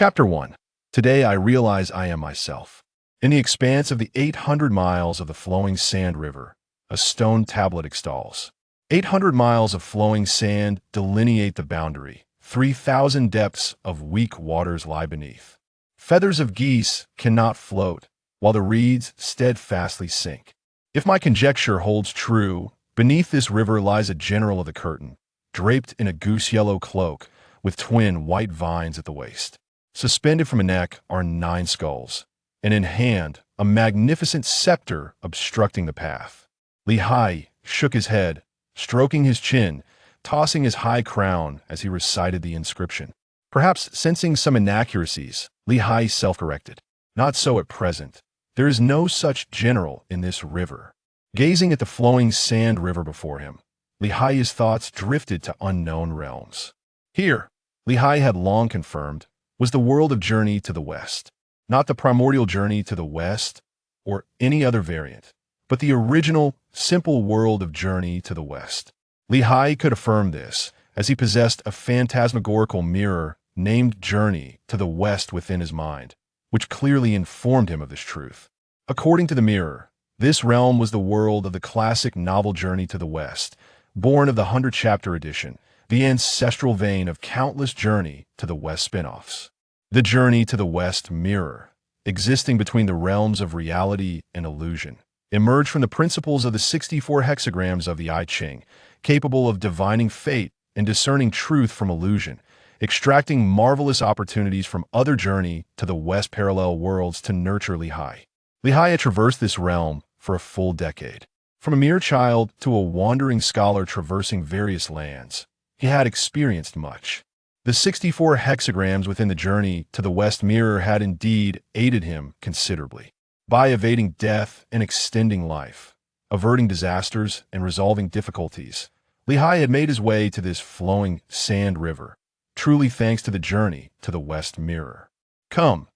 Chapter 1. Today I realize I am myself. In the expanse of the 800 miles of the flowing sand river, a stone tablet extols. 800 miles of flowing sand delineate the boundary. 3,000 depths of weak waters lie beneath. Feathers of geese cannot float, while the reeds steadfastly sink. If my conjecture holds true, beneath this river lies a general of the curtain, draped in a goose-yellow cloak, with twin white vines at the waist. Suspended from a neck are 9 skulls, and in hand a magnificent scepter obstructing the path. Haiyi shook his head, stroking his chin, tossing his high crown as he recited the inscription. Perhaps sensing some inaccuracies, Haiyi self-corrected. Not so at present. There is no such general in this river. Gazing at the flowing sand river before him, Haiyi's thoughts drifted to unknown realms. Here, Haiyi had long confirmed, was the world of journey to the west. Not the primordial journey to the west, or any other variant, but the original, simple world of journey to the west. Haiyi could affirm this, as he possessed a phantasmagorical mirror named Journey to the West within his mind, which clearly informed him of this truth. According to the mirror, this realm was the world of the classic novel Journey to the West, born of the 100-chapter edition, the ancestral vein of countless Journey to the West spin-offs. The Journey to the West mirror, existing between the realms of reality and illusion, emerged from the principles of the 64 hexagrams of the I Ching, capable of divining fate and discerning truth from illusion, extracting marvelous opportunities from other Journey to the West parallel worlds to nurture Haiyi. Haiyi had traversed this realm for a full decade. From a mere child to a wandering scholar traversing various lands, he had experienced much. The 64 hexagrams within the Journey to the West mirror had indeed aided him considerably. By evading death and extending life, averting disasters and resolving difficulties, Haiyi had made his way to this flowing sand river, truly thanks to the Journey to the West mirror. Come,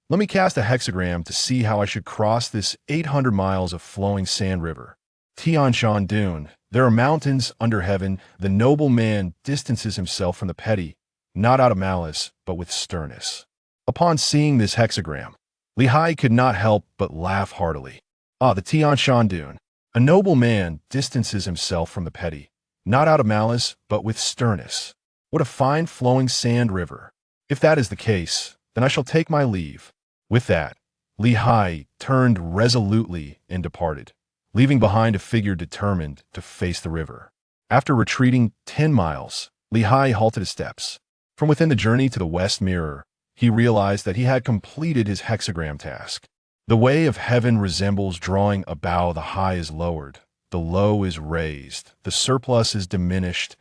let me cast a hexagram to see how I should cross this 800 miles of flowing sand river. Tianshan Dune, there are mountains under heaven. The noble man distances himself from the petty, not out of malice, but with sternness. Upon seeing this hexagram, Haiyi could not help but laugh heartily. Ah, the Tianshan Dune. A noble man distances himself from the petty, not out of malice, but with sternness. What a fine flowing sand river. If that is the case, then I shall take my leave. With that, Haiyi turned resolutely and departed, leaving behind a figure determined to face the river. After retreating 10 miles, Haiyi halted his steps. From within the Journey to the West mirror, he realized that he had completed his hexagram task. The way of heaven resembles drawing a bow. The high is lowered, the low is raised, the surplus is diminished,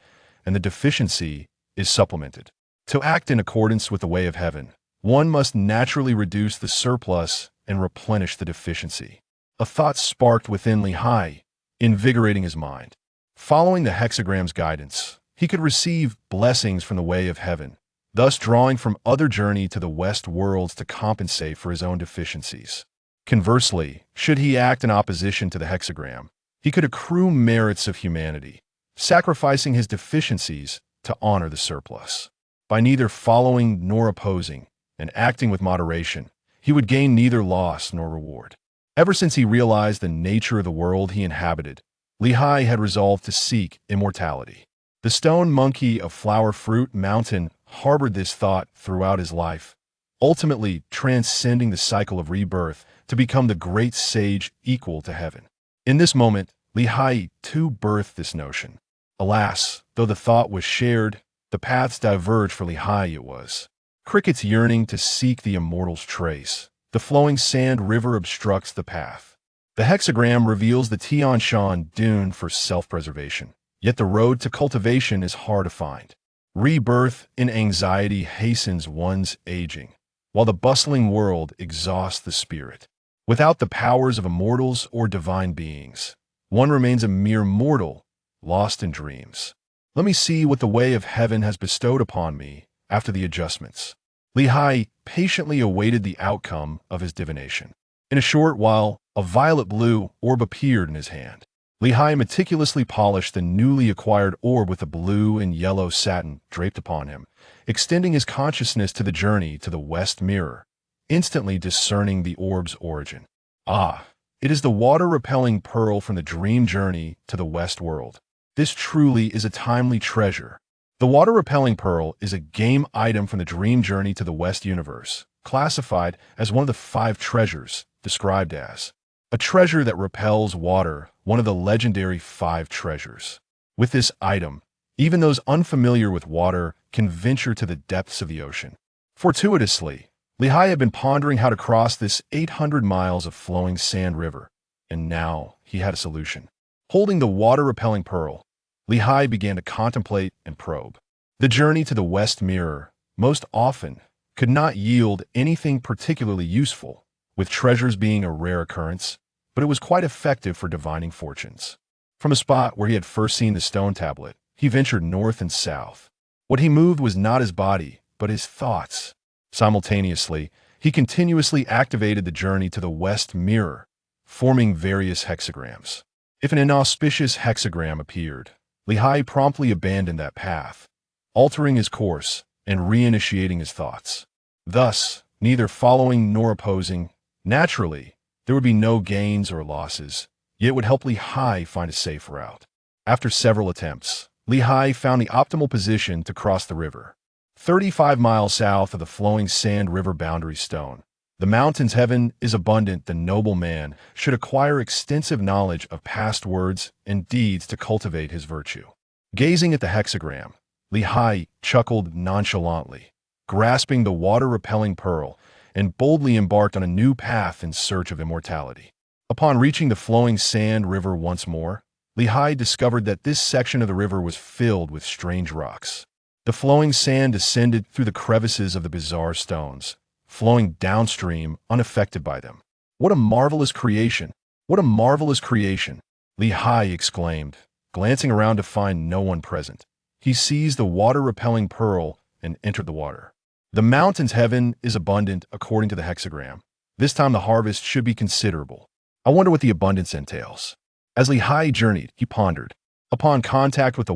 and the deficiency is supplemented. To act in accordance with the way of heaven, one must naturally reduce the surplus and replenish the deficiency. A thought sparked within Haiyi, invigorating his mind. Following the hexagram's guidance, he could receive blessings from the way of heaven, thus drawing from other Journey to the West worlds to compensate for his own deficiencies. Conversely, should he act in opposition to the hexagram, he could accrue merits of humanity, sacrificing his deficiencies to honor the surplus. By neither following nor opposing, and acting with moderation, he would gain neither loss nor reward. Ever since he realized the nature of the world he inhabited, Haiyi had resolved to seek immortality. The stone monkey of Flower Fruit Mountain harbored this thought throughout his life, ultimately transcending the cycle of rebirth to become the great sage equal to heaven. In this moment, Haiyi too birthed this notion. Alas, though the thought was shared, the paths diverged. For Haiyi it was crickets yearning to seek the immortal's trace. The flowing sand river obstructs the path. The hexagram reveals the Tianshan Dune for self-preservation, yet the road to cultivation is hard to find. Rebirth in anxiety hastens one's aging, while the bustling world exhausts the spirit. Without the powers of immortals or divine beings, one remains a mere mortal, lost in dreams. Let me see what the way of heaven has bestowed upon me after the adjustments. Haiyi patiently awaited the outcome of his divination. In a short while, a violet blue orb appeared in his hand. Li Hai meticulously polished the newly acquired orb with a blue and yellow satin draped upon him, extending his consciousness to the journey to the West Mirror, instantly discerning the orb's origin. Ah, it is the water-repelling pearl from the dream journey to the West World. This truly is a timely treasure. The water-repelling pearl is a game item from the dream journey to the West universe, classified as one of the 5 treasures, described as a treasure that repels water, one of the legendary 5 treasures. With this item, even those unfamiliar with water can venture to the depths of the ocean. Fortuitously, Li Hai had been pondering how to cross this 800 miles of flowing sand river, and now he had a solution. Holding the water-repelling pearl, Li Hai began to contemplate and probe. The journey to the West Mirror, most often, could not yield anything particularly useful, with treasures being a rare occurrence, but it was quite effective for divining fortunes. From a spot where he had first seen the stone tablet, he ventured north and south. What he moved was not his body, but his thoughts. Simultaneously, he continuously activated the journey to the West Mirror, forming various hexagrams. If an inauspicious hexagram appeared, Li Hai promptly abandoned that path, altering his course and reinitiating his thoughts. Thus, neither following nor opposing, naturally, there would be no gains or losses, yet it would help Li Hai find a safe route. After several attempts, Li Hai found the optimal position to cross the river. 35 miles south of the flowing sand river boundary stone, the mountain's heaven is abundant. The noble man should acquire extensive knowledge of past words and deeds to cultivate his virtue. Gazing at the hexagram, Li Hai chuckled nonchalantly, grasping the water-repelling pearl, and boldly embarked on a new path in search of immortality. Upon reaching the flowing sand river once more, Li Hai discovered that this section of the river was filled with strange rocks. The flowing sand descended through the crevices of the bizarre stones, flowing downstream unaffected by them. "What a marvelous creation! What a marvelous creation!" Li Hai exclaimed, glancing around to find no one present. He seized the water-repelling pearl and entered the water. The mountain's heaven is abundant according to the hexagram. This time the harvest should be considerable. I wonder what the abundance entails. As Li Hai journeyed, he pondered. Upon contact with the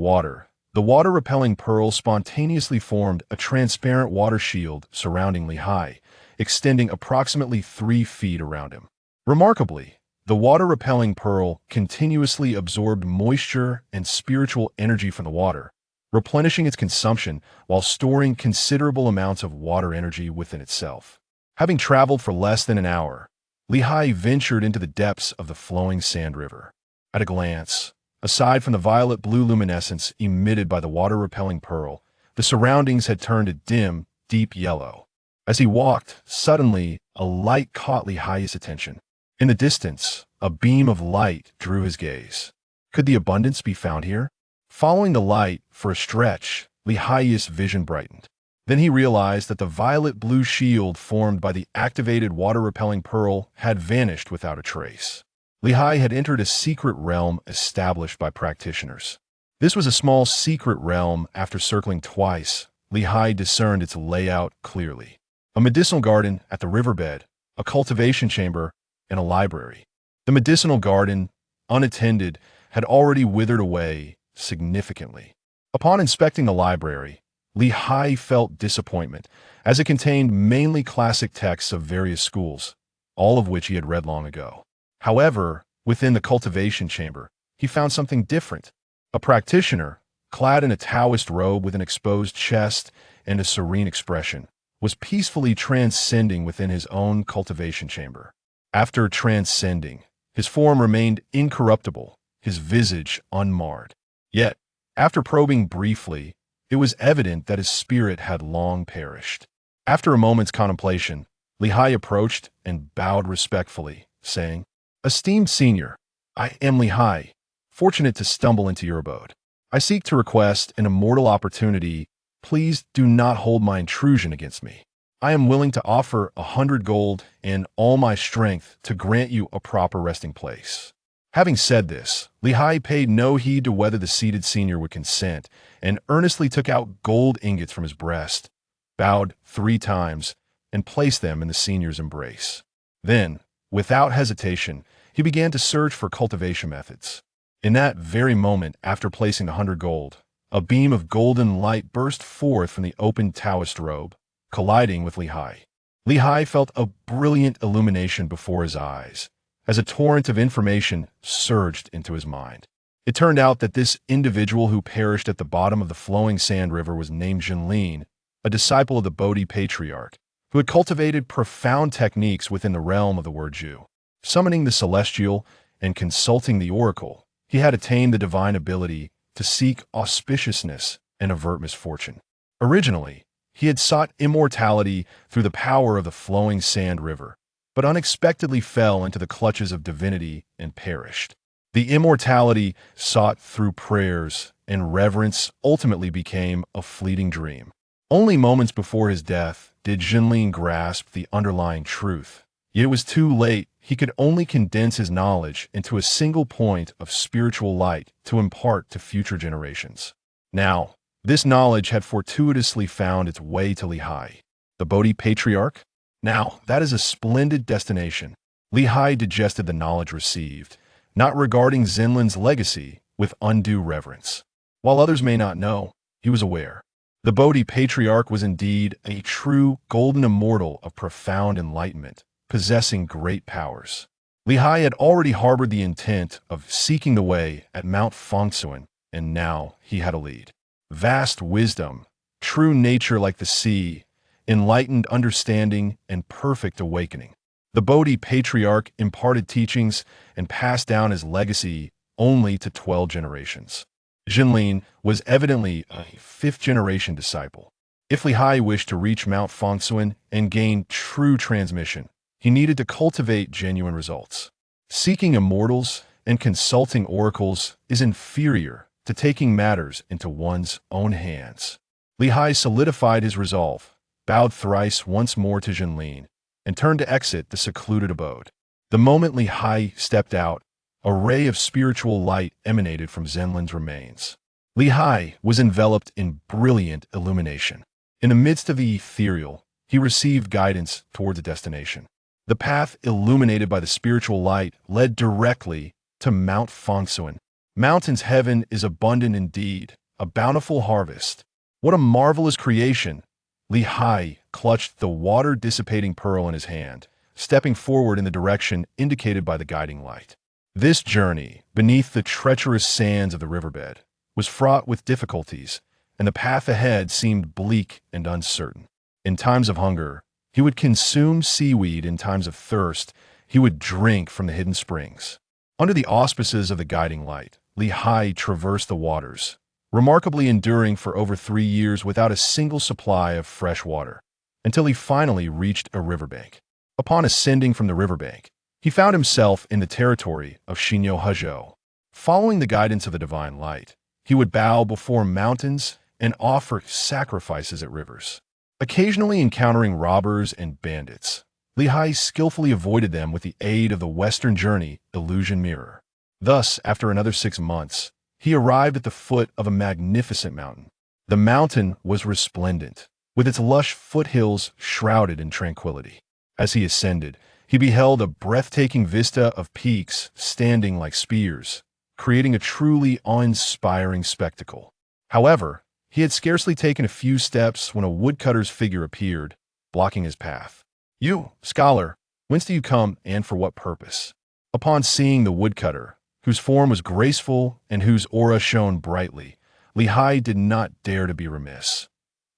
water-repelling pearl spontaneously formed a transparent water shield surrounding Li Hai, extending approximately 3 feet around him. Remarkably, the water-repelling pearl continuously absorbed moisture and spiritual energy from the water, replenishing its consumption while storing considerable amounts of water energy within itself. Having traveled for less than an hour, Li Hai ventured into the depths of the flowing sand river. At a glance, aside from the violet-blue luminescence emitted by the water-repelling pearl, the surroundings had turned a dim, deep yellow. As he walked, suddenly, a light caught Li Hai's attention. In the distance, a beam of light drew his gaze. Could the abundance be found here? Following the light for a stretch, Li Hai's vision brightened. Then he realized that the violet-blue shield formed by the activated water-repelling pearl had vanished without a trace. Li Hai had entered a secret realm established by practitioners. This was a small secret realm. After circling twice, Li Hai discerned its layout clearly. A medicinal garden at the riverbed, a cultivation chamber, and a library. The medicinal garden, unattended, had already withered away significantly. Upon inspecting the library, Li Hai felt disappointment, as it contained mainly classic texts of various schools, all of which he had read long ago. However, within the cultivation chamber, he found something different. A practitioner, clad in a Taoist robe with an exposed chest and a serene expression, was peacefully transcending within his own cultivation chamber. After transcending, his form remained incorruptible, his visage unmarred. Yet, after probing briefly, it was evident that his spirit had long perished. After a moment's contemplation, Li Hai approached and bowed respectfully, saying, "Esteemed senior, I am Li Hai, fortunate to stumble into your abode. I seek to request an immortal opportunity. Please do not hold my intrusion against me. I am willing to offer 100 gold and all my strength to grant you a proper resting place." Having said this, Li Hai paid no heed to whether the seated senior would consent, and earnestly took out gold ingots from his breast, bowed 3 times, and placed them in the senior's embrace. Then, without hesitation, he began to search for cultivation methods. In that very moment, after placing the 100 gold, a beam of golden light burst forth from the open Taoist robe, colliding with Haiyi. Haiyi felt a brilliant illumination before his eyes, as a torrent of information surged into his mind. It turned out that this individual who perished at the bottom of the flowing sand river was named Jinlin, a disciple of the Bodhi patriarch, who had cultivated profound techniques within the realm of the word Ju. Summoning the celestial and consulting the oracle, he had attained the divine ability to seek auspiciousness and avert misfortune. Originally, he had sought immortality through the power of the flowing sand river, but unexpectedly fell into the clutches of divinity and perished. The immortality sought through prayers and reverence ultimately became a fleeting dream. Only moments before his death did Jinlin grasp the underlying truth. Yet it was too late. He could only condense his knowledge into a single point of spiritual light to impart to future generations. Now, this knowledge had fortuitously found its way to Haiyi, the Bodhi patriarch. Now, that is a splendid destination. Haiyi digested the knowledge received, not regarding Jinlin's legacy with undue reverence. While others may not know, he was aware. The Bodhi patriarch was indeed a true golden immortal of profound enlightenment, possessing great powers. Haiyi had already harbored the intent of seeking the way at Mount Fangcun, and now he had a lead. Vast wisdom, true nature like the sea, enlightened understanding, and perfect awakening. The Bodhi patriarch imparted teachings and passed down his legacy only to 12 generations. Jinlin was evidently a 5th-generation disciple. If Haiyi wished to reach Mount Fangcun and gain true transmission, he needed to cultivate genuine results. Seeking immortals and consulting oracles is inferior to taking matters into one's own hands. Haiyi solidified his resolve, bowed thrice once more to Jinlin, and turned to exit the secluded abode. The moment Haiyi stepped out, a ray of spiritual light emanated from Jinlin's remains. Haiyi was enveloped in brilliant illumination. In the midst of the ethereal, he received guidance toward the destination. The path illuminated by the spiritual light led directly to Mount Fangcun. Mountain's heaven is abundant indeed, a bountiful harvest. What a marvelous creation! Haiyi clutched the water-dissipating pearl in his hand, stepping forward in the direction indicated by the guiding light. This journey, beneath the treacherous sands of the riverbed, was fraught with difficulties, and the path ahead seemed bleak and uncertain. In times of hunger, he would consume seaweed. In times of thirst, he would drink from the hidden springs. Under the auspices of the guiding light, Haiyi traversed the waters, remarkably enduring for over 3 years without a single supply of fresh water, until he finally reached a riverbank. Upon ascending from the riverbank, he found himself in the territory of Xinyo Hezhou. Following the guidance of the divine light, he would bow before mountains and offer sacrifices at rivers. Occasionally encountering robbers and bandits, Haiyi skillfully avoided them with the aid of the Western Journey illusion mirror. Thus, after another 6 months, he arrived at the foot of a magnificent mountain. The mountain was resplendent, with its lush foothills shrouded in tranquility. As he ascended, he beheld a breathtaking vista of peaks standing like spears, creating a truly awe-inspiring spectacle. However, he had scarcely taken a few steps when a woodcutter's figure appeared, blocking his path. "You, scholar, whence do you come and for what purpose?" Upon seeing the woodcutter, whose form was graceful and whose aura shone brightly, Haiyi did not dare to be remiss.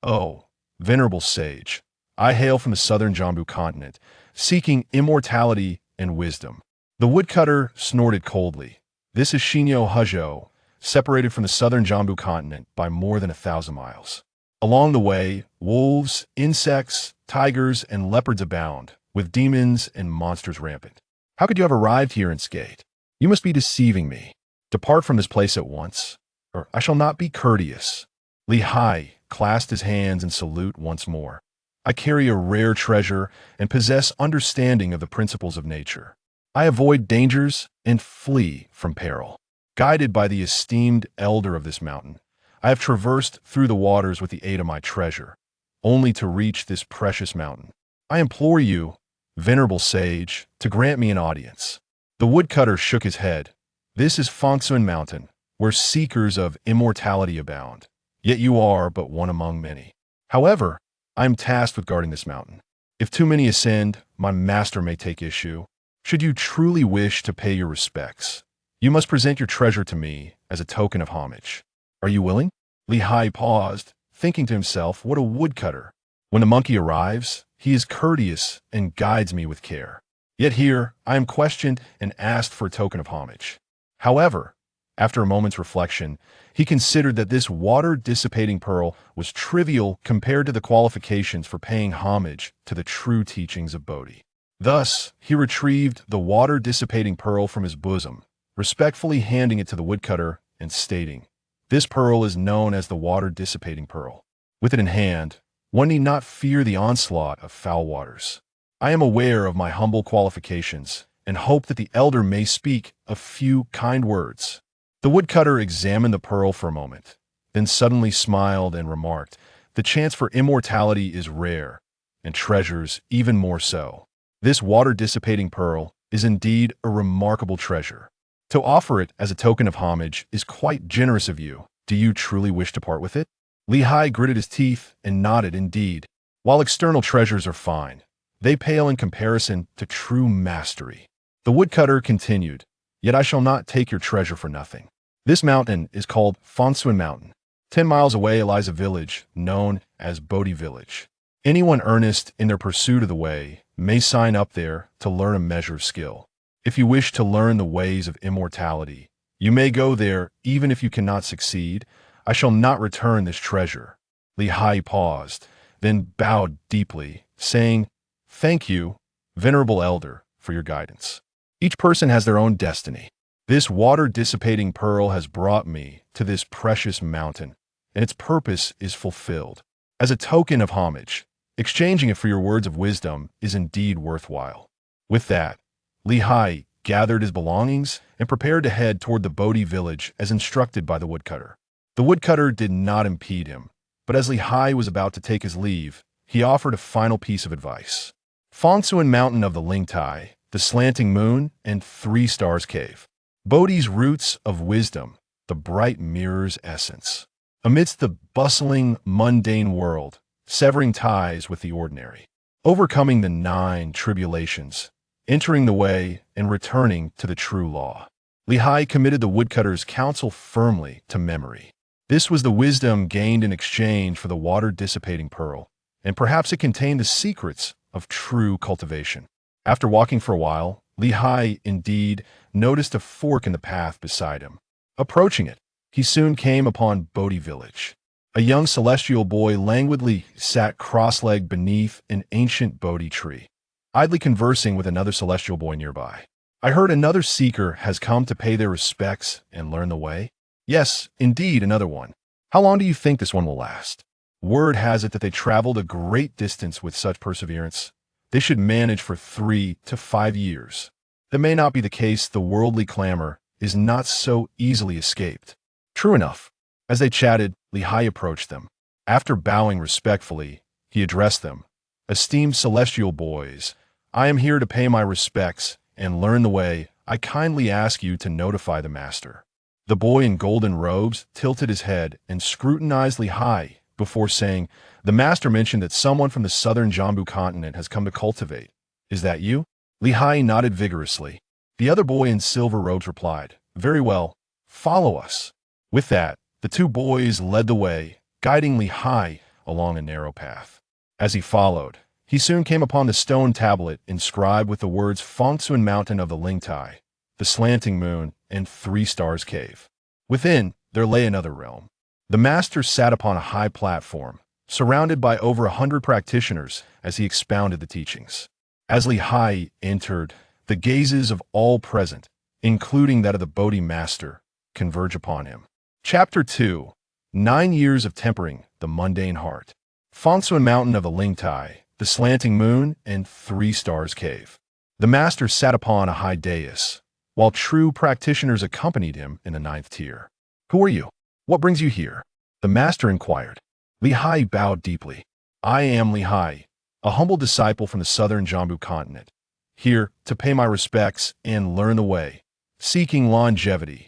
"Oh, venerable sage, I hail from the southern Jambu continent, seeking immortality and wisdom." The woodcutter snorted coldly. "This is Xinyo Hezhou, separated from the southern Jambu continent by more than 1,000 miles. Along the way, wolves, insects, tigers, and leopards abound, with demons and monsters rampant. How could you have arrived here in Skate? You must be deceiving me. Depart from this place at once, or I shall not be courteous." Haiyi clasped his hands in salute once more. "I carry a rare treasure and possess understanding of the principles of nature. I avoid dangers and flee from peril. Guided by the esteemed elder of this mountain, I have traversed through the waters with the aid of my treasure, only to reach this precious mountain. I implore you, venerable sage, to grant me an audience." The woodcutter shook his head. This is Fangcun Mountain, where seekers of immortality abound. Yet you are but one among many. However, I am tasked with guarding this mountain. If too many ascend, my master may take issue. Should you truly wish to pay your respects, you must present your treasure to me as a token of homage. Are you willing? Haiyi paused, thinking to himself, what a woodcutter. When the monkey arrives, he is courteous and guides me with care. Yet here, I am questioned and asked for a token of homage. However, after a moment's reflection, he considered that this water-dissipating pearl was trivial compared to the qualifications for paying homage to the true teachings of Bodhi. Thus, he retrieved the water-dissipating pearl from his bosom, respectfully handing it to the woodcutter and stating, "This pearl is known as the water-dissipating pearl. With it in hand, one need not fear the onslaught of foul waters. I am aware of my humble qualifications and hope that the elder may speak a few kind words." The woodcutter examined the pearl for a moment, then suddenly smiled and remarked, "The chance for immortality is rare, and treasures even more so. This water-dissipating pearl is indeed a remarkable treasure. To offer it as a token of homage is quite generous of you. Do you truly wish to part with it?" Haiyi gritted his teeth and nodded indeed. While external treasures are fine, they pale in comparison to true mastery. The woodcutter continued, "Yet I shall not take your treasure for nothing. This mountain is called Fangcun Mountain. 10 miles away lies a village known as Bodhi Village. Anyone earnest in their pursuit of the way may sign up there to learn a measure of skill. If you wish to learn the ways of immortality, you may go there even if you cannot succeed. I shall not return this treasure." Haiyi paused, then bowed deeply, saying, "Thank you, venerable elder, for your guidance. Each person has their own destiny. This water-dissipating pearl has brought me to this precious mountain, and its purpose is fulfilled. As a token of homage, exchanging it for your words of wisdom is indeed worthwhile." With that, Haiyi gathered his belongings and prepared to head toward the Bodhi village as instructed by the woodcutter. The woodcutter did not impede him, but as Haiyi was about to take his leave, he offered a final piece of advice. Fangcun Mountain of the Lingtai, the Slanting Moon, and 3 Stars Cave. Bodhi's roots of wisdom, the bright mirror's essence. Amidst the bustling, mundane world, severing ties with the ordinary. Overcoming the 9 tribulations, entering the way, and returning to the true law. Haiyi committed the woodcutter's counsel firmly to memory. This was the wisdom gained in exchange for the water-dissipating pearl, and perhaps it contained the secrets of true cultivation. After walking for a while, Haiyi indeed noticed a fork in the path beside him. Approaching it, he soon came upon Bodhi Village. A young celestial boy languidly sat cross-legged beneath an ancient Bodhi tree, idly conversing with another celestial boy nearby. "I heard another seeker has come to pay their respects and learn the way." "Yes, indeed, another one. How long do you think this one will last?" "Word has it that they traveled a great distance with such perseverance. They should manage for 3 to 5 years. That may not be the case. The worldly clamor is not so easily escaped." "True enough." As they chatted, Haiyi approached them. After bowing respectfully, he addressed them. "Esteemed celestial boys, I am here to pay my respects and learn the way. I kindly ask you to notify the master." The boy in golden robes tilted his head and scrutinized Haiyi before saying, "The master mentioned that someone from the southern Jambu continent has come to cultivate. Is that you?" Haiyi nodded vigorously. The other boy in silver robes replied, "Very well, follow us." With that, the 2 boys led the way, guiding Haiyi along a narrow path. As he followed, he soon came upon the stone tablet inscribed with the words Fangcun Mountain of the Lingtai, the Slanting Moon, and 3 Stars Cave. Within, there lay another realm. The master sat upon a high platform, surrounded by over 100 practitioners as he expounded the teachings. As Haiyi entered, the gazes of all present, including that of the Bodhi master, converge upon him. Chapter 2. 9 Years of Tempering the Mundane Heart. Fangcun Mountain of the Lingtai, the Slanting Moon, and 3 Stars Cave. The master sat upon a high dais, while true practitioners accompanied him in the 9th tier. "Who are you? What brings you here?" the master inquired. Haiyi bowed deeply. "I am Haiyi, a humble disciple from the southern Jambu continent, here to pay my respects and learn the way. Seeking longevity.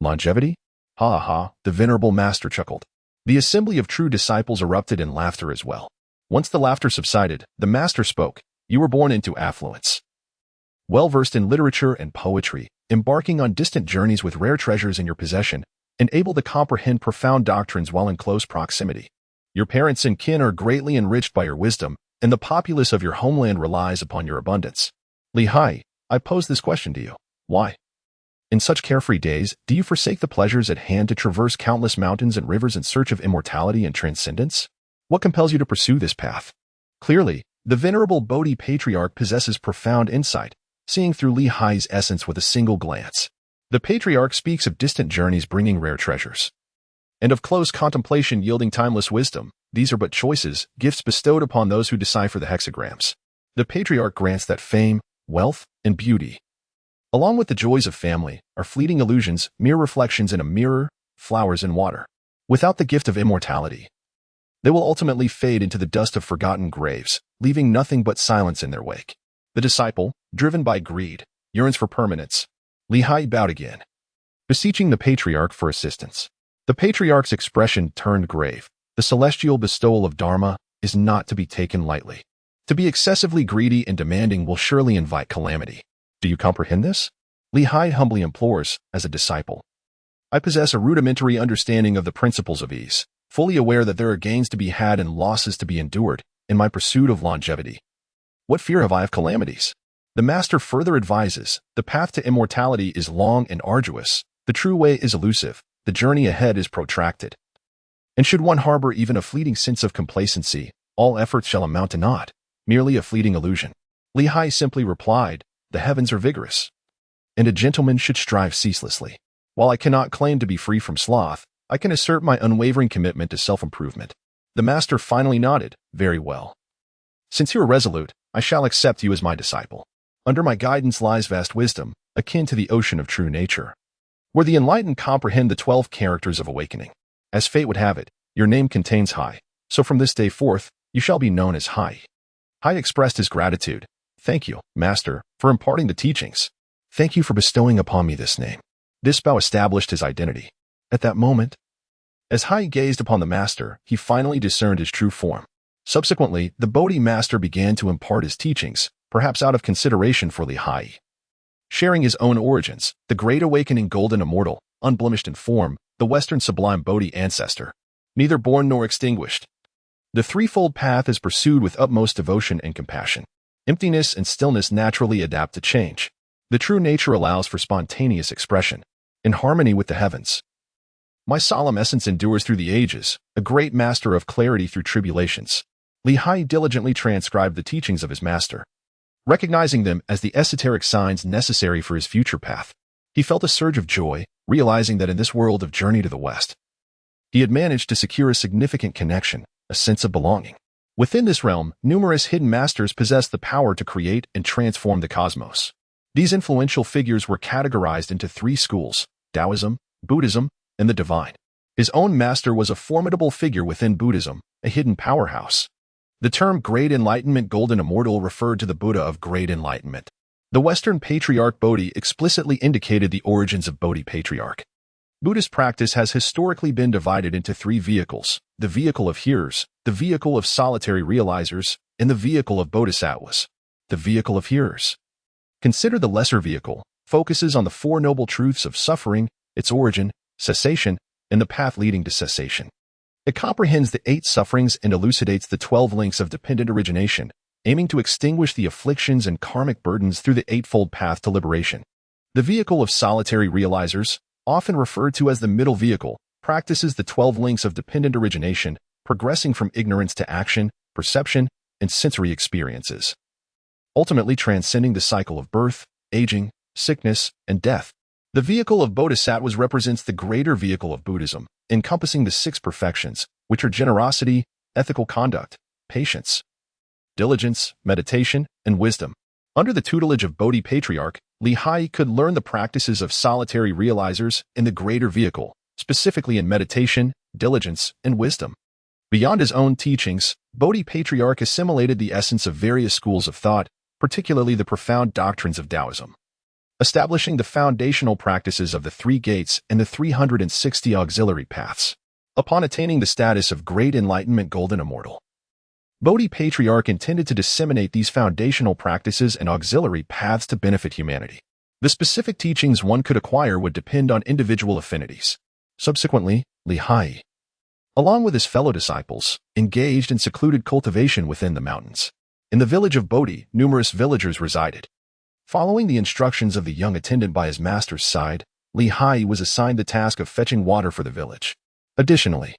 Longevity? Ha ha, the venerable master chuckled. The assembly of true disciples erupted in laughter as well. Once the laughter subsided, the master spoke. You were born into affluence. Well-versed in literature and poetry, embarking on distant journeys with rare treasures in your possession, and able to comprehend profound doctrines while in close proximity. Your parents and kin are greatly enriched by your wisdom, and the populace of your homeland relies upon your abundance. Haiyi, I pose this question to you. Why? In such carefree days, do you forsake the pleasures at hand to traverse countless mountains and rivers in search of immortality and transcendence? What compels you to pursue this path? Clearly, the venerable Bodhi patriarch possesses profound insight, seeing through Haiyi's essence with a single glance. The patriarch speaks of distant journeys bringing rare treasures, and of close contemplation yielding timeless wisdom. These are but choices, gifts bestowed upon those who decipher the hexagrams. The patriarch grants that fame, wealth, and beauty, along with the joys of family, are fleeting illusions, mere reflections in a mirror, flowers and water. Without the gift of immortality, they will ultimately fade into the dust of forgotten graves, leaving nothing but silence in their wake. The disciple, driven by greed, yearns for permanence. Haiyi bowed again, beseeching the patriarch for assistance. The patriarch's expression turned grave. The celestial bestowal of Dharma is not to be taken lightly. To be excessively greedy and demanding will surely invite calamity. Do you comprehend this? Haiyi humbly implores, as a disciple. I possess a rudimentary understanding of the principles of ease, fully aware that there are gains to be had and losses to be endured in my pursuit of longevity. What fear have I of calamities? The master further advises, the path to immortality is long and arduous, the true way is elusive, the journey ahead is protracted. And should one harbor even a fleeting sense of complacency, all efforts shall amount to naught, merely a fleeting illusion. Haiyi simply replied, the heavens are vigorous, and a gentleman should strive ceaselessly. While I cannot claim to be free from sloth, I can assert my unwavering commitment to self-improvement. The master finally nodded, very well. Since you are resolute, I shall accept you as my disciple. Under my guidance lies vast wisdom, akin to the ocean of true nature, where the enlightened comprehend the 12 characters of awakening. As fate would have it, your name contains Haiyi, so from this day forth, you shall be known as Haiyi. Haiyi expressed his gratitude. Thank you, Master, for imparting the teachings. Thank you for bestowing upon me this name. This bow established his identity. At that moment, as Haiyi gazed upon the Master, he finally discerned his true form. Subsequently, the Bodhi Master began to impart his teachings, perhaps out of consideration for Haiyi. Sharing his own origins, the Great Awakening Golden Immortal, unblemished in form, the Western Sublime Bodhi Ancestor, neither born nor extinguished. The threefold path is pursued with utmost devotion and compassion. Emptiness and stillness naturally adapt to change. The true nature allows for spontaneous expression, in harmony with the heavens. My solemn essence endures through the ages, a great master of clarity through tribulations. Haiyi diligently transcribed the teachings of his master, recognizing them as the esoteric signs necessary for his future path. He felt a surge of joy, realizing that in this world of journey to the West, he had managed to secure a significant connection, a sense of belonging. Within this realm, numerous hidden masters possessed the power to create and transform the cosmos. These influential figures were categorized into 3 schools: Taoism, Buddhism, and the divine. His own master was a formidable figure within Buddhism, a hidden powerhouse. The term Great Enlightenment Golden Immortal referred to the Buddha of Great Enlightenment. The Western Patriarch Bodhi explicitly indicated the origins of Bodhi Patriarch. Buddhist practice has historically been divided into 3 vehicles: the vehicle of hearers, the vehicle of solitary realizers, and the vehicle of bodhisattvas. The vehicle of hearers. Consider the lesser vehicle, focuses on the 4 noble truths of suffering, its origin, cessation, and the path leading to cessation. It comprehends the 8 sufferings and elucidates the 12 links of dependent origination, aiming to extinguish the afflictions and karmic burdens through the 8-fold path to liberation. The vehicle of solitary realizers, often referred to as the middle vehicle, practices the 12 links of dependent origination, progressing from ignorance to action, perception, and sensory experiences, ultimately transcending the cycle of birth, aging, sickness, and death. The vehicle of bodhisattvas represents the greater vehicle of Buddhism, encompassing the 6 perfections, which are generosity, ethical conduct, patience, diligence, meditation, and wisdom. Under the tutelage of Bodhi Patriarch, Haiyi could learn the practices of solitary realizers in the greater vehicle, specifically in meditation, diligence, and wisdom. Beyond his own teachings, Bodhi Patriarch assimilated the essence of various schools of thought, particularly the profound doctrines of Taoism. establishing the foundational practices of the 3 gates and the 360 auxiliary paths. Upon attaining the status of Great Enlightenment Golden Immortal, Bodhi Patriarch intended to disseminate these foundational practices and auxiliary paths to benefit humanity. The specific teachings one could acquire would depend on individual affinities. Subsequently, Haiyi, along with his fellow disciples, engaged in secluded cultivation within the mountains. In the village of Bodhi, numerous villagers resided. Following the instructions of the young attendant by his master's side, Haiyi was assigned the task of fetching water for the village. Additionally,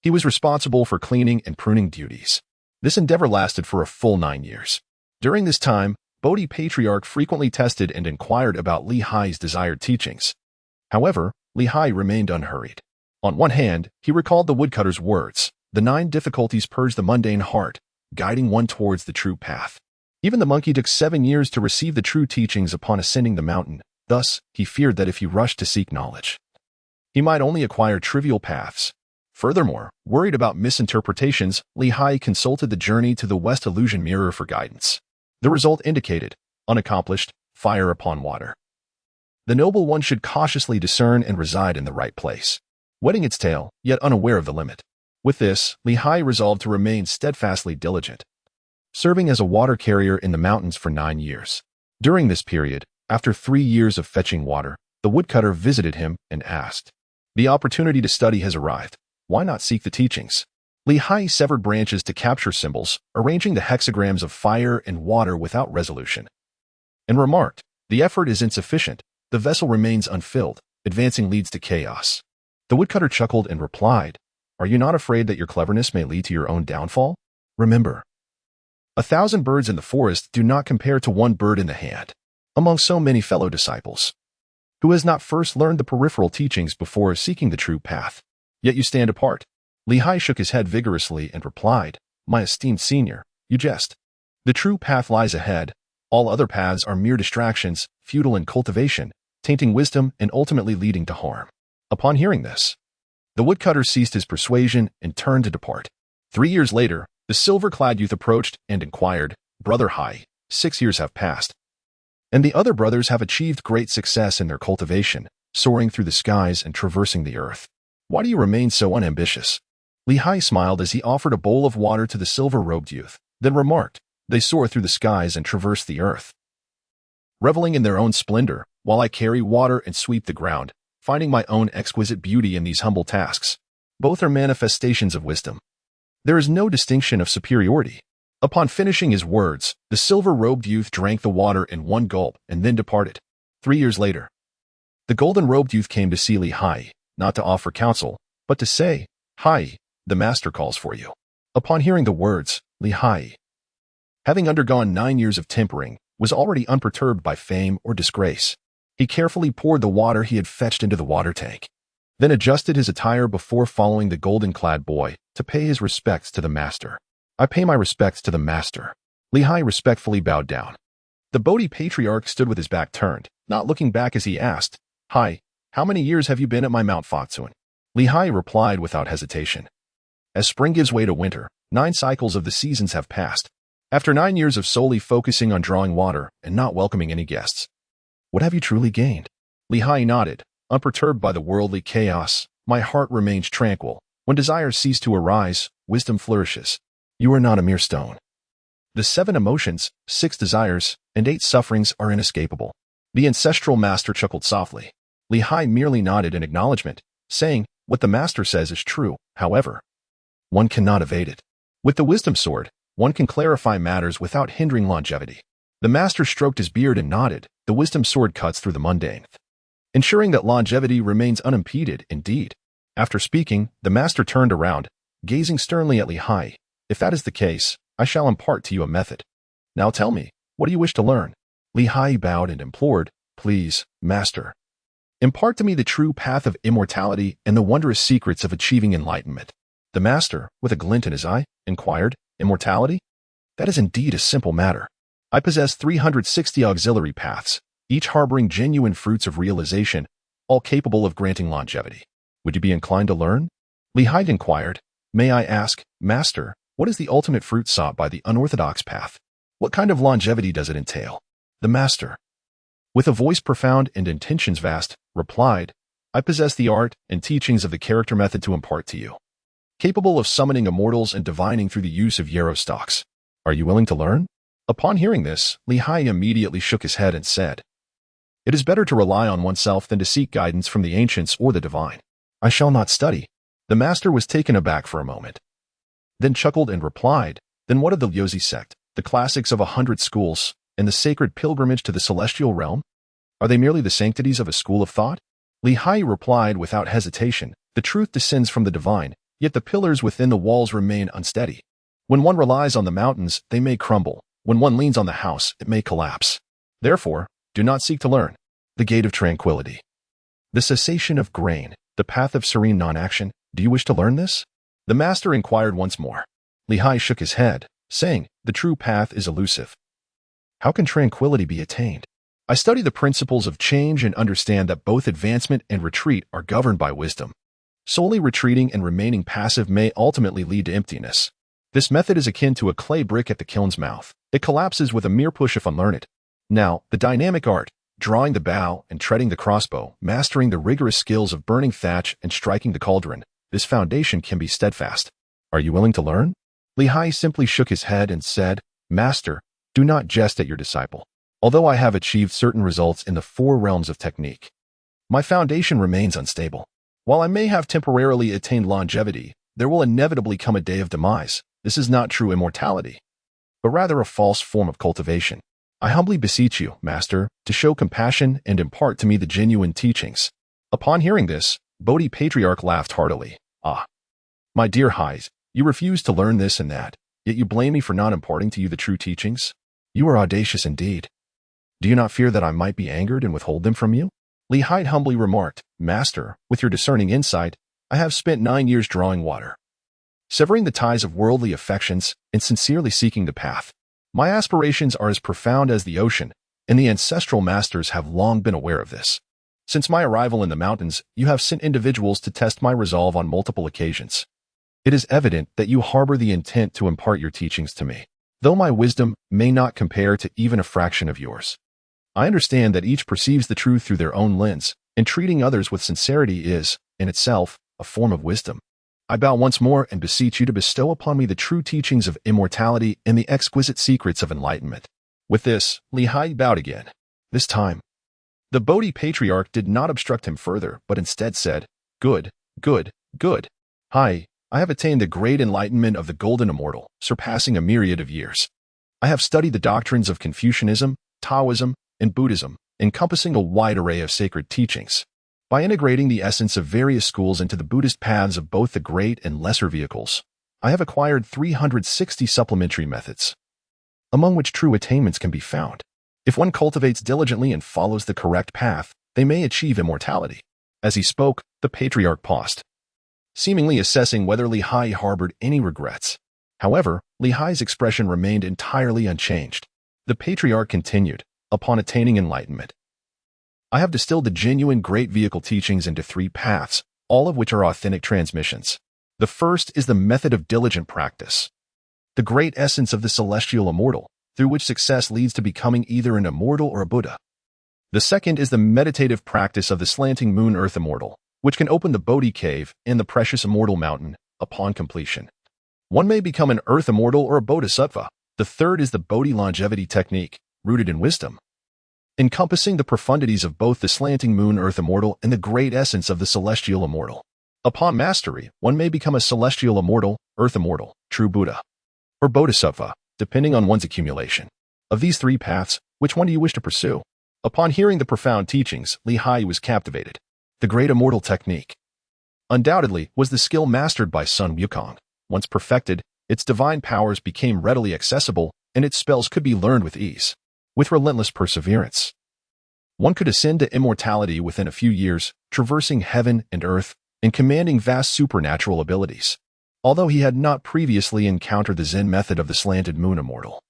he was responsible for cleaning and pruning duties. This endeavor lasted for a full 9 years. During this time, Bodhi Patriarch frequently tested and inquired about Haiyi's desired teachings. However, Haiyi remained unhurried. On one hand, he recalled the woodcutter's words, "The 9 difficulties purge the mundane heart, guiding one towards the true path." Even the monkey took 7 years to receive the true teachings upon ascending the mountain. Thus, he feared that if he rushed to seek knowledge, he might only acquire trivial paths. Furthermore, worried about misinterpretations, Haiyi consulted the journey to the West Illusion Mirror for guidance. The result indicated, unaccomplished, fire upon water. The noble one should cautiously discern and reside in the right place, wetting its tail, yet unaware of the limit. With this, Haiyi resolved to remain steadfastly diligent, serving as a water carrier in the mountains for 9 years. During this period, after 3 years of fetching water, the woodcutter visited him and asked, "The opportunity to study has arrived. Why not seek the teachings?" Haiyi severed branches to capture symbols, arranging the hexagrams of fire and water without resolution, and remarked, "The effort is insufficient. The vessel remains unfilled. Advancing leads to chaos." The woodcutter chuckled and replied, "Are you not afraid that your cleverness may lead to your own downfall? Remember, 1,000 birds in the forest do not compare to 1 bird in the hand, among so many fellow disciples. Who has not first learned the peripheral teachings before seeking the true path? Yet you stand apart." Haiyi shook his head vigorously and replied, "My esteemed senior, you jest. The true path lies ahead. All other paths are mere distractions, futile in cultivation, tainting wisdom and ultimately leading to harm." Upon hearing this, the woodcutter ceased his persuasion and turned to depart. 3 years later, the silver-clad youth approached and inquired, "Brother Haiyi, 6 years have passed, and the other brothers have achieved great success in their cultivation, soaring through the skies and traversing the earth. Why do you remain so unambitious?" Haiyi smiled as he offered a bowl of water to the silver-robed youth, then remarked, "They soar through the skies and traverse the earth, reveling in their own splendor, while I carry water and sweep the ground, finding my own exquisite beauty in these humble tasks. Both are manifestations of wisdom. There is no distinction of superiority." Upon finishing his words, the silver-robed youth drank the water in 1 gulp and then departed. 3 years later, the golden-robed youth came to see Haiyi, not to offer counsel, but to say, "Haiyi, the master calls for you." Upon hearing the words, Haiyi, having undergone 9 years of tempering, was already unperturbed by fame or disgrace. He carefully poured the water he had fetched into the water tank, then adjusted his attire before following the golden-clad boy to pay his respects to the master. "I pay my respects to the master." Haiyi respectfully bowed down. The Bodhi Patriarch stood with his back turned, not looking back as he asked, "Haiyi, how many years have you been at my Mount Fangcun?" Haiyi replied without hesitation, "As spring gives way to winter, 9 cycles of the seasons have passed. After 9 years of solely focusing on drawing water and not welcoming any guests. What have you truly gained?" Haiyi nodded, unperturbed by the worldly chaos. "My heart remains tranquil. When desires cease to arise, wisdom flourishes. You are not a mere stone. The 7 emotions, 6 desires, and 8 sufferings are inescapable." The ancestral master chuckled softly. Haiyi merely nodded in acknowledgement, saying, "What the master says is true. However, one cannot evade it. With the wisdom sword, one can clarify matters without hindering longevity." The master stroked his beard and nodded. "The wisdom sword cuts through the mundane, ensuring that longevity remains unimpeded." Indeed. After speaking, the master turned around, gazing sternly at Haiyi. "If that is the case, I shall impart to you a method. Now tell me, what do you wish to learn?" Haiyi bowed and implored, "Please, master, impart to me the true path of immortality and the wondrous secrets of achieving enlightenment." The master, with a glint in his eye, inquired, "Immortality? That is indeed a simple matter. I possess 360 auxiliary paths, each harboring genuine fruits of realization, all capable of granting longevity. Would you be inclined to learn?" Haiyi inquired, "May I ask, master, what is the ultimate fruit sought by the unorthodox path? What kind of longevity does it entail?" The master, with a voice profound and intentions vast, replied, I possess the art and teachings of the character method to impart to you, capable of summoning immortals and divining through the use of yarrow stalks. Are you willing to learn? Upon hearing this, Haiyi immediately shook his head and said, It is better to rely on oneself than to seek guidance from the ancients or the divine. I shall not study. The master was taken aback for a moment, then chuckled and replied, Then what of the Lyozi sect, the classics of 100 schools, and the sacred pilgrimage to the celestial realm? Are they merely the sanctities of a school of thought? Haiyi replied without hesitation, The truth descends from the divine, yet the pillars within the walls remain unsteady. When one relies on the mountains, they may crumble. When one leans on the house, it may collapse. Therefore, do not seek to learn. The gate of tranquility. The cessation of grain, the path of serene non-action. Do you wish to learn this? The master inquired once more. Haiyi shook his head, saying, The true path is elusive. How can tranquility be attained? I study the principles of change and understand that both advancement and retreat are governed by wisdom. Solely retreating and remaining passive may ultimately lead to emptiness. This method is akin to a clay brick at the kiln's mouth. It collapses with a mere push if unlearned. Now, the dynamic art, drawing the bow and treading the crossbow, mastering the rigorous skills of burning thatch and striking the cauldron, this foundation can be steadfast. Are you willing to learn? Haiyi simply shook his head and said, Master, do not jest at your disciple. Although I have achieved certain results in the 4 realms of technique, my foundation remains unstable. While I may have temporarily attained longevity, there will inevitably come a day of demise. This is not true immortality, but rather a false form of cultivation. I humbly beseech you, Master, to show compassion and impart to me the genuine teachings. Upon hearing this, Bodhi Patriarch laughed heartily. Ah, my dear Haiyi, you refuse to learn this and that, yet you blame me for not imparting to you the true teachings? You are audacious indeed. Do you not fear that I might be angered and withhold them from you? Haiyi humbly remarked, Master, with your discerning insight, I have spent 9 years drawing water, severing the ties of worldly affections and sincerely seeking the path. My aspirations are as profound as the ocean, and the ancestral masters have long been aware of this. Since my arrival in the mountains, you have sent individuals to test my resolve on multiple occasions. It is evident that you harbor the intent to impart your teachings to me, though my wisdom may not compare to even a fraction of yours. I understand that each perceives the truth through their own lens, and treating others with sincerity is, in itself, a form of wisdom. I bow once more and beseech you to bestow upon me the true teachings of immortality and the exquisite secrets of enlightenment. With this, Haiyi bowed again. This time, the Bodhi Patriarch did not obstruct him further, but instead said, Good, good, good. Haiyi, I have attained the great enlightenment of the golden immortal, surpassing a myriad of years. I have studied the doctrines of Confucianism, Taoism, and Buddhism, encompassing a wide array of sacred teachings. By integrating the essence of various schools into the Buddhist paths of both the great and lesser vehicles, I have acquired 360 supplementary methods, among which true attainments can be found. If one cultivates diligently and follows the correct path, they may achieve immortality. As he spoke, the Patriarch paused, seemingly assessing whether Haiyi harbored any regrets. However, Haiyi's expression remained entirely unchanged. The Patriarch continued, Upon attaining enlightenment, I have distilled the genuine great vehicle teachings into 3 paths, all of which are authentic transmissions. The first is the method of diligent practice, the great essence of the celestial immortal, through which success leads to becoming either an immortal or a Buddha. The second is the meditative practice of the slanting moon earth immortal, which can open the Bodhi cave and the precious immortal mountain upon completion. One may become an earth immortal or a bodhisattva. The third is the Bodhi longevity technique, rooted in wisdom, encompassing the profundities of both the slanting moon earth immortal and the great essence of the celestial immortal. Upon mastery, one may become a celestial immortal, earth immortal, true Buddha, or bodhisattva, depending on one's accumulation. Of these 3 paths, which one do you wish to pursue? Upon hearing the profound teachings, Haiyi was captivated. The great immortal technique, undoubtedly, was the skill mastered by Sun Wukong. Once perfected, its divine powers became readily accessible, and its spells could be learned with ease. With relentless perseverance, one could ascend to immortality within a few years, traversing heaven and earth, and commanding vast supernatural abilities. Although he had not previously encountered the Zen method of the slanted moon immortal,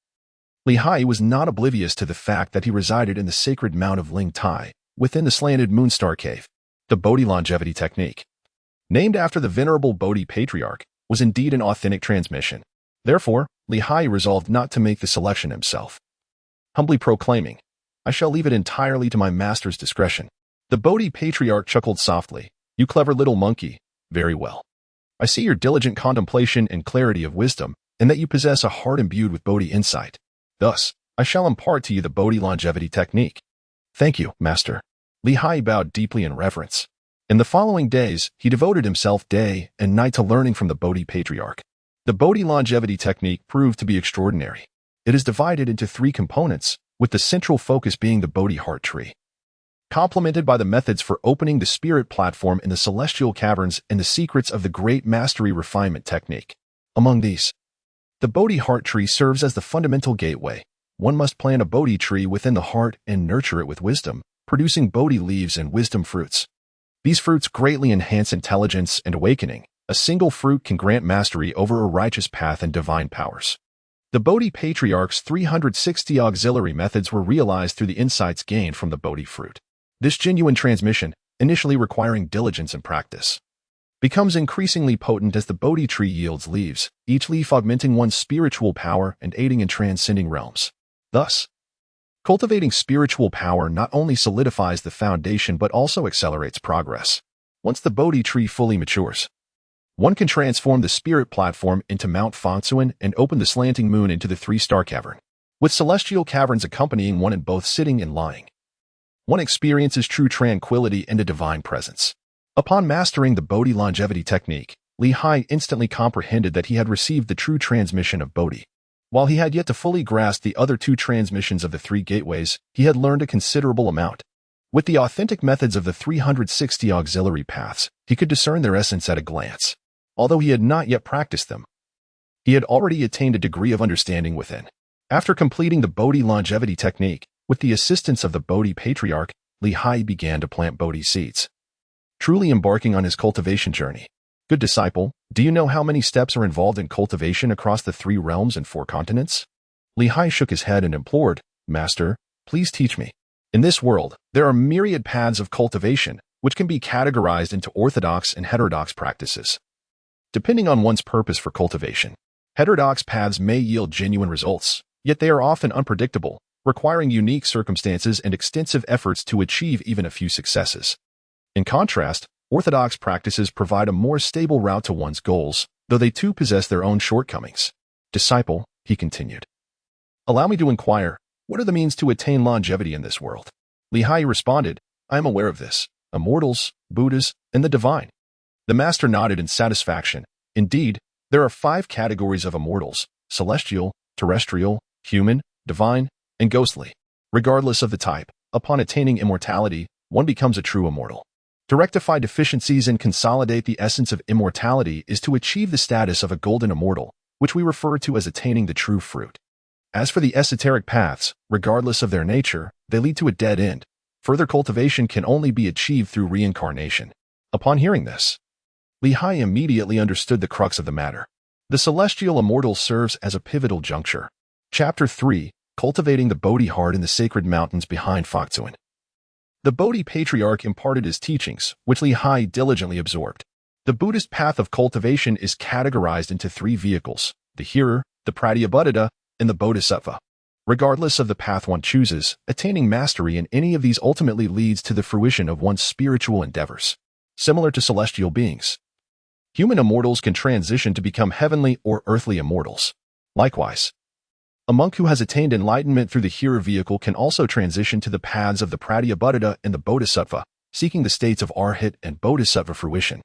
Haiyi was not oblivious to the fact that he resided in the sacred mount of Ling Tai, within the slanted moonstar cave. The Bodhi longevity technique, named after the venerable Bodhi Patriarch, was indeed an authentic transmission. Therefore, Haiyi resolved not to make the selection himself, humbly proclaiming, I shall leave it entirely to my master's discretion." The Bodhi patriarch chuckled softly. "You clever little monkey. Very well. I see your diligent contemplation and clarity of wisdom, and that you possess a heart imbued with Bodhi insight. Thus, I shall impart to you the Bodhi longevity technique." "Thank you, master." Haiyi bowed deeply in reverence. In the following days, he devoted himself day and night to learning from the Bodhi patriarch. The Bodhi longevity technique proved to be extraordinary. It is divided into 3 components, with the central focus being the Bodhi heart tree, complemented by the methods for opening the spirit platform in the celestial caverns and the secrets of the great mastery refinement technique. Among these, the Bodhi heart tree serves as the fundamental gateway. One must plant a Bodhi tree within the heart and nurture it with wisdom, producing Bodhi leaves and wisdom fruits. These fruits greatly enhance intelligence and awakening. A single fruit can grant mastery over a righteous path and divine powers. The Bodhi patriarch's 360 auxiliary methods were realized through the insights gained from the Bodhi fruit. This genuine transmission, initially requiring diligence and practice, becomes increasingly potent as the Bodhi tree yields leaves, each leaf augmenting one's spiritual power and aiding in transcending realms. Thus, cultivating spiritual power not only solidifies the foundation but also accelerates progress. Once the Bodhi tree fully matures, one can transform the spirit platform into Mount Fangcun and open the slanting moon into the 3-star cavern, with celestial caverns accompanying one in both sitting and lying. One experiences true tranquility and a divine presence. Upon mastering the Bodhi longevity technique, Haiyi instantly comprehended that he had received the true transmission of Bodhi. While he had yet to fully grasp the other 2 transmissions of the 3 gateways, he had learned a considerable amount. With the authentic methods of the 360 auxiliary paths, he could discern their essence at a glance. Although he had not yet practiced them, he had already attained a degree of understanding within. After completing the Bodhi longevity technique, with the assistance of the Bodhi patriarch, Haiyi began to plant Bodhi seeds, truly embarking on his cultivation journey. "Good disciple, do you know how many steps are involved in cultivation across the 3 realms and 4 continents?" Haiyi shook his head and implored, "Master, please teach me." In this world, there are myriad paths of cultivation, which can be categorized into orthodox and heterodox practices, depending on one's purpose for cultivation. Heterodox paths may yield genuine results, yet they are often unpredictable, requiring unique circumstances and extensive efforts to achieve even a few successes. In contrast, orthodox practices provide a more stable route to one's goals, though they too possess their own shortcomings. "Disciple," he continued, "allow me to inquire, what are the means to attain longevity in this world?" Haiyi responded, "I am aware of this. Immortals, Buddhas, and the divine." The master nodded in satisfaction. "Indeed, there are 5 categories of immortals: celestial, terrestrial, human, divine, and ghostly. Regardless of the type, upon attaining immortality, one becomes a true immortal. To rectify deficiencies and consolidate the essence of immortality is to achieve the status of a golden immortal, which we refer to as attaining the true fruit. As for the esoteric paths, regardless of their nature, they lead to a dead end. Further cultivation can only be achieved through reincarnation." Upon hearing this, Haiyi immediately understood the crux of the matter. The celestial immortal serves as a pivotal juncture. Chapter 3: Cultivating the Bodhi Heart in the Sacred Mountains Behind Fangcun. The Bodhi patriarch imparted his teachings, which Haiyi diligently absorbed. The Buddhist path of cultivation is categorized into 3 vehicles: the hearer, the pratyabuddhata, and the bodhisattva. Regardless of the path one chooses, attaining mastery in any of these ultimately leads to the fruition of one's spiritual endeavors. Similar to celestial beings, human immortals can transition to become heavenly or earthly immortals. Likewise, a monk who has attained enlightenment through the hearer vehicle can also transition to the paths of the pratyabuddhata and the bodhisattva, seeking the states of arhat and bodhisattva fruition.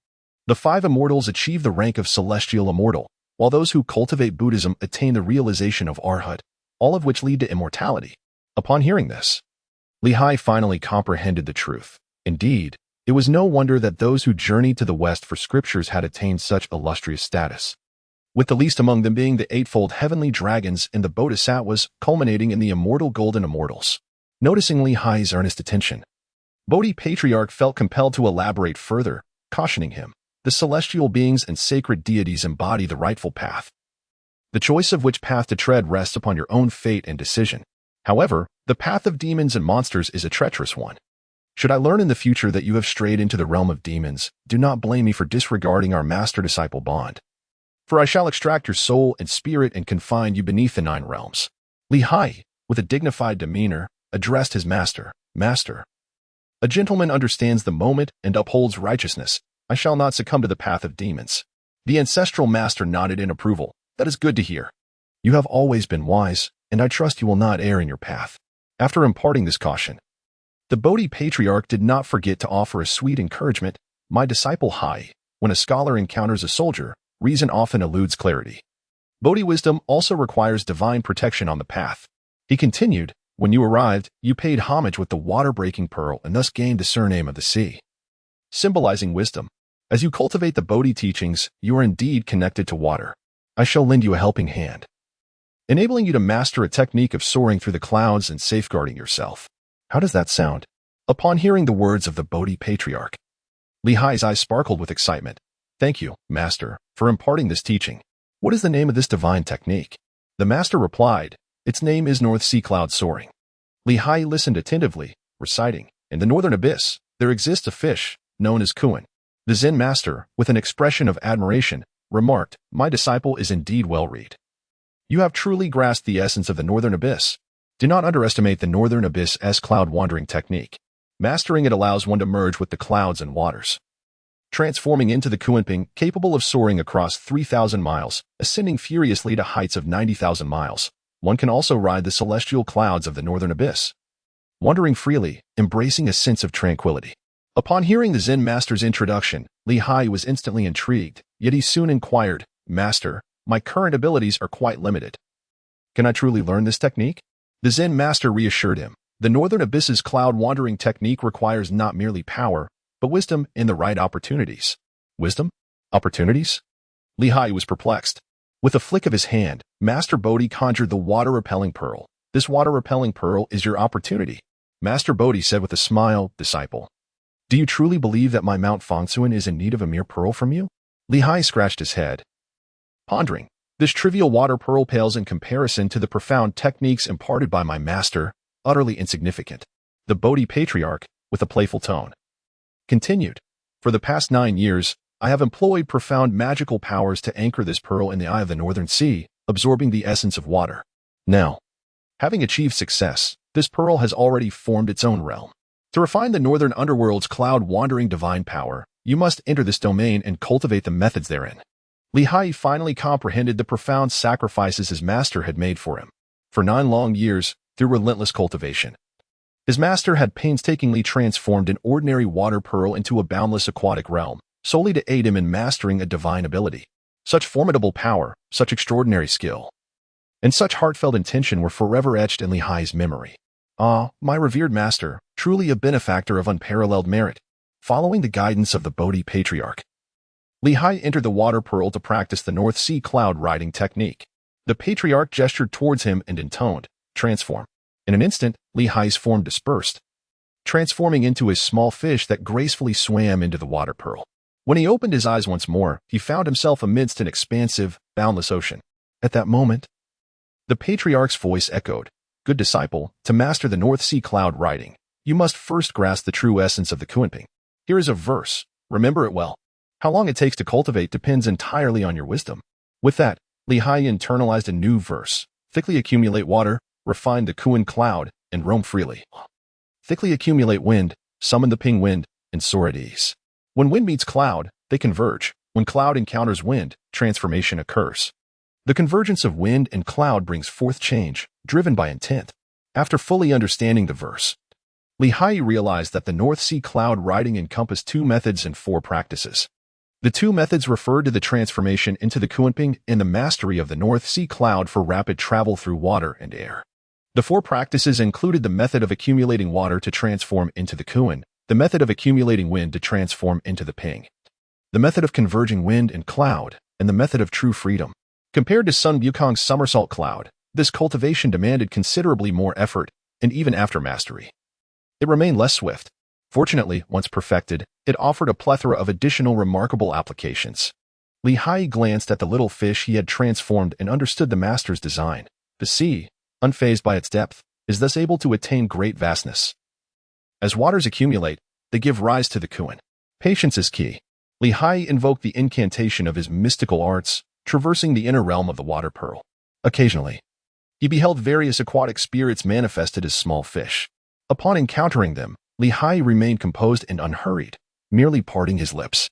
The 5 immortals achieve the rank of celestial immortal, while those who cultivate Buddhism attain the realization of arhat, all of which lead to immortality. Upon hearing this, Haiyi finally comprehended the truth. Indeed, it was no wonder that those who journeyed to the West for scriptures had attained such illustrious status, with the least among them being the 8-fold heavenly dragons and the bodhisattvas, culminating in the immortal golden immortals. Noticing Haiyi's earnest attention, Bodhi patriarch felt compelled to elaborate further, cautioning him, "The celestial beings and sacred deities embody the rightful path, the choice of which path to tread rests upon your own fate and decision. However, the path of demons and monsters is a treacherous one. Should I learn in the future that you have strayed into the realm of demons, do not blame me for disregarding our master-disciple bond. For I shall extract your soul and spirit and confine you beneath the 9 realms." Haiyi, with a dignified demeanor, addressed his master. Master, a gentleman understands the moment and upholds righteousness. I shall not succumb to the path of demons. The ancestral master nodded in approval. That is good to hear. You have always been wise, and I trust you will not err in your path. After imparting this caution, the Bodhi patriarch did not forget to offer a sweet encouragement. My disciple Haiyi, when a scholar encounters a soldier, reason often eludes clarity. Bodhi wisdom also requires divine protection on the path. He continued, when you arrived, you paid homage with the water-breaking pearl and thus gained the surname of the sea, symbolizing wisdom. As you cultivate the Bodhi teachings, you are indeed connected to water. I shall lend you a helping hand, enabling you to master a technique of soaring through the clouds and safeguarding yourself. How does that sound? Upon hearing the words of the Bodhi patriarch, Haiyi's eyes sparkled with excitement. Thank you, Master, for imparting this teaching. What is the name of this divine technique? The Master replied, its name is North Sea Cloud Soaring. Haiyi listened attentively, reciting, in the northern abyss, there exists a fish, known as Kuan. The Zen Master, with an expression of admiration, remarked, my disciple is indeed well-read. You have truly grasped the essence of the northern abyss. Do not underestimate the northern abyss's cloud-wandering technique. Mastering it allows one to merge with the clouds and waters, transforming into the Kunping, capable of soaring across 3,000 miles, ascending furiously to heights of 90,000 miles. One can also ride the celestial clouds of the northern abyss, wandering freely, embracing a sense of tranquility. Upon hearing the Zen Master's introduction, Haiyi was instantly intrigued, yet he soon inquired, Master, my current abilities are quite limited. Can I truly learn this technique? The Zen Master reassured him. The Northern Abyss's cloud-wandering technique requires not merely power, but wisdom in the right opportunities. Wisdom? Opportunities? Haiyi was perplexed. With a flick of his hand, Master Bodhi conjured the water-repelling pearl. This water-repelling pearl is your opportunity. Master Bodhi said with a smile, Disciple, do you truly believe that my Mount Fangcun is in need of a mere pearl from you? Haiyi scratched his head, pondering. This trivial water pearl pales in comparison to the profound techniques imparted by my master, utterly insignificant. The Bodhi patriarch, with a playful tone, continued. For the past 9 years, I have employed profound magical powers to anchor this pearl in the eye of the northern sea, absorbing the essence of water. Now, having achieved success, this pearl has already formed its own realm. To refine the Northern Underworld's cloud-wandering divine power, you must enter this domain and cultivate the methods therein. Haiyi finally comprehended the profound sacrifices his master had made for him. For 9 long years, through relentless cultivation, his master had painstakingly transformed an ordinary water pearl into a boundless aquatic realm, solely to aid him in mastering a divine ability. Such formidable power, such extraordinary skill, and such heartfelt intention were forever etched in Haiyi's memory. Ah, my revered master, truly a benefactor of unparalleled merit. Following the guidance of the Bodhi patriarch, Haiyi entered the water pearl to practice the North Sea cloud riding technique. The patriarch gestured towards him and intoned, Transform. In an instant, Haiyi's form dispersed, transforming into a small fish that gracefully swam into the water pearl. When he opened his eyes once more, he found himself amidst an expansive, boundless ocean. At that moment, the patriarch's voice echoed, Good disciple, to master the North Sea cloud riding, you must first grasp the true essence of the Kunping. Here is a verse. Remember it well. How long it takes to cultivate depends entirely on your wisdom. With that, Haiyi internalized a new verse. Thickly accumulate water, refine the Kuan cloud, and roam freely. Thickly accumulate wind, summon the Ping wind, and soar at ease. When wind meets cloud, they converge. When cloud encounters wind, transformation occurs. The convergence of wind and cloud brings forth change, driven by intent. After fully understanding the verse, Haiyi realized that the North Sea cloud riding encompassed 2 methods and 4 practices. The 2 methods referred to the transformation into the Kunping and the mastery of the North Sea cloud for rapid travel through water and air. The 4 practices included the method of accumulating water to transform into the Kuan, the method of accumulating wind to transform into the Ping, the method of converging wind and cloud, and the method of true freedom. Compared to Sun Wukong's somersault cloud, this cultivation demanded considerably more effort, and even after mastery, it remained less swift. Fortunately, once perfected, it offered a plethora of additional remarkable applications. Haiyi glanced at the little fish he had transformed and understood the master's design. The sea, unfazed by its depth, is thus able to attain great vastness. As waters accumulate, they give rise to the Kuan. Patience is key. Haiyi invoked the incantation of his mystical arts, traversing the inner realm of the water pearl. Occasionally, He beheld various aquatic spirits manifested as small fish. Upon encountering them, Haiyi remained composed and unhurried, merely parting his lips.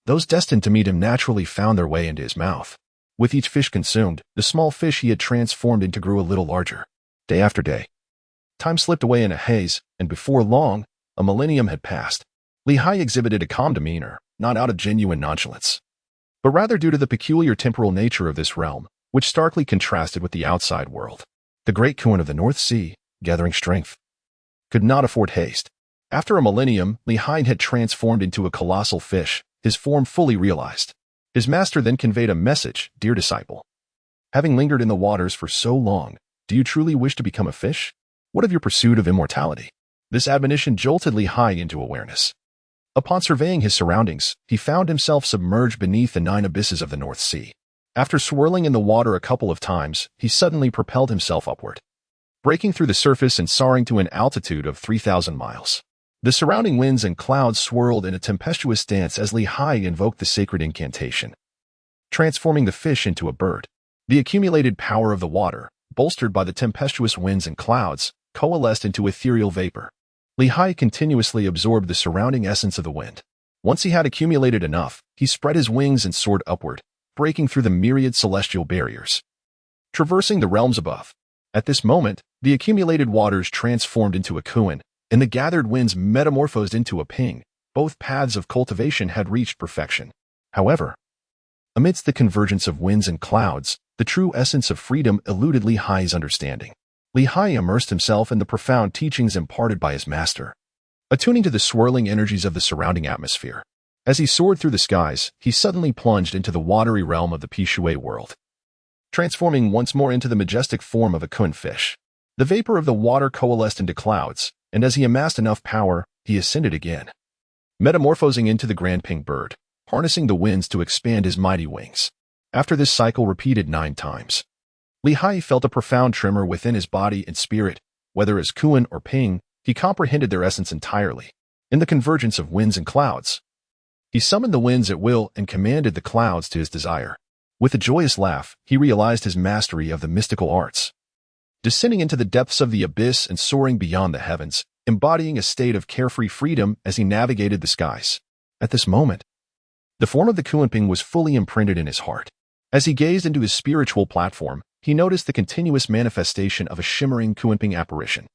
Those destined to meet him naturally found their way into his mouth. With each fish consumed, the small fish he had transformed into grew a little larger. Day after day, time slipped away in a haze, and before long, a millennium had passed. Haiyi exhibited a calm demeanor, not out of genuine nonchalance, but rather due to the peculiar temporal nature of this realm, which starkly contrasted with the outside world. The great Kun of the North Sea, gathering strength, could not afford haste. After a millennium, Haiyi had transformed into a colossal fish, his form fully realized. His master then conveyed a message, "Dear disciple, having lingered in the waters for so long, do you truly wish to become a fish? What of your pursuit of immortality?" This admonition jolted Haiyi into awareness. Upon surveying his surroundings, he found himself submerged beneath the 9 abysses of the North Sea. After swirling in the water a couple of times, he suddenly propelled himself upward, breaking through the surface and soaring to an altitude of 3,000 miles. The surrounding winds and clouds swirled in a tempestuous dance as Haiyi invoked the sacred incantation, transforming the fish into a bird. The accumulated power of the water, bolstered by the tempestuous winds and clouds, coalesced into ethereal vapor. Haiyi continuously absorbed the surrounding essence of the wind. Once he had accumulated enough, he spread his wings and soared upward, breaking through the myriad celestial barriers, traversing the realms above. At this moment, the accumulated waters transformed into a kun, and the gathered winds metamorphosed into a ping. Both paths of cultivation had reached perfection. However, amidst the convergence of winds and clouds, the true essence of freedom eluded Haiyi's understanding. Haiyi immersed himself in the profound teachings imparted by his master, attuning to the swirling energies of the surrounding atmosphere. As he soared through the skies, he suddenly plunged into the watery realm of the Pishui world, transforming once more into the majestic form of a kun fish. The vapor of the water coalesced into clouds, and as he amassed enough power, he ascended again, metamorphosing into the grand pink bird, harnessing the winds to expand his mighty wings. After this cycle repeated 9 times, Haiyi felt a profound tremor within his body and spirit. Whether as kun or ping, he comprehended their essence entirely. In the convergence of winds and clouds, he summoned the winds at will and commanded the clouds to his desire. With a joyous laugh, he realized his mastery of the mystical arts, descending into the depths of the abyss and soaring beyond the heavens, embodying a state of carefree freedom as he navigated the skies. At this moment, the form of the Kunping was fully imprinted in his heart. As he gazed into his spiritual platform, he noticed the continuous manifestation of a shimmering Kunping apparition.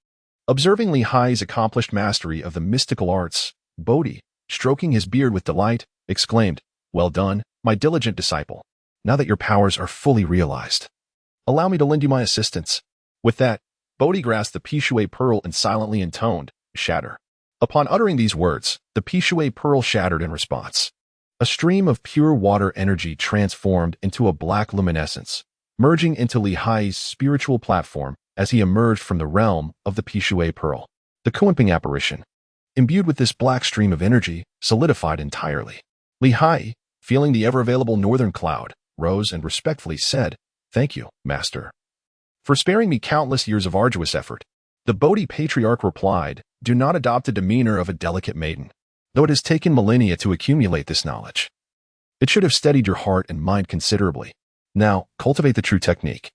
Observing Haiyi's accomplished mastery of the mystical arts, Bodhi, stroking his beard with delight, exclaimed, "Well done, my diligent disciple. Now that your powers are fully realized, allow me to lend you my assistance." With that, Bodhi grasped the Pishui pearl and silently intoned, "Shatter." Upon uttering these words, the Pishui pearl shattered in response. A stream of pure water energy transformed into a black luminescence, merging into Haiyi's spiritual platform as he emerged from the realm of the Pishui pearl. The Kunping apparition, imbued with this black stream of energy, solidified entirely. Haiyi, feeling the ever-available northern cloud, rose and respectfully said, "Thank you, Master, for sparing me countless years of arduous effort." The Bodhi patriarch replied, "Do not adopt the demeanor of a delicate maiden. Though it has taken millennia to accumulate this knowledge, it should have steadied your heart and mind considerably. Now, cultivate the true technique.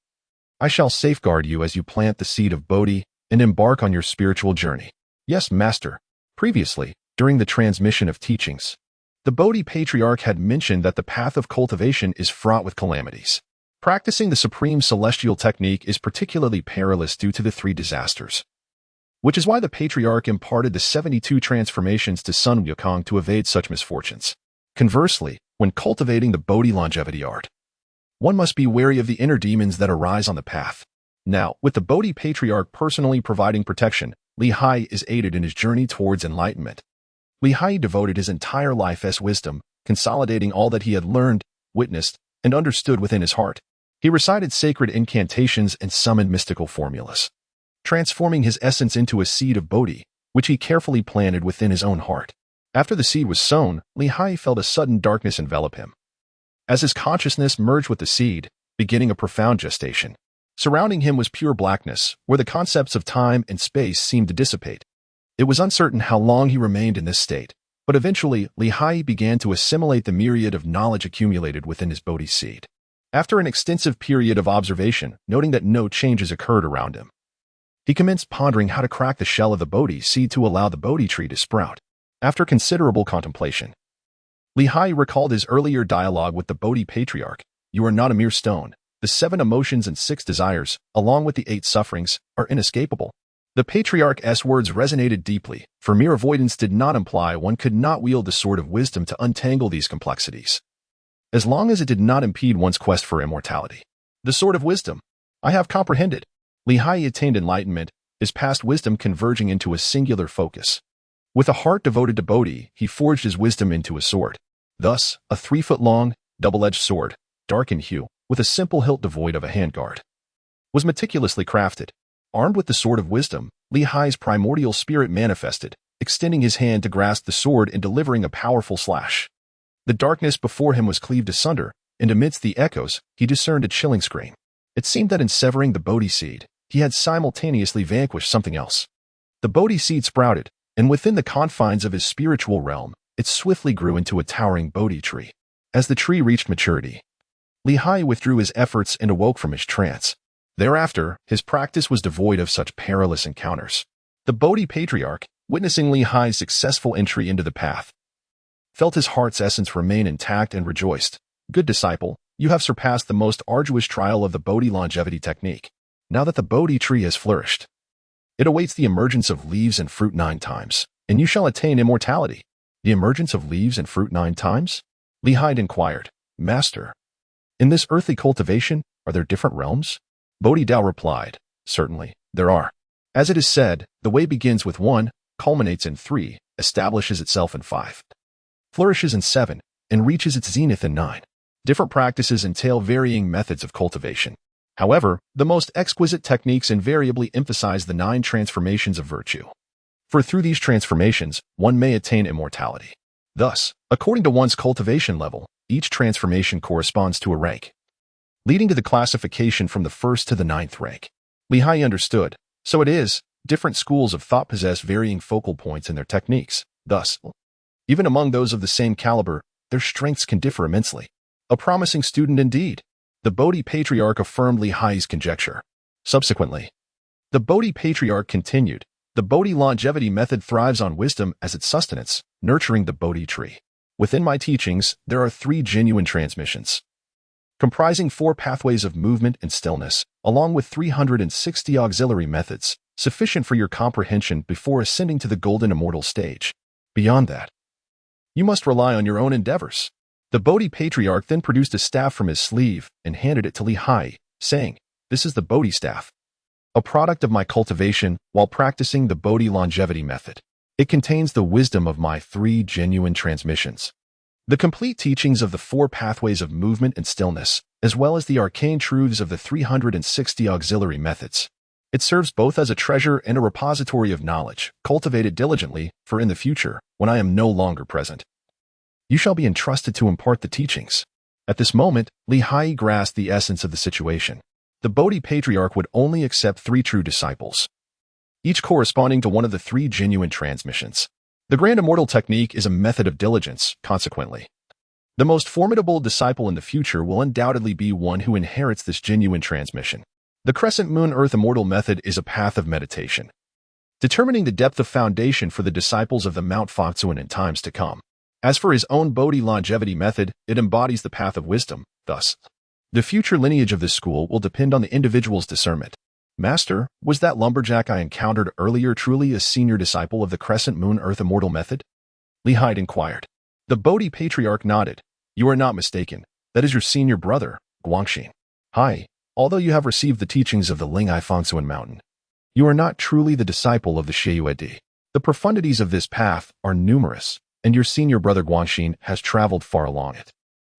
I shall safeguard you as you plant the seed of Bodhi and embark on your spiritual journey." Yes, Master. Previously, during the transmission of teachings, the Bodhi patriarch had mentioned that the path of cultivation is fraught with calamities. Practicing the supreme celestial technique is particularly perilous due to the 3 disasters, which is why the patriarch imparted the 72 transformations to Sun Wukong to evade such misfortunes. Conversely, when cultivating the Bodhi longevity art, one must be wary of the inner demons that arise on the path. Now, with the Bodhi patriarch personally providing protection, Haiyi is aided in his journey towards enlightenment. Haiyi devoted his entire life as wisdom, consolidating all that he had learned, witnessed, and understood within his heart. He recited sacred incantations and summoned mystical formulas, transforming his essence into a seed of Bodhi, which he carefully planted within his own heart. After the seed was sown, Haiyi felt a sudden darkness envelop him, as his consciousness merged with the seed, beginning a profound gestation. Surrounding him was pure blackness, where the concepts of time and space seemed to dissipate. It was uncertain how long he remained in this state, but eventually Haiyi began to assimilate the myriad of knowledge accumulated within his Bodhi seed. After an extensive period of observation, noting that no changes occurred around him, he commenced pondering how to crack the shell of the Bodhi seed to allow the Bodhi tree to sprout. After considerable contemplation, Haiyi recalled his earlier dialogue with the Bodhi patriarch. You are not a mere stone. The 7 emotions and 6 desires, along with the 8 sufferings, are inescapable. The patriarch's words resonated deeply, for mere avoidance did not imply one could not wield the sword of wisdom to untangle these complexities, as long as it did not impede one's quest for immortality. The sword of wisdom. I have comprehended. Haiyi attained enlightenment, his past wisdom converging into a singular focus. With a heart devoted to Bodhi, he forged his wisdom into a sword. Thus, a 3-foot-long, double-edged sword, dark in hue, with a simple hilt devoid of a handguard, was meticulously crafted. Armed with the sword of wisdom, Haiyi's primordial spirit manifested, extending his hand to grasp the sword and delivering a powerful slash. The darkness before him was cleaved asunder, and amidst the echoes, he discerned a chilling scream. It seemed that in severing the Bodhi seed, he had simultaneously vanquished something else. The Bodhi seed sprouted, and within the confines of his spiritual realm, it swiftly grew into a towering Bodhi tree. As the tree reached maturity, Haiyi withdrew his efforts and awoke from his trance. Thereafter, his practice was devoid of such perilous encounters. The Bodhi patriarch, witnessing Haiyi's successful entry into the path, felt his heart's essence remain intact and rejoiced. Good disciple, you have surpassed the most arduous trial of the Bodhi longevity technique. Now that the Bodhi tree has flourished, it awaits the emergence of leaves and fruit 9 times, and you shall attain immortality. The emergence of leaves and fruit 9 times? Haiyi inquired. Master, in this earthly cultivation, are there different realms? Bodhidao replied, certainly, there are. As it is said, the way begins with 1, culminates in 3, establishes itself in 5, flourishes in 7, and reaches its zenith in 9. Different practices entail varying methods of cultivation. However, the most exquisite techniques invariably emphasize the 9 transformations of virtue. For through these transformations, one may attain immortality. Thus, according to one's cultivation level, each transformation corresponds to a rank, leading to the classification from the 1st to the 9th rank. Haiyi understood. So it is, different schools of thought possess varying focal points in their techniques. Thus, even among those of the same caliber, their strengths can differ immensely. A promising student indeed. The Bodhi patriarch affirmed Haiyi's conjecture. Subsequently, the Bodhi patriarch continued, the Bodhi longevity method thrives on wisdom as its sustenance, nurturing the Bodhi tree. Within my teachings, there are 3 genuine transmissions, comprising 4 pathways of movement and stillness, along with 360 auxiliary methods, sufficient for your comprehension before ascending to the golden immortal stage. Beyond that, you must rely on your own endeavors. The Bodhi patriarch then produced a staff from his sleeve and handed it to Haiyi, saying, this is the Bodhi staff, a product of my cultivation while practicing the Bodhi longevity method. It contains the wisdom of my 3 genuine transmissions, the complete teachings of the 4 pathways of movement and stillness, as well as the arcane truths of the 360 auxiliary methods. It serves both as a treasure and a repository of knowledge, cultivated diligently, for in the future, when I am no longer present, you shall be entrusted to impart the teachings. At this moment, Haiyi grasped the essence of the situation. The Bodhi patriarch would only accept 3 true disciples, each corresponding to one of the 3 genuine transmissions. The Grand Immortal Technique is a method of diligence, consequently. The most formidable disciple in the future will undoubtedly be one who inherits this genuine transmission. The Crescent Moon Earth Immortal Method is a path of meditation, determining the depth of foundation for the disciples of the Mount Fangcun in times to come. As for his own Bodhi longevity method, it embodies the path of wisdom. Thus, the future lineage of this school will depend on the individual's discernment. Master, was that lumberjack I encountered earlier truly a senior disciple of the Crescent Moon Earth Immortal Method? Haiyi inquired. The Bodhi patriarch nodded. You are not mistaken. That is your senior brother, Guangxin. Haiyi, although you have received the teachings of the Lingai Fangcun Mountain, you are not truly the disciple of the Haiyi. The profundities of this path are numerous, and your senior brother Guangxin has traveled far along it.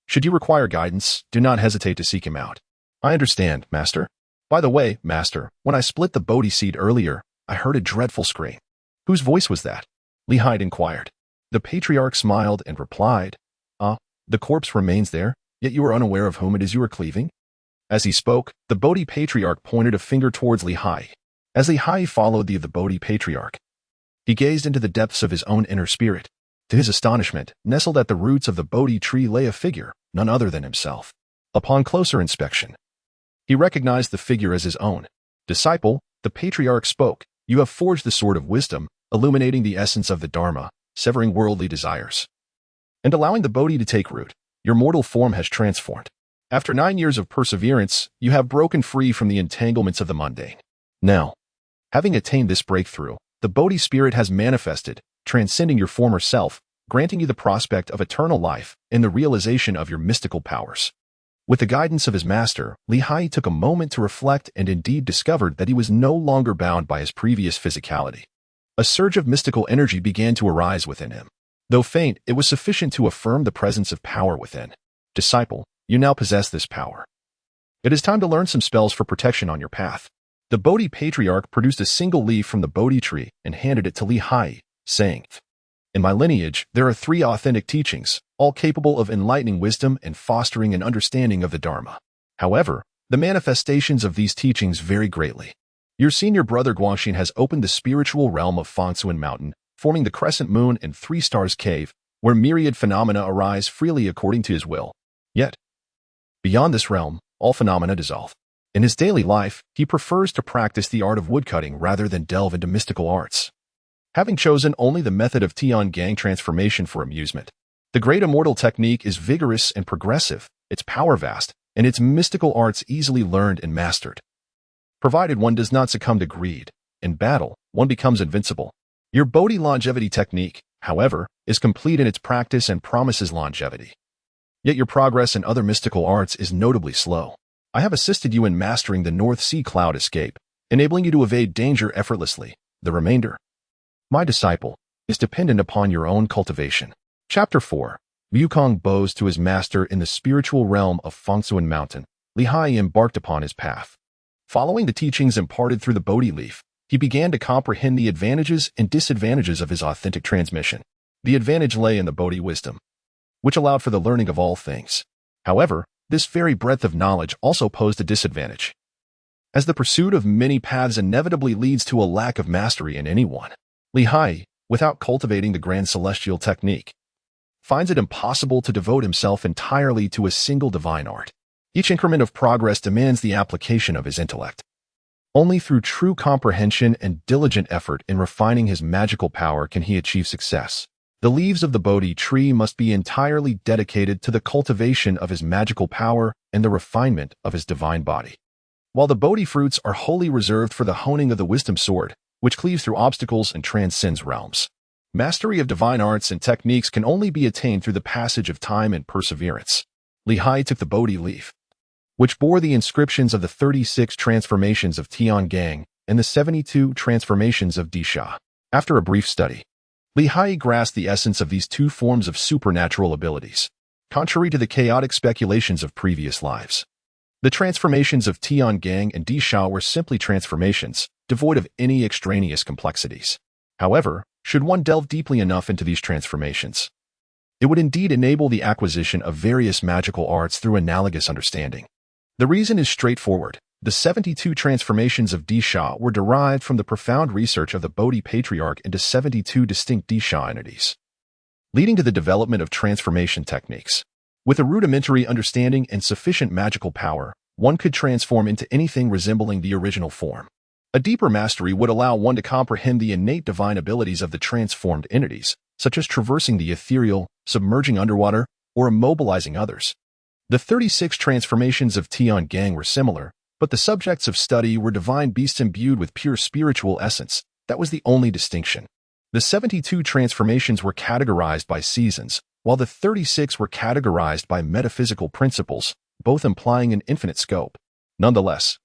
Should you require guidance, do not hesitate to seek him out. I understand, Master. By the way, Master, when I split the Bodhi seed earlier, I heard a dreadful scream. Whose voice was that? Haiyi inquired. The patriarch smiled and replied, the corpse remains there, yet you are unaware of whom it is you are cleaving? As he spoke, the Bodhi patriarch pointed a finger towards Haiyi. As Haiyi followed the Bodhi patriarch, he gazed into the depths of his own inner spirit. To his astonishment, nestled at the roots of the Bodhi tree lay a figure, none other than himself. Upon closer inspection, he recognized the figure as his own. "Disciple," the patriarch spoke, "you have forged the sword of wisdom, illuminating the essence of the Dharma, severing worldly desires, and allowing the Bodhi to take root. Your mortal form has transformed. After 9 years of perseverance, you have broken free from the entanglements of the mundane. Now, having attained this breakthrough, the Bodhi spirit has manifested, transcending your former self, granting you the prospect of eternal life and the realization of your mystical powers." With the guidance of his master, Haiyi took a moment to reflect and indeed discovered that he was no longer bound by his previous physicality. A surge of mystical energy began to arise within him. Though faint, it was sufficient to affirm the presence of power within. "Disciple, you now possess this power. It is time to learn some spells for protection on your path." The Bodhi patriarch produced a single leaf from the Bodhi tree and handed it to Haiyi, saying, "In my lineage, there are 3 authentic teachings, all capable of enlightening wisdom and fostering an understanding of the Dharma. However, the manifestations of these teachings vary greatly. Your senior brother Guanxin has opened the spiritual realm of Fangcun Mountain, forming the crescent moon and 3 stars cave, where myriad phenomena arise freely according to his will. Yet, beyond this realm, all phenomena dissolve. In his daily life, he prefers to practice the art of woodcutting rather than delve into mystical arts, having chosen only the method of Tiangang transformation for amusement. The great immortal technique is vigorous and progressive, its power vast, and its mystical arts easily learned and mastered. Provided one does not succumb to greed, in battle, one becomes invincible. Your Bodhi longevity technique, however, is complete in its practice and promises longevity. Yet your progress in other mystical arts is notably slow. I have assisted you in mastering the North Sea cloud escape, enabling you to evade danger effortlessly. The remainder, my disciple, is dependent upon your own cultivation." Chapter 4. Wukong bows to his master in the spiritual realm of Fangcun Mountain. Haiyi embarked upon his path. Following the teachings imparted through the Bodhi leaf, he began to comprehend the advantages and disadvantages of his authentic transmission. The advantage lay in the Bodhi wisdom, which allowed for the learning of all things. However, this very breadth of knowledge also posed a disadvantage, as the pursuit of many paths inevitably leads to a lack of mastery in anyone. Haiyi, without cultivating the grand celestial technique, finds it impossible to devote himself entirely to a single divine art. Each increment of progress demands the application of his intellect. Only through true comprehension and diligent effort in refining his magical power can he achieve success. The leaves of the Bodhi tree must be entirely dedicated to the cultivation of his magical power and the refinement of his divine body, while the Bodhi fruits are wholly reserved for the honing of the wisdom sword, which cleaves through obstacles and transcends realms. Mastery of divine arts and techniques can only be attained through the passage of time and perseverance. Haiyi took the Bodhi leaf, which bore the inscriptions of the 36 Transformations of Tiangang and the 72 Transformations of Dizai. After a brief study, Haiyi grasped the essence of these 2 forms of supernatural abilities, contrary to the chaotic speculations of previous lives. The transformations of Tiangang and Dizai were simply transformations, devoid of any extraneous complexities. However, should one delve deeply enough into these transformations, it would indeed enable the acquisition of various magical arts through analogous understanding. The reason is straightforward. The 72 transformations of Dizai were derived from the profound research of the Bodhi patriarch into 72 distinct Dizai entities, leading to the development of transformation techniques. With a rudimentary understanding and sufficient magical power, one could transform into anything resembling the original form. A deeper mastery would allow one to comprehend the innate divine abilities of the transformed entities, such as traversing the ethereal, submerging underwater, or immobilizing others. The 36 transformations of Tiangang were similar, but the subjects of study were divine beasts imbued with pure spiritual essence. That was the only distinction. The 72 transformations were categorized by seasons, while the 36 were categorized by metaphysical principles, both implying an infinite scope. Nonetheless,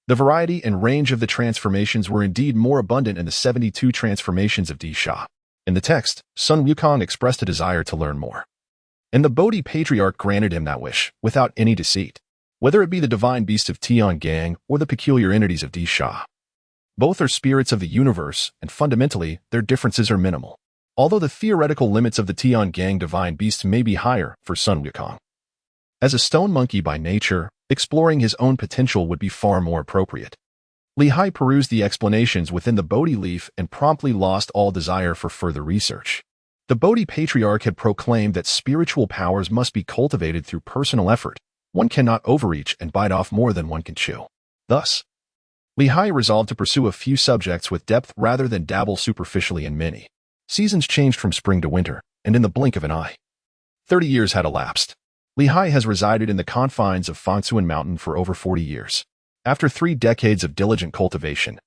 the variety and range of the transformations were indeed more abundant in the 72 transformations of Dizai. In the text, Sun Wukong expressed a desire to learn more, and the Bodhi patriarch granted him that wish, without any deceit. Whether it be the divine beast of Tiangang or the peculiar entities of Dizai, both are spirits of the universe, and fundamentally, their differences are minimal. Although the theoretical limits of the Tiangang divine beast may be higher for Sun Wukong, as a stone monkey by nature, exploring his own potential would be far more appropriate. Haiyi perused the explanations within the Bodhi leaf and promptly lost all desire for further research. The Bodhi patriarch had proclaimed that spiritual powers must be cultivated through personal effort, one cannot overreach and bite off more than one can chew. Thus, Haiyi resolved to pursue a few subjects with depth rather than dabble superficially in many. Seasons changed from spring to winter, and in the blink of an eye, 30 years had elapsed. Haiyi has resided in the confines of Fangcun Mountain for over 40 years. After 3 decades of diligent cultivation,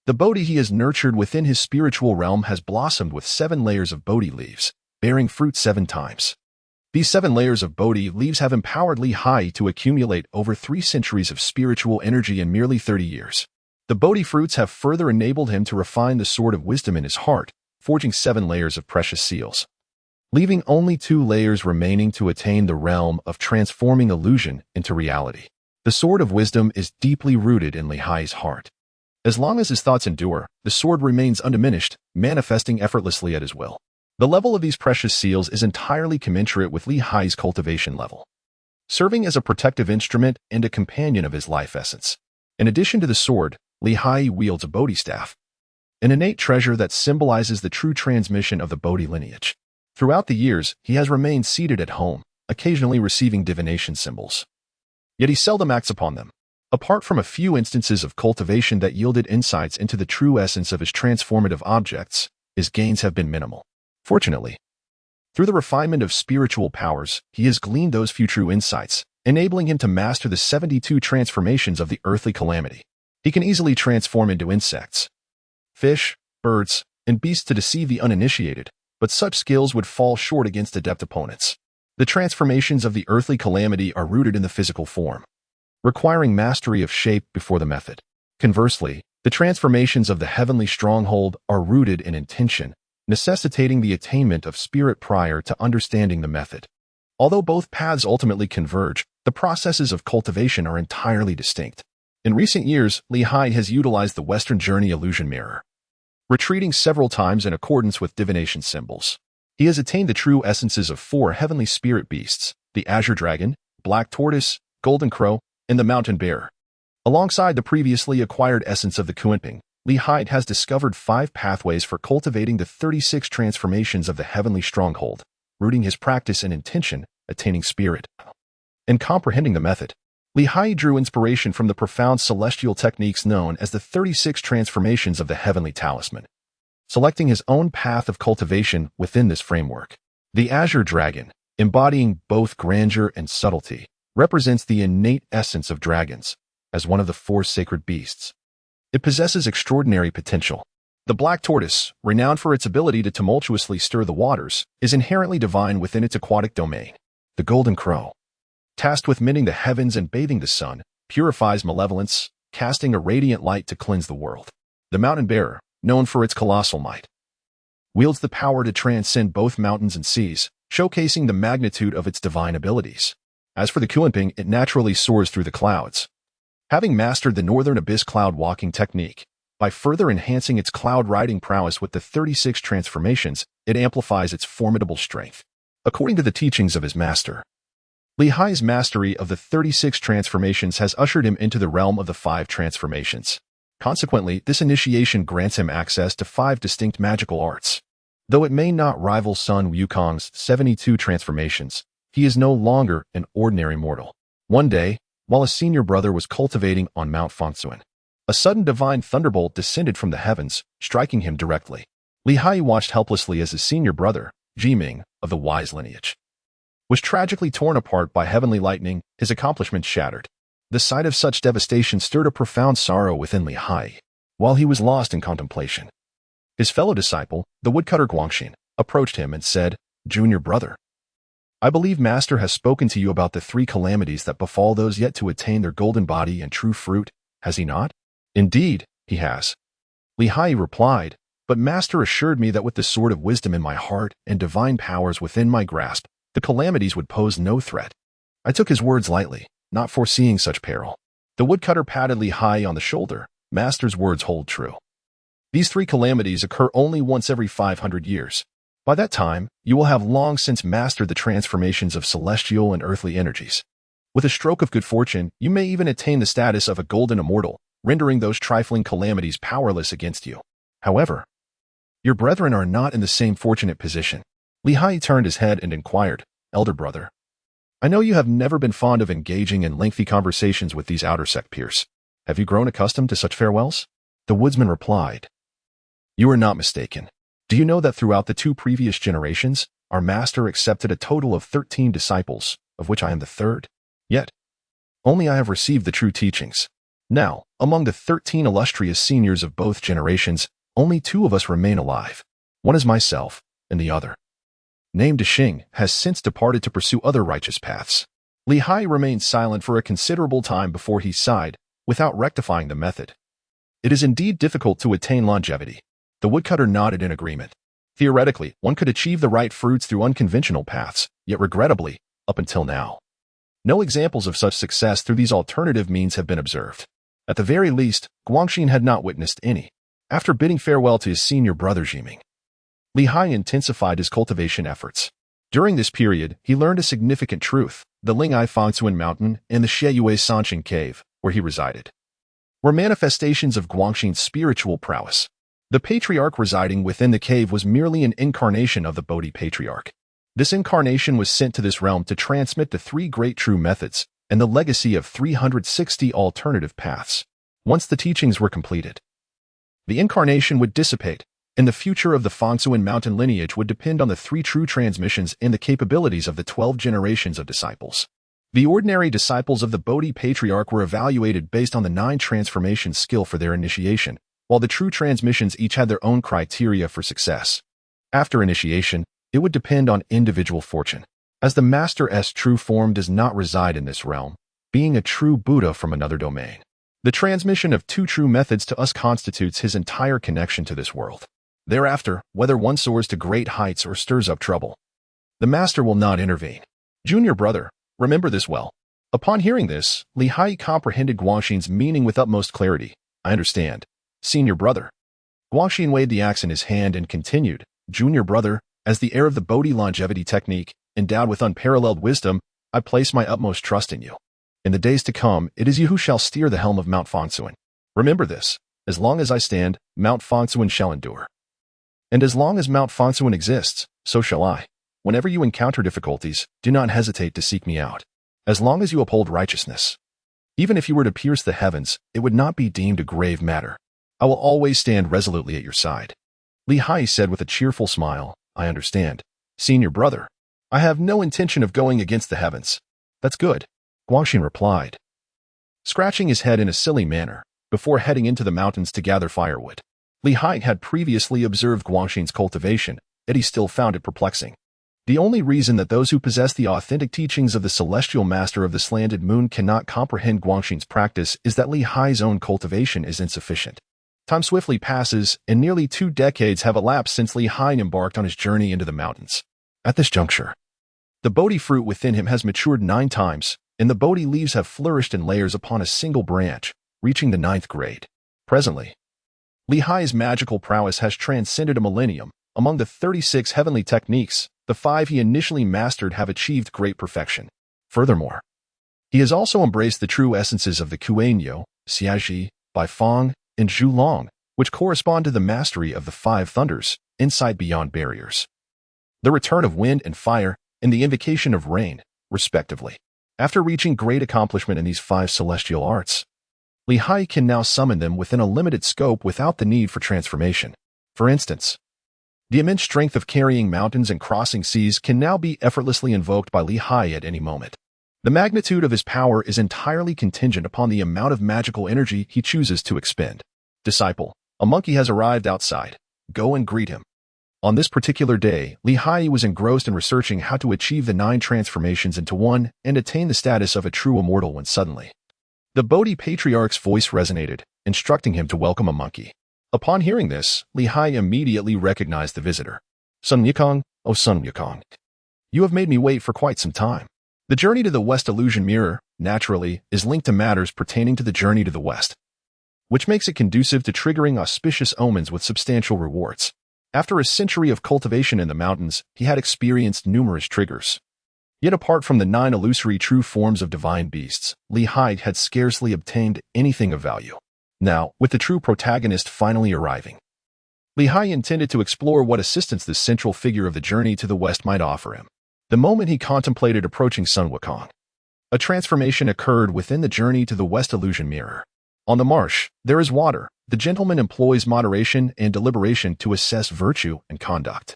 the Bodhi he has nurtured within his spiritual realm has blossomed with 7 layers of Bodhi leaves, bearing fruit 7 times. These 7 layers of Bodhi leaves have empowered Haiyi to accumulate over 3 centuries of spiritual energy in merely 30 years. The Bodhi fruits have further enabled him to refine the sword of wisdom in his heart, forging 7 layers of precious seals, leaving only 2 layers remaining to attain the realm of transforming illusion into reality. The sword of wisdom is deeply rooted in Haiyi's heart. As long as his thoughts endure, the sword remains undiminished, manifesting effortlessly at his will. The level of these precious seals is entirely commensurate with Haiyi's cultivation level, serving as a protective instrument and a companion of his life essence. In addition to the sword, Haiyi wields a Bodhi staff, an innate treasure that symbolizes the true transmission of the Bodhi lineage. Throughout the years, he has remained seated at home, occasionally receiving divination symbols. Yet he seldom acts upon them. Apart from a few instances of cultivation that yielded insights into the true essence of his transformative objects, his gains have been minimal. Fortunately, through the refinement of spiritual powers, he has gleaned those few true insights, enabling him to master the 72 transformations of the earthly calamity. He can easily transform into insects, fish, birds, and beasts to deceive the uninitiated, but such skills would fall short against adept opponents. The transformations of the earthly calamity are rooted in the physical form, requiring mastery of shape before the method. Conversely, the transformations of the heavenly stronghold are rooted in intention, necessitating the attainment of spirit prior to understanding the method. Although both paths ultimately converge, the processes of cultivation are entirely distinct. In recent years, Haiyi has utilized the Western Journey illusion mirror, retreating several times in accordance with divination symbols. He has attained the true essences of 4 heavenly spirit beasts, the azure dragon, black tortoise, golden crow, and the mountain bear. Alongside the previously acquired essence of the Cultivating, Haiyi has discovered 5 pathways for cultivating the 36 transformations of the heavenly stronghold, rooting his practice in intention, attaining spirit, and comprehending the method. Haiyi drew inspiration from the profound celestial techniques known as the 36 transformations of the heavenly talisman, selecting his own path of cultivation within this framework. The azure dragon, embodying both grandeur and subtlety, represents the innate essence of dragons, as one of the 4 sacred beasts. It possesses extraordinary potential. The black tortoise, renowned for its ability to tumultuously stir the waters, is inherently divine within its aquatic domain. The golden crow, tasked with mending the heavens and bathing the sun, purifies malevolence, casting a radiant light to cleanse the world. The mountain bear, known for its colossal might, wields the power to transcend both mountains and seas, showcasing the magnitude of its divine abilities. As for the Cultivating, it naturally soars through the clouds, having mastered the Northern Abyss cloud walking technique. By further enhancing its cloud riding prowess with the 36 transformations, it amplifies its formidable strength. According to the teachings of his master, Haiyi's mastery of the 36 transformations has ushered him into the realm of the 5 transformations. Consequently, this initiation grants him access to 5 distinct magical arts. Though it may not rival Sun Wukong's 72 transformations, he is no longer an ordinary mortal. One day, while his senior brother was cultivating on Mount Fangcun, a sudden divine thunderbolt descended from the heavens, striking him directly. Haiyi watched helplessly as his senior brother, Jiming, of the wise lineage, was tragically torn apart by heavenly lightning, his accomplishments shattered. The sight of such devastation stirred a profound sorrow within Haiyi, while he was lost in contemplation. His fellow disciple, the woodcutter Guangxin, approached him and said, "Junior brother, I believe Master has spoken to you about the 3 calamities that befall those yet to attain their golden body and true fruit, has he not?" "Indeed, he has," Haiyi replied, "but Master assured me that with the sword of wisdom in my heart and divine powers within my grasp, the calamities would pose no threat." I took his words lightly, not foreseeing such peril. The woodcutter patted Haiyi on the shoulder. "Master's words hold true. These 3 calamities occur only once every 500 years. By that time, you will have long since mastered the transformations of celestial and earthly energies. With a stroke of good fortune, you may even attain the status of a golden immortal, rendering those trifling calamities powerless against you. However, your brethren are not in the same fortunate position." Haiyi turned his head and inquired, "Elder brother, I know you have never been fond of engaging in lengthy conversations with these outer sect peers. Have you grown accustomed to such farewells? The woodsman replied, You are not mistaken. Do you know that throughout the 2 previous generations, our master accepted a total of 13 disciples, of which I am the 3rd? Yet, only I have received the true teachings. Now, among the 13 illustrious seniors of both generations, only 2 of us remain alive. One is myself, and the other, named Dishing, has since departed to pursue other righteous paths. Li Hai remained silent for a considerable time before he sighed, without rectifying the method. It is indeed difficult to attain longevity. The woodcutter nodded in agreement. Theoretically, one could achieve the right fruits through unconventional paths, yet regrettably, up until now, no examples of such success through these alternative means have been observed. At the very least, Guangxin had not witnessed any. After bidding farewell to his senior brother Jiming, Li Hai intensified his cultivation efforts. During this period, he learned a significant truth. The Lingai Fangcun Mountain and the Sheyue Sanqing Cave, where he resided, were manifestations of Guangxin's spiritual prowess. The patriarch residing within the cave was merely an incarnation of the Bodhi patriarch. This incarnation was sent to this realm to transmit the 3 great true methods and the legacy of 360 alternative paths. Once the teachings were completed, the incarnation would dissipate, and the future of the Fangcun Mountain lineage would depend on the 3 true transmissions and the capabilities of the 12 generations of disciples. The ordinary disciples of the Bodhi patriarch were evaluated based on the 9 transformations skill for their initiation, while the true transmissions each had their own criteria for success. After initiation, it would depend on individual fortune. As the Master's true form does not reside in this realm, being a true Buddha from another domain, the transmission of 2 true methods to us constitutes his entire connection to this world. Thereafter, whether one soars to great heights or stirs up trouble, the Master will not intervene. Junior brother, remember this well. Upon hearing this, Li Hai comprehended Guangxin's meaning with utmost clarity. I understand. Senior brother. Guangxin weighed the axe in his hand and continued, Junior brother, as the heir of the Bodhi longevity technique, endowed with unparalleled wisdom, I place my utmost trust in you. In the days to come, it is you who shall steer the helm of Mount Fangcun. Remember this. As long as I stand, Mount Fangcun shall endure. And as long as Mount Fangcun exists, so shall I. Whenever you encounter difficulties, do not hesitate to seek me out. As long as you uphold righteousness, even if you were to pierce the heavens, it would not be deemed a grave matter. I will always stand resolutely at your side. Li Hai said with a cheerful smile, I understand. Senior brother, I have no intention of going against the heavens. That's good, Guangxin replied, scratching his head in a silly manner, before heading into the mountains to gather firewood. Li Hai had previously observed Guangxin's cultivation, yet he still found it perplexing. The only reason that those who possess the authentic teachings of the celestial master of the slanted moon cannot comprehend Guangxin's practice is that Li Hai's own cultivation is insufficient. Time swiftly passes, and nearly 2 decades have elapsed since Li Hai embarked on his journey into the mountains. At this juncture, the Bodhi fruit within him has matured 9 times, and the Bodhi leaves have flourished in layers upon a single branch, reaching the 9th grade. Presently, Li Hai's magical prowess has transcended a millennium. Among the 36 heavenly techniques, the 5 he initially mastered have achieved great perfection. Furthermore, he has also embraced the true essences of the Kuanyo, Xiaji, Baifeng, and Zhulong, which correspond to the mastery of the 5 thunders, insight beyond barriers, the return of wind and fire, and the invocation of rain, respectively. After reaching great accomplishment in these 5 celestial arts, Li Hai can now summon them within a limited scope without the need for transformation. For instance, the immense strength of carrying mountains and crossing seas can now be effortlessly invoked by Li Hai at any moment. The magnitude of his power is entirely contingent upon the amount of magical energy he chooses to expend. Disciple, a monkey has arrived outside. Go and greet him. On this particular day, Li Hai was engrossed in researching how to achieve the 9 transformations into one and attain the status of a true immortal when suddenly, the Bodhi patriarch's voice resonated, instructing him to welcome a monkey. Upon hearing this, Li Hai immediately recognized the visitor. Sun Yikong, oh Sun Yikong, you have made me wait for quite some time. The journey to the West Illusion Mirror, naturally, is linked to matters pertaining to the journey to the West, which makes it conducive to triggering auspicious omens with substantial rewards. After a century of cultivation in the mountains, he had experienced numerous triggers. Yet apart from the 9 illusory true forms of divine beasts, Li Hai had scarcely obtained anything of value. Now, with the true protagonist finally arriving, Li Hai intended to explore what assistance this central figure of the journey to the West might offer him. The moment he contemplated approaching Sun Wukong, a transformation occurred within the journey to the West Illusion Mirror. On the marsh, there is water. The gentleman employs moderation and deliberation to assess virtue and conduct.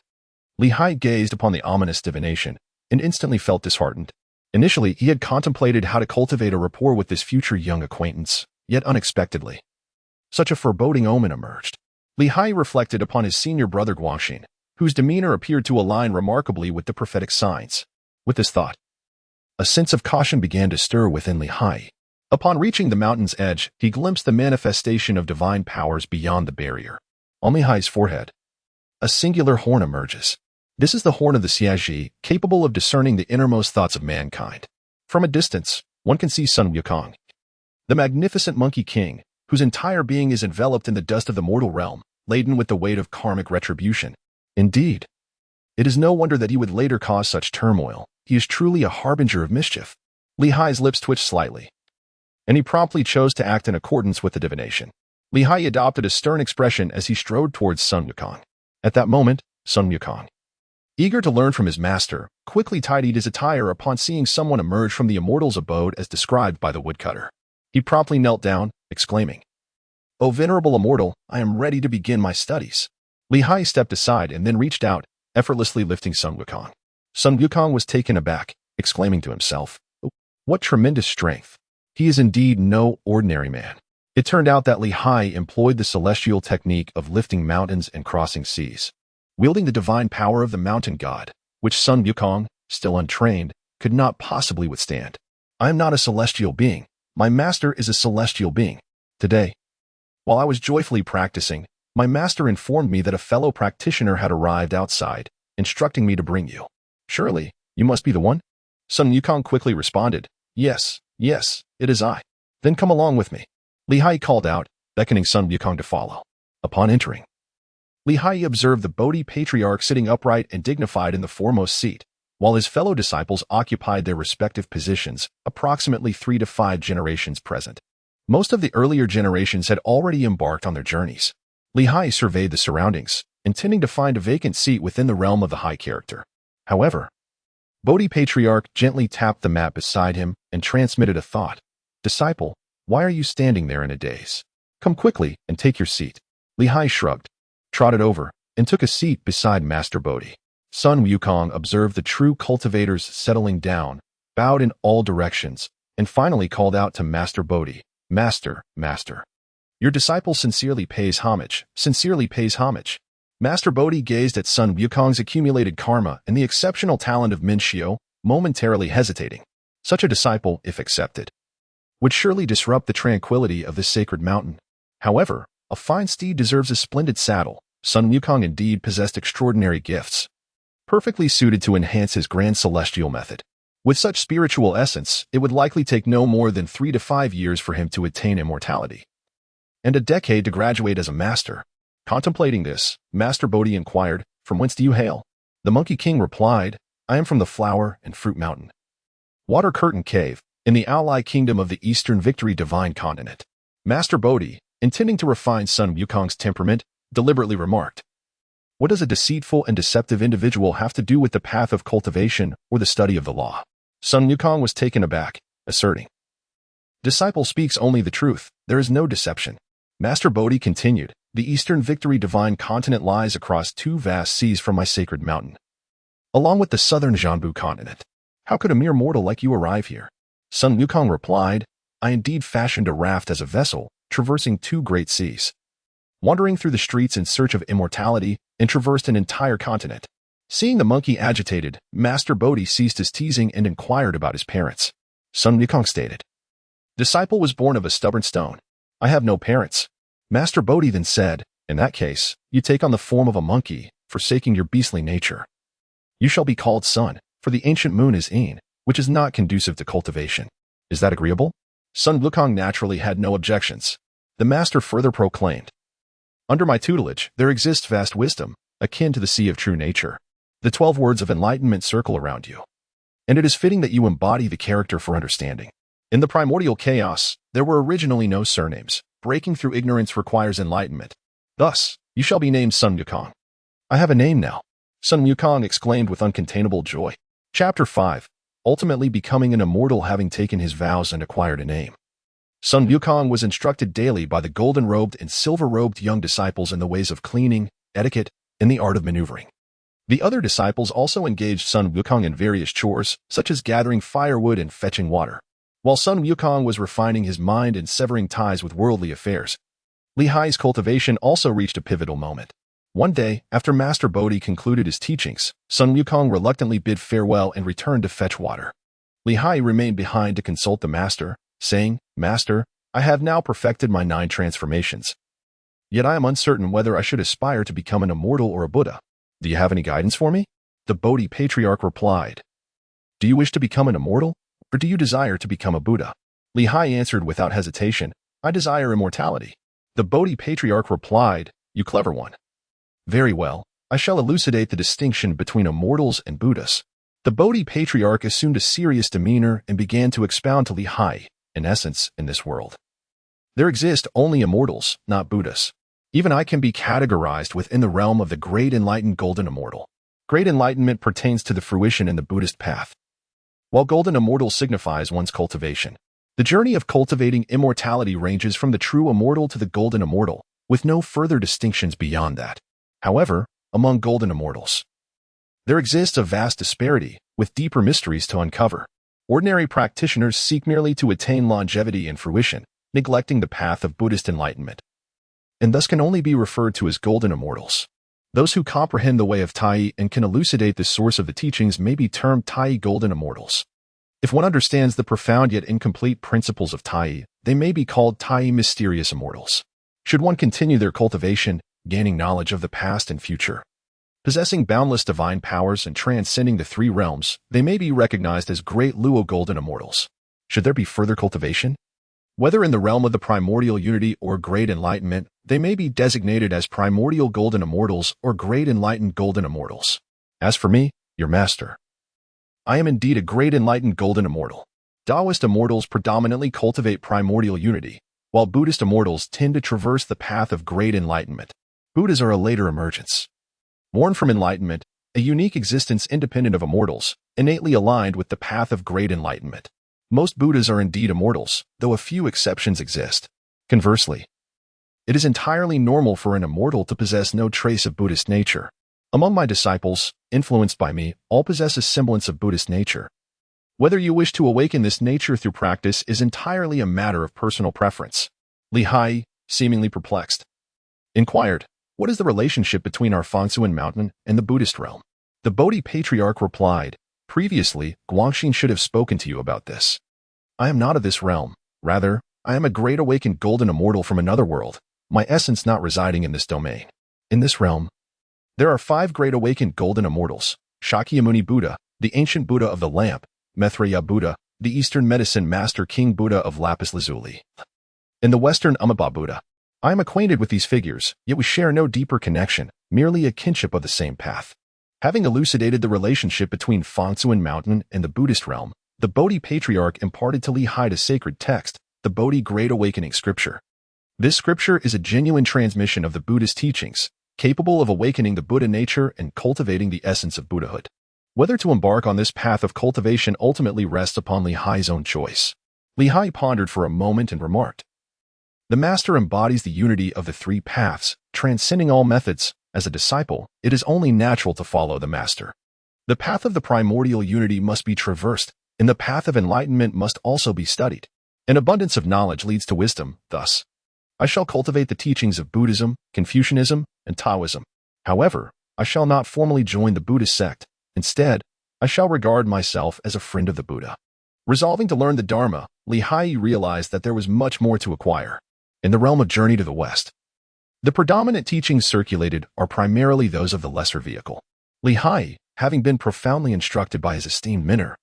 Haiyi gazed upon the ominous divination and instantly felt disheartened. Initially, he had contemplated how to cultivate a rapport with this future young acquaintance, yet unexpectedly, such a foreboding omen emerged. Haiyi reflected upon his senior brother Guangxin, whose demeanor appeared to align remarkably with the prophetic signs. With this thought, a sense of caution began to stir within Haiyi. Upon reaching the mountain's edge, he glimpsed the manifestation of divine powers beyond the barrier. On Haiyi's forehead, a singular horn emerges. This is the horn of the Xiaji, capable of discerning the innermost thoughts of mankind. From a distance, one can see Sun Wukong, the magnificent Monkey King, whose entire being is enveloped in the dust of the mortal realm, laden with the weight of karmic retribution. Indeed, it is no wonder that he would later cause such turmoil. He is truly a harbinger of mischief. Haiyi's lips twitched slightly, and he promptly chose to act in accordance with the divination. Haiyi adopted a stern expression as he strode towards Sun Wukong. At that moment, Sun Wukong, eager to learn from his master, quickly tidied his attire upon seeing someone emerge from the immortal's abode as described by the woodcutter. He promptly knelt down, exclaiming, "O venerable immortal, I am ready to begin my studies." Haiyi stepped aside and then reached out, effortlessly lifting Sun Wukong. Sun Wukong was taken aback, exclaiming to himself, "What tremendous strength! He is indeed no ordinary man." It turned out that Haiyi employed the celestial technique of lifting mountains and crossing seas, wielding the divine power of the mountain god, which Sun Wukong, still untrained, could not possibly withstand. "I am not a celestial being. My master is a celestial being." Today, while I was joyfully practicing, my master informed me that a fellow practitioner had arrived outside, instructing me to bring you. "Surely, you must be the one?" Sun Wukong quickly responded, Yes, it is I." "Then come along with me," Haiyi called out, beckoning Sun Wukong to follow. Upon entering, Haiyi observed the Bodhi patriarch sitting upright and dignified in the foremost seat, while his fellow disciples occupied their respective positions, approximately 3 to 5 generations present. Most of the earlier generations had already embarked on their journeys. Haiyi surveyed the surroundings, intending to find a vacant seat within the realm of the high character. However, Bodhi patriarch gently tapped the mat beside him and transmitted a thought. "Disciple, why are you standing there in a daze? Come quickly and take your seat." Haiyi shrugged, trotted over, and took a seat beside Master Bodhi. Sun Wukong observed the true cultivators settling down, bowed in all directions, and finally called out to Master Bodhi, Master. Your disciple sincerely pays homage. Master Bodhi gazed at Sun Wukong's accumulated karma and the exceptional talent of Min Xiu, momentarily hesitating. Such a disciple, if accepted, would surely disrupt the tranquility of this sacred mountain. However, a fine steed deserves a splendid saddle. Sun Wukong indeed possessed extraordinary gifts, perfectly suited to enhance his grand celestial method. With such spiritual essence, it would likely take no more than 3 to 5 years for him to attain immortality, and a decade to graduate as a master. Contemplating this, Master Bodhi inquired, "From whence do you hail?" The Monkey King replied, "I am from the Flower and Fruit Mountain, Water Curtain Cave, in the Ally Kingdom of the Eastern Victory Divine Continent." Master Bodhi, intending to refine Sun Wukong's temperament, deliberately remarked, "What does a deceitful and deceptive individual have to do with the path of cultivation or the study of the law?" Sun Wukong was taken aback, asserting, "Disciple speaks only the truth. There is no deception." Master Bodhi continued, "The Eastern Victory Divine Continent lies across 2 vast seas from my sacred mountain, along with the Southern Jianbu Continent. How could a mere mortal like you arrive here?" Sun Wukong replied, "I indeed fashioned a raft as a vessel, traversing 2 great seas, wandering through the streets in search of immortality, and traversed an entire continent." Seeing the monkey agitated, Master Bodhi ceased his teasing and inquired about his parents. Sun Wukong stated, "Disciple was born of a stubborn stone. I have no parents." Master Bodhi then said, "In that case, you take on the form of a monkey, forsaking your beastly nature. You shall be called Sun, for the ancient moon is In, which is not conducive to cultivation. Is that agreeable?" Sun Wukong naturally had no objections. The master further proclaimed, "Under my tutelage, there exists vast wisdom, akin to the sea of true nature. The 12 words of enlightenment circle around you, and it is fitting that you embody the character for understanding. In the primordial chaos, there were originally no surnames. Breaking through ignorance requires enlightenment. Thus, you shall be named Sun Wukong." "I have a name now," Sun Wukong exclaimed with uncontainable joy. Chapter 5. Ultimately becoming an immortal, having taken his vows and acquired a name. Sun Wukong was instructed daily by the golden-robed and silver-robed young disciples in the ways of cleaning, etiquette, and the art of maneuvering. The other disciples also engaged Sun Wukong in various chores, such as gathering firewood and fetching water. While Sun Wukong was refining his mind and severing ties with worldly affairs, Li Hai's cultivation also reached a pivotal moment. One day, after Master Bodhi concluded his teachings, Sun Wukong reluctantly bid farewell and returned to fetch water. Li Hai remained behind to consult the Master, saying, "Master, I have now perfected my 9 transformations. Yet I am uncertain whether I should aspire to become an immortal or a Buddha. Do you have any guidance for me?" The Bodhi Patriarch replied, "Do you wish to become an immortal, or do you desire to become a Buddha?" Li Hai answered without hesitation, "I desire immortality." The Bodhi Patriarch replied, "You clever one. Very well, I shall elucidate the distinction between immortals and Buddhas." The Bodhi Patriarch assumed a serious demeanor and began to expound to Li Hai, in essence, in this world, there exist only immortals, not Buddhas. Even I can be categorized within the realm of the great enlightened golden immortal. Great enlightenment pertains to the fruition in the Buddhist path, while golden immortal signifies one's cultivation. The journey of cultivating immortality ranges from the true immortal to the golden immortal, with no further distinctions beyond that. However, among golden immortals, there exists a vast disparity, with deeper mysteries to uncover. Ordinary practitioners seek merely to attain longevity and fruition, neglecting the path of Buddhist enlightenment, and thus can only be referred to as golden immortals. Those who comprehend the way of Haiyi and can elucidate the source of the teachings may be termed Haiyi golden immortals. If one understands the profound yet incomplete principles of Haiyi, they may be called Haiyi mysterious immortals. Should one continue their cultivation, gaining knowledge of the past and future, possessing boundless divine powers and transcending the 3 realms, they may be recognized as great Luo golden immortals. Should there be further cultivation, whether in the realm of the primordial unity or great enlightenment, they may be designated as primordial golden immortals or great enlightened golden immortals. As for me, your master, I am indeed a great enlightened golden immortal. Taoist immortals predominantly cultivate primordial unity, while Buddhist immortals tend to traverse the path of great enlightenment. Buddhas are a later emergence, born from enlightenment, a unique existence independent of immortals, innately aligned with the path of great enlightenment. Most Buddhas are indeed immortals, though a few exceptions exist. Conversely, it is entirely normal for an immortal to possess no trace of Buddhist nature. Among my disciples, influenced by me, all possess a semblance of Buddhist nature. Whether you wish to awaken this nature through practice is entirely a matter of personal preference. Li Hai, seemingly perplexed, inquired, "What is the relationship between our Fangcun Mountain and the Buddhist realm?" The Bodhi Patriarch replied, "Previously, Guangxin should have spoken to you about this. I am not of this realm. Rather, I am a great awakened golden immortal from another world, my essence not residing in this domain. In this realm, there are 5 great awakened golden immortals: Shakyamuni Buddha, the ancient Buddha of the lamp; Maitreya Buddha, the Eastern medicine master King Buddha of lapis lazuli, and the Western Amitabha Buddha. I am acquainted with these figures, yet we share no deeper connection, merely a kinship of the same path." Having elucidated the relationship between Fangcun Mountain and the Buddhist realm, the Bodhi Patriarch imparted to Li Hai a sacred text, the Bodhi Great Awakening Scripture. This scripture is a genuine transmission of the Buddhist teachings, capable of awakening the Buddha nature and cultivating the essence of Buddhahood. Whether to embark on this path of cultivation ultimately rests upon Li Hai's own choice. Li Hai pondered for a moment and remarked, "The Master embodies the unity of the 3 paths, transcending all methods. As a disciple, it is only natural to follow the Master. The path of the primordial unity must be traversed, and the path of enlightenment must also be studied. An abundance of knowledge leads to wisdom. Thus, I shall cultivate the teachings of Buddhism, Confucianism, and Taoism. However, I shall not formally join the Buddhist sect. Instead, I shall regard myself as a friend of the Buddha." Resolving to learn the Dharma, Li Hai realized that there was much more to acquire. In the realm of Journey to the West, the predominant teachings circulated are primarily those of the lesser vehicle. Li Hai, having been profoundly instructed by his esteemed mentor,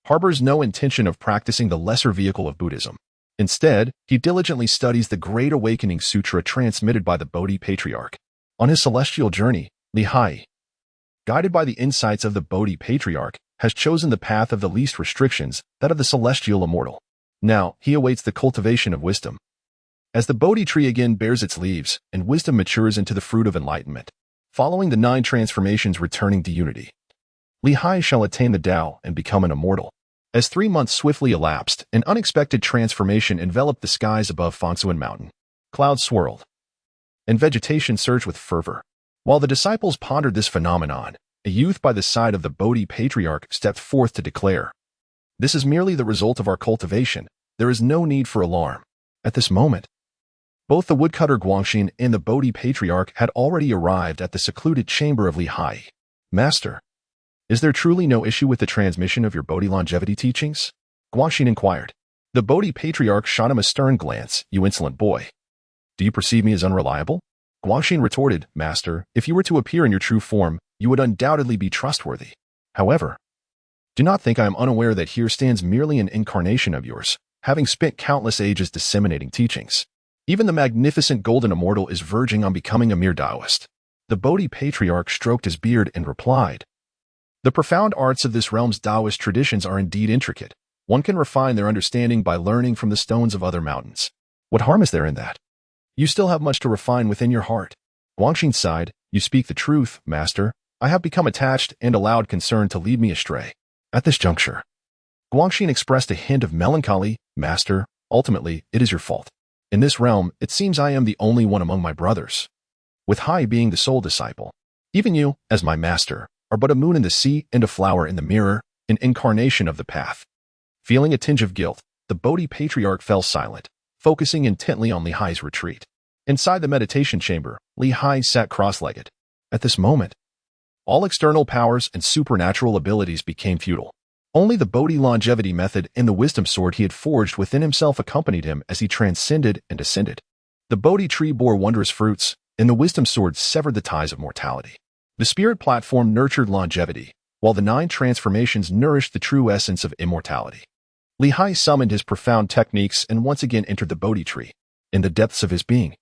harbors no intention of practicing the lesser vehicle of Buddhism. Instead, he diligently studies the Great Awakening Sutra transmitted by the Bodhi Patriarch. On his celestial journey, Li Hai, guided by the insights of the Bodhi Patriarch, has chosen the path of the least restrictions, that of the celestial immortal. Now, he awaits the cultivation of wisdom. As the Bodhi tree again bears its leaves, and wisdom matures into the fruit of enlightenment, following the 9 transformations returning to unity, Li Hai shall attain the Tao and become an immortal. As 3 months swiftly elapsed, an unexpected transformation enveloped the skies above Fangcun Mountain. Clouds swirled, and vegetation surged with fervor. While the disciples pondered this phenomenon, a youth by the side of the Bodhi patriarch stepped forth to declare, "This is merely the result of our cultivation. There is no need for alarm." At this moment, both the woodcutter Guangxin and the Bodhi patriarch had already arrived at the secluded chamber of Li Hai. "Master, is there truly no issue with the transmission of your Bodhi longevity teachings?" Guangxin inquired. The Bodhi patriarch shot him a stern glance. "You insolent boy. Do you perceive me as unreliable?" Guangxin retorted, "Master, if you were to appear in your true form, you would undoubtedly be trustworthy. However, do not think I am unaware that here stands merely an incarnation of yours, having spent countless ages disseminating teachings. Even the magnificent golden immortal is verging on becoming a mere Taoist." The Bodhi patriarch stroked his beard and replied, "The profound arts of this realm's Taoist traditions are indeed intricate. One can refine their understanding by learning from the stones of other mountains. What harm is there in that? You still have much to refine within your heart." Guangxin sighed, "You speak the truth, Master. I have become attached and allowed concern to lead me astray." At this juncture, Guangxin expressed a hint of melancholy. "Master, ultimately, it is your fault. In this realm, it seems I am the only one among my brothers, with Haiyi being the sole disciple. Even you, as my master, are but a moon in the sea and a flower in the mirror, an incarnation of the path." Feeling a tinge of guilt, the Bodhi patriarch fell silent, focusing intently on Li Hai's retreat. Inside the meditation chamber, Li Hai sat cross-legged. At this moment, all external powers and supernatural abilities became futile. Only the Bodhi longevity method and the wisdom sword he had forged within himself accompanied him as he transcended and ascended. The Bodhi tree bore wondrous fruits, and the wisdom sword severed the ties of mortality. The spirit platform nurtured longevity, while the 9 transformations nourished the true essence of immortality. Li Hai summoned his profound techniques and once again entered the Bodhi tree. In the depths of his being,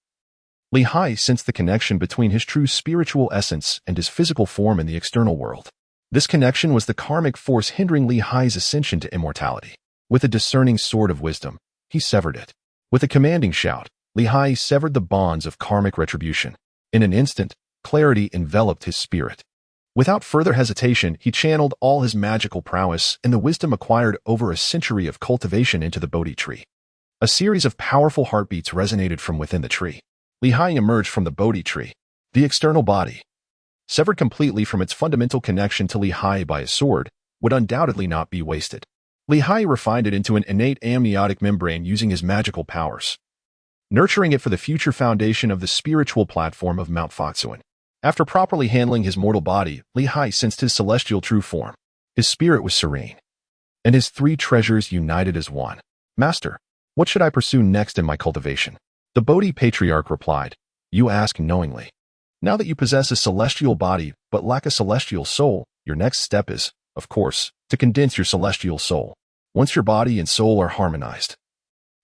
Li Hai sensed the connection between his true spiritual essence and his physical form in the external world. This connection was the karmic force hindering Li Hai's ascension to immortality. With a discerning sword of wisdom, he severed it. With a commanding shout, Li Hai severed the bonds of karmic retribution. In an instant, clarity enveloped his spirit. Without further hesitation, he channeled all his magical prowess and the wisdom acquired over a century of cultivation into the Bodhi tree. A series of powerful heartbeats resonated from within the tree. Li Hai emerged from the Bodhi tree. The external body, severed completely from its fundamental connection to Li Hai by a sword, would undoubtedly not be wasted. Li Hai refined it into an innate amniotic membrane using his magical powers, nurturing it for the future foundation of the spiritual platform of Mount Fangcun. After properly handling his mortal body, Li Hai sensed his celestial true form. His spirit was serene, and his 3 treasures united as one. "Master, what should I pursue next in my cultivation?" The Bodhi patriarch replied, "You ask knowingly. Now that you possess a celestial body but lack a celestial soul, your next step is, of course, to condense your celestial soul. Once your body and soul are harmonized,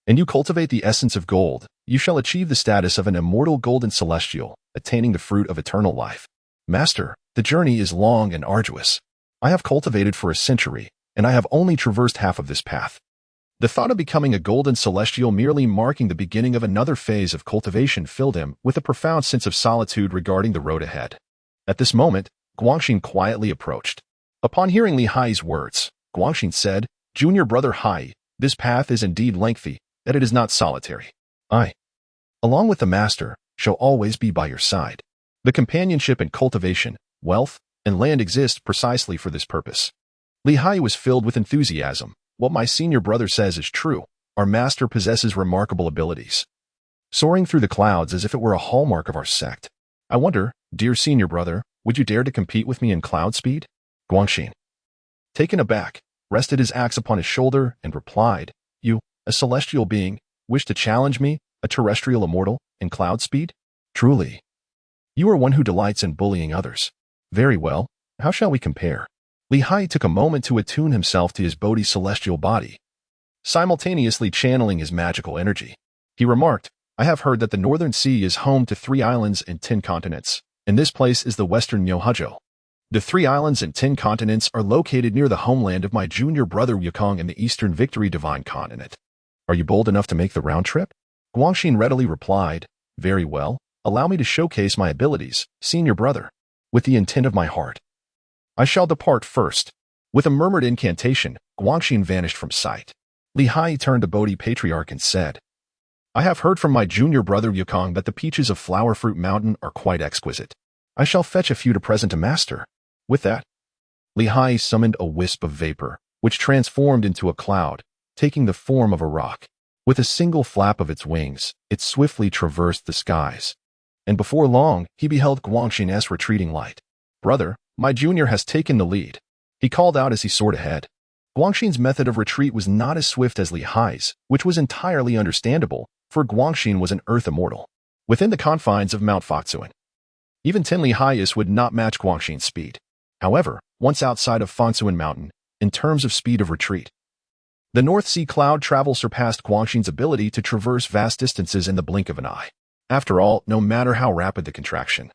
and you cultivate the essence of gold, you shall achieve the status of an immortal golden celestial, attaining the fruit of eternal life." "Master, the journey is long and arduous. I have cultivated for a century, and I have only traversed half of this path." The thought of becoming a golden celestial merely marking the beginning of another phase of cultivation filled him with a profound sense of solitude regarding the road ahead. At this moment, Guangxin quietly approached. Upon hearing Li Hai's words, Guangxin said, "Junior brother Haiyi, this path is indeed lengthy, yet it is not solitary. I, along with the master, shall always be by your side. The companionship and cultivation, wealth, and land exist precisely for this purpose." Li Hai was filled with enthusiasm. "What my senior brother says is true. Our master possesses remarkable abilities, soaring through the clouds as if it were a hallmark of our sect. I wonder, dear senior brother, would you dare to compete with me in cloud speed?" Guangxin, taken aback, rested his axe upon his shoulder and replied, "You, a celestial being, wish to challenge me, a terrestrial immortal, in cloud speed? Truly, you are one who delights in bullying others. Very well, how shall we compare?" Li Hai took a moment to attune himself to his Bodhi celestial body, simultaneously channeling his magical energy. He remarked, "I have heard that the Northern Sea is home to 3 islands and 10 continents, and this place is the Western Nyohajo. The 3 islands and 10 continents are located near the homeland of my junior brother Wukong in the Eastern Victory Divine Continent. Are you bold enough to make the round trip?" Guangxin readily replied, "Very well, allow me to showcase my abilities, senior brother, with the intent of my heart." I shall depart first." With a murmured incantation, Guangxin vanished from sight. Li Hai turned to Bodhi Patriarch and said, "I have heard from my junior brother Yukong that the peaches of Flower Fruit Mountain are quite exquisite. I shall fetch a few to present to Master." With that, Li Hai summoned a wisp of vapor, which transformed into a cloud, taking the form of a rock. With a single flap of its wings, it swiftly traversed the skies. And before long, he beheld Guangxin's retreating light. "Brother, my junior has taken the lead," he called out as he soared ahead. Guangxin's method of retreat was not as swift as Li Hai's, which was entirely understandable, for Guangxin was an earth immortal, within the confines of Mount Fangcun. Even Tenli Haiyi would not match Guangxin's speed. However, once outside of Fangcun Mountain, in terms of speed of retreat, the North Sea cloud travel surpassed Guangxin's ability to traverse vast distances in the blink of an eye. After all, no matter how rapid the contraction,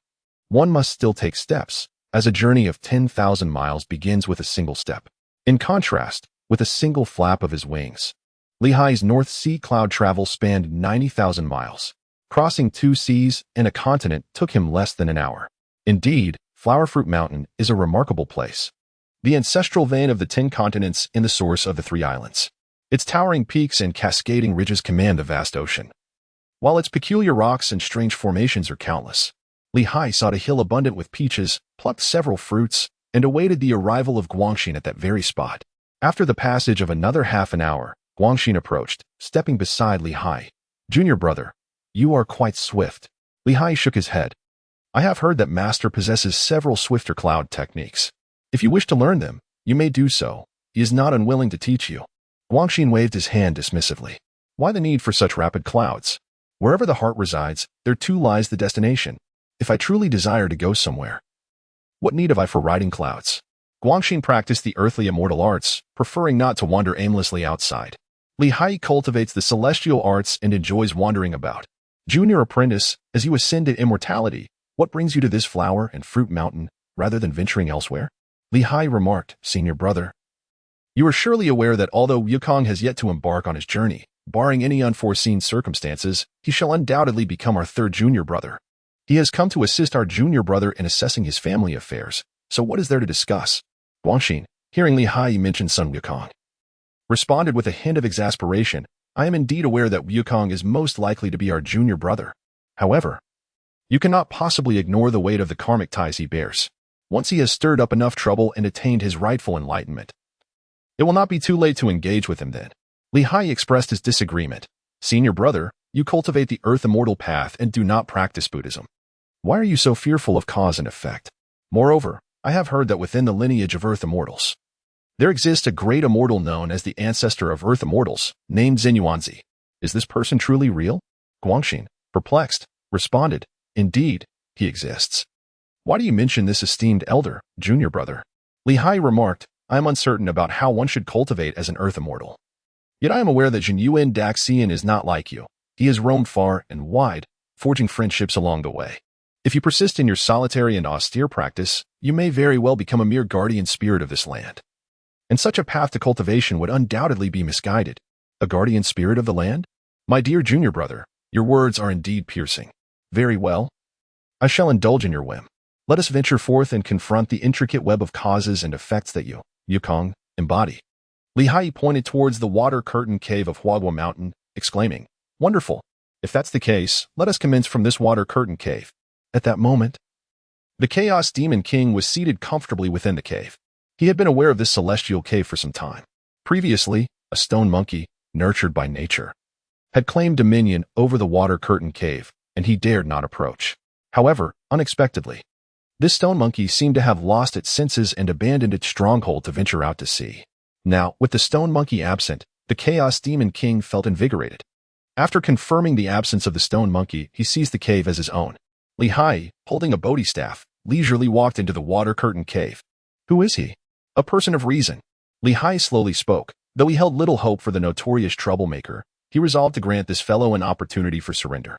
one must still take steps, as a journey of 10,000 miles begins with a single step. In contrast, with a single flap of his wings, Li Hai's North Sea cloud travel spanned 90,000 miles. Crossing 2 seas and a continent took him less than an hour. Indeed, Flower Fruit Mountain is a remarkable place, the ancestral vein of the 10 continents and the source of the 3 islands. Its towering peaks and cascading ridges command the vast ocean, while its peculiar rocks and strange formations are countless. Li Hai sought a hill abundant with peaches, plucked several fruits, and awaited the arrival of Guangxin at that very spot. After the passage of another half an hour, Guangxin approached, stepping beside Li Hai. "Junior brother, you are quite swift." Li Hai shook his head. "I have heard that Master possesses several swifter cloud techniques. If you wish to learn them, you may do so. He is not unwilling to teach you." Guangxin waved his hand dismissively. "Why the need for such rapid clouds? Wherever the heart resides, there too lies the destination. If I truly desire to go somewhere, what need have I for riding clouds?" Guangxin practiced the earthly immortal arts, preferring not to wander aimlessly outside. Li Hai cultivates the celestial arts and enjoys wandering about. "Junior apprentice, as you ascend to immortality, what brings you to this flower and fruit mountain rather than venturing elsewhere?" Li Hai remarked, "Senior brother, you are surely aware that although Yukong has yet to embark on his journey, barring any unforeseen circumstances, he shall undoubtedly become our 3rd junior brother. He has come to assist our junior brother in assessing his family affairs, so what is there to discuss?" Guangxin, hearing Li Hai mention Sun Wukong, responded with a hint of exasperation, "I am indeed aware that Wukong is most likely to be our junior brother. However, you cannot possibly ignore the weight of the karmic ties he bears. Once he has stirred up enough trouble and attained his rightful enlightenment, it will not be too late to engage with him then." Li Hai expressed his disagreement. "Senior brother, you cultivate the earth immortal path and do not practice Buddhism. Why are you so fearful of cause and effect? Moreover, I have heard that within the lineage of earth immortals, there exists a great immortal known as the ancestor of earth immortals, named Zenyuanzi. Is this person truly real?" Guangxin, perplexed, responded, "Indeed, he exists." "Why do you mention this esteemed elder, junior brother?" Li Hai remarked, "I am uncertain about how one should cultivate as an earth immortal. Yet I am aware that Jinyuan Daxian is not like you. He has roamed far and wide, forging friendships along the way. If you persist in your solitary and austere practice, you may very well become a mere guardian spirit of this land. And such a path to cultivation would undoubtedly be misguided. A guardian spirit of the land? My dear junior brother, your words are indeed piercing. Very well. I shall indulge in your whim. Let us venture forth and confront the intricate web of causes and effects that you, Yukong, embody." Li Hai pointed towards the water-curtained cave of Huagua Mountain, exclaiming, "Wonderful! If that's the case, let us commence from this water-curtained cave." At that moment, the Chaos Demon King was seated comfortably within the cave. He had been aware of this celestial cave for some time. Previously, a stone monkey, nurtured by nature, had claimed dominion over the water-curtained cave, and he dared not approach. However, unexpectedly, this stone monkey seemed to have lost its senses and abandoned its stronghold to venture out to sea. Now, with the stone monkey absent, the Chaos Demon King felt invigorated. After confirming the absence of the stone monkey, he seized the cave as his own. Li Hai, holding a Bodhi staff, leisurely walked into the water-curtained cave. "Who is he?" "A person of reason." Li Hai slowly spoke. Though he held little hope for the notorious troublemaker, he resolved to grant this fellow an opportunity for surrender.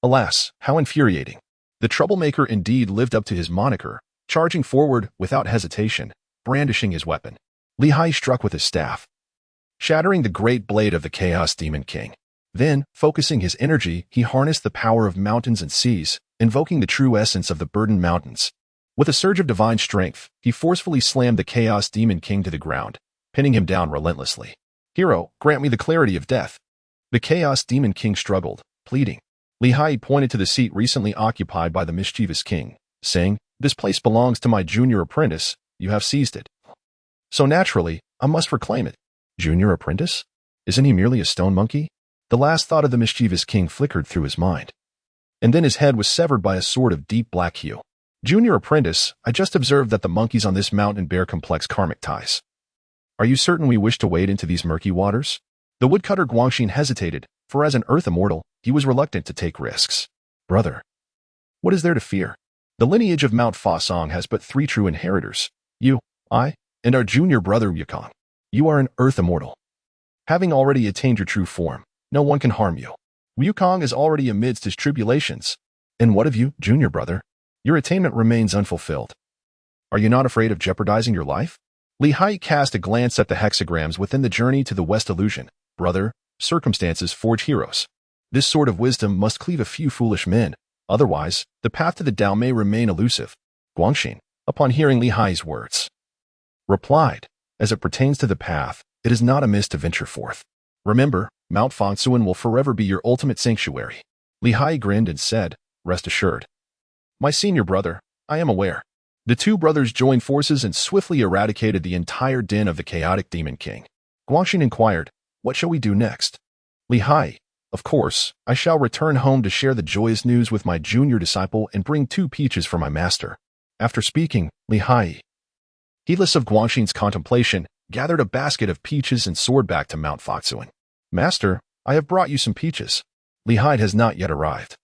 Alas, how infuriating. The troublemaker indeed lived up to his moniker, charging forward without hesitation, brandishing his weapon. Li Hai struck with his staff, shattering the great blade of the Chaos Demon King. Then, focusing his energy, he harnessed the power of mountains and seas, invoking the true essence of the burdened mountains. With a surge of divine strength, he forcefully slammed the Chaos Demon King to the ground, pinning him down relentlessly. "Hero, grant me the clarity of death." The Chaos Demon King struggled, pleading. Haiyi pointed to the seat recently occupied by the mischievous king, saying, "This place belongs to my junior apprentice. You have seized it. So naturally, I must reclaim it." Junior apprentice? Isn't he merely a stone monkey? The last thought of the mischievous king flickered through his mind. And then his head was severed by a sword of deep black hue. "Junior apprentice, I just observed that the monkeys on this mountain bear complex karmic ties. Are you certain we wish to wade into these murky waters?" The woodcutter Guangxin hesitated, for as an earth immortal, he was reluctant to take risks. "Brother, what is there to fear? The lineage of Mount Fa Song has but 3 true inheritors. You, I, and our junior brother Yukong. You are an earth immortal. Having already attained your true form, no one can harm you. Wukong is already amidst his tribulations. And what of you, junior brother? Your attainment remains unfulfilled. Are you not afraid of jeopardizing your life?" Haiyi cast a glance at the hexagrams within the journey to the West illusion. "Brother, circumstances forge heroes. This sword of wisdom must cleave a few foolish men. Otherwise, the path to the Tao may remain elusive." Guangxin, upon hearing Haiyi's words, replied, "As it pertains to the path, it is not amiss to venture forth. Remember, Mount Fangcun will forever be your ultimate sanctuary." Haiyi grinned and said, "Rest assured. My senior brother, I am aware." The 2 brothers joined forces and swiftly eradicated the entire den of the chaotic Demon King. Guangxin inquired, "What shall we do next?" Haiyi, "Of course, I shall return home to share the joyous news with my junior disciple and bring 2 peaches for my master." After speaking, Haiyi, heedless of Guangxin's contemplation, gathered a basket of peaches and soared back to Mount Fangcun. "Master, I have brought you some peaches." Haiyi has not yet arrived,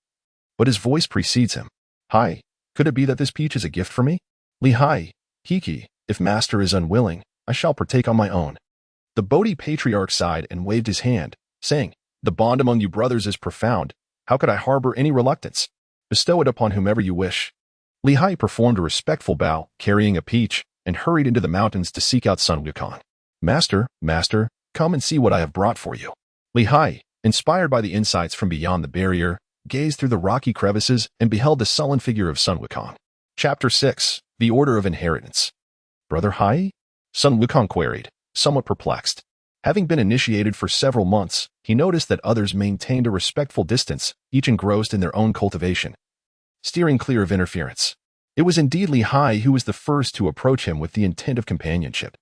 but his voice precedes him. "Hi, could it be that this peach is a gift for me?" Haiyi, "Hiki, if master is unwilling, I shall partake on my own." The Bodhi patriarch sighed and waved his hand, saying, "The bond among you brothers is profound. How could I harbor any reluctance? Bestow it upon whomever you wish." Haiyi performed a respectful bow, carrying a peach, and hurried into the mountains to seek out Sun Wukong. Master, come and see what I have brought for you." Haiyi, inspired by the insights from beyond the barrier, gazed through the rocky crevices and beheld the sullen figure of Sun Wukong. Chapter 6, The Order of Inheritance. "Brother Haiyi?" Sun Wukong queried, somewhat perplexed. Having been initiated for several months, he noticed that others maintained a respectful distance, each engrossed in their own cultivation, steering clear of interference. It was indeed Haiyi who was the first to approach him with the intent of companionship.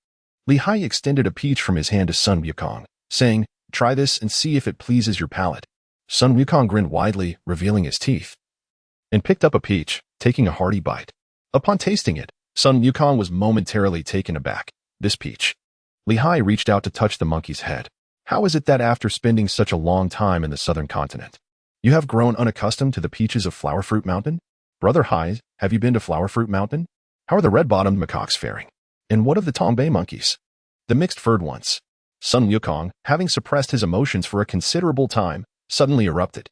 Haiyi extended a peach from his hand to Sun Wukong, saying, "Try this and see if it pleases your palate." Sun Wukong grinned widely, revealing his teeth, and picked up a peach, taking a hearty bite. Upon tasting it, Sun Wukong was momentarily taken aback. "This peach." Haiyi reached out to touch the monkey's head. "How is it that after spending such a long time in the southern continent, you have grown unaccustomed to the peaches of Flowerfruit Mountain? Brother Haiyi, have you been to Flowerfruit Mountain? How are the red-bottomed macaques faring? And what of the Tongbei monkeys? The mixed-furred ones?" Sun Wukong, having suppressed his emotions for a considerable time, suddenly erupted.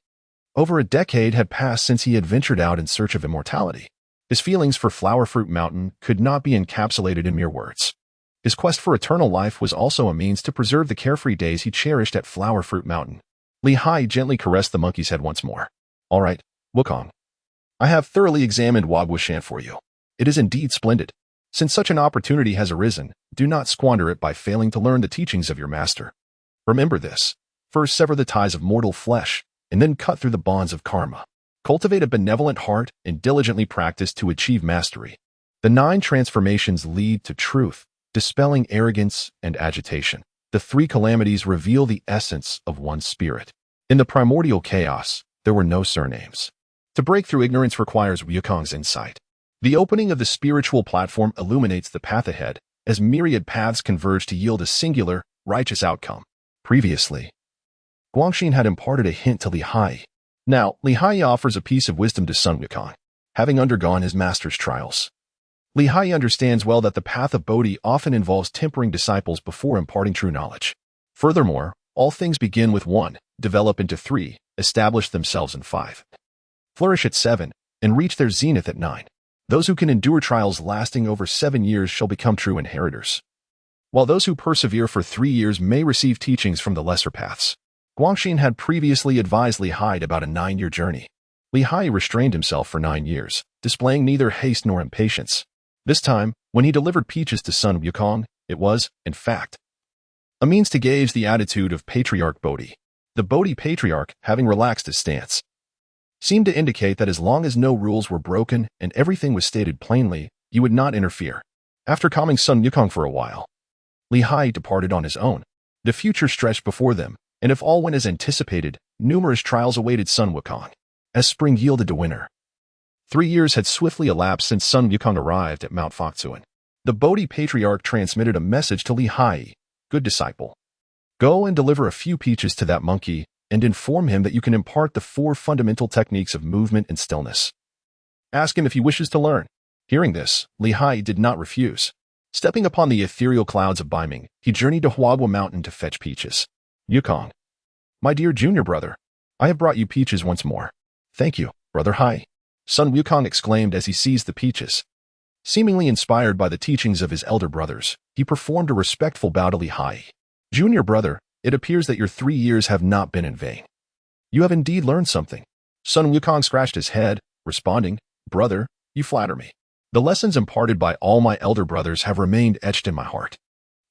Over a decade had passed since he had ventured out in search of immortality. His feelings for Flowerfruit Mountain could not be encapsulated in mere words. His quest for eternal life was also a means to preserve the carefree days he cherished at Flowerfruit Mountain. Haiyi gently caressed the monkey's head once more. "All right, Wukong. I have thoroughly examined Wagwushan for you. It is indeed splendid. Since such an opportunity has arisen, do not squander it by failing to learn the teachings of your master. Remember this. First sever the ties of mortal flesh, and then cut through the bonds of karma. Cultivate a benevolent heart and diligently practice to achieve mastery. The 9 transformations lead to truth, dispelling arrogance and agitation. The 3 calamities reveal the essence of one spirit. In the primordial chaos, there were no surnames. To break through ignorance requires Wukong's insight. The opening of the spiritual platform illuminates the path ahead, as myriad paths converge to yield a singular, righteous outcome. Previously, Guangxin had imparted a hint to Haiyi. Now, Haiyi offers a piece of wisdom to Sun Wukong, having undergone his master's trials. Haiyi understands well that the path of Bodhi often involves tempering disciples before imparting true knowledge. Furthermore, all things begin with 1, develop into 3, establish themselves in 5, flourish at 7, and reach their zenith at 9. Those who can endure trials lasting over 7 years shall become true inheritors, while those who persevere for 3 years may receive teachings from the lesser paths. Guangxin had previously advised Haiyi about a 9-year journey. Haiyi restrained himself for 9 years, displaying neither haste nor impatience. This time, when he delivered peaches to Sun Wukong, it was, in fact, a means to gauge the attitude of Patriarch Bodhi. The Bodhi Patriarch, having relaxed his stance, seemed to indicate that as long as no rules were broken and everything was stated plainly, you would not interfere. After calming Sun Wukong for a while, Haiyi departed on his own. The future stretched before them, and if all went as anticipated, numerous trials awaited Sun Wukong. As spring yielded to winter, 3 years had swiftly elapsed since Sun Wukong arrived at Mount Fangcun. The Bodhi Patriarch transmitted a message to Haiyi, "Good disciple, go and deliver a few peaches to that monkey and inform him that you can impart the 4 fundamental techniques of movement and stillness. Ask him if he wishes to learn." Hearing this, Haiyi did not refuse. Stepping upon the ethereal clouds of Biming, he journeyed to Huagua Mountain to fetch peaches. "Wukong, my dear junior brother, I have brought you peaches once more." "Thank you, Brother Haiyi," Sun Wukong exclaimed as he seized the peaches. Seemingly inspired by the teachings of his elder brothers, he performed a respectful bow to Haiyi. "Junior brother, it appears that your 3 years have not been in vain. You have indeed learned something." Sun Wukong scratched his head, responding, "Brother, you flatter me. The lessons imparted by all my elder brothers have remained etched in my heart."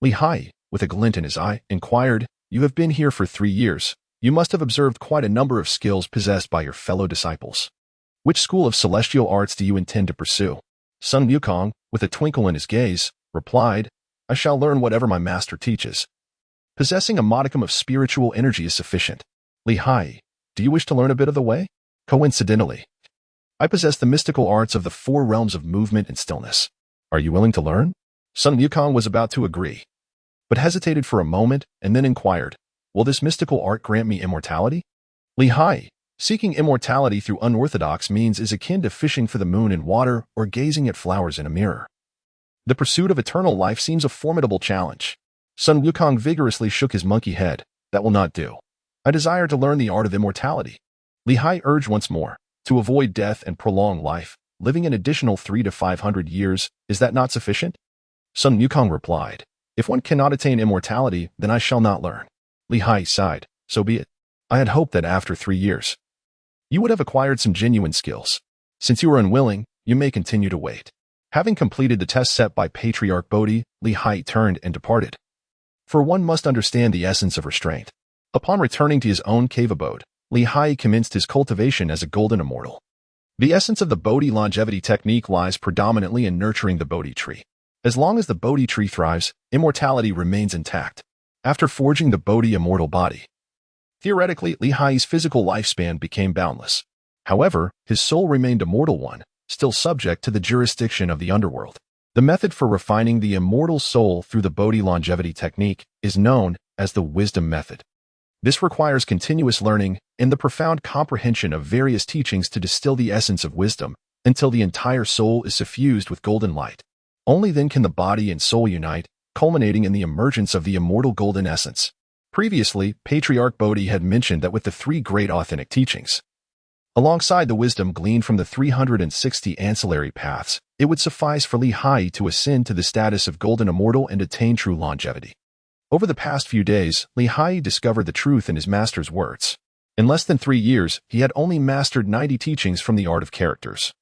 Haiyi, with a glint in his eye, inquired, "You have been here for 3 years. You must have observed quite a number of skills possessed by your fellow disciples. Which school of celestial arts do you intend to pursue?" Sun Wukong, with a twinkle in his gaze, replied, "I shall learn whatever my master teaches. Possessing a modicum of spiritual energy is sufficient." "Haiyi, do you wish to learn a bit of the way?" "Coincidentally, I possess the mystical arts of the 4 realms of movement and stillness. Are you willing to learn?" Sun Wukong was about to agree, but hesitated for a moment and then inquired, "Will this mystical art grant me immortality?" Haiyi, seeking immortality through unorthodox means is akin to fishing for the moon in water or gazing at flowers in a mirror. The pursuit of eternal life seems a formidable challenge. Sun Wukong vigorously shook his monkey head. "That will not do. I desire to learn the art of immortality." Haiyi urged once more, "To avoid death and prolong life, living an additional 300 to 500 years, is that not sufficient?" Sun Wukong replied, "If one cannot attain immortality, then I shall not learn." Haiyi sighed, "So be it. I had hoped that after 3 years, you would have acquired some genuine skills. Since you are unwilling, you may continue to wait." Having completed the test set by Patriarch Bodhi, Haiyi turned and departed. For one must understand the essence of restraint. Upon returning to his own cave abode, Haiyi commenced his cultivation as a golden immortal. The essence of the Bodhi longevity technique lies predominantly in nurturing the Bodhi tree. As long as the Bodhi tree thrives, immortality remains intact. After forging the Bodhi immortal body, theoretically, Haiyi's physical lifespan became boundless. However, his soul remained a mortal one, still subject to the jurisdiction of the underworld. The method for refining the immortal soul through the Bodhi longevity technique is known as the wisdom method. This requires continuous learning and the profound comprehension of various teachings to distill the essence of wisdom until the entire soul is suffused with golden light. Only then can the body and soul unite, culminating in the emergence of the immortal golden essence. Previously, Patriarch Bodhi had mentioned that with the 3 great authentic teachings, alongside the wisdom gleaned from the 360 ancillary paths, it would suffice for Haiyi to ascend to the status of golden immortal and attain true longevity. Over the past few days, Haiyi discovered the truth in his master's words. In less than 3 years, he had only mastered 90 teachings from the art of characters,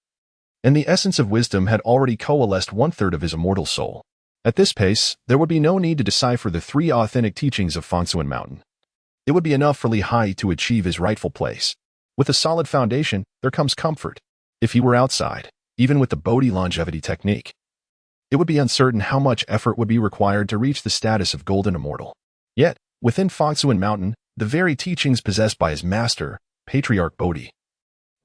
and the essence of wisdom had already coalesced 1/3 of his immortal soul. At this pace, there would be no need to decipher the 3 authentic teachings of Fangcun Mountain. It would be enough for Haiyi to achieve his rightful place. With a solid foundation, there comes comfort. If he were outside, even with the Bodhi longevity technique, it would be uncertain how much effort would be required to reach the status of golden immortal. Yet, within Fangcun Mountain, the very teachings possessed by his master, Patriarch Bodhi,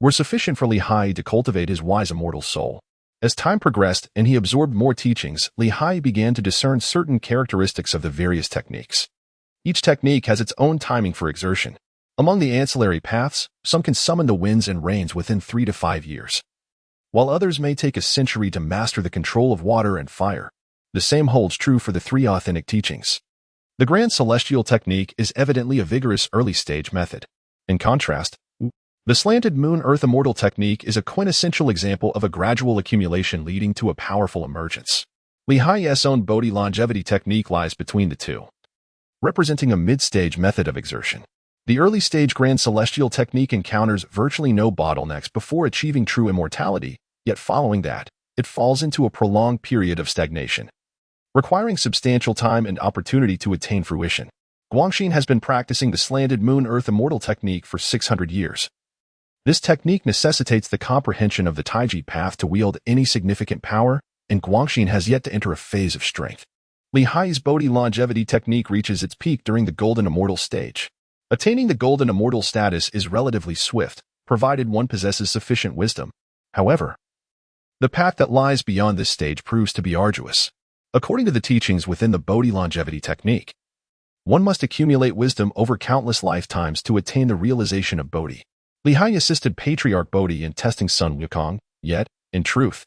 were sufficient for Haiyi to cultivate his wise immortal soul. As time progressed and he absorbed more teachings, Haiyi began to discern certain characteristics of the various techniques. Each technique has its own timing for exertion. Among the ancillary paths, some can summon the winds and rains within 3 to 5 years, while others may take a century to master the control of water and fire. The same holds true for the 3 authentic teachings. The Grand Celestial Technique is evidently a vigorous early-stage method. In contrast, the Slanted Moon-Earth Immortal Technique is a quintessential example of a gradual accumulation leading to a powerful emergence. Haiyi's own Bodhi longevity technique lies between the two, representing a mid-stage method of exertion. The early-stage Grand Celestial Technique encounters virtually no bottlenecks before achieving true immortality, yet following that, it falls into a prolonged period of stagnation, requiring substantial time and opportunity to attain fruition. Guanxin has been practicing the slanted moon-earth immortal technique for 600 years. This technique necessitates the comprehension of the Taiji path to wield any significant power, and Guanxin has yet to enter a phase of strength. Li Hai's Bodhi longevity technique reaches its peak during the Golden Immortal stage. Attaining the Golden Immortal status is relatively swift, provided one possesses sufficient wisdom. However, the path that lies beyond this stage proves to be arduous. According to the teachings within the Bodhi longevity technique, one must accumulate wisdom over countless lifetimes to attain the realization of Bodhi. Li Hai assisted Patriarch Bodhi in testing Sun Wukong, yet, in truth,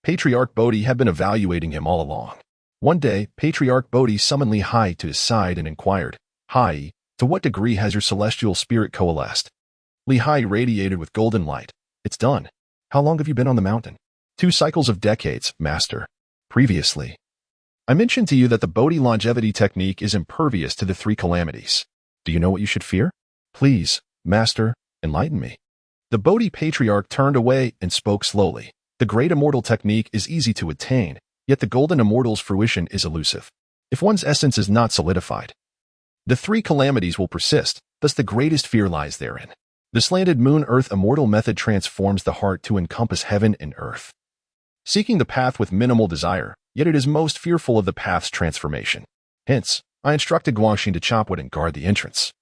Patriarch Bodhi had been evaluating him all along. One day, Patriarch Bodhi summoned Li Hai to his side and inquired, "Haiyi, to what degree has your celestial spirit coalesced?" Li Hai radiated with golden light. "It's done. How long have you been on the mountain?" 2 cycles of decades, Master. Previously, I mentioned to you that the Bodhi longevity technique is impervious to the 3 calamities. Do you know what you should fear? Please, Master, enlighten me. The Bodhi Patriarch turned away and spoke slowly. The Great Immortal technique is easy to attain, yet the Golden Immortal's fruition is elusive. If one's essence is not solidified, the 3 calamities will persist, thus the greatest fear lies therein. The slanted moon-earth immortal method transforms the heart to encompass heaven and earth, seeking the path with minimal desire, yet it is most fearful of the path's transformation. Hence, I instructed Guanxin to chop wood and guard the entrance,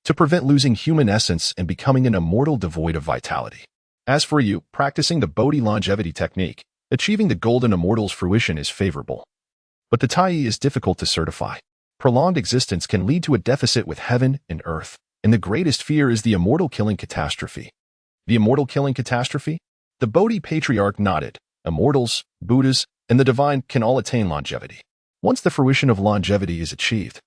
to prevent losing human essence and becoming an immortal devoid of vitality. As for you, practicing the Bodhi longevity technique, achieving the Golden Immortal's fruition is favorable. But the Taiyi is difficult to certify. Prolonged existence can lead to a deficit with heaven and earth, and the greatest fear is the immortal killing catastrophe. The immortal killing catastrophe? The Bodhi Patriarch nodded. Immortals, Buddhas, and the divine can all attain longevity. Once the fruition of longevity is achieved,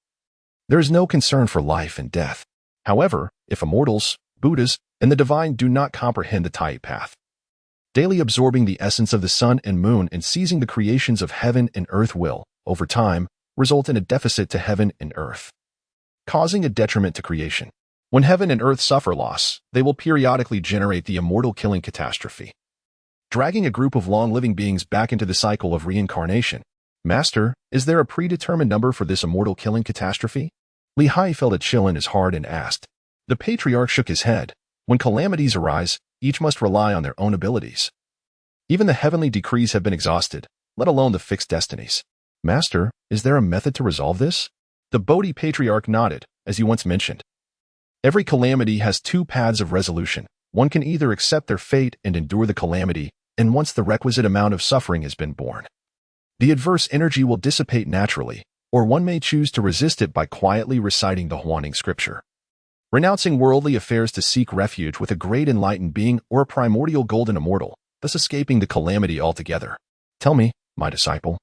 there is no concern for life and death. However, if immortals, Buddhas, and the divine do not comprehend the Taiyi path, daily absorbing the essence of the sun and moon and seizing the creations of heaven and earth will, over time, result in a deficit to heaven and earth, causing a detriment to creation. When heaven and earth suffer loss, they will periodically generate the immortal killing catastrophe, dragging a group of long-living beings back into the cycle of reincarnation. Master, is there a predetermined number for this immortal killing catastrophe? Li Hai felt a chill in his heart and asked. The Patriarch shook his head. When calamities arise, each must rely on their own abilities. Even the heavenly decrees have been exhausted, let alone the fixed destinies. Master, is there a method to resolve this? The Bodhi Patriarch nodded, as you once mentioned. Every calamity has 2 paths of resolution. One can either accept their fate and endure the calamity, and once the requisite amount of suffering has been borne, the adverse energy will dissipate naturally, or one may choose to resist it by quietly reciting the Huaning scripture, renouncing worldly affairs to seek refuge with a great enlightened being or a primordial golden immortal, thus escaping the calamity altogether. Tell me, my disciple,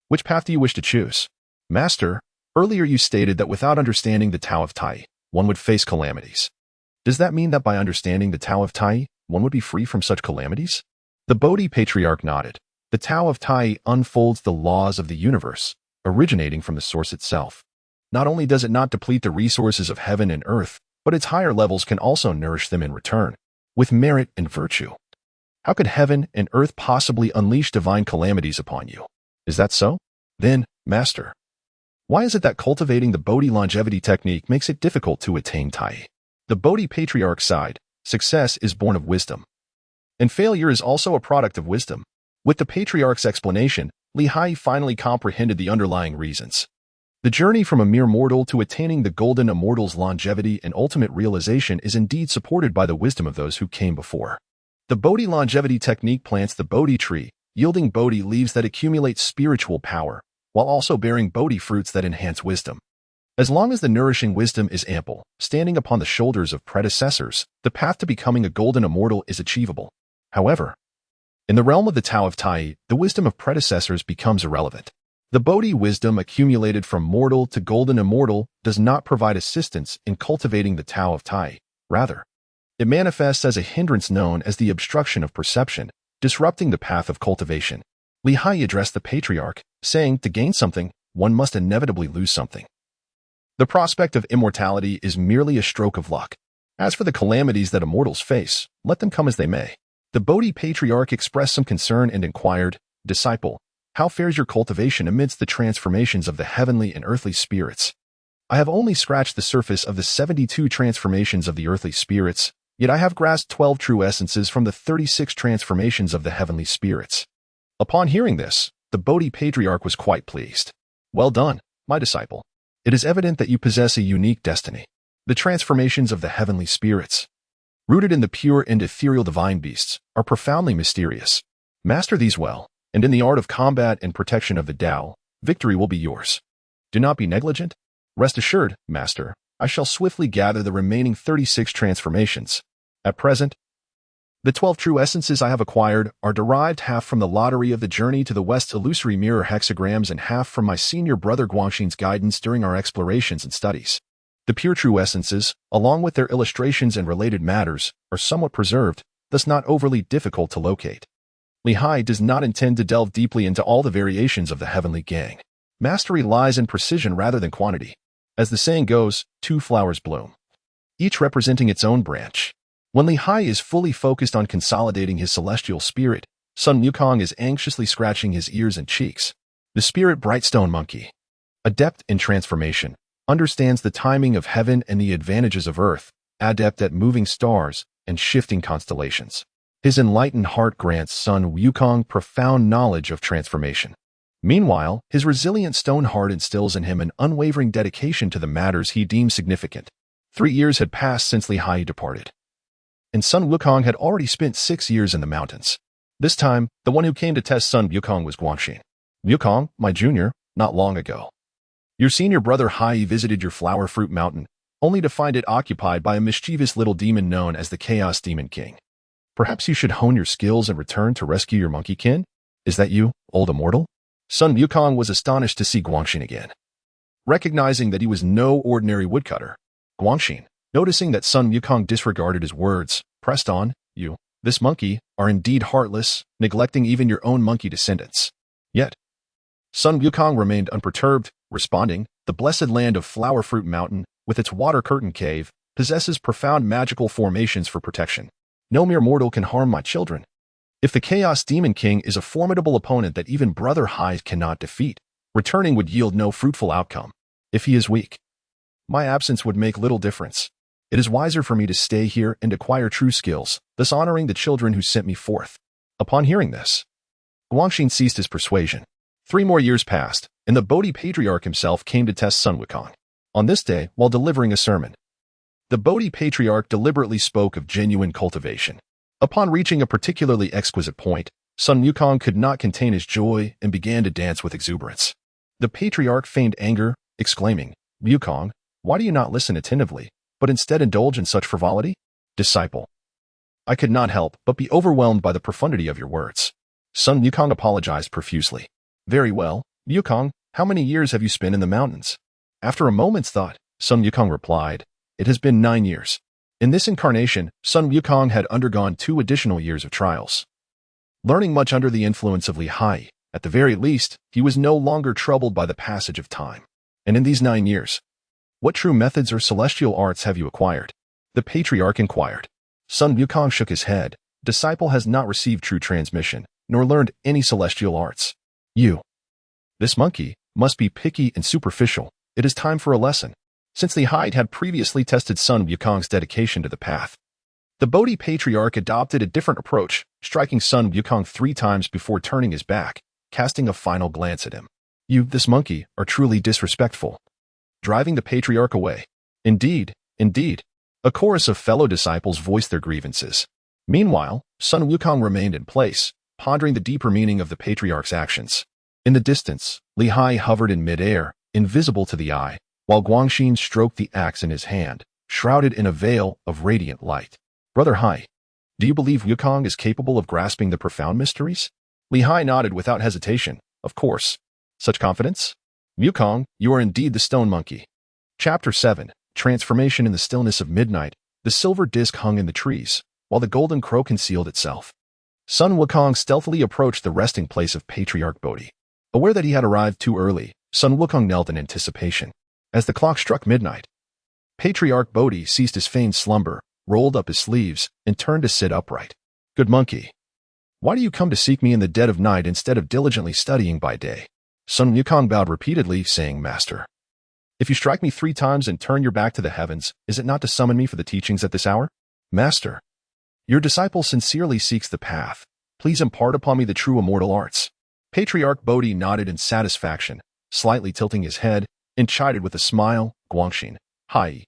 which path do you wish to choose? Master, earlier you stated that without understanding the Tao of Tai, one would face calamities. Does that mean that by understanding the Tao of Tai, one would be free from such calamities? The Bodhi Patriarch nodded. The Tao of Tai unfolds the laws of the universe, originating from the source itself. Not only does it not deplete the resources of heaven and earth, but its higher levels can also nourish them in return, with merit and virtue. How could heaven and earth possibly unleash divine calamities upon you? Is that so? Then, Master, why is it that cultivating the Bodhi longevity technique makes it difficult to attain Tai? The Bodhi Patriarch sighed. Success is born of wisdom, and failure is also a product of wisdom. With the Patriarch's explanation, Li Hai finally comprehended the underlying reasons. The journey from a mere mortal to attaining the Golden Immortal's longevity and ultimate realization is indeed supported by the wisdom of those who came before. The Bodhi longevity technique plants the Bodhi tree, yielding Bodhi leaves that accumulate spiritual power, while also bearing Bodhi fruits that enhance wisdom. As long as the nourishing wisdom is ample, standing upon the shoulders of predecessors, the path to becoming a Golden Immortal is achievable. However, in the realm of the Tao of Tai, the wisdom of predecessors becomes irrelevant. The Bodhi wisdom accumulated from mortal to Golden Immortal does not provide assistance in cultivating the Tao of Tai. Rather, it manifests as a hindrance known as the obstruction of perception, disrupting the path of cultivation. Li Hai addressed the Patriarch, saying, to gain something, one must inevitably lose something. The prospect of immortality is merely a stroke of luck. As for the calamities that immortals face, let them come as they may. The Bodhi patriarch expressed some concern and inquired, "Disciple, how fares your cultivation amidst the transformations of the heavenly and earthly spirits? I have only scratched the surface of the 72 transformations of the earthly spirits, yet I have grasped 12 true essences from the 36 transformations of the heavenly spirits." Upon hearing this, the Bodhi patriarch was quite pleased. "Well done, my disciple. It is evident that you possess a unique destiny. The transformations of the heavenly spirits, rooted in the pure and ethereal divine beasts, are profoundly mysterious. Master these well, and in the art of combat and protection of the Tao, victory will be yours. Do not be negligent. Rest assured, Master, I shall swiftly gather the remaining 36 transformations. At present, the 12 true essences I have acquired are derived half from the lottery of the journey to the West illusory mirror hexagrams and half from my senior brother Guangxin's guidance during our explorations and studies. The pure true essences, along with their illustrations and related matters, are somewhat preserved, thus not overly difficult to locate. Haiyi does not intend to delve deeply into all the variations of the heavenly gang. Mastery lies in precision rather than quantity. As the saying goes, 2 flowers bloom, each representing its own branch. When Haiyi is fully focused on consolidating his celestial spirit, Sun Wukong is anxiously scratching his ears and cheeks. The spirit Brightstone Monkey, adept in transformation, understands the timing of heaven and the advantages of earth, adept at moving stars and shifting constellations. His enlightened heart grants Sun Wukong profound knowledge of transformation. Meanwhile, his resilient stone heart instills in him an unwavering dedication to the matters he deems significant. 3 years had passed since Haiyi departed, and Sun Wukong had already spent 6 years in the mountains. This time, the one who came to test Sun Wukong was Guangxin. "Wukong, my junior, not long ago, your senior brother Haiyi visited your flower fruit mountain, only to find it occupied by a mischievous little demon known as the Chaos Demon King. Perhaps you should hone your skills and return to rescue your monkey kin? Is that you, old immortal?" Sun Wukong was astonished to see Guangxin again. Recognizing that he was no ordinary woodcutter, Guangxin, noticing that Sun Wukong disregarded his words, pressed on, "You, this monkey, are indeed heartless, neglecting even your own monkey descendants." Yet, Sun Wukong remained unperturbed, responding, "The blessed land of Flower Fruit Mountain, with its water curtain cave, possesses profound magical formations for protection. No mere mortal can harm my children. If the Chaos Demon King is a formidable opponent that even Brother Haiyi cannot defeat, returning would yield no fruitful outcome. If he is weak, my absence would make little difference. It is wiser for me to stay here and acquire true skills, thus honoring the children who sent me forth." Upon hearing this, Guangxin ceased his persuasion. 3 more years passed, and the Bodhi patriarch himself came to test Sun Wukong. On this day, while delivering a sermon, the Bodhi patriarch deliberately spoke of genuine cultivation. Upon reaching a particularly exquisite point, Sun Wukong could not contain his joy and began to dance with exuberance. The patriarch feigned anger, exclaiming, "Wukong, why do you not listen attentively, but instead indulge in such frivolity? Disciple, I could not help but be overwhelmed by the profundity of your words." Sun Wukong apologized profusely. "Very well, Wukong, how many years have you spent in the mountains?" After a moment's thought, Sun Wukong replied, "It has been 9 years. In this incarnation, Sun Wukong had undergone 2 additional years of trials. Learning much under the influence of Haiyi, at the very least, he was no longer troubled by the passage of time. And in these 9 years, what true methods or celestial arts have you acquired?" the patriarch inquired. Sun Wukong shook his head. "Disciple has not received true transmission, nor learned any celestial arts. You, this monkey, must be picky and superficial. It is time for a lesson." Since Haiyi had previously tested Sun Wukong's dedication to the path, the Bodhi patriarch adopted a different approach, striking Sun Wukong 3 times before turning his back, casting a final glance at him. "You, this monkey, are truly disrespectful," driving the patriarch away. "Indeed, indeed." A chorus of fellow disciples voiced their grievances. Meanwhile, Sun Wukong remained in place, pondering the deeper meaning of the patriarch's actions. In the distance, Haiyi hovered in midair, invisible to the eye, while Guangxin stroked the axe in his hand, shrouded in a veil of radiant light. "Brother Haiyi, do you believe Wukong is capable of grasping the profound mysteries?" Haiyi nodded without hesitation. "Of course." "Such confidence? Wukong, you are indeed the stone monkey." Chapter 7, Transformation. In the stillness of midnight, the silver disk hung in the trees, while the golden crow concealed itself. Sun Wukong stealthily approached the resting place of Patriarch Bodhi. Aware that he had arrived too early, Sun Wukong knelt in anticipation. As the clock struck midnight, Patriarch Bodhi ceased his feigned slumber, rolled up his sleeves, and turned to sit upright. Good monkey. Why do you come to seek me in the dead of night instead of diligently studying by day? Sun Wukong bowed repeatedly, saying, Master, if you strike me 3 times and turn your back to the heavens, is it not to summon me for the teachings at this hour? Master, your disciple sincerely seeks the path. Please impart upon me the true immortal arts. Patriarch Bodhi nodded in satisfaction, slightly tilting his head, and chided with a smile, Guangxin, Haiyi.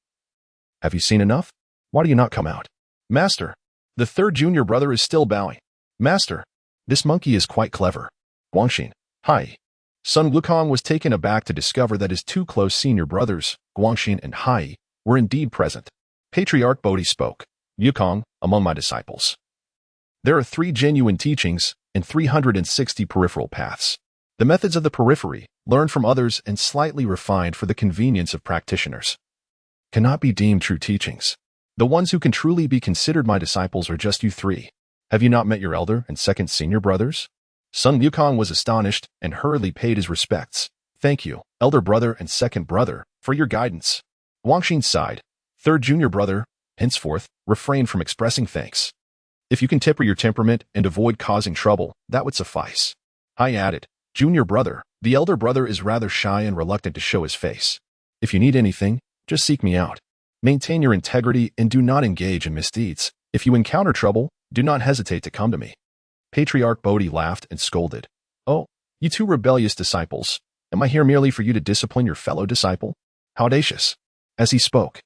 Have you seen enough? Why do you not come out? Master, the 3rd junior brother is still bowing. Master, this monkey is quite clever. Guangxin, Haiyi. Sun Wukong was taken aback to discover that his 2 close senior brothers, Guangxin and Haiyi, were indeed present. Patriarch Bodhi spoke. Wukong, among my disciples, there are 3 genuine teachings and 360 peripheral paths. The methods of the periphery, learned from others and slightly refined for the convenience of practitioners, cannot be deemed true teachings. The ones who can truly be considered my disciples are just you 3. Have you not met your elder and 2nd senior brothers? Sun Wukong was astonished and hurriedly paid his respects. Thank you, elder brother and 2nd brother, for your guidance. Guangxin sighed. 3rd junior brother, henceforth, refrain from expressing thanks. If you can temper your temperament and avoid causing trouble, that would suffice. I added, junior brother, the elder brother is rather shy and reluctant to show his face. If you need anything, just seek me out. Maintain your integrity and do not engage in misdeeds. If you encounter trouble, do not hesitate to come to me. Patriarch Bodhi laughed and scolded. Oh, you 2 rebellious disciples, am I here merely for you to discipline your fellow disciple? How audacious. As he spoke,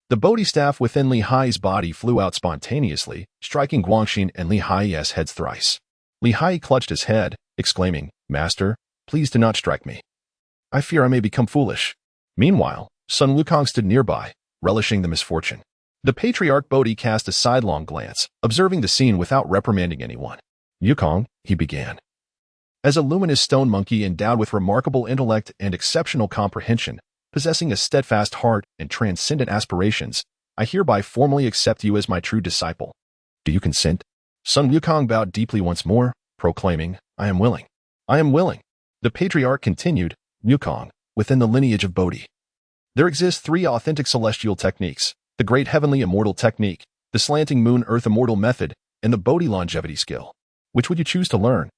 the Bodhi staff within Li Hai's body flew out spontaneously, striking Guangxin and Li Hai's heads thrice. Li Hai clutched his head, exclaiming, Master, please do not strike me. I fear I may become foolish. Meanwhile, Sun Wukong stood nearby, relishing the misfortune. The Patriarch Bodhi cast a sidelong glance, observing the scene without reprimanding anyone. Wukong, he began. As a luminous stone monkey endowed with remarkable intellect and exceptional comprehension, possessing a steadfast heart and transcendent aspirations, I hereby formally accept you as my true disciple. Do you consent? Sun Wukong bowed deeply once more, proclaiming, I am willing. I am willing. The Patriarch continued, Wukong, within the lineage of Bodhi, there exist 3 authentic celestial techniques, the Great Heavenly Immortal Technique, the Slanting Moon Earth Immortal Method, and the Bodhi Longevity Skill. Which would you choose to learn?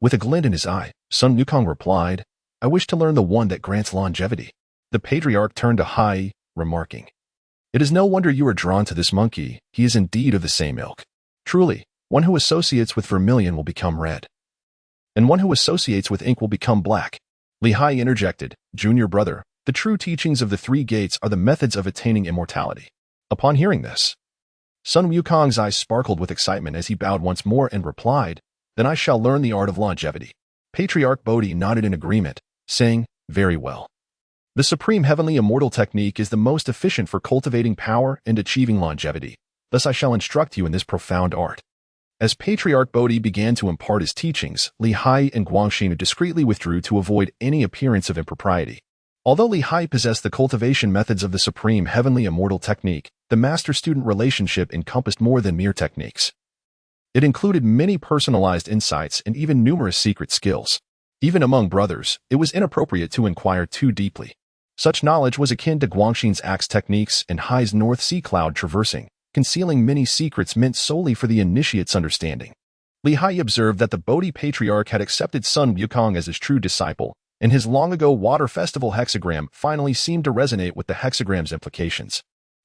With a glint in his eye, Sun Wukong replied, I wish to learn the one that grants longevity. The Patriarch turned to Haiyi, remarking, It is no wonder you are drawn to this monkey, he is indeed of the same ilk. Truly, one who associates with vermilion will become red, and one who associates with ink will become black. Li Hai interjected, Junior brother, the true teachings of the 3 gates are the methods of attaining immortality. Upon hearing this, Sun Wukong's eyes sparkled with excitement as he bowed once more and replied, Then I shall learn the art of longevity. Patriarch Bodhi nodded in agreement, saying, Very well. The Supreme Heavenly Immortal Technique is the most efficient for cultivating power and achieving longevity. Thus I shall instruct you in this profound art. As Patriarch Bodhi began to impart his teachings, Li Hai and Guangxin discreetly withdrew to avoid any appearance of impropriety. Although Li Hai possessed the cultivation methods of the Supreme Heavenly Immortal Technique, the master-student relationship encompassed more than mere techniques. It included many personalized insights and even numerous secret skills. Even among brothers, it was inappropriate to inquire too deeply. Such knowledge was akin to Guangxin's axe techniques and Hai's North Sea cloud traversing, concealing many secrets meant solely for the initiate's understanding. Li Hai observed that the Bodhi Patriarch had accepted Sun Wukong as his true disciple, and his long-ago water festival hexagram finally seemed to resonate with the hexagram's implications.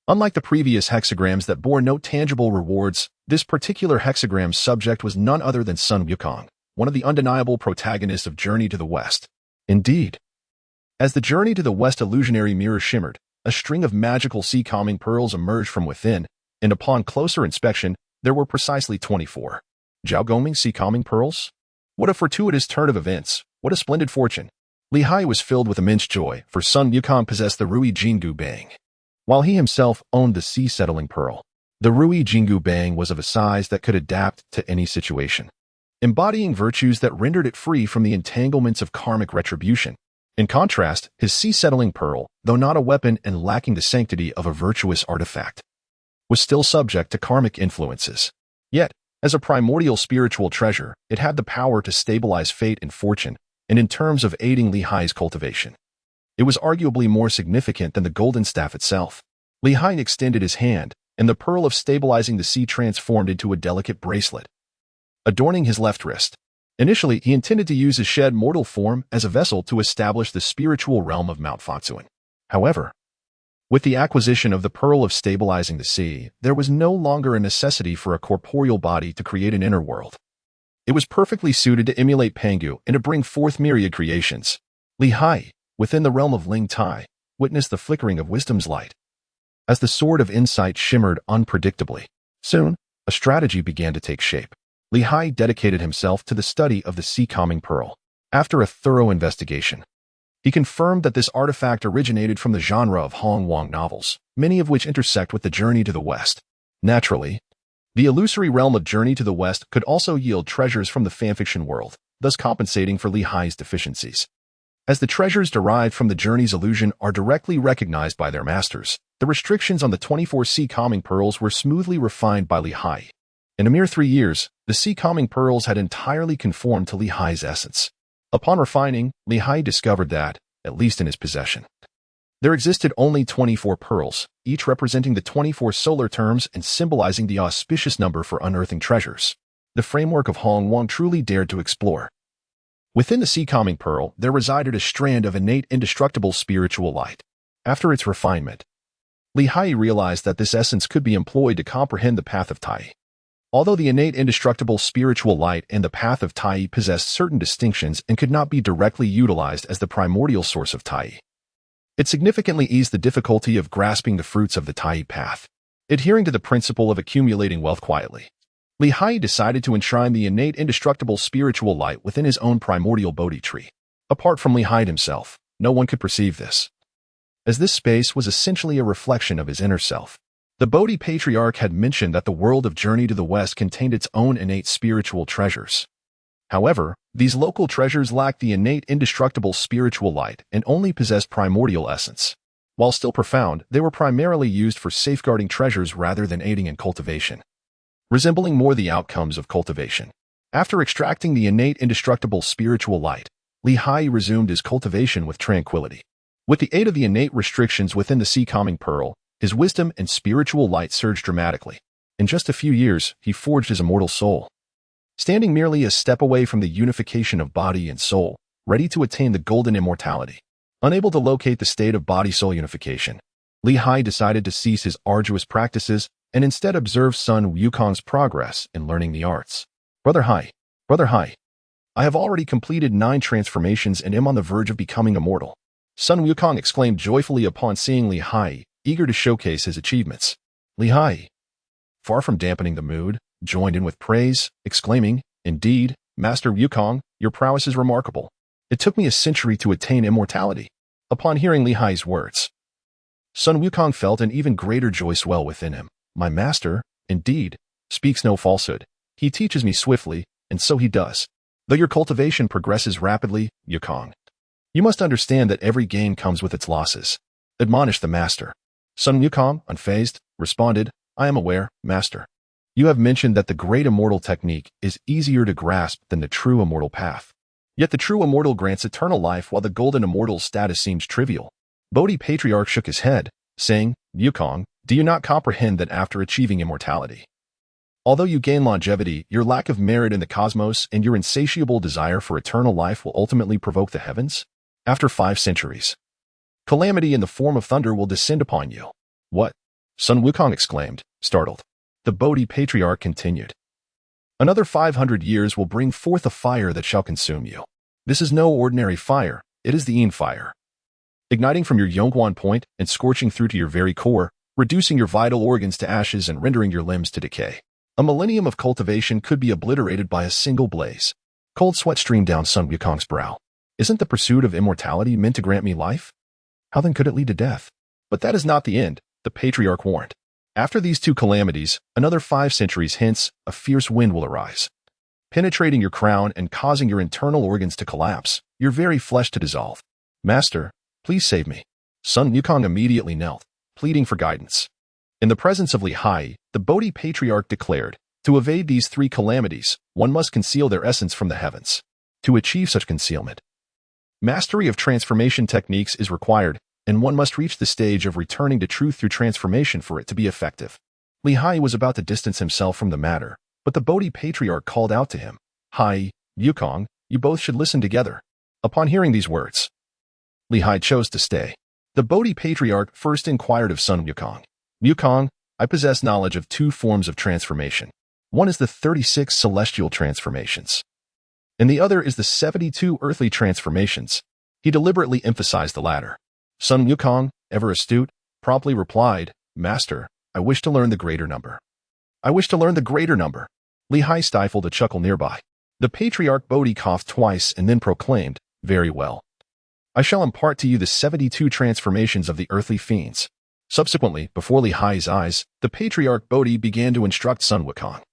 Unlike the previous hexagrams that bore no tangible rewards, this particular hexagram's subject was none other than Sun Wukong, one of the undeniable protagonists of Journey to the West. Indeed, as the Journey to the West illusionary mirror shimmered, a string of magical sea-calming pearls emerged from within, and upon closer inspection, there were precisely 24. Jiaogongming sea-calming pearls? What a fortuitous turn of events! What a splendid fortune! Li Hai was filled with immense joy, for Sun Wukong possessed the Rui Jingu Bang, while he himself owned the sea-settling pearl. The Rui Jingu Bang was of a size that could adapt to any situation, embodying virtues that rendered it free from the entanglements of karmic retribution. In contrast, his sea-settling pearl, though not a weapon and lacking the sanctity of a virtuous artifact, was still subject to karmic influences. Yet, as a primordial spiritual treasure, it had the power to stabilize fate and fortune, and in terms of aiding Li Hai's cultivation, it was arguably more significant than the golden staff itself. Li Hai extended his hand, and the pearl of stabilizing the sea transformed into a delicate bracelet, adorning his left wrist. Initially, he intended to use his shed mortal form as a vessel to establish the spiritual realm of Mount Fangcun. However, with the acquisition of the pearl of stabilizing the sea, there was no longer a necessity for a corporeal body to create an inner world. It was perfectly suited to emulate Pangu and to bring forth myriad creations. Li Haiyi, within the realm of Ling Tai, witnessed the flickering of wisdom's light as the sword of insight shimmered unpredictably. Soon, a strategy began to take shape. Li Haiyi dedicated himself to the study of the sea-calming pearl. After a thorough investigation, he confirmed that this artifact originated from the genre of Hong Wang novels, many of which intersect with the Journey to the West. Naturally, the illusory realm of Journey to the West could also yield treasures from the fanfiction world, thus compensating for Li Haiyi's deficiencies. As the treasures derived from the journey's illusion are directly recognized by their masters, the restrictions on the 24 sea-calming pearls were smoothly refined by Li Haiyi. In a mere 3 years, the sea-calming pearls had entirely conformed to Li Haiyi's essence. Upon refining, Li Haiyi discovered that, at least in his possession, there existed only 24 pearls, each representing the 24 solar terms and symbolizing the auspicious number for unearthing treasures. The framework of Hong Wang truly dared to explore. Within the sea-calming pearl, there resided a strand of innate indestructible spiritual light. After its refinement, Li Haiyi realized that this essence could be employed to comprehend the path of Taiyi. Although the innate indestructible spiritual light and the path of Taiyi possessed certain distinctions and could not be directly utilized as the primordial source of Taiyi, it significantly eased the difficulty of grasping the fruits of the Taiyi path. Adhering to the principle of accumulating wealth quietly, Li Haiyi decided to enshrine the innate indestructible spiritual light within his own primordial Bodhi tree. Apart from Li Haiyi himself, no one could perceive this, as this space was essentially a reflection of his inner self. The Bodhi Patriarch had mentioned that the world of Journey to the West contained its own innate spiritual treasures. However, these local treasures lacked the innate indestructible spiritual light and only possessed primordial essence. While still profound, they were primarily used for safeguarding treasures rather than aiding in cultivation, resembling more the outcomes of cultivation. After extracting the innate indestructible spiritual light, Li Haiyi resumed his cultivation with tranquility. With the aid of the innate restrictions within the sea-calming pearl, his wisdom and spiritual light surged dramatically. In just a few years, he forged his immortal soul, standing merely a step away from the unification of body and soul, ready to attain the golden immortality. Unable to locate the state of body-soul unification, Li Haiyi decided to cease his arduous practices and instead observe Sun Wukong's progress in learning the arts. Brother Haiyi, I have already completed 9 transformations and am on the verge of becoming immortal. Sun Wukong exclaimed joyfully upon seeing Li Haiyi, eager to showcase his achievements. Li Haiyi, far from dampening the mood, joined in with praise, exclaiming, "Indeed, Master Wukong, your prowess is remarkable. It took me a century to attain immortality." Upon hearing Li Haiyi's words, Sun Wukong felt an even greater joy swell within him. My master, indeed, speaks no falsehood. He teaches me swiftly, and so he does. Though your cultivation progresses rapidly, Wukong, you must understand that every gain comes with its losses. Admonished the master. Sun Wukong, unfazed, responded, I am aware, master. You have mentioned that the great immortal technique is easier to grasp than the true immortal path. Yet the true immortal grants eternal life while the golden immortal status seems trivial. Bodhi Patriarch shook his head, saying, Wukong, do you not comprehend that after achieving immortality, although you gain longevity, your lack of merit in the cosmos and your insatiable desire for eternal life will ultimately provoke the heavens? After 5 centuries, calamity in the form of thunder will descend upon you. What? Sun Wukong exclaimed, startled. The Bodhi Patriarch continued. Another 500 years will bring forth a fire that shall consume you. This is no ordinary fire, it is the Yin fire. Igniting from your Yongguan point and scorching through to your very core, reducing your vital organs to ashes and rendering your limbs to decay. A millennium of cultivation could be obliterated by a single blaze. Cold sweat streamed down Sun Wukong's brow. Isn't the pursuit of immortality meant to grant me life? How then could it lead to death? But that is not the end, the Patriarch warned. After these 2 calamities, another 5 centuries hence, a fierce wind will arise, penetrating your crown and causing your internal organs to collapse, your very flesh to dissolve. Master, please save me. Sun Wukong immediately knelt, pleading for guidance. In the presence of Li Haiyi, the Bodhi Patriarch declared, to evade these 3 calamities, one must conceal their essence from the heavens. To achieve such concealment, mastery of transformation techniques is required, and one must reach the stage of returning to truth through transformation for it to be effective. Haiyi was about to distance himself from the matter, but the Bodhi patriarch called out to him, Haiyi, Wukong, you both should listen together. Upon hearing these words, Haiyi chose to stay. The Bodhi patriarch first inquired of son Wukong. Wukong, I possess knowledge of two forms of transformation. One is the 36 celestial transformations, and the other is the 72 earthly transformations. He deliberately emphasized the latter. Son Wukong, ever astute, promptly replied, Master, I wish to learn the greater number. I wish to learn the greater number. Haiyi stifled a chuckle nearby. The patriarch Bodhi coughed twice and then proclaimed, Very well. I shall impart to you the 72 transformations of the earthly fiends. Subsequently, before Haiyi's eyes, the patriarch Bodhi began to instruct son Wukong.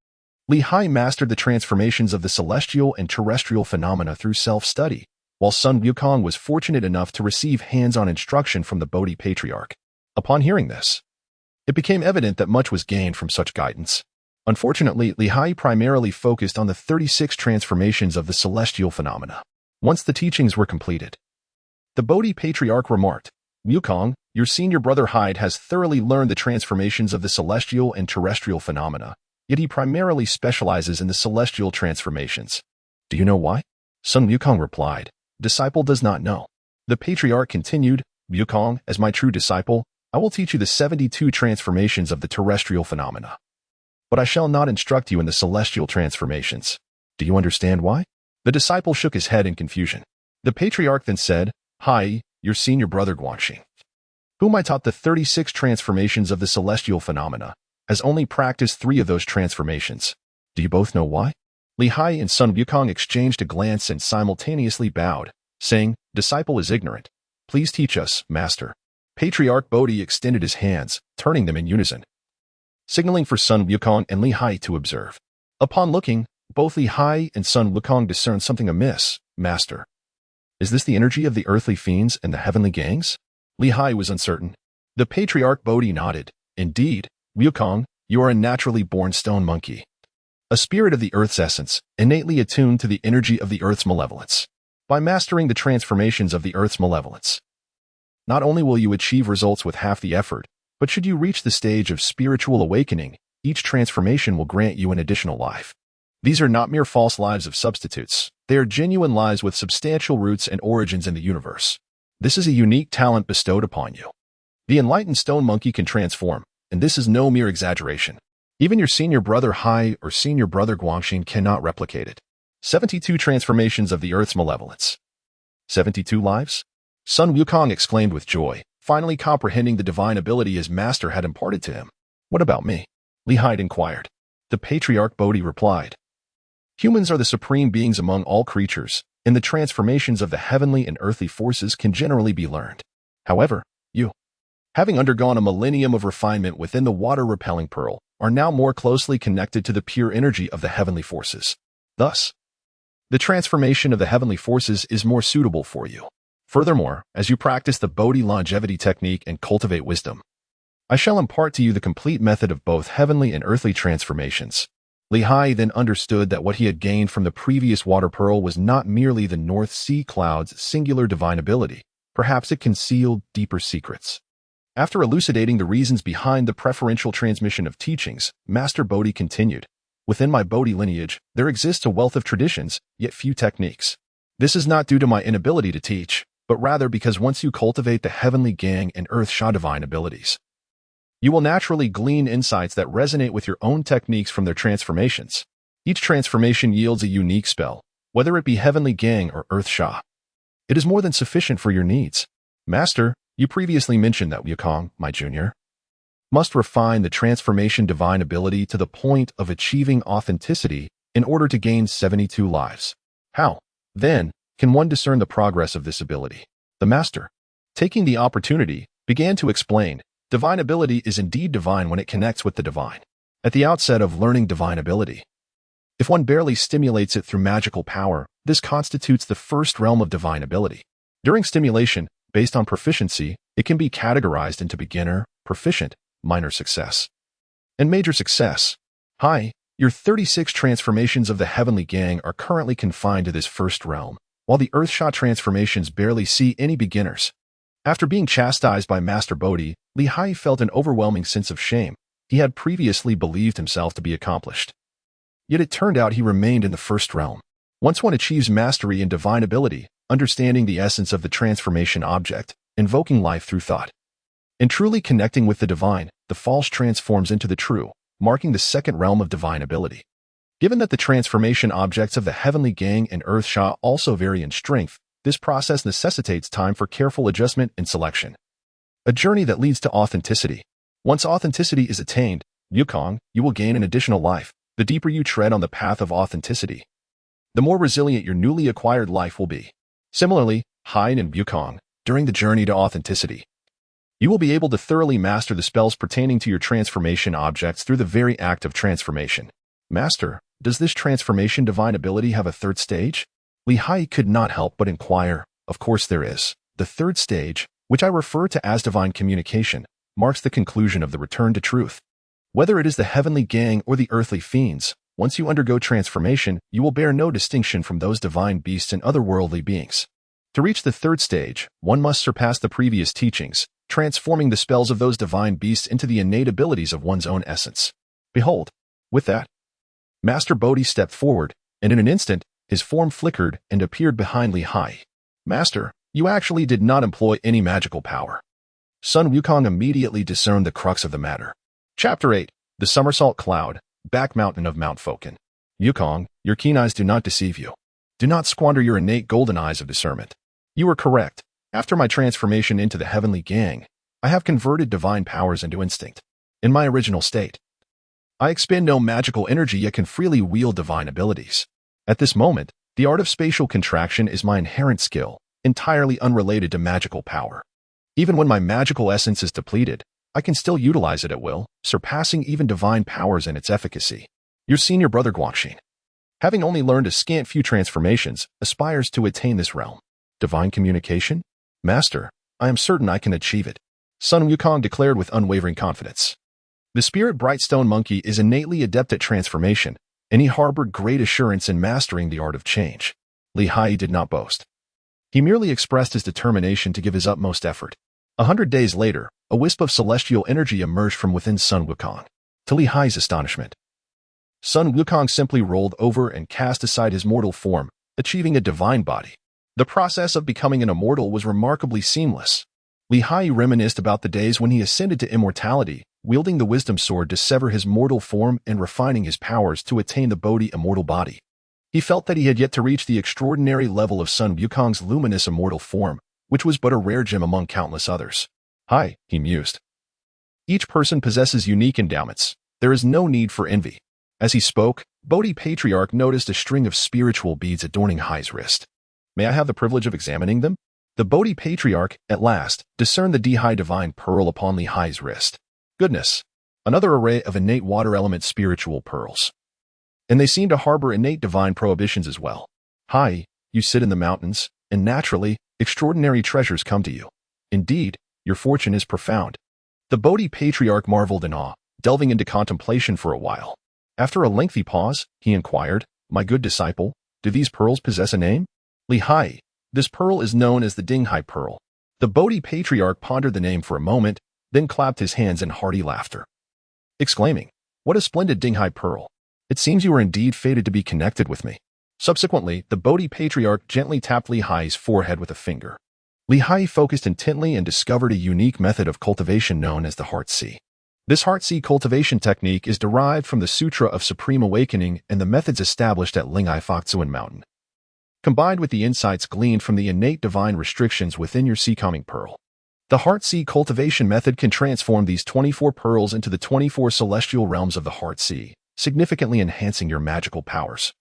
Haiyi mastered the transformations of the celestial and terrestrial phenomena through self-study, while son Wukong was fortunate enough to receive hands-on instruction from the Bodhi patriarch. Upon hearing this, it became evident that much was gained from such guidance. Unfortunately, Haiyi primarily focused on the 36 transformations of the celestial phenomena. Once the teachings were completed, the Bodhi patriarch remarked, Wukong, your senior brother Haiyi has thoroughly learned the transformations of the celestial and terrestrial phenomena, yet he primarily specializes in the celestial transformations. Do you know why? Son Wukong replied, Disciple does not know. The patriarch continued, Wukong, as my true disciple, I will teach you the 72 transformations of the terrestrial phenomena. But I shall not instruct you in the celestial transformations. Do you understand why? The disciple shook his head in confusion. The patriarch then said, Haiyi, your senior brother Guanxing, whom I taught the 36 transformations of the celestial phenomena, has only practiced 3 of those transformations. Do you both know why? Haiyi and son Wukong exchanged a glance and simultaneously bowed, saying, Disciple is ignorant. Please teach us, Master. Patriarch Bodhi extended his hands, turning them in unison, signaling for son Wukong and Haiyi to observe. Upon looking, both Haiyi and son Wukong discerned something amiss. Master, is this the energy of the earthly fiends and the heavenly gangs? Haiyi was uncertain. The patriarch Bodhi nodded. Indeed, Wukong, you are a naturally born stone monkey, a spirit of the earth's essence, innately attuned to the energy of the earth's malevolence. By mastering the transformations of the earth's malevolence, not only will you achieve results with half the effort, but should you reach the stage of spiritual awakening, each transformation will grant you an additional life. These are not mere false lives of substitutes. They are genuine lives with substantial roots and origins in the universe. This is a unique talent bestowed upon you. The enlightened stone monkey can transform, and this is no mere exaggeration. Even your senior brother Haiyi or senior brother Guanxing cannot replicate it. 72 transformations of the earth's malevolence. 72 lives? Son Wukong exclaimed with joy, finally comprehending the divine ability his master had imparted to him. What about me? Haiyi inquired. The patriarch Bodhi replied, Humans are the supreme beings among all creatures, and the transformations of the heavenly and earthly forces can generally be learned. However, you, having undergone a millennium of refinement within the water-repelling pearl, are now more closely connected to the pure energy of the heavenly forces. Thus, the transformation of the heavenly forces is more suitable for you. Furthermore, as you practice the Bodhi longevity technique and cultivate wisdom, I shall impart to you the complete method of both heavenly and earthly transformations. Haiyi then understood that what he had gained from the previous water pearl was not merely the North Sea Cloud's singular divine ability. Perhaps it concealed deeper secrets. After elucidating the reasons behind the preferential transmission of teachings, Master Bodhi continued, Within my Bodhi lineage, there exists a wealth of traditions, yet few techniques. This is not due to my inability to teach, but rather because once you cultivate the heavenly gang and earth Sha divine abilities, you will naturally glean insights that resonate with your own techniques from their transformations. Each transformation yields a unique spell, whether it be heavenly gang or earth Sha. It is more than sufficient for your needs. Master, you previously mentioned that Wukong, my junior, must refine the transformation divine ability to the point of achieving authenticity in order to gain 72 lives. How, then, can one discern the progress of this ability? The master, taking the opportunity, began to explain, divine ability is indeed divine when it connects with the divine. At the outset of learning divine ability, if one barely stimulates it through magical power, this constitutes the first realm of divine ability. During stimulation, based on proficiency, it can be categorized into beginner, proficient, minor success, and major success. Haiyi, your 36 transformations of the heavenly gang are currently confined to this first realm, while the earth Sha transformations barely see any beginners. After being chastised by Master Bodhi, Haiyi felt an overwhelming sense of shame. he had previously believed himself to be accomplished. Yet it turned out he remained in the first realm. Once one achieves mastery in divine ability, understanding the essence of the transformation object, invoking life through thought, and truly connecting with the divine, the false transforms into the true, marking the second realm of divine ability. Given that the transformation objects of the heavenly gang and earth Sha also vary in strength, this process necessitates time for careful adjustment and selection. A journey that leads to authenticity. Once authenticity is attained, Yukong, you will gain an additional life. The deeper you tread on the path of authenticity, the more resilient your newly acquired life will be. Similarly, Haiyi and Yukong, during the journey to authenticity, you will be able to thoroughly master the spells pertaining to your transformation objects through the very act of transformation. Master, does this transformation divine ability have a third stage? Haiyi could not help but inquire. Of course there is. The third stage, which I refer to as divine communication, marks the conclusion of the return to truth. Whether it is the heavenly gang or the earthly fiends, once you undergo transformation, you will bear no distinction from those divine beasts and otherworldly beings. To reach the third stage, one must surpass the previous teachings, transforming the spells of those divine beasts into the innate abilities of one's own essence. Behold, with that, Master Bodhi stepped forward, and in an instant, his form flickered and appeared behind Haiyi. Master, you actually did not employ any magical power. Sun Wukong immediately discerned the crux of the matter. Chapter 8. The Somersault Cloud, Back Mountain of Mount Fangcun. Yukong, your keen eyes do not deceive you. Do not squander your innate golden eyes of discernment. You are correct. After my transformation into the heavenly gang, I have converted divine powers into instinct. In my original state, I expend no magical energy yet can freely wield divine abilities. At this moment, the art of spatial contraction is my inherent skill, entirely unrelated to magical power. Even when my magical essence is depleted, I can still utilize it at will, surpassing even divine powers in its efficacy. Your senior brother Guangxin, having only learned a scant few transformations, aspires to attain this realm. Divine communication? Master, I am certain I can achieve it. Sun Wukong declared with unwavering confidence. The spirit Brightstone Monkey is innately adept at transformation, and he harbored great assurance in mastering the art of change. Haiyi did not boast. He merely expressed his determination to give his utmost effort. 100 days later, a wisp of celestial energy emerged from within Sun Wukong. To Haiyi's astonishment, Sun Wukong simply rolled over and cast aside his mortal form, achieving a divine body. The process of becoming an immortal was remarkably seamless. Haiyi reminisced about the days when he ascended to immortality, wielding the wisdom sword to sever his mortal form and refining his powers to attain the Bodhi immortal body. He felt that he had yet to reach the extraordinary level of Sun Wukong's luminous immortal form, which was but a rare gem among countless others. Haiyi, he mused. Each person possesses unique endowments. There is no need for envy. As he spoke, Bodhi Patriarch noticed a string of spiritual beads adorning Haiyi's wrist. May I have the privilege of examining them? The Bodhi Patriarch, at last, discerned the Dihai divine pearl upon Haiyi's wrist. Goodness! Another array of innate water element spiritual pearls. And they seem to harbor innate divine prohibitions as well. Haiyi, you sit in the mountains, and naturally, extraordinary treasures come to you. Indeed, your fortune is profound. The Bodhi Patriarch marveled in awe, delving into contemplation for a while. After a lengthy pause, he inquired, My good disciple, do these pearls possess a name? Haiyi, this pearl is known as the Dinghai Pearl. The Bodhi Patriarch pondered the name for a moment, then clapped his hands in hearty laughter, exclaiming, What a splendid Dinghai Pearl! It seems you are indeed fated to be connected with me. Subsequently, the Bodhi Patriarch gently tapped Haiyi's forehead with a finger. Haiyi focused intently and discovered a unique method of cultivation known as the Heart Sea. This Heart Sea cultivation technique is derived from the Sutra of Supreme Awakening and the methods established at Fangcun Mountain, combined with the insights gleaned from the innate divine restrictions within your sea-calming pearl. The Heart Sea cultivation method can transform these 24 pearls into the 24 celestial realms of the Heart Sea, significantly enhancing your magical powers,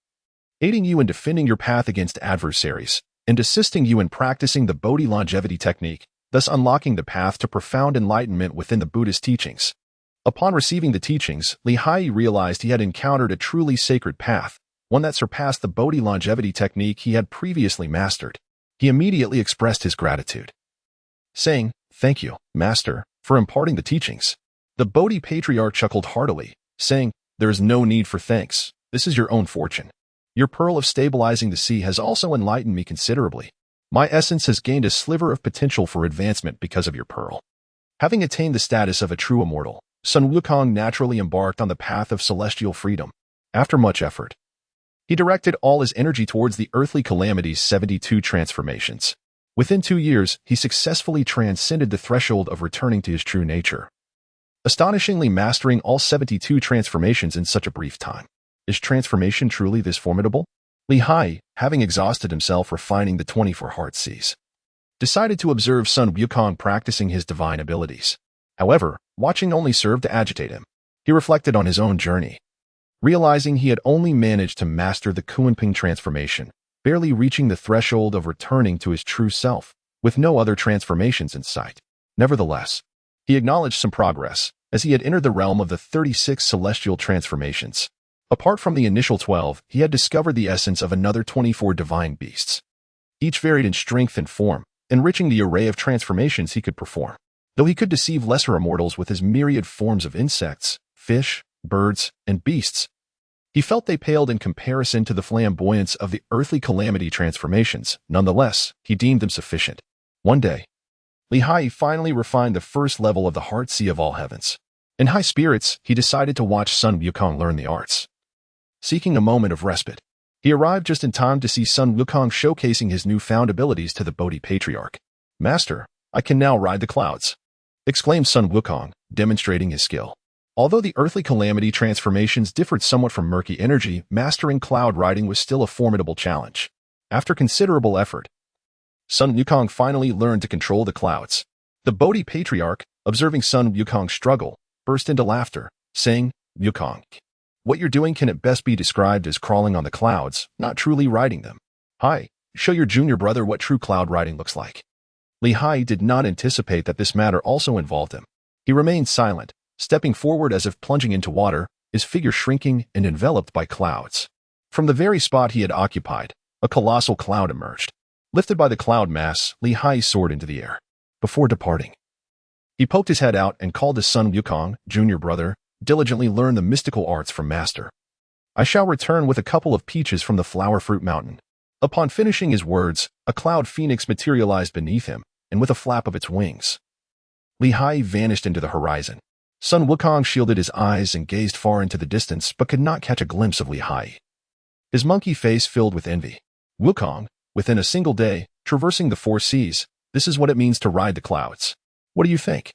aiding you in defending your path against adversaries, and assisting you in practicing the Bodhi longevity technique, thus unlocking the path to profound enlightenment within the Buddhist teachings. Upon receiving the teachings, Haiyi realized he had encountered a truly sacred path, one that surpassed the Bodhi longevity technique he had previously mastered. He immediately expressed his gratitude, saying, Thank you, Master, for imparting the teachings. The Bodhi Patriarch chuckled heartily, saying, There is no need for thanks. This is your own fortune. Your pearl of stabilizing the sea has also enlightened me considerably. My essence has gained a sliver of potential for advancement because of your pearl. Having attained the status of a true immortal, Sun Wukong naturally embarked on the path of celestial freedom. After much effort, he directed all his energy towards the earthly calamity's 72 transformations. Within 2 years, he successfully transcended the threshold of returning to his true nature, astonishingly mastering all 72 transformations in such a brief time. Is transformation truly this formidable? Haiyi, having exhausted himself refining the 24 heart seas, decided to observe Sun Wukong practicing his divine abilities. However, watching only served to agitate him. He reflected on his own journey, realizing he had only managed to master the Kunping transformation, barely reaching the threshold of returning to his true self, with no other transformations in sight. Nevertheless, he acknowledged some progress, as he had entered the realm of the 36 celestial transformations. Apart from the initial 12, he had discovered the essence of another 24 divine beasts. Each varied in strength and form, enriching the array of transformations he could perform. Though he could deceive lesser immortals with his myriad forms of insects, fish, birds, and beasts, he felt they paled in comparison to the flamboyance of the earthly calamity transformations. Nonetheless, he deemed them sufficient. One day, Haiyi finally refined the first level of the heart sea of all heavens. In high spirits, he decided to watch Sun Wukong learn the arts. Seeking a moment of respite, he arrived just in time to see Sun Wukong showcasing his newfound abilities to the Bodhi Patriarch. "Master, I can now ride the clouds," exclaimed Sun Wukong, demonstrating his skill. Although the earthly calamity transformations differed somewhat from murky energy, mastering cloud riding was still a formidable challenge. After considerable effort, Sun Wukong finally learned to control the clouds. The Bodhi Patriarch, observing Sun Wukong struggle, burst into laughter, saying, "Wukong, what you're doing can at best be described as crawling on the clouds, not truly riding them. Haiyi, show your junior brother what true cloud riding looks like." Haiyi did not anticipate that this matter also involved him. He remained silent, stepping forward as if plunging into water, his figure shrinking and enveloped by clouds. From the very spot he had occupied, a colossal cloud emerged. Lifted by the cloud mass, Haiyi soared into the air. Before departing, he poked his head out and called to Sun Wukong, "Junior brother, diligently learn the mystical arts from Master. I shall return with a couple of peaches from the Flower Fruit Mountain." Upon finishing his words, a cloud phoenix materialized beneath him, and with a flap of its wings, Haiyi vanished into the horizon. Sun Wukong shielded his eyes and gazed far into the distance but could not catch a glimpse of Haiyi. His monkey face filled with envy. "Wukong, within a single day, traversing the 4 seas, this is what it means to ride the clouds. What do you think?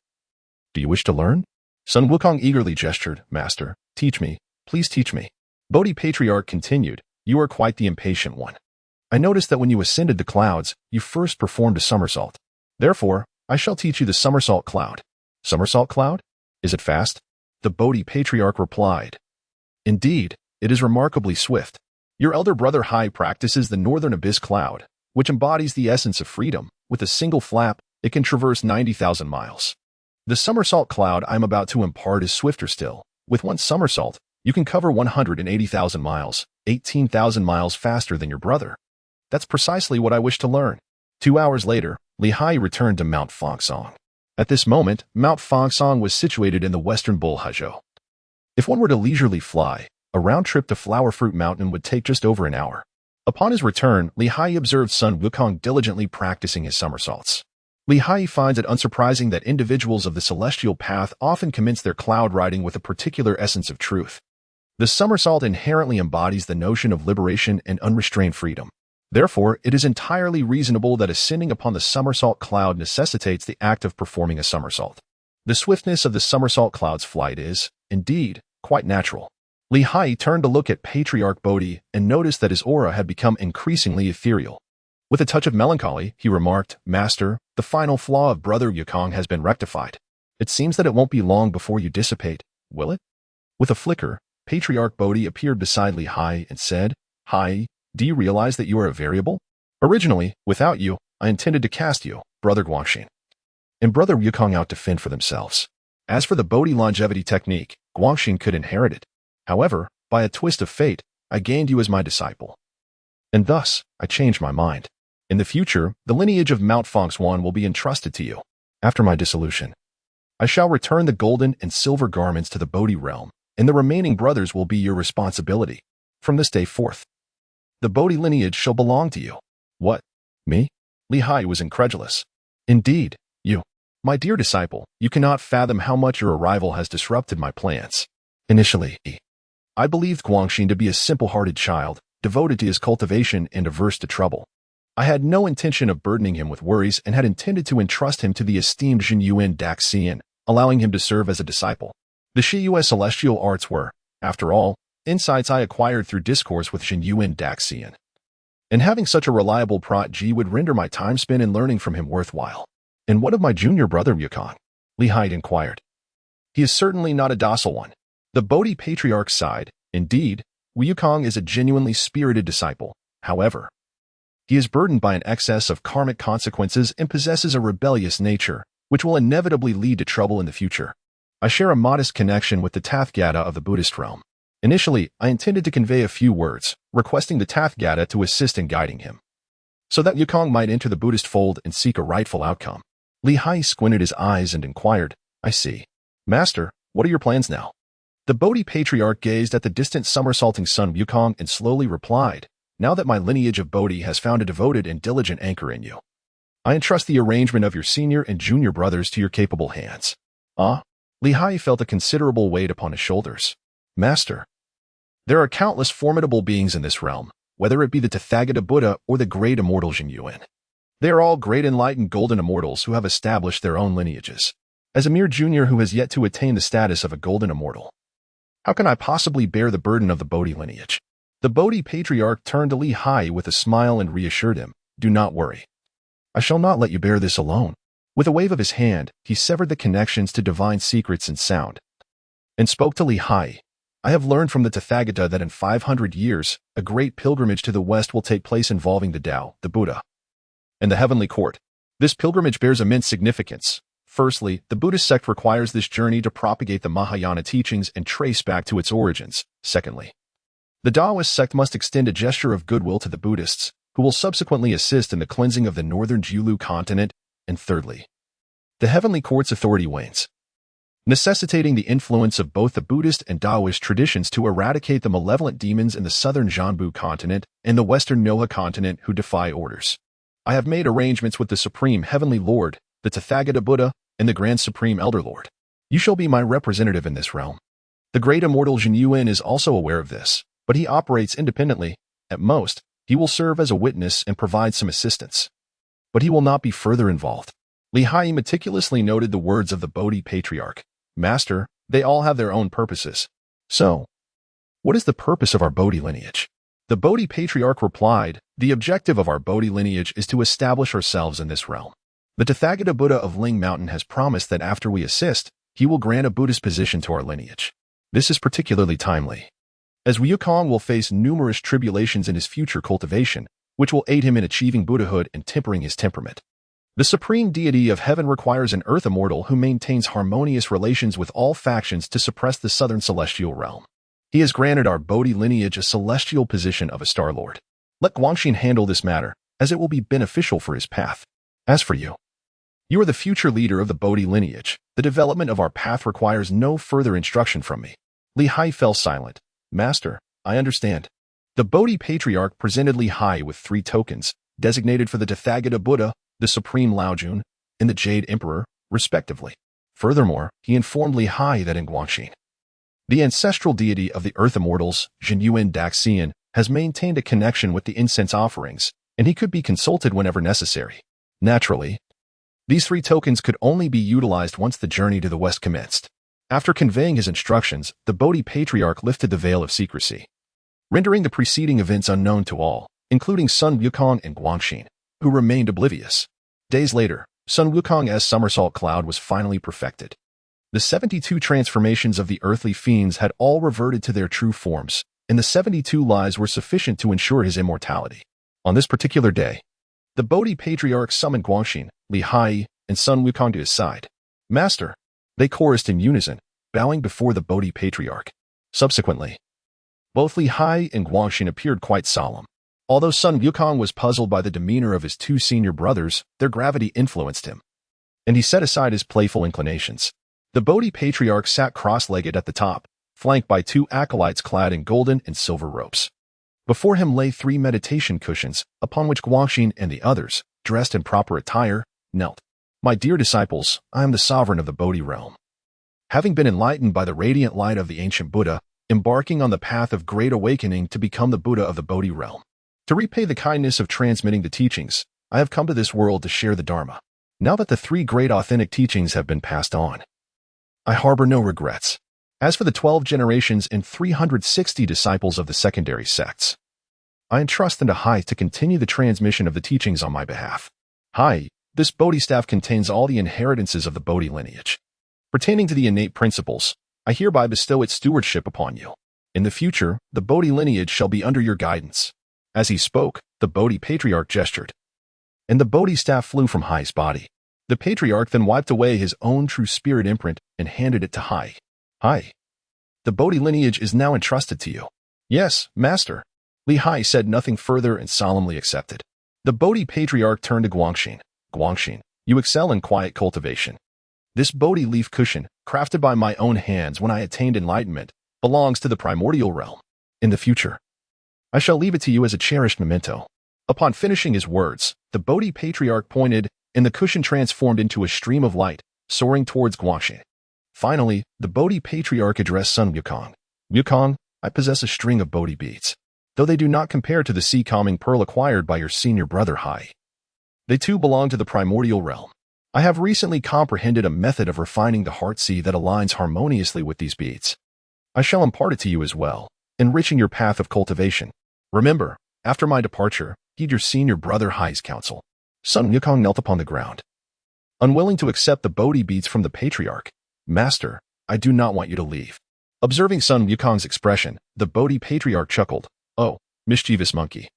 Do you wish to learn?" Sun Wukong eagerly gestured, "Master, teach me, please teach me." Bodhi Patriarch continued, "You are quite the impatient one. I noticed that when you ascended the clouds, you first performed a somersault. Therefore, I shall teach you the somersault cloud." "Somersault cloud? Is it fast?" The Bodhi Patriarch replied, "Indeed, it is remarkably swift. Your elder brother Haiyi practices the Northern Abyss Cloud, which embodies the essence of freedom. With a single flap, it can traverse 90,000 miles. The somersault cloud I am about to impart is swifter still. With one somersault, you can cover 180,000 miles, 18,000 miles faster than your brother. That's precisely what I wish to learn." 2 hours later, Haiyi returned to Mount Fangcun. At this moment, Mount Fangcun was situated in the western Bulhazhou. If one were to leisurely fly, a round trip to Flower Fruit Mountain would take just over an hour. Upon his return, Haiyi observed Sun Wukong diligently practicing his somersaults. Haiyi finds it unsurprising that individuals of the celestial path often commence their cloud riding with a particular essence of truth. The somersault inherently embodies the notion of liberation and unrestrained freedom. Therefore, it is entirely reasonable that ascending upon the somersault cloud necessitates the act of performing a somersault. The swiftness of the somersault cloud's flight is, indeed, quite natural. Haiyi turned to look at Patriarch Bodhi and noticed that his aura had become increasingly ethereal. With a touch of melancholy, he remarked, "Master, the final flaw of Brother Wukong has been rectified. It seems that it won't be long before you dissipate, will it?" With a flicker, Patriarch Bodhi appeared beside Haiyi and said, "Haiyi, do you realize that you are a variable? Originally, without you, I intended to cast you, Brother Guangxin, and Brother Wukong out to fend for themselves. As for the Bodhi longevity technique, Guangxin could inherit it. However, by a twist of fate, I gained you as my disciple. And thus, I changed my mind. In the future, the lineage of Mount Fangcun will be entrusted to you. After my dissolution, I shall return the golden and silver garments to the Bodhi realm, and the remaining brothers will be your responsibility. From this day forth, the Bodhi lineage shall belong to you." "What? Me?" Haiyi was incredulous. "Indeed, you. My dear disciple, you cannot fathom how much your arrival has disrupted my plans. Initially, I believed Guangxin to be a simple-hearted child, devoted to his cultivation and averse to trouble. I had no intention of burdening him with worries and had intended to entrust him to the esteemed Zhenyuan Daxian, allowing him to serve as a disciple. The Shiyue celestial arts were, after all, insights I acquired through discourse with Zhenyuan Daxian. And having such a reliable protege would render my time spent in learning from him worthwhile. And what of my junior brother Yukong? Li Haiyi inquired. He is certainly not a docile one. The Bodhi patriarch sighed. Indeed, Yukong is a genuinely spirited disciple. However, he is burdened by an excess of karmic consequences and possesses a rebellious nature, which will inevitably lead to trouble in the future. I share a modest connection with the Tathagata of the Buddhist realm. Initially, I intended to convey a few words, requesting the Tathagata to assist in guiding him, so that Yukong might enter the Buddhist fold and seek a rightful outcome. Li Haiyi squinted his eyes and inquired, I see. Master, what are your plans now? The Bodhi patriarch gazed at the distant somersaulting son Yukong and slowly replied, now that my lineage of Bodhi has found a devoted and diligent anchor in you, I entrust the arrangement of your senior and junior brothers to your capable hands. Li Haiyi felt a considerable weight upon his shoulders. Master, there are countless formidable beings in this realm, whether it be the Tathagata Buddha or the great immortal Zhenyuan. They are all great enlightened golden immortals who have established their own lineages. As a mere junior who has yet to attain the status of a golden immortal, how can I possibly bear the burden of the Bodhi lineage? The Bodhi patriarch turned to Li Haiyi with a smile and reassured him, do not worry. I shall not let you bear this alone. With a wave of his hand, he severed the connections to divine secrets and sound, and spoke to Li Haiyi. I have learned from the Tathagata that in 500 years, a great pilgrimage to the west will take place involving the Tao, the Buddha, and the heavenly court. This pilgrimage bears immense significance. Firstly, the Buddhist sect requires this journey to propagate the Mahayana teachings and trace back to its origins. Secondly, the Taoist sect must extend a gesture of goodwill to the Buddhists, who will subsequently assist in the cleansing of the northern Jiulu continent. And thirdly, the heavenly court's authority wanes, necessitating the influence of both the Buddhist and Taoist traditions to eradicate the malevolent demons in the southern Jianbu continent and the western Noha continent who defy orders. I have made arrangements with the Supreme Heavenly Lord, the Tathagata Buddha, and the Grand Supreme Elder Lord. You shall be my representative in this realm. The great immortal Zhenyuan is also aware of this, but he operates independently. At most, he will serve as a witness and provide some assistance, but he will not be further involved. Li Haiyi meticulously noted the words of the Bodhi patriarch. Master, they all have their own purposes. So, what is the purpose of our Bodhi lineage? The Bodhi patriarch replied, the objective of our Bodhi lineage is to establish ourselves in this realm. The Tathagata Buddha of Ling Mountain has promised that after we assist, he will grant a Buddhist position to our lineage. This is particularly timely, as Yukong will face numerous tribulations in his future cultivation, which will aid him in achieving Buddhahood and tempering his temperament. The supreme deity of heaven requires an earth immortal who maintains harmonious relations with all factions to suppress the southern celestial realm. He has granted our Bodhi lineage a celestial position of a Star Lord. Let Guangxin handle this matter, as it will be beneficial for his path. As for you, you are the future leader of the Bodhi lineage. The development of our path requires no further instruction from me. Li Haiyi fell silent. Master, I understand. The Bodhi patriarch presented Li Haiyi with 3 tokens, designated for the Tathagata Buddha, the Supreme Laojun, and the Jade Emperor, respectively. Furthermore, he informed Li Haiyi that in Guangxin, the ancestral deity of the Earth Immortals, Zhenyuan Daxian, has maintained a connection with the incense offerings, and he could be consulted whenever necessary. Naturally, these 3 tokens could only be utilized once the journey to the west commenced. After conveying his instructions, the Bodhi patriarch lifted the veil of secrecy, rendering the preceding events unknown to all, including Sun Wukong and Guangxin, who remained oblivious. Days later, Sun Wukong's somersault cloud was finally perfected. The 72 transformations of the earthly fiends had all reverted to their true forms, and the 72 lives were sufficient to ensure his immortality. On this particular day, the Bodhi patriarch summoned Guangxin, Li Haiyi, and Sun Wukong to his side. Master, they chorused in unison, bowing before the Bodhi patriarch. Subsequently, both Li Haiyi and Guangxin appeared quite solemn. Although Sun Wukong was puzzled by the demeanor of his 2 senior brothers, their gravity influenced him, and he set aside his playful inclinations. The Bodhi patriarch sat cross-legged at the top, flanked by 2 acolytes clad in golden and silver robes. Before him lay 3 meditation cushions, upon which Guangxin and the others, dressed in proper attire, knelt. My dear disciples, I am the sovereign of the Bodhi realm. Having been enlightened by the radiant light of the ancient Buddha, embarking on the path of great awakening to become the Buddha of the Bodhi realm. To repay the kindness of transmitting the teachings, I have come to this world to share the Dharma. Now that the 3 great authentic teachings have been passed on, I harbor no regrets. As for the 12 generations and 360 disciples of the secondary sects, I entrust them to Haiyi to continue the transmission of the teachings on my behalf. Haiyi, this Bodhi staff contains all the inheritances of the Bodhi lineage. Pertaining to the innate principles, I hereby bestow its stewardship upon you. In the future, the Bodhi lineage shall be under your guidance. As he spoke, the Bodhi patriarch gestured, and the Bodhi staff flew from Haiyi's body. The patriarch then wiped away his own true spirit imprint and handed it to Haiyi. Haiyi, the Bodhi lineage is now entrusted to you. Yes, Master. Haiyi said nothing further and solemnly accepted. The Bodhi patriarch turned to Guangxin. Guangxin, you excel in quiet cultivation. This Bodhi leaf cushion, crafted by my own hands when I attained enlightenment, belongs to the primordial realm. In the future, I shall leave it to you as a cherished memento. Upon finishing his words, the Bodhi patriarch pointed, and the cushion transformed into a stream of light, soaring towards Guangxin. Finally, the Bodhi patriarch addressed Sun Wukong. Wukong, I possess a string of Bodhi beads, though they do not compare to the sea-calming pearl acquired by your senior brother Haiyi. They too belong to the primordial realm. I have recently comprehended a method of refining the heart sea that aligns harmoniously with these beads. I shall impart it to you as well, enriching your path of cultivation. Remember, after my departure, heed your senior brother Haiyi's counsel. Sun Wukong knelt upon the ground, unwilling to accept the Bodhi beads from the patriarch. Master, I do not want you to leave. Observing Sun Wukong's expression, the Bodhi patriarch chuckled. Oh, mischievous monkey.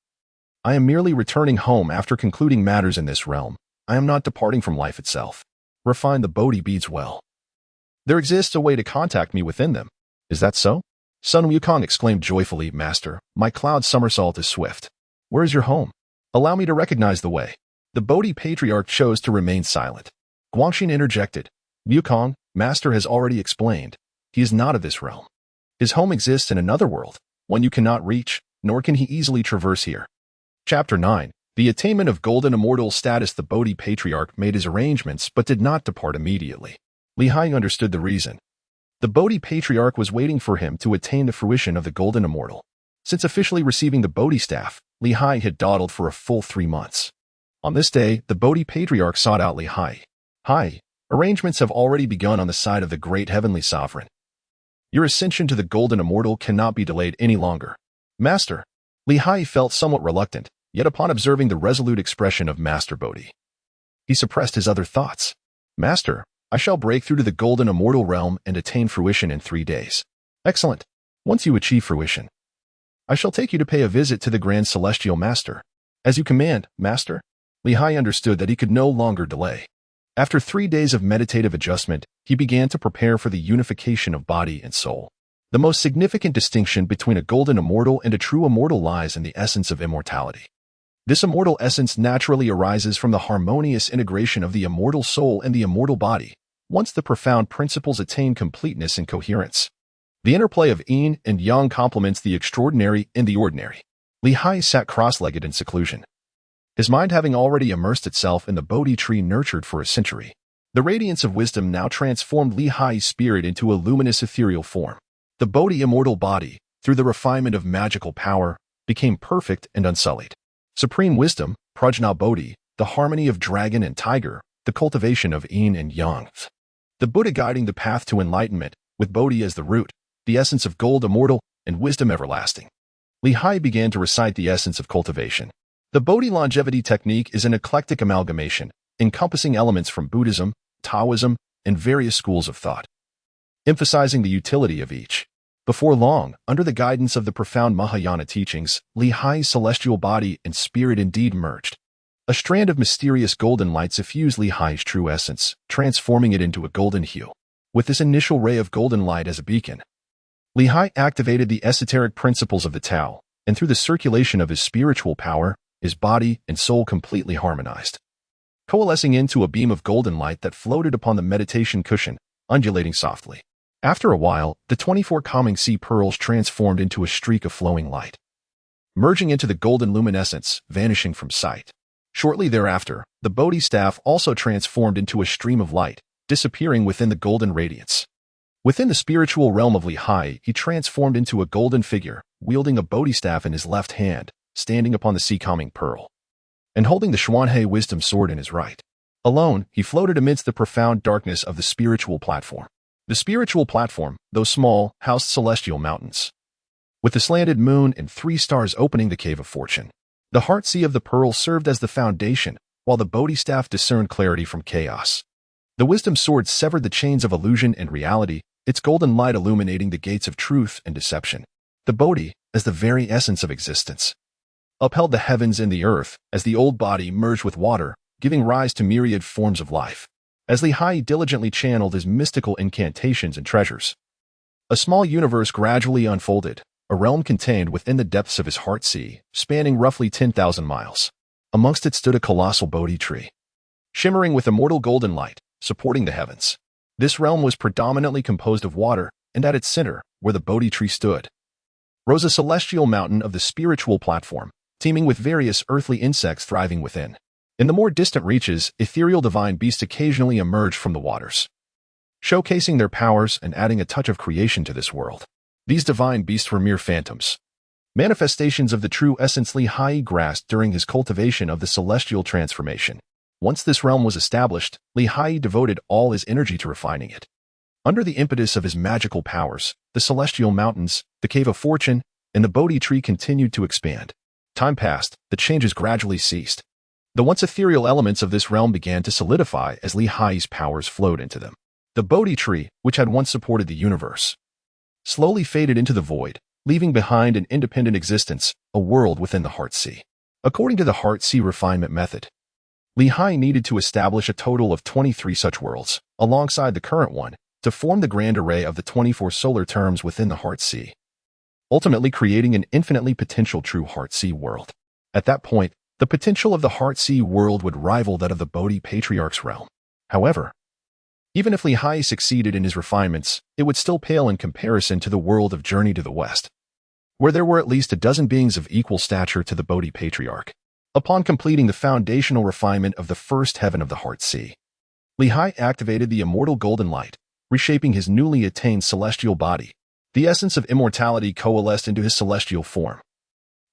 I am merely returning home after concluding matters in this realm. I am not departing from life itself. Refine the Bodhi beads well. There exists a way to contact me within them. Is that so? Sun Wukong exclaimed joyfully, Master, my cloud somersault is swift. Where is your home? Allow me to recognize the way. The Bodhi patriarch chose to remain silent. Guangxin interjected. Wukong, Master has already explained. He is not of this realm. His home exists in another world, one you cannot reach, nor can he easily traverse here. Chapter 9. The attainment of golden immortal status. The Bodhi patriarch made his arrangements but did not depart immediately. Haiyi understood the reason. The Bodhi patriarch was waiting for him to attain the fruition of the golden immortal. Since officially receiving the Bodhi staff, Haiyi had dawdled for a full 3 months. On this day, the Bodhi patriarch sought out Haiyi. Haiyi, arrangements have already begun on the side of the great heavenly sovereign. Your ascension to the golden immortal cannot be delayed any longer. Master, Haiyi felt somewhat reluctant, yet upon observing the resolute expression of Master Bodhi, he suppressed his other thoughts. Master, I shall break through to the golden immortal realm and attain fruition in 3 days. Excellent. Once you achieve fruition, I shall take you to pay a visit to the Grand Celestial Master. As you command, Master. Haiyi understood that he could no longer delay. After 3 days of meditative adjustment, he began to prepare for the unification of body and soul. The most significant distinction between a golden immortal and a true immortal lies in the essence of immortality. This immortal essence naturally arises from the harmonious integration of the immortal soul and the immortal body, once the profound principles attain completeness and coherence. The interplay of yin and yang complements the extraordinary and the ordinary. Haiyi sat cross-legged in seclusion, his mind having already immersed itself in the Bodhi tree nurtured for a century. The radiance of wisdom now transformed Haiyi's spirit into a luminous ethereal form. The Bodhi immortal body, through the refinement of magical power, became perfect and unsullied. Supreme wisdom, Prajna Bodhi, the harmony of dragon and tiger, the cultivation of yin and yang. The Buddha guiding the path to enlightenment, with Bodhi as the root, the essence of gold immortal, and wisdom everlasting. Haiyi began to recite the essence of cultivation. The Bodhi longevity technique is an eclectic amalgamation, encompassing elements from Buddhism, Taoism, and various schools of thought, emphasizing the utility of each. Before long, under the guidance of the profound Mahayana teachings, Haiyi's celestial body and spirit indeed merged. A strand of mysterious golden light suffused Haiyi's true essence, transforming it into a golden hue. With this initial ray of golden light as a beacon, Haiyi activated the esoteric principles of the Tao, and through the circulation of his spiritual power, his body and soul completely harmonized, coalescing into a beam of golden light that floated upon the meditation cushion, undulating softly. After a while, the 24 calming sea pearls transformed into a streak of flowing light, merging into the golden luminescence, vanishing from sight. Shortly thereafter, the Bodhi staff also transformed into a stream of light, disappearing within the golden radiance. Within the spiritual realm of Haiyi, he transformed into a golden figure, wielding a Bodhi staff in his left hand, standing upon the sea-calming pearl, and holding the Xuanhe wisdom sword in his right. Alone, he floated amidst the profound darkness of the spiritual platform. The spiritual platform, though small, housed celestial mountains, with the slanted moon and 3 stars opening the cave of fortune. The heart sea of the pearl served as the foundation, while the Bodhi staff discerned clarity from chaos. The wisdom sword severed the chains of illusion and reality, its golden light illuminating the gates of truth and deception. The Bodhi, as the very essence of existence, upheld the heavens and the earth as the old body merged with water, giving rise to myriad forms of life. As Haiyi diligently channeled his mystical incantations and treasures, a small universe gradually unfolded, a realm contained within the depths of his heart sea, spanning roughly 10,000 miles. Amongst it stood a colossal Bodhi tree, shimmering with immortal golden light, supporting the heavens. This realm was predominantly composed of water, and at its center, where the Bodhi tree stood, rose a celestial mountain of the spiritual platform, teeming with various earthly insects thriving within. In the more distant reaches, ethereal divine beasts occasionally emerged from the waters, showcasing their powers and adding a touch of creation to this world. These divine beasts were mere phantoms, manifestations of the true essence Haiyi grasped during his cultivation of the celestial transformation. Once this realm was established, Haiyi devoted all his energy to refining it. Under the impetus of his magical powers, the celestial mountains, the cave of fortune, and the Bodhi tree continued to expand. Time passed, the changes gradually ceased. The once ethereal elements of this realm began to solidify as Haiyi's powers flowed into them. The Bodhi tree, which had once supported the universe, slowly faded into the void, leaving behind an independent existence, a world within the heart sea. According to the heart sea refinement method, Haiyi needed to establish a total of 23 such worlds, alongside the current one, to form the grand array of the 24 solar terms within the heart sea, ultimately creating an infinitely potential true heart sea world. At that point, the potential of the heart sea world would rival that of the Bodhi Patriarch's realm. However, even if Haiyi succeeded in his refinements, it would still pale in comparison to the world of Journey to the West, where there were at least a dozen beings of equal stature to the Bodhi Patriarch. Upon completing the foundational refinement of the first heaven of the heart sea, Haiyi activated the immortal golden light, reshaping his newly attained celestial body. The essence of immortality coalesced into his celestial form,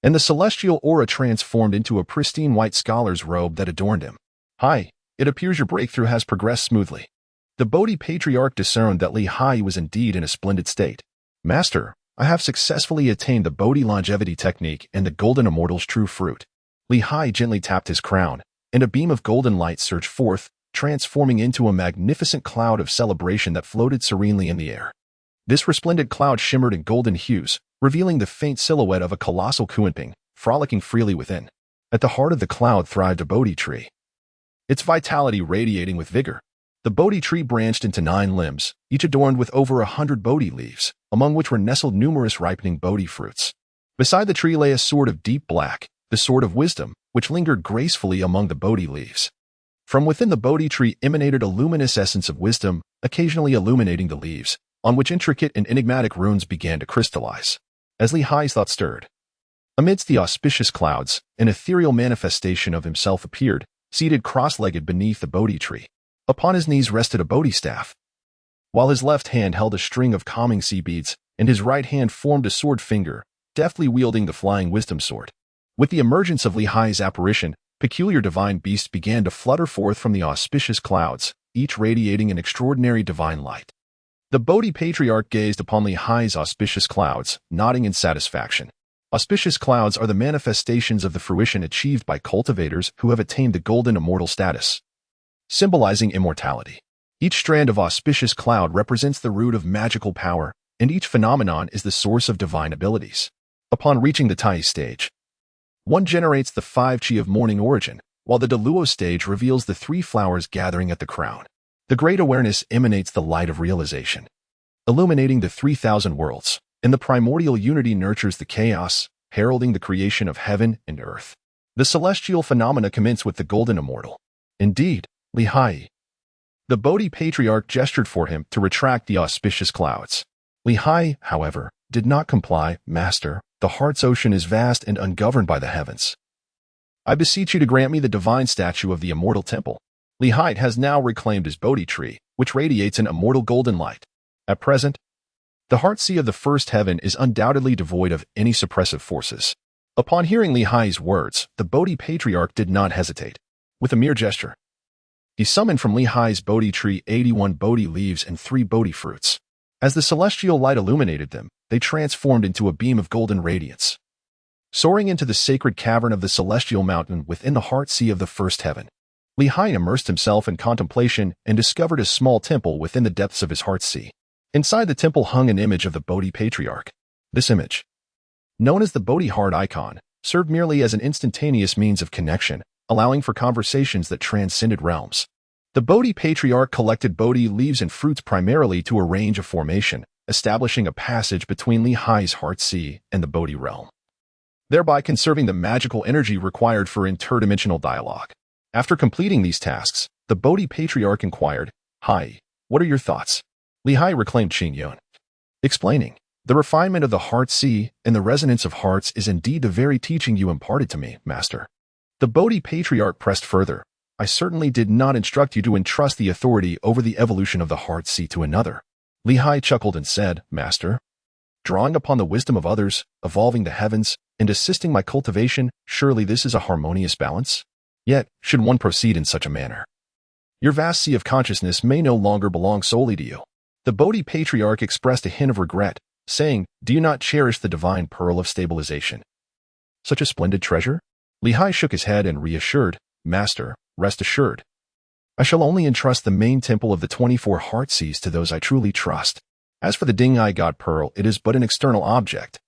and the celestial aura transformed into a pristine white scholar's robe that adorned him. "Hi, it appears your breakthrough has progressed smoothly." The Bodhi Patriarch discerned that Haiyi was indeed in a splendid state. "Master, I have successfully attained the Bodhi longevity technique and the golden immortal's true fruit." Haiyi gently tapped his crown, and a beam of golden light surged forth, transforming into a magnificent cloud of celebration that floated serenely in the air. This resplendent cloud shimmered in golden hues, revealing the faint silhouette of a colossal Kunping, frolicking freely within. At the heart of the cloud thrived a Bodhi tree, its vitality radiating with vigor. The Bodhi tree branched into 9 limbs, each adorned with over 100 Bodhi leaves, among which were nestled numerous ripening Bodhi fruits. Beside the tree lay a sword of deep black, the sword of wisdom, which lingered gracefully among the Bodhi leaves. From within the Bodhi tree emanated a luminous essence of wisdom, occasionally illuminating the leaves, on which intricate and enigmatic runes began to crystallize. As Haiyi's thought stirred, amidst the auspicious clouds, an ethereal manifestation of himself appeared, seated cross-legged beneath the Bodhi tree. Upon his knees rested a Bodhi staff, while his left hand held a string of calming sea beads, and his right hand formed a sword finger, deftly wielding the flying wisdom sword. With the emergence of Haiyi's apparition, peculiar divine beasts began to flutter forth from the auspicious clouds, each radiating an extraordinary divine light. The Bodhi Patriarch gazed upon Haiyi's auspicious clouds, nodding in satisfaction. Auspicious clouds are the manifestations of the fruition achieved by cultivators who have attained the golden immortal status, symbolizing immortality. Each strand of auspicious cloud represents the root of magical power, and each phenomenon is the source of divine abilities. Upon reaching the Tai stage, one generates the 5 chi of morning origin, while the Deluo stage reveals the 3 flowers gathering at the crown. The great awareness emanates the light of realization, illuminating the 3,000 worlds, and the primordial unity nurtures the chaos, heralding the creation of heaven and earth. The celestial phenomena commence with the golden immortal. Indeed, Haiyi. The Bodhi Patriarch gestured for him to retract the auspicious clouds. Haiyi, however, did not comply. "Master, the heart's ocean is vast and ungoverned by the heavens. I beseech you to grant me the divine statue of the immortal temple. Li Hai has now reclaimed his Bodhi tree, which radiates an immortal golden light. At present, the heart sea of the first heaven is undoubtedly devoid of any suppressive forces. Upon hearing Li Hai's words, the Bodhi patriarch did not hesitate. With a mere gesture, he summoned from Li Hai's Bodhi tree 81 Bodhi leaves and 3 Bodhi fruits. As the celestial light illuminated them, they transformed into a beam of golden radiance. Soaring into the sacred cavern of the celestial mountain within the heart sea of the first heaven, Li Hai immersed himself in contemplation and discovered a small temple within the depths of his heart sea. Inside the temple hung an image of the Bodhi patriarch. This image, known as the Bodhi heart icon, served merely as an instantaneous means of connection, allowing for conversations that transcended realms. The Bodhi patriarch collected Bodhi leaves and fruits primarily to arrange a formation, establishing a passage between Li Hai's heart sea and the Bodhi realm, thereby conserving the magical energy required for interdimensional dialogue. After completing these tasks, the Bodhi patriarch inquired, "Haiyi, what are your thoughts?" Li Hai reclaimed Qin Yun, explaining, "The refinement of the heart sea and the resonance of hearts is indeed the very teaching you imparted to me, Master." The Bodhi patriarch pressed further, "I certainly did not instruct you to entrust the authority over the evolution of the heart sea to another." Li Hai chuckled and said, "Master, drawing upon the wisdom of others, evolving the heavens, and assisting my cultivation, surely this is a harmonious balance? Yet, should one proceed in such a manner, your vast sea of consciousness may no longer belong solely to you." The Bodhi patriarch expressed a hint of regret, saying, "Do you not cherish the divine pearl of stabilization? Such a splendid treasure?" Li Hai shook his head and reassured, "Master, rest assured. I shall only entrust the main temple of the 24 heart seas to those I truly trust. As for the Ding-Ai God pearl, it is but an external object.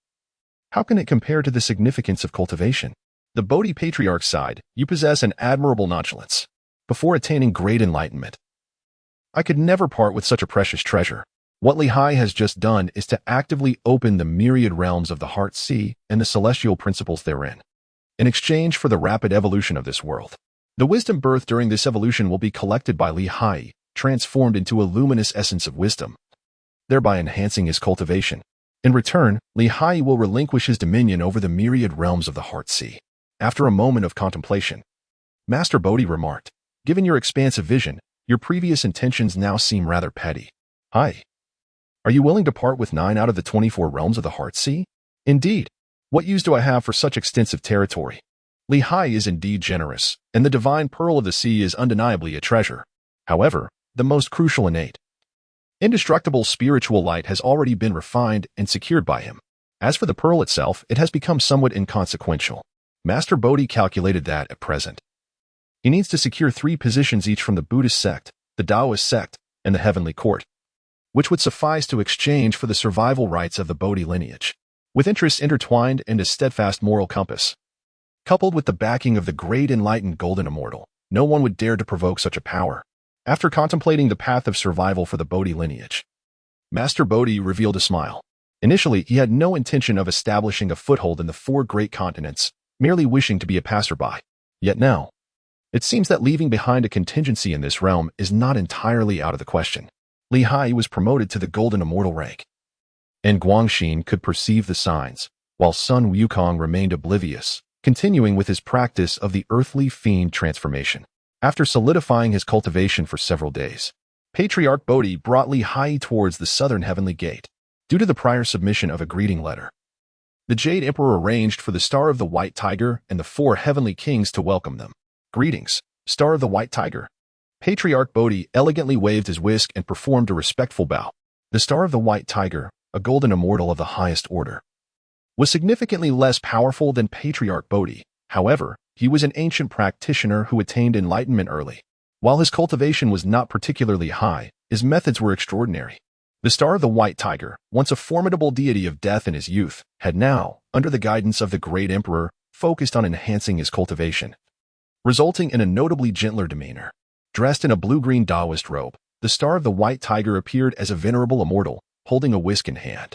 How can it compare to the significance of cultivation?" The Bodhi patriarch sighed, "You possess an admirable nonchalance. Before attaining great enlightenment, I could never part with such a precious treasure. What Li Hai has just done is to actively open the myriad realms of the heart sea and the celestial principles therein, in exchange for the rapid evolution of this world. The wisdom birthed during this evolution will be collected by Li Hai, transformed into a luminous essence of wisdom, thereby enhancing his cultivation. In return, Li Hai will relinquish his dominion over the myriad realms of the heart sea." After a moment of contemplation, Master Bodhi remarked, "Given your expansive vision, your previous intentions now seem rather petty. Haiyi, are you willing to part with 9 out of the 24 realms of the heart sea? Indeed, what use do I have for such extensive territory?" Li Hai is indeed generous, and the divine pearl of the sea is undeniably a treasure. However, the most crucial innate, indestructible spiritual light has already been refined and secured by him. As for the pearl itself, it has become somewhat inconsequential. Master Bodhi calculated that, at present, he needs to secure 3 positions each from the Buddhist sect, the Taoist sect, and the heavenly court, which would suffice to exchange for the survival rights of the Bodhi lineage. With interests intertwined and a steadfast moral compass, coupled with the backing of the great enlightened golden immortal, no one would dare to provoke such a power. After contemplating the path of survival for the Bodhi lineage, Master Bodhi revealed a smile. Initially, he had no intention of establishing a foothold in the 4 great continents, merely wishing to be a passerby. Yet now, it seems that leaving behind a contingency in this realm is not entirely out of the question. Li Hai was promoted to the golden immortal rank, and Guangxin could perceive the signs, while Sun Wukong remained oblivious, continuing with his practice of the earthly fiend transformation. After solidifying his cultivation for several days, Patriarch Bodhi brought Li Hai towards the southern heavenly gate. Due to the prior submission of a greeting letter, the Jade Emperor arranged for the Star of the White Tiger and the 4 heavenly kings to welcome them. "Greetings, Star of the White Tiger." Patriarch Bodhi elegantly waved his whisk and performed a respectful bow. The Star of the White Tiger, a golden immortal of the highest order, was significantly less powerful than Patriarch Bodhi. However, he was an ancient practitioner who attained enlightenment early. While his cultivation was not particularly high, his methods were extraordinary. The Star of the White Tiger, once a formidable deity of death in his youth, had now, under the guidance of the great emperor, focused on enhancing his cultivation, resulting in a notably gentler demeanor. Dressed in a blue-green Taoist robe, the Star of the White Tiger appeared as a venerable immortal, holding a whisk in hand.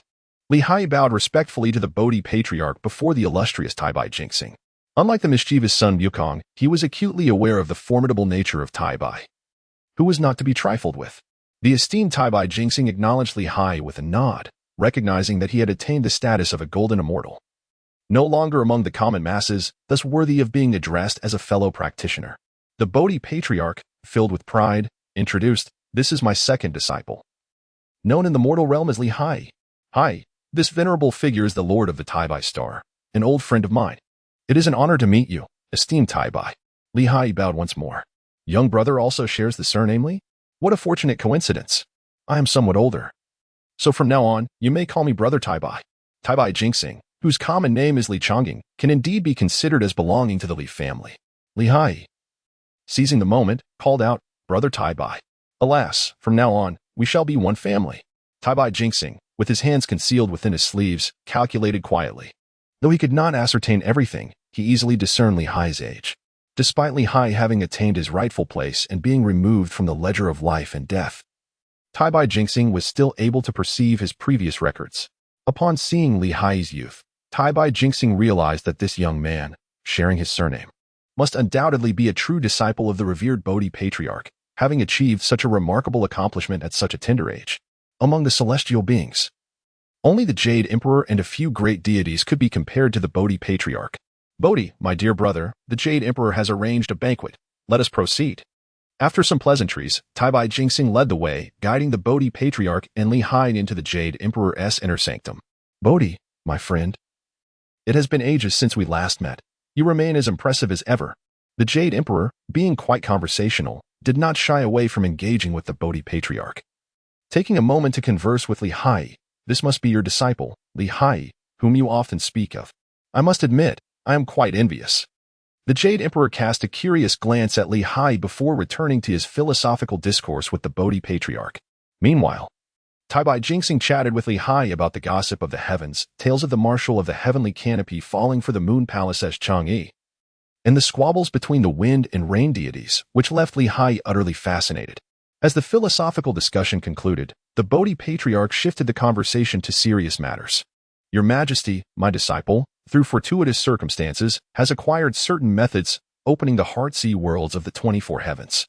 Li Hai bowed respectfully to the Bodhi patriarch before the illustrious Taibai Jinxing. Unlike the mischievous Sun Wukong, he was acutely aware of the formidable nature of Taibai, who was not to be trifled with. The esteemed Taibai Jinxing acknowledged Li Hai with a nod, recognizing that he had attained the status of a golden immortal. no longer among the common masses, thus worthy of being addressed as a fellow practitioner. The Bodhi Patriarch, filled with pride, introduced, "This is my second disciple, known in the mortal realm as Haiyi. Haiyi, this venerable figure is the Lord of the Taibai Star, an old friend of mine. It is an honor to meet you, esteemed Taibai." Haiyi bowed once more. "Young brother also shares the surname Li? What a fortunate coincidence. I am somewhat older, so from now on, you may call me Brother Taibai." Taibai Jinxing, whose common name is Li Changing, can indeed be considered as belonging to the Li family. Haiyi, seizing the moment, called out, "Brother Taibai. Alas, from now on, we shall be one family." Taibai Jinxing, with his hands concealed within his sleeves, calculated quietly. Though he could not ascertain everything, he easily discerned Haiyi's age. Despite Haiyi having attained his rightful place and being removed from the ledger of life and death, Taibai Jinxing was still able to perceive his previous records. Upon seeing Haiyi's youth, Taibai Jinxing realized that this young man, sharing his surname, must undoubtedly be a true disciple of the revered Bodhi Patriarch, having achieved such a remarkable accomplishment at such a tender age. Among the celestial beings, only the Jade Emperor and a few great deities could be compared to the Bodhi Patriarch. "Bodhi, my dear brother, the Jade Emperor has arranged a banquet. Let us proceed." After some pleasantries, Taibai Jinxing led the way, guiding the Bodhi Patriarch and Haiyi into the Jade Emperor's inner sanctum. "Bodhi, my friend, it has been ages since we last met. You remain as impressive as ever." The Jade Emperor, being quite conversational, did not shy away from engaging with the Bodhi Patriarch. Taking a moment to converse with Haiyi, "This must be your disciple, Haiyi, whom you often speak of. I must admit, I am quite envious." The Jade Emperor cast a curious glance at Haiyi before returning to his philosophical discourse with the Bodhi Patriarch. Meanwhile, Taibai Jinxing chatted with Haiyi about the gossip of the heavens, tales of the marshal of the heavenly canopy falling for the moon palace as Chang'e, and the squabbles between the wind and rain deities, which left Haiyi utterly fascinated. As the philosophical discussion concluded, the Bodhi Patriarch shifted the conversation to serious matters. "Your Majesty, my disciple, through fortuitous circumstances, has acquired certain methods, opening the heart-sea worlds of the 24 heavens.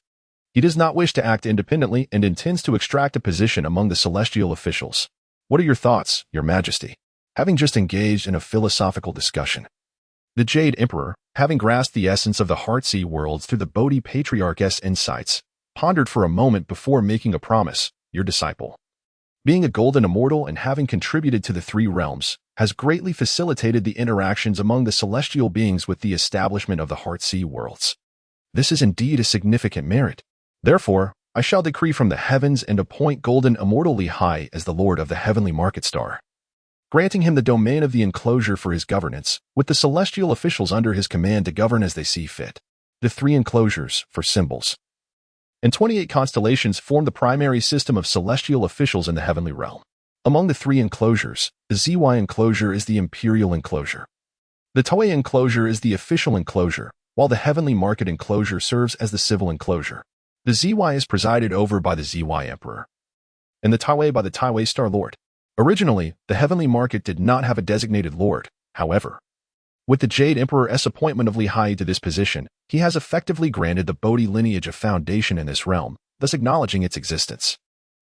He does not wish to act independently and intends to extract a position among the celestial officials. What are your thoughts, Your Majesty?" Having just engaged in a philosophical discussion, the Jade Emperor, having grasped the essence of the heart-sea worlds through the Bodhi Patriarch's insights, pondered for a moment before making a promise. "Your disciple, being a golden immortal and having contributed to the three realms, has greatly facilitated the interactions among the celestial beings with the establishment of the heart-sea worlds. This is indeed a significant merit. Therefore, I shall decree from the heavens and appoint golden immortal Haiyi as the lord of the heavenly market star, granting him the domain of the enclosure for his governance, with the celestial officials under his command to govern as they see fit. The three enclosures, for symbols, and 28 constellations form the primary system of celestial officials in the heavenly realm. Among the three enclosures, the ZY enclosure is the imperial enclosure. The Tawei enclosure is the official enclosure, while the heavenly market enclosure serves as the civil enclosure. The ZY is presided over by the ZY Emperor, and the Tawei by the Tawei Star Lord. Originally, the heavenly market did not have a designated lord. However, with the Jade Emperor's appointment of Haiyi to this position, he has effectively granted the Bodhi lineage a foundation in this realm, thus acknowledging its existence.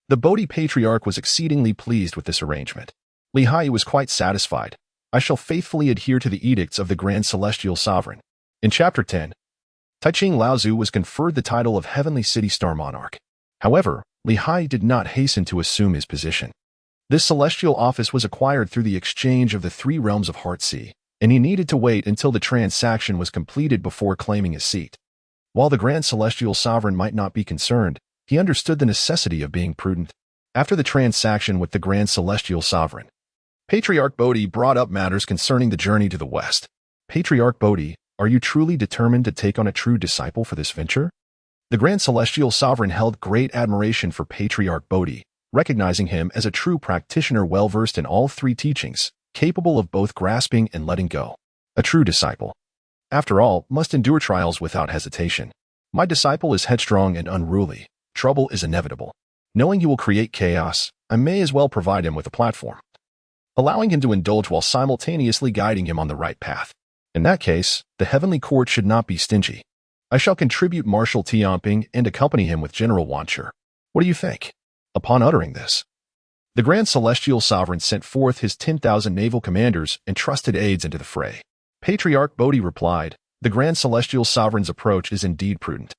The Bodhi Patriarch was exceedingly pleased with this arrangement. Haiyi was quite satisfied. "I shall faithfully adhere to the edicts of the Grand Celestial Sovereign." In Chapter 10, Taiching Laozu was conferred the title of Heavenly City Star Monarch. However, Haiyi did not hasten to assume his position. This celestial office was acquired through the exchange of the three realms of Heartsea, and he needed to wait until the transaction was completed before claiming his seat. While the Grand Celestial Sovereign might not be concerned, he understood the necessity of being prudent. After the transaction with the Grand Celestial Sovereign, Patriarch Bodhi brought up matters concerning the journey to the west. "Patriarch Bodhi, are you truly determined to take on a true disciple for this venture?" The Grand Celestial Sovereign held great admiration for Patriarch Bodhi, recognizing him as a true practitioner well-versed in all three teachings, capable of both grasping and letting go. A true disciple, after all, must endure trials without hesitation. "My disciple is headstrong and unruly. Trouble is inevitable. Knowing he will create chaos, I may as well provide him with a platform, allowing him to indulge while simultaneously guiding him on the right path. In that case, the heavenly court should not be stingy. I shall contribute Marshal Tianping and accompany him with General Wancher. What do you think?" Upon uttering this, The Grand Celestial Sovereign sent forth his 10,000 naval commanders and trusted aides into the fray. Patriarch Bodhi replied, "The Grand Celestial Sovereign's approach is indeed prudent.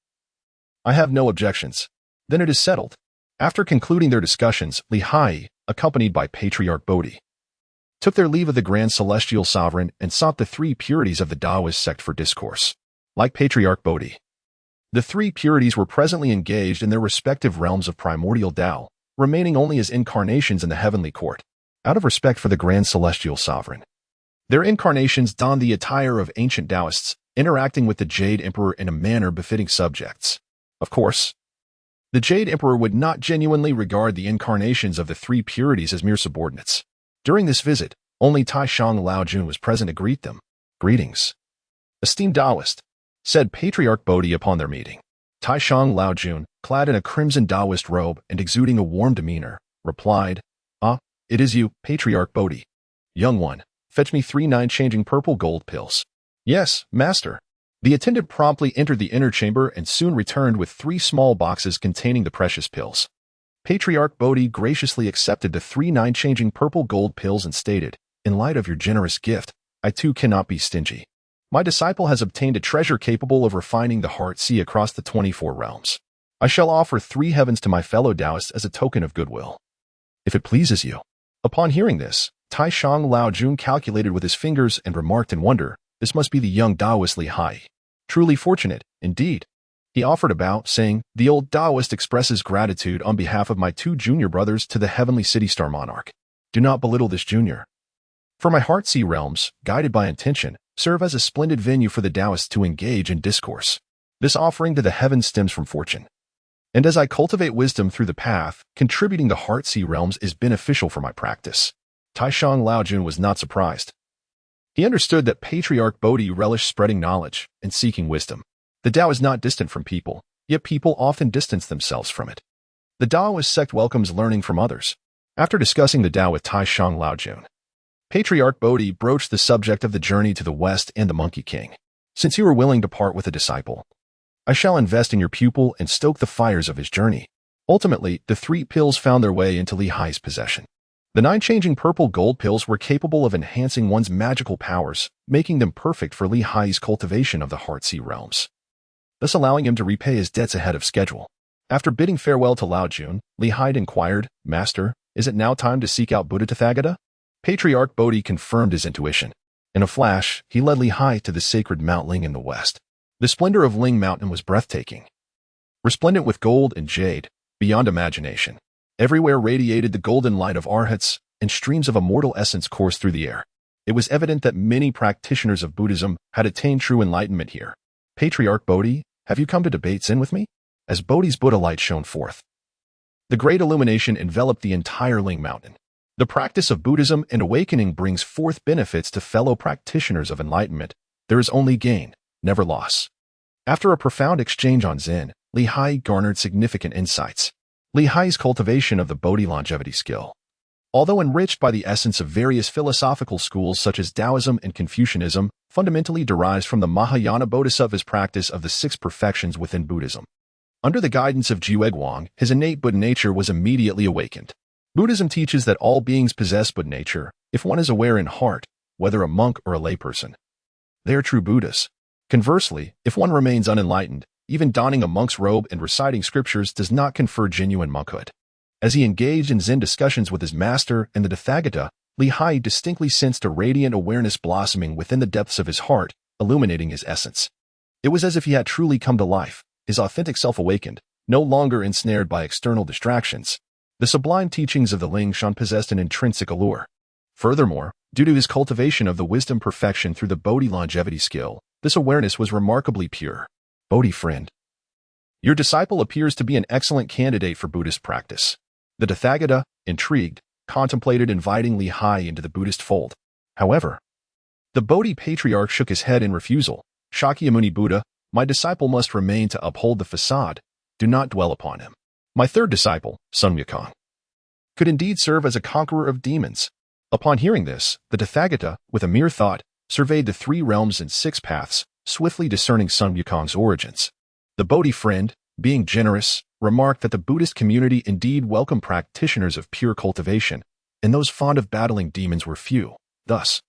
I have no objections. Then it is settled." After concluding their discussions, Haiyi, accompanied by Patriarch Bodhi, took their leave of the Grand Celestial Sovereign and sought the three purities of the Taoist sect for discourse. Like Patriarch Bodhi, the three purities were presently engaged in their respective realms of primordial Tao, remaining only as incarnations in the heavenly court, out of respect for the Grand Celestial Sovereign. Their incarnations donned the attire of ancient Taoists, interacting with the Jade Emperor in a manner befitting subjects. Of course, the Jade Emperor would not genuinely regard the incarnations of the three purities as mere subordinates. During this visit, only Taishang Laojun was present to greet them. "Greetings, esteemed Taoist," said Patriarch Bodhi upon their meeting. Taishang Laojun, clad in a crimson Taoist robe and exuding a warm demeanor, replied, "Ah, it is you, Patriarch Bodhi. Young one, fetch me 3 9-changing purple gold pills." "Yes, master." The attendant promptly entered the inner chamber and soon returned with 3 small boxes containing the precious pills. Patriarch Bodhi graciously accepted the 3 9-changing purple gold pills and stated, "In light of your generous gift, I too cannot be stingy. My disciple has obtained a treasure capable of refining the heart sea across the 24 realms. I shall offer 3 heavens to my fellow Taoists as a token of goodwill, if it pleases you." Upon hearing this, Taishang Laojun calculated with his fingers and remarked in wonder, "This must be the young Taoist Haiyi. Truly fortunate, indeed." He offered a bow, saying, "The old Taoist expresses gratitude on behalf of my 2 junior brothers to the heavenly city-star monarch. Do not belittle this junior. For my heart-sea realms, guided by intention, serve as a splendid venue for the Taoists to engage in discourse. This offering to the heavens stems from fortune. And as I cultivate wisdom through the path, contributing the heart-sea realms is beneficial for my practice." Taishang Laojun was not surprised. He understood that Patriarch Bodhi relished spreading knowledge and seeking wisdom. The Tao is not distant from people, yet people often distance themselves from it. The Taoist sect welcomes learning from others. After discussing the Tao with Taishang Laojun, Patriarch Bodhi broached the subject of the journey to the west and the Monkey King. "Since you are willing to part with a disciple, I shall invest in your pupil and stoke the fires of his journey." Ultimately, the 3 pills found their way into Haiyi's possession. The 9-changing purple gold pills were capable of enhancing one's magical powers, making them perfect for Haiyi's cultivation of the heart-sea realms, thus allowing him to repay his debts ahead of schedule. After bidding farewell to Laojun, Haiyi inquired, "Master, is it now time to seek out Buddha Tathagata?" Patriarch Bodhi confirmed his intuition. In a flash, he led Haiyi to the sacred Mount Ling in the west. The splendor of Ling Mountain was breathtaking, resplendent with gold and jade, beyond imagination. Everywhere radiated the golden light of arhats, and streams of immortal essence coursed through the air. It was evident that many practitioners of Buddhism had attained true enlightenment here. "Patriarch Bodhi, have you come to debate Zen with me?" As Bodhi's Buddha light shone forth, the great illumination enveloped the entire Ling Mountain. The practice of Buddhism and awakening brings forth benefits to fellow practitioners of enlightenment. There is only gain, never loss. After a profound exchange on Zen, Haiyi garnered significant insights. Haiyi's cultivation of the Bodhi longevity skill, although enriched by the essence of various philosophical schools such as Taoism and Confucianism, fundamentally derives from the Mahayana Bodhisattva's practice of the 6 perfections within Buddhism. Under the guidance of Jiuguang, his innate Buddha nature was immediately awakened. Buddhism teaches that all beings possess Buddha nature, if one is aware in heart, whether a monk or a layperson. They are true Buddhas. Conversely, if one remains unenlightened, even donning a monk's robe and reciting scriptures does not confer genuine monkhood. As he engaged in Zen discussions with his master and the Tathagata, Haiyi distinctly sensed a radiant awareness blossoming within the depths of his heart, illuminating his essence. It was as if he had truly come to life, his authentic self awakened, no longer ensnared by external distractions. The sublime teachings of the Ling Shan possessed an intrinsic allure. Furthermore, due to his cultivation of the wisdom perfection through the Bodhi longevity skill, this awareness was remarkably pure. "Bodhi friend, your disciple appears to be an excellent candidate for Buddhist practice." The Tathagata, intrigued, contemplated inviting Haiyi into the Buddhist fold. However, the Bodhi patriarch shook his head in refusal. "Shakyamuni Buddha, my disciple must remain to uphold the facade. Do not dwell upon him. My 3rd disciple, Sun Wukong, could indeed serve as a conqueror of demons." Upon hearing this, the Tathagata, with a mere thought, surveyed the 3 realms and 6 paths, swiftly discerning Sun Wukong's origins. "The Bodhi friend, being generous, remarked that the Buddhist community indeed welcomed practitioners of pure cultivation, and those fond of battling demons were few. Thus,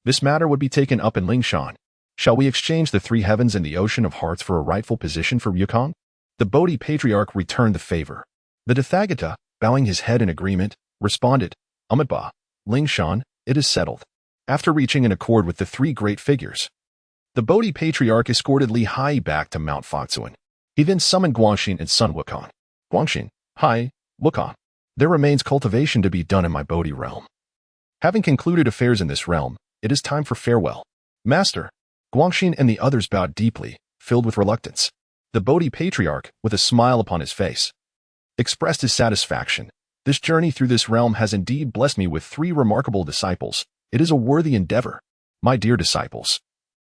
this matter would be taken up in Lingshan. Shall we exchange the three heavens and the ocean of hearts for a rightful position for Yukong? The Bodhi patriarch returned the favor. The Tathagata, bowing his head in agreement, responded, Amitabha, Lingshan, it is settled. After reaching an accord with the three great figures, the Bodhi patriarch escorted Li Haiyi back to Mount Fangcun. He then summoned Guangxin and Sun Wukong. Guangxin, Haiyi, Wukong, there remains cultivation to be done in my Bodhi realm. Having concluded affairs in this realm, it is time for farewell. Master, Guangxin and the others bowed deeply, filled with reluctance. The Bodhi patriarch, with a smile upon his face, expressed his satisfaction. This journey through this realm has indeed blessed me with three remarkable disciples. It is a worthy endeavor. My dear disciples,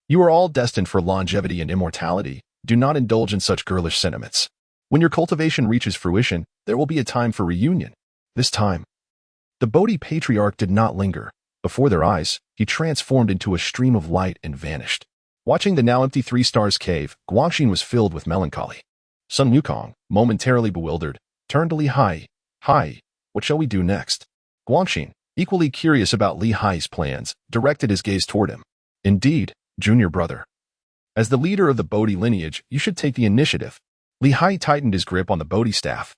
you are all destined for longevity and immortality. Do not indulge in such girlish sentiments. When your cultivation reaches fruition, there will be a time for reunion. This time, the Bodhi patriarch did not linger. Before their eyes, he transformed into a stream of light and vanished. Watching the now empty Three Stars cave, Guangxin was filled with melancholy. Sun Wukong, momentarily bewildered, turned to Li Haiyi. Haiyi, what shall we do next? Guangxin, equally curious about Li Haiyi's plans, directed his gaze toward him. Indeed, junior brother. As the leader of the Bodhi lineage, you should take the initiative. Li Haiyi tightened his grip on the Bodhi staff,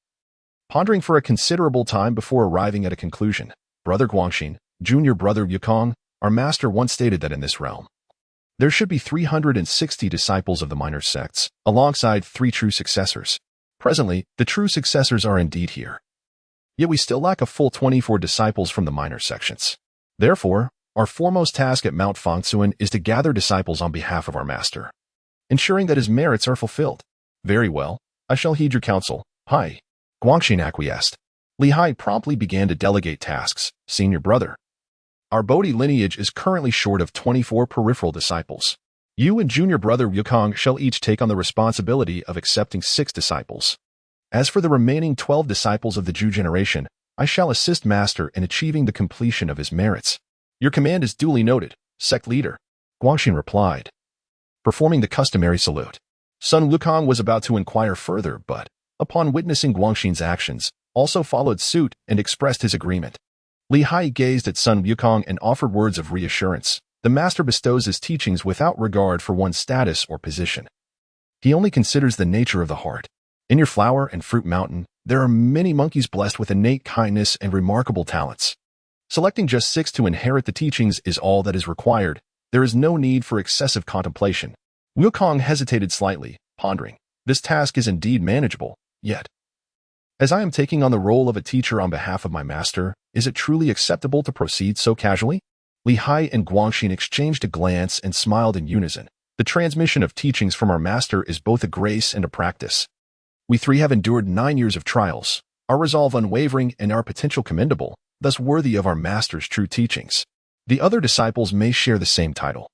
pondering for a considerable time before arriving at a conclusion. Brother Guangxin, junior brother Yukong, our master once stated that in this realm, there should be 360 disciples of the minor sects, alongside 3 true successors. Presently, the true successors are indeed here. Yet we still lack a full 24 disciples from the minor sections. Therefore, our foremost task at Mount Fangcun is to gather disciples on behalf of our master, ensuring that his merits are fulfilled. Very well, I shall heed your counsel, Haiyi. Guangxin acquiesced. Li Haiyi promptly began to delegate tasks. Senior brother, our Bodhi lineage is currently short of 24 peripheral disciples. You and junior brother Yukong shall each take on the responsibility of accepting 6 disciples. As for the remaining 12 disciples of the Ju generation, I shall assist master in achieving the completion of his merits. Your command is duly noted, sect leader, Guangxin replied, performing the customary salute. Sun Wukong was about to inquire further, but, upon witnessing Guangxin's actions, also followed suit and expressed his agreement. Li Haiyi gazed at Sun Wukong and offered words of reassurance. The master bestows his teachings without regard for one's status or position. He only considers the nature of the heart. In your flower and fruit mountain, there are many monkeys blessed with innate kindness and remarkable talents. Selecting just 6 to inherit the teachings is all that is required. There is no need for excessive contemplation. Wukong hesitated slightly, pondering. This task is indeed manageable, yet, as I am taking on the role of a teacher on behalf of my master, is it truly acceptable to proceed so casually? Li Haiyi and Guangxin exchanged a glance and smiled in unison. The transmission of teachings from our master is both a grace and a practice. We 3 have endured 9 years of trials, our resolve unwavering and our potential commendable, thus worthy of our master's true teachings. The other disciples may share the same title,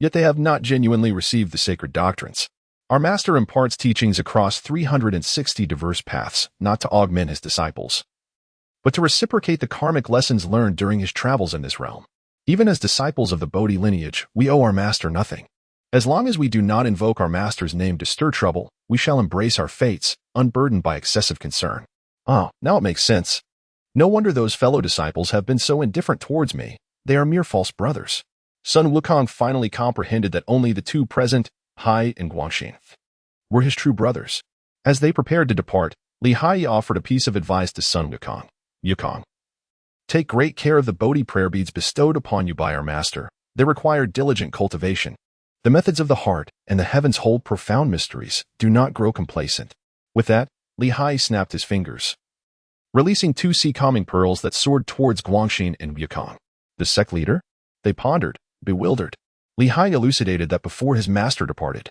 yet they have not genuinely received the sacred doctrines. Our master imparts teachings across 360 diverse paths, not to augment his disciples, but to reciprocate the karmic lessons learned during his travels in this realm. Even as disciples of the Bodhi lineage, we owe our master nothing. As long as we do not invoke our master's name to stir trouble, we shall embrace our fates, unburdened by excessive concern. Ah, now it makes sense. No wonder those fellow disciples have been so indifferent towards me. They are mere false brothers. Sun Wukong finally comprehended that only the 2 present, Haiyi and Guangxin, were his true brothers. As they prepared to depart, Li Haiyi offered a piece of advice to Sun Wukong. Yukong, take great care of the Bodhi prayer beads bestowed upon you by our master. They require diligent cultivation. The methods of the heart and the heavens hold profound mysteries. Do not grow complacent. With that, Li Haiyi snapped his fingers, releasing 2 sea-calming pearls that soared towards Guangxin and Yukong. The sect leader? They pondered, bewildered. Li Haiyi elucidated that before his master departed,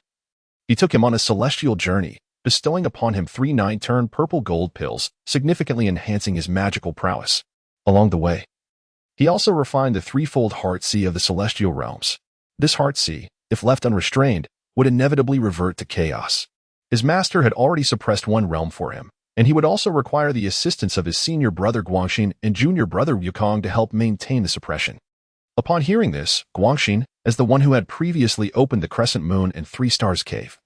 he took him on a celestial journey, bestowing upon him 3 9-turn purple gold pills, significantly enhancing his magical prowess. Along the way, he also refined the 3-fold heart sea of the celestial realms. This heart sea, if left unrestrained, would inevitably revert to chaos. His master had already suppressed one realm for him, and he would also require the assistance of his senior brother Guangxin and junior brother Yukong to help maintain the suppression. Upon hearing this, Guangxin, as the one who had previously opened the Crescent Moon and 3 Stars Cave,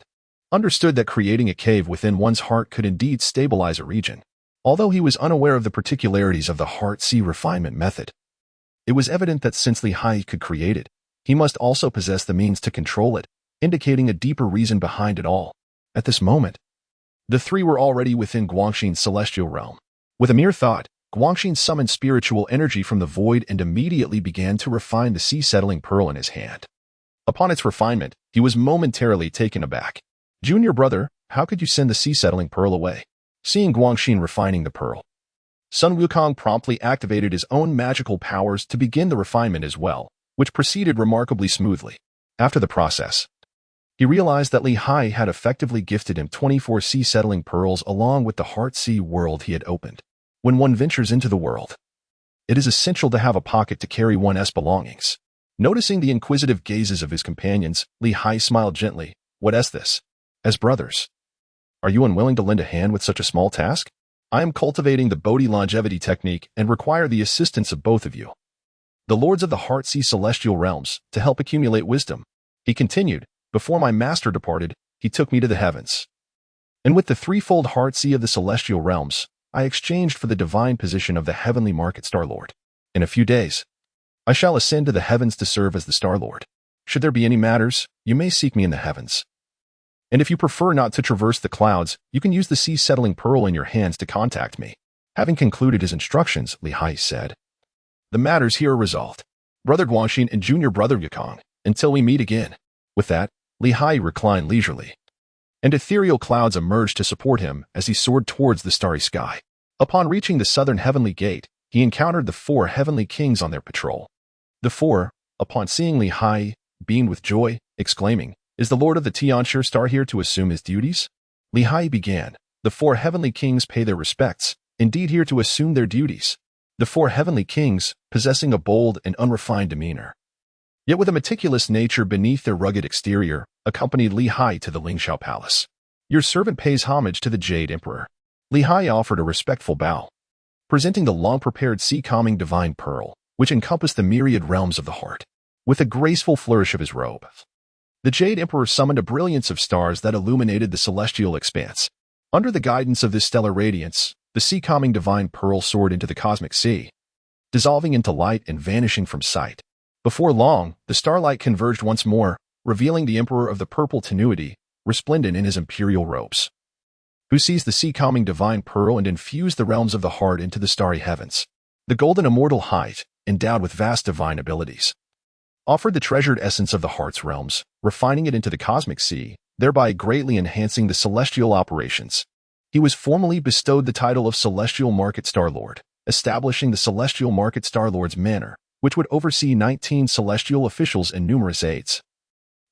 understood that creating a cave within one's heart could indeed stabilize a region. Although he was unaware of the particularities of the heart-sea refinement method, it was evident that since Li Haiyi could create it, he must also possess the means to control it, indicating a deeper reason behind it all. At this moment, the three were already within Guangxin's celestial realm. With a mere thought, Guangxin summoned spiritual energy from the void and immediately began to refine the sea-settling pearl in his hand. Upon its refinement, he was momentarily taken aback. "Junior brother, how could you send the sea-settling pearl away?" Seeing Guangxin refining the pearl, Sun Wukong promptly activated his own magical powers to begin the refinement as well, which proceeded remarkably smoothly. After the process, he realized that Li Haiyi had effectively gifted him 24 sea-settling pearls along with the heart-sea world he had opened. When one ventures into the world, it is essential to have a pocket to carry one's belongings. Noticing the inquisitive gazes of his companions, Li Haiyi smiled gently. "What is this? As brothers, are you unwilling to lend a hand with such a small task? I am cultivating the Bodhi longevity technique and require the assistance of both of you, the lords of the heart-sea celestial realms, to help accumulate wisdom." He continued, "Before my master departed, he took me to the heavens. And with the threefold heart-sea of the celestial realms, I exchanged for the divine position of the heavenly market Star Lord. In a few days, I shall ascend to the heavens to serve as the Star Lord. Should there be any matters, you may seek me in the heavens. And if you prefer not to traverse the clouds, you can use the sea-settling pearl in your hands to contact me." Having concluded his instructions, Li Haiyi said, "The matters here are resolved. Brother Guangxin and junior brother Yukong, until we meet again." With that, Li Haiyi reclined leisurely, and ethereal clouds emerged to support him as he soared towards the starry sky. Upon reaching the southern heavenly gate, he encountered the 4 heavenly kings on their patrol. The 4, upon seeing Li Haiyi, beamed with joy, exclaiming, "Is the Lord of the Tianshi Star here to assume his duties?" Li Haiyi began, "The 4 heavenly kings pay their respects, indeed here to assume their duties." The 4 heavenly kings, possessing a bold and unrefined demeanor, yet with a meticulous nature beneath their rugged exterior, accompanied Li Haiyi to the Lingxiao Palace. "Your servant pays homage to the Jade Emperor." Li Haiyi offered a respectful bow, presenting the long-prepared sea-calming divine pearl, which encompassed the myriad realms of the heart. With a graceful flourish of his robe, the Jade Emperor summoned a brilliance of stars that illuminated the celestial expanse. Under the guidance of this stellar radiance, the sea-calming divine pearl soared into the cosmic sea, dissolving into light and vanishing from sight. Before long, the starlight converged once more, revealing the Emperor of the Purple Tenuity, resplendent in his imperial robes, who seized the sea-calming divine pearl and infused the realms of the heart into the starry heavens. The golden immortal height, endowed with vast divine abilities, offered the treasured essence of the heart's realms, refining it into the cosmic sea, thereby greatly enhancing the celestial operations. He was formally bestowed the title of Celestial Market Star Lord, establishing the Celestial Market Star Lord's manor, which would oversee 19 celestial officials and numerous aides,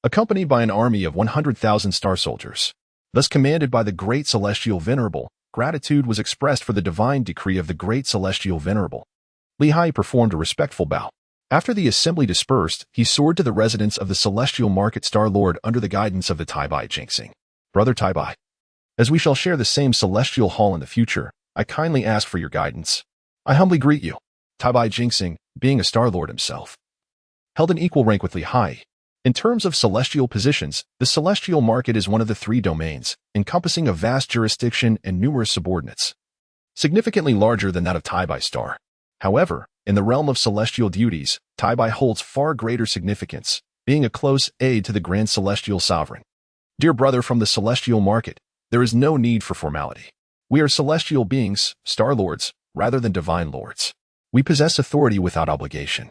accompanied by an army of 100,000 star soldiers. Thus commanded by the Great Celestial Venerable, gratitude was expressed for the divine decree of the Great Celestial Venerable. Li Haiyi performed a respectful bow. After the assembly dispersed, he soared to the residence of the Celestial Market Star Lord under the guidance of the Taibai Jinxing. "Brother Taibai, as we shall share the same celestial hall in the future, I kindly ask for your guidance. I humbly greet you." Taibai Jinxing, being a Star Lord himself, held an equal rank with Li Haiyi. In terms of celestial positions, the celestial market is one of the 3 domains, encompassing a vast jurisdiction and numerous subordinates, significantly larger than that of Taibai Star. However, in the realm of celestial duties, Taibai holds far greater significance, being a close aide to the Grand Celestial Sovereign. "Dear brother from the celestial market, there is no need for formality. We are celestial beings, Star Lords, rather than divine lords. We possess authority without obligation,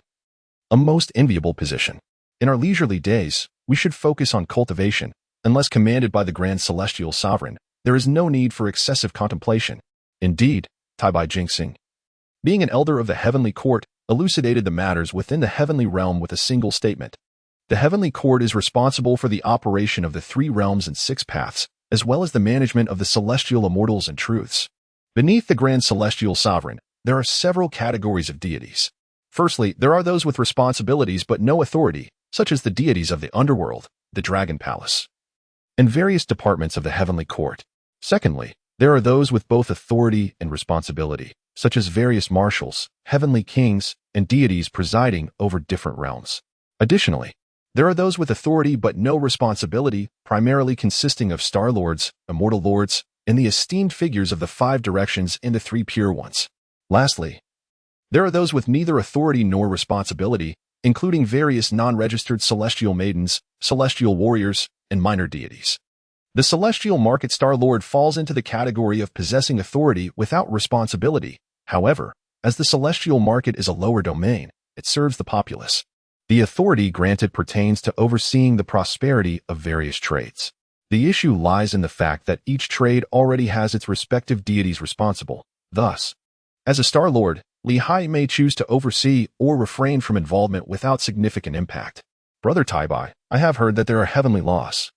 a most enviable position. In our leisurely days, we should focus on cultivation. Unless commanded by the Grand Celestial Sovereign, there is no need for excessive contemplation." Indeed, Taibai Jinxing, being an elder of the heavenly court, elucidated the matters within the heavenly realm with a single statement. The heavenly court is responsible for the operation of the 3 realms and 6 paths, as well as the management of the celestial immortals and truths. Beneath the Grand Celestial Sovereign, there are several categories of deities. Firstly, there are those with responsibilities but no authority, such as the deities of the underworld, the Dragon Palace, and various departments of the heavenly court. Secondly, there are those with both authority and responsibility, such as various marshals, heavenly kings, and deities presiding over different realms. Additionally, There are those with authority but no responsibility, primarily consisting of Star Lords, Immortal Lords, and the esteemed figures of the 5 directions and the 3 pure ones. Lastly, there are those with neither authority nor responsibility, including various non-registered celestial maidens, celestial warriors, and minor deities. The celestial market Star Lord falls into the category of possessing authority without responsibility. However, as the celestial market is a lower domain, it serves the populace. The authority granted pertains to overseeing the prosperity of various trades. The issue lies in the fact that each trade already has its respective deities responsible. Thus, as a Star Lord, Haiyi may choose to oversee or refrain from involvement without significant impact. Brother Taibai, I have heard that there are heavenly laws.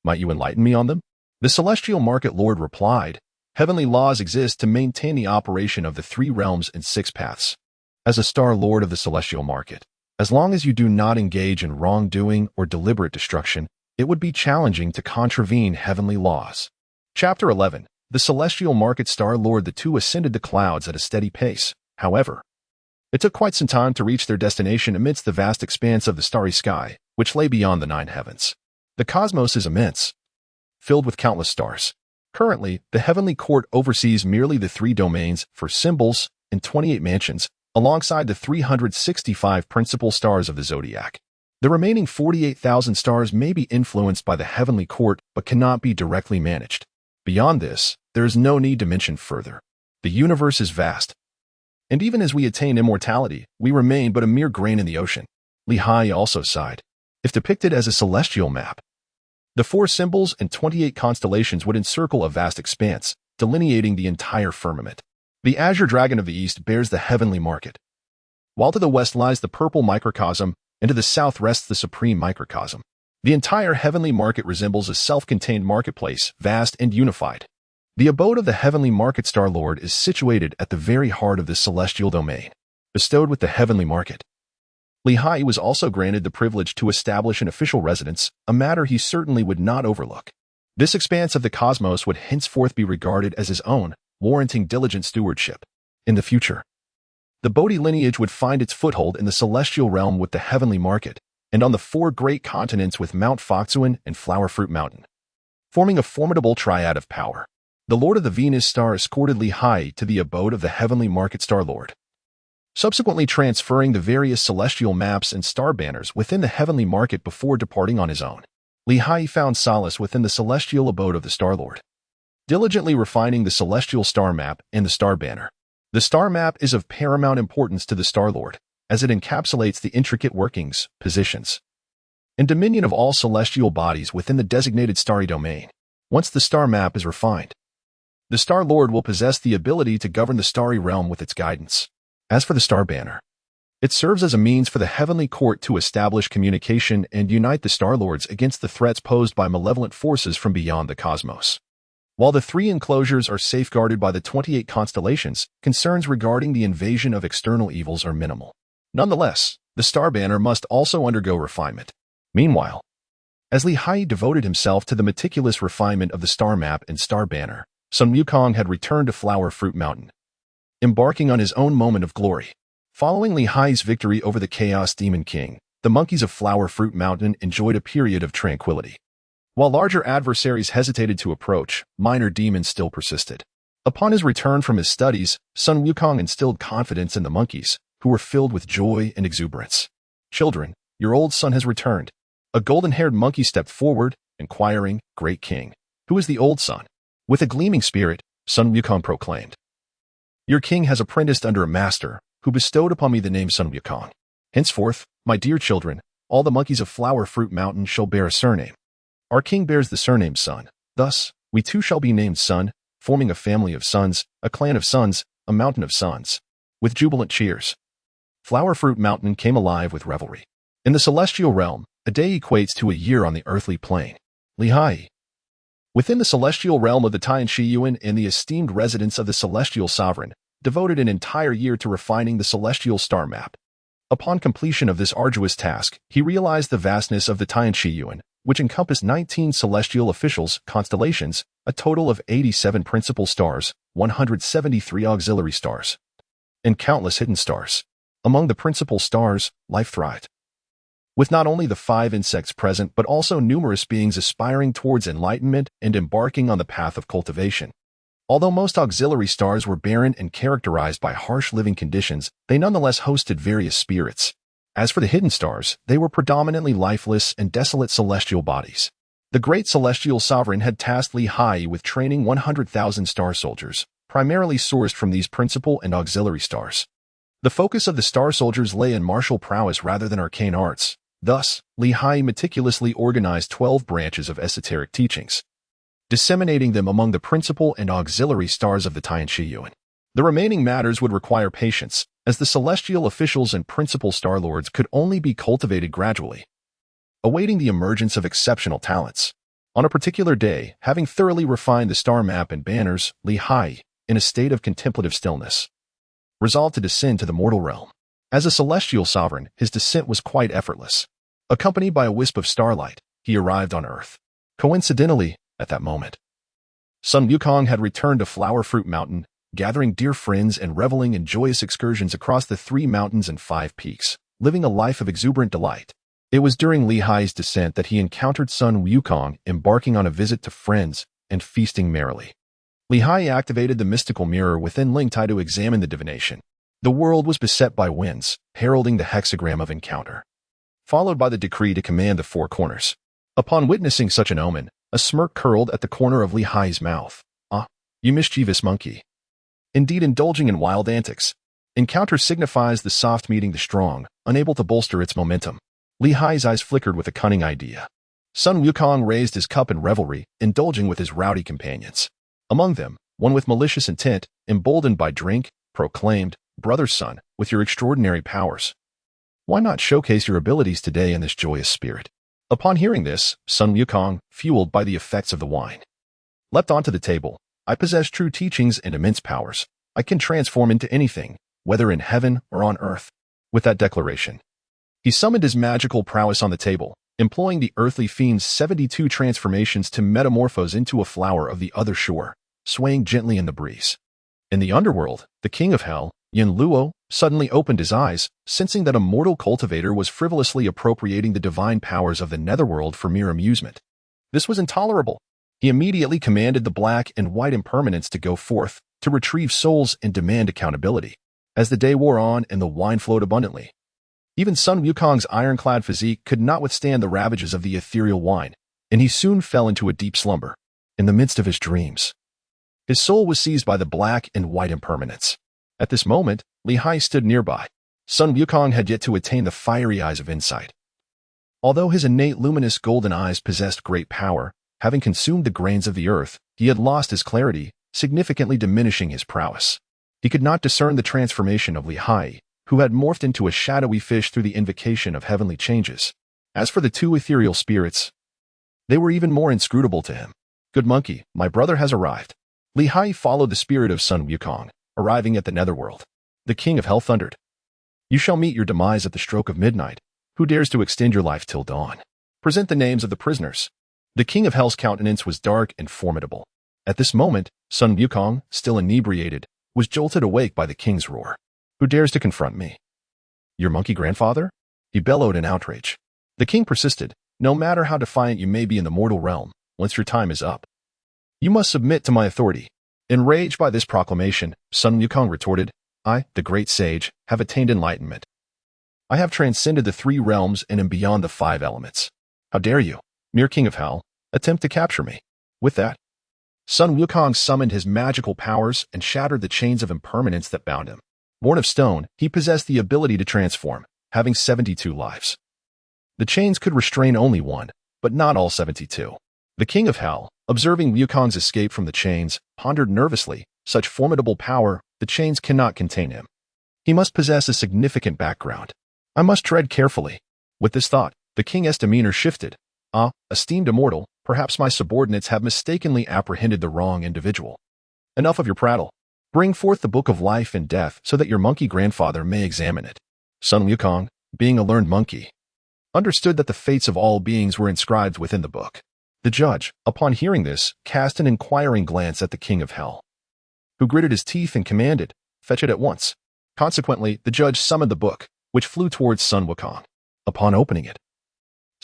Might you enlighten me on them? The celestial market lord replied, heavenly laws exist to maintain the operation of the 3 realms and 6 paths. As a Star Lord of the celestial market, as long as you do not engage in wrongdoing or deliberate destruction, it would be challenging to contravene heavenly laws. Chapter 11. The celestial market Star Lord. The 2 ascended the clouds at a steady pace. However, it took quite some time to reach their destination amidst the vast expanse of the starry sky, which lay beyond the 9 heavens. The cosmos is immense, filled with countless stars. Currently, the heavenly court oversees merely the 3 domains for symbols and 28 mansions, alongside the 365 principal stars of the zodiac. The remaining 48,000 stars may be influenced by the heavenly court but cannot be directly managed. Beyond this, there is no need to mention further. The universe is vast, and even as we attain immortality, we remain but a mere grain in the ocean. Haiyi also sighed. If depicted as a celestial map, the 4 symbols and 28 constellations would encircle a vast expanse, delineating the entire firmament. The azure dragon of the east bears the heavenly market, while to the west lies the purple microcosm, and to the south rests the supreme microcosm. The entire heavenly market resembles a self-contained marketplace, vast and unified. The abode of the heavenly market Star Lord is situated at the very heart of this celestial domain, bestowed with the heavenly market. Haiyi was also granted the privilege to establish an official residence, a matter he certainly would not overlook. This expanse of the cosmos would henceforth be regarded as his own, warranting diligent stewardship. In the future, the Bodhi lineage would find its foothold in the celestial realm with the heavenly market, and on the 4 great continents with Mount Fangcun and Flower Fruit Mountain, forming a formidable triad of power. The Lord of the Venus star escorted Haiyi to the abode of the heavenly market Star Lord, subsequently transferring the various celestial maps and star banners within the heavenly market before departing on his own. Haiyi found solace within the celestial abode of the Star Lord, diligently refining the celestial star map and the star banner. The star map is of paramount importance to the Star Lord, as it encapsulates the intricate workings, positions, and dominion of all celestial bodies within the designated starry domain. Once the star map is refined, the Star Lord will possess the ability to govern the starry realm with its guidance. As for the star banner, it serves as a means for the heavenly court to establish communication and unite the Star Lords against the threats posed by malevolent forces from beyond the cosmos. While the 3 enclosures are safeguarded by the 28 constellations, concerns regarding the invasion of external evils are minimal. Nonetheless, the star banner must also undergo refinement. Meanwhile, as Haiyi devoted himself to the meticulous refinement of the star map and star banner, Sun Wukong had returned to Flower Fruit Mountain, embarking on his own moment of glory. Following Haiyi's victory over the Chaos Demon King, the monkeys of Flower Fruit Mountain enjoyed a period of tranquility. While larger adversaries hesitated to approach, minor demons still persisted. Upon his return from his studies, Sun Wukong instilled confidence in the monkeys, who were filled with joy and exuberance. "Children, your old son has returned." A golden-haired monkey stepped forward, inquiring, "Great King, who is the old son?" With a gleaming spirit, Sun Wukong proclaimed, "Your king has apprenticed under a master, who bestowed upon me the name Sun Wukong. Henceforth, my dear children, all the monkeys of Flower Fruit Mountain shall bear a surname. Our king bears the surname Sun. Thus, we too shall be named Sun, forming a family of sons, a clan of sons, a mountain of sons." With jubilant cheers, Flower Fruit Mountain came alive with revelry. In the celestial realm, a day equates to a year on the earthly plane. Haiyi. Within the celestial realm of the Tiangang and the esteemed residence of the celestial sovereign, devoted an entire year to refining the celestial star map. Upon completion of this arduous task, he realized the vastness of the Tiangang, which encompassed 19 celestial officials, constellations, a total of 87 principal stars, 173 auxiliary stars, and countless hidden stars. Among the principal stars, life thrived. with not only the 5 insects present but also numerous beings aspiring towards enlightenment and embarking on the path of cultivation. Although most auxiliary stars were barren and characterized by harsh living conditions, they nonetheless hosted various spirits. As for the hidden stars, they were predominantly lifeless and desolate celestial bodies. The great celestial sovereign had tasked Haiyi with training 100,000 star soldiers, primarily sourced from these principal and auxiliary stars. The focus of the star soldiers lay in martial prowess rather than arcane arts. Thus, Haiyi meticulously organized 12 branches of esoteric teachings, disseminating them among the principal and auxiliary stars of the Tianqiuan. The remaining matters would require patience, as the celestial officials and principal star lords could only be cultivated gradually, awaiting the emergence of exceptional talents. On a particular day, having thoroughly refined the star map and banners, Haiyi, in a state of contemplative stillness, resolved to descend to the mortal realm. As a celestial sovereign, his descent was quite effortless. Accompanied by a wisp of starlight, he arrived on Earth. Coincidentally, at that moment, Sun Wukong had returned to Flower Fruit Mountain, gathering dear friends and reveling in joyous excursions across the 3 mountains and 5 peaks, living a life of exuberant delight. It was during Haiyi's descent that he encountered Sun Wukong embarking on a visit to friends and feasting merrily. Haiyi activated the mystical mirror within Lingtai to examine the divination. The world was beset by winds, heralding the hexagram of encounter, followed by the decree to command the 4 corners. Upon witnessing such an omen, a smirk curled at the corner of Haiyi's mouth. "Ah, you mischievous monkey. Indeed indulging in wild antics. Encounter signifies the soft meeting the strong, unable to bolster its momentum." Haiyi's eyes flickered with a cunning idea. Sun Wukong raised his cup in revelry, indulging with his rowdy companions. Among them, one with malicious intent, emboldened by drink, proclaimed, "Brother Sun, with your extraordinary powers, why not showcase your abilities today in this joyous spirit?" Upon hearing this, Sun Wukong, fueled by the effects of the wine, leapt onto the table. "I possess true teachings and immense powers. I can transform into anything, whether in heaven or on earth." With that declaration, he summoned his magical prowess on the table, employing the earthly fiend's 72 transformations to metamorphose into a flower of the other shore, swaying gently in the breeze. In the underworld, the king of hell, Yin Luo, suddenly opened his eyes, sensing that a mortal cultivator was frivolously appropriating the divine powers of the netherworld for mere amusement. This was intolerable. He immediately commanded the black and white impermanents to go forth, to retrieve souls and demand accountability. As the day wore on and the wine flowed abundantly, even Sun Wukong's ironclad physique could not withstand the ravages of the ethereal wine, and he soon fell into a deep slumber. In the midst of his dreams, his soul was seized by the black and white impermanents. At this moment, Haiyi stood nearby. Sun Wukong had yet to attain the fiery eyes of insight. Although his innate luminous golden eyes possessed great power, having consumed the grains of the earth, he had lost his clarity, significantly diminishing his prowess. He could not discern the transformation of Haiyi, who had morphed into a shadowy fish through the invocation of heavenly changes. As for the 2 ethereal spirits, they were even more inscrutable to him. "Good monkey, my brother has arrived." Haiyi followed the spirit of Sun Wukong, arriving at the netherworld. The king of hell thundered, "You shall meet your demise at the stroke of midnight. Who dares to extend your life till dawn? Present the names of the prisoners." The king of hell's countenance was dark and formidable. At this moment, Sun Wukong, still inebriated, was jolted awake by the king's roar. "Who dares to confront me? Your monkey grandfather?" he bellowed in outrage. The king persisted, "No matter how defiant you may be in the mortal realm, once your time is up, you must submit to my authority." Enraged by this proclamation, Sun Wukong retorted, "I, the great sage, have attained enlightenment. I have transcended the 3 realms and am beyond the 5 elements. How dare you, mere king of hell, attempt to capture me?" With that, Sun Wukong summoned his magical powers and shattered the chains of impermanence that bound him. Born of stone, he possessed the ability to transform, having 72 lives. The chains could restrain only one, but not all 72. The king of hell, observing Wukong's escape from the chains, pondered nervously, "Such formidable power, the chains cannot contain him. He must possess a significant background. I must tread carefully." With this thought, the king's demeanor shifted. "Ah, esteemed immortal, perhaps my subordinates have mistakenly apprehended the wrong individual. Enough of your prattle. Bring forth the book of life and death so that your monkey grandfather may examine it." Sun Wukong, being a learned monkey, understood that the fates of all beings were inscribed within the book. The judge, upon hearing this, cast an inquiring glance at the king of hell, who gritted his teeth and commanded, "Fetch it at once." Consequently, the judge summoned the book, which flew towards Sun Wukong. Upon opening it,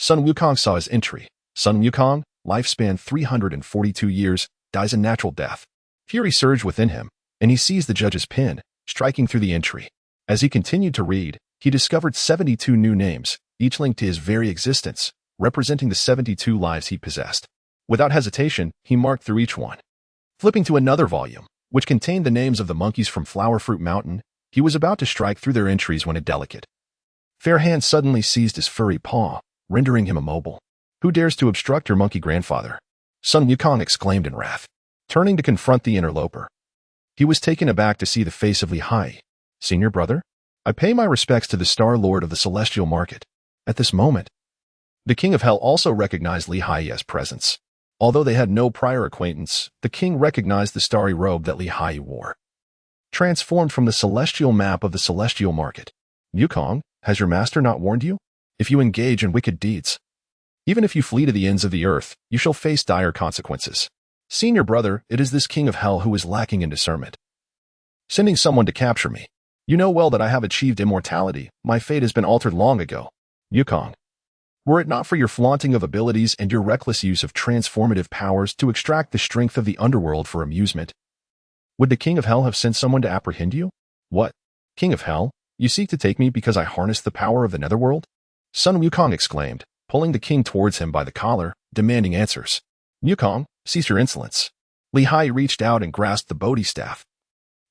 Sun Wukong saw his entry. Sun Wukong, lifespan 342 years, dies a natural death. Fury surged within him, and he seized the judge's pen, striking through the entry. As he continued to read, he discovered 72 new names, each linked to his very existence, representing the 72 lives he possessed. Without hesitation, he marked through each one. Flipping to another volume, which contained the names of the monkeys from Flowerfruit Mountain, he was about to strike through their entries when a delicate, fair hand suddenly seized his furry paw, rendering him immobile. "Who dares to obstruct your monkey grandfather?" Sun Wukong exclaimed in wrath, turning to confront the interloper. He was taken aback to see the face of Haiyi. "Senior brother? I pay my respects to the Star Lord of the Celestial Market." At this moment, the King of Hell also recognized Haiyi's presence. Although they had no prior acquaintance, the king recognized the starry robe that Haiyi wore. Transformed from the celestial map of the Celestial Market. "Wukong, has your master not warned you? If you engage in wicked deeds, even if you flee to the ends of the earth, you shall face dire consequences. Senior brother, it is this King of Hell who is lacking in discernment, sending someone to capture me. You know well that I have achieved immortality. My fate has been altered long ago. Wukong, were it not for your flaunting of abilities and your reckless use of transformative powers to extract the strength of the underworld for amusement, would the King of Hell have sent someone to apprehend you? What? King of Hell, you seek to take me because I harness the power of the netherworld?" Sun Wukong exclaimed, pulling the king towards him by the collar, demanding answers. "Wukong, cease your insolence." Haiyi reached out and grasped the Bodhi staff,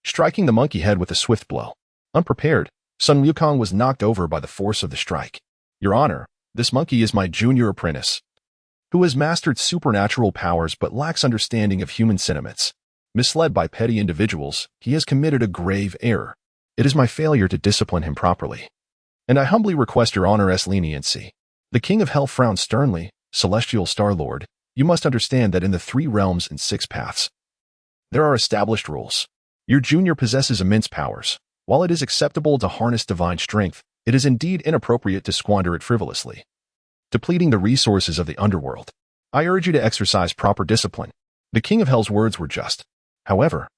striking the monkey head with a swift blow. Unprepared, Sun Wukong was knocked over by the force of the strike. "Your Honor, this monkey is my junior apprentice, who has mastered supernatural powers but lacks understanding of human sentiments. Misled by petty individuals, he has committed a grave error. It is my failure to discipline him properly, and I humbly request your Honor's leniency." The King of Hell frowned sternly. "Celestial Star Lord, you must understand that in the 3 realms and 6 paths, there are established rules. Your junior possesses immense powers. While it is acceptable to harness divine strength, it is indeed inappropriate to squander it frivolously, depleting the resources of the underworld. I urge you to exercise proper discipline." The King of Hell's words were just. However,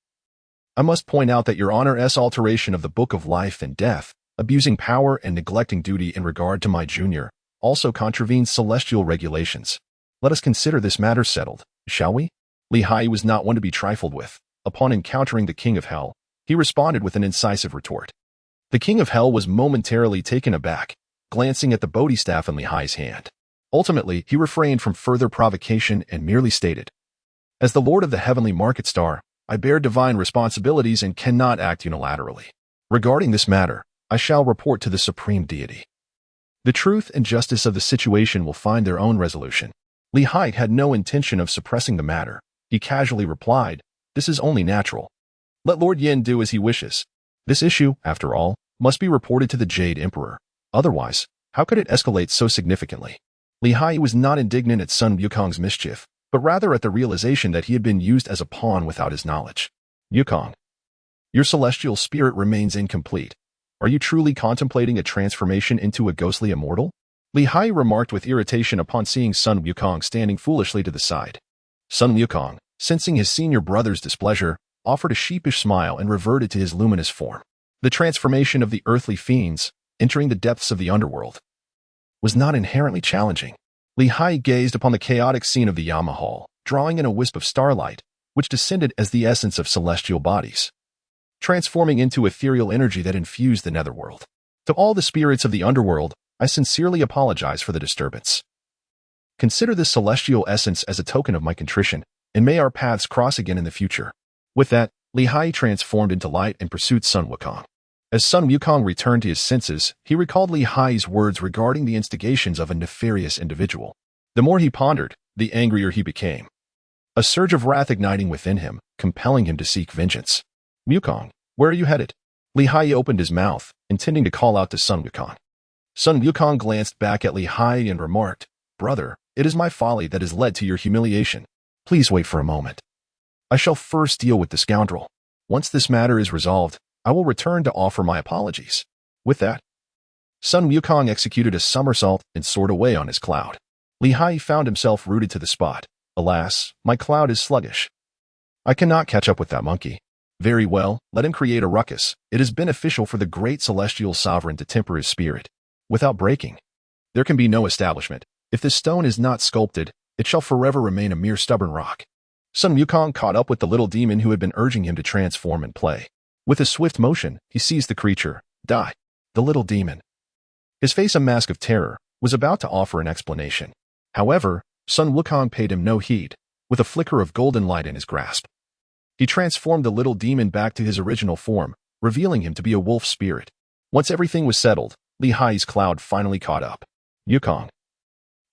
I must point out that your Honor's alteration of the Book of Life and Death, abusing power and neglecting duty in regard to my junior, also contravenes celestial regulations. Let us consider this matter settled, shall we? Haiyi was not one to be trifled with. Upon encountering the King of Hell, he responded with an incisive retort. The King of Hell was momentarily taken aback, glancing at the Bodhi staff in Haiyi's hand. Ultimately, he refrained from further provocation and merely stated, "As the Lord of the Heavenly Market Star, I bear divine responsibilities and cannot act unilaterally. Regarding this matter, I shall report to the Supreme Deity. The truth and justice of the situation will find their own resolution." Haiyi had no intention of suppressing the matter. He casually replied, "This is only natural. Let Lord Yin do as he wishes. This issue, after all, must be reported to the Jade Emperor. Otherwise, how could it escalate so significantly?" Haiyi was not indignant at Sun Wukong's mischief, but rather at the realization that he had been used as a pawn without his knowledge. "Wukong, your celestial spirit remains incomplete. Are you truly contemplating a transformation into a ghostly immortal?" Haiyi remarked with irritation upon seeing Sun Wukong standing foolishly to the side. Sun Wukong, sensing his senior brother's displeasure, offered a sheepish smile and reverted to his luminous form. The transformation of the earthly fiends, entering the depths of the underworld, was not inherently challenging. Haiyi gazed upon the chaotic scene of the Yama Hall, drawing in a wisp of starlight, which descended as the essence of celestial bodies, transforming into ethereal energy that infused the netherworld. "To all the spirits of the underworld, I sincerely apologize for the disturbance. Consider this celestial essence as a token of my contrition, and may our paths cross again in the future." With that, Haiyi transformed into light and pursued Sun Wukong. As Sun Wukong returned to his senses, he recalled Haiyi's words regarding the instigations of a nefarious individual. The more he pondered, the angrier he became, a surge of wrath igniting within him, compelling him to seek vengeance. "Wukong, where are you headed?" Haiyi opened his mouth, intending to call out to Sun Wukong. Sun Wukong glanced back at Haiyi and remarked, "Brother, it is my folly that has led to your humiliation. Please wait for a moment. I shall first deal with the scoundrel. Once this matter is resolved, I will return to offer my apologies." With that, Sun Wukong executed a somersault and soared away on his cloud. Haiyi found himself rooted to the spot. "Alas, my cloud is sluggish. I cannot catch up with that monkey. Very well, let him create a ruckus. It is beneficial for the great celestial sovereign to temper his spirit. Without breaking, there can be no establishment. If this stone is not sculpted, it shall forever remain a mere stubborn rock. Sun Wukong caught up with the little demon who had been urging him to transform and play. With a swift motion, he seized the creature. Die. The little demon, his face a mask of terror, was about to offer an explanation. However, Sun Wukong paid him no heed. With a flicker of golden light in his grasp, he transformed the little demon back to his original form, revealing him to be a wolf spirit. Once everything was settled, Haiyi's cloud finally caught up. Wukong,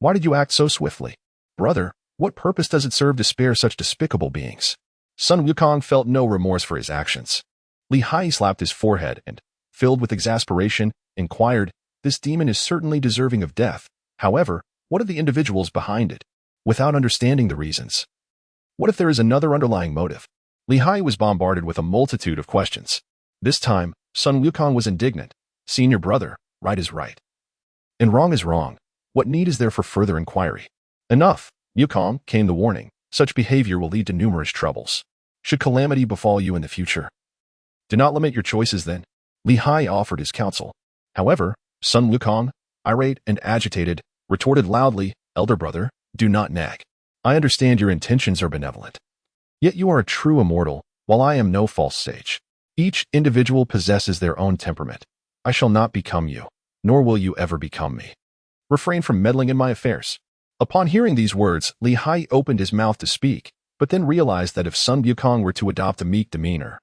why did you act so swiftly? Brother, what purpose does it serve to spare such despicable beings? Sun Wukong felt no remorse for his actions. Haiyi slapped his forehead and, filled with exasperation, inquired, this demon is certainly deserving of death. However, what are the individuals behind it? Without understanding the reasons. What if there is another underlying motive? Haiyi was bombarded with a multitude of questions. This time, Sun Wukong was indignant. Senior brother, right is right, and wrong is wrong. What need is there for further inquiry? Enough, Wukong, came the warning. Such behavior will lead to numerous troubles. Should calamity befall you in the future, do not limit your choices then. Haiyi offered his counsel. However, Sun Wukong, irate and agitated, retorted loudly, Elder brother, do not nag. I understand your intentions are benevolent. Yet you are a true immortal, while I am no false sage. Each individual possesses their own temperament. I shall not become you, nor will you ever become me. Refrain from meddling in my affairs. Upon hearing these words, Haiyi opened his mouth to speak, but then realized that if Sun Wukong were to adopt a meek demeanor,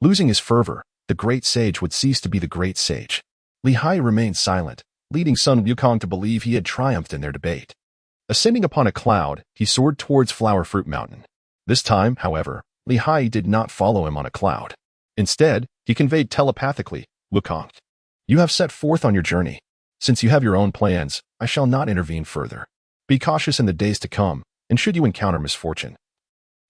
losing his fervor, the great sage would cease to be the great sage. Haiyi remained silent, leading Sun Wukong to believe he had triumphed in their debate. Ascending upon a cloud, he soared towards Flower Fruit Mountain. This time, however, Haiyi did not follow him on a cloud. Instead, he conveyed telepathically, Wukong, you have set forth on your journey. Since you have your own plans, I shall not intervene further. Be cautious in the days to come, and should you encounter misfortune,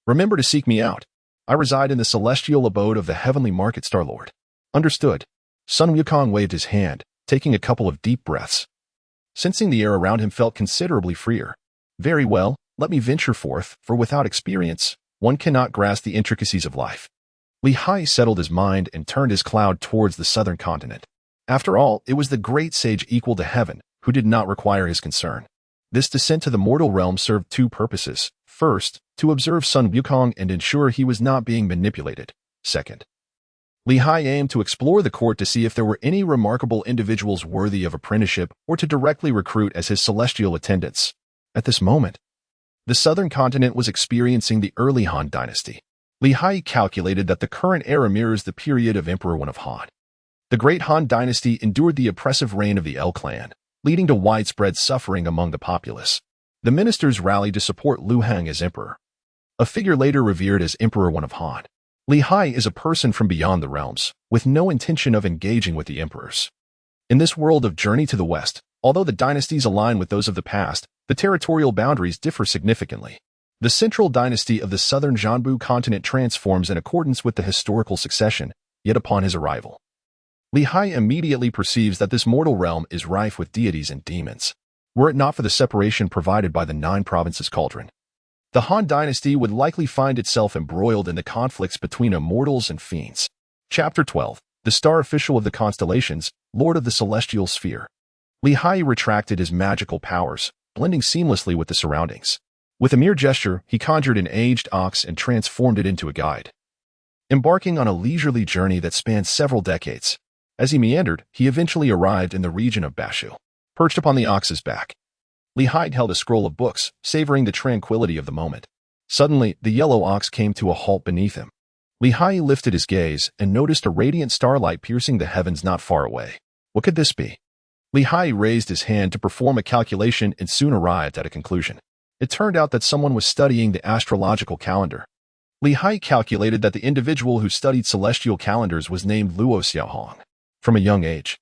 remember to seek me out. I reside in the celestial abode of the heavenly market star lord. Understood. Sun Wukong waved his hand, taking a couple of deep breaths. Sensing the air around him felt considerably freer. Very well, let me venture forth, for without experience, one cannot grasp the intricacies of life. Haiyi settled his mind and turned his cloud towards the southern continent. After all, it was the great sage equal to heaven, who did not require his concern. This descent to the mortal realm served two purposes. First, to observe Sun Wukong and ensure he was not being manipulated. Second, Haiyi aimed to explore the court to see if there were any remarkable individuals worthy of apprenticeship or to directly recruit as his celestial attendants. At this moment, the southern continent was experiencing the early Han dynasty. Haiyi calculated that the current era mirrors the period of Emperor Wen of Han. The great Han dynasty endured the oppressive reign of the El clan, leading to widespread suffering among the populace. The ministers rallied to support Liu Hang as emperor, a figure later revered as Emperor Wen of Han. Haiyi is a person from beyond the realms, with no intention of engaging with the emperors. In this world of Journey to the West, although the dynasties align with those of the past, the territorial boundaries differ significantly. The central dynasty of the southern Jianbu continent transforms in accordance with the historical succession, yet upon his arrival, Haiyi immediately perceives that this mortal realm is rife with deities and demons. Were it not for the separation provided by the 9 provinces cauldron, the Han dynasty would likely find itself embroiled in the conflicts between immortals and fiends. Chapter 12. The Star Official of the Constellations, Lord of the Celestial Sphere. Haiyi retracted his magical powers, blending seamlessly with the surroundings. With a mere gesture, he conjured an aged ox and transformed it into a guide, embarking on a leisurely journey that spanned several decades. As he meandered, he eventually arrived in the region of Bashu. Perched upon the ox's back, Haiyi held a scroll of books, savoring the tranquility of the moment. Suddenly, the yellow ox came to a halt beneath him. Haiyi lifted his gaze and noticed a radiant starlight piercing the heavens not far away. What could this be? Haiyi raised his hand to perform a calculation and soon arrived at a conclusion. It turned out that someone was studying the astrological calendar. Haiyi calculated that the individual who studied celestial calendars was named Luo Xiaohong. From a young age,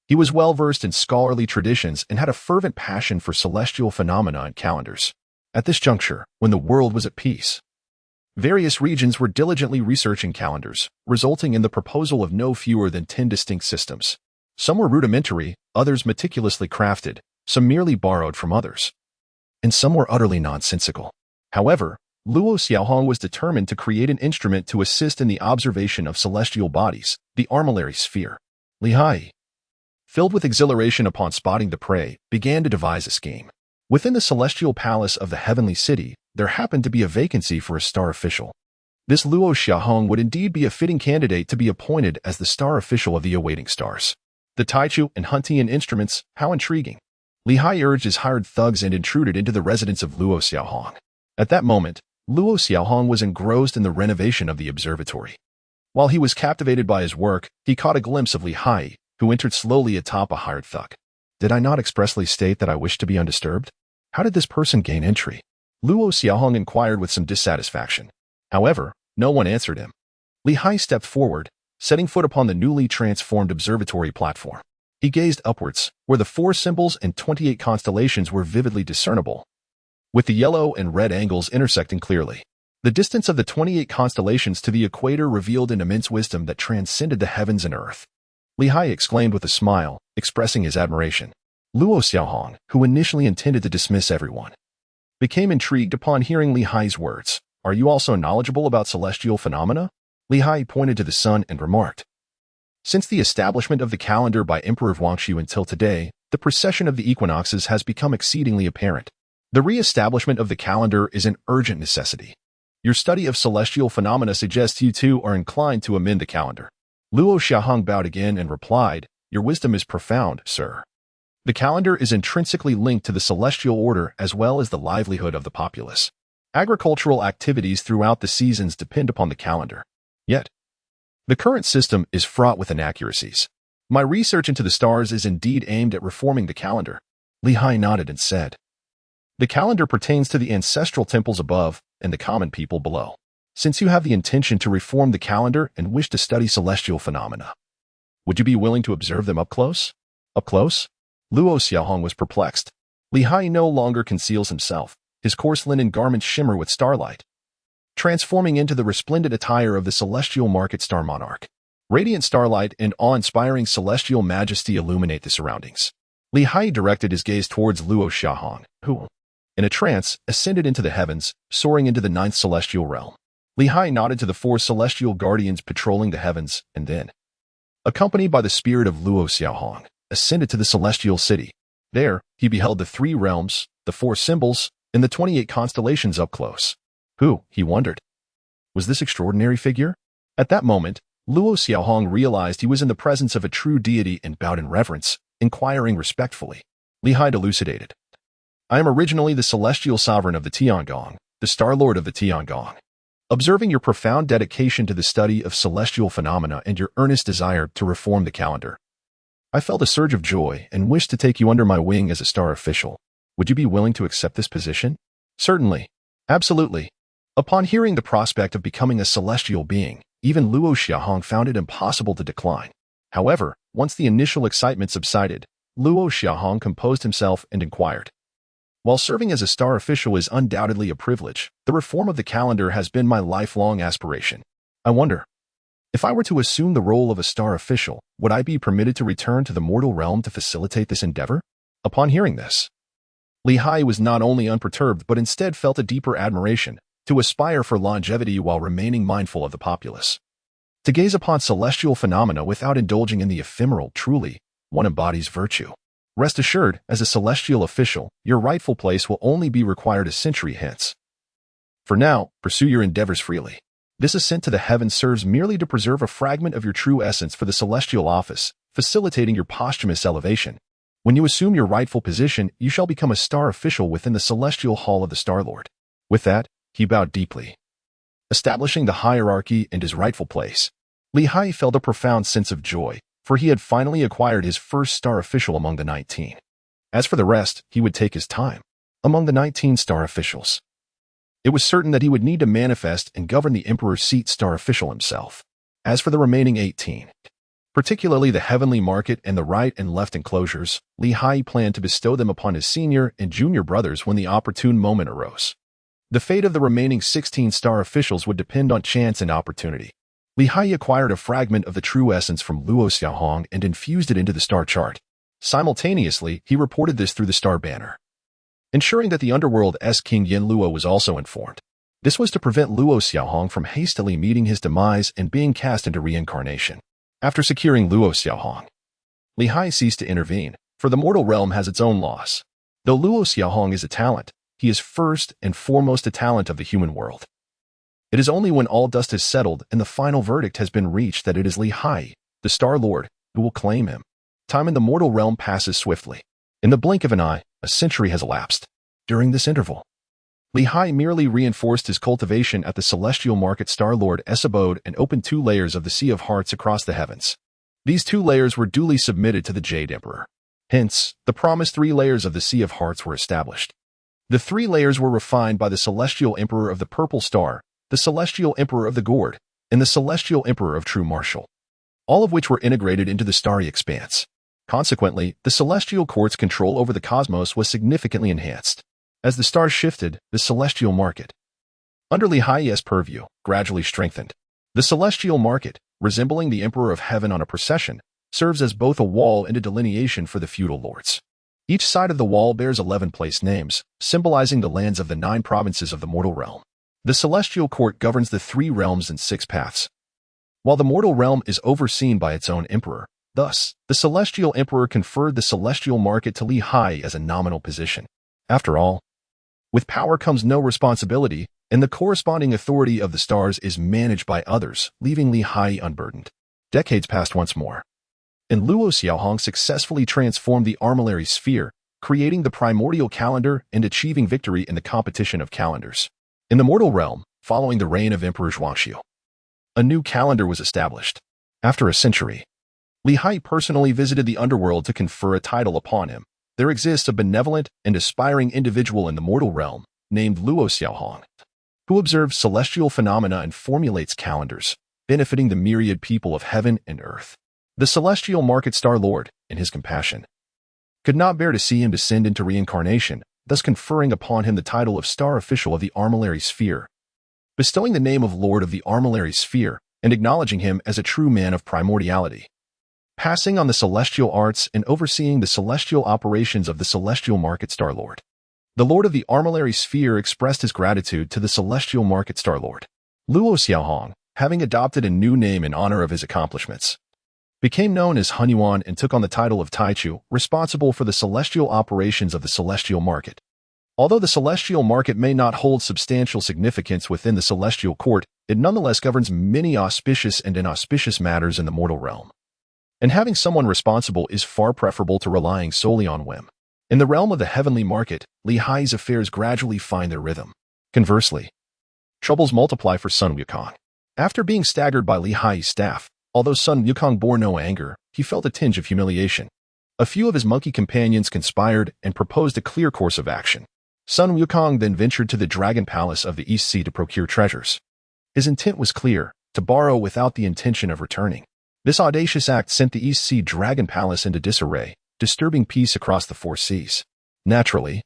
he was well-versed in scholarly traditions and had a fervent passion for celestial phenomena and calendars. At this juncture, when the world was at peace, various regions were diligently researching calendars, resulting in the proposal of no fewer than 10 distinct systems. Some were rudimentary, others meticulously crafted, some merely borrowed from others, and some were utterly nonsensical. However, Luo Xiaohong was determined to create an instrument to assist in the observation of celestial bodies, the armillary sphere. Haiyi, filled with exhilaration upon spotting the prey, began to devise a scheme. Within the celestial palace of the heavenly city, there happened to be a vacancy for a star official. This Luo Xiaohong would indeed be a fitting candidate to be appointed as the star official of the awaiting stars. The Taichu and Huntian instruments, how intriguing. Li Hai urged his hired thugs and intruded into the residence of Luo Xiaohong. At that moment, Luo Xiaohong was engrossed in the renovation of the observatory. While he was captivated by his work, he caught a glimpse of Li Hai, who entered slowly atop a hired thug. Did I not expressly state that I wished to be undisturbed? How did this person gain entry? Luo Xiaohong inquired with some dissatisfaction. However, no one answered him. Li Hai stepped forward, setting foot upon the newly transformed observatory platform. He gazed upwards, where the 4 symbols and 28 constellations were vividly discernible, with the yellow and red angles intersecting clearly. The distance of the 28 constellations to the equator revealed an immense wisdom that transcended the heavens and earth. Li Hai exclaimed with a smile, expressing his admiration. Luo Xiaohong, who initially intended to dismiss everyone, became intrigued upon hearing Li Hai's words. Are you also knowledgeable about celestial phenomena? Li Hai pointed to the sun and remarked. Since the establishment of the calendar by Emperor Huangxiu until today, the precession of the equinoxes has become exceedingly apparent. The re-establishment of the calendar is an urgent necessity. Your study of celestial phenomena suggests you too are inclined to amend the calendar. Luo Xiaohong bowed again and replied, Your wisdom is profound, sir. The calendar is intrinsically linked to the celestial order as well as the livelihood of the populace. Agricultural activities throughout the seasons depend upon the calendar. Yet, the current system is fraught with inaccuracies. My research into the stars is indeed aimed at reforming the calendar. Li Hai nodded and said, The calendar pertains to the ancestral temples above and the common people below. Since you have the intention to reform the calendar and wish to study celestial phenomena, would you be willing to observe them up close? Up close? Luo Xiaohong was perplexed. Li Hai no longer conceals himself. His coarse linen garments shimmer with starlight, transforming into the resplendent attire of the celestial market star monarch. Radiant starlight and awe-inspiring celestial majesty illuminate the surroundings. Li Hai directed his gaze towards Luo Xiaohong, who, in a trance, ascended into the heavens, soaring into the 9th celestial realm. Li Hai nodded to the 4 celestial guardians patrolling the heavens, and then, accompanied by the spirit of Luo Xiaohong, ascended to the celestial city. There, he beheld the 3 realms, the 4 symbols, and the 28 constellations up close. Who, he wondered, was this extraordinary figure? At that moment, Luo Xiaohong realized he was in the presence of a true deity and bowed in reverence, inquiring respectfully. Li Hai elucidated. I am originally the celestial sovereign of the Tiangang, the Star Lord of the Tiangang. Observing your profound dedication to the study of celestial phenomena and your earnest desire to reform the calendar, I felt a surge of joy and wished to take you under my wing as a star official. Would you be willing to accept this position? Certainly. Absolutely. Upon hearing the prospect of becoming a celestial being, even Luo Xiaohong found it impossible to decline. However, once the initial excitement subsided, Luo Xiaohong composed himself and inquired. While serving as a star official is undoubtedly a privilege, the reform of the calendar has been my lifelong aspiration. I wonder, if I were to assume the role of a star official, would I be permitted to return to the mortal realm to facilitate this endeavor? Upon hearing this, Li Hai was not only unperturbed but instead felt a deeper admiration, to aspire for longevity while remaining mindful of the populace. To gaze upon celestial phenomena without indulging in the ephemeral, truly, one embodies virtue. Rest assured, as a celestial official, your rightful place will only be required a century hence. For now, pursue your endeavors freely. This ascent to the heavens serves merely to preserve a fragment of your true essence for the celestial office, facilitating your posthumous elevation. When you assume your rightful position, you shall become a star official within the celestial hall of the Star Lord. With that, he bowed deeply, establishing the hierarchy and his rightful place. Li Hai felt a profound sense of joy, for he had finally acquired his first star official among the 19. As for the rest, he would take his time. Among the 19 star officials, it was certain that he would need to manifest and govern the Emperor's seat star official himself. As for the remaining 18, particularly the heavenly market and the right and left enclosures, Li Hai planned to bestow them upon his senior and junior brothers when the opportune moment arose. The fate of the remaining 16 star officials would depend on chance and opportunity. Li Hai acquired a fragment of the true essence from Luo Xiaohong and infused it into the star chart. Simultaneously, he reported this through the star banner, ensuring that the underworld's King Yin Luo was also informed. This was to prevent Luo Xiaohong from hastily meeting his demise and being cast into reincarnation. After securing Luo Xiaohong, Li Hai ceased to intervene, for the mortal realm has its own laws. Though Luo Xiaohong is a talent, he is first and foremost a talent of the human world. It is only when all dust is settled and the final verdict has been reached that it is Li Haiyi, the Star Lord, who will claim him. Time in the mortal realm passes swiftly. In the blink of an eye, a century has elapsed. During this interval, Li Haiyi merely reinforced his cultivation at the celestial market Star-Lord's abode and opened 2 layers of the Sea of Hearts across the heavens. These 2 layers were duly submitted to the Jade Emperor. Hence, the promised 3 layers of the Sea of Hearts were established. The 3 layers were refined by the Celestial Emperor of the Purple Star, the Celestial Emperor of the Gourd, and the Celestial Emperor of True Martial, all of which were integrated into the starry expanse. Consequently, the celestial court's control over the cosmos was significantly enhanced. As the stars shifted, the celestial market, under Li Haiyi's purview, gradually strengthened. The celestial market, resembling the Emperor of Heaven on a procession, serves as both a wall and a delineation for the feudal lords. Each side of the wall bears 11 place names, symbolizing the lands of the 9 provinces of the mortal realm. The celestial court governs the 3 realms and 6 paths, while the mortal realm is overseen by its own emperor. Thus, the celestial emperor conferred the celestial market to Li Haiyi as a nominal position. After all, with power comes no responsibility, and the corresponding authority of the stars is managed by others, leaving Li Haiyi unburdened. Decades passed once more, and Luo Xiaohong successfully transformed the armillary sphere, creating the primordial calendar and achieving victory in the competition of calendars. In the mortal realm, following the reign of Emperor Zhuangxiu, a new calendar was established. After a century, Li Haiyi personally visited the underworld to confer a title upon him. There exists a benevolent and aspiring individual in the mortal realm, named Luo Xiaohong, who observes celestial phenomena and formulates calendars, benefiting the myriad people of heaven and earth. The celestial market Star Lord, in his compassion, could not bear to see him descend into reincarnation, thus conferring upon him the title of Star Official of the Armillary Sphere, bestowing the name of Lord of the Armillary Sphere, and acknowledging him as a true man of primordiality, passing on the celestial arts and overseeing the celestial operations of the celestial market Star Lord. The Lord of the Armillary Sphere expressed his gratitude to the celestial market Star Lord. Luo Xiaohong, having adopted a new name in honor of his accomplishments, became known as Hunyuan and took on the title of Taichu, responsible for the celestial operations of the celestial market. Although the celestial market may not hold substantial significance within the celestial court, it nonetheless governs many auspicious and inauspicious matters in the mortal realm. And having someone responsible is far preferable to relying solely on whim. In the realm of the heavenly market, Li Haiyi's affairs gradually find their rhythm. Conversely, troubles multiply for Sun Wukong. After being staggered by Li Haiyi's staff, although Sun Wukong bore no anger, he felt a tinge of humiliation. A few of his monkey companions conspired and proposed a clear course of action. Sun Wukong then ventured to the Dragon Palace of the East Sea to procure treasures. His intent was clear, to borrow without the intention of returning. This audacious act sent the East Sea Dragon Palace into disarray, disturbing peace across the 4 seas. Naturally,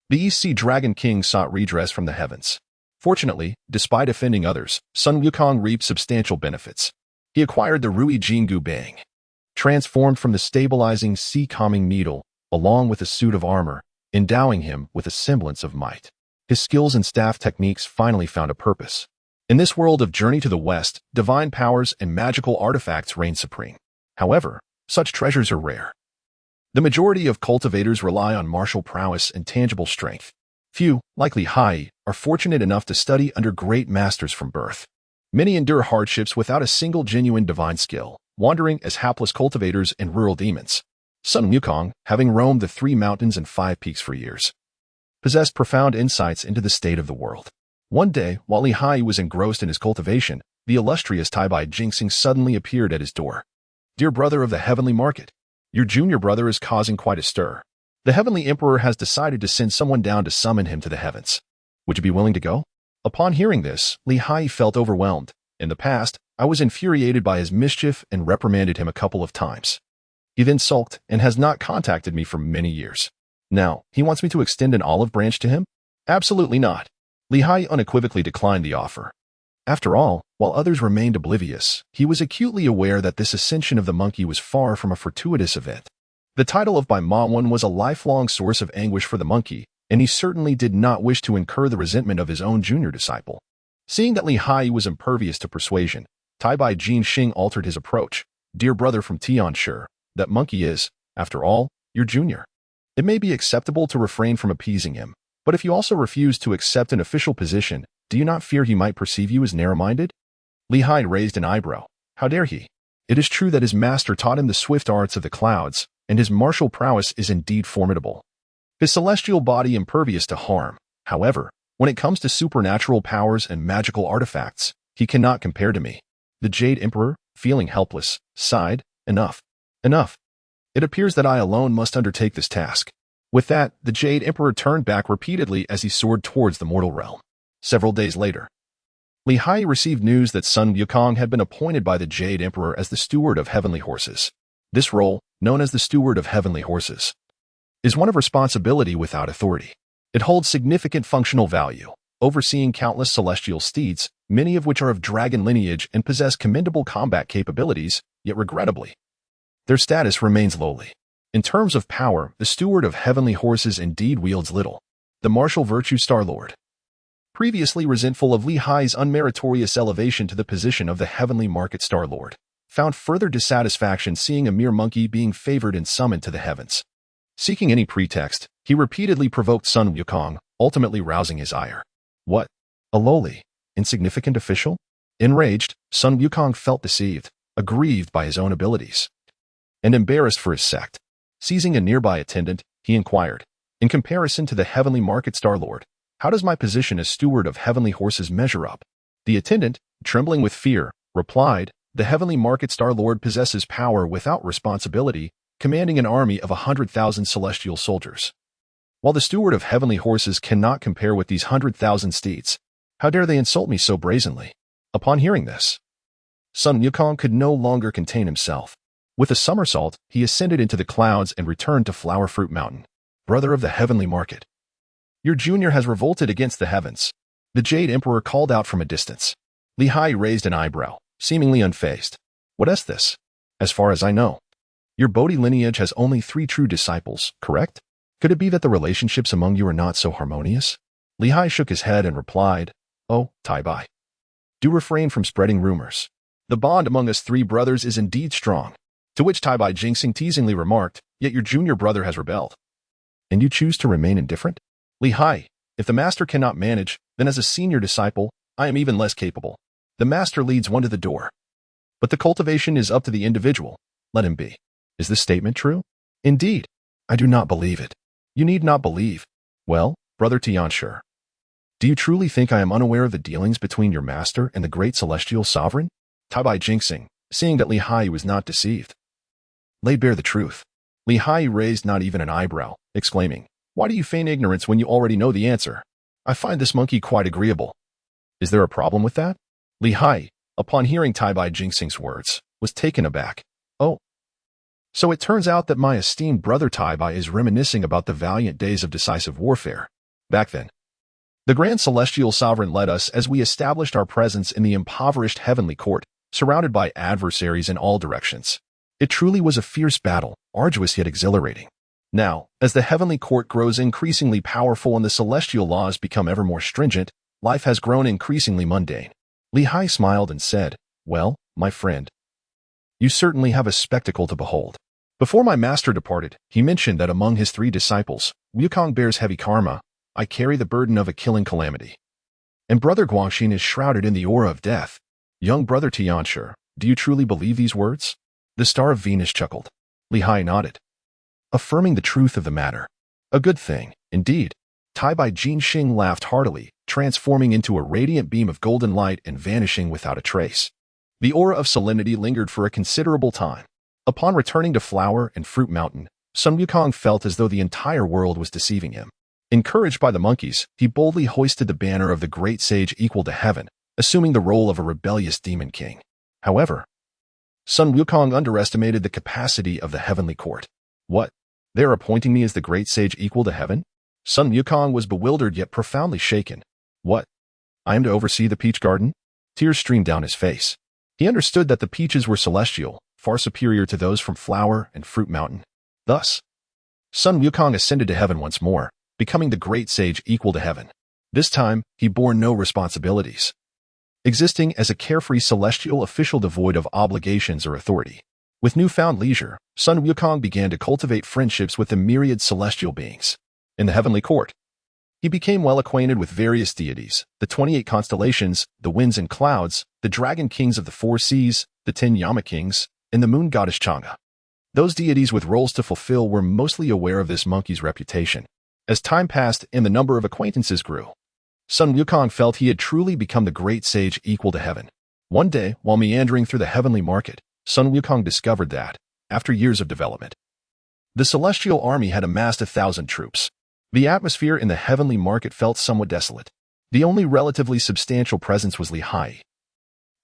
the East Sea Dragon King sought redress from the heavens. Fortunately, despite offending others, Sun Wukong reaped substantial benefits. He acquired the Rui Jingu Bang, transformed from the stabilizing sea-calming needle, along with a suit of armor, endowing him with a semblance of might. His skills and staff techniques finally found a purpose. In this world of Journey to the West, divine powers and magical artifacts reign supreme. However, such treasures are rare. The majority of cultivators rely on martial prowess and tangible strength. Few, like Li Haiyi, are fortunate enough to study under great masters from birth. Many endure hardships without a single genuine divine skill, wandering as hapless cultivators and rural demons. Sun Wukong, having roamed the 3 mountains and 5 peaks for years, possessed profound insights into the state of the world. One day, while Li Haiyi was engrossed in his cultivation, the illustrious Taibai Jingxing suddenly appeared at his door. "Dear brother of the heavenly market, your junior brother is causing quite a stir. The heavenly emperor has decided to send someone down to summon him to the heavens. Would you be willing to go?" Upon hearing this, Li Haiyi felt overwhelmed. In the past, I was infuriated by his mischief and reprimanded him a couple of times. He then sulked and has not contacted me for many years. Now, he wants me to extend an olive branch to him? Absolutely not. Li Haiyi unequivocally declined the offer. After all, while others remained oblivious, he was acutely aware that this ascension of the monkey was far from a fortuitous event. The title of Bai Mawan was a lifelong source of anguish for the monkey, and he certainly did not wish to incur the resentment of his own junior disciple. Seeing that Li Haiyi was impervious to persuasion, Taibai Jingxing altered his approach. "Dear brother from Tianshi, that monkey is, after all, your junior. It may be acceptable to refrain from appeasing him, but if you also refuse to accept an official position, do you not fear he might perceive you as narrow-minded? Haiyi raised an eyebrow. How dare he? It is true that his master taught him the swift arts of the clouds, and his martial prowess is indeed formidable. His celestial body impervious to harm. However, when it comes to supernatural powers and magical artifacts, he cannot compare to me. The Jade Emperor, feeling helpless, sighed, Enough. Enough. It appears that I alone must undertake this task. With that, the Jade Emperor turned back repeatedly as he soared towards the mortal realm. Several days later, Haiyi received news that Sun Wukong had been appointed by the Jade Emperor as the steward of heavenly horses. This role, known as the steward of heavenly horses, is one of responsibility without authority. It holds significant functional value, overseeing countless celestial steeds, many of which are of dragon lineage and possess commendable combat capabilities, yet regrettably, their status remains lowly. In terms of power, the steward of heavenly horses indeed wields little. The martial virtue Star Lord, previously resentful of Haiyi's unmeritorious elevation to the position of the heavenly market Star Lord, found further dissatisfaction seeing a mere monkey being favored and summoned to the heavens. Seeking any pretext, he repeatedly provoked Sun Wukong, ultimately rousing his ire. What? A lowly, insignificant official? Enraged, Sun Wukong felt deceived, aggrieved by his own abilities, and embarrassed for his sect. Seizing a nearby attendant, he inquired, in comparison to the heavenly market Star Lord, how does my position as steward of heavenly horses measure up? The attendant, trembling with fear, replied, the heavenly market Star Lord possesses power without responsibility, commanding an army of 100,000 celestial soldiers. While the steward of heavenly horses cannot compare with these 100,000 steeds, how dare they insult me so brazenly? Upon hearing this, Sun Wukong could no longer contain himself. With a somersault, he ascended into the clouds and returned to Flower Fruit Mountain. Brother of the heavenly market, your junior has revolted against the heavens. The Jade Emperor called out from a distance. Haiyi raised an eyebrow, seemingly unfazed. What is this? As far as I know, your Bodhi lineage has only 3 true disciples, correct? Could it be that the relationships among you are not so harmonious? Haiyi shook his head and replied, Oh, Taibai, do refrain from spreading rumors. The bond among us 3 brothers is indeed strong. To which Taibai Jinxing teasingly remarked, yet your junior brother has rebelled. And you choose to remain indifferent? Haiyi, if the master cannot manage, then as a senior disciple, I am even less capable. The master leads one to the door. But the cultivation is up to the individual. Let him be. Is this statement true? Indeed. I do not believe it. You need not believe. Well, Brother Tianshur, do you truly think I am unaware of the dealings between your master and the great celestial sovereign? Taibai Jinxing, seeing that Haiyi was not deceived, laid bare the truth. Haiyi raised not even an eyebrow, exclaiming, Why do you feign ignorance when you already know the answer? I find this monkey quite agreeable. Is there a problem with that? Haiyi, upon hearing Taibai Jinxing's words, was taken aback. Oh. So it turns out that my esteemed brother Taibai is reminiscing about the valiant days of decisive warfare. Back then, the grand celestial sovereign led us as we established our presence in the impoverished heavenly court, surrounded by adversaries in all directions. It truly was a fierce battle, arduous yet exhilarating. Now, as the heavenly court grows increasingly powerful and the celestial laws become ever more stringent, life has grown increasingly mundane. Haiyi smiled and said, Well, my friend, you certainly have a spectacle to behold. Before my master departed, he mentioned that among his 3 disciples, Wukong bears heavy karma, I carry the burden of a killing calamity, and Brother Guangxin is shrouded in the aura of death. Young Brother Tianshur, do you truly believe these words? The Star of Venus chuckled. Haiyi nodded, affirming the truth of the matter. A good thing, indeed. Taibai Jinxing laughed heartily, transforming into a radiant beam of golden light and vanishing without a trace. The aura of solemnity lingered for a considerable time. Upon returning to Flower and Fruit Mountain, Sun Wukong felt as though the entire world was deceiving him. Encouraged by the monkeys, he boldly hoisted the banner of the great sage equal to heaven, assuming the role of a rebellious demon king. However, Sun Wukong underestimated the capacity of the heavenly court. What? They are appointing me as the great sage equal to heaven? Sun Wukong was bewildered yet profoundly shaken. What? I am to oversee the peach garden? Tears streamed down his face. He understood that the peaches were celestial, far superior to those from Flower and Fruit Mountain. Thus, Sun Wukong ascended to heaven once more, becoming the great sage equal to heaven. This time, he bore no responsibilities, existing as a carefree celestial official devoid of obligations or authority. With newfound leisure, Sun Wukong began to cultivate friendships with the myriad celestial beings. In the heavenly court, he became well acquainted with various deities, the 28 constellations, the winds and clouds, the dragon kings of the four seas, the 10 Yama kings, and the moon goddess Chang'e. Those deities with roles to fulfill were mostly aware of this monkey's reputation. As time passed and the number of acquaintances grew, Sun Wukong felt he had truly become the great sage equal to heaven. One day, while meandering through the heavenly market, Sun Wukong discovered that, after years of development, the celestial army had amassed 1,000 troops. The atmosphere in the heavenly market felt somewhat desolate. The only relatively substantial presence was Haiyi,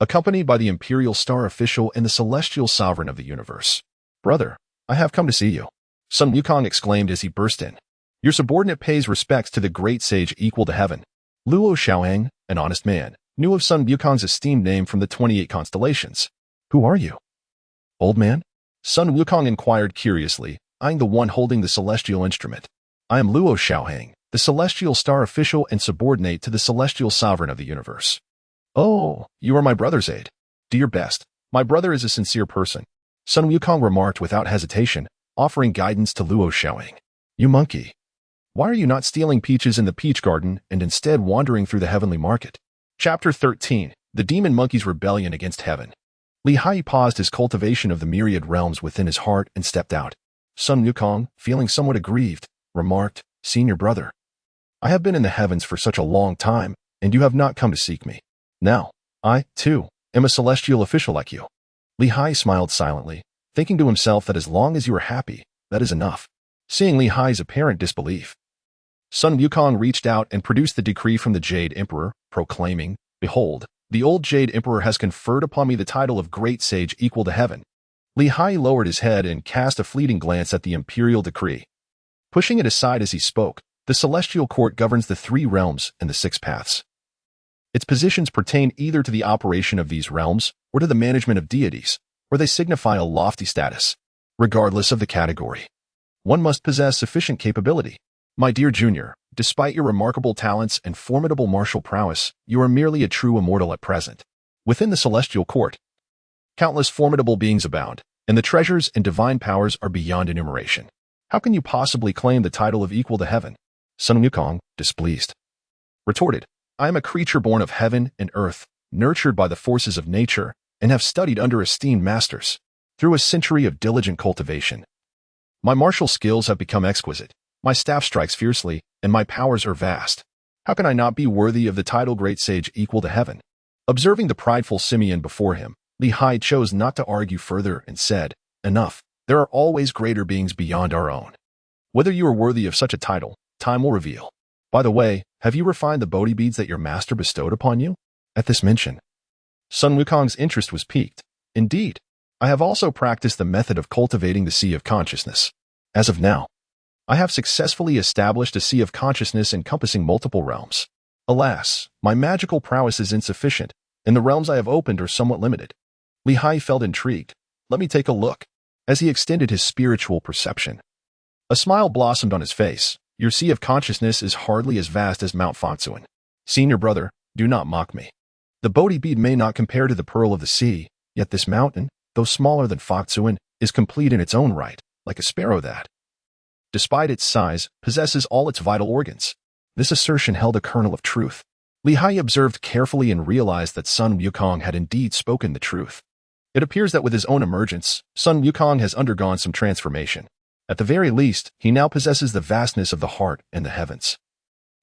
accompanied by the imperial star official and the celestial sovereign of the universe. "Brother, I have come to see you," Sun Wukong exclaimed as he burst in. "Your subordinate pays respects to the great sage equal to heaven." Luo Xiaohang, an honest man, knew of Sun Wukong's esteemed name from the 28 constellations. "Who are you, old man?" Sun Wukong inquired curiously, eyeing the one holding the celestial instrument. "I am Luo Xiaohang, the celestial star official and subordinate to the celestial sovereign of the universe." "Oh, you are my brother's aide. Do your best. My brother is a sincere person," Sun Wukong remarked without hesitation, offering guidance to Luo Xiaohang. "You monkey. Why are you not stealing peaches in the peach garden and instead wandering through the heavenly market?" Chapter 13. The Demon Monkey's Rebellion Against Heaven. Haiyi paused his cultivation of the myriad realms within his heart and stepped out. Sun Wukong, feeling somewhat aggrieved, remarked, "Senior brother, I have been in the heavens for such a long time, and you have not come to seek me. Now, I, too, am a celestial official like you." Haiyi smiled silently, thinking to himself that as long as you are happy, that is enough. Seeing Haiyi's apparent disbelief, Sun Wukong reached out and produced the decree from the Jade Emperor, proclaiming, "Behold, the old Jade Emperor has conferred upon me the title of Great Sage equal to heaven." Haiyi lowered his head and cast a fleeting glance at the imperial decree. Pushing it aside as he spoke, the celestial court governs the 3 realms and the 6 paths. Its positions pertain either to the operation of these realms or to the management of deities, where they signify a lofty status. Regardless of the category, one must possess sufficient capability. My dear junior, despite your remarkable talents and formidable martial prowess, you are merely a true immortal at present. Within the celestial court, countless formidable beings abound, and the treasures and divine powers are beyond enumeration. How can you possibly claim the title of equal to heaven?" Sun Wukong, displeased, retorted, "I am a creature born of heaven and earth, nurtured by the forces of nature, and have studied under esteemed masters. Through a century of diligent cultivation, my martial skills have become exquisite. My staff strikes fiercely, and my powers are vast. How can I not be worthy of the title Great Sage equal to heaven?" Observing the prideful simian before him, Haiyi chose not to argue further and said, "Enough. There are always greater beings beyond our own. Whether you are worthy of such a title, time will reveal. By the way, have you refined the Bodhi beads that your master bestowed upon you?" At this mention, Sun Wukong's interest was piqued. "Indeed, I have also practiced the method of cultivating the sea of consciousness. As of now, I have successfully established a sea of consciousness encompassing multiple realms. Alas, my magical prowess is insufficient, and the realms I have opened are somewhat limited." Haiyi felt intrigued. "Let me take a look." As he extended his spiritual perception, a smile blossomed on his face. "Your sea of consciousness is hardly as vast as Mount Fangcun. Senior brother, do not mock me. The Bodhi bead may not compare to the pearl of the sea, yet this mountain, though smaller than Fangcun, is complete in its own right, like a sparrow that, despite its size, possesses all its vital organs." This assertion held a kernel of truth. Haiyi observed carefully and realized that Sun Wukong had indeed spoken the truth. It appears that with his own emergence, Sun Wukong has undergone some transformation. At the very least, he now possesses the vastness of the heart and the heavens,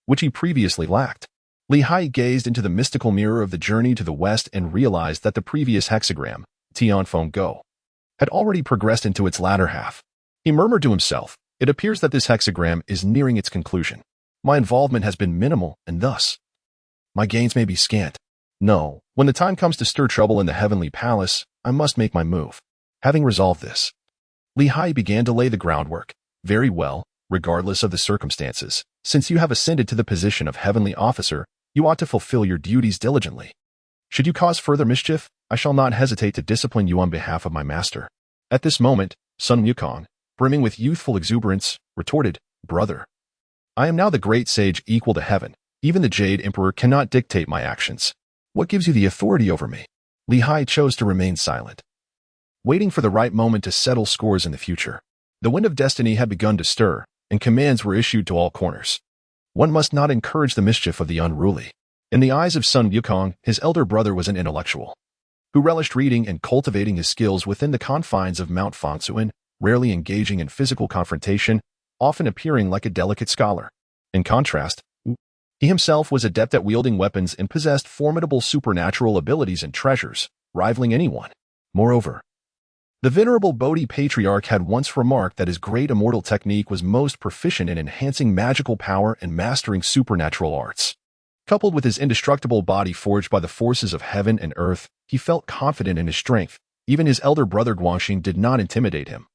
which he previously lacked. Haiyi gazed into the mystical mirror of the journey to the west and realized that the previous hexagram, Tianfeng Go, had already progressed into its latter half. He murmured to himself, "It appears that this hexagram is nearing its conclusion. My involvement has been minimal, and thus, my gains may be scant. No, when the time comes to stir trouble in the heavenly palace, I must make my move." Having resolved this, Haiyi began to lay the groundwork. "Very well, regardless of the circumstances. Since you have ascended to the position of heavenly officer, you ought to fulfill your duties diligently. Should you cause further mischief, I shall not hesitate to discipline you on behalf of my master." At this moment, Sun Wukong, brimming with youthful exuberance, retorted, "Brother, I am now the great sage equal to heaven. Even the Jade Emperor cannot dictate my actions. What gives you the authority over me?" Haiyi chose to remain silent. waiting for the right moment to settle scores in the future. The wind of destiny had begun to stir, and commands were issued to all corners. One must not encourage the mischief of the unruly. In the eyes of Sun Wukong, his elder brother was an intellectual who relished reading and cultivating his skills within the confines of Mount Fangcun, rarely engaging in physical confrontation, often appearing like a delicate scholar. In contrast, he himself was adept at wielding weapons and possessed formidable supernatural abilities and treasures, rivaling anyone. Moreover, the venerable Bodhi patriarch had once remarked that his great immortal technique was most proficient in enhancing magical power and mastering supernatural arts. Coupled with his indestructible body forged by the forces of heaven and earth, he felt confident in his strength. Even his elder brother Guangxing did not intimidate him,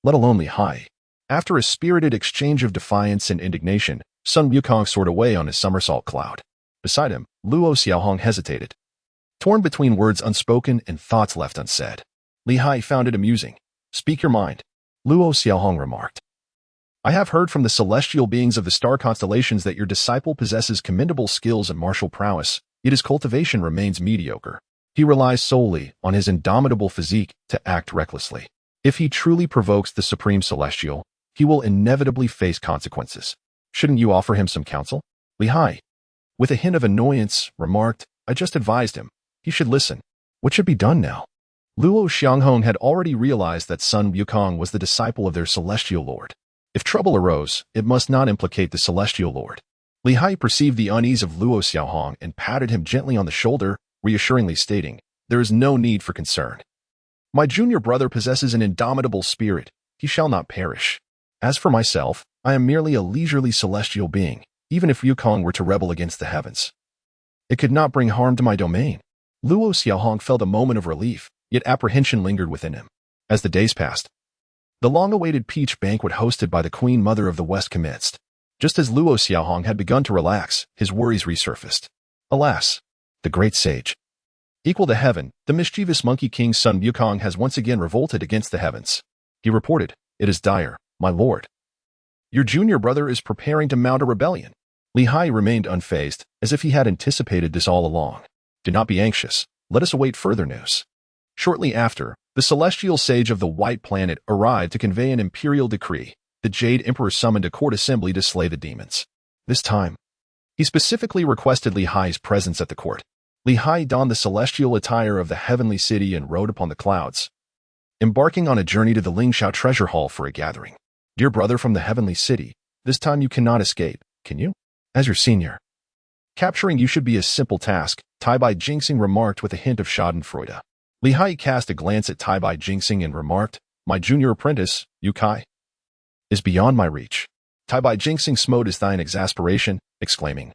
let alone Li Hai. After a spirited exchange of defiance and indignation, Sun Wukong soared away on his somersault cloud. Beside him, Luo Xiaohong hesitated, torn between words unspoken and thoughts left unsaid. Li Hai found it amusing. "Speak your mind," Luo Xiaohong remarked. "I have heard from the celestial beings of the star constellations that your disciple possesses commendable skills and martial prowess, yet his cultivation remains mediocre. He relies solely on his indomitable physique to act recklessly. If he truly provokes the Supreme Celestial, he will inevitably face consequences. Shouldn't you offer him some counsel?" Li Hai, with a hint of annoyance, remarked, "I just advised him. He should listen. What should be done now?" Luo Xiaohong had already realized that Sun Wukong was the disciple of their celestial lord. If trouble arose, it must not implicate the celestial lord. Li Hai perceived the unease of Luo Xiaohong and patted him gently on the shoulder, reassuringly stating, "There is no need for concern. My junior brother possesses an indomitable spirit. He shall not perish. As for myself, I am merely a leisurely celestial being. Even if Wukong were to rebel against the heavens, it could not bring harm to my domain." Luo Xiaohong felt a moment of relief, yet apprehension lingered within him. As the days passed, the long-awaited peach banquet hosted by the Queen Mother of the West commenced. Just as Luo Xiaohong had begun to relax, his worries resurfaced. Alas, the great sage, equal to heaven, the mischievous Monkey King Sun Wukong has once again revolted against the heavens. He reported, "It is dire, my lord. Your junior brother is preparing to mount a rebellion." Li Hai remained unfazed, as if he had anticipated this all along. "Do not be anxious. Let us await further news." Shortly after, the celestial sage of the White Planet arrived to convey an imperial decree. The Jade Emperor summoned a court assembly to slay the demons. This time, he specifically requested Li Hai's presence at the court. Li Hai donned the celestial attire of the heavenly city and rode upon the clouds, embarking on a journey to the Lingxiao treasure hall for a gathering. "Dear brother from the heavenly city, this time you cannot escape, can you? As your senior, capturing you should be a simple task," Tai Bai Jinxing remarked with a hint of schadenfreude. Li Hai cast a glance at Tai Bai Jinxing and remarked, "My junior apprentice, Yu Kai, is beyond my reach." Tai Bai Jinxing smote his thigh in exasperation, exclaiming,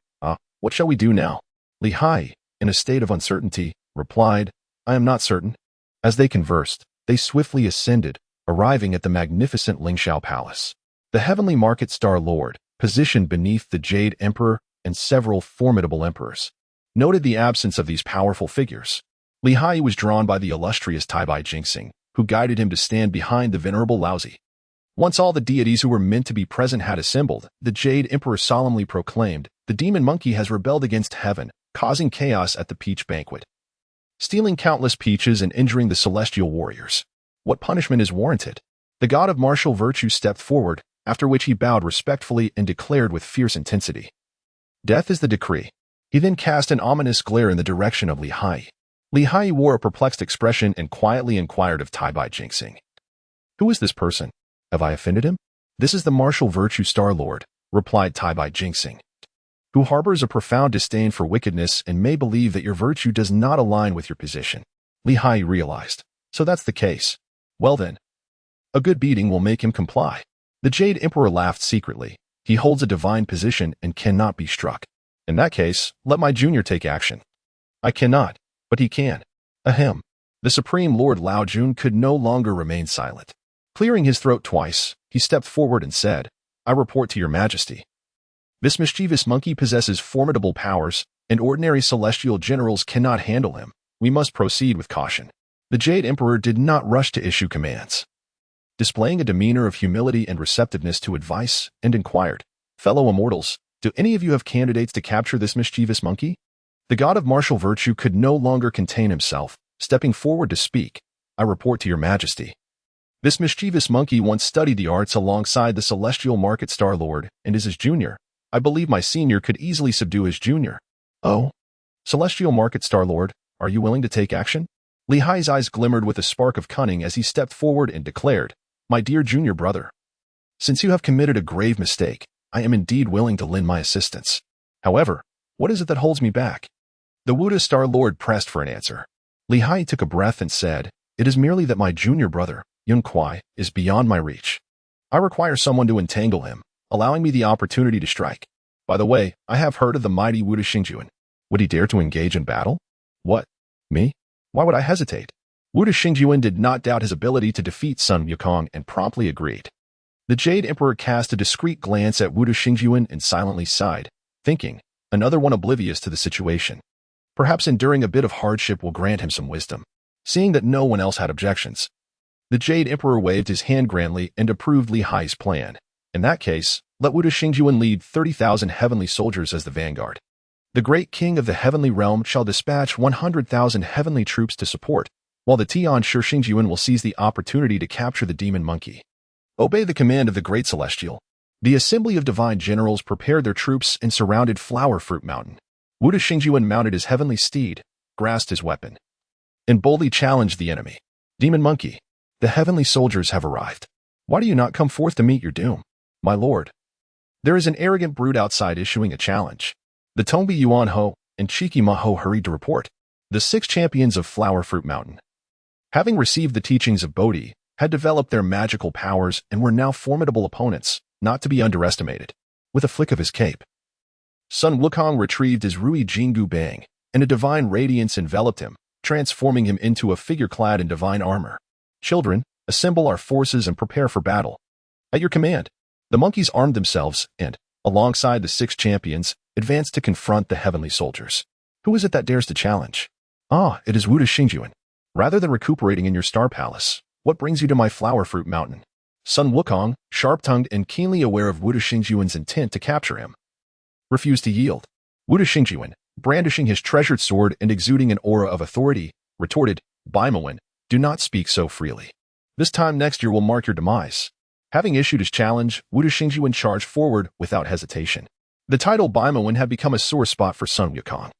"What shall we do now?" Li Hai, in a state of uncertainty, replied, "I am not certain." As they conversed, they swiftly ascended, arriving at the magnificent Lingxiao Palace. The heavenly market star lord, positioned beneath the Jade Emperor and several formidable emperors, noted the absence of these powerful figures. Li Hai was drawn by the illustrious Tai Bai Jinxing, who guided him to stand behind the venerable Laozi. Once all the deities who were meant to be present had assembled, the Jade Emperor solemnly proclaimed, "The demon monkey has rebelled against heaven, causing chaos at the peach banquet, stealing countless peaches and injuring the celestial warriors. What punishment is warranted?" The god of martial virtue stepped forward, after which he bowed respectfully and declared with fierce intensity, "Death is the decree." He then cast an ominous glare in the direction of Li Hai. Li Hai wore a perplexed expression and quietly inquired of Tai Bai Jinxing, "Who is this person? Have I offended him?" "This is the martial virtue star lord," replied Tai Bai Jinxing, "who harbors a profound disdain for wickedness and may believe that your virtue does not align with your position." Li Hai realized. So that's the case. Well then, a good beating will make him comply. The Jade Emperor laughed secretly. He holds a divine position and cannot be struck. In that case, let my junior take action. I cannot, but he can. Ahem. The Supreme Lord Lao Jun could no longer remain silent. Clearing his throat twice, he stepped forward and said, "I report to your majesty. This mischievous monkey possesses formidable powers, and ordinary celestial generals cannot handle him. We must proceed with caution." The Jade Emperor did not rush to issue commands, displaying a demeanor of humility and receptiveness to advice, and inquired, "Fellow immortals, do any of you have candidates to capture this mischievous monkey?" The god of martial virtue could no longer contain himself, stepping forward to speak. I report to your majesty. This mischievous monkey once studied the arts alongside the celestial market star lord and is his junior. I believe my senior could easily subdue his junior. Oh? Celestial market star lord, are you willing to take action? Li Hai's eyes glimmered with a spark of cunning as he stepped forward and declared, My dear junior brother, since you have committed a grave mistake, I am indeed willing to lend my assistance. However, what is it that holds me back? The Wuda Star Lord pressed for an answer. Li Hai took a breath and said, It is merely that my junior brother, Yun Kuai, is beyond my reach. I require someone to entangle him, allowing me the opportunity to strike. By the way, I have heard of the mighty Wuda Xingjuan. Would he dare to engage in battle? What? Me? Why would I hesitate? Wuda Xingjuan did not doubt his ability to defeat Sun Wukong and promptly agreed. The Jade Emperor cast a discreet glance at Wuda Xingjuan and silently sighed, thinking, another one oblivious to the situation. Perhaps enduring a bit of hardship will grant him some wisdom. Seeing that no one else had objections, the Jade Emperor waved his hand grandly and approved Li Hai's plan. In that case, let Wuda Xingjuan lead 30,000 heavenly soldiers as the vanguard. The great king of the heavenly realm shall dispatch 100,000 heavenly troops to support, while the Tian Shi Xingjuan will seize the opportunity to capture the demon monkey. Obey the command of the great celestial. The assembly of divine generals prepared their troops and surrounded Flower Fruit Mountain. Wuda Xingjuan mounted his heavenly steed, grasped his weapon, and boldly challenged the enemy. Demon monkey, the heavenly soldiers have arrived. Why do you not come forth to meet your doom? My lord. There is an arrogant brute outside issuing a challenge. The Tongbi Yuan Ho and Cheeky Ma Ho hurried to report. The 6 champions of Flower Fruit Mountain, having received the teachings of Bodhi, had developed their magical powers and were now formidable opponents, not to be underestimated. With a flick of his cape, Sun Wukong retrieved his Rui Jingu Bang, and a divine radiance enveloped him, transforming him into a figure clad in divine armor. Children, assemble our forces and prepare for battle. At your command. The monkeys armed themselves and, alongside the 6 champions, advanced to confront the heavenly soldiers. Who is it that dares to challenge? Ah, it is Wuda Xingjuan. Rather than recuperating in your star palace, what brings you to my Flower Fruit Mountain? Sun Wukong, sharp-tongued and keenly aware of Wuda Xingjuan's intent to capture him, refused to yield. Wuda Xingjuan, brandishing his treasured sword and exuding an aura of authority, retorted, Baimawen, do not speak so freely. This time next year will mark your demise. Having issued his challenge, Wuda Xingjuan charged forward without hesitation. The title Baimawen had become a sore spot for Sun Wukong.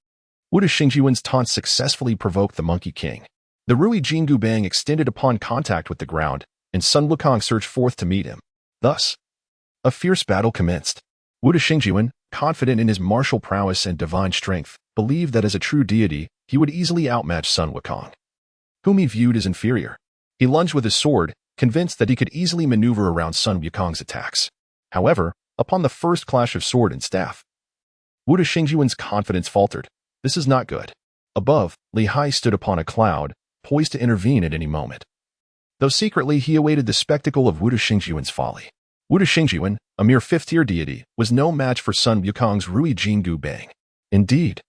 Wuda Xingjuan's taunt successfully provoked the Monkey King. The Rui Jingu Bang extended upon contact with the ground, and Sun Wukong surged forth to meet him. Thus, a fierce battle commenced. Wuda Xingjuan, confident in his martial prowess and divine strength, believed that as a true deity, he would easily outmatch Sun Wukong, whom he viewed as inferior. He lunged with his sword, convinced that he could easily maneuver around Sun Wukong's attacks. However, upon the first clash of sword and staff, Wuda Xingjuan's confidence faltered. This is not good. Above, Li Hai stood upon a cloud, poised to intervene at any moment. Though secretly he awaited the spectacle of Wuda Xingjuan's folly. Wuda Xingjuan, a mere 5th-tier deity, was no match for Sun Wukong's Rui Jingu Bang. Indeed,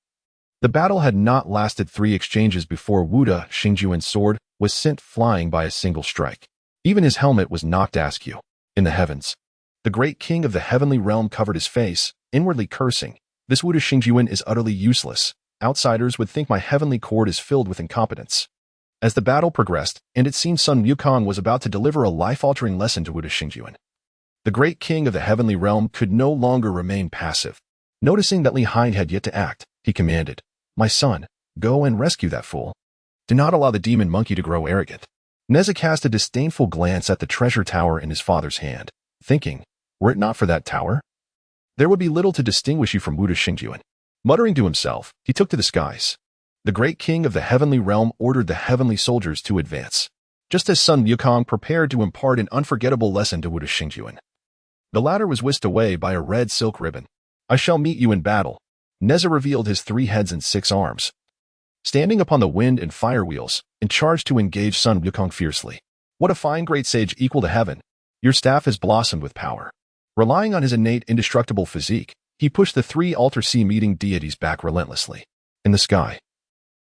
the battle had not lasted 3 exchanges before Wuda Xingjuan's sword was sent flying by a single strike. Even his helmet was knocked askew. In the heavens, the great king of the heavenly realm covered his face, inwardly cursing, This Wuda Xingjuan is utterly useless. Outsiders would think my heavenly court is filled with incompetence. As the battle progressed, and it seemed Sun Wukong was about to deliver a life-altering lesson to Wuda Xingjuan, the great king of the heavenly realm could no longer remain passive. Noticing that Li Hai had yet to act, he commanded, My son, go and rescue that fool. Do not allow the demon monkey to grow arrogant. Neza cast a disdainful glance at the treasure tower in his father's hand, thinking, were it not for that tower, there would be little to distinguish you from Wuda Xingjuan. Muttering to himself, he took to the skies. The great king of the heavenly realm ordered the heavenly soldiers to advance, just as Sun Wukong prepared to impart an unforgettable lesson to Wuda Xingjuan. The latter was whisked away by a red silk ribbon. I shall meet you in battle. Neza revealed his 3 heads and 6 arms, standing upon the wind and fire wheels, and charged to engage Sun Wukong fiercely. What a fine great sage equal to heaven! Your staff has blossomed with power. Relying on his innate indestructible physique, he pushed the 3 altar sea meeting deities back relentlessly. In the sky,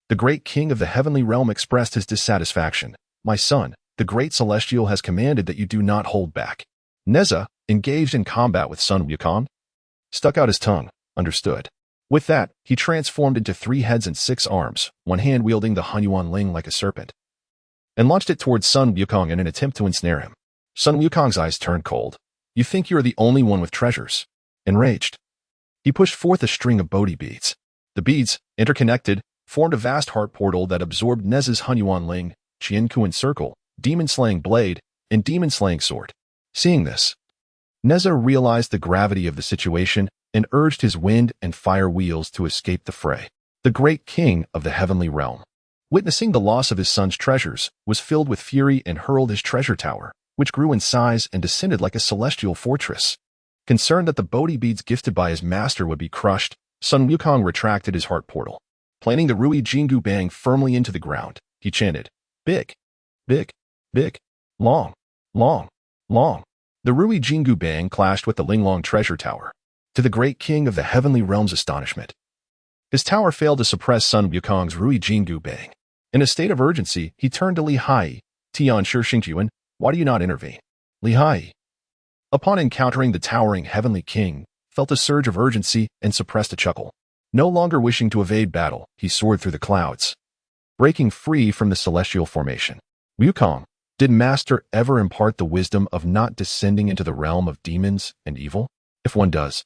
the great king of the heavenly realm expressed his dissatisfaction. My son, the great celestial has commanded that you do not hold back. Neza, engaged in combat with Sun Wukong, stuck out his tongue. Understood. With that, he transformed into 3 heads and 6 arms, one hand wielding the Hunyuan Ling like a serpent, and launched it towards Sun Wukong in an attempt to ensnare him. Sun Wukong's eyes turned cold. You think you are the only one with treasures? Enraged, he pushed forth a string of Bodhi beads. The beads, interconnected, formed a vast heart portal that absorbed Nez's Hunyuan Ling, Qiankuan Circle, Demon-Slaying Blade, and Demon-Slaying Sword. Seeing this, Neza realized the gravity of the situation and urged his wind and fire wheels to escape the fray. The great king of the heavenly realm, witnessing the loss of his son's treasures, was filled with fury and hurled his treasure tower, which grew in size and descended like a celestial fortress. Concerned that the Bodhi beads gifted by his master would be crushed, Sun Wukong retracted his heart portal. Planting the Rui Jingu Bang firmly into the ground, he chanted, "Big, big, big, long, long, long." The Rui Jingu Bang clashed with the Linglong treasure tower. To the great king of the heavenly realm's astonishment, his tower failed to suppress Sun Wukong's Rui Jingu Bang. In a state of urgency, he turned to Li Haiyi, "Tian Shi Xingquan, why do you not intervene?" Li Haiyi, upon encountering the towering heavenly king, felt a surge of urgency and suppressed a chuckle. No longer wishing to evade battle, he soared through the clouds, breaking free from the celestial formation. Wukong, did Master ever impart the wisdom of not descending into the realm of demons and evil? If one does,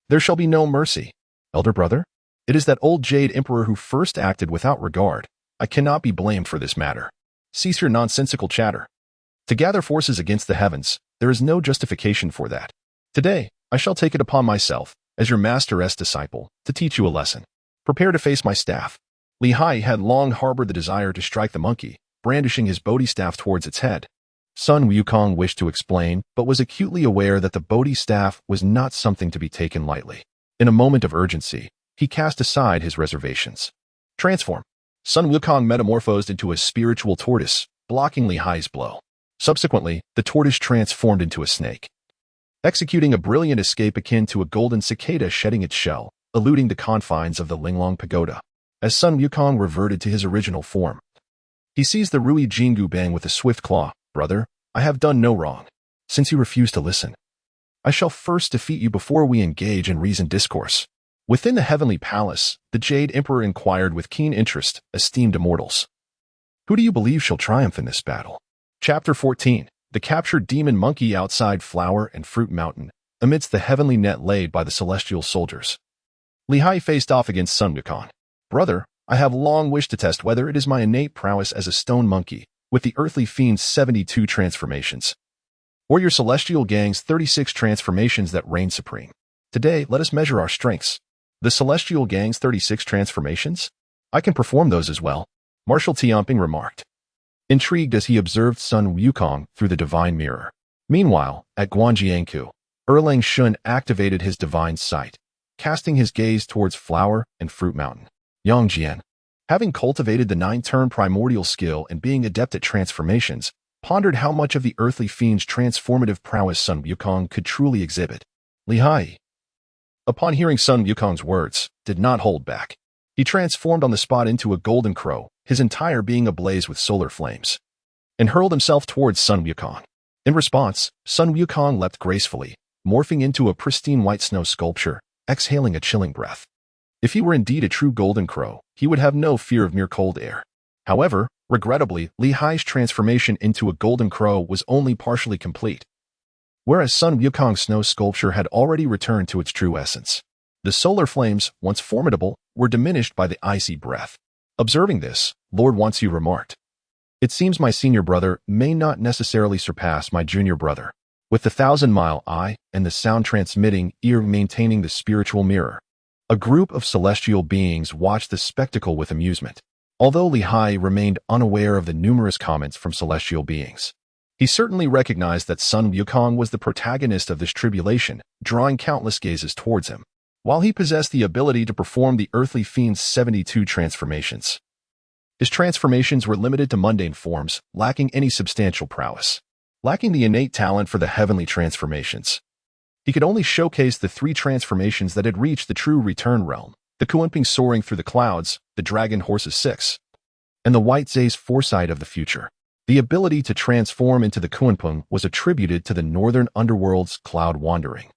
there shall be no mercy. Elder brother, it is that old Jade Emperor who first acted without regard. I cannot be blamed for this matter. Cease your nonsensical chatter. To gather forces against the heavens, there is no justification for that. Today, I shall take it upon myself, as your master's disciple, to teach you a lesson. Prepare to face my staff. Li Haiyi had long harbored the desire to strike the monkey, brandishing his Bodhi staff towards its head. Sun Wukong wished to explain, but was acutely aware that the Bodhi staff was not something to be taken lightly. In a moment of urgency, he cast aside his reservations. Transform. Sun Wukong metamorphosed into a spiritual tortoise, blocking Li Haiyi's blow. Subsequently, the tortoise transformed into a snake, executing a brilliant escape akin to a golden cicada shedding its shell, eluding the confines of the Linglong Pagoda. As Sun Wukong reverted to his original form, he seized the Rui Jingu Bang with a swift claw. Brother, I have done no wrong. Since you refuse to listen, I shall first defeat you before we engage in reasoned discourse. Within the heavenly palace, the Jade Emperor inquired with keen interest, esteemed immortals. Who do you believe shall triumph in this battle? Chapter 14. The captured demon monkey outside Flower and Fruit Mountain, amidst the heavenly net laid by the celestial soldiers. Li Haiyi faced off against Sun Wukong. Brother, I have long wished to test whether it is my innate prowess as a stone monkey, with the earthly fiend's 72 transformations, or your celestial gang's 36 transformations that reign supreme. Today, let us measure our strengths. The celestial gang's 36 transformations? I can perform those as well, Marshal Tianping remarked, intrigued as he observed Sun Wukong through the divine mirror. Meanwhile, at Guanjiangku, Erlang Shun activated his divine sight, casting his gaze towards Flower and Fruit Mountain. Yang Jian, having cultivated the 9-turn primordial skill and being adept at transformations, pondered how much of the earthly fiend's transformative prowess Sun Wukong could truly exhibit. Li Haiyi, upon hearing Sun Wukong's words, did not hold back. He transformed on the spot into a golden crow, his entire being ablaze with solar flames, and hurled himself towards Sun Wukong. In response, Sun Wukong leapt gracefully, morphing into a pristine white snow sculpture, exhaling a chilling breath. If he were indeed a true golden crow, he would have no fear of mere cold air. However, regrettably, Li Haiyi's transformation into a golden crow was only partially complete, whereas Sun Wukong's snow sculpture had already returned to its true essence. The solar flames, once formidable, were diminished by the icy breath. Observing this, Lord Wansu remarked, "It seems my senior brother may not necessarily surpass my junior brother, with the 1,000-mile eye and the sound-transmitting ear maintaining the spiritual mirror." A group of celestial beings watched the spectacle with amusement, although Li Haiyi remained unaware of the numerous comments from celestial beings. He certainly recognized that Sun Wukong was the protagonist of this tribulation, drawing countless gazes towards him. While he possessed the ability to perform the earthly fiend's 72 transformations, his transformations were limited to mundane forms, lacking any substantial prowess. Lacking the innate talent for the heavenly transformations, he could only showcase the 3 transformations that had reached the true return realm: the Kunping soaring through the clouds, the Dragon Horse's 6, and the White Zay's foresight of the future. The ability to transform into the Kunping was attributed to the Northern Underworld's cloud wandering,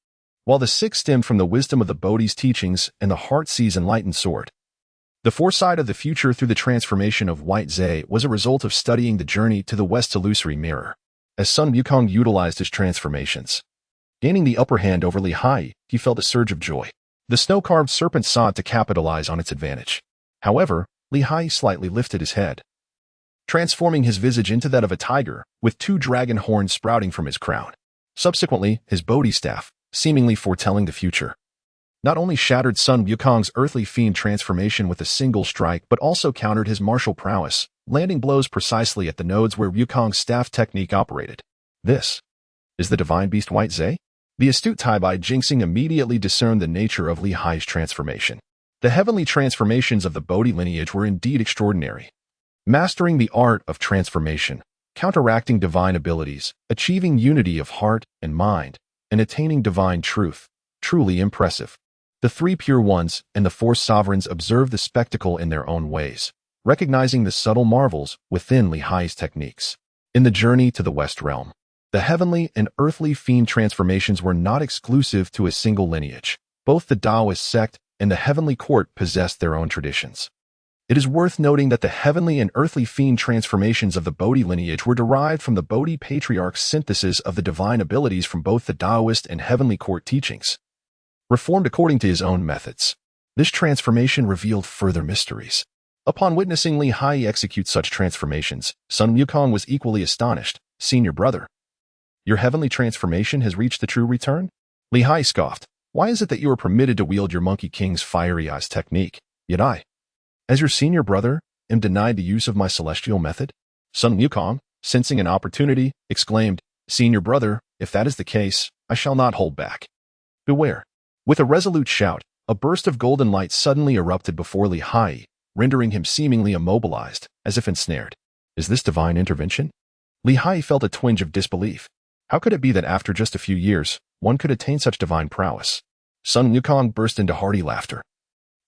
while the 6 stemmed from the wisdom of the Bodhi's teachings and the Heartsea's enlightened sword. The foresight of the future through the transformation of White Zay was a result of studying the journey to the West illusory mirror. As Sun Wukong utilized his transformations, gaining the upper hand over Haiyi, he felt a surge of joy. The snow-carved serpent sought to capitalize on its advantage. However, Haiyi slightly lifted his head, transforming his visage into that of a tiger, with 2 dragon horns sprouting from his crown. Subsequently, his Bodhi staff, seemingly foretelling the future, not only shattered Sun Wukong's earthly fiend transformation with a single strike but also countered his martial prowess, landing blows precisely at the nodes where Wukong's staff technique operated. This is the divine beast White Zay? The astute Taibai Jinxing immediately discerned the nature of Haiyi's transformation. The heavenly transformations of the Bodhi lineage were indeed extraordinary. Mastering the art of transformation, counteracting divine abilities, achieving unity of heart and mind, and attaining divine truth, truly impressive. The 3 pure ones and the 4 sovereigns observed the spectacle in their own ways, recognizing the subtle marvels within Haiyi's techniques. In the journey to the West Realm, the heavenly and earthly fiend transformations were not exclusive to a single lineage. Both the Taoist sect and the heavenly court possessed their own traditions. It is worth noting that the heavenly and earthly fiend transformations of the Bodhi lineage were derived from the Bodhi Patriarch's synthesis of the divine abilities from both the Taoist and heavenly court teachings, reformed according to his own methods. This transformation revealed further mysteries. Upon witnessing Haiyi execute such transformations, Sun Wukong was equally astonished. "Senior brother, your heavenly transformation has reached the true return?" Haiyi scoffed. "Why is it that you are permitted to wield your Monkey King's fiery eyes technique, yet I, as your senior brother, am denied the use of my celestial method?" Sun Wukong, sensing an opportunity, exclaimed, "Senior brother, if that is the case, I shall not hold back. Beware." With a resolute shout, a burst of golden light suddenly erupted before Haiyi, rendering him seemingly immobilized, as if ensnared. Is this divine intervention? Haiyi felt a twinge of disbelief. How could it be that after just a few years, one could attain such divine prowess? Sun Wukong burst into hearty laughter.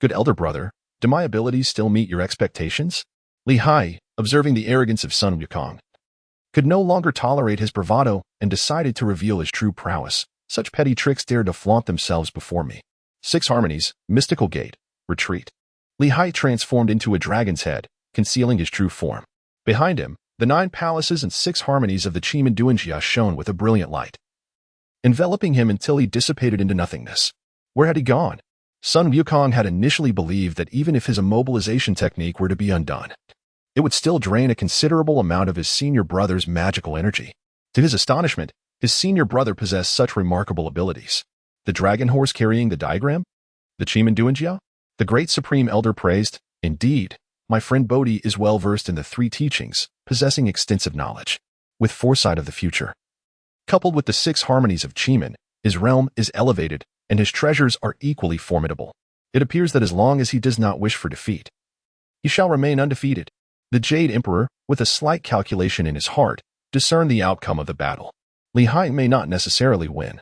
"Good elder brother, do my abilities still meet your expectations?" Haiyi, observing the arrogance of Sun Wukong, could no longer tolerate his bravado and decided to reveal his true prowess. "Such petty tricks dare to flaunt themselves before me. 6 harmonies, mystical gate, retreat." Haiyi transformed into a dragon's head, concealing his true form. Behind him, the 9 palaces and 6 harmonies of the Tiangang and Dizai shone with a brilliant light, enveloping him until he dissipated into nothingness. Where had he gone? Sun Wukong had initially believed that even if his immobilization technique were to be undone, it would still drain a considerable amount of his senior brother's magical energy. To his astonishment, his senior brother possessed such remarkable abilities. The dragon horse carrying the diagram? The Tiangang and Dizai? The great supreme elder praised, "Indeed, my friend Bodhi is well versed in the 3 teachings, possessing extensive knowledge, with foresight of the future. Coupled with the 6 harmonies of Tiangang, his realm is elevated, and his treasures are equally formidable. It appears that as long as he does not wish for defeat, he shall remain undefeated." The Jade Emperor, with a slight calculation in his heart, discerned the outcome of the battle. Haiyi may not necessarily win,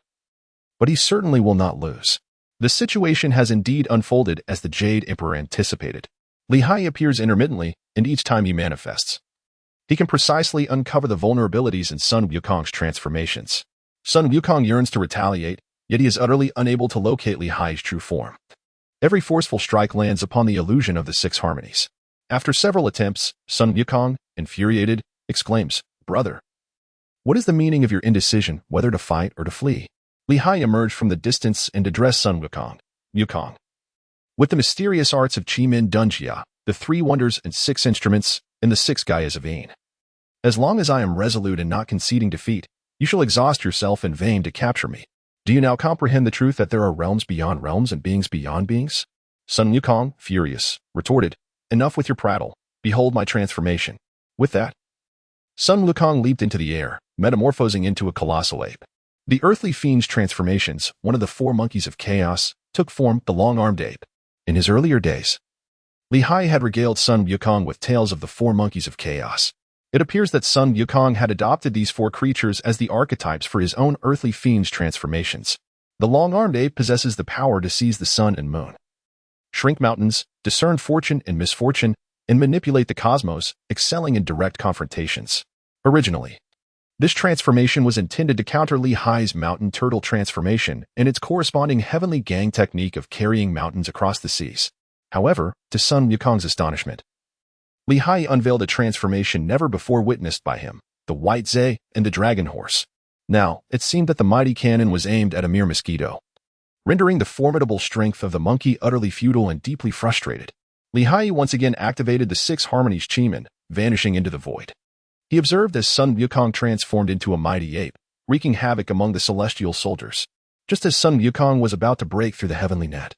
but he certainly will not lose. The situation has indeed unfolded as the Jade Emperor anticipated. Haiyi appears intermittently, and each time he manifests, he can precisely uncover the vulnerabilities in Sun Wukong's transformations. Sun Wukong yearns to retaliate, yet he is utterly unable to locate Haiyi's true form. Every forceful strike lands upon the illusion of the 6 harmonies. After several attempts, Sun Wukong, infuriated, exclaims, "Brother, what is the meaning of your indecision whether to fight or to flee?" Haiyi emerged from the distance and addressed Sun Wukong. "Wukong, with the mysterious arts of Tiangang and Dizai, the 3 wonders and 6 instruments, and the 6 Gaias of Ain, as long as I am resolute in not conceding defeat, you shall exhaust yourself in vain to capture me. Do you now comprehend the truth that there are realms beyond realms and beings beyond beings?" Sun Wukong, furious, retorted, "Enough with your prattle. Behold my transformation." With that, Sun Wukong leaped into the air, metamorphosing into a colossal ape. The earthly fiend's transformations, one of the 4 monkeys of chaos, took form, the long-armed ape. In his earlier days, Haiyi had regaled Sun Wukong with tales of the 4 monkeys of chaos. It appears that Sun Wukong had adopted these 4 creatures as the archetypes for his own earthly fiend's transformations. The long-armed ape possesses the power to seize the sun and moon, shrink mountains, discern fortune and misfortune, and manipulate the cosmos, excelling in direct confrontations. Originally, this transformation was intended to counter Haiyi's mountain turtle transformation and its corresponding heavenly gang technique of carrying mountains across the seas. However, to Sun Wukong's astonishment, Li Haiyi unveiled a transformation never before witnessed by him, the White Zay and the Dragon Horse. Now, it seemed that the mighty cannon was aimed at a mere mosquito, rendering the formidable strength of the monkey utterly futile and deeply frustrated. Li Haiyi once again activated the Six Harmonies Chiman, vanishing into the void. He observed as Sun Wukong transformed into a mighty ape, wreaking havoc among the celestial soldiers. Just as Sun Wukong was about to break through the heavenly net,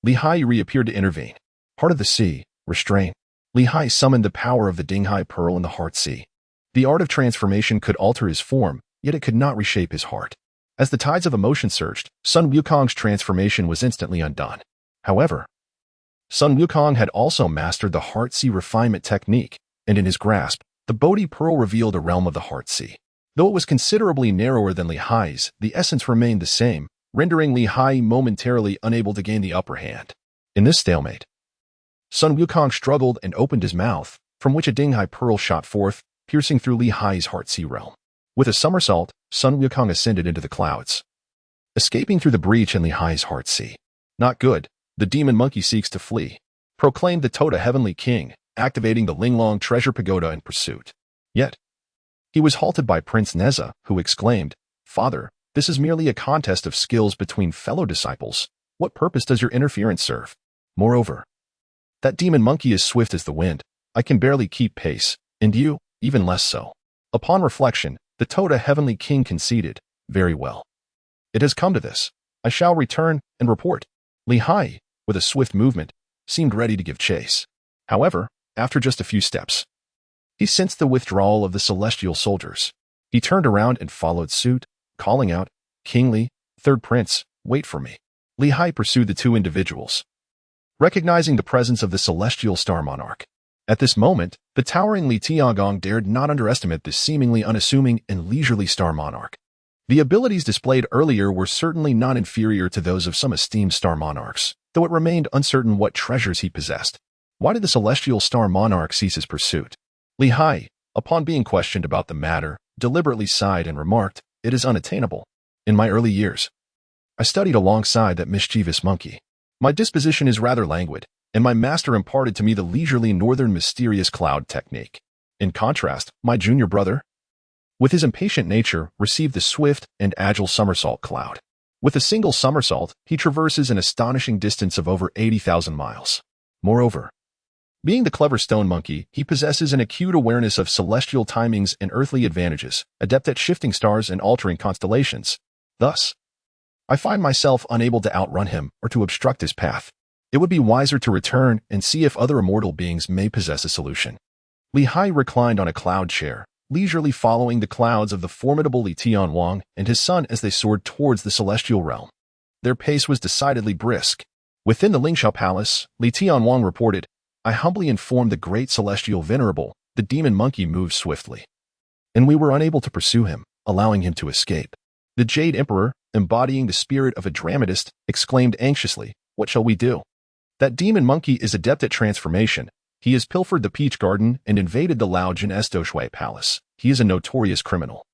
Li Haiyi reappeared to intervene. Heart of the sea, restrain. Li Haiyi summoned the power of the Dinghai Pearl in the Heart Sea. The art of transformation could alter his form, yet it could not reshape his heart. As the tides of emotion surged, Sun Wukong's transformation was instantly undone. However, Sun Wukong had also mastered the Heart Sea refinement technique, and in his grasp, the Bodhi Pearl revealed a realm of the Heart Sea. Though it was considerably narrower than Li Haiyi's, the essence remained the same, rendering Li Haiyi momentarily unable to gain the upper hand. In this stalemate, Sun Wukong struggled and opened his mouth, from which a Dinghai Pearl shot forth, piercing through Li Haiyi's Heart Sea realm. With a somersault, Sun Wukong ascended into the clouds, escaping through the breach in Li Haiyi's Heart Sea. Not good. The demon monkey seeks to flee, proclaimed the Tota Heavenly King, activating the Linglong Treasure Pagoda in pursuit. Yet, he was halted by Prince Neza, who exclaimed, "Father, this is merely a contest of skills between fellow disciples. What purpose does your interference serve? Moreover, that demon monkey is swift as the wind. I can barely keep pace, and you, even less so." Upon reflection, the Tota Heavenly King conceded, "Very well. It has come to this. I shall return and report." Li Haiyi, with a swift movement, seemed ready to give chase. However, after just a few steps, he sensed the withdrawal of the celestial soldiers. He turned around and followed suit, calling out, "King Li, Third Prince, wait for me." Li Haiyi pursued the two individuals, recognizing the presence of the celestial star monarch. At this moment, the towering Li Tiangang dared not underestimate this seemingly unassuming and leisurely star monarch. The abilities displayed earlier were certainly not inferior to those of some esteemed star monarchs, though it remained uncertain what treasures he possessed. Why did the celestial star monarch cease his pursuit? Li Haiyi, upon being questioned about the matter, deliberately sighed and remarked, "It is unattainable. In my early years, I studied alongside that mischievous monkey. My disposition is rather languid, and my master imparted to me the leisurely northern mysterious cloud technique. In contrast, my junior brother, with his impatient nature, received the swift and agile somersault cloud. With a single somersault, he traverses an astonishing distance of over 80,000 miles. Moreover, being the clever stone monkey, he possesses an acute awareness of celestial timings and earthly advantages, adept at shifting stars and altering constellations. Thus, I find myself unable to outrun him or to obstruct his path. It would be wiser to return and see if other immortal beings may possess a solution." Li Haiyi reclined on a cloud chair, leisurely following the clouds of the formidable Li Tianwang and his son as they soared towards the celestial realm. Their pace was decidedly brisk. Within the Lingsha Palace, Li Tianwang reported, "I humbly informed the great celestial venerable, the demon monkey moved swiftly, and we were unable to pursue him, allowing him to escape." The Jade Emperor, embodying the spirit of a dramatist, exclaimed anxiously, "What shall we do? That demon monkey is adept at transformation. He has pilfered the Peach Garden and invaded the Lao Jin Estoshui Palace. He is a notorious criminal.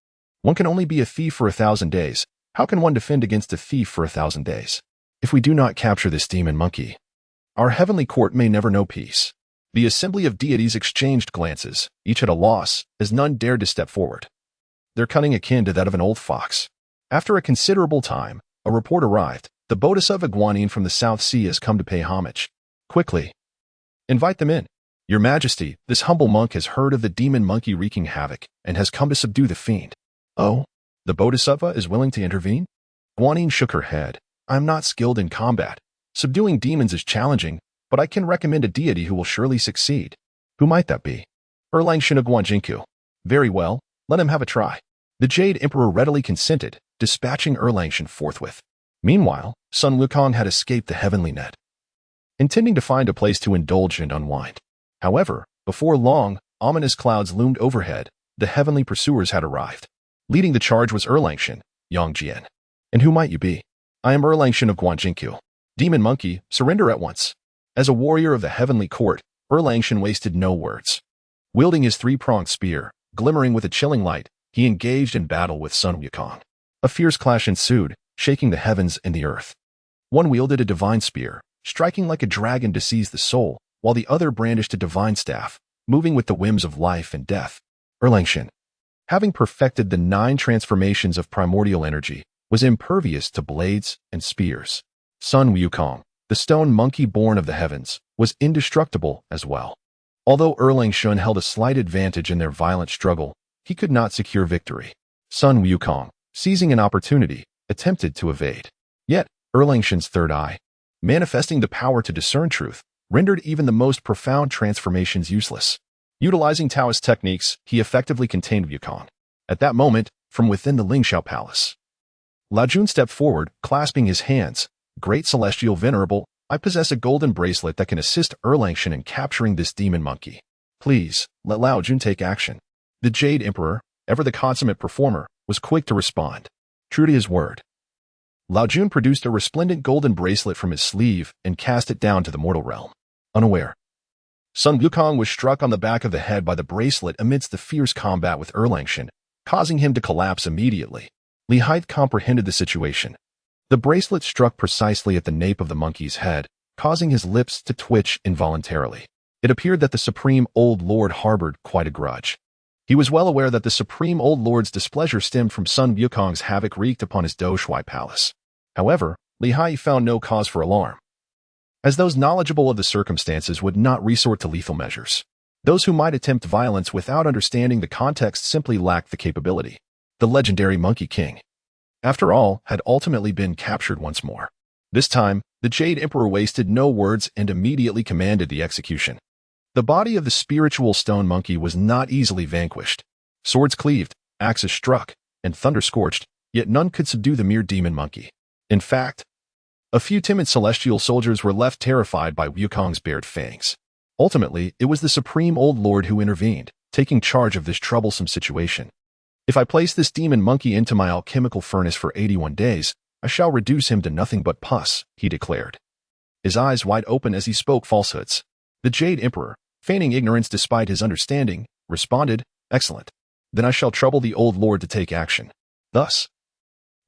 One can only be a thief for 1,000 days. How can one defend against a thief for 1,000 days? If we do not capture this demon monkey, our heavenly court may never know peace." The assembly of deities exchanged glances, each at a loss, as none dared to step forward, their cunning akin to that of an old fox. After a considerable time, a report arrived. "The Bodhisattva Guanyin from the South Sea has come to pay homage. Quickly, invite them in. Your Majesty, this humble monk has heard of the demon monkey wreaking havoc and has come to subdue the fiend." "Oh, the Bodhisattva is willing to intervene?" Guanyin shook her head. "I am not skilled in combat. Subduing demons is challenging, but I can recommend a deity who will surely succeed." "Who might that be?" "Erlang Shiniguanjinku." "Very well, let him have a try." The Jade Emperor readily consented, dispatching Erlangshan forthwith. Meanwhile, Sun Wukong had escaped the heavenly net, intending to find a place to indulge and unwind. However, before long, ominous clouds loomed overhead. The heavenly pursuers had arrived. Leading the charge was Erlangshan, Yongjian. "And who might you be?" "I am Erlangshan of Guanjinku. Demon monkey, surrender at once." As a warrior of the heavenly court, Erlangshan wasted no words. Wielding his three-pronged spear, glimmering with a chilling light, he engaged in battle with Sun Wukong. A fierce clash ensued, shaking the heavens and the earth. One wielded a divine spear, striking like a dragon to seize the soul, while the other brandished a divine staff, moving with the whims of life and death. Erlangchen, having perfected the 9 transformations of primordial energy, was impervious to blades and spears. Sun Wukong, the stone monkey born of the heavens, was indestructible as well. Although Erlangchen held a slight advantage in their violent struggle, he could not secure victory. Sun Wukong, seizing an opportunity, attempted to evade. Yet, Erlangchen's third eye, manifesting the power to discern truth, rendered even the most profound transformations useless. Utilizing Taoist techniques, he effectively contained Wukong. At that moment, from within the Lingxiao Palace, Lao Jun stepped forward, clasping his hands. Great Celestial Venerable, I possess a golden bracelet that can assist Erlangchen in capturing this demon monkey. Please, let Lao Jun take action. The Jade Emperor, ever the consummate performer, was quick to respond. True to his word, Lao Jun produced a resplendent golden bracelet from his sleeve and cast it down to the mortal realm. Unaware, Sun Wukong was struck on the back of the head by the bracelet amidst the fierce combat with Erlangchen, causing him to collapse immediately. Li Haiyi comprehended the situation. The bracelet struck precisely at the nape of the monkey's head, causing his lips to twitch involuntarily. It appeared that the Supreme Old Lord harbored quite a grudge. He was well aware that the Supreme Old Lord's displeasure stemmed from Sun Wukong's havoc wreaked upon his Doshui Palace. However, Li Haiyi found no cause for alarm, as those knowledgeable of the circumstances would not resort to lethal measures. Those who might attempt violence without understanding the context simply lacked the capability. The legendary Monkey King, after all, had ultimately been captured once more. This time, the Jade Emperor wasted no words and immediately commanded the execution. The body of the spiritual stone monkey was not easily vanquished. Swords cleaved, axes struck, and thunder scorched, yet none could subdue the mere demon monkey. In fact, a few timid celestial soldiers were left terrified by Wukong's bared fangs. Ultimately, it was the Supreme Old Lord who intervened, taking charge of this troublesome situation. If I place this demon monkey into my alchemical furnace for 81 days, I shall reduce him to nothing but pus, he declared. His eyes wide open as he spoke falsehoods. The Jade Emperor, feigning ignorance despite his understanding, responded, Excellent. Then I shall trouble the Old Lord to take action. Thus,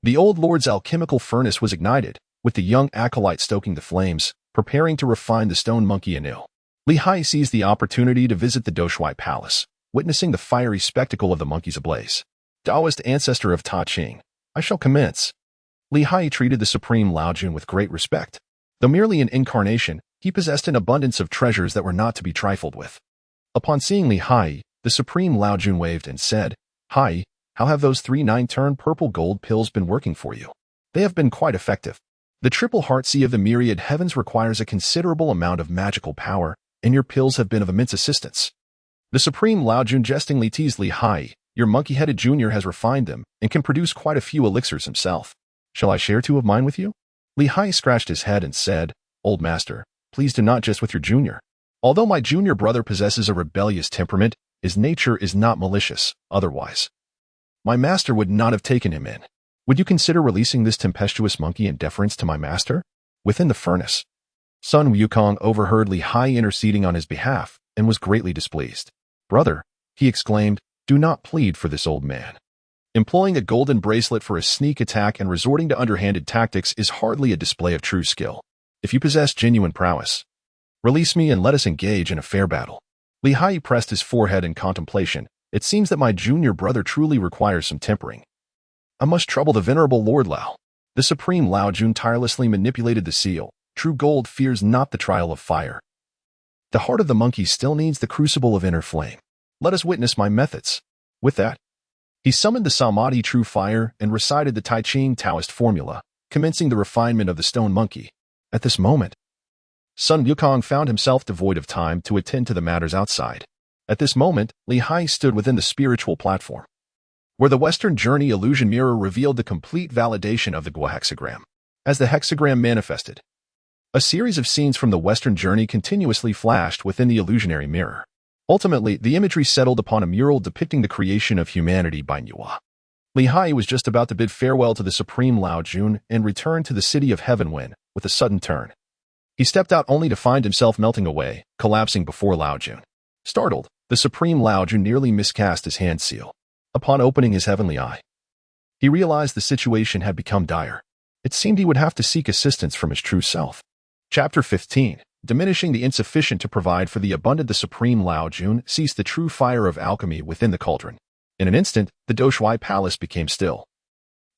the Old Lord's alchemical furnace was ignited, with the young acolyte stoking the flames, preparing to refine the stone monkey anew. Li Haiyi seized the opportunity to visit the Doshui Palace, witnessing the fiery spectacle of the monkeys ablaze. Taoist ancestor of Ta Ching, I shall commence. Li Haiyi treated the Supreme Lao Jun with great respect. Though merely an incarnation, he possessed an abundance of treasures that were not to be trifled with. Upon seeing Li Haiyi, the Supreme Lao Jun waved and said, Haiyi, how have those 3 9-turn purple gold pills been working for you? They have been quite effective. The triple heart sea of the myriad heavens requires a considerable amount of magical power, and your pills have been of immense assistance. The Supreme Lao Jun jestingly teased Li Haiyi, your monkey-headed junior has refined them and can produce quite a few elixirs himself. Shall I share 2 of mine with you? Li Haiyi scratched his head and said, Old master, please do not jest with your junior. Although my junior brother possesses a rebellious temperament, his nature is not malicious, otherwise my master would not have taken him in. Would you consider releasing this tempestuous monkey in deference to my master? Within the furnace, Sun Wukong overheard Li Haiyi interceding on his behalf and was greatly displeased. Brother, he exclaimed, do not plead for this old man. Employing a golden bracelet for a sneak attack and resorting to underhanded tactics is hardly a display of true skill. If you possess genuine prowess, release me and let us engage in a fair battle. Li Haiyi pressed his forehead in contemplation. It seems that my junior brother truly requires some tempering. I must trouble the venerable Lord Lao. The Supreme Lao Jun tirelessly manipulated the seal. True gold fears not the trial of fire. The heart of the monkey still needs the crucible of inner flame. Let us witness my methods. With that, he summoned the Samadhi True Fire and recited the Tai Ching Taoist formula, commencing the refinement of the stone monkey. At this moment, Sun Wukong found himself devoid of time to attend to the matters outside. At this moment, Li Haiyi stood within the spiritual platform, where the Western Journey illusion mirror revealed the complete validation of the Gua hexagram. As the hexagram manifested, a series of scenes from the Western Journey continuously flashed within the illusionary mirror. Ultimately, the imagery settled upon a mural depicting the creation of humanity by Nuwa. Li Haiyi was just about to bid farewell to the Supreme Lao Jun and return to the city of heaven when, with a sudden turn, he stepped out only to find himself melting away, collapsing before Lao Jun. Startled, the Supreme Lao Jun nearly miscast his hand seal. Upon opening his heavenly eye, he realized the situation had become dire. It seemed he would have to seek assistance from his true self. Chapter 15. Diminishing the insufficient to provide for the abundant. The supreme Lao Jun seized the true fire of alchemy within the cauldron. In an instant, the Doshui palace became still,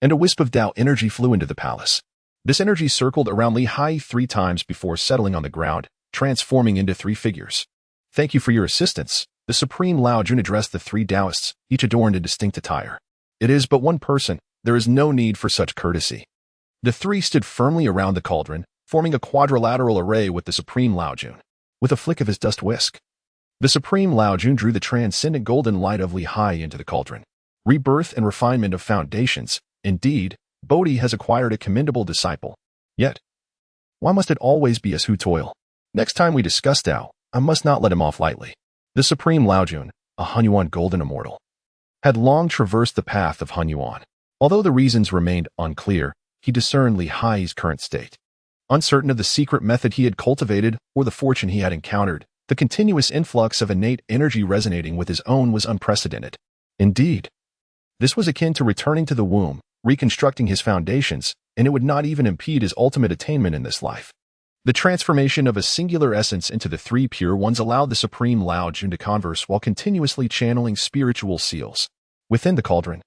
and a wisp of Tao energy flew into the palace. This energy circled around Li Haiyi 3 times before settling on the ground, transforming into 3 figures. "Thank you for your assistance," the supreme Lao Jun addressed the 3 Taoists, each adorned in distinct attire. "It is but one person. There is no need for such courtesy." The 3 stood firmly around the cauldron, forming a quadrilateral array with the supreme Lao Jun. With a flick of his dust whisk, the supreme Lao Jun drew the transcendent golden light of Li Haiyi into the cauldron. Rebirth and refinement of foundations. Indeed, Bodhi has acquired a commendable disciple. Yet, why must it always be us who toil? Next time we discuss Tao, I must not let him off lightly. The supreme Lao Jun, a Hunyuan golden immortal, had long traversed the path of Hunyuan. Although the reasons remained unclear, he discerned Li Haiyi's current state. Uncertain of the secret method he had cultivated or the fortune he had encountered, the continuous influx of innate energy resonating with his own was unprecedented. Indeed, this was akin to returning to the womb, reconstructing his foundations, and it would not even impede his ultimate attainment in this life. The transformation of a singular essence into the 3 pure ones allowed the supreme Lao Jun to converse while continuously channeling spiritual seals. Within the cauldron,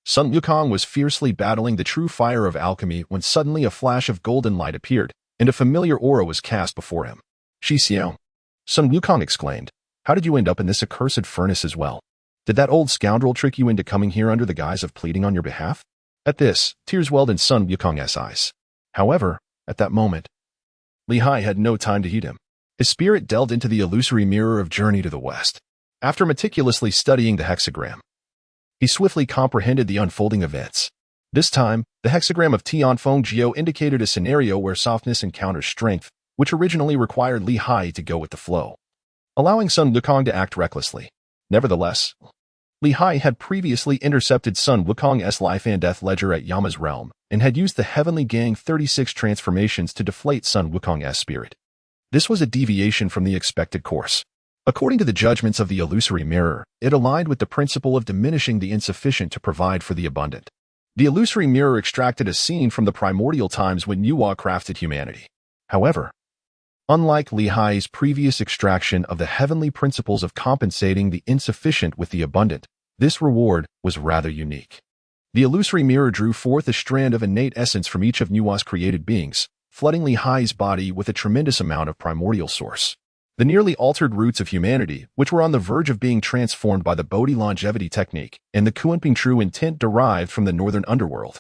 Sun Wukong was fiercely battling the true fire of alchemy when suddenly a flash of golden light appeared, and a familiar aura was cast before him. "Shi Xiao," Sun Wukong exclaimed, "how did you end up in this accursed furnace as well? Did that old scoundrel trick you into coming here under the guise of pleading on your behalf?" At this, tears welled in Sun Wukong's eyes. However, at that moment, Li Haiyi had no time to heed him. His spirit delved into the illusory mirror of Journey to the West. After meticulously studying the hexagram, he swiftly comprehended the unfolding events. This time, the hexagram of Tianfeng Jiao indicated a scenario where softness encounters strength, which originally required Li Haiyi to go with the flow, allowing Sun Wukong to act recklessly. Nevertheless, Li Haiyi had previously intercepted Sun Wukong's life and death ledger at Yama's realm, and had used the Heavenly Gang 36 transformations to deflate Sun Wukong's spirit. This was a deviation from the expected course. According to the judgments of the illusory mirror, it aligned with the principle of diminishing the insufficient to provide for the abundant. The illusory mirror extracted a scene from the primordial times when Nuwa crafted humanity. However, unlike Li Haiyi's previous extraction of the heavenly principles of compensating the insufficient with the abundant, this reward was rather unique. The illusory mirror drew forth a strand of innate essence from each of Nuwa's created beings, flooding Li Haiyi's body with a tremendous amount of primordial source. The nearly altered roots of humanity, which were on the verge of being transformed by the Bodhi longevity technique and the Kuanping true intent derived from the Northern Underworld,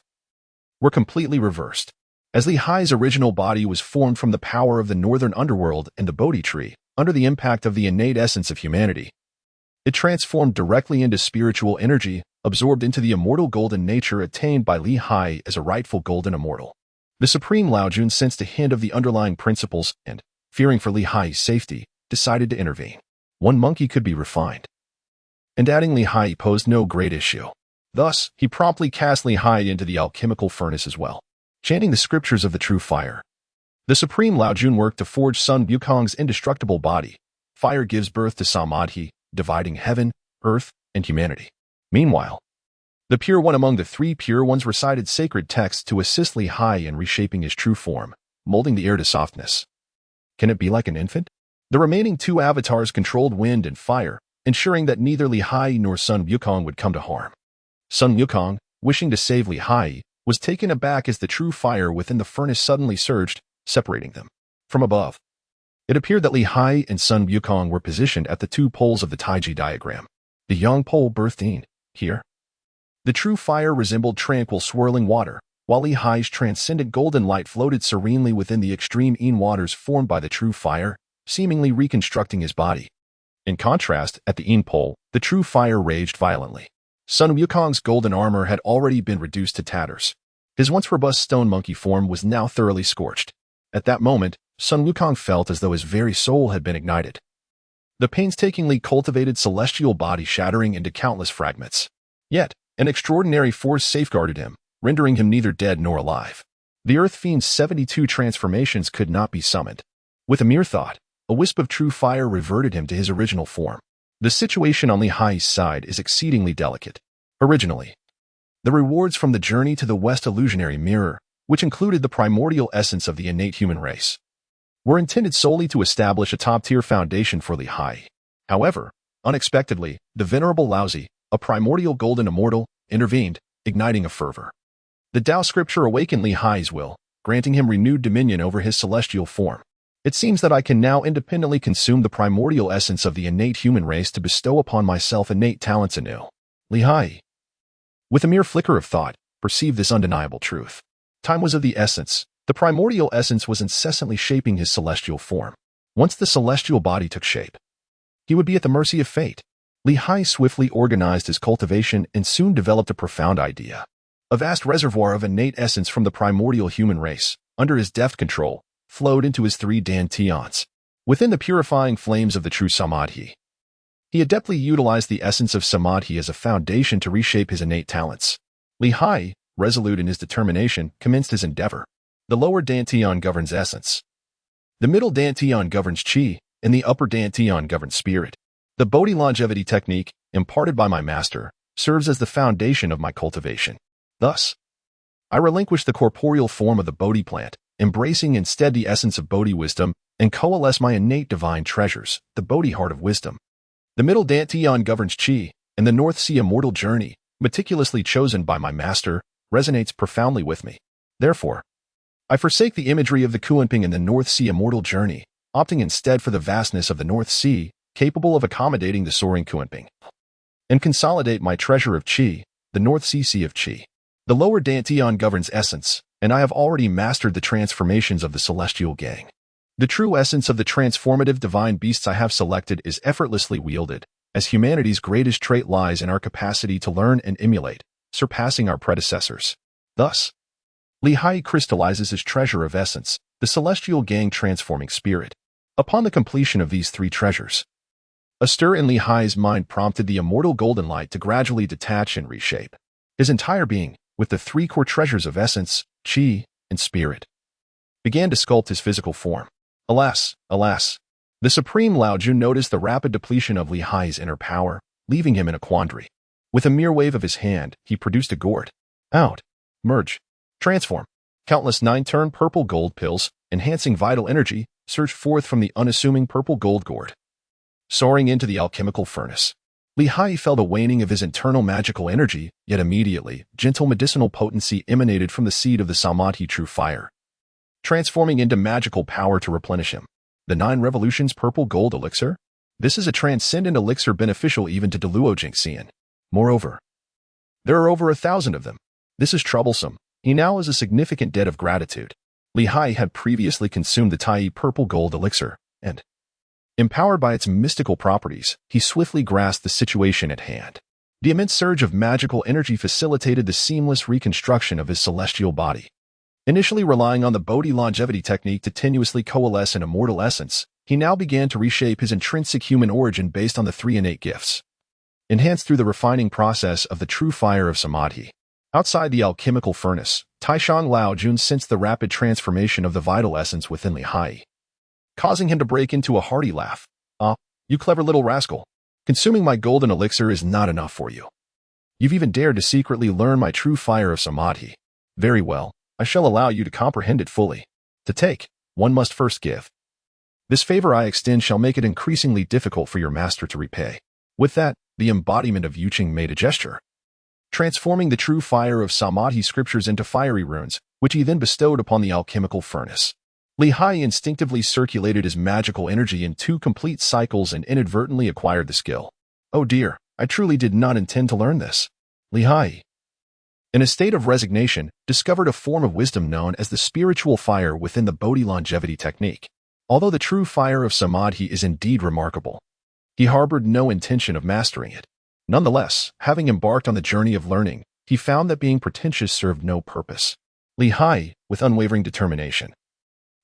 were completely reversed. As Li Haiyi's original body was formed from the power of the Northern Underworld and the Bodhi tree, under the impact of the innate essence of humanity, it transformed directly into spiritual energy, absorbed into the immortal golden nature attained by Li Haiyi as a rightful golden immortal. The supreme Lao Jun sensed a hint of the underlying principles and, fearing for Li Haiyi's safety, decided to intervene. One monkey could be refined, and adding Li Haiyi posed no great issue. Thus, he promptly cast Li Haiyi into the alchemical furnace as well. Chanting the scriptures of the true fire, the supreme Lao Jun worked to forge Sun Wukong's indestructible body. Fire gives birth to Samadhi, dividing heaven, earth, and humanity. Meanwhile, the pure one among the 3 pure ones recited sacred texts to assist Li Haiyi in reshaping his true form, molding the air to softness. Can it be like an infant? The remaining 2 avatars controlled wind and fire, ensuring that neither Li Haiyi nor Sun Wukong would come to harm. Sun Wukong, wishing to save Li Haiyi, was taken aback as the true fire within the furnace suddenly surged, separating them. From above, it appeared that Li Haiyi and Sun Wukong were positioned at the 2 poles of the Taiji diagram. The yang pole birthed in. Here, the true fire resembled tranquil swirling water, while Li Haiyi's transcendent golden light floated serenely within the extreme yin waters formed by the true fire, seemingly reconstructing his body. In contrast, at the yin pole, the true fire raged violently. Sun Wukong's golden armor had already been reduced to tatters. His once robust stone monkey form was now thoroughly scorched. At that moment, Sun Wukong felt as though his very soul had been ignited, the painstakingly cultivated celestial body shattering into countless fragments. Yet, an extraordinary force safeguarded him, rendering him neither dead nor alive. The Earth Fiend's 72 transformations could not be summoned. With a mere thought, a wisp of true fire reverted him to his original form. The situation on Li Haiyi's side is exceedingly delicate. Originally, the rewards from the journey to the West illusionary mirror, which included the primordial essence of the innate human race, were intended solely to establish a top-tier foundation for Haiyi. However, unexpectedly, the venerable Laozi, a primordial golden immortal, intervened, igniting a fervor. The Tao scripture awakened Haiyi's will, granting him renewed dominion over his celestial form. It seems that I can now independently consume the primordial essence of the innate human race to bestow upon myself innate talents anew. Haiyi, with a mere flicker of thought, perceived this undeniable truth. Time was of the essence. The primordial essence was incessantly shaping his celestial form. Once the celestial body took shape, he would be at the mercy of fate. Haiyi swiftly organized his cultivation and soon developed a profound idea. A vast reservoir of innate essence from the primordial human race, under his deft control, flowed into his 3 dantians. Within the purifying flames of the true samadhi, he adeptly utilized the essence of samadhi as a foundation to reshape his innate talents. Haiyi, resolute in his determination, commenced his endeavor. The lower dantian governs essence. The middle dantian governs qi, and the upper dantian governs spirit. The Bodhi longevity technique, imparted by my master, serves as the foundation of my cultivation. Thus, I relinquish the corporeal form of the Bodhi plant, embracing instead the essence of Bodhi wisdom, and coalesce my innate divine treasures, the Bodhi heart of wisdom. The middle dantian governs qi, and the North Sea immortal journey, meticulously chosen by my master, resonates profoundly with me. Therefore, I forsake the imagery of the Kuanping and the North Sea immortal journey, opting instead for the vastness of the North Sea, capable of accommodating the soaring Kuanping, and consolidate my treasure of qi, the North Sea of qi. The lower dantian governs essence, and I have already mastered the transformations of the celestial gang. The true essence of the transformative divine beasts I have selected is effortlessly wielded, as humanity's greatest trait lies in our capacity to learn and emulate, surpassing our predecessors. Thus, Haiyi crystallizes his treasure of essence, the celestial gang transforming spirit. Upon the completion of these 3 treasures, a stir in Haiyi's mind prompted the immortal golden light to gradually detach and reshape his entire being, with the 3 core treasures of essence, qi, and spirit, began to sculpt his physical form. Alas, alas! The supreme Lao Jun noticed the rapid depletion of Haiyi's inner power, leaving him in a quandary. With a mere wave of his hand, he produced a gourd. Out, merge, transform. Countless 9-turn purple gold pills, enhancing vital energy, surged forth from the unassuming purple gold gourd. Soaring into the alchemical furnace, Haiyi felt a waning of his internal magical energy, yet immediately, gentle medicinal potency emanated from the seed of the samadhi true fire, transforming into magical power to replenish him. The 9 Revolutions Purple Gold Elixir? This is a transcendent elixir beneficial even to Deluo Jingxian. Moreover, there are over 1,000 of them. This is troublesome. He now has a significant debt of gratitude. Haiyi had previously consumed the Taiyi Purple Gold Elixir, and, empowered by its mystical properties, he swiftly grasped the situation at hand. The immense surge of magical energy facilitated the seamless reconstruction of his celestial body. Initially relying on the Bodhi longevity technique to tenuously coalesce an immortal essence, he now began to reshape his intrinsic human origin based on the 3 innate gifts, enhanced through the refining process of the true fire of samadhi. Outside the alchemical furnace, Taishang Lao Jun sensed the rapid transformation of the vital essence within Haiyi, causing him to break into a hearty laugh. "Ah, you clever little rascal. Consuming my golden elixir is not enough for you. You've even dared to secretly learn my true fire of samadhi. Very well, I shall allow you to comprehend it fully. To take, one must first give. This favor I extend shall make it increasingly difficult for your master to repay." With that, the embodiment of Yuqing made a gesture, transforming the true fire of samadhi scriptures into fiery runes, which he then bestowed upon the alchemical furnace. Haiyi instinctively circulated his magical energy in 2 complete cycles and inadvertently acquired the skill. Oh dear, I truly did not intend to learn this. Haiyi, in a state of resignation, discovered a form of wisdom known as the spiritual fire within the Bodhi longevity technique. Although the true fire of samadhi is indeed remarkable, he harbored no intention of mastering it. Nonetheless, having embarked on the journey of learning, he found that being pretentious served no purpose. Haiyi, with unwavering determination,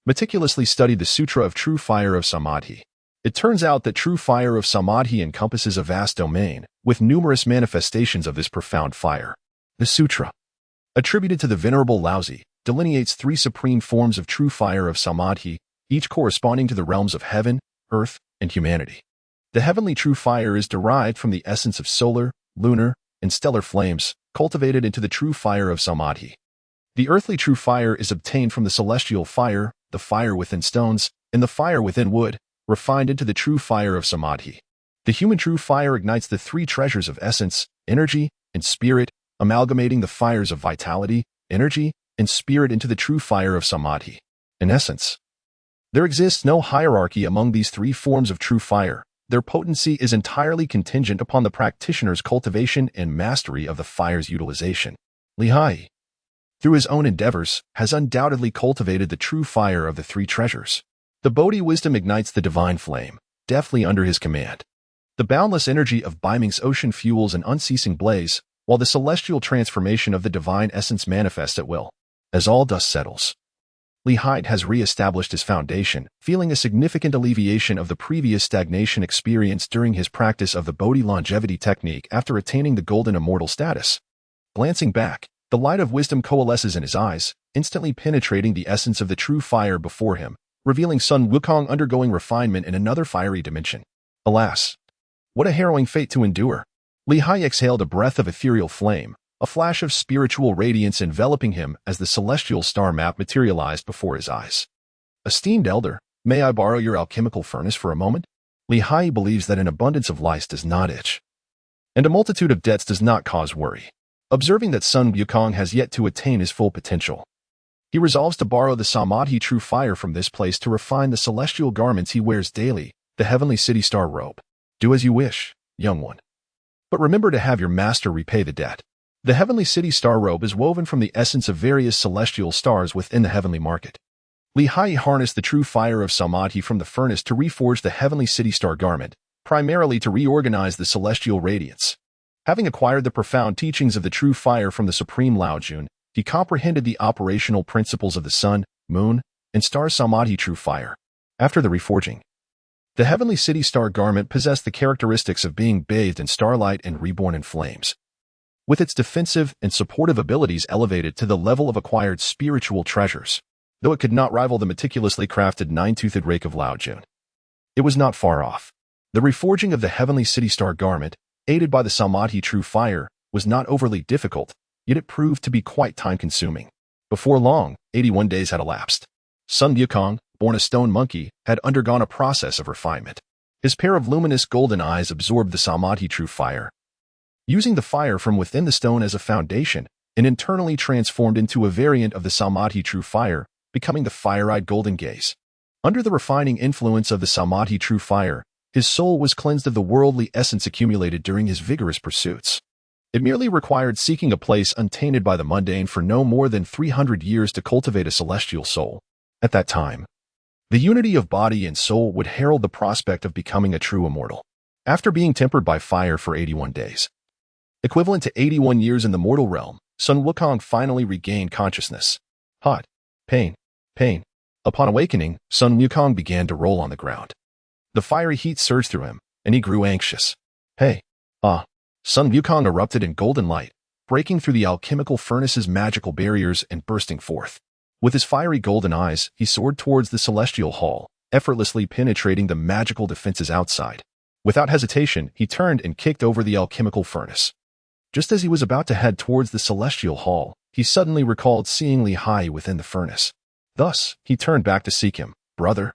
meticulously studied the Sutra of True Fire of Samadhi. It turns out that True Fire of Samadhi encompasses a vast domain, with numerous manifestations of this profound fire. The Sutra, attributed to the Venerable Laozi, delineates 3 supreme forms of True Fire of Samadhi, each corresponding to the realms of heaven, earth, and humanity. The heavenly true fire is derived from the essence of solar, lunar, and stellar flames, cultivated into the true fire of samadhi. The earthly true fire is obtained from the celestial fire, the fire within stones, and the fire within wood, refined into the true fire of samadhi. The human true fire ignites the three treasures of essence, energy, and spirit, amalgamating the fires of vitality, energy, and spirit into the true fire of samadhi. In essence, there exists no hierarchy among these three forms of true fire. Their potency is entirely contingent upon the practitioner's cultivation and mastery of the fire's utilization. Haiyi, through his own endeavors, has undoubtedly cultivated the true fire of the three treasures. The Bodhi wisdom ignites the divine flame, deftly under his command. The boundless energy of Baiming's ocean fuels an unceasing blaze, while the celestial transformation of the divine essence manifests at will. As all dust settles, Haiyi has re-established his foundation, feeling a significant alleviation of the previous stagnation experienced during his practice of the Bodhi longevity technique after attaining the golden immortal status. Glancing back, the light of wisdom coalesces in his eyes, instantly penetrating the essence of the true fire before him, revealing Sun Wukong undergoing refinement in another fiery dimension. Alas, what a harrowing fate to endure! Haiyi exhaled a breath of ethereal flame, a flash of spiritual radiance enveloping him as the celestial star map materialized before his eyes. Esteemed elder, may I borrow your alchemical furnace for a moment? Haiyi believes that an abundance of lice does not itch, and a multitude of debts does not cause worry. Observing that Sun Wukong has yet to attain his full potential, he resolves to borrow the samadhi true fire from this place to refine the celestial garments he wears daily, the heavenly city star robe. Do as you wish, young one. But remember to have your master repay the debt. The heavenly city star robe is woven from the essence of various celestial stars within the heavenly market. Haiyi harnessed the true fire of samadhi from the furnace to reforge the heavenly city star garment, primarily to reorganize the celestial radiance. Having acquired the profound teachings of the true fire from the supreme Laojun, he comprehended the operational principles of the sun, moon, and star samadhi true fire. After the reforging, the heavenly city star garment possessed the characteristics of being bathed in starlight and reborn in flames, with its defensive and supportive abilities elevated to the level of acquired spiritual treasures. Though it could not rival the meticulously crafted nine-toothed rake of Laojun, it was not far off. The reforging of the heavenly city star garment, aided by the samadhi true fire, was not overly difficult, yet it proved to be quite time-consuming. Before long, 81 days had elapsed. Sun Wukong, born a stone monkey, had undergone a process of refinement. His pair of luminous golden eyes absorbed the samadhi true fire, using the fire from within the stone as a foundation, and internally transformed into a variant of the samadhi true fire, becoming the fire-eyed golden gaze. Under the refining influence of the samadhi true fire, his soul was cleansed of the worldly essence accumulated during his vigorous pursuits. It merely required seeking a place untainted by the mundane for no more than 300 years to cultivate a celestial soul. At that time, the unity of body and soul would herald the prospect of becoming a true immortal. After being tempered by fire for 81 days, equivalent to 81 years in the mortal realm, Sun Wukong finally regained consciousness. Hot. Pain. Pain. Upon awakening, Sun Wukong began to roll on the ground. The fiery heat surged through him, and he grew anxious. Hey. Sun Wukong erupted in golden light, breaking through the alchemical furnace's magical barriers and bursting forth. With his fiery golden eyes, he soared towards the celestial hall, effortlessly penetrating the magical defenses outside. Without hesitation, he turned and kicked over the alchemical furnace. Just as he was about to head towards the celestial hall, he suddenly recalled seeing Haiyi within the furnace. Thus, he turned back to seek him. Brother,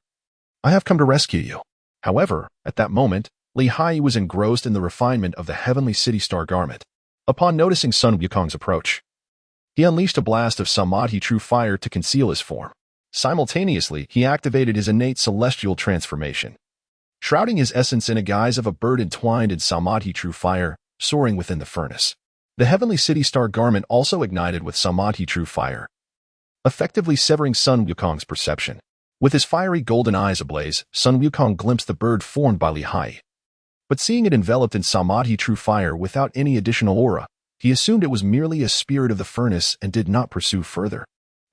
I have come to rescue you. However, at that moment, Haiyi was engrossed in the refinement of the heavenly city star garment. Upon noticing Sun Wukong's approach, he unleashed a blast of samadhi true fire to conceal his form. Simultaneously, he activated his innate celestial transformation, shrouding his essence in a guise of a bird entwined in samadhi true fire, soaring within the furnace. The heavenly city star garment also ignited with samadhi true fire, effectively severing Sun Wukong's perception. With his fiery golden eyes ablaze, Sun Wukong glimpsed the bird formed by Haiyi. But seeing it enveloped in samadhi true fire without any additional aura, he assumed it was merely a spirit of the furnace and did not pursue further.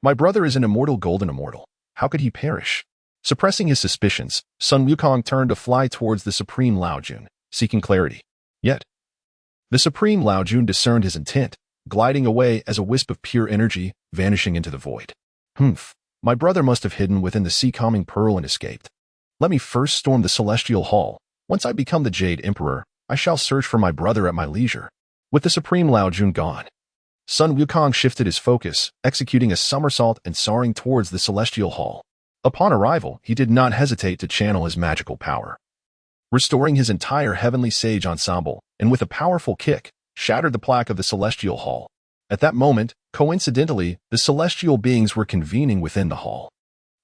My brother is an immortal golden immortal. How could he perish? Suppressing his suspicions, Sun Wukong turned to fly towards the supreme Laojun, seeking clarity. Yet, the supreme Laojun discerned his intent, gliding away as a wisp of pure energy, vanishing into the void. My brother must have hidden within the sea-calming pearl and escaped. Let me first storm the celestial hall. Once I become the Jade Emperor, I shall search for my brother at my leisure. With the supreme Laojun gone, Sun Wukong shifted his focus, executing a somersault and soaring towards the celestial hall. Upon arrival, he did not hesitate to channel his magical power, restoring his entire heavenly sage ensemble, and with a powerful kick, shattered the plaque of the celestial hall. At that moment, coincidentally, the celestial beings were convening within the hall.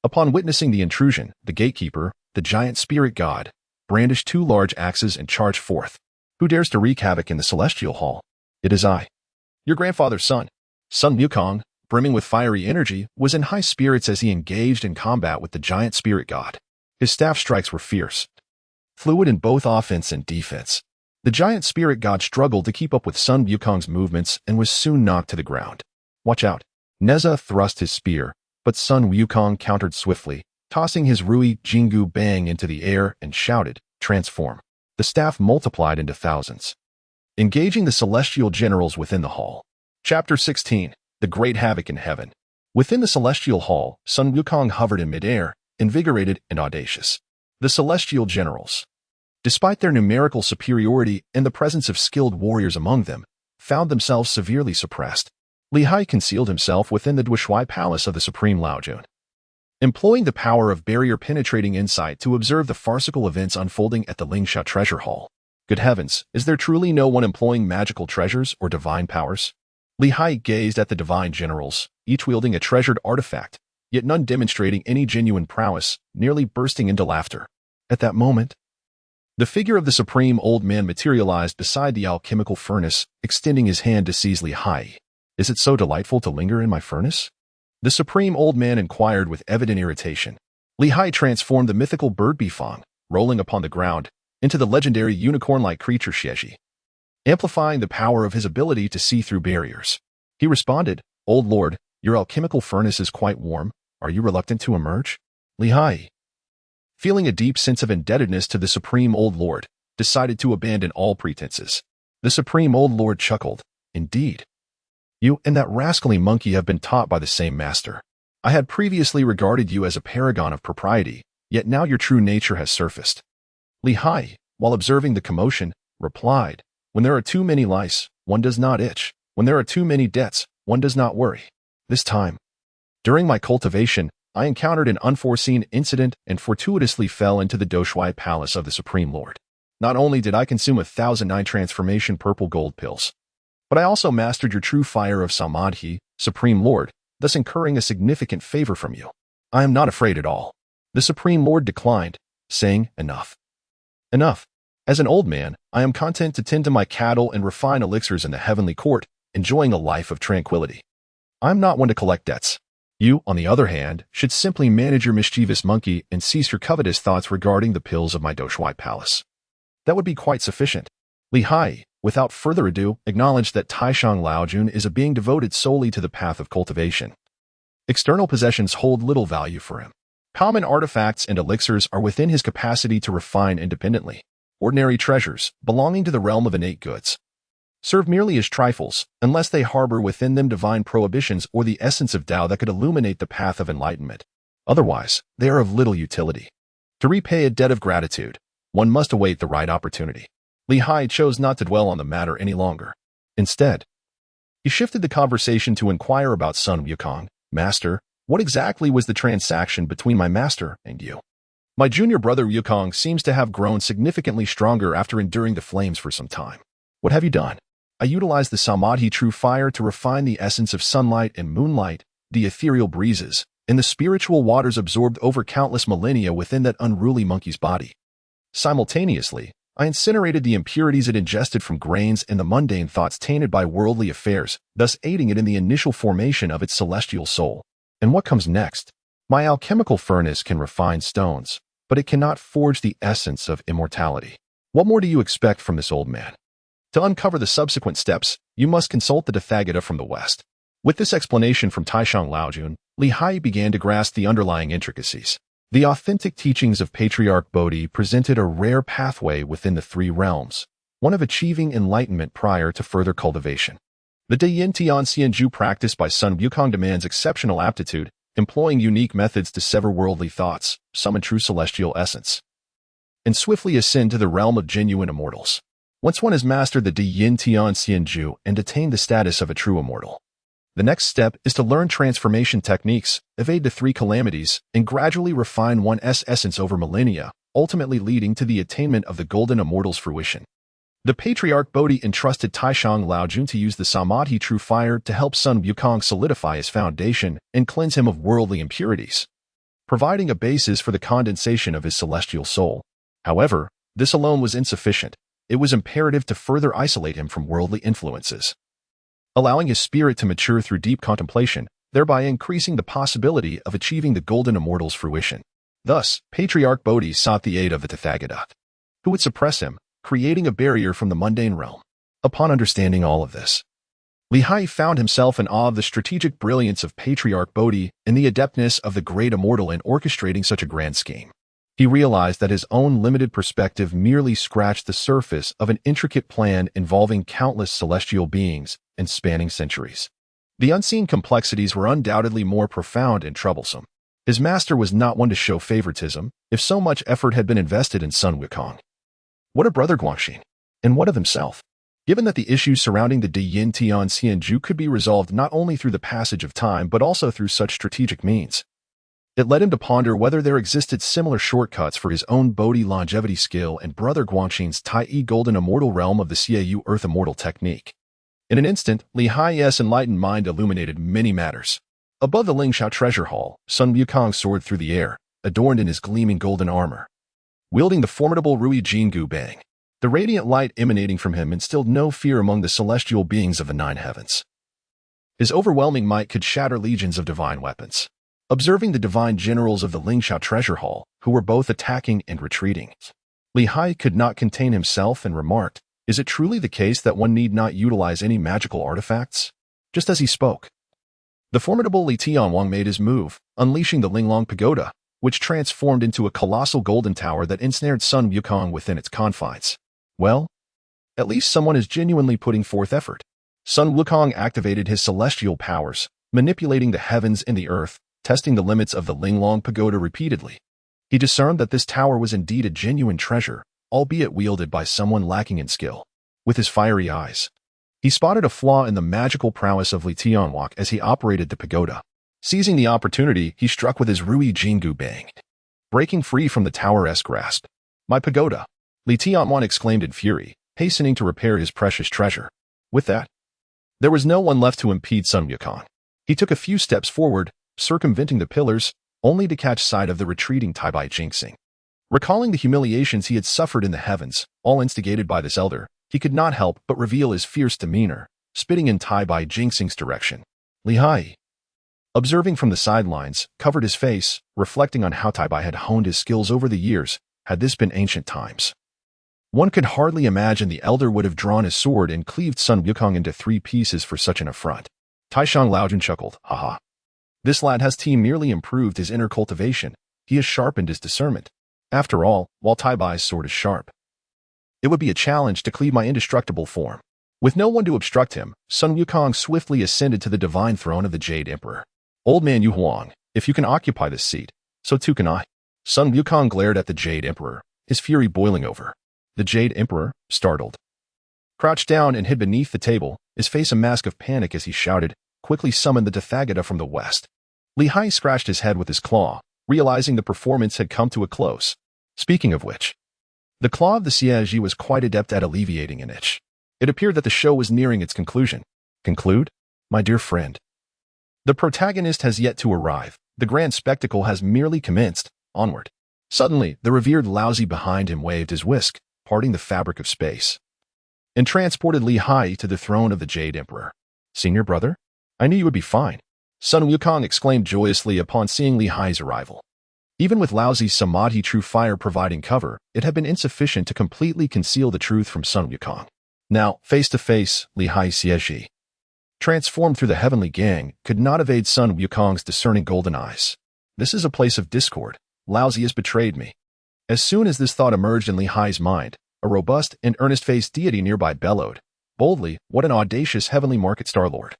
Upon witnessing the intrusion, the gatekeeper, the giant spirit god, brandished two large axes and charged forth. Who dares to wreak havoc in the celestial hall? It is I, your grandfather's son. Sun Wukong, brimming with fiery energy, was in high spirits as he engaged in combat with the giant spirit god. His staff strikes were fierce, fluid in both offense and defense. The giant spirit god struggled to keep up with Sun Wukong's movements and was soon knocked to the ground. Watch out. Neza thrust his spear, but Sun Wukong countered swiftly, tossing his Rui Jingu Bang into the air and shouted, "Transform." The staff multiplied into thousands, engaging the celestial generals within the hall. Chapter 16. The Great Havoc in Heaven. Within the celestial hall, Sun Wukong hovered in midair, invigorated and audacious. The celestial generals, despite their numerical superiority and the presence of skilled warriors among them, found themselves severely suppressed. Li Hai concealed himself within the Dushui Palace of the Supreme Laojun, employing the power of barrier-penetrating insight to observe the farcical events unfolding at the Lingsha Treasure Hall. Good heavens, is there truly no one employing magical treasures or divine powers? Li Hai gazed at the divine generals, each wielding a treasured artifact, yet none demonstrating any genuine prowess, nearly bursting into laughter. At that moment, the figure of the supreme old man materialized beside the alchemical furnace, extending his hand to seize Li Hai. Is it so delightful to linger in my furnace? The supreme old man inquired with evident irritation. Li Hai transformed the mythical bird Bifang, rolling upon the ground, into the legendary unicorn-like creature Xieji, amplifying the power of his ability to see through barriers. He responded, "Old Lord, your alchemical furnace is quite warm. Are you reluctant to emerge?" Li Hai, feeling a deep sense of indebtedness to the Supreme Old Lord, decided to abandon all pretenses. The Supreme Old Lord chuckled. "Indeed. You and that rascally monkey have been taught by the same master. I had previously regarded you as a paragon of propriety, yet now your true nature has surfaced." Li Hai, while observing the commotion, replied, "When there are too many lice, one does not itch. When there are too many debts, one does not worry. This time, during my cultivation, I encountered an unforeseen incident and fortuitously fell into the Doshui Palace of the Supreme Lord. Not only did I consume 1,009 transformation purple gold pills, but I also mastered your true fire of Samadhi, Supreme Lord, thus incurring a significant favor from you. I am not afraid at all." The Supreme Lord declined, saying, "Enough. Enough. As an old man, I am content to tend to my cattle and refine elixirs in the heavenly court, enjoying a life of tranquility. I am not one to collect debts. You, on the other hand, should simply manage your mischievous monkey and cease your covetous thoughts regarding the pills of my Doshui Palace. That would be quite sufficient." Li Hai, without further ado, acknowledged that Taishang Laojun is a being devoted solely to the path of cultivation. External possessions hold little value for him. Common artifacts and elixirs are within his capacity to refine independently. Ordinary treasures, belonging to the realm of innate goods, serve merely as trifles, unless they harbor within them divine prohibitions or the essence of Tao that could illuminate the path of enlightenment. Otherwise, they are of little utility. To repay a debt of gratitude, one must await the right opportunity. Li Hai chose not to dwell on the matter any longer. Instead, he shifted the conversation to inquire about Sun Wukong. "Master, what exactly was the transaction between my master and you? My junior brother Wukong seems to have grown significantly stronger after enduring the flames for some time. What have you done?" "I utilized the Samadhi true fire to refine the essence of sunlight and moonlight, the ethereal breezes, and the spiritual waters absorbed over countless millennia within that unruly monkey's body. Simultaneously, I incinerated the impurities it ingested from grains and the mundane thoughts tainted by worldly affairs, thus aiding it in the initial formation of its celestial soul. And what comes next? My alchemical furnace can refine stones, but it cannot forge the essence of immortality. What more do you expect from this old man? To uncover the subsequent steps, you must consult the Tathagata from the West." With this explanation from Taishang Laojun, Li Hai began to grasp the underlying intricacies. The authentic teachings of Patriarch Bodhi presented a rare pathway within the three realms, one of achieving enlightenment prior to further cultivation. The Deyin Tian Xianju practice by Sun Wukong demands exceptional aptitude, employing unique methods to sever worldly thoughts, summon true celestial essence, and swiftly ascend to the realm of genuine immortals. Once one has mastered the Deyin Tian Xianju and attained the status of a true immortal, The next step is to learn transformation techniques, evade the three calamities, and gradually refine one's essence over millennia, ultimately leading to the attainment of the golden immortal's fruition. The patriarch Bodhi entrusted Taishang Laojun to use the Samadhi true fire to help Sun Wukong solidify his foundation and cleanse him of worldly impurities, providing a basis for the condensation of his celestial soul. However, this alone was insufficient. It was imperative to further isolate him from worldly influences, allowing his spirit to mature through deep contemplation, thereby increasing the possibility of achieving the golden immortal's fruition. Thus, Patriarch Bodhi sought the aid of the Tathagata, who would suppress him, creating a barrier from the mundane realm. Upon understanding all of this, Haiyi found himself in awe of the strategic brilliance of Patriarch Bodhi and the adeptness of the great immortal in orchestrating such a grand scheme. He realized that his own limited perspective merely scratched the surface of an intricate plan involving countless celestial beings and spanning centuries. The unseen complexities were undoubtedly more profound and troublesome. His master was not one to show favoritism, if so much effort had been invested in Sun Wukong. What of Brother Guangxin? And what of himself? Given that the issues surrounding the Diyin Tian Xianju could be resolved not only through the passage of time but also through such strategic means, it led him to ponder whether there existed similar shortcuts for his own Bodhi longevity skill and Brother Guangxin's Taiyi golden immortal realm of the Xiaoyu earth immortal technique. In an instant, Haiyi's enlightened mind illuminated many matters. Above the Lingxiao treasure hall, Sun Wukong soared through the air, adorned in his gleaming golden armor, wielding the formidable Rui Jingu Bang. The radiant light emanating from him instilled no fear among the celestial beings of the nine heavens. His overwhelming might could shatter legions of divine weapons. Observing the divine generals of the Lingxiao treasure hall, who were both attacking and retreating, Haiyi could not contain himself and remarked, "Is it truly the case that one need not utilize any magical artifacts?" Just as he spoke, the formidable Li Tianwang made his move, unleashing the Linglong Pagoda, which transformed into a colossal golden tower that ensnared Sun Wukong within its confines. Well, at least someone is genuinely putting forth effort. Sun Wukong activated his celestial powers, manipulating the heavens and the earth, testing the limits of the Linglong Pagoda repeatedly. He discerned that this tower was indeed a genuine treasure, albeit wielded by someone lacking in skill. With his fiery eyes, he spotted a flaw in the magical prowess of Li Tianwang as he operated the pagoda. Seizing the opportunity, he struck with his Rui Jingu Bang, breaking free from the tower's grasp. "My pagoda!" Li Tianwang exclaimed in fury, hastening to repair his precious treasure. With that, there was no one left to impede Sun Wukong. He took a few steps forward, circumventing the pillars, only to catch sight of the retreating Taibai Jinxing. Recalling the humiliations he had suffered in the heavens, all instigated by this elder, he could not help but reveal his fierce demeanor, spitting in Taibai Jinxing's direction. Haiyi, observing from the sidelines, covered his face, reflecting on how Taibai had honed his skills over the years. Had this been ancient times, one could hardly imagine the elder would have drawn his sword and cleaved Sun Wukong into 3 pieces for such an affront. Taishang Laojun chuckled, "Haha. This lad has merely improved his inner cultivation. He has sharpened his discernment. After all, while Taibai's sword is sharp, it would be a challenge to cleave my indestructible form." With no one to obstruct him, Sun Wukong swiftly ascended to the divine throne of the Jade Emperor. "Old man Yu Huang, if you can occupy this seat, so too can I." Sun Wukong glared at the Jade Emperor, his fury boiling over. The Jade Emperor, startled, crouched down and hid beneath the table, his face a mask of panic as he shouted, quickly summoned the Tathagata from the west. Haiyi scratched his head with his claw, realizing the performance had come to a close. Speaking of which, the claw of the Siege was quite adept at alleviating an itch. It appeared that the show was nearing its conclusion. Conclude? My dear friend. The protagonist has yet to arrive. The grand spectacle has merely commenced. Onward. Suddenly, the revered Laozi behind him waved his whisk, parting the fabric of space, and transported Haiyi to the throne of the Jade Emperor. "Senior brother? I knew you would be fine," Sun Wukong exclaimed joyously upon seeing Haiyi's arrival. Even with Laozi's Samadhi true fire providing cover, it had been insufficient to completely conceal the truth from Sun Wukong. Now, face to face, Haiyi Siege, transformed through the heavenly gang, could not evade Sun Wukong's discerning golden eyes. "This is a place of discord. Laozi has betrayed me." As soon as this thought emerged in Haiyi's mind, a robust and earnest-faced deity nearby bellowed, boldly, "What an audacious heavenly market star-lord!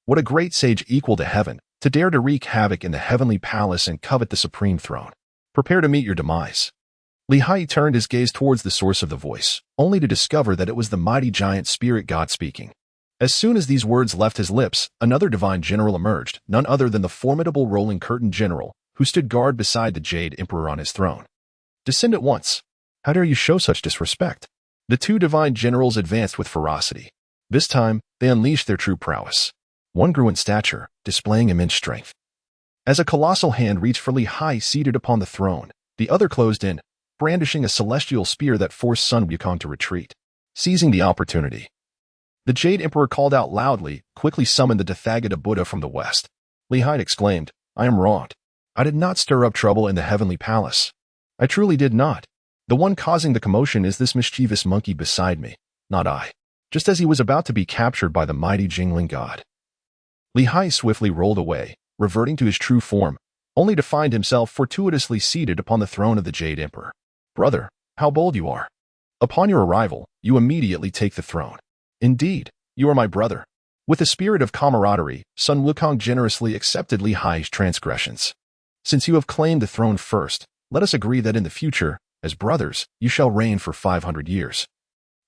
What a great sage equal to heaven, to dare to wreak havoc in the heavenly palace and covet the supreme throne. Prepare to meet your demise." Haiyi turned his gaze towards the source of the voice, only to discover that it was the mighty giant spirit god speaking. As soon as these words left his lips, another divine general emerged, none other than the formidable rolling curtain general, who stood guard beside the Jade Emperor on his throne. Descend at once. How dare you show such disrespect? The two divine generals advanced with ferocity. This time, they unleashed their true prowess. One grew in stature, displaying immense strength. As a colossal hand reached for Haiyi seated upon the throne, the other closed in, brandishing a celestial spear that forced Sun Wukong to retreat. Seizing the opportunity, the Jade Emperor called out loudly, quickly summoned the Tathagata Buddha from the west. Haiyi exclaimed, I am wronged. I did not stir up trouble in the heavenly palace. I truly did not. The one causing the commotion is this mischievous monkey beside me, not I. Just as he was about to be captured by the mighty Jingling god. Haiyi swiftly rolled away, reverting to his true form, only to find himself fortuitously seated upon the throne of the Jade Emperor. Brother, how bold you are. Upon your arrival, you immediately take the throne. Indeed, you are my brother. With a spirit of camaraderie, Sun Wukong generously accepted Haiyi's transgressions. Since you have claimed the throne first, let us agree that in the future, as brothers, you shall reign for 500 years.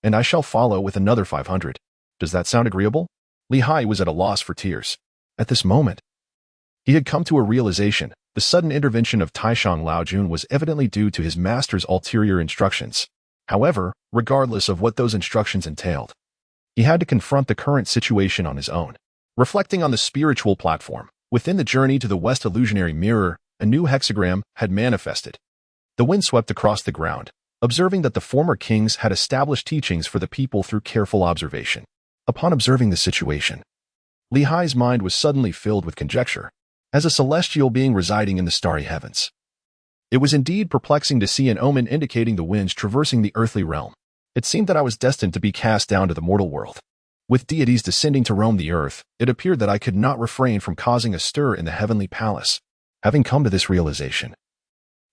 And I shall follow with another 500. Does that sound agreeable? Haiyi was at a loss for tears. At this moment, he had come to a realization. The sudden intervention of Taishang Laojun was evidently due to his master's ulterior instructions. However, regardless of what those instructions entailed, he had to confront the current situation on his own. Reflecting on the spiritual platform, within the journey to the West Illusionary Mirror, a new hexagram had manifested. The wind swept across the ground, observing that the former kings had established teachings for the people through careful observation. Upon observing the situation, Haiyi's mind was suddenly filled with conjecture. As a celestial being residing in the starry heavens, it was indeed perplexing to see an omen indicating the winds traversing the earthly realm. It seemed that I was destined to be cast down to the mortal world. With deities descending to roam the earth, it appeared that I could not refrain from causing a stir in the heavenly palace. Having come to this realization,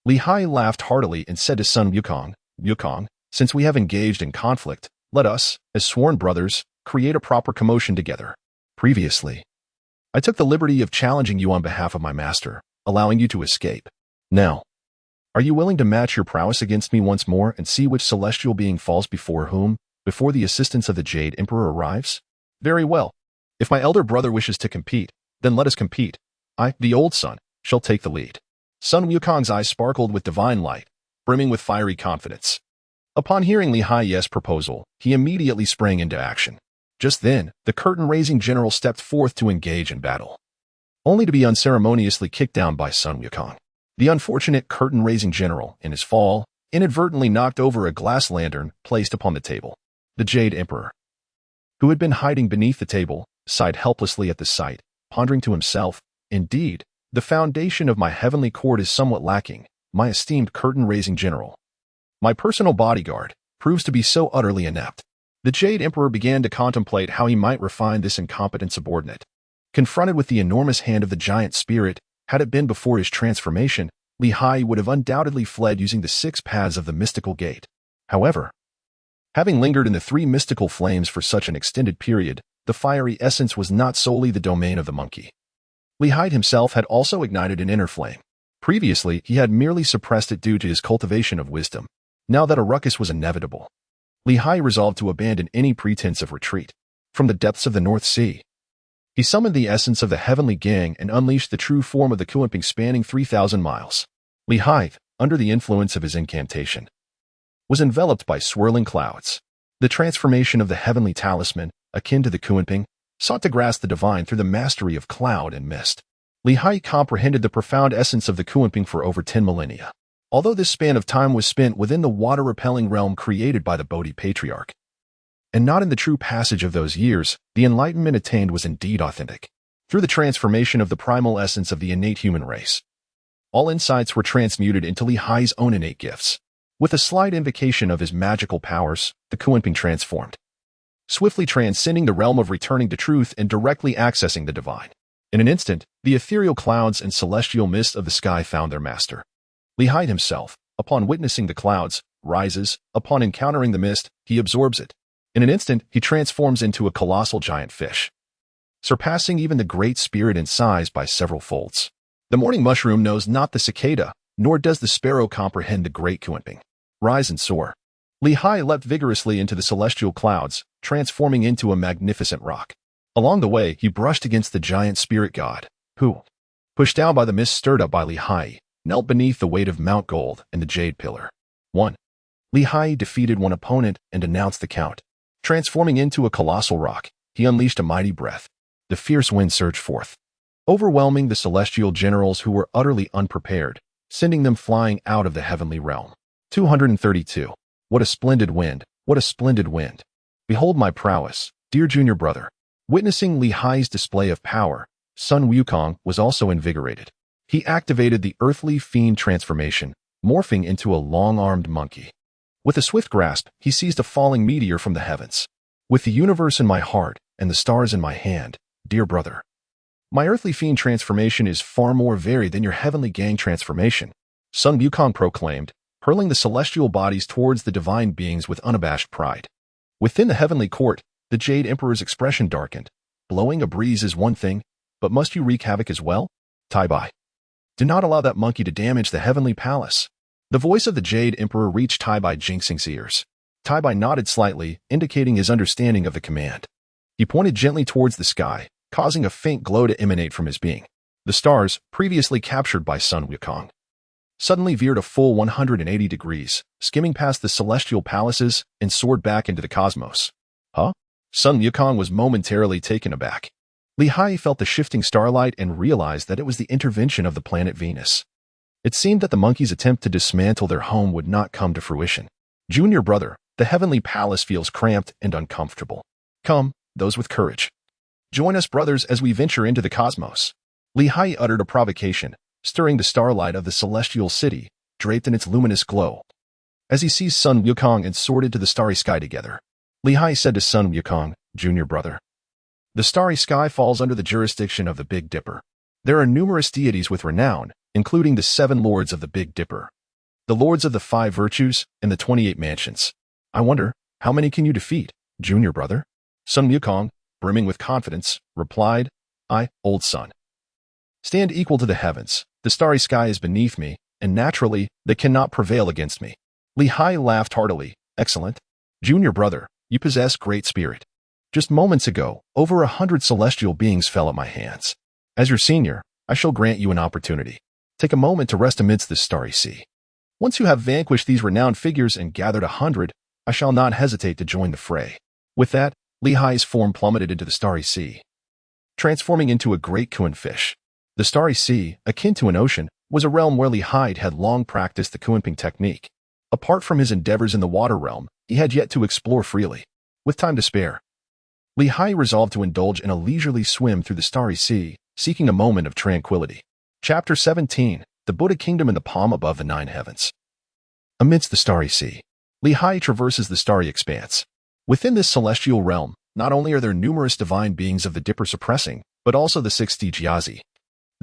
Haiyi laughed heartily and said to Sun Wukong, Wukong, since we have engaged in conflict, let us, as sworn brothers, create a proper commotion together. Previously, I took the liberty of challenging you on behalf of my master, allowing you to escape. Now, are you willing to match your prowess against me once more and see which celestial being falls before whom, before the assistance of the Jade Emperor arrives? Very well. If my elder brother wishes to compete, then let us compete. I, the old son, shall take the lead. Sun Wukong's eyes sparkled with divine light, brimming with fiery confidence. Upon hearing Haiyi's proposal, he immediately sprang into action. Just then, the curtain-raising general stepped forth to engage in battle, only to be unceremoniously kicked down by Sun Wukong. The unfortunate curtain-raising general, in his fall, inadvertently knocked over a glass lantern placed upon the table. The Jade Emperor, who had been hiding beneath the table, sighed helplessly at the sight, pondering to himself, indeed, the foundation of my heavenly court is somewhat lacking. My esteemed curtain-raising general, my personal bodyguard, proves to be so utterly inept. The Jade Emperor began to contemplate how he might refine this incompetent subordinate. Confronted with the enormous hand of the giant spirit, had it been before his transformation, Haiyi would have undoubtedly fled using the 6 paths of the mystical gate. However, having lingered in the 3 mystical flames for such an extended period, the fiery essence was not solely the domain of the monkey. Haiyi himself had also ignited an inner flame. Previously, he had merely suppressed it due to his cultivation of wisdom. Now that a ruckus was inevitable, Haiyi resolved to abandon any pretense of retreat. From the depths of the North Sea, he summoned the essence of the heavenly gang and unleashed the true form of the Cultivating spanning 3,000 miles. Haiyi, under the influence of his incantation, was enveloped by swirling clouds. The transformation of the heavenly talisman, akin to the Cultivating, sought to grasp the divine through the mastery of cloud and mist. Haiyi comprehended the profound essence of the Cultivating for over 10 millennia. Although this span of time was spent within the water-repelling realm created by the Bodhi Patriarch, and not in the true passage of those years, the enlightenment attained was indeed authentic. Through the transformation of the primal essence of the innate human race, all insights were transmuted into Haiyi's own innate gifts. With a slight invocation of his magical powers, the Cultivating transformed, swiftly transcending the realm of returning to truth and directly accessing the divine. In an instant, the ethereal clouds and celestial mist of the sky found their master. Haiyi himself, upon witnessing the clouds, rises. Upon encountering the mist, he absorbs it. In an instant, he transforms into a colossal giant fish, surpassing even the great spirit in size by several folds. The morning mushroom knows not the cicada, nor does the sparrow comprehend the great Cultivating. Rise and soar. Li Hai leapt vigorously into the celestial clouds, transforming into a magnificent rock. Along the way, he brushed against the giant spirit god, who, pushed down by the mist stirred up by Li Hai, knelt beneath the weight of Mount Gold and the Jade Pillar. 1. Li Hai defeated one opponent and denounced the count. Transforming into a colossal rock, he unleashed a mighty breath. The fierce wind surged forth, overwhelming the celestial generals who were utterly unprepared, sending them flying out of the heavenly realm. 232. What a splendid wind! What a splendid wind! Behold my prowess, dear junior brother. Witnessing Li Hai's display of power, Sun Wukong was also invigorated. He activated the earthly fiend transformation, morphing into a long-armed monkey. With a swift grasp, he seized a falling meteor from the heavens. With the universe in my heart and the stars in my hand, dear brother. My earthly fiend transformation is far more varied than your heavenly gang transformation, Sun Wukong proclaimed, hurling the celestial bodies towards the divine beings with unabashed pride. Within the heavenly court, the Jade Emperor's expression darkened. Blowing a breeze is one thing, but must you wreak havoc as well? Tai Bai. Do not allow that monkey to damage the heavenly palace. The voice of the Jade Emperor reached Tai Bai Jinxing's ears. Tai Bai nodded slightly, indicating his understanding of the command. He pointed gently towards the sky, causing a faint glow to emanate from his being. The stars, previously captured by Sun Wukong, suddenly veered a full 180 degrees, skimming past the celestial palaces and soared back into the cosmos. Huh? Sun Wukong was momentarily taken aback. Li Hai felt the shifting starlight and realized that it was the intervention of the planet Venus. It seemed that the monkey's attempt to dismantle their home would not come to fruition. Junior brother, the heavenly palace feels cramped and uncomfortable. Come, those with courage. Join us, brothers, as we venture into the cosmos. Li Hai uttered a provocation, stirring the starlight of the celestial city, draped in its luminous glow. As he seized Sun Wukong and soared into the starry sky together, Li Hai said to Sun Wukong, Junior brother. The starry sky falls under the jurisdiction of the Big Dipper. There are numerous deities with renown, including the 7 lords of the Big Dipper, the lords of the 5 virtues, and the 28 mansions. I wonder, how many can you defeat, junior brother? Sun Wukong, brimming with confidence, replied, I, old son, stand equal to the heavens. The starry sky is beneath me, and naturally, they cannot prevail against me. Li Hai laughed heartily. Excellent. Junior brother, you possess great spirit. Just moments ago, over 100 celestial beings fell at my hands. As your senior, I shall grant you an opportunity. Take a moment to rest amidst this starry sea. Once you have vanquished these renowned figures and gathered 100, I shall not hesitate to join the fray. With that, Li Hai's form plummeted into the starry sea, transforming into a great Kuan fish. The starry sea, akin to an ocean, was a realm where Li Hai had long practiced the Kuanping technique. Apart from his endeavors in the water realm, he had yet to explore freely. With time to spare, Li Hai resolved to indulge in a leisurely swim through the starry sea, seeking a moment of tranquility. Chapter 17, The Buddha Kingdom in the Palm Above the 9 Heavens. Amidst the starry sea, Li Hai traverses the starry expanse. Within this celestial realm, not only are there numerous divine beings of the Dipper suppressing, but also the 60 Jiazi,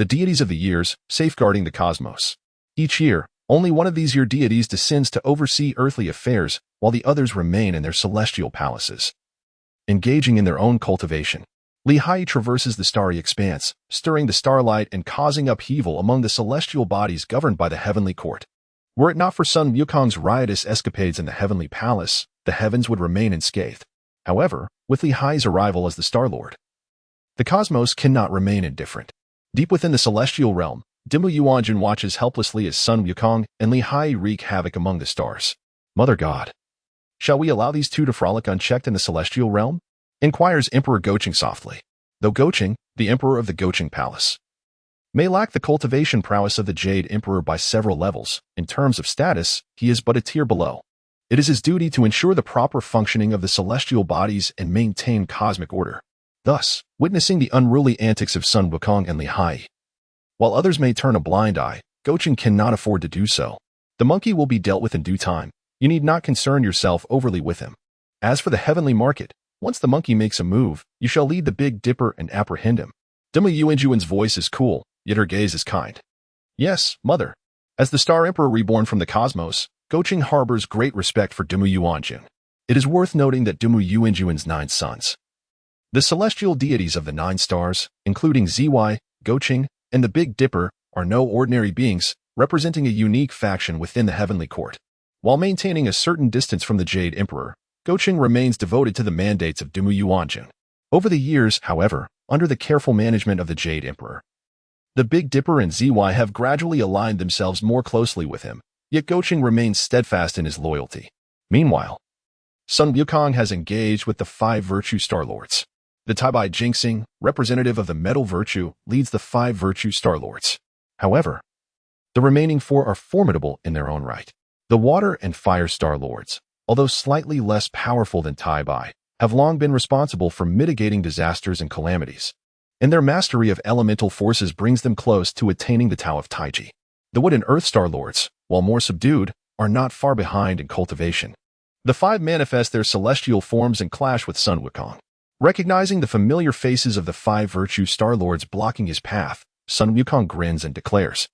the deities of the years, safeguarding the cosmos. Each year, only one of these year deities descends to oversee earthly affairs, while the others remain in their celestial palaces, engaging in their own cultivation. Li Hai traverses the starry expanse, stirring the starlight and causing upheaval among the celestial bodies governed by the heavenly court. Were it not for Sun Wukong's riotous escapades in the heavenly palace, the heavens would remain unscathed. However, with Li Hai's arrival as the Star Lord, the cosmos cannot remain indifferent. Deep within the celestial realm, Dimu Yuanjun watches helplessly as Sun Wukong and Li Hai wreak havoc among the stars. Mother God, shall we allow these two to frolic unchecked in the celestial realm? Inquires Emperor Gocheng softly. Though Gocheng, the Emperor of the Gocheng Palace, may lack the cultivation prowess of the Jade Emperor by several levels, in terms of status, he is but a tier below. It is his duty to ensure the proper functioning of the celestial bodies and maintain cosmic order. Thus, witnessing the unruly antics of Sun Wukong and Li Hai, while others may turn a blind eye, Gocheng cannot afford to do so. The monkey will be dealt with in due time. You need not concern yourself overly with him. As for the heavenly market, once the monkey makes a move, you shall lead the Big Dipper and apprehend him. Dimu Yuanjun's voice is cool, yet her gaze is kind. Yes, mother. As the Star Emperor reborn from the cosmos, Gocheng harbors great respect for Dimu Yuanjun. It is worth noting that Dimu Yuanjun's 9 sons, the celestial deities of the 9 stars, including Zy, Gocheng, and the Big Dipper, are no ordinary beings, representing a unique faction within the heavenly court. While maintaining a certain distance from the Jade Emperor, Goqing remains devoted to the mandates of Dumu Yuanjun. Over the years, however, under the careful management of the Jade Emperor, the Big Dipper and ZY have gradually aligned themselves more closely with him, yet Goqing remains steadfast in his loyalty. Meanwhile, Sun Wukong has engaged with the 5 Virtue Star Lords. The Taibai Jinxing, representative of the Metal Virtue, leads the 5 Virtue Star Lords. However, the remaining 4 are formidable in their own right. The Water and Fire Star Lords, although slightly less powerful than Taibai, have long been responsible for mitigating disasters and calamities, and their mastery of elemental forces brings them close to attaining the Tao of Taiji. The Wood and Earth Star Lords, while more subdued, are not far behind in cultivation. The 5 manifest their celestial forms and clash with Sun Wukong. Recognizing the familiar faces of the 5 Virtue Star Lords blocking his path, Sun Wukong grins and declares,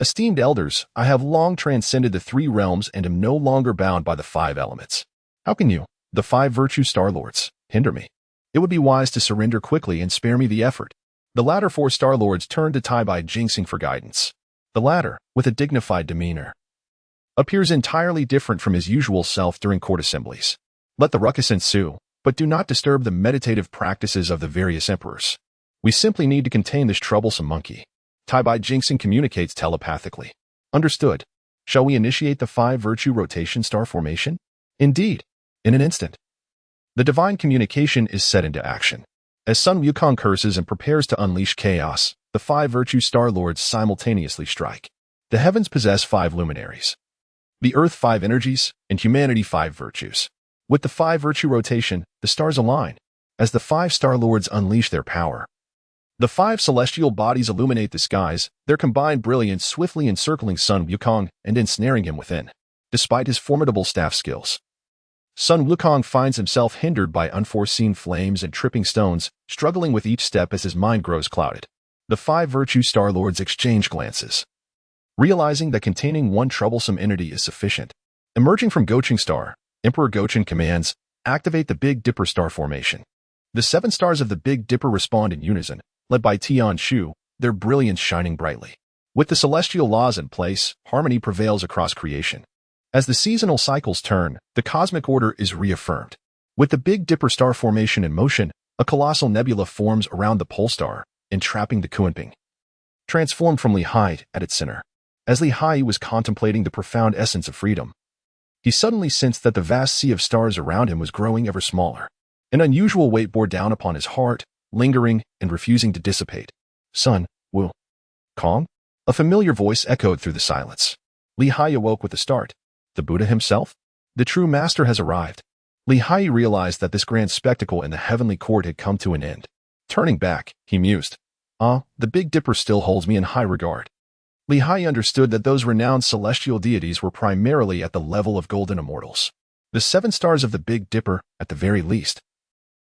"Esteemed elders, I have long transcended the 3 realms and am no longer bound by the 5 elements. How can you, the 5 Virtue Star Lords, hinder me? It would be wise to surrender quickly and spare me the effort." The latter 4 Star Lords turn to Taibai Jinxing for guidance. The latter, with a dignified demeanor, appears entirely different from his usual self during court assemblies. Let the ruckus ensue, but do not disturb the meditative practices of the various emperors. We simply need to contain this troublesome monkey. Taibai Jinxing communicates telepathically. Understood. Shall we initiate the 5 Virtue Rotation Star Formation? Indeed. In an instant, the divine communication is set into action. As Sun Wukong curses and prepares to unleash chaos, the 5 Virtue Star Lords simultaneously strike. The heavens possess 5 luminaries, the earth 5 energies, and humanity 5 virtues. With the 5 Virtue rotation, the stars align. As the 5 Star Lords unleash their power, the 5 celestial bodies illuminate the skies, their combined brilliance swiftly encircling Sun Wukong and ensnaring him within. Despite his formidable staff skills, Sun Wukong finds himself hindered by unforeseen flames and tripping stones, struggling with each step as his mind grows clouded. The 5 Virtue Star Lords exchange glances, realizing that containing one troublesome entity is sufficient. Emerging from Goqing Star, Emperor Goqing commands, activate the Big Dipper Star Formation. The 7 stars of the Big Dipper respond in unison, led by Tian Shu, their brilliance shining brightly. With the celestial laws in place, harmony prevails across creation. As the seasonal cycles turn, the cosmic order is reaffirmed. With the Big Dipper Star Formation in motion, a colossal nebula forms around the pole star, entrapping the Kunping, transformed from Haiyi at its center. As Haiyi was contemplating the profound essence of freedom, he suddenly sensed that the vast sea of stars around him was growing ever smaller. An unusual weight bore down upon his heart, lingering and refusing to dissipate. "Sun Wukong?" A familiar voice echoed through the silence. Haiyi awoke with a start. The Buddha himself? The true master has arrived. Haiyi realized that this grand spectacle in the heavenly court had come to an end. Turning back, he mused, the Big Dipper still holds me in high regard." Haiyi understood that those renowned celestial deities were primarily at the level of golden immortals. The 7 stars of the Big Dipper, at the very least,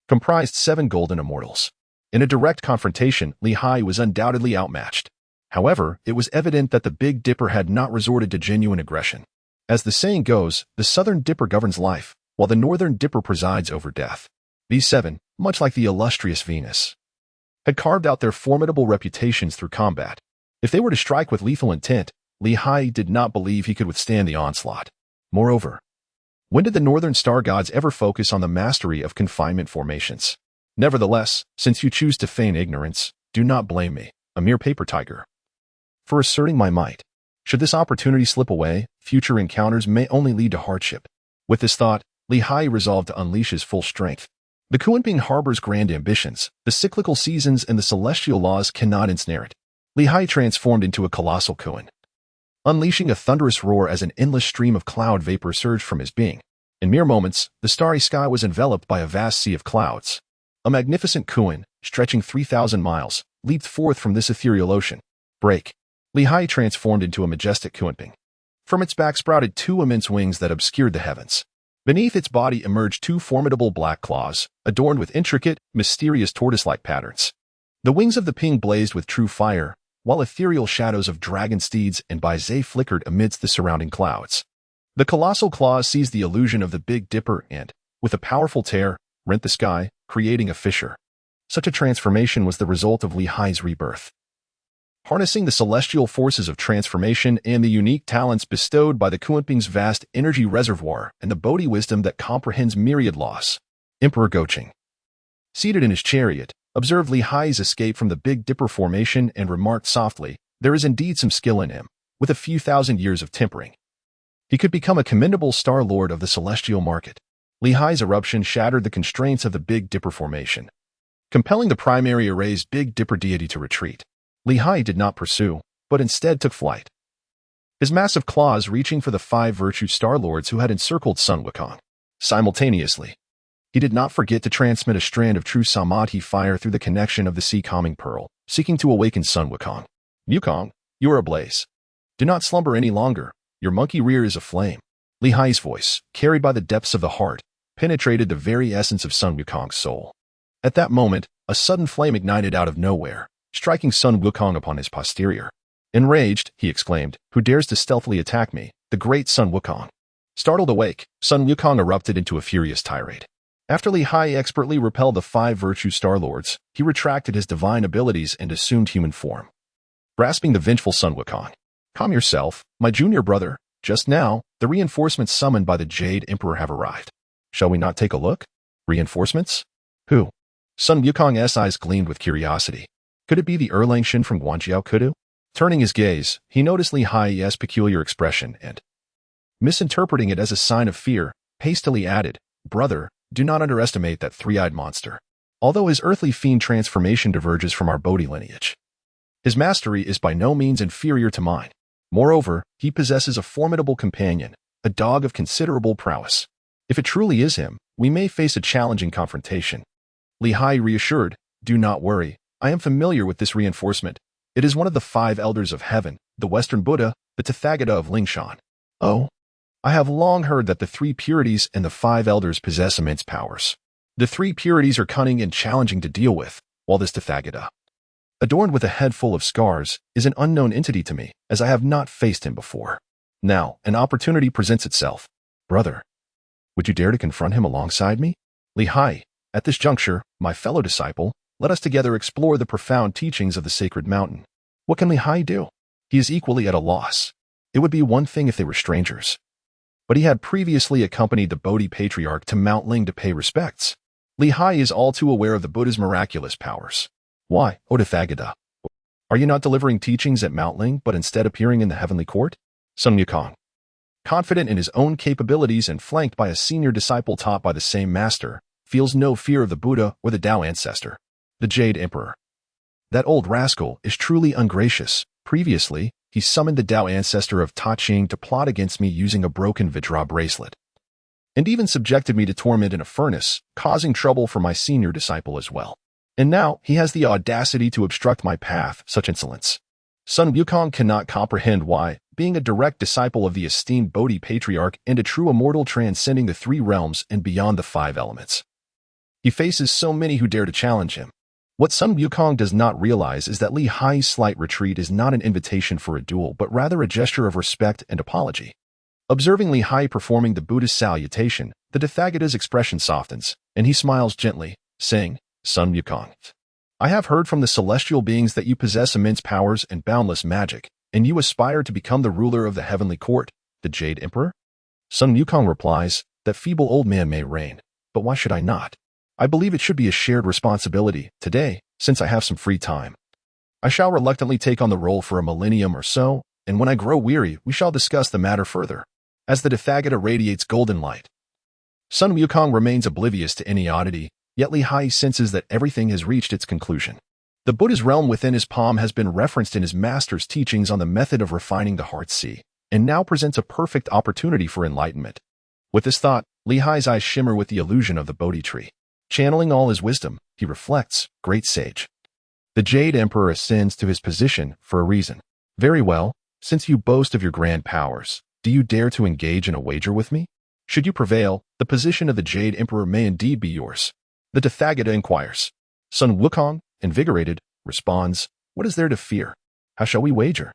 comprised 7 golden immortals. In a direct confrontation, Haiyi was undoubtedly outmatched. However, it was evident that the Big Dipper had not resorted to genuine aggression. As the saying goes, the Southern Dipper governs life, while the Northern Dipper presides over death. These 7, much like the illustrious Venus, had carved out their formidable reputations through combat. If they were to strike with lethal intent, Haiyi did not believe he could withstand the onslaught. Moreover, when did the Northern Star Gods ever focus on the mastery of confinement formations? Nevertheless, since you choose to feign ignorance, do not blame me, a mere paper tiger, for asserting my might. Should this opportunity slip away, future encounters may only lead to hardship. With this thought, Haiyi resolved to unleash his full strength. The Kunping harbors grand ambitions, the cyclical seasons and the celestial laws cannot ensnare it. Haiyi transformed into a colossal Kun, unleashing a thunderous roar as an endless stream of cloud vapor surged from his being. In mere moments, the starry sky was enveloped by a vast sea of clouds. A magnificent Kun, stretching 3,000 miles, leaped forth from this ethereal ocean. Break. Haiyi transformed into a majestic Kunping. From its back sprouted 2 immense wings that obscured the heavens. Beneath its body emerged 2 formidable black claws, adorned with intricate, mysterious tortoise-like patterns. The wings of the Ping blazed with true fire, while ethereal shadows of dragon steeds and Baizé flickered amidst the surrounding clouds. The colossal claws seized the illusion of the Big Dipper and, with a powerful tear, rent the sky, creating a fissure. Such a transformation was the result of Haiyi's rebirth. harnessing the celestial forces of transformation and the unique talents bestowed by the Kunping's vast energy reservoir and the Bodhi wisdom that comprehends myriad laws. Emperor Gocheng, seated in his chariot, observed Li Hai's escape from the Big Dipper formation and remarked softly, "There is indeed some skill in him, with a few thousand years of tempering. He could become a commendable Star Lord of the celestial market." Li Hai's eruption shattered the constraints of the Big Dipper formation, compelling the primary array's Big Dipper deity to retreat. Li Hai did not pursue, but instead took flight, his massive claws reaching for the 5 virtue Star Lords who had encircled Sun Wukong. Simultaneously, he did not forget to transmit a strand of true Samadhi fire through the connection of the sea calming pearl, seeking to awaken Sun Wukong. "Wukong, you are ablaze. Do not slumber any longer. Your monkey rear is aflame." Li Hai's voice, carried by the depths of the heart, penetrated the very essence of Sun Wukong's soul. At that moment, a sudden flame ignited out of nowhere, striking Sun Wukong upon his posterior. Enraged, he exclaimed, "Who dares to stealthily attack me, the great Sun Wukong?" Startled awake, Sun Wukong erupted into a furious tirade. After Li Hai expertly repelled the 5 virtue Star Lords, he retracted his divine abilities and assumed human form. Grasping the vengeful Sun Wukong, "Calm yourself, my junior brother. Just now, the reinforcements summoned by the Jade Emperor have arrived. Shall we not take a look?" "Reinforcements? Who?" Sun Wukong's eyes gleamed with curiosity. Could it be the Erlangshan from Guangjiao Kudu? Turning his gaze, he noticed Li Hai's peculiar expression and, misinterpreting it as a sign of fear, hastily added, "Brother, do not underestimate that 3-eyed monster. Although his earthly fiend transformation diverges from our Bodhi lineage, his mastery is by no means inferior to mine. Moreover, he possesses a formidable companion, a dog of considerable prowess. If it truly is him, we may face a challenging confrontation." Li Hai reassured, "Do not worry. I am familiar with this reinforcement. It is one of the 5 elders of heaven, the Western Buddha, the Tathagata of Lingshan." "Oh, I have long heard that the 3 purities and the 5 elders possess immense powers. The 3 purities are cunning and challenging to deal with, while this Tathagata, adorned with a head full of scars, is an unknown entity to me, as I have not faced him before. Now, an opportunity presents itself. Brother, would you dare to confront him alongside me?" "Li Hai, at this juncture, my fellow disciple, let us together explore the profound teachings of the sacred mountain." What can Li Hai do? He is equally at a loss. It would be one thing if they were strangers, but he had previously accompanied the Bodhi Patriarch to Mount Ling to pay respects. Li Hai is all too aware of the Buddha's miraculous powers. "Why, O Tathagata, are you not delivering teachings at Mount Ling but instead appearing in the heavenly court?" Sun Wukong, confident in his own capabilities and flanked by a senior disciple taught by the same master, feels no fear of the Buddha or the Tao ancestor. The Jade Emperor. "That old rascal is truly ungracious. Previously, he summoned the Tao ancestor of Ta Ching to plot against me using a broken Vajra bracelet, and even subjected me to torment in a furnace, causing trouble for my senior disciple as well. And now he has the audacity to obstruct my path. Such insolence." Sun Wukong cannot comprehend why, being a direct disciple of the esteemed Bodhi Patriarch and a true immortal transcending the 3 realms and beyond the 5 elements, he faces so many who dare to challenge him. What Sun Wukong does not realize is that Li Hai's slight retreat is not an invitation for a duel, but rather a gesture of respect and apology. Observing Li Hai performing the Buddhist salutation, the Tathagata's expression softens, and he smiles gently, saying, "Sun Wukong, I have heard from the celestial beings that you possess immense powers and boundless magic, and you aspire to become the ruler of the heavenly court, the Jade Emperor?" Sun Wukong replies, "That feeble old man may reign, but why should I not? I believe it should be a shared responsibility. Today, since I have some free time, I shall reluctantly take on the role for a millennium or so, and when I grow weary, we shall discuss the matter further." As the Tathagata radiates golden light, Sun Wukong remains oblivious to any oddity, yet Li Hai senses that everything has reached its conclusion. The Buddha's realm within his palm has been referenced in his master's teachings on the method of refining the heart sea, and now presents a perfect opportunity for enlightenment. With this thought, Li Hai's eyes shimmer with the illusion of the Bodhi tree. Channeling all his wisdom, he reflects, "Great sage. The Jade Emperor ascends to his position for a reason. Very well, since you boast of your grand powers, do you dare to engage in a wager with me? Should you prevail, the position of the Jade Emperor may indeed be yours." The Tathagata inquires. Sun Wukong, invigorated, responds, "What is there to fear? How shall we wager?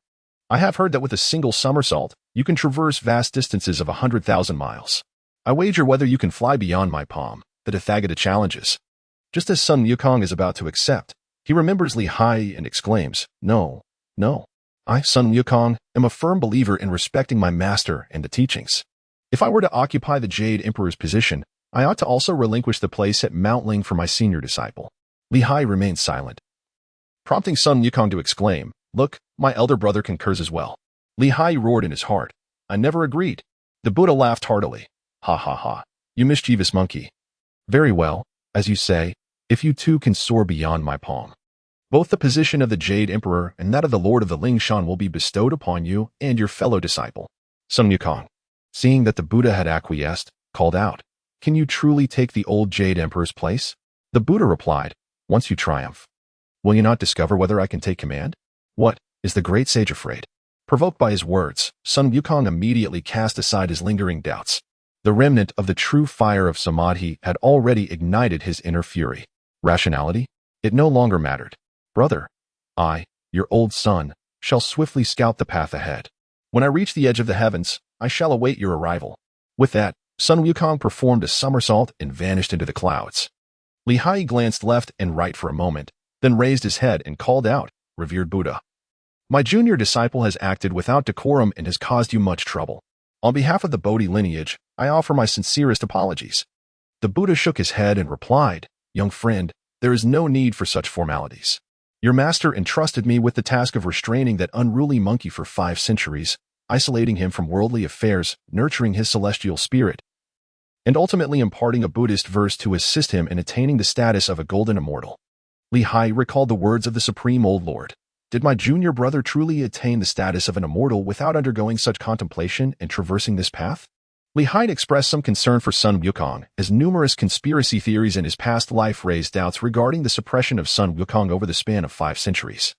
I have heard that with a single somersault, you can traverse vast distances of 100,000 miles. I wager whether you can fly beyond my palm." The Tathagata challenges. Just as Sun Wukong is about to accept, he remembers Li Hai and exclaims, No, No. I, Sun Wukong, am a firm believer in respecting my master and the teachings. If I were to occupy the Jade Emperor's position, I ought to also relinquish the place at Mount Ling for my senior disciple. Li Hai remained silent, prompting Sun Wukong to exclaim, "Look, my elder brother concurs as well." Li Hai roared in his heart, "I never agreed." The Buddha laughed heartily. "Ha ha ha, you mischievous monkey. Very well, as you say, if you too can soar beyond my palm. Both the position of the Jade Emperor and that of the Lord of the Lingshan will be bestowed upon you and your fellow disciple." Sun Wukong, seeing that the Buddha had acquiesced, called out, "Can you truly take the old Jade Emperor's place?" The Buddha replied, "Once you triumph, will you not discover whether I can take command? What, is the great sage afraid?" Provoked by his words, Sun Wukong immediately cast aside his lingering doubts. The remnant of the true fire of Samadhi had already ignited his inner fury. Rationality? It no longer mattered. "Brother, I, your old son, shall swiftly scout the path ahead. When I reach the edge of the heavens, I shall await your arrival." With that, Sun Wukong performed a somersault and vanished into the clouds. Li Hai glanced left and right for a moment, then raised his head and called out, "Revered Buddha, my junior disciple has acted without decorum and has caused you much trouble. On behalf of the Bodhi lineage, I offer my sincerest apologies." The Buddha shook his head and replied, "Young friend, there is no need for such formalities. Your master entrusted me with the task of restraining that unruly monkey for 5 centuries, isolating him from worldly affairs, nurturing his celestial spirit, and ultimately imparting a Buddhist verse to assist him in attaining the status of a golden immortal." Li Hai recalled the words of the Supreme Old Lord. Did my junior brother truly attain the status of an immortal without undergoing such contemplation and traversing this path? Li Hai expressed some concern for Sun Wukong, as numerous conspiracy theories in his past life raised doubts regarding the suppression of Sun Wukong over the span of 5 centuries.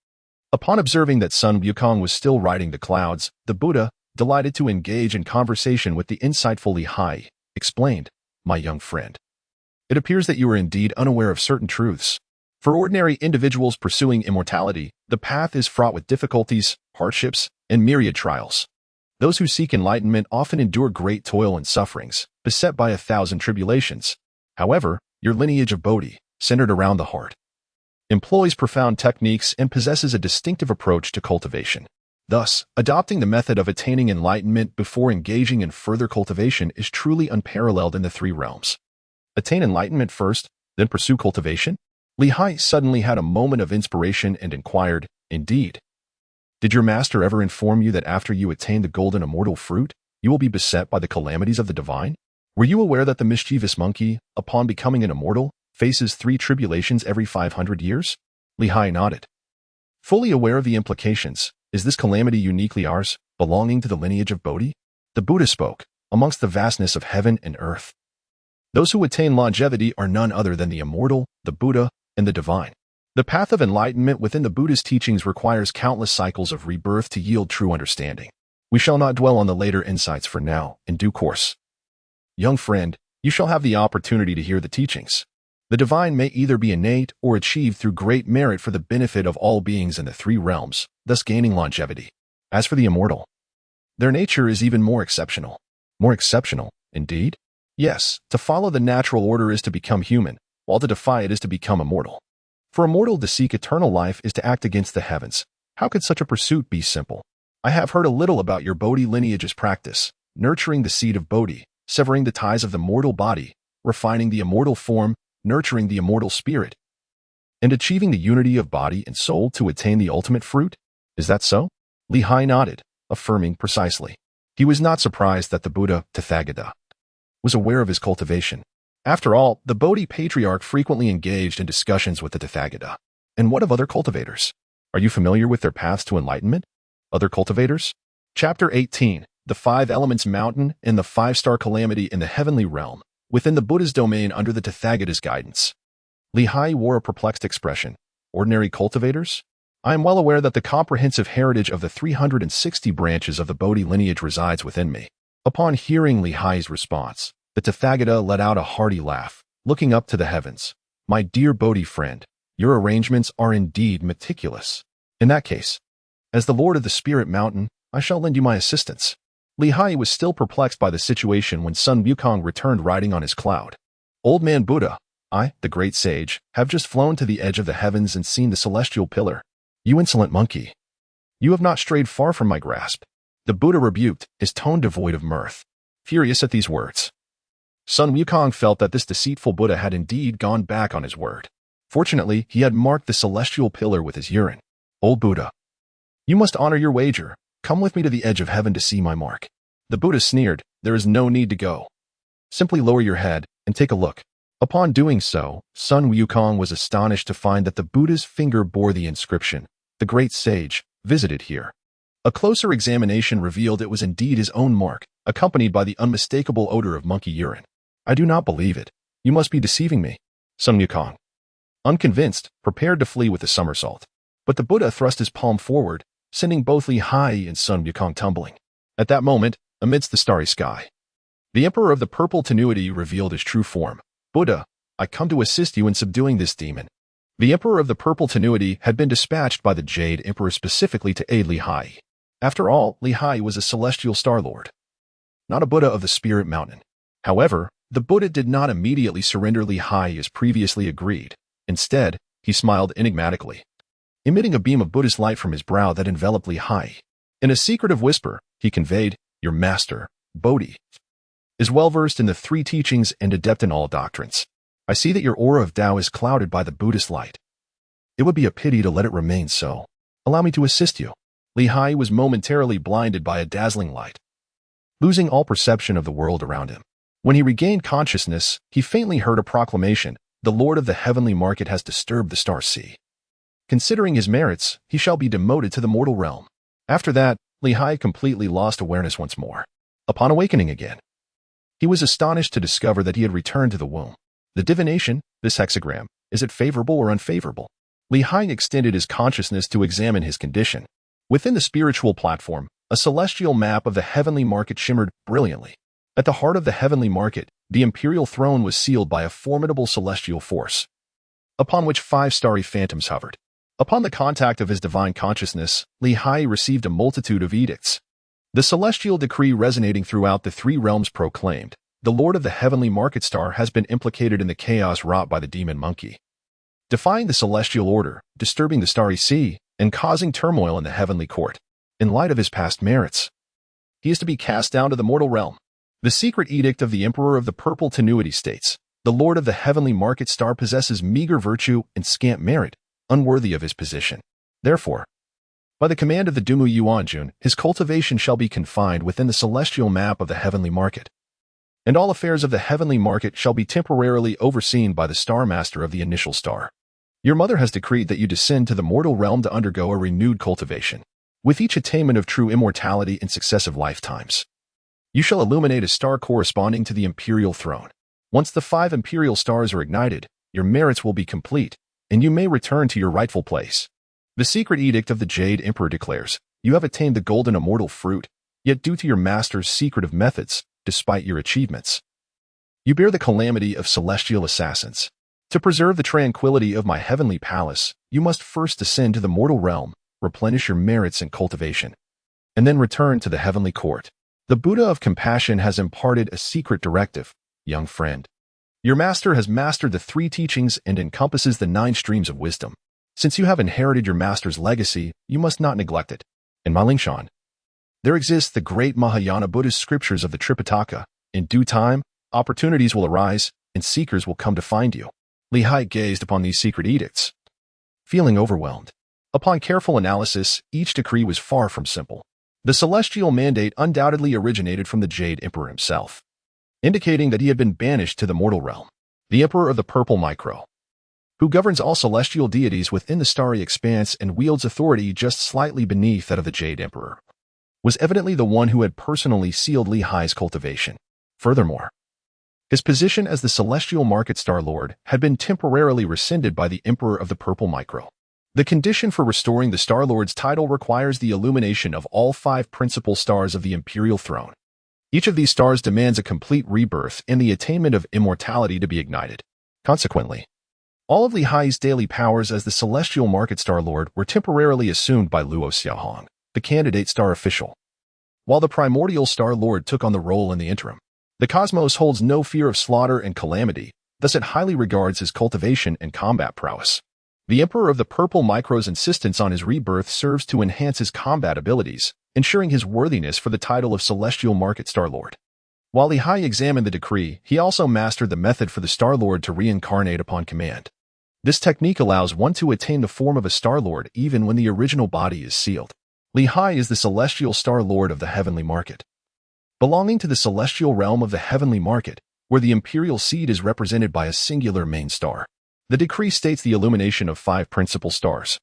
Upon observing that Sun Wukong was still riding the clouds, the Buddha, delighted to engage in conversation with the insightful Li Hai, explained, "My young friend, it appears that you are indeed unaware of certain truths. For ordinary individuals pursuing immortality, the path is fraught with difficulties, hardships, and myriad trials. Those who seek enlightenment often endure great toil and sufferings, beset by 1,000 tribulations. However, your lineage of Bodhi, centered around the heart, employs profound techniques and possesses a distinctive approach to cultivation. Thus, adopting the method of attaining enlightenment before engaging in further cultivation is truly unparalleled in the 3 realms. Attain enlightenment first, then pursue cultivation?" Li Hai suddenly had a moment of inspiration and inquired, "Indeed. Did your master ever inform you that after you attain the golden immortal fruit, you will be beset by the calamities of the divine? Were you aware that the mischievous monkey, upon becoming an immortal, faces 3 tribulations every 500 years? Li Hai nodded. Fully aware of the implications, is this calamity uniquely ours, belonging to the lineage of Bodhi? The Buddha spoke, amongst the vastness of heaven and earth. Those who attain longevity are none other than the immortal, the Buddha, and the divine. The path of enlightenment within the Buddha's teachings requires countless cycles of rebirth to yield true understanding. We shall not dwell on the later insights for now, in due course. Young friend, you shall have the opportunity to hear the teachings. The divine may either be innate or achieved through great merit for the benefit of all beings in the 3 realms, thus gaining longevity. As for the immortal, their nature is even more exceptional. More exceptional, indeed? Yes, to follow the natural order is to become human, while to defy it is to become immortal. For a mortal to seek eternal life is to act against the heavens. How could such a pursuit be simple? I have heard a little about your Bodhi lineage's practice, nurturing the seed of Bodhi, severing the ties of the mortal body, refining the immortal form, nurturing the immortal spirit, and achieving the unity of body and soul to attain the ultimate fruit. Is that so?" Li Hai nodded, affirming precisely. He was not surprised that the Buddha, Tathagata, was aware of his cultivation. After all, the Bodhi patriarch frequently engaged in discussions with the Tathagata. And what of other cultivators? Are you familiar with their paths to enlightenment? Other cultivators? Chapter 18, The 5 Elements Mountain and the 5-Star Calamity in the Heavenly Realm, within the Buddha's domain under the Tathagata's guidance. Li Hai wore a perplexed expression. Ordinary cultivators? I am well aware that the comprehensive heritage of the 360 branches of the Bodhi lineage resides within me. Upon hearing Li Hai's response, the Tathagata let out a hearty laugh, looking up to the heavens. "My dear Bodhi friend, your arrangements are indeed meticulous. In that case, as the Lord of the Spirit Mountain, I shall lend you my assistance." Li Hai was still perplexed by the situation when Sun Wukong returned riding on his cloud. "Old man Buddha, I, the great sage, have just flown to the edge of the heavens and seen the celestial pillar." "You insolent monkey. You have not strayed far from my grasp. The Buddha rebuked, his tone devoid of mirth. Furious at these words, Sun Wukong felt that this deceitful Buddha had indeed gone back on his word. Fortunately, he had marked the celestial pillar with his urine. Old Buddha, you must honor your wager. Come with me to the edge of heaven to see my mark. The Buddha sneered, there is no need to go. Simply lower your head and take a look. Upon doing so, Sun Wukong was astonished to find that the Buddha's finger bore the inscription, "The Great Sage, visited here." A closer examination revealed it was indeed his own mark, accompanied by the unmistakable odor of monkey urine. I do not believe it. You must be deceiving me. Sun Wukong, unconvinced, prepared to flee with a somersault. But the Buddha thrust his palm forward, sending both Haiyi and Sun Wukong tumbling. At that moment, amidst the starry sky, the Emperor of the Purple Tenuity revealed his true form. Buddha, I come to assist you in subduing this demon. The Emperor of the Purple Tenuity had been dispatched by the Jade Emperor specifically to aid Haiyi. After all, Haiyi was a celestial star lord, not a Buddha of the Spirit Mountain. However, the Buddha did not immediately surrender Haiyi as previously agreed. Instead, he smiled enigmatically, emitting a beam of Buddhist light from his brow that enveloped Haiyi. In a secretive whisper, he conveyed, Your master, Bodhi, is well-versed in the three teachings and adept in all doctrines. I see that your aura of Tao is clouded by the Buddhist light. It would be a pity to let it remain so. Allow me to assist you. Haiyi was momentarily blinded by a dazzling light, losing all perception of the world around him. When he regained consciousness, he faintly heard a proclamation, The Lord of the Heavenly Market has disturbed the star sea. Considering his merits, he shall be demoted to the mortal realm. After that, Haiyi completely lost awareness once more. Upon awakening again, he was astonished to discover that he had returned to the womb. The divination, this hexagram, is it favorable or unfavorable? Haiyi extended his consciousness to examine his condition. Within the spiritual platform, a celestial map of the heavenly market shimmered brilliantly. At the heart of the heavenly market, the imperial throne was sealed by a formidable celestial force, upon which 5 starry phantoms hovered. Upon the contact of his divine consciousness, Haiyi received a multitude of edicts. The celestial decree resonating throughout the 3 realms proclaimed, The Lord of the Heavenly Market Star has been implicated in the chaos wrought by the demon monkey, defying the celestial order, disturbing the starry sea, and causing turmoil in the heavenly court. In light of his past merits, he is to be cast down to the mortal realm. The secret edict of the Emperor of the Purple Tenuity states, The Lord of the Heavenly Market Star possesses meager virtue and scant merit, unworthy of his position. Therefore, by the command of the Dumu Yuanjun, his cultivation shall be confined within the celestial map of the heavenly market, and all affairs of the heavenly market shall be temporarily overseen by the Star Master of the initial star. Your mother has decreed that you descend to the mortal realm to undergo a renewed cultivation. With each attainment of true immortality in successive lifetimes, you shall illuminate a star corresponding to the imperial throne. Once the 5 imperial stars are ignited, your merits will be complete, and you may return to your rightful place. The secret edict of the Jade Emperor declares, You have attained the golden immortal fruit, yet due to your master's secretive methods, despite your achievements, you bear the calamity of celestial assassins. To preserve the tranquility of my heavenly palace, you must first descend to the mortal realm, replenish your merits and cultivation, and then return to the heavenly court. The Buddha of Compassion has imparted a secret directive, young friend. Your master has mastered the 3 teachings and encompasses the 9 streams of wisdom. Since you have inherited your master's legacy, you must not neglect it. In Malingshan, there exists the great Mahayana Buddhist scriptures of the Tripitaka. In due time, opportunities will arise, and seekers will come to find you. Haiyi gazed upon these secret edicts, feeling overwhelmed. Upon careful analysis, each decree was far from simple. The celestial mandate undoubtedly originated from the Jade Emperor himself, indicating that he had been banished to the mortal realm. The Emperor of the Purple Micro, who governs all celestial deities within the starry expanse and wields authority just slightly beneath that of the Jade Emperor, was evidently the one who had personally sealed Haiyi's cultivation. Furthermore, his position as the celestial market star lord had been temporarily rescinded by the Emperor of the Purple Micro. The condition for restoring the Star Lord's title requires the illumination of all 5 principal stars of the imperial throne. Each of these stars demands a complete rebirth and the attainment of immortality to be ignited. Consequently, all of Haiyi's daily powers as the celestial market star lord were temporarily assumed by Luo Xiaohong, the candidate star official, while the primordial star lord took on the role in the interim. The cosmos holds no fear of slaughter and calamity, thus it highly regards his cultivation and combat prowess. The Emperor of the Purple Micro's insistence on his rebirth serves to enhance his combat abilities, ensuring his worthiness for the title of Celestial Market Star-Lord. While Haiyi examined the decree, he also mastered the method for the Star-Lord to reincarnate upon command. This technique allows one to attain the form of a Star-Lord even when the original body is sealed. Haiyi is the Celestial Star-Lord of the Heavenly Market. Belonging to the celestial realm of the Heavenly Market, where the imperial seed is represented by a singular main star. The decree states the illumination of 5 principal stars,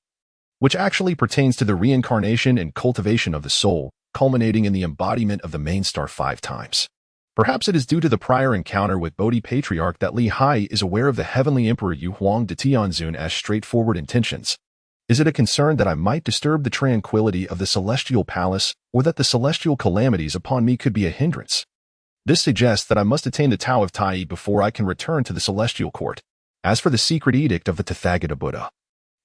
which actually pertains to the reincarnation and cultivation of the soul, culminating in the embodiment of the main star 5 times. Perhaps it is due to the prior encounter with Bodhi Patriarch that Haiyi is aware of the Heavenly Emperor Yu Huang de Tianzun as straightforward intentions. Is it a concern that I might disturb the tranquility of the Celestial Palace, or that the celestial calamities upon me could be a hindrance? This suggests that I must attain the Tao of Tai before I can return to the Celestial Court. As for the secret edict of the Tathagata Buddha,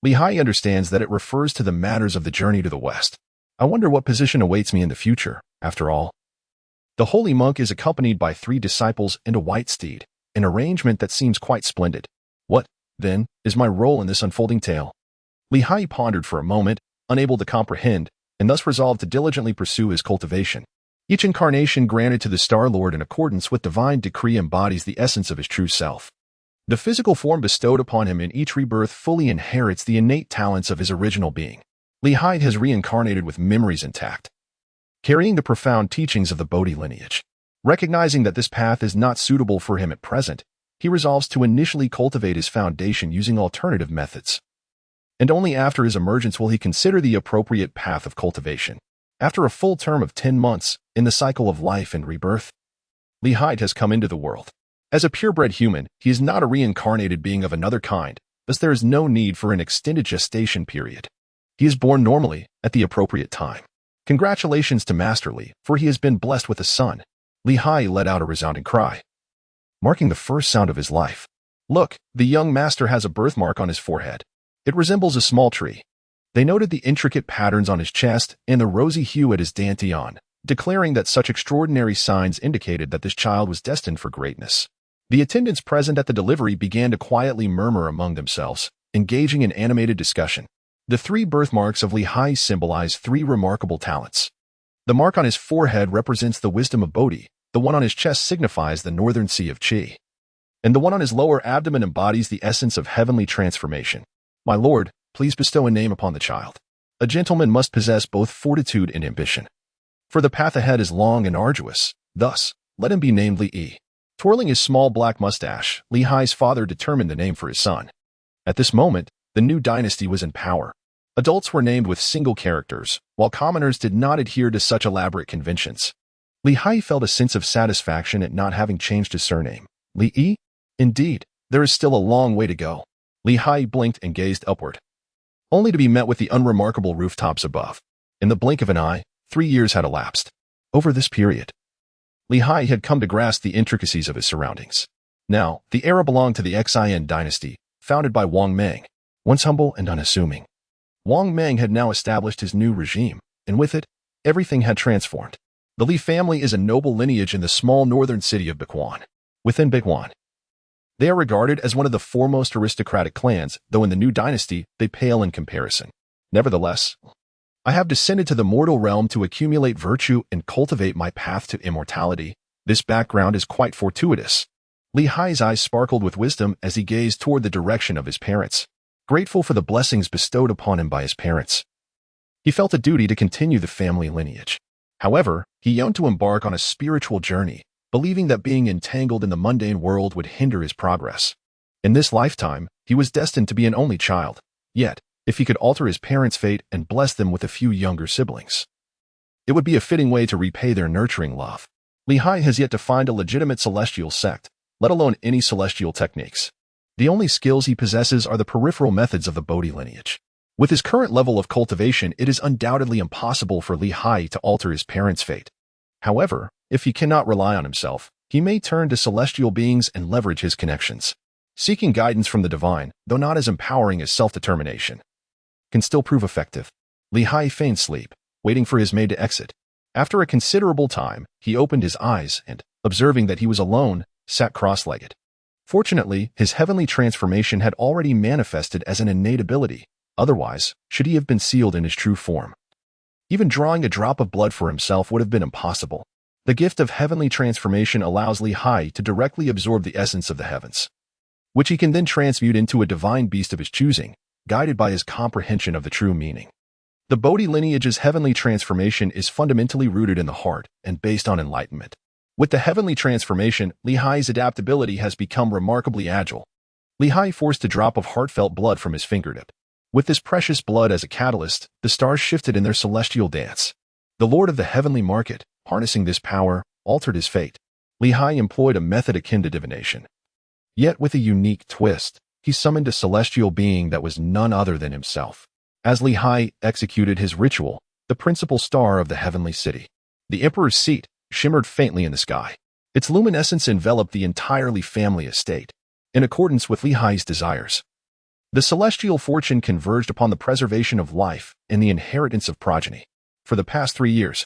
Haiyi understands that it refers to the matters of the journey to the West. I wonder what position awaits me in the future, after all. The holy monk is accompanied by 3 disciples and a white steed, an arrangement that seems quite splendid. What, then, is my role in this unfolding tale? Haiyi pondered for a moment, unable to comprehend, and thus resolved to diligently pursue his cultivation. Each incarnation granted to the Star-Lord in accordance with divine decree embodies the essence of his true self. The physical form bestowed upon him in each rebirth fully inherits the innate talents of his original being. Haiyi has reincarnated with memories intact, carrying the profound teachings of the Bodhi lineage. Recognizing that this path is not suitable for him at present, he resolves to initially cultivate his foundation using alternative methods. And only after his emergence will he consider the appropriate path of cultivation. After a full term of 10 months, in the cycle of life and rebirth, Haiyi has come into the world. As a purebred human, he is not a reincarnated being of another kind, thus there is no need for an extended gestation period. He is born normally, at the appropriate time. Congratulations to Master Li, for he has been blessed with a son. Haiyi let out a resounding cry, marking the first sound of his life. Look, the young master has a birthmark on his forehead. It resembles a small tree. They noted the intricate patterns on his chest and the rosy hue at his dantian, declaring that such extraordinary signs indicated that this child was destined for greatness. The attendants present at the delivery began to quietly murmur among themselves, engaging in animated discussion. The 3 birthmarks of Haiyi symbolize 3 remarkable talents. The mark on his forehead represents the wisdom of Bodhi, the one on his chest signifies the northern sea of Qi, and the one on his lower abdomen embodies the essence of heavenly transformation. My lord, please bestow a name upon the child. A gentleman must possess both fortitude and ambition. For the path ahead is long and arduous, thus, let him be named Li. Twirling his small black mustache, Haiyi's father determined the name for his son. At this moment, the new dynasty was in power. Adults were named with single characters, while commoners did not adhere to such elaborate conventions. Haiyi felt a sense of satisfaction at not having changed his surname. Li? Indeed, there is still a long way to go. Haiyi blinked and gazed upward, only to be met with the unremarkable rooftops above. In the blink of an eye, 3 years had elapsed. Over this period, Haiyi had come to grasp the intricacies of his surroundings. Now, the era belonged to the Xian dynasty, founded by Wang Mang. Once humble and unassuming, Wang Mang had now established his new regime, and with it, everything had transformed. The Li family is a noble lineage in the small northern city of Baiquan. Within Baiquan, they are regarded as one of the foremost aristocratic clans, though in the new dynasty, they pale in comparison. Nevertheless, I have descended to the mortal realm to accumulate virtue and cultivate my path to immortality. This background is quite fortuitous. Haiyi's eyes sparkled with wisdom as he gazed toward the direction of his parents. Grateful for the blessings bestowed upon him by his parents, he felt a duty to continue the family lineage. However, he yearned to embark on a spiritual journey, believing that being entangled in the mundane world would hinder his progress. In this lifetime, he was destined to be an only child. Yet, if he could alter his parents' fate and bless them with a few younger siblings, it would be a fitting way to repay their nurturing love. Haiyi has yet to find a legitimate celestial sect, let alone any celestial techniques. The only skills he possesses are the peripheral methods of the Bodhi lineage. With his current level of cultivation, it is undoubtedly impossible for Haiyi to alter his parents' fate. However, if he cannot rely on himself, he may turn to celestial beings and leverage his connections. Seeking guidance from the divine, though not as empowering as self-determination, can still prove effective. Haiyi feigned sleep, waiting for his maid to exit. After a considerable time, he opened his eyes and, observing that he was alone, sat cross-legged. Fortunately, his heavenly transformation had already manifested as an innate ability. Otherwise, should he have been sealed in his true form, even drawing a drop of blood for himself would have been impossible. The gift of heavenly transformation allows Haiyi to directly absorb the essence of the heavens, which he can then transmute into a divine beast of his choosing, guided by his comprehension of the true meaning. The Bodhi lineage's heavenly transformation is fundamentally rooted in the heart and based on enlightenment. With the heavenly transformation, Haiyi's adaptability has become remarkably agile. Haiyi forced a drop of heartfelt blood from his fingertip. With this precious blood as a catalyst, the stars shifted in their celestial dance. The Lord of the heavenly market, harnessing this power, altered his fate. Haiyi employed a method akin to divination. Yet with a unique twist, he summoned a celestial being that was none other than himself. As Haiyi executed his ritual, the principal star of the heavenly city, the Emperor's seat, shimmered faintly in the sky. Its luminescence enveloped the entirely family estate, in accordance with Haiyi's desires. The celestial fortune converged upon the preservation of life and the inheritance of progeny. For the past 3 years,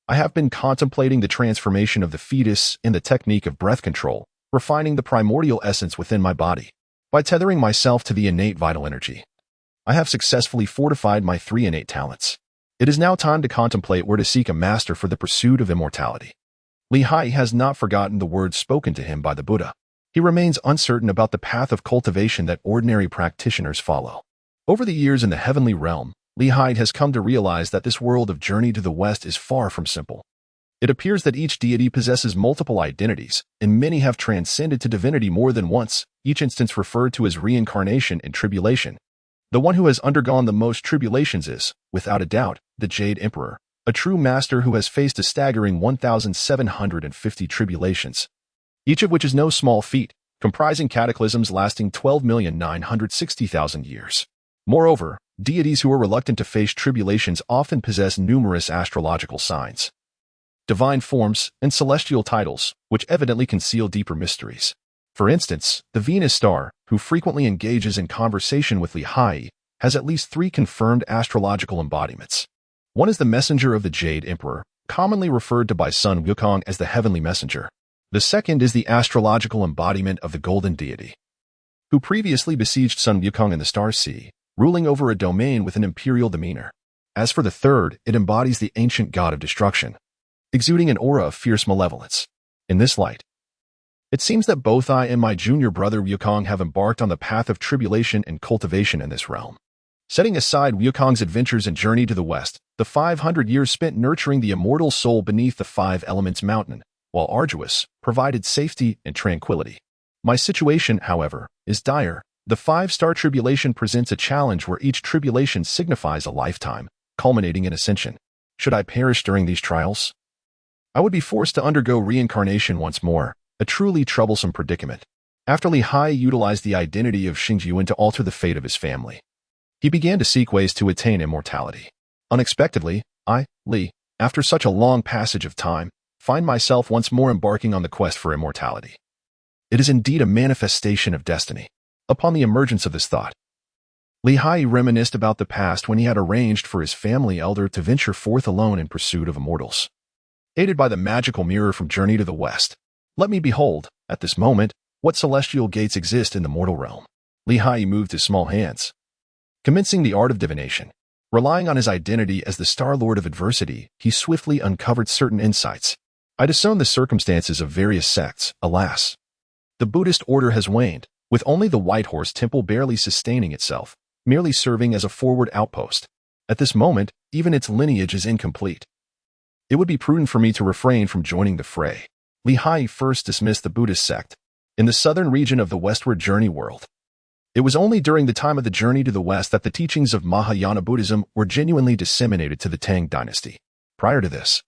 I have been contemplating the transformation of the fetus and the technique of breath control, refining the primordial essence within my body. By tethering myself to the innate vital energy, I have successfully fortified my 3 innate talents. It is now time to contemplate where to seek a master for the pursuit of immortality. Haiyi has not forgotten the words spoken to him by the Buddha. He remains uncertain about the path of cultivation that ordinary practitioners follow. Over the years in the heavenly realm, Haiyi has come to realize that this world of journey to the west is far from simple. It appears that each deity possesses multiple identities, and many have transcended to divinity more than once, each instance referred to as reincarnation and tribulation. The one who has undergone the most tribulations is, without a doubt, the Jade Emperor, a true master who has faced a staggering 1,750 tribulations, each of which is no small feat, comprising cataclysms lasting 12,960,000 years. Moreover, deities who are reluctant to face tribulations often possess numerous astrological signs, divine forms, and celestial titles, which evidently conceal deeper mysteries. For instance, the Venus star, who frequently engages in conversation with Haiyi, has at least 3 confirmed astrological embodiments. One is the messenger of the Jade Emperor, commonly referred to by Sun Wukong as the heavenly messenger. The second is the astrological embodiment of the golden deity, who previously besieged Sun Wukong in the Star Sea, ruling over a domain with an imperial demeanor. As for the third, it embodies the ancient god of destruction, exuding an aura of fierce malevolence. In this light, it seems that both I and my junior brother Wukong have embarked on the path of tribulation and cultivation in this realm. Setting aside Wukong's adventures and journey to the west, the 500 years spent nurturing the immortal soul beneath the 5 Elements Mountain, while arduous, provided safety and tranquility. My situation, however, is dire. The 5-star tribulation presents a challenge where each tribulation signifies a lifetime, culminating in ascension. Should I perish during these trials, I would be forced to undergo reincarnation once more, a truly troublesome predicament. After Haiyi utilized the identity of Xingyuan to alter the fate of his family, he began to seek ways to attain immortality. Unexpectedly, after such a long passage of time, find myself once more embarking on the quest for immortality. It is indeed a manifestation of destiny. Upon the emergence of this thought, Haiyi reminisced about the past when he had arranged for his family elder to venture forth alone in pursuit of immortals. Aided by the magical mirror from Journey to the West, let me behold, at this moment, what celestial gates exist in the mortal realm. Haiyi moved his small hands, commencing the art of divination. Relying on his identity as the Star Lord of Adversity, he swiftly uncovered certain insights. I discern the circumstances of various sects. Alas, the Buddhist order has waned, with only the White Horse Temple barely sustaining itself, merely serving as a forward outpost. At this moment, even its lineage is incomplete. It would be prudent for me to refrain from joining the fray. Haiyi first dismissed the Buddhist sect in the southern region of the westward journey world. It was only during the time of the journey to the west that the teachings of Mahayana Buddhism were genuinely disseminated to the Tang dynasty. Prior to this,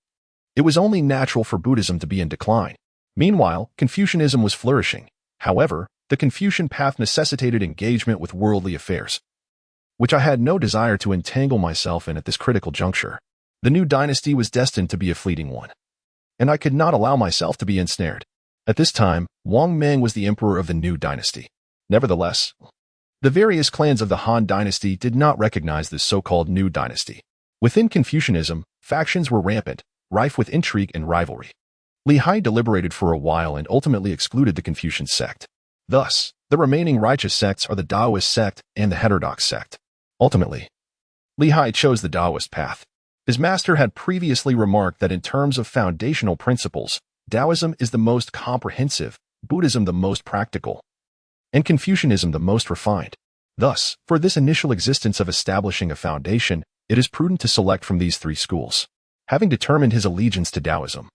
it was only natural for Buddhism to be in decline. Meanwhile, Confucianism was flourishing. However, the Confucian path necessitated engagement with worldly affairs, which I had no desire to entangle myself in at this critical juncture. The new dynasty was destined to be a fleeting one, and I could not allow myself to be ensnared. At this time, Wang Meng was the emperor of the new dynasty. Nevertheless, the various clans of the Han dynasty did not recognize this so-called new dynasty. Within Confucianism, factions were rampant, rife with intrigue and rivalry. Haiyi deliberated for a while and ultimately excluded the Confucian sect. Thus, the remaining righteous sects are the Taoist sect and the heterodox sect. Ultimately, Li Hai chose the Taoist path. His master had previously remarked that in terms of foundational principles, Taoism is the most comprehensive, Buddhism the most practical, and Confucianism the most refined. Thus, for this initial existence of establishing a foundation, it is prudent to select from these three schools. Having determined his allegiance to Taoism,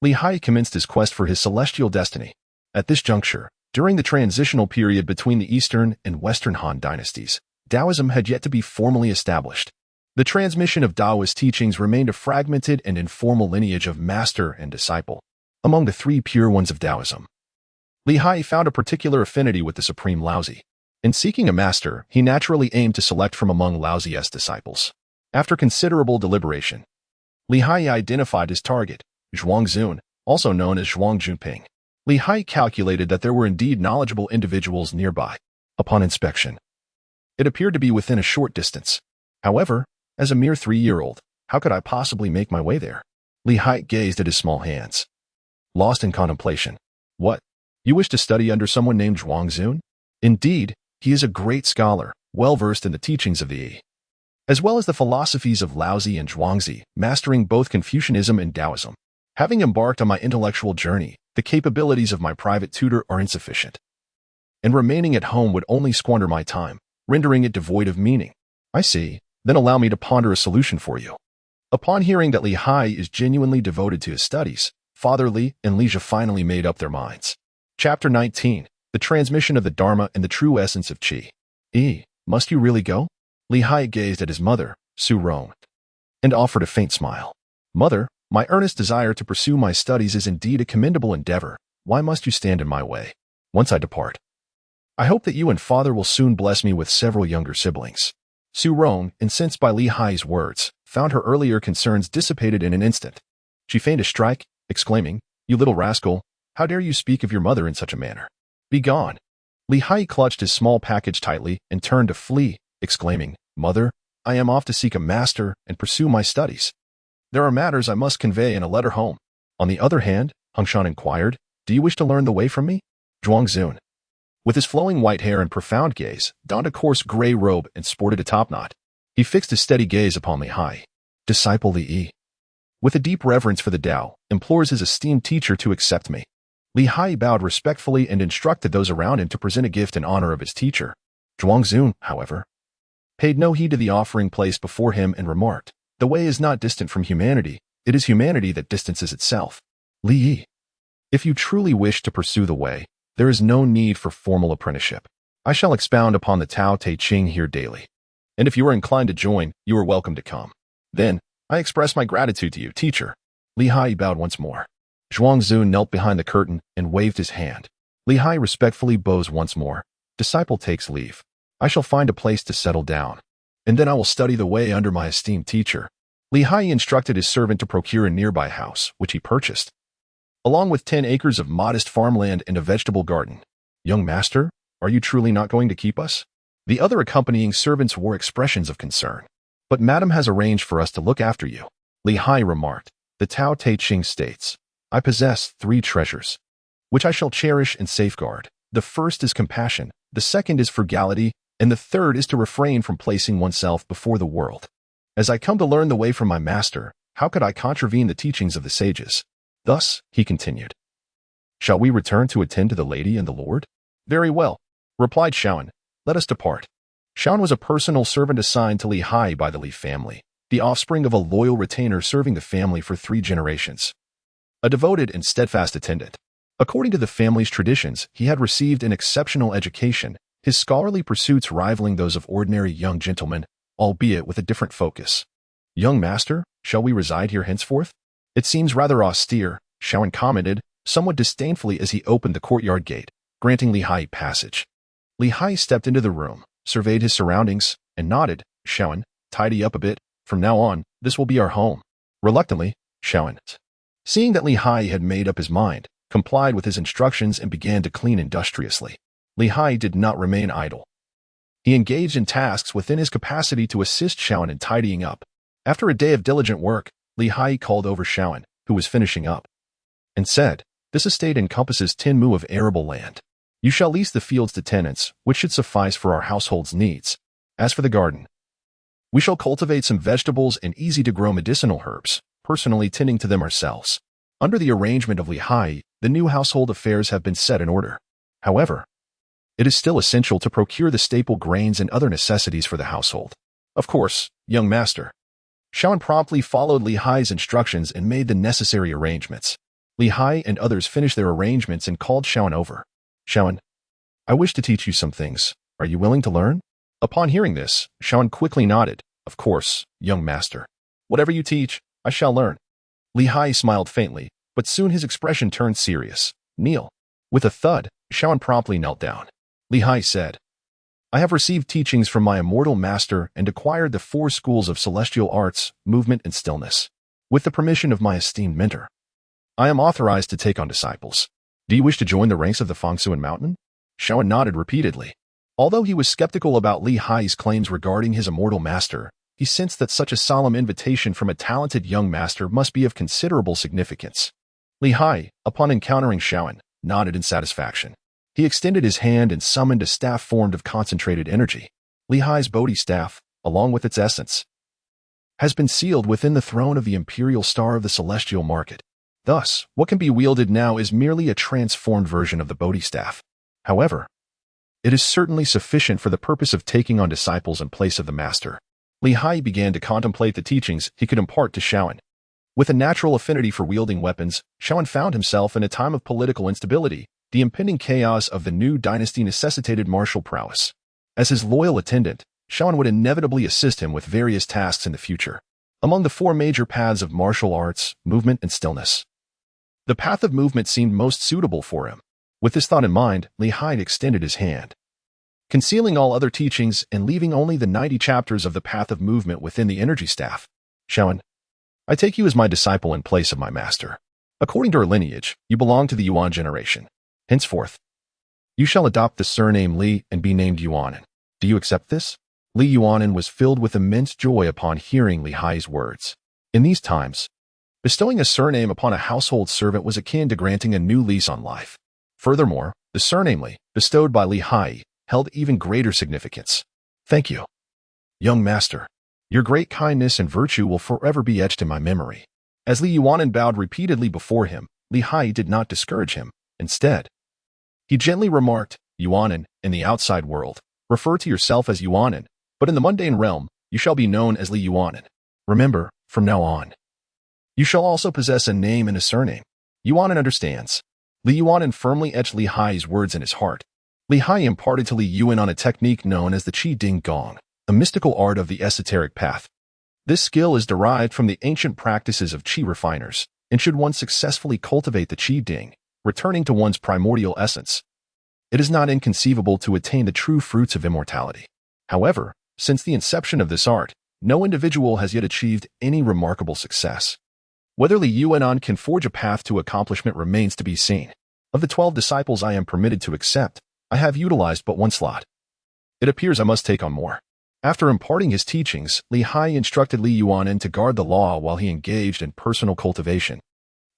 Li Hai commenced his quest for his celestial destiny. At this juncture, during the transitional period between the Eastern and Western Han dynasties, Taoism had yet to be formally established. The transmission of Taoist teachings remained a fragmented and informal lineage of master and disciple. Among the three pure ones of Taoism, Li Hai found a particular affinity with the supreme Laozi. In seeking a master, he naturally aimed to select from among Laozi's disciples. After considerable deliberation, Li Hai identified his target, Zhuangzun, also known as Zhuang Junping. Li Hai calculated that there were indeed knowledgeable individuals nearby. Upon inspection, it appeared to be within a short distance. However, as a mere 3-year-old, how could I possibly make my way there? Li Hai gazed at his small hands, lost in contemplation. What? You wish to study under someone named Zhuangzun? Indeed, he is a great scholar, well-versed in the teachings of the Yi, as well as the philosophies of Laozi and Zhuangzi, mastering both Confucianism and Taoism. Having embarked on my intellectual journey, the capabilities of my private tutor are insufficient, and remaining at home would only squander my time, rendering it devoid of meaning. I see. Then allow me to ponder a solution for you. Upon hearing that Li Hai is genuinely devoted to his studies, Father Li and Li Jia finally made up their minds. Chapter 19. The Transmission of the Dharma and the True Essence of Qi. Must you really go? Li Hai gazed at his mother, Su Rong, and offered a faint smile. Mother, my earnest desire to pursue my studies is indeed a commendable endeavor. Why must you stand in my way? Once I depart, I hope that you and Father will soon bless me with several younger siblings. Su Rong, incensed by Li Hai's words, found her earlier concerns dissipated in an instant. She feigned a strike, exclaiming, "You little rascal, how dare you speak of your mother in such a manner? Begone!" Li Hai clutched his small package tightly and turned to flee, exclaiming, "Mother, I am off to seek a master and pursue my studies. There are matters I must convey in a letter home." On the other hand, Hongshan inquired, "Do you wish to learn the way from me?" Zhuangzun, with his flowing white hair and profound gaze, donned a coarse gray robe and sported a topknot. He fixed his steady gaze upon Li Hai. Disciple Li Yi, with a deep reverence for the Tao, implores his esteemed teacher to accept me. Li Hai bowed respectfully and instructed those around him to present a gift in honor of his teacher. Zhuangzun, however, paid no heed to the offering placed before him and remarked, "The way is not distant from humanity, it is humanity that distances itself. Li Yi, if you truly wish to pursue the way, there is no need for formal apprenticeship. I shall expound upon the Tao Te Ching here daily, and if you are inclined to join, you are welcome to come. Then, I express my gratitude to you, teacher." Li Hai bowed once more. Zhuangzun knelt behind the curtain and waved his hand. Li Hai respectfully bows once more. Disciple takes leave. I shall find a place to settle down, and then I will study the way under my esteemed teacher. Li Hai instructed his servant to procure a nearby house, which he purchased, along with 10 acres of modest farmland and a vegetable garden. "Young master, are you truly not going to keep us?" The other accompanying servants wore expressions of concern. "But madam has arranged for us to look after you," Li Hai remarked. The Tao Te Ching states, "I possess 3 treasures, which I shall cherish and safeguard. The first is compassion, the second is frugality, and the third is to refrain from placing oneself before the world. As I come to learn the way from my master, how could I contravene the teachings of the sages?" Thus, he continued, "Shall we return to attend to the lady and the lord?" "Very well," replied Shaoan. "Let us depart." Shaoan was a personal servant assigned to Li Hai by the Li family, the offspring of a loyal retainer serving the family for 3 generations. A devoted and steadfast attendant. According to the family's traditions, he had received an exceptional education, his scholarly pursuits rivaling those of ordinary young gentlemen, albeit with a different focus. "Young master, shall we reside here henceforth? It seems rather austere," Shaoan commented, somewhat disdainfully as he opened the courtyard gate, granting Li Hai passage. Li Hai stepped into the room, surveyed his surroundings, and nodded. "Shaoan, tidy up a bit. From now on, this will be our home." Reluctantly, Shaoan, seeing that Li Hai had made up his mind, complied with his instructions and began to clean industriously. Li Hai did not remain idle. He engaged in tasks within his capacity to assist Shaoan in tidying up. After a day of diligent work, Li Hai called over Shaoan, who was finishing up, and said, "This estate encompasses 10 mu of arable land. You shall lease the fields to tenants, which should suffice for our household's needs. As for the garden, we shall cultivate some vegetables and easy-to-grow medicinal herbs, personally tending to them ourselves. Under the arrangement of Haiyi, the new household affairs have been set in order. However, it is still essential to procure the staple grains and other necessities for the household. Of course, young master. Shawan promptly followed Haiyi's instructions and made the necessary arrangements. Haiyi and others finished their arrangements and called Shawan over. Shawan, I wish to teach you some things. Are you willing to learn? Upon hearing this, Shawan quickly nodded. Of course, young master. Whatever you teach, I shall learn. Haiyi smiled faintly, but soon his expression turned serious. Kneel. With a thud, Shawan promptly knelt down. Haiyi said, I have received teachings from my immortal master and acquired the 4 schools of celestial arts, movement, and stillness. With the permission of my esteemed mentor, I am authorized to take on disciples. Do you wish to join the ranks of the Fangcun Mountain? Shawan nodded repeatedly. Although he was skeptical about Haiyi's claims regarding his immortal master, he sensed that such a solemn invitation from a talented young master must be of considerable significance. Haiyi, upon encountering Shawan, nodded in satisfaction. He extended his hand and summoned a staff formed of concentrated energy. Haiyi's Bodhi staff, along with its essence, has been sealed within the throne of the imperial star of the celestial market. Thus, what can be wielded now is merely a transformed version of the Bodhi staff. However, it is certainly sufficient for the purpose of taking on disciples in place of the master. Haiyi began to contemplate the teachings he could impart to Shawan. With a natural affinity for wielding weapons, Shawan found himself in a time of political instability. The impending chaos of the new dynasty necessitated martial prowess. As his loyal attendant, Shawan would inevitably assist him with various tasks in the future. Among the 4 major paths of martial arts, movement, and stillness, the path of movement seemed most suitable for him. With this thought in mind, Haiyi extended his hand, concealing all other teachings and leaving only the 90 chapters of the path of movement within the energy staff. Shawan, I take you as my disciple in place of my master. According to our lineage, you belong to the Yuan generation. Henceforth, you shall adopt the surname Li and be named Yuanan. Do you accept this? Li Yuanan was filled with immense joy upon hearing Haiyi's words. In these times, bestowing a surname upon a household servant was akin to granting a new lease on life. Furthermore, the surname Li, bestowed by Haiyi, held even greater significance. Thank you, young master. Your great kindness and virtue will forever be etched in my memory. As Li Yuanan bowed repeatedly before him, Haiyi did not discourage him. Instead, he gently remarked, Yuanan, in the outside world, refer to yourself as Yuanan, but in the mundane realm, you shall be known as Li Yuanan. Remember, from now on, you shall also possess a name and a surname. Yuanan understands. Li Yuanan firmly etched Haiyi's words in his heart. Haiyi imparted to Li Yuanan a technique known as the Qi Ding Gong, a mystical art of the esoteric path. This skill is derived from the ancient practices of Qi refiners, and should one successfully cultivate the Qi Ding, returning to one's primordial essence, it is not inconceivable to attain the true fruits of immortality. However, since the inception of this art, no individual has yet achieved any remarkable success. Whether Li Yuanan can forge a path to accomplishment remains to be seen. Of the 12 disciples I am permitted to accept, I have utilized but 1 slot. It appears I must take on more. After imparting his teachings, Haiyi instructed Li Yuanan to guard the law while he engaged in personal cultivation.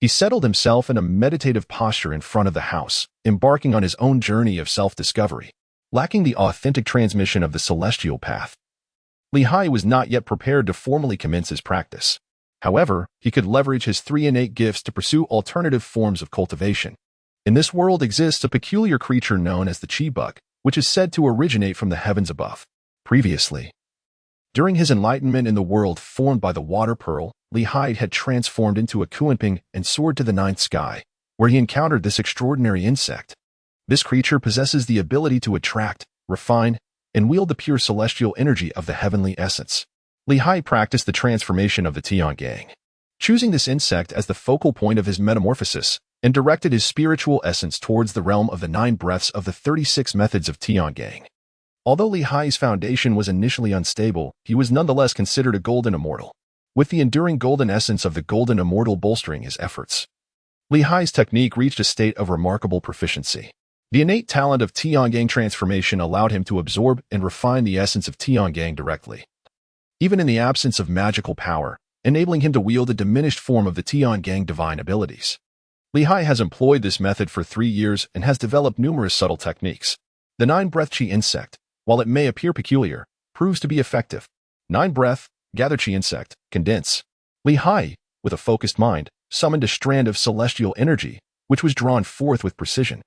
He settled himself in a meditative posture in front of the house, embarking on his own journey of self-discovery. Lacking the authentic transmission of the celestial path, Haiyi was not yet prepared to formally commence his practice. However, he could leverage his 3 innate gifts to pursue alternative forms of cultivation. In this world exists a peculiar creature known as the Qi bug, which is said to originate from the heavens above. Previously, during his enlightenment in the world formed by the water pearl, Haiyi had transformed into a Kuanping and soared to the 9th sky, where he encountered this extraordinary insect. This creature possesses the ability to attract, refine, and wield the pure celestial energy of the heavenly essence. Haiyi practiced the transformation of the Tiangang, choosing this insect as the focal point of his metamorphosis, and directed his spiritual essence towards the realm of the 9 breaths of the 36 methods of Tiangang. Although Haiyi's foundation was initially unstable, he was nonetheless considered a golden immortal, with the enduring golden essence of the golden immortal bolstering his efforts. Haiyi's technique reached a state of remarkable proficiency. The innate talent of Tiangang transformation allowed him to absorb and refine the essence of Tiangang directly, even in the absence of magical power, enabling him to wield a diminished form of the Tiangang divine abilities. Li Hai has employed this method for 3 years and has developed numerous subtle techniques. The 9-breath Qi insect, while it may appear peculiar, proves to be effective. 9-breath, gather Qi insect, condense. Li Hai, with a focused mind, summoned a strand of celestial energy, which was drawn forth with precision.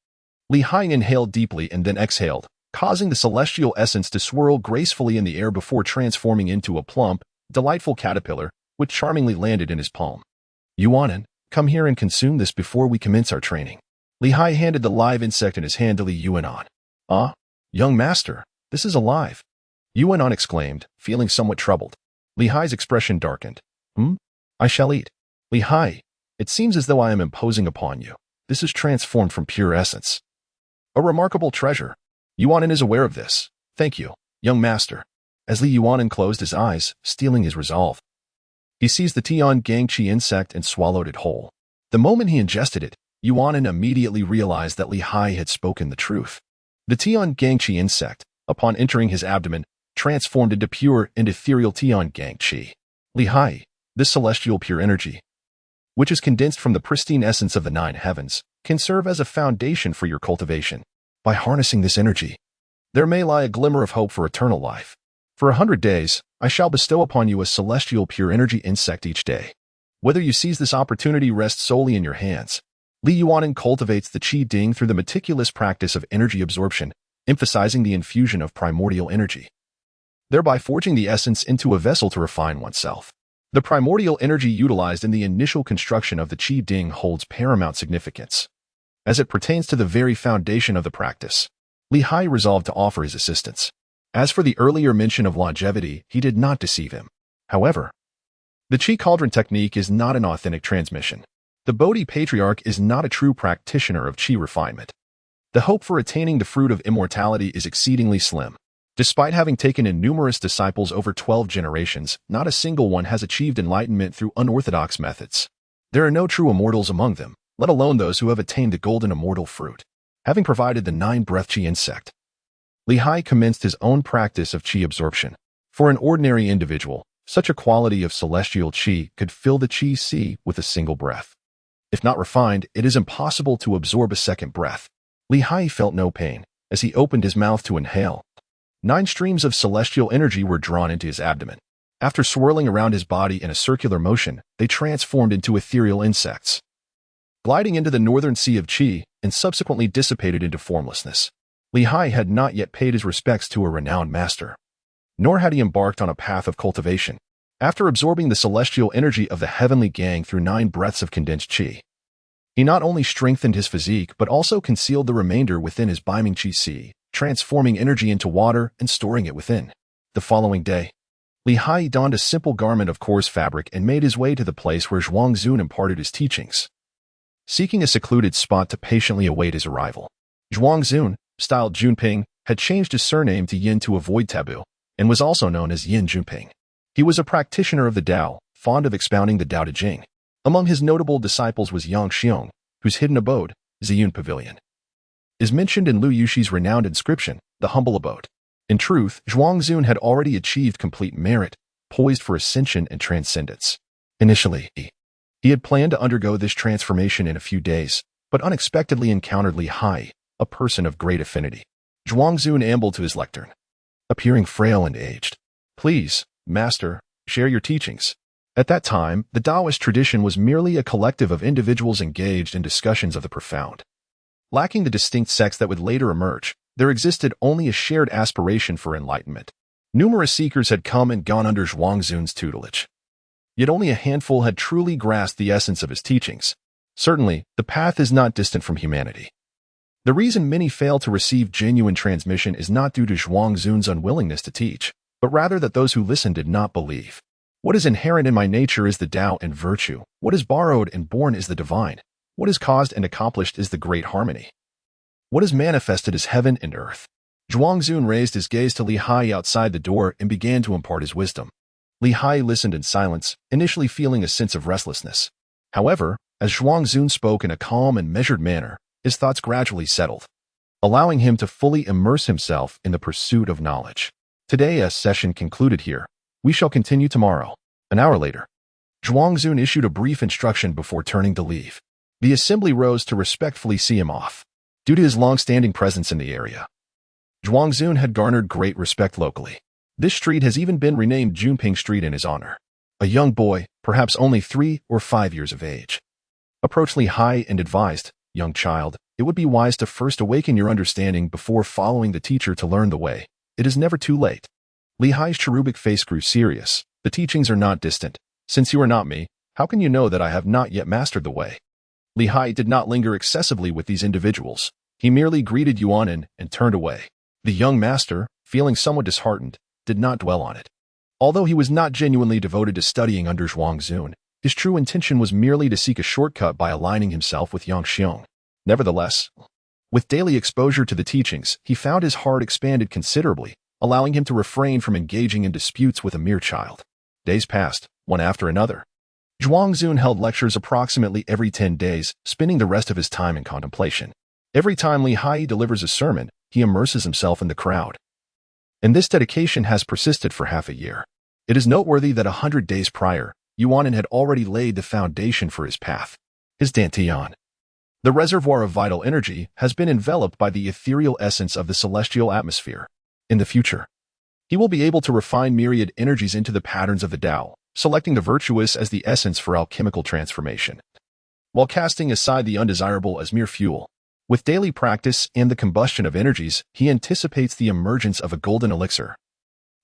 Li Hai inhaled deeply and then exhaled, causing the celestial essence to swirl gracefully in the air before transforming into a plump, delightful caterpillar, which charmingly landed in his palm. Yuanan, come here and consume this before we commence our training. Li Hai handed the live insect in his hand to Li Yuanan. Ah, young master, this is alive. Yuanan exclaimed, feeling somewhat troubled. Li Hai's expression darkened. I shall eat. Li Hai, it seems as though I am imposing upon you. This is transformed from pure essence. A remarkable treasure. Yuanan is aware of this. Thank you, young master. As Li Yuanan closed his eyes, steeling his resolve, he seized the Tiangang Qi insect and swallowed it whole. The moment he ingested it, Yuanan immediately realized that Li Hai had spoken the truth. The Tiangang Qi insect, upon entering his abdomen, transformed into pure and ethereal Tiangang Qi. Li Hai, this celestial pure energy, which is condensed from the pristine essence of the 9 heavens, can serve as a foundation for your cultivation. By harnessing this energy, there may lie a glimmer of hope for eternal life. For 100 days, I shall bestow upon you a celestial pure energy insect each day. Whether you seize this opportunity rests solely in your hands. Li Yuanan cultivates the Qi Ding through the meticulous practice of energy absorption, emphasizing the infusion of primordial energy, thereby forging the essence into a vessel to refine oneself. The primordial energy utilized in the initial construction of the Qi Ding holds paramount significance, as it pertains to the very foundation of the practice. Li Hai resolved to offer his assistance. As for the earlier mention of longevity, he did not deceive him. However, the Qi Cauldron technique is not an authentic transmission. The Bodhi Patriarch is not a true practitioner of Qi refinement. The hope for attaining the fruit of immortality is exceedingly slim. Despite having taken in numerous disciples over 12 generations, not a single one has achieved enlightenment through unorthodox methods. There are no true immortals among them, let alone those who have attained the golden immortal fruit. Having provided the 9-breath Qi insect, Li Hai commenced his own practice of Qi absorption. For an ordinary individual, such a quality of celestial Qi could fill the Qi sea with a single breath. If not refined, it is impossible to absorb a second breath. Li Hai felt no pain as he opened his mouth to inhale. 9 streams of celestial energy were drawn into his abdomen. After swirling around his body in a circular motion, they transformed into ethereal insects, gliding into the northern sea of Qi and subsequently dissipated into formlessness. Li Hai had not yet paid his respects to a renowned master, nor had he embarked on a path of cultivation. After absorbing the celestial energy of the heavenly gang through 9 breaths of condensed Qi, he not only strengthened his physique but also concealed the remainder within his beaming Qi sea, transforming energy into water and storing it within. The following day, Li Hai donned a simple garment of coarse fabric and made his way to the place where Zhuangzun imparted his teachings, seeking a secluded spot to patiently await his arrival. Zhuangzun, styled Junping, had changed his surname to Yin to avoid taboo, and was also known as Yin Junping. He was a practitioner of the Tao, fond of expounding the Tao Te Ching. Among his notable disciples was Yang Xiong, whose hidden abode, Ziyun Pavilion, is mentioned in Lu Yushi's renowned inscription, the humble abode. In truth, Zhuangzun had already achieved complete merit, poised for ascension and transcendence. Initially, he had planned to undergo this transformation in a few days, but unexpectedly encountered Li Hai, a person of great affinity. Zhuangzun ambled to his lectern, appearing frail and aged. Please, master, share your teachings. At that time, the Taoist tradition was merely a collective of individuals engaged in discussions of the profound. Lacking the distinct sects that would later emerge, there existed only a shared aspiration for enlightenment. Numerous seekers had come and gone under Zhuangzun's tutelage, yet only a handful had truly grasped the essence of his teachings. Certainly, the path is not distant from humanity. The reason many fail to receive genuine transmission is not due to Zhuangzun's unwillingness to teach, but rather that those who listen did not believe. What is inherent in my nature is the Tao and virtue. What is borrowed and born is the divine. What is caused and accomplished is the great harmony. What is manifested is heaven and earth. Zhuangzun raised his gaze to Li Hai outside the door and began to impart his wisdom. Li Hai listened in silence, initially feeling a sense of restlessness. However, as Zhuangzun spoke in a calm and measured manner, his thoughts gradually settled, allowing him to fully immerse himself in the pursuit of knowledge. Today's session concluded here. We shall continue tomorrow. An hour later, Zhuangzun issued a brief instruction before turning to leave. The assembly rose to respectfully see him off. Due to his long-standing presence in the area, Zhuangzun had garnered great respect locally. This street has even been renamed Junping Street in his honor. A young boy, perhaps only 3 or 5 years of age, approached Li Hai and advised, "Young child, it would be wise to first awaken your understanding before following the teacher to learn the way. It is never too late." Li Hai's cherubic face grew serious. "The teachings are not distant. Since you are not me, how can you know that I have not yet mastered the way?" Li Hai did not linger excessively with these individuals. He merely greeted Yuanin and turned away. The young master, feeling somewhat disheartened, did not dwell on it. Although he was not genuinely devoted to studying under Zhuangzun, his true intention was merely to seek a shortcut by aligning himself with Yang Xiong. Nevertheless, with daily exposure to the teachings, he found his heart expanded considerably, allowing him to refrain from engaging in disputes with a mere child. Days passed, one after another. Zhuangzun held lectures approximately every 10 days, spending the rest of his time in contemplation. Every time Li Hai delivers a sermon, he immerses himself in the crowd. And this dedication has persisted for half a year. It is noteworthy that 100 days prior, Yuanin had already laid the foundation for his path. His Dantian, the reservoir of vital energy, has been enveloped by the ethereal essence of the celestial atmosphere. In the future, he will be able to refine myriad energies into the patterns of the Tao, selecting the virtuous as the essence for alchemical transformation, while casting aside the undesirable as mere fuel. With daily practice and the combustion of energies, he anticipates the emergence of a golden elixir,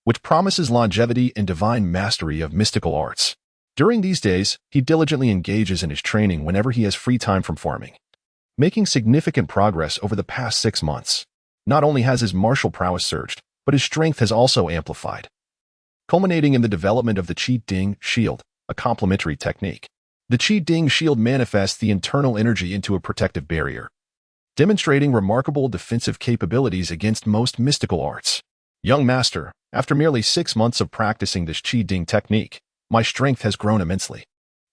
which promises longevity and divine mastery of mystical arts. During these days, he diligently engages in his training whenever he has free time from farming, making significant progress over the past 6 months. Not only has his martial prowess surged, but his strength has also amplified, culminating in the development of the Qi Ding Shield, a complementary technique. The Qi Ding Shield manifests the internal energy into a protective barrier, demonstrating remarkable defensive capabilities against most mystical arts. Young master, after merely 6 months of practicing this Qi Ding technique, my strength has grown immensely.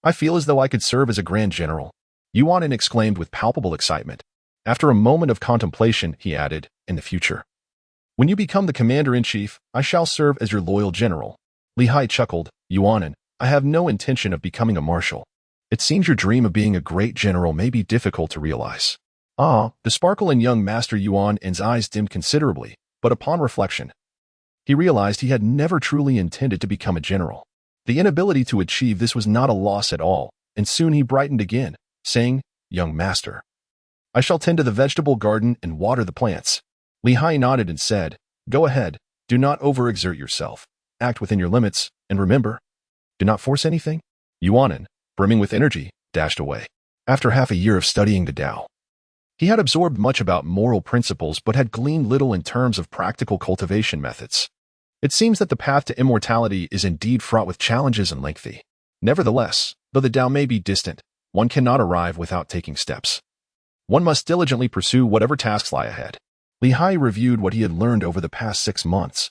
I feel as though I could serve as a grand general. Yuanin exclaimed with palpable excitement. After a moment of contemplation, he added, "In the future, when you become the commander-in-chief, I shall serve as your loyal general." Li Hai chuckled, "Yuanin, I have no intention of becoming a marshal. It seems your dream of being a great general may be difficult to realize." The sparkle in young Master Yuanin's eyes dimmed considerably, but upon reflection, he realized he had never truly intended to become a general. The inability to achieve this was not a loss at all, and soon he brightened again, saying, "Young master, I shall tend to the vegetable garden and water the plants." Li Hai nodded and said, "Go ahead, do not overexert yourself, act within your limits, and remember, do not force anything." Yuanin, brimming with energy, dashed away. After half a year of studying the Tao, he had absorbed much about moral principles but had gleaned little in terms of practical cultivation methods. It seems that the path to immortality is indeed fraught with challenges and lengthy. Nevertheless, though the Tao may be distant, one cannot arrive without taking steps. One must diligently pursue whatever tasks lie ahead. Li Hai reviewed what he had learned over the past 6 months,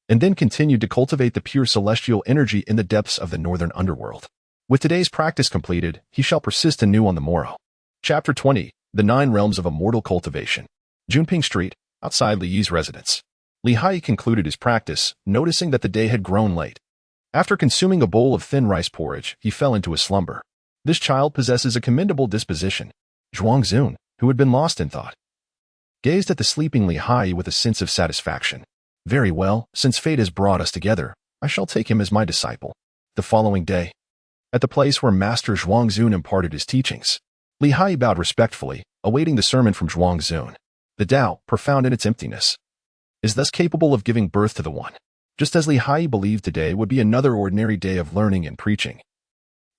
and then continued to cultivate the pure celestial energy in the depths of the Northern Underworld. With today's practice completed, he shall persist anew on the morrow. Chapter 20. The 9 Realms of Immortal Cultivation. Junping Street, outside Li Yi's residence. Li Hai concluded his practice, noticing that the day had grown late. After consuming a bowl of thin rice porridge, he fell into a slumber. This child possesses a commendable disposition. Zhuangzun, who had been lost in thought, gazed at the sleeping Li Hai with a sense of satisfaction. "Very well, since fate has brought us together, I shall take him as my disciple." The following day, at the place where Master Zhuangzun imparted his teachings, Li Hai bowed respectfully, awaiting the sermon from Zhuangzun. The Tao, profound in its emptiness, is thus capable of giving birth to the One. Just as Li Hai believed today would be another ordinary day of learning and preaching,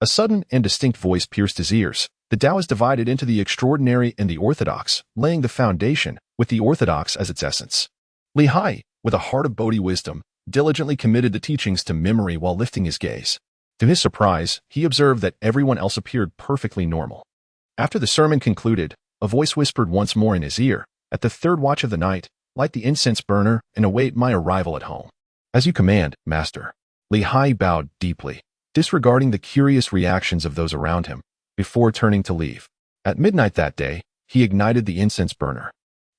a sudden and distinct voice pierced his ears. The Tao is divided into the extraordinary and the orthodox, laying the foundation, with the orthodox as its essence. Li Hai, with a heart of Bodhi wisdom, diligently committed the teachings to memory while lifting his gaze. To his surprise, he observed that everyone else appeared perfectly normal. After the sermon concluded, a voice whispered once more in his ear, "At the 3rd watch of the night, light the incense burner and await my arrival at home." "As you command, Master." Li Hai bowed deeply, disregarding the curious reactions of those around him, before turning to leave. At midnight that day, he ignited the incense burner.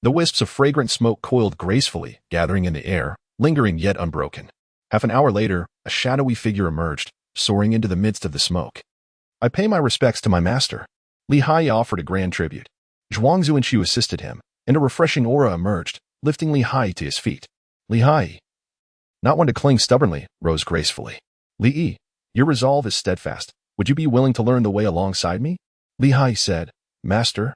The wisps of fragrant smoke coiled gracefully, gathering in the air, lingering yet unbroken. Half an hour later, a shadowy figure emerged, soaring into the midst of the smoke. "I pay my respects to my master." Li Haiyi offered a grand tribute. Zhuangzi and Chu assisted him, and a refreshing aura emerged, lifting Li Haiyi to his feet. Li Haiyi, not one to cling stubbornly, rose gracefully. Li Yi, your resolve is steadfast. Would you be willing to learn the way alongside me? Li Haiyi said, Master,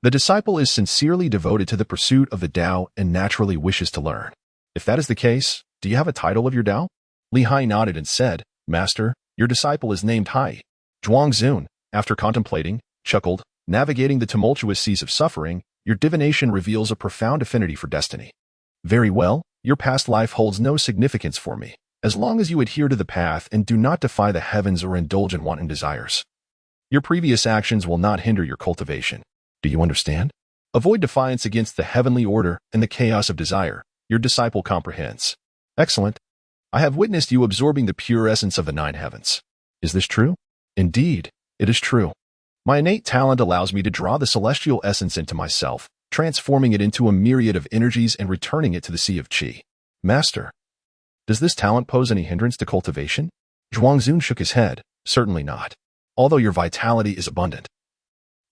the disciple is sincerely devoted to the pursuit of the Tao and naturally wishes to learn. If that is the case, do you have a title of your Tao? Li Haiyi nodded and said, Master, your disciple is named Haiyi. Zhuangzi, after contemplating, chuckled, navigating the tumultuous seas of suffering, your divination reveals a profound affinity for destiny. Very well, your past life holds no significance for me, as long as you adhere to the path and do not defy the heavens or indulge in wanton desires. Your previous actions will not hinder your cultivation. Do you understand? Avoid defiance against the heavenly order and the chaos of desire. Your disciple comprehends. Excellent. I have witnessed you absorbing the pure essence of the nine heavens. Is this true? Indeed, it is true. My innate talent allows me to draw the celestial essence into myself, transforming it into a myriad of energies and returning it to the sea of qi. Master, does this talent pose any hindrance to cultivation? Zhuangzi shook his head. Certainly not. Although your vitality is abundant,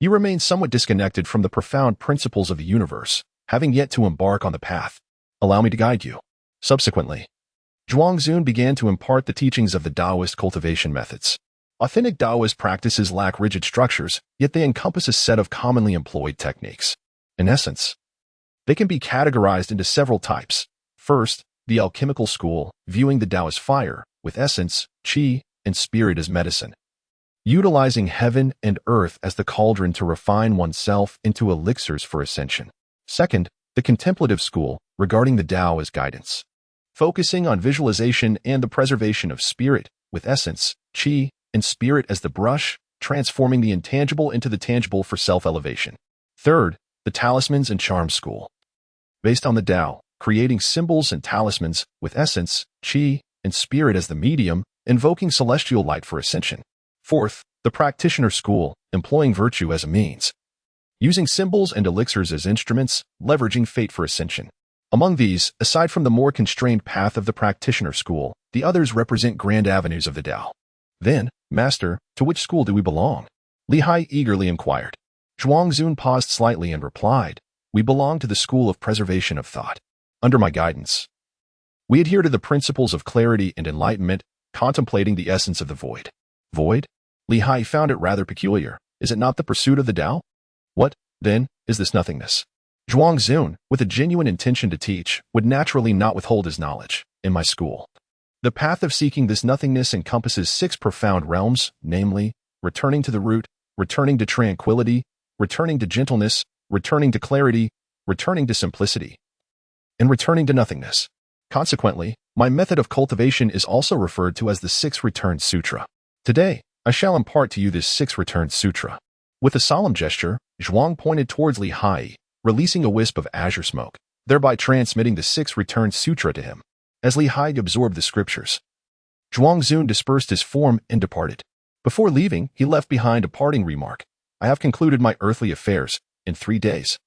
you remain somewhat disconnected from the profound principles of the universe, having yet to embark on the path. Allow me to guide you. Subsequently, Zhuangzi began to impart the teachings of the Taoist cultivation methods. Authentic Taoist practices lack rigid structures, yet they encompass a set of commonly employed techniques. In essence, they can be categorized into several types. First, the alchemical school, viewing the Tao as fire, with essence, qi, and spirit as medicine, utilizing heaven and earth as the cauldron to refine oneself into elixirs for ascension. Second, the contemplative school, regarding the Tao as guidance, focusing on visualization and the preservation of spirit, with essence, qi, and spirit as the brush, transforming the intangible into the tangible for self-elevation. Third, the talismans and charms school, based on the Tao, creating symbols and talismans, with essence, qi, and spirit as the medium, invoking celestial light for ascension. Fourth, the practitioner school, employing virtue as a means, using symbols and elixirs as instruments, leveraging fate for ascension. Among these, aside from the more constrained path of the practitioner school, the others represent grand avenues of the Tao. Then, Master, to which school do we belong? Li Haiyi eagerly inquired. Zhuangzi paused slightly and replied, We belong to the school of preservation of thought. Under my guidance, we adhere to the principles of clarity and enlightenment, contemplating the essence of the void. Void? Li Haiyi found it rather peculiar. Is it not the pursuit of the Tao? What, then, is this nothingness? Zhuangzi, with a genuine intention to teach, would naturally not withhold his knowledge. In my school, the path of seeking this nothingness encompasses 6 profound realms, namely, returning to the root, returning to tranquility, returning to gentleness, returning to clarity, returning to simplicity, and returning to nothingness. Consequently, my method of cultivation is also referred to as the 6 Return Sutra. Today, I shall impart to you this 6 Return Sutra. With a solemn gesture, Zhuang pointed towards Li Haiyi, releasing a wisp of azure smoke, thereby transmitting the 6 Return Sutra to him. As Li Haiyi absorbed the scriptures, Zhuangzi dispersed his form and departed. Before leaving, he left behind a parting remark. I have concluded my earthly affairs. In 3 days,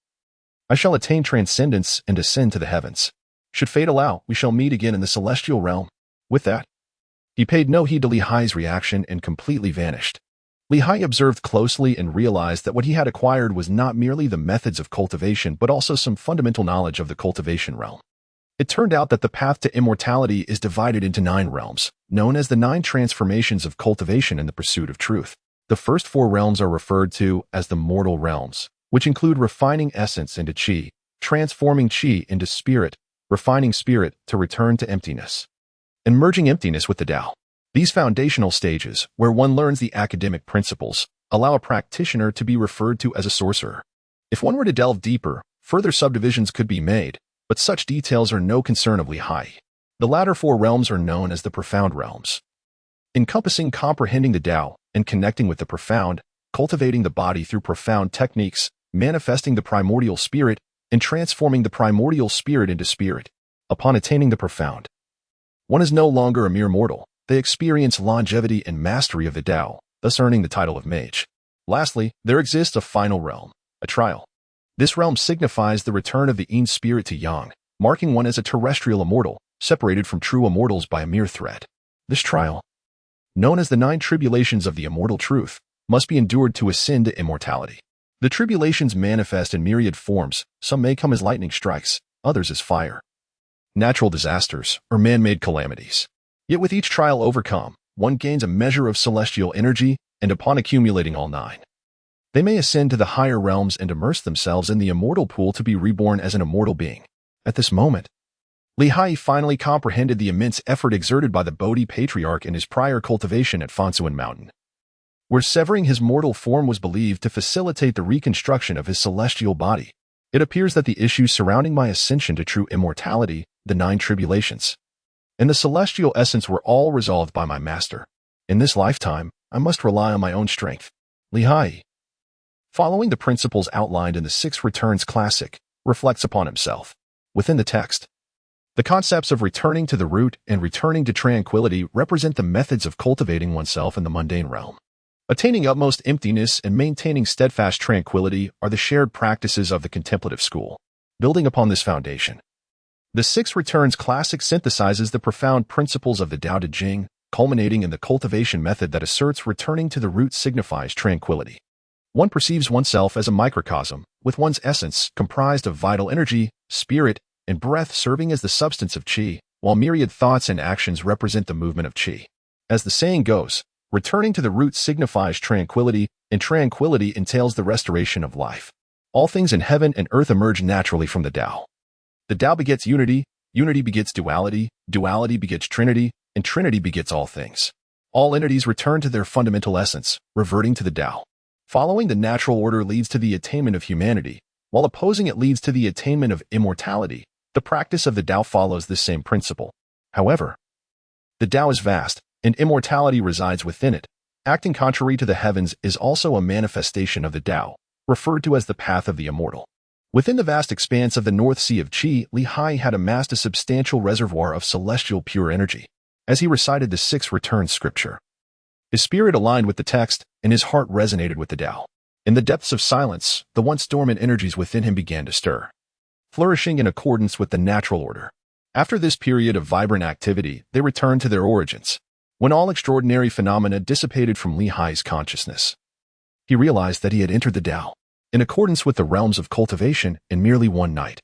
I shall attain transcendence and ascend to the heavens. Should fate allow, we shall meet again in the celestial realm. With that, he paid no heed to Li Haiyi's reaction and completely vanished. Li Haiyi observed closely and realized that what he had acquired was not merely the methods of cultivation but also some fundamental knowledge of the cultivation realm. It turned out that the path to immortality is divided into 9 realms, known as the 9 transformations of cultivation in the pursuit of truth. The first 4 realms are referred to as the mortal realms, which include refining essence into qi, transforming qi into spirit, refining spirit to return to emptiness, and merging emptiness with the Tao. These foundational stages, where one learns the academic principles, allow a practitioner to be referred to as a sorcerer. If one were to delve deeper, further subdivisions could be made, but such details are no concern of Li Haiyi. The latter 4 realms are known as the profound realms, encompassing comprehending the Tao and connecting with the profound, cultivating the body through profound techniques, manifesting the primordial spirit, and transforming the primordial spirit into spirit. Upon attaining the profound, one is no longer a mere mortal. They experience longevity and mastery of the Tao, thus earning the title of mage. Lastly, there exists a final realm, a trial. This realm signifies the return of the yin spirit to yang, marking one as a terrestrial immortal, separated from true immortals by a mere thread. This trial, known as the 9 tribulations of the immortal truth, must be endured to ascend to immortality. The tribulations manifest in myriad forms. Some may come as lightning strikes, others as fire, natural disasters, or man-made calamities. Yet with each trial overcome, one gains a measure of celestial energy, and upon accumulating all nine, they may ascend to the higher realms and immerse themselves in the immortal pool to be reborn as an immortal being. At this moment, Haiyi finally comprehended the immense effort exerted by the Bodhi patriarch in his prior cultivation at Fangcun Mountain, where severing his mortal form was believed to facilitate the reconstruction of his celestial body. It appears that the issues surrounding my ascension to true immortality, the 9 tribulations, and the celestial essence were all resolved by my master. In this lifetime, I must rely on my own strength. Haiyi, following the principles outlined in the 6 Returns Classic, reflects upon himself. Within the text, the concepts of returning to the root and returning to tranquility represent the methods of cultivating oneself in the mundane realm. Attaining utmost emptiness and maintaining steadfast tranquility are the shared practices of the contemplative school. Building upon this foundation, the 6 Returns Classic synthesizes the profound principles of the Tao Te Ching, culminating in the cultivation method that asserts returning to the root signifies tranquility. One perceives oneself as a microcosm, with one's essence comprised of vital energy, spirit, and breath serving as the substance of qi, while myriad thoughts and actions represent the movement of qi. As the saying goes, returning to the root signifies tranquility, and tranquility entails the restoration of life. All things in heaven and earth emerge naturally from the Tao. The Tao begets unity, unity begets duality, duality begets trinity, and trinity begets all things. All entities return to their fundamental essence, reverting to the Tao. Following the natural order leads to the attainment of humanity, while opposing it leads to the attainment of immortality. The practice of the Tao follows this same principle. However, the Tao is vast, and immortality resides within it. Acting contrary to the heavens is also a manifestation of the Tao, referred to as the path of the immortal. Within the vast expanse of the North Sea of Qi, Haiyi had amassed a substantial reservoir of celestial pure energy. As he recited the 6 Returns scripture, his spirit aligned with the text, and his heart resonated with the Tao. In the depths of silence, the once dormant energies within him began to stir, flourishing in accordance with the natural order. After this period of vibrant activity, they returned to their origins. When all extraordinary phenomena dissipated from Haiyi's consciousness, he realized that he had entered the Tao, in accordance with the realms of cultivation, in merely one night.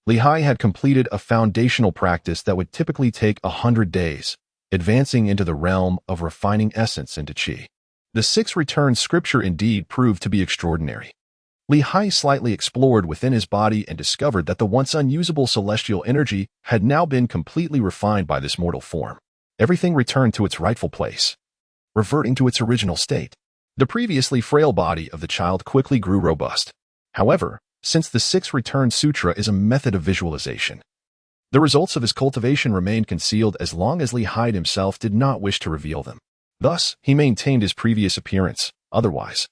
Haiyi had completed a foundational practice that would typically take 100 days, advancing into the realm of refining essence into qi. The 6 Returns scripture indeed proved to be extraordinary. Haiyi slightly explored within his body and discovered that the once unusable celestial energy had now been completely refined by this mortal form. Everything returned to its rightful place, reverting to its original state. The previously frail body of the child quickly grew robust. However, since the 6 Returns Sutra is a method of visualization, the results of his cultivation remained concealed as long as Haiyi himself did not wish to reveal them. Thus, he maintained his previous appearance. Otherwise,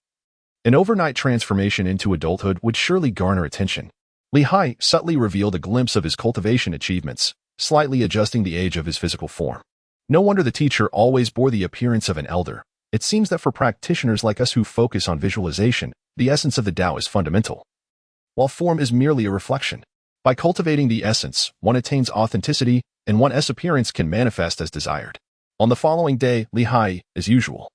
an overnight transformation into adulthood would surely garner attention. Haiyi subtly revealed a glimpse of his cultivation achievements, slightly adjusting the age of his physical form. No wonder the teacher always bore the appearance of an elder. It seems that for practitioners like us who focus on visualization, the essence of the Tao is fundamental, while form is merely a reflection. By cultivating the essence, one attains authenticity, and one's appearance can manifest as desired. On the following day, Haiyi, as usual,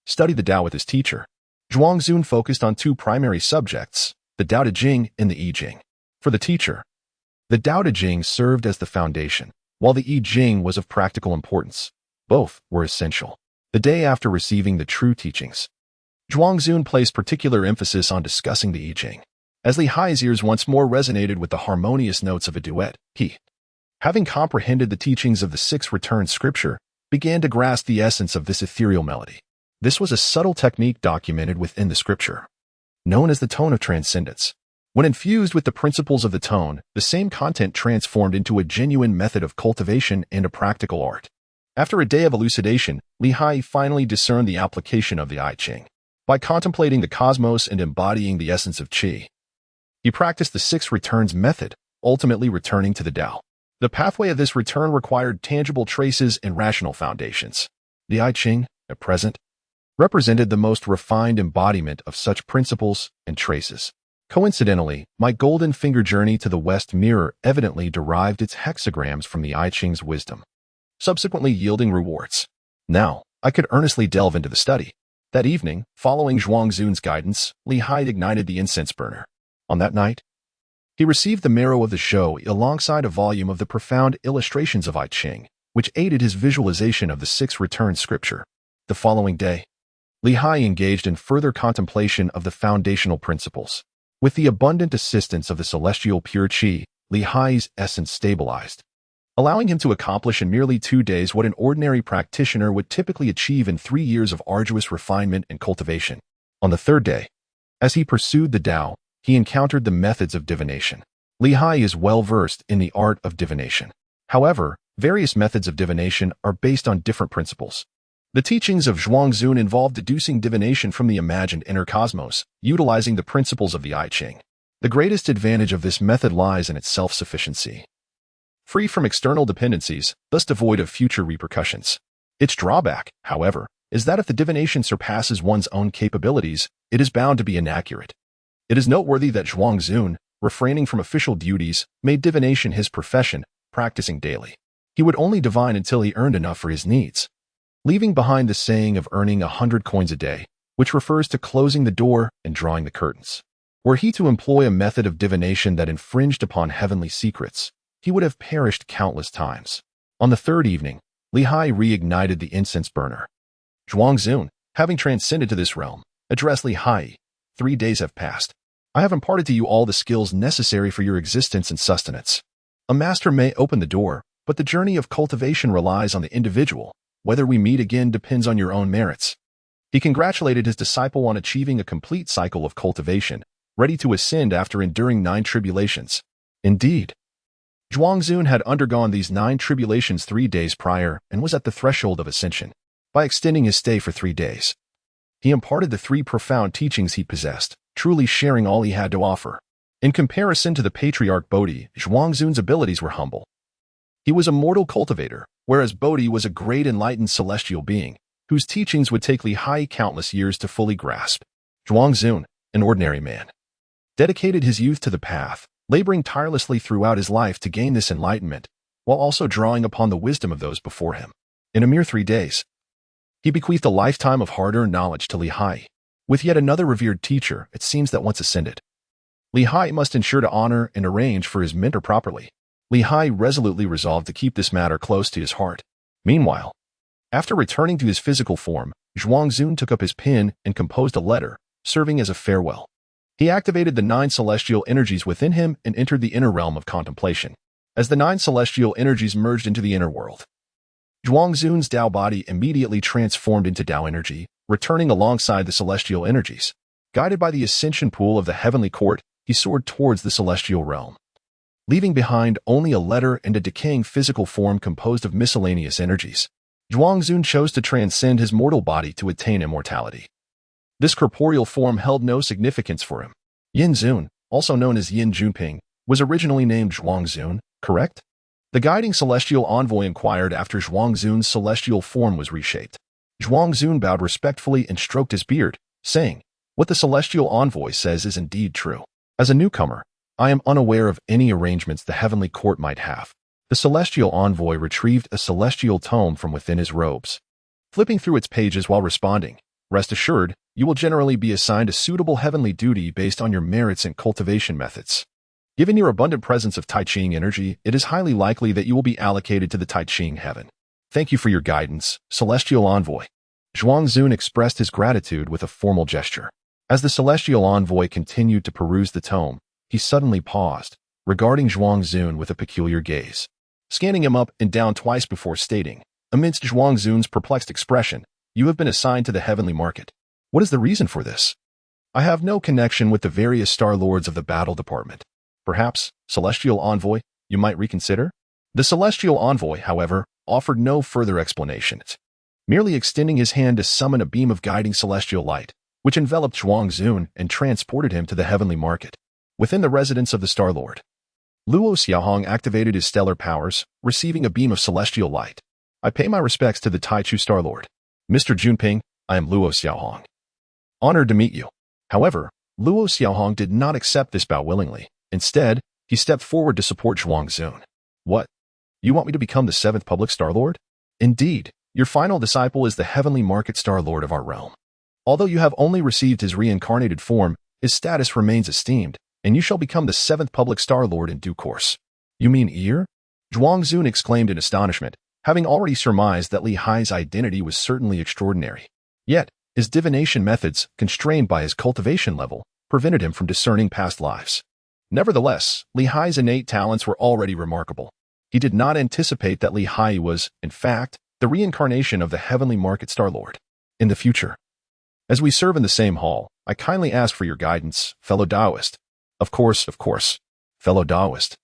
studied the Tao with his teacher. Zhuangzun focused on 2 primary subjects, the Tao Te Ching and the I Ching. For the teacher, the Tao Te Ching served as the foundation, while the I Ching was of practical importance. Both were essential. The day after receiving the true teachings, Zhuangzun placed particular emphasis on discussing the I Ching. As Haiyi's ears once more resonated with the harmonious notes of a duet, he, having comprehended the teachings of the 6 Returns scripture, began to grasp the essence of this ethereal melody. This was a subtle technique documented within the scripture, known as the tone of transcendence. When infused with the principles of the tone, the same content transformed into a genuine method of cultivation and a practical art. After a day of elucidation, Haiyi finally discerned the application of the I Ching. By contemplating the cosmos and embodying the essence of qi, he practiced the 6 Returns method, ultimately returning to the Tao. The pathway of this return required tangible traces and rational foundations. The I Ching, at present, represented the most refined embodiment of such principles and traces. Coincidentally, my golden finger journey to the West Mirror evidently derived its hexagrams from the I Ching's wisdom, subsequently yielding rewards. Now, I could earnestly delve into the study. That evening, following Zhuangzun's guidance, Li Hai ignited the incense burner. On that night, he received the marrow of the show alongside a volume of the profound illustrations of I Ching, which aided his visualization of the six return scripture. The following day, Li Hai engaged in further contemplation of the foundational principles. With the abundant assistance of the celestial pure qi, Li Hai's essence stabilized, allowing him to accomplish in merely 2 days what an ordinary practitioner would typically achieve in 3 years of arduous refinement and cultivation. On the third day, as he pursued the Tao, he encountered the methods of divination. Li Hai is well versed in the art of divination. However, various methods of divination are based on different principles. The teachings of Zhuangzun involve deducing divination from the imagined inner cosmos, utilizing the principles of the I Ching. The greatest advantage of this method lies in its self-sufficiency, free from external dependencies, thus devoid of future repercussions. Its drawback, however, is that if the divination surpasses one's own capabilities, it is bound to be inaccurate. It is noteworthy that Zhuangzun, refraining from official duties, made divination his profession, practicing daily. He would only divine until he earned enough for his needs, leaving behind the saying of earning 100 coins a day, which refers to closing the door and drawing the curtains. Were he to employ a method of divination that infringed upon heavenly secrets, he would have perished countless times. On the third evening, Li Hai reignited the incense burner. Zhuangzun, having transcended to this realm, addressed Li Hai. 3 days have passed. I have imparted to you all the skills necessary for your existence and sustenance. A master may open the door, but the journey of cultivation relies on the individual. Whether we meet again depends on your own merits. He congratulated his disciple on achieving a complete cycle of cultivation, ready to ascend after enduring 9 tribulations. Indeed, Zhuangzun had undergone these 9 tribulations 3 days prior and was at the threshold of ascension. By extending his stay for 3 days, he imparted the 3 profound teachings he possessed, truly sharing all he had to offer. In comparison to the patriarch Bodhi, Zhuangzun's abilities were humble. He was a mortal cultivator, whereas Bodhi was a great enlightened celestial being, whose teachings would take Li Hai countless years to fully grasp. Zhuangzun, an ordinary man, dedicated his youth to the path, laboring tirelessly throughout his life to gain this enlightenment, while also drawing upon the wisdom of those before him. In a mere 3 days, he bequeathed a lifetime of hard-earned knowledge to Li Hai. With yet another revered teacher, it seems that once ascended, Li Hai must ensure to honor and arrange for his mentor properly. Li Hai resolutely resolved to keep this matter close to his heart. Meanwhile, after returning to his physical form, Zhuangzun took up his pen and composed a letter, serving as a farewell. He activated the 9 celestial energies within him and entered the inner realm of contemplation. As the 9 celestial energies merged into the inner world, Zhuangzun's Tao body immediately transformed into Tao energy, returning alongside the celestial energies. Guided by the ascension pool of the heavenly court, he soared towards the celestial realm, leaving behind only a letter and a decaying physical form composed of miscellaneous energies. Zhuangzun chose to transcend his mortal body to attain immortality. This corporeal form held no significance for him. Yin Zun, also known as Yin Junping, was originally named Zhuangzun, correct? The guiding celestial envoy inquired after Zhuangzun's celestial form was reshaped. Zhuangzun bowed respectfully and stroked his beard, saying, "What the celestial envoy says is indeed true. As a newcomer, I am unaware of any arrangements the heavenly court might have." The celestial envoy retrieved a celestial tome from within his robes, flipping through its pages while responding, "Rest assured, you will generally be assigned a suitable heavenly duty based on your merits and cultivation methods. Given your abundant presence of Tai Ching energy, it is highly likely that you will be allocated to the Tai Ching heaven. Thank you for your guidance, celestial envoy." Zhuangzun expressed his gratitude with a formal gesture. As the celestial envoy continued to peruse the tome, he suddenly paused, regarding Zhuangzun with a peculiar gaze, scanning him up and down twice before stating, amidst Zhuangzun's perplexed expression, "You have been assigned to the heavenly market. What is the reason for this? I have no connection with the various Star Lords of the battle department. Perhaps, celestial envoy, you might reconsider?" The celestial envoy, however, offered no further explanations, merely extending his hand to summon a beam of guiding celestial light, which enveloped Zhuangzun and transported him to the heavenly market. Within the residence of the Star Lord, Luo Xiaohong activated his stellar powers, receiving a beam of celestial light. "I pay my respects to the Taichu Star Lord. Mr. Junping, I am Luo Xiaohong. Honored to meet you." However, Luo Xiaohong did not accept this bow willingly. Instead, he stepped forward to support Zhuangzun. "What? You want me to become the 7th public Star Lord?" "Indeed, your final disciple is the heavenly market Star Lord of our realm. Although you have only received his reincarnated form, his status remains esteemed, and you shall become the 7th public Star Lord in due course. You mean Ear? Zhuangzun exclaimed in astonishment, having already surmised that Li Hai's identity was certainly extraordinary. Yet, his divination methods, constrained by his cultivation level, prevented him from discerning past lives. Nevertheless, Li Hai's innate talents were already remarkable. He did not anticipate that Li Hai was, in fact, the reincarnation of the heavenly market Star Lord. In the future, as we serve in the same hall, I kindly ask for your guidance, fellow Taoist. Of course, fellow Taoist.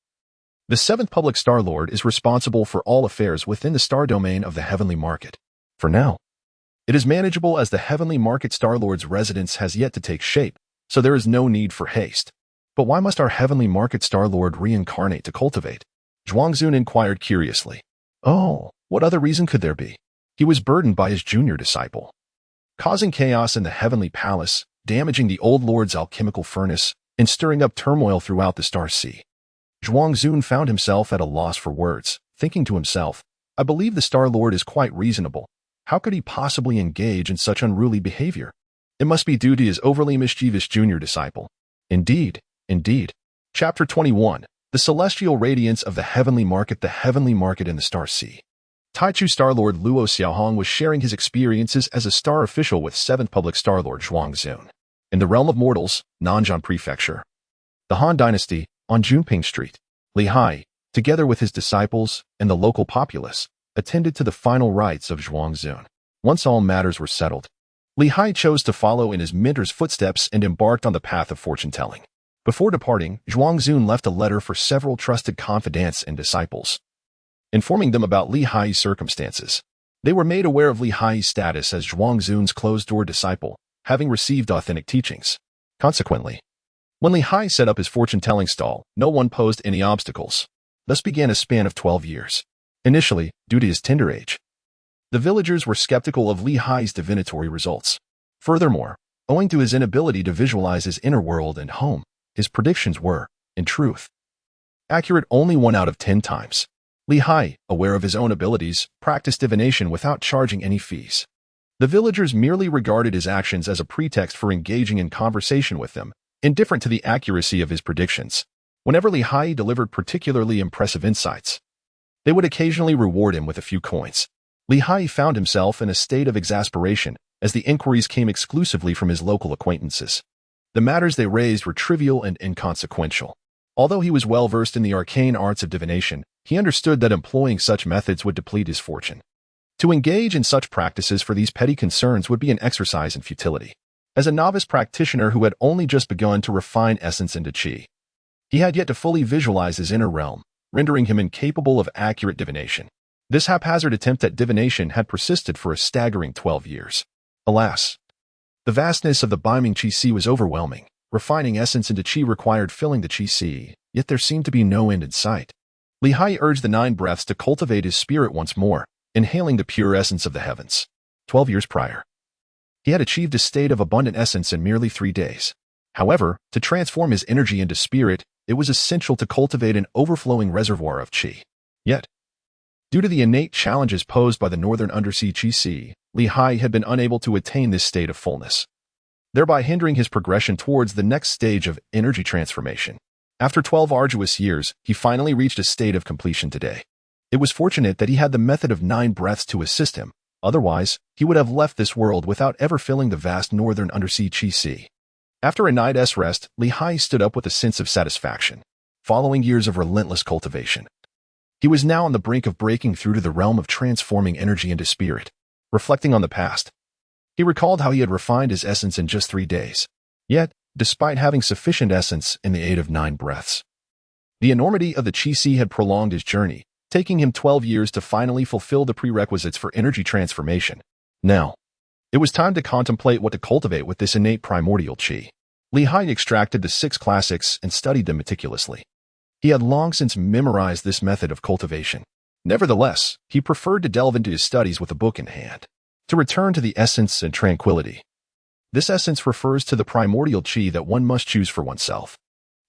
The 7th public Star Lord is responsible for all affairs within the star domain of the heavenly market. For now, it is manageable as the heavenly market Star Lord's residence has yet to take shape, so there is no need for haste. But why must our heavenly market Star Lord reincarnate to cultivate? Zhuangzun inquired curiously. Oh, what other reason could there be? He was burdened by his junior disciple, causing chaos in the heavenly palace, damaging the old lord's alchemical furnace, and stirring up turmoil throughout the star sea. Zhuangzun found himself at a loss for words, thinking to himself, I believe the Star Lord is quite reasonable. How could he possibly engage in such unruly behavior? It must be due to his overly mischievous junior disciple. Indeed. Chapter 21. The Celestial Radiance of the Heavenly Market in the Star Sea. Taichu Star Lord Luo Xiaohong was sharing his experiences as a star official with 7th Public Star Lord Zhuangzun. In the realm of mortals, Nanjiang Prefecture, the Han Dynasty, on Junping Street, Li Hai, together with his disciples and the local populace, attended to the final rites of Zhuangzun. Once all matters were settled, Li Hai chose to follow in his mentor's footsteps and embarked on the path of fortune-telling. Before departing, Zhuangzun left a letter for several trusted confidants and disciples, informing them about Li Hai's circumstances. They were made aware of Li Hai's status as Zhuangzun's closed-door disciple, having received authentic teachings. Consequently, when Li Hai set up his fortune-telling stall, no one posed any obstacles. Thus began a span of 12 years. Initially, due to his tender age, the villagers were skeptical of Li Hai's divinatory results. Furthermore, owing to his inability to visualize his inner world and home, his predictions were, in truth, accurate only 1 out of 10 times. Li Hai, aware of his own abilities, practiced divination without charging any fees. The villagers merely regarded his actions as a pretext for engaging in conversation with them, indifferent to the accuracy of his predictions. Whenever Li Hai delivered particularly impressive insights, they would occasionally reward him with a few coins. Li Hai found himself in a state of exasperation as the inquiries came exclusively from his local acquaintances. The matters they raised were trivial and inconsequential. Although he was well-versed in the arcane arts of divination, he understood that employing such methods would deplete his fortune. To engage in such practices for these petty concerns would be an exercise in futility. As a novice practitioner who had only just begun to refine essence into qi, he had yet to fully visualize his inner realm, rendering him incapable of accurate divination. This haphazard attempt at divination had persisted for a staggering 12 years. Alas, the vastness of the beaming qi sea was overwhelming. Refining essence into qi required filling the qi sea, yet there seemed to be no end in sight. Li Hai urged the 9 breaths to cultivate his spirit once more, inhaling the pure essence of the heavens. 12 years prior, he had achieved a state of abundant essence in merely 3 days. However, to transform his energy into spirit, it was essential to cultivate an overflowing reservoir of qi. Yet, due to the innate challenges posed by the northern undersea qi sea, Li Hai had been unable to attain this state of fullness, thereby hindering his progression towards the next stage of energy transformation. After 12 arduous years, he finally reached a state of completion today. It was fortunate that he had the method of 9 breaths to assist him. Otherwise, he would have left this world without ever filling the vast northern undersea qi sea. After a night's rest, Li Hai stood up with a sense of satisfaction. Following years of relentless cultivation, he was now on the brink of breaking through to the realm of transforming energy into spirit. Reflecting on the past, he recalled how he had refined his essence in just 3 days. Yet, despite having sufficient essence in the aid of 9 breaths, the enormity of the qi sea had prolonged his journey, taking him 12 years to finally fulfill the prerequisites for energy transformation. Now, it was time to contemplate what to cultivate with this innate primordial qi. Li Hai extracted the 6 classics and studied them meticulously. He had long since memorized this method of cultivation. Nevertheless, he preferred to delve into his studies with a book in hand, to return to the essence and tranquility. This essence refers to the primordial qi that one must choose for oneself.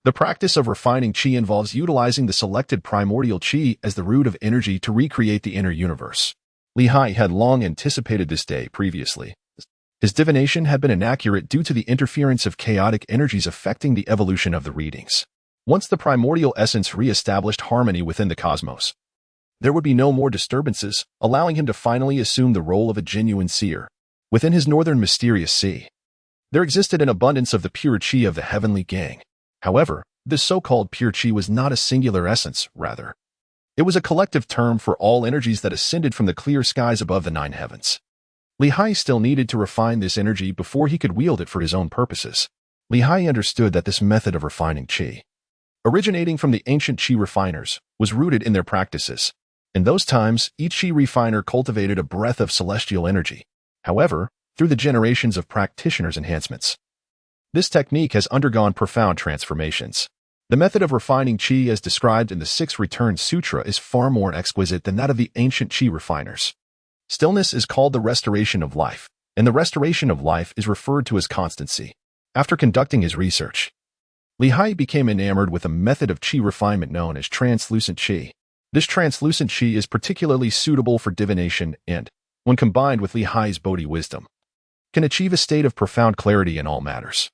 The practice of refining qi involves utilizing the selected primordial qi as the root of energy to recreate the inner universe. Li Hai had long anticipated this day previously, His divination had been inaccurate due to the interference of chaotic energies affecting the evolution of the readings. Once the primordial essence re-established harmony within the cosmos, there would be no more disturbances, allowing him to finally assume the role of a genuine seer. Within his northern mysterious sea, there existed an abundance of the pure chi of the heavenly gang. However, this so-called pure chi was not a singular essence, rather. It was a collective term for all energies that ascended from the clear skies above the nine heavens. Haiyi still needed to refine this energy before he could wield it for his own purposes. Haiyi understood that this method of refining chi, originating from the ancient chi refiners, was rooted in their practices. In those times, each chi refiner cultivated a breath of celestial energy. However, through the generations of practitioners' enhancements, this technique has undergone profound transformations. The method of refining chi as described in the Six Returns Sutra is far more exquisite than that of the ancient chi refiners. Stillness is called the restoration of life, and the restoration of life is referred to as constancy. After conducting his research, Haiyi became enamored with a method of chi refinement known as translucent chi. This translucent chi is particularly suitable for divination and, when combined with Haiyi's Bodhi wisdom, can achieve a state of profound clarity in all matters.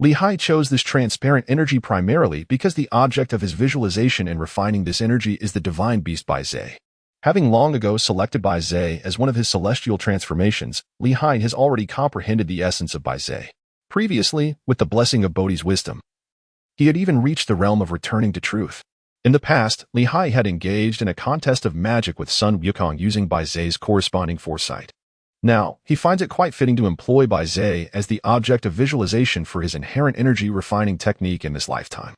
Haiyi chose this transparent energy primarily because the object of his visualization and refining this energy is the divine beast Dizai. Having long ago selected Dizai as one of his celestial transformations, Haiyi has already comprehended the essence of Dizai. Previously, with the blessing of Bodhi's wisdom, he had even reached the realm of returning to truth. In the past, Haiyi had engaged in a contest of magic with Sun Wukong using Dizai's corresponding foresight. Now, he finds it quite fitting to employ Dizai as the object of visualization for his inherent energy refining technique in this lifetime.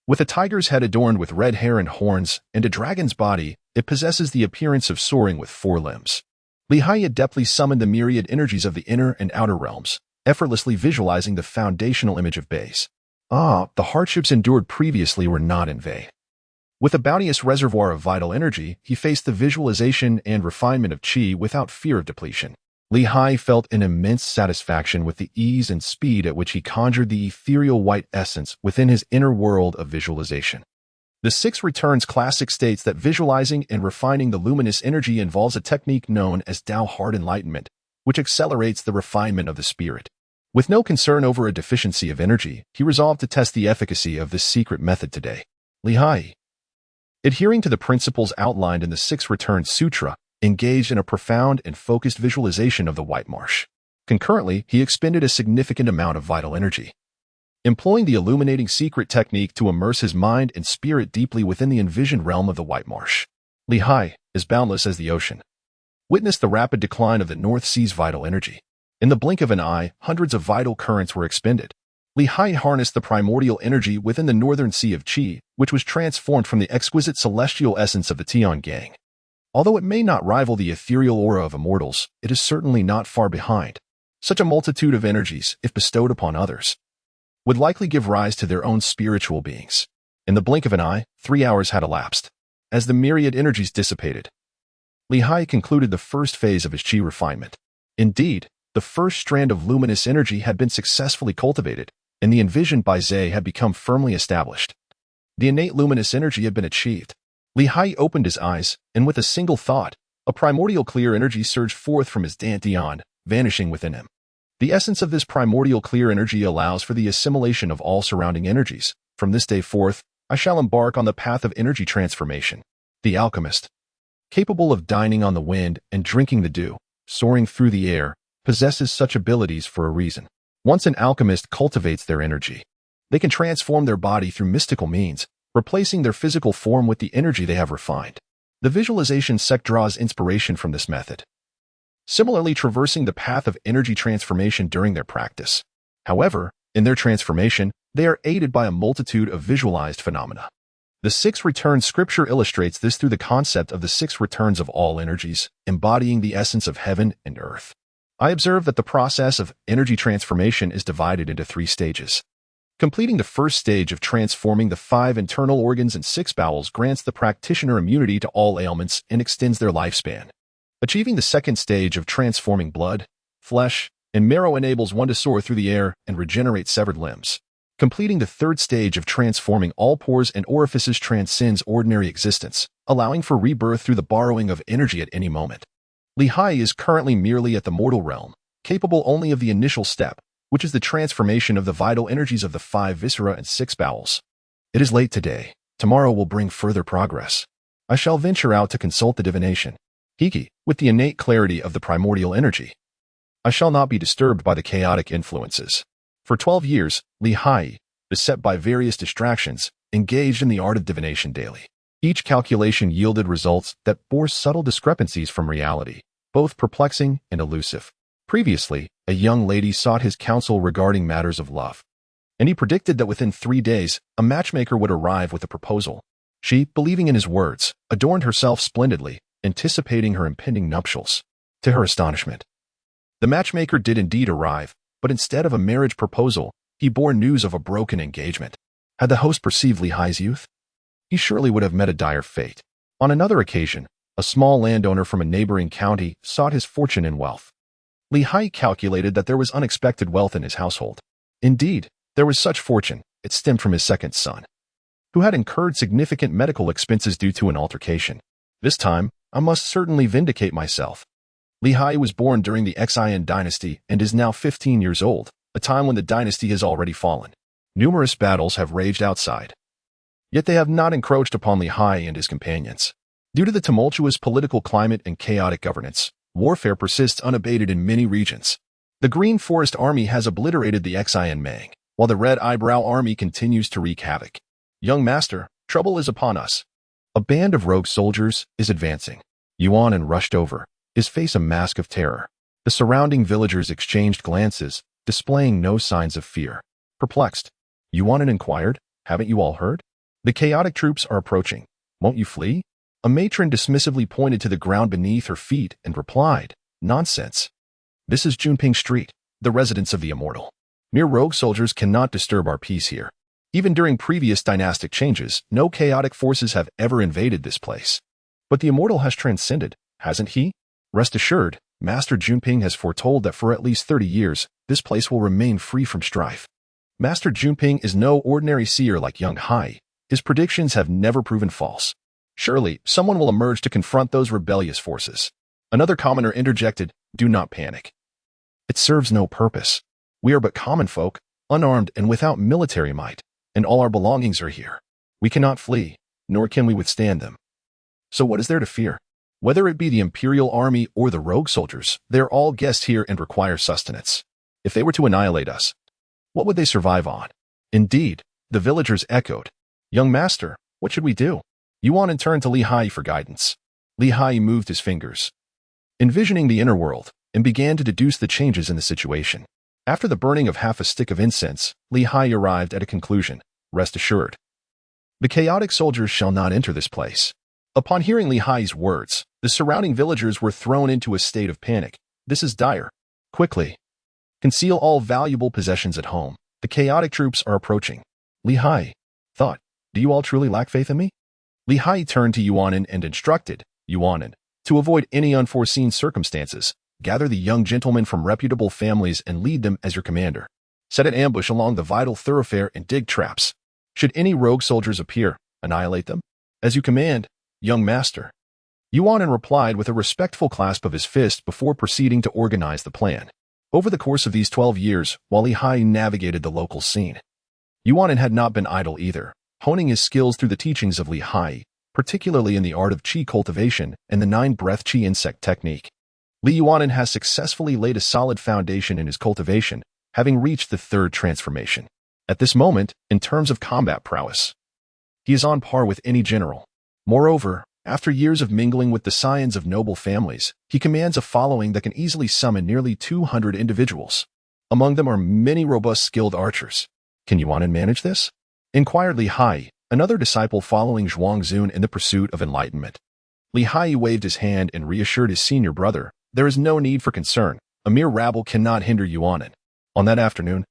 With a tiger's head adorned with red hair and horns, and a dragon's body, it possesses the appearance of soaring with four limbs. Haiyi adeptly summoned the myriad energies of the inner and outer realms, effortlessly visualizing the foundational image of base. The hardships endured previously were not in vain. With a bounteous reservoir of vital energy, he faced the visualization and refinement of chi without fear of depletion. Haiyi felt an immense satisfaction with the ease and speed at which he conjured the ethereal white essence within his inner world of visualization. The Six Returns classic states that visualizing and refining the luminous energy involves a technique known as Tao Heart Enlightenment, which accelerates the refinement of the spirit. With no concern over a deficiency of energy, he resolved to test the efficacy of this secret method today. Haiyi, adhering to the principles outlined in the Six Returns Sutra, engaged in a profound and focused visualization of the White Marsh. Concurrently, he expended a significant amount of vital energy, employing the illuminating secret technique to immerse his mind and spirit deeply within the envisioned realm of the White Marsh. Haiyi, as boundless as the ocean, witnessed the rapid decline of the North Sea's vital energy. In the blink of an eye, hundreds of vital currents were expended. Haiyi harnessed the primordial energy within the northern sea of Qi, which was transformed from the exquisite celestial essence of the Tiangang. Although it may not rival the ethereal aura of immortals, it is certainly not far behind. Such a multitude of energies, if bestowed upon others, would likely give rise to their own spiritual beings. In the blink of an eye, 3 hours had elapsed. As the myriad energies dissipated, Haiyi concluded the first phase of his chi refinement. Indeed, the first strand of luminous energy had been successfully cultivated, and the envisioned Dizai had become firmly established. The innate luminous energy had been achieved. Haiyi opened his eyes, and with a single thought, a primordial clear energy surged forth from his dantian, vanishing within him. The essence of this primordial clear energy allows for the assimilation of all surrounding energies. From this day forth, I shall embark on the path of energy transformation. The alchemist, capable of dining on the wind and drinking the dew, soaring through the air, possesses such abilities for a reason. Once an alchemist cultivates their energy, they can transform their body through mystical means, replacing their physical form with the energy they have refined. The visualization sect draws inspiration from this method, similarly traversing the path of energy transformation during their practice. However, in their transformation, they are aided by a multitude of visualized phenomena. The Six Returns scripture illustrates this through the concept of the six returns of all energies, embodying the essence of heaven and earth. I observe that the process of energy transformation is divided into 3 stages. Completing the first stage of transforming the 5 internal organs and 6 bowels grants the practitioner immunity to all ailments and extends their lifespan. Achieving the second stage of transforming blood, flesh, and marrow enables one to soar through the air and regenerate severed limbs. Completing the third stage of transforming all pores and orifices transcends ordinary existence, allowing for rebirth through the borrowing of energy at any moment. Haiyi is currently merely at the mortal realm, capable only of the initial step, which is the transformation of the vital energies of the 5 viscera and 6 bowels. It is late today. Tomorrow will bring further progress. I shall venture out to consult the divination, Haiyi, with the innate clarity of the primordial energy. I shall not be disturbed by the chaotic influences. For 12 years, Haiyi, beset by various distractions, engaged in the art of divination daily. Each calculation yielded results that bore subtle discrepancies from reality, both perplexing and elusive. Previously, a young lady sought his counsel regarding matters of love, and he predicted that within 3 days, a matchmaker would arrive with a proposal. She, believing in his words, adorned herself splendidly, anticipating her impending nuptials. To her astonishment, the matchmaker did indeed arrive, but instead of a marriage proposal, he bore news of a broken engagement. Had the host perceived Haiyi's youth, he surely would have met a dire fate. On another occasion, a small landowner from a neighboring county sought his fortune and wealth. Haiyi calculated that there was unexpected wealth in his household. Indeed, there was such fortune, it stemmed from his second son, who had incurred significant medical expenses due to an altercation. This time, I must certainly vindicate myself. Haiyi was born during the Xian dynasty and is now 15 years old, a time when the dynasty has already fallen. Numerous battles have raged outside, yet they have not encroached upon Haiyi and his companions. Due to the tumultuous political climate and chaotic governance, warfare persists unabated in many regions. The Green Forest Army has obliterated the Xian Mang, while the Red Eyebrow Army continues to wreak havoc. Young master, trouble is upon us. A band of rogue soldiers is advancing. Yuan rushed over, his face a mask of terror. The surrounding villagers exchanged glances, displaying no signs of fear. Perplexed, Yuan inquired, "Haven't you all heard? The chaotic troops are approaching. Won't you flee?" A matron dismissively pointed to the ground beneath her feet and replied, "Nonsense. This is Junping Street, the residence of the immortal. Mere rogue soldiers cannot disturb our peace here. Even during previous dynastic changes, no chaotic forces have ever invaded this place. But the immortal has transcended, hasn't he? Rest assured, Master Junping has foretold that for at least 30 years, this place will remain free from strife. Master Junping is no ordinary seer like young Haiyi. His predictions have never proven false. Surely, someone will emerge to confront those rebellious forces." Another commoner interjected, "Do not panic. It serves no purpose. We are but common folk, unarmed and without military might, and all our belongings are here. We cannot flee, nor can we withstand them. So what is there to fear? Whether it be the imperial army or the rogue soldiers, they are all guests here and require sustenance. If they were to annihilate us, what would they survive on?" Indeed, the villagers echoed, "Young master, what should we do?" Yuan turned to Haiyi for guidance. Haiyi moved his fingers, envisioning the inner world, and began to deduce the changes in the situation. After the burning of half a stick of incense, Haiyi arrived at a conclusion. Rest assured, the chaotic soldiers shall not enter this place. Upon hearing Haiyi's words, the surrounding villagers were thrown into a state of panic. This is dire. Quickly, conceal all valuable possessions at home. The chaotic troops are approaching. Haiyi thought, "Do you all truly lack faith in me?" Haiyi turned to Yuan and instructed, "Yuan, to avoid any unforeseen circumstances, gather the young gentlemen from reputable families and lead them as your commander. Set an ambush along the vital thoroughfare and dig traps. Should any rogue soldiers appear, annihilate them. As you command, young master." Yuan replied with a respectful clasp of his fist before proceeding to organize the plan. Over the course of these 12 years, while Haiyi navigated the local scene, Yuan had not been idle either, honing his skills through the teachings of Haiyi, particularly in the art of qi cultivation and the 9-breath qi insect technique. Yuan has successfully laid a solid foundation in his cultivation, having reached the 3rd transformation. At this moment, in terms of combat prowess, he is on par with any general. Moreover, after years of mingling with the scions of noble families, he commands a following that can easily summon nearly 200 individuals. Among them are many robust skilled archers. Can Yuan manage this? Inquired Haiyi, another disciple following Zhuangzun in the pursuit of enlightenment. Haiyi waved his hand and reassured his senior brother, "There is no need for concern. A mere rabble cannot hinder Yuan." On that afternoon,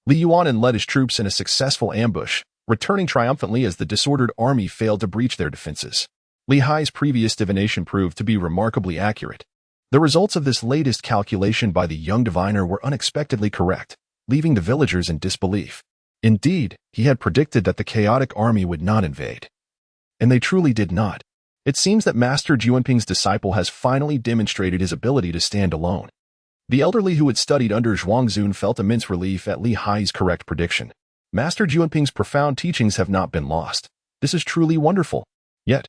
Yuan led his troops in a successful ambush, returning triumphantly as the disordered army failed to breach their defenses. Haiyi's previous divination proved to be remarkably accurate. The results of this latest calculation by the young diviner were unexpectedly correct, leaving the villagers in disbelief. Indeed, he had predicted that the chaotic army would not invade. And they truly did not. It seems that Master Junping's disciple has finally demonstrated his ability to stand alone. The elderly who had studied under Zhuangzun felt immense relief at Li Hai's correct prediction. Master Juanping's profound teachings have not been lost. This is truly wonderful. Yet,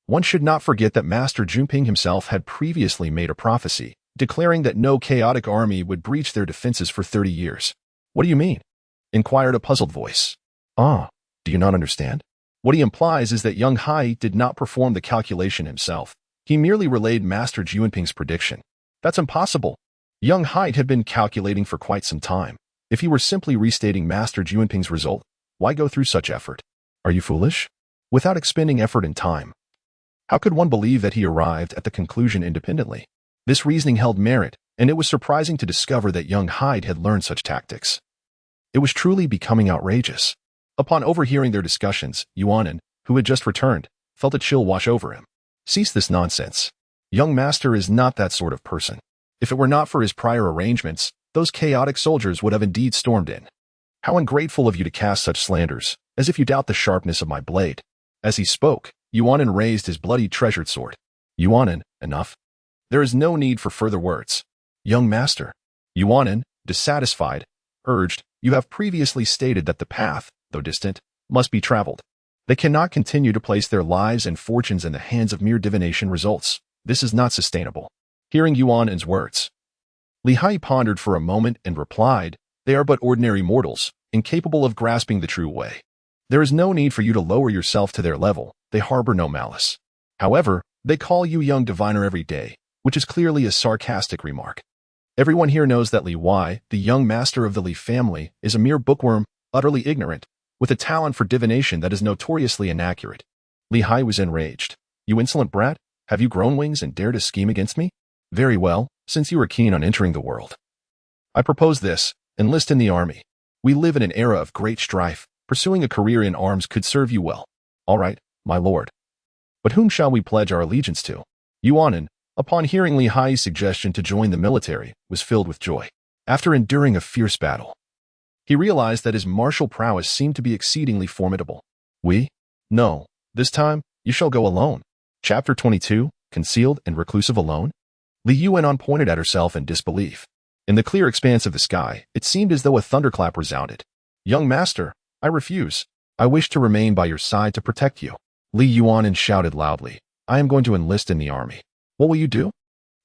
one should not forget that Master Junping himself had previously made a prophecy, declaring that no chaotic army would breach their defenses for 30 years. What do you mean? Inquired a puzzled voice. Ah, do you not understand? What he implies is that young Haiyi did not perform the calculation himself. He merely relayed Master Juanping's prediction. That's impossible. Young Haiyi had been calculating for quite some time. If he were simply restating Master Juanping's result, why go through such effort? Are you foolish? Without expending effort and time, how could one believe that he arrived at the conclusion independently? This reasoning held merit, and it was surprising to discover that young Haiyi had learned such tactics. It was truly becoming outrageous. Upon overhearing their discussions, Yuanan, who had just returned, felt a chill wash over him. Cease this nonsense. Young master is not that sort of person. If it were not for his prior arrangements, those chaotic soldiers would have indeed stormed in. How ungrateful of you to cast such slanders, as if you doubt the sharpness of my blade. As he spoke, Yuanan raised his bloody treasured sword. Yuanan, enough. There is no need for further words. Young master. Yuanan, dissatisfied, urged, you have previously stated that the path, though distant, must be traveled. They cannot continue to place their lives and fortunes in the hands of mere divination results. This is not sustainable. Hearing Yuanan's words, Li Haiyi pondered for a moment and replied, they are but ordinary mortals, incapable of grasping the true way. There is no need for you to lower yourself to their level. They harbor no malice. However, they call you young diviner every day, which is clearly a sarcastic remark. Everyone here knows that Li Wei, the young master of the Li family, is a mere bookworm, utterly ignorant, with a talent for divination that is notoriously inaccurate. Li Haiyi was enraged. You insolent brat, have you grown wings and dare to scheme against me? Very well, since you are keen on entering the world. I propose this, enlist in the army. We live in an era of great strife. Pursuing a career in arms could serve you well. All right, my lord. But whom shall we pledge our allegiance to? Yuanan, upon hearing Li Haiyi's suggestion to join the military, was filled with joy. After enduring a fierce battle, he realized that his martial prowess seemed to be exceedingly formidable. We? No, this time, you shall go alone. Chapter 22, Concealed and Reclusive Alone? Li Yuanan pointed at herself in disbelief. In the clear expanse of the sky, it seemed as though a thunderclap resounded. Young master, I refuse. I wish to remain by your side to protect you. Li Yuanan shouted loudly. I am going to enlist in the army. What will you do?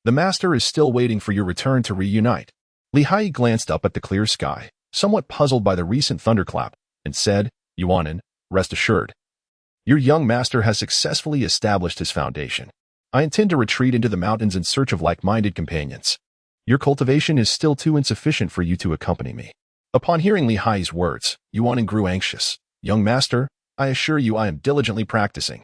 The master is still waiting for your return to reunite. Li Haiyi glanced up at the clear sky, somewhat puzzled by the recent thunderclap, and said, Yuanan, rest assured. Your young master has successfully established his foundation. I intend to retreat into the mountains in search of like-minded companions. Your cultivation is still too insufficient for you to accompany me. Upon hearing Li Haiyi's words, Yuanan grew anxious. Young master, I assure you I am diligently practicing.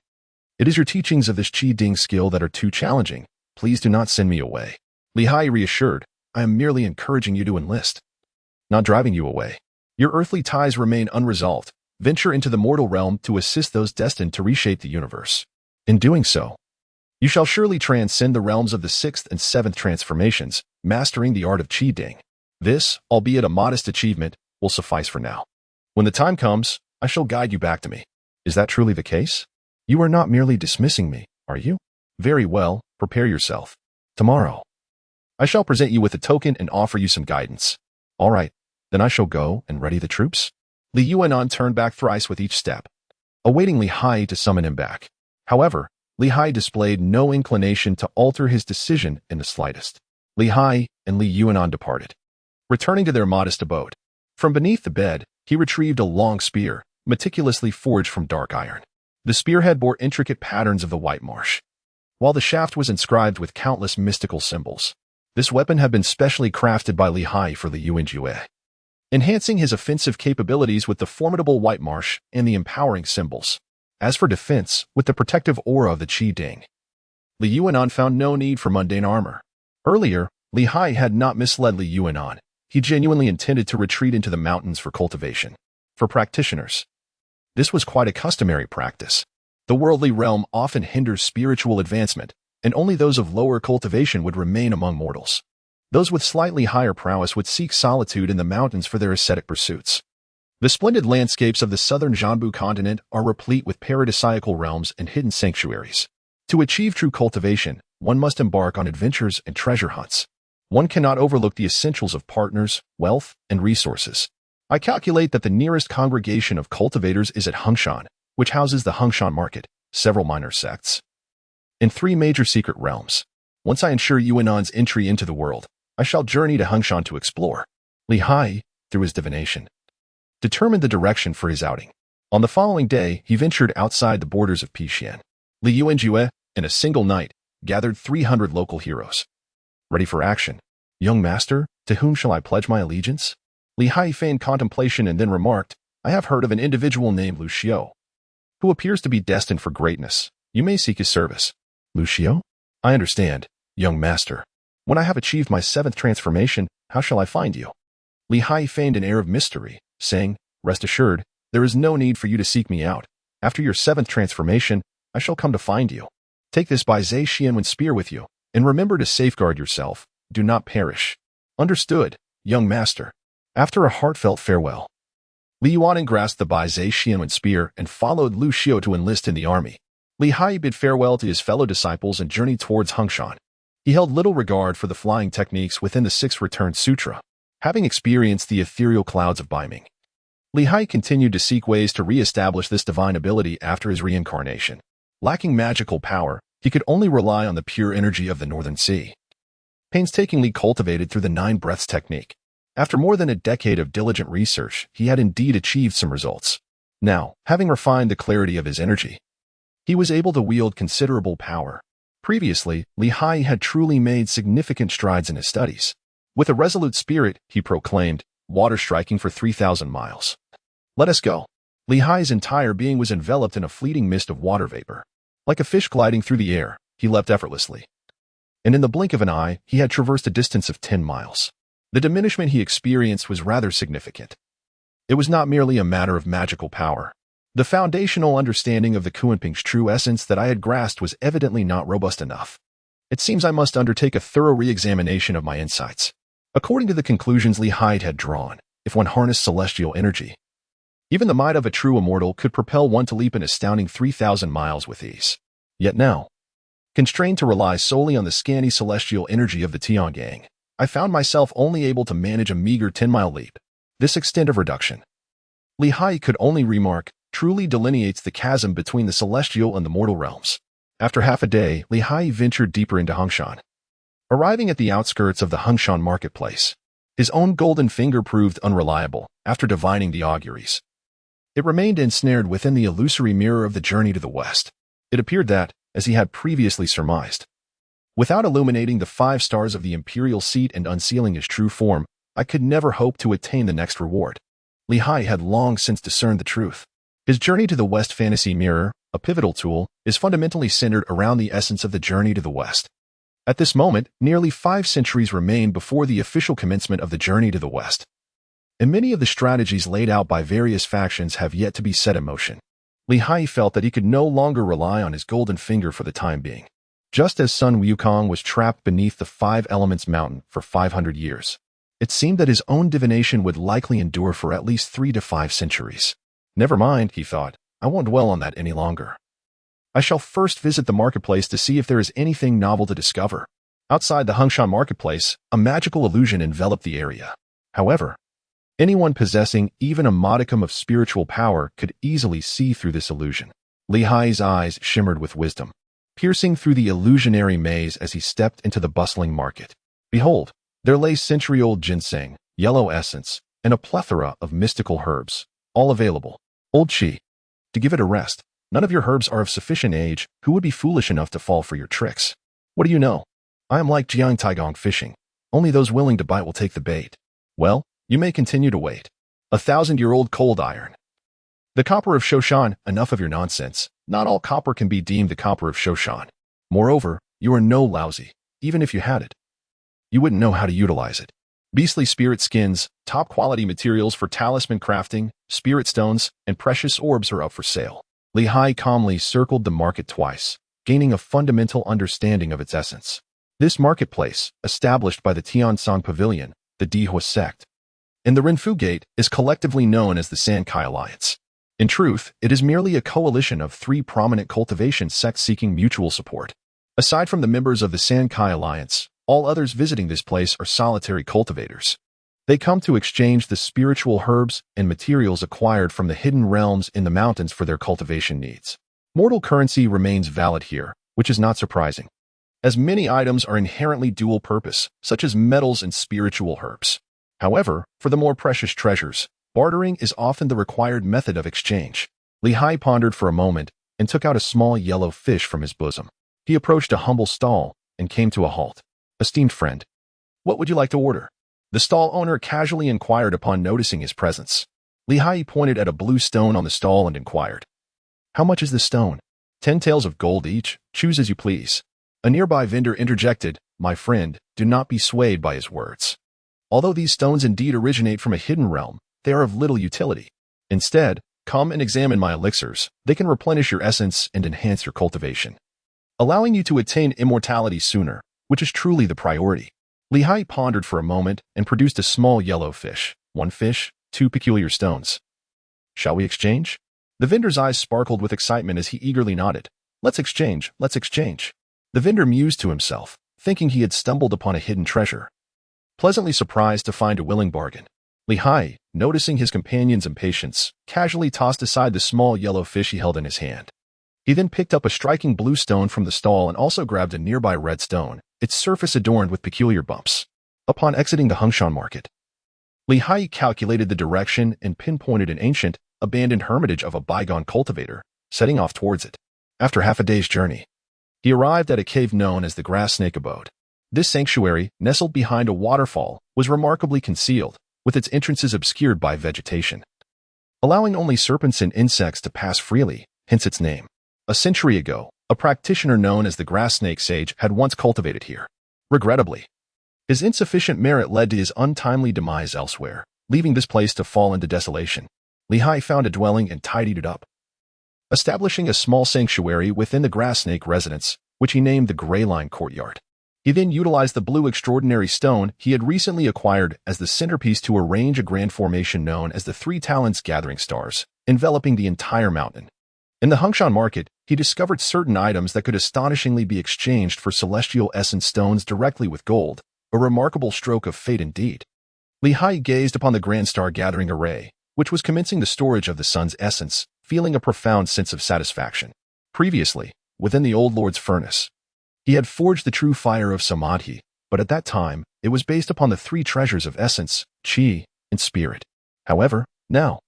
It is your teachings of this Qi Ding skill that are too challenging. Please do not send me away. Li Haiyi reassured, I am merely encouraging you to enlist, not driving you away. Your earthly ties remain unresolved. Venture into the mortal realm to assist those destined to reshape the universe. In doing so, you shall surely transcend the realms of the 6th and 7th transformations, mastering the art of Qi Ding. This, albeit a modest achievement, will suffice for now. When the time comes, I shall guide you back to me. Is that truly the case? You are not merely dismissing me, are you? Very well, prepare yourself. Tomorrow, I shall present you with a token and offer you some guidance. All right, then I shall go and ready the troops. Li Yuanan turned back thrice with each step, awaiting Li Haiyi to summon him back. However, Li Haiyi displayed no inclination to alter his decision in the slightest. Li Haiyi and Li Yuanan departed, returning to their modest abode. From beneath the bed, he retrieved a long spear, meticulously forged from dark iron. The spearhead bore intricate patterns of the white marsh, while the shaft was inscribed with countless mystical symbols. This weapon had been specially crafted by Li Haiyi for Li Yuanjue, enhancing his offensive capabilities with the formidable white marsh and the empowering symbols. As for defense, with the protective aura of the Qi Ding, Li Yuanan found no need for mundane armor. Earlier, Li Haiyi had not misled Li Yuanan. He genuinely intended to retreat into the mountains for cultivation. For practitioners, this was quite a customary practice. The worldly realm often hinders spiritual advancement, and only those of lower cultivation would remain among mortals. Those with slightly higher prowess would seek solitude in the mountains for their ascetic pursuits. The splendid landscapes of the southern Jianbu continent are replete with paradisiacal realms and hidden sanctuaries. To achieve true cultivation, one must embark on adventures and treasure hunts. one cannot overlook the essentials of partners, wealth, and resources. I calculate that the nearest congregation of cultivators is at Hengshan, which houses the Hengshan market, several minor sects, and 3 major secret realms. Once I ensure Yuanan's entry into the world, I shall journey to Hengshan to explore. Li Haiyi, through his divination, determined the direction for his outing. On the following day, he ventured outside the borders of Pixian. Li Yuanjue, in a single night, gathered 300 local heroes. Ready for action. Young master, to whom shall I pledge my allegiance? Li Haiyi feigned contemplation and then remarked, I have heard of an individual named Lucio, who appears to be destined for greatness. You may seek his service. Lucio? I understand, young master. When I have achieved my 7th transformation, how shall I find you? Li Haiyi feigned an air of mystery, saying, Rest assured, there is no need for you to seek me out. After your 7th transformation, I shall come to find you. Take this Bai Zai Xianwen spear with you, and remember to safeguard yourself. Do not perish. Understood, young master. After a heartfelt farewell, Li Yuanan grasped the Bai Zai Xianwen spear and followed Lu Xiu to enlist in the army. Li Haiyi bid farewell to his fellow disciples and journeyed towards Hengshan. He held little regard for the flying techniques within the 6th Return Sutra, having experienced the ethereal clouds of Baiming. Li Haiyi continued to seek ways to re-establish this divine ability after his reincarnation. Lacking magical power, he could only rely on the pure energy of the Northern Sea, painstakingly cultivated through the 9 breaths technique. After more than a decade of diligent research, he had indeed achieved some results. Now, having refined the clarity of his energy, he was able to wield considerable power. Previously, Li Haiyi had truly made significant strides in his studies. With a resolute spirit, he proclaimed, water striking for 3,000 miles. Let us go. Li Haiyi's entire being was enveloped in a fleeting mist of water vapor. Like a fish gliding through the air, he leapt effortlessly. And in the blink of an eye, he had traversed a distance of 10 miles. The diminishment he experienced was rather significant. It was not merely a matter of magical power. The foundational understanding of the Kunping's true essence that I had grasped was evidently not robust enough. It seems I must undertake a thorough re-examination of my insights. According to the conclusions Li Haiyi had drawn, if one harnessed celestial energy, even the might of a true immortal could propel one to leap an astounding 3,000 miles with ease. Yet now, constrained to rely solely on the scanty celestial energy of the Tiangang, I found myself only able to manage a meager 10-mile leap. This extent of reduction, Li Haiyi could only remark, truly delineates the chasm between the celestial and the mortal realms. After half a day, Li Haiyi ventured deeper into Hengshan. Arriving at the outskirts of the Hengshan marketplace, his own golden finger proved unreliable after divining the auguries. It remained ensnared within the illusory mirror of the journey to the west. It appeared that, as he had previously surmised, without illuminating the 5 stars of the imperial seat and unsealing his true form, I could never hope to attain the next reward. Li Haiyi had long since discerned the truth. His journey to the West fantasy mirror, a pivotal tool, is fundamentally centered around the essence of the journey to the West. At this moment, nearly 5 centuries remain before the official commencement of the journey to the West, and many of the strategies laid out by various factions have yet to be set in motion. Li Haiyi felt that he could no longer rely on his golden finger for the time being. Just as Sun Wukong was trapped beneath the 5 Elements mountain for 500 years, it seemed that his own divination would likely endure for at least 3 to 5 centuries. Never mind, he thought, I won't dwell on that any longer. I shall first visit the marketplace to see if there is anything novel to discover. Outside the Hengshan marketplace, a magical illusion enveloped the area. However, anyone possessing even a modicum of spiritual power could easily see through this illusion. Li Haiyi's eyes shimmered with wisdom, piercing through the illusionary maze as he stepped into the bustling market. Behold, there lay century-old ginseng, yellow essence, and a plethora of mystical herbs, all available. Old Chi, to give it a rest. None of your herbs are of sufficient age. Who would be foolish enough to fall for your tricks? What do you know? I am like Jiang Taigong fishing. Only those willing to bite will take the bait. Well, you may continue to wait. 1,000-year-old cold iron. The copper of Shoshan, enough of your nonsense. Not all copper can be deemed the copper of Shoshan. Moreover, you are no lousy. Even if you had it, you wouldn't know how to utilize it. Beastly spirit skins, top-quality materials for talisman crafting, spirit stones, and precious orbs are up for sale. Li Haiyi calmly circled the market twice, gaining a fundamental understanding of its essence. This marketplace, established by the Tiansong Pavilion, the Dihua sect, and the Renfu Gate, is collectively known as the Sankai Alliance. In truth, it is merely a coalition of 3 prominent cultivation sects seeking mutual support. Aside from the members of the Sankai Alliance, All others visiting this place are solitary cultivators. They come to exchange the spiritual herbs and materials acquired from the hidden realms in the mountains for their cultivation needs. Mortal currency remains valid here, which is not surprising, as many items are inherently dual purpose, such as metals and spiritual herbs. However, for the more precious treasures, bartering is often the required method of exchange. Haiyi pondered for a moment and took out a small yellow fish from his bosom. He approached a humble stall and came to a halt. "Esteemed friend, what would you like to order?" The stall owner casually inquired upon noticing his presence. Haiyi pointed at a blue stone on the stall and inquired, "How much is this stone?" 10 taels of gold each, choose as you please." A nearby vendor interjected, "My friend, do not be swayed by his words. Although these stones indeed originate from a hidden realm, they are of little utility. Instead, come and examine my elixirs. They can replenish your essence and enhance your cultivation, allowing you to attain immortality sooner, which is truly the priority." Haiyi pondered for a moment and produced a small yellow fish. "One fish, 2 peculiar stones. Shall we exchange?" The vendor's eyes sparkled with excitement as he eagerly nodded. Let's exchange. The vendor mused to himself, thinking he had stumbled upon a hidden treasure. Pleasantly surprised to find a willing bargain, Haiyi, noticing his companion's impatience, casually tossed aside the small yellow fish he held in his hand. He then picked up a striking blue stone from the stall and also grabbed a nearby red stone, its surface adorned with peculiar bumps. Upon exiting the Fangcun market, Haiyi calculated the direction and pinpointed an ancient, abandoned hermitage of a bygone cultivator, setting off towards it. After half a day's journey, he arrived at a cave known as the Grass Snake Abode. This sanctuary, nestled behind a waterfall, was remarkably concealed, with its entrances obscured by vegetation, allowing only serpents and insects to pass freely, hence its name. A century ago, a practitioner known as the Grass Snake Sage had once cultivated here. Regrettably, his insufficient merit led to his untimely demise elsewhere, leaving this place to fall into desolation. Haiyi found a dwelling and tidied it up, establishing a small sanctuary within the Grass Snake residence, which he named the Gray Line Courtyard. He then utilized the blue extraordinary stone he had recently acquired as the centerpiece to arrange a grand formation known as the Three Talents Gathering Stars, enveloping the entire mountain. In the Fangcun market, he discovered certain items that could astonishingly be exchanged for celestial essence stones directly with gold, a remarkable stroke of fate indeed. Haiyi gazed upon the grand star gathering array, which was commencing the storage of the sun's essence, feeling a profound sense of satisfaction. Previously, within the old lord's furnace, he had forged the true fire of samadhi, but at that time, it was based upon the 3 treasures of essence, chi, and spirit. However, now,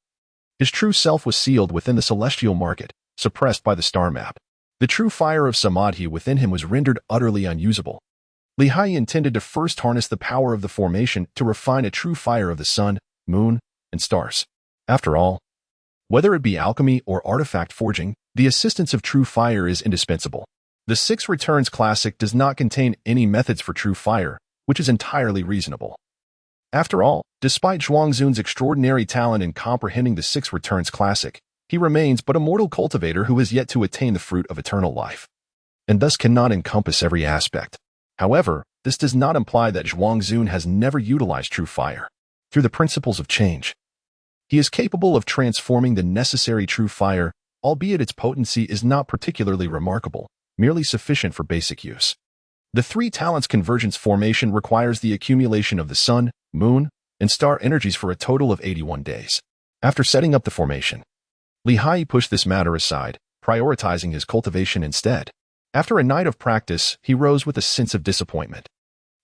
his true self was sealed within the celestial market, suppressed by the star map. The true fire of samadhi within him was rendered utterly unusable. Haiyi intended to first harness the power of the formation to refine a true fire of the sun, moon, and stars. After all, whether it be alchemy or artifact forging, the assistance of true fire is indispensable. The 6 Returns Classic does not contain any methods for true fire, which is entirely reasonable. After all, despite Zhuangzun's extraordinary talent in comprehending the 6 Returns Classic, he remains but a mortal cultivator who has yet to attain the fruit of eternal life, and thus cannot encompass every aspect. However, this does not imply that Zhuangzun has never utilized true fire. Through the principles of change, he is capable of transforming the necessary true fire, albeit its potency is not particularly remarkable, merely sufficient for basic use. The 3 Talents Convergence formation requires the accumulation of the sun, moon, and star energies for a total of 81 days. After setting up the formation, Haiyi pushed this matter aside, prioritizing his cultivation instead. After a night of practice, he rose with a sense of disappointment.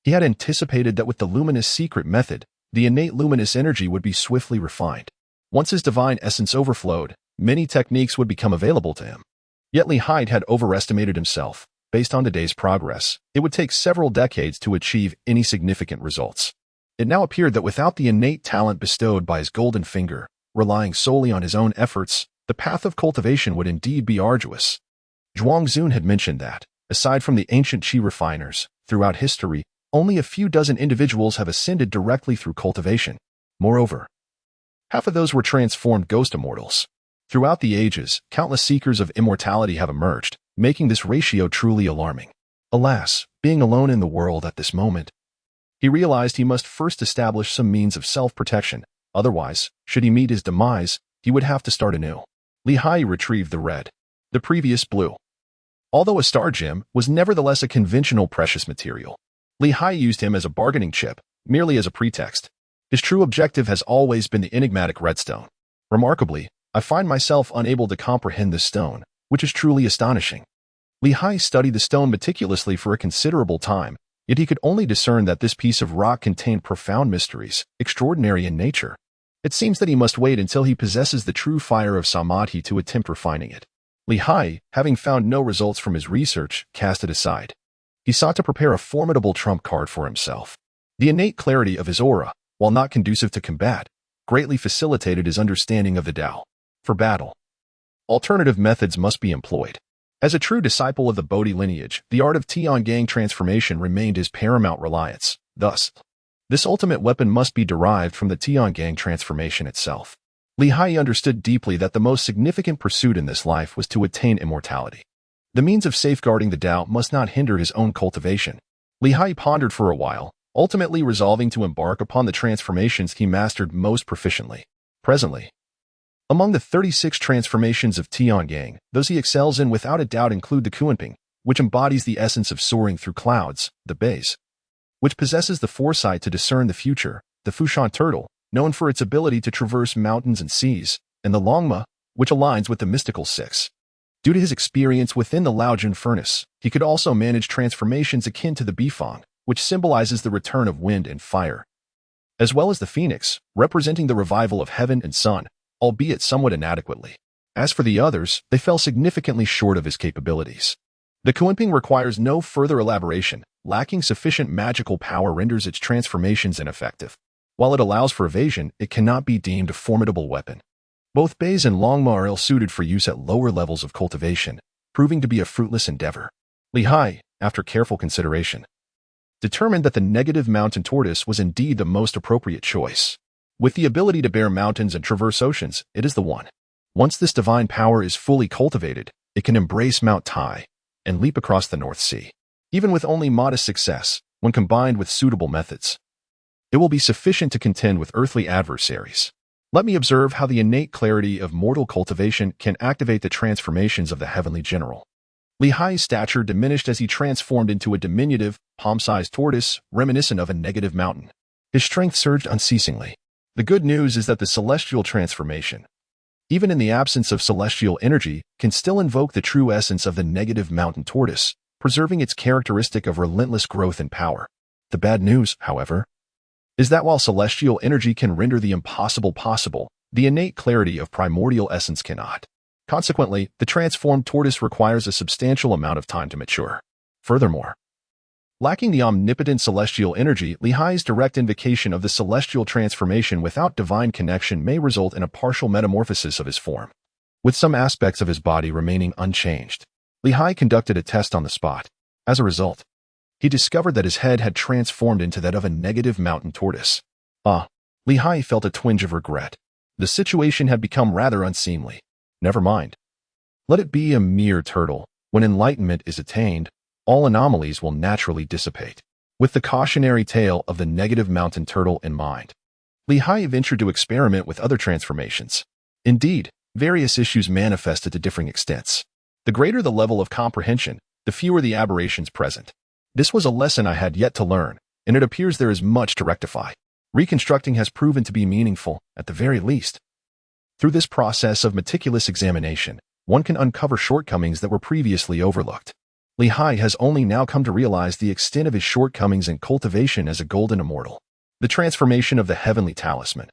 He had anticipated that with the luminous secret method, the innate luminous energy would be swiftly refined. Once his divine essence overflowed, many techniques would become available to him. Yet Haiyi had overestimated himself. Based on today's progress, it would take several decades to achieve any significant results. It now appeared that without the innate talent bestowed by his golden finger, relying solely on his own efforts, the path of cultivation would indeed be arduous. Zhuangzun had mentioned that, aside from the ancient chi refiners, throughout history, only a few dozen individuals have ascended directly through cultivation. Moreover, half of those were transformed ghost immortals. Throughout the ages, countless seekers of immortality have emerged, making this ratio truly alarming. Alas, being alone in the world at this moment, he realized he must first establish some means of self-protection. Otherwise, should he meet his demise, he would have to start anew. Haiyi retrieved the red, the previous blue. Although a star gem, was nevertheless a conventional precious material. Li Haiyi used him as a bargaining chip, merely as a pretext. His true objective has always been the enigmatic redstone. Remarkably, I find myself unable to comprehend this stone, which is truly astonishing. Li Haiyi studied the stone meticulously for a considerable time, yet he could only discern that this piece of rock contained profound mysteries, extraordinary in nature. It seems that he must wait until he possesses the true fire of samadhi to attempt refining it. Li Haiyi, having found no results from his research, cast it aside. He sought to prepare a formidable trump card for himself. The innate clarity of his aura, while not conducive to combat, greatly facilitated his understanding of the Tao. For battle, alternative methods must be employed. As a true disciple of the Bodhi lineage, the art of Tiangang transformation remained his paramount reliance. Thus, this ultimate weapon must be derived from the Tiangang transformation itself. Li Haiyi understood deeply that the most significant pursuit in this life was to attain immortality. The means of safeguarding the Tao must not hinder his own cultivation. Li Haiyi pondered for a while, ultimately resolving to embark upon the transformations he mastered most proficiently. Presently, among the 36 transformations of Tiangang, those he excels in without a doubt include the Kunping, which embodies the essence of soaring through clouds, the Bays, which possesses the foresight to discern the future, the Fushan turtle, known for its ability to traverse mountains and seas, and the Longma, which aligns with the mystical six. Due to his experience within the Laojun furnace, he could also manage transformations akin to the Bifang, which symbolizes the return of wind and fire, as well as the Phoenix, representing the revival of heaven and sun, albeit somewhat inadequately. As for the others, they fell significantly short of his capabilities. The Kunping requires no further elaboration. Lacking sufficient magical power renders its transformations ineffective. While it allows for evasion, it cannot be deemed a formidable weapon. Both Bays and Longma are ill-suited for use at lower levels of cultivation, proving to be a fruitless endeavor. Li Haiyi, after careful consideration, determined that the negative mountain tortoise was indeed the most appropriate choice. With the ability to bear mountains and traverse oceans, it is the one. Once this divine power is fully cultivated, it can embrace Mount Tai and leap across the North Sea. Even with only modest success, when combined with suitable methods, it will be sufficient to contend with earthly adversaries. Let me observe how the innate clarity of mortal cultivation can activate the transformations of the heavenly general. Li Haiyi's stature diminished as he transformed into a diminutive, palm-sized tortoise reminiscent of a negative mountain. His strength surged unceasingly. The good news is that the celestial transformation, even in the absence of celestial energy, can still invoke the true essence of the negative mountain tortoise, preserving its characteristic of relentless growth and power. The bad news, however, is that while celestial energy can render the impossible possible, the innate clarity of primordial essence cannot. Consequently, the transformed tortoise requires a substantial amount of time to mature. Furthermore, lacking the omnipotent celestial energy, Li Haiyi's direct invocation of the celestial transformation without divine connection may result in a partial metamorphosis of his form, with some aspects of his body remaining unchanged. Li Haiyi conducted a test on the spot. As a result, he discovered that his head had transformed into that of a negative mountain tortoise. Li Haiyi felt a twinge of regret. The situation had become rather unseemly. Never mind. Let it be a mere turtle. When enlightenment is attained, all anomalies will naturally dissipate. With the cautionary tale of the negative mountain turtle in mind, Li Haiyi ventured to experiment with other transformations. Indeed, various issues manifested to differing extents. The greater the level of comprehension, the fewer the aberrations present. This was a lesson I had yet to learn, and it appears there is much to rectify. Reconstructing has proven to be meaningful, at the very least. Through this process of meticulous examination, one can uncover shortcomings that were previously overlooked. Li Haiyi has only now come to realize the extent of his shortcomings in cultivation as a golden immortal. The transformation of the heavenly talisman,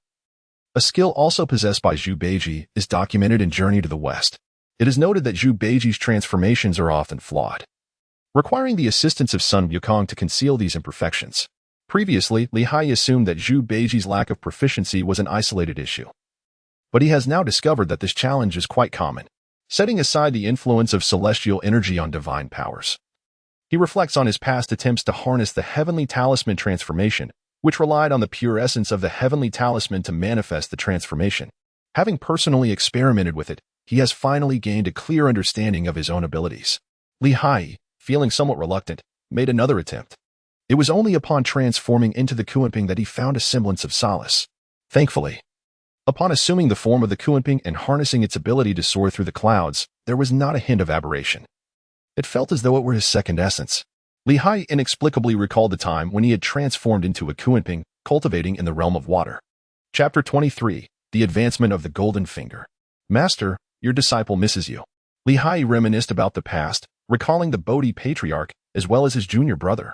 a skill also possessed by Zhu Beiji, is documented in Journey to the West. It is noted that Zhu Beiji's transformations are often flawed, requiring the assistance of Sun Wukong to conceal these imperfections. Previously, Li Haiyi assumed that Zhu Beiji's lack of proficiency was an isolated issue, but he has now discovered that this challenge is quite common. Setting aside the influence of celestial energy on divine powers, he reflects on his past attempts to harness the heavenly talisman transformation, which relied on the pure essence of the heavenly talisman to manifest the transformation. Having personally experimented with it, he has finally gained a clear understanding of his own abilities. Li Haiyi, feeling somewhat reluctant, made another attempt. It was only upon transforming into the Kunping that he found a semblance of solace. Thankfully, upon assuming the form of the Kunping and harnessing its ability to soar through the clouds, there was not a hint of aberration. It felt as though it were his second essence. Li Hai inexplicably recalled the time when he had transformed into a Kuanping, cultivating in the realm of water. Chapter 23. The Advancement of the Golden Finger. Master, your disciple misses you. Li Hai reminisced about the past, recalling the Bodhi patriarch as well as his junior brother,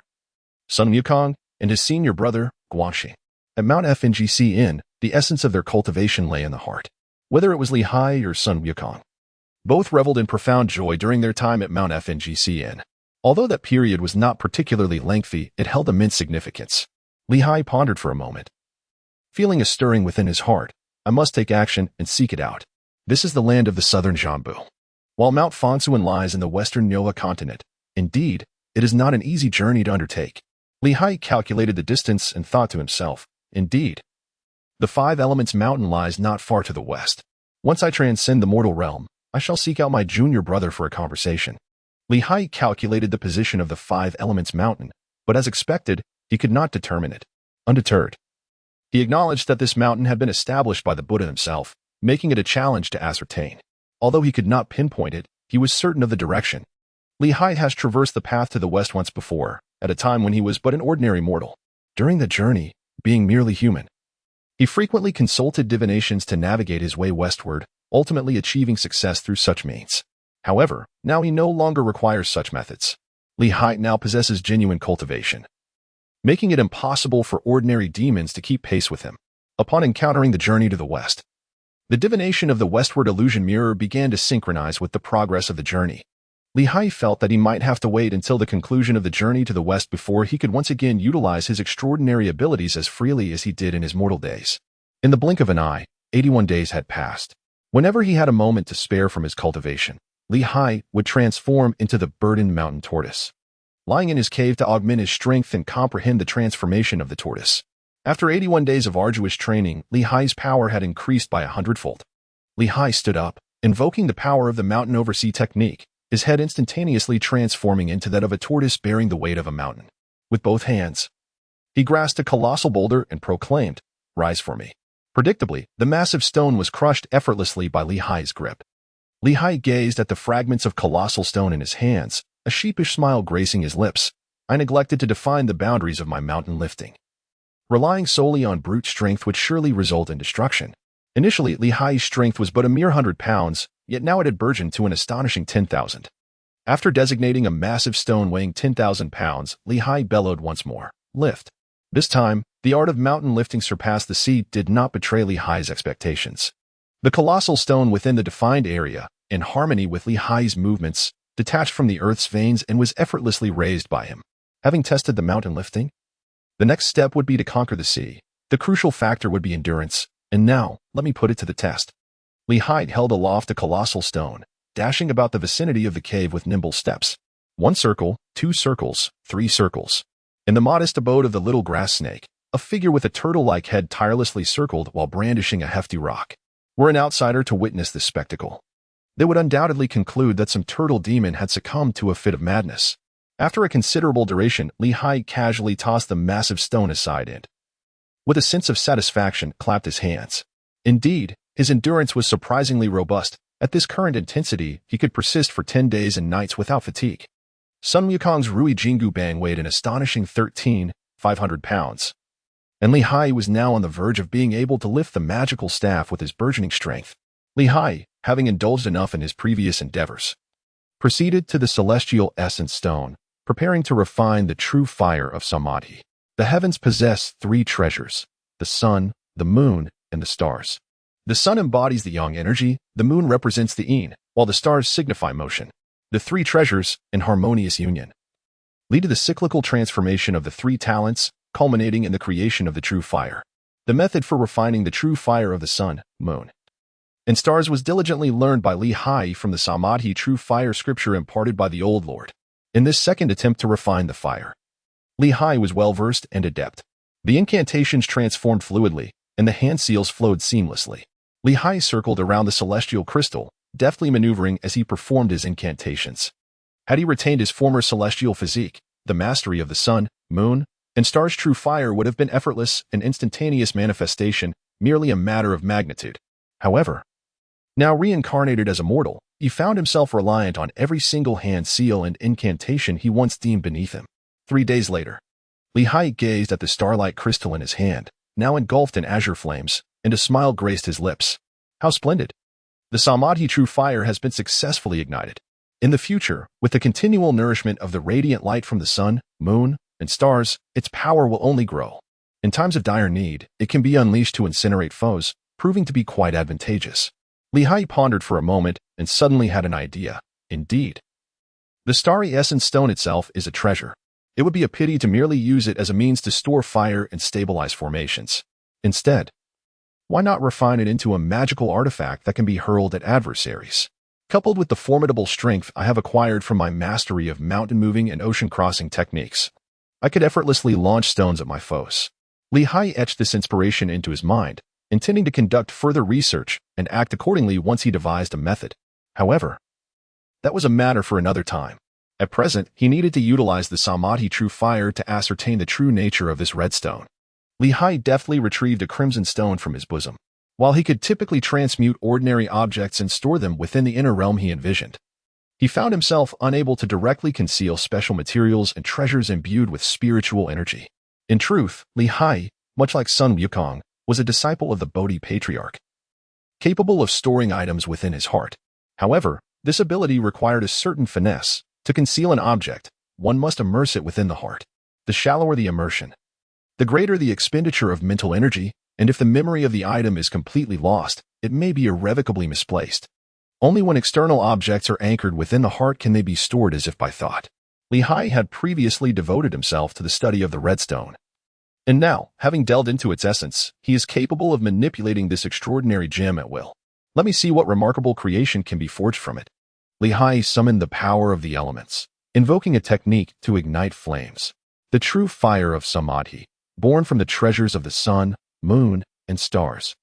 Sun Wukong, and his senior brother, Guanxi. At Mount Fangcun, the essence of their cultivation lay in the heart. Whether it was Li Hai or Sun Wukong, both reveled in profound joy during their time at Mount Fangcun. Although that period was not particularly lengthy, it held immense significance. Li Hai pondered for a moment. Feeling a stirring within his heart, I must take action and seek it out. This is the land of the southern Jianbu. While Mount Fangcun lies in the western Nova continent, indeed, it is not an easy journey to undertake. Li Hai calculated the distance and thought to himself, indeed, the Five Elements Mountain lies not far to the west. Once I transcend the mortal realm, I shall seek out my junior brother for a conversation. Li Hai calculated the position of the Five Elements Mountain, but as expected, he could not determine it. Undeterred, he acknowledged that this mountain had been established by the Buddha himself, making it a challenge to ascertain. Although he could not pinpoint it, he was certain of the direction. Li Hai has traversed the path to the west once before, at a time when he was but an ordinary mortal. During the journey, being merely human, he frequently consulted divinations to navigate his way westward, ultimately achieving success through such means. However, now he no longer requires such methods. Li Hai now possesses genuine cultivation, making it impossible for ordinary demons to keep pace with him. Upon encountering the journey to the west, the divination of the westward illusion mirror began to synchronize with the progress of the journey. Li Hai felt that he might have to wait until the conclusion of the journey to the west before he could once again utilize his extraordinary abilities as freely as he did in his mortal days. In the blink of an eye, 81 days had passed. Whenever he had a moment to spare from his cultivation, Li Hai would transform into the burdened mountain tortoise, lying in his cave to augment his strength and comprehend the transformation of the tortoise. After 81 days of arduous training, Li Hai's power had increased by 100-fold. Li Hai stood up, invoking the power of the mountain oversea technique, his head instantaneously transforming into that of a tortoise bearing the weight of a mountain. With both hands, he grasped a colossal boulder and proclaimed, "Rise for me." Predictably, the massive stone was crushed effortlessly by Li Hai's grip. Li Hai gazed at the fragments of colossal stone in his hands, a sheepish smile gracing his lips. I neglected to define the boundaries of my mountain lifting, relying solely on brute strength would surely result in destruction. Initially, Li Hai's strength was but a mere 100 pounds, yet now it had burgeoned to an astonishing 10,000. After designating a massive stone weighing 10,000 pounds, Li Hai bellowed once more, "Lift." This time, the art of mountain lifting surpassed the sea did not betray Li Hai's expectations. The colossal stone within the defined area, in harmony with Li Hai's movements, detached from the earth's veins and was effortlessly raised by him. Having tested the mountain lifting, the next step would be to conquer the sea. The crucial factor would be endurance, and now, let me put it to the test. Li Hai held aloft a colossal stone, dashing about the vicinity of the cave with nimble steps. 1 circle, 2 circles, 3 circles. In the modest abode of the little grass snake, a figure with a turtle-like head tirelessly circled while brandishing a hefty rock. Were an outsider to witness this spectacle, they would undoubtedly conclude that some turtle demon had succumbed to a fit of madness. After a considerable duration, Li Hai casually tossed the massive stone aside and, with a sense of satisfaction, clapped his hands. Indeed, his endurance was surprisingly robust. At this current intensity, he could persist for 10 days and nights without fatigue. Sun Wukong's Rui Jingu Bang weighed an astonishing 13,500 pounds, and Li Hai was now on the verge of being able to lift the magical staff with his burgeoning strength. Li Hai, having indulged enough in his previous endeavors, proceeded to the celestial essence stone, preparing to refine the true fire of Samadhi. The heavens possess 3 treasures: the sun, the moon, and the stars. The sun embodies the yang energy, the moon represents the yin, while the stars signify motion. The 3 treasures, in harmonious union, lead to the cyclical transformation of the 3 talents, culminating in the creation of the true fire. The method for refining the true fire of the sun, moon, and stars was diligently learned by Li Hai from the Samadhi true fire scripture imparted by the Old Lord. In this second attempt to refine the fire, Li Hai was well-versed and adept. The incantations transformed fluidly, and the hand seals flowed seamlessly. Li Hai circled around the celestial crystal, deftly maneuvering as he performed his incantations. Had he retained his former celestial physique, the mastery of the sun, moon, and stars' true fire would have been effortless and instantaneous manifestation, merely a matter of magnitude. However, now reincarnated as a mortal, he found himself reliant on every single hand seal and incantation he once deemed beneath him. 3 days later, Haiyi gazed at the starlight crystal in his hand, now engulfed in azure flames, and a smile graced his lips. How splendid! The Samadhi true fire has been successfully ignited. In the future, with the continual nourishment of the radiant light from the sun, moon, and stars, its power will only grow. In times of dire need, it can be unleashed to incinerate foes, proving to be quite advantageous. Haiyi pondered for a moment and suddenly had an idea. Indeed, the starry essence stone itself is a treasure. It would be a pity to merely use it as a means to store fire and stabilize formations. Instead, why not refine it into a magical artifact that can be hurled at adversaries? Coupled with the formidable strength I have acquired from my mastery of mountain moving and ocean crossing techniques, I could effortlessly launch stones at my foes. Haiyi etched this inspiration into his mind, intending to conduct further research and act accordingly once he devised a method. However, that was a matter for another time. At present, he needed to utilize the Samadhi true fire to ascertain the true nature of this red stone. Haiyi deftly retrieved a crimson stone from his bosom. While he could typically transmute ordinary objects and store them within the inner realm he envisioned, he found himself unable to directly conceal special materials and treasures imbued with spiritual energy. In truth, Haiyi, much like Sun Wukong, was a disciple of the Bodhi patriarch, capable of storing items within his heart. However, this ability required a certain finesse. To conceal an object, one must immerse it within the heart. The shallower the immersion, the greater the expenditure of mental energy, and if the memory of the item is completely lost, it may be irrevocably misplaced. Only when external objects are anchored within the heart can they be stored as if by thought. Haiyi had previously devoted himself to the study of the red stone. And now, having delved into its essence, he is capable of manipulating this extraordinary gem at will. Let me see what remarkable creation can be forged from it. Haiyi summoned the power of the elements, invoking a technique to ignite flames. The true fire of Samadhi, born from the treasures of the sun, moon, and stars,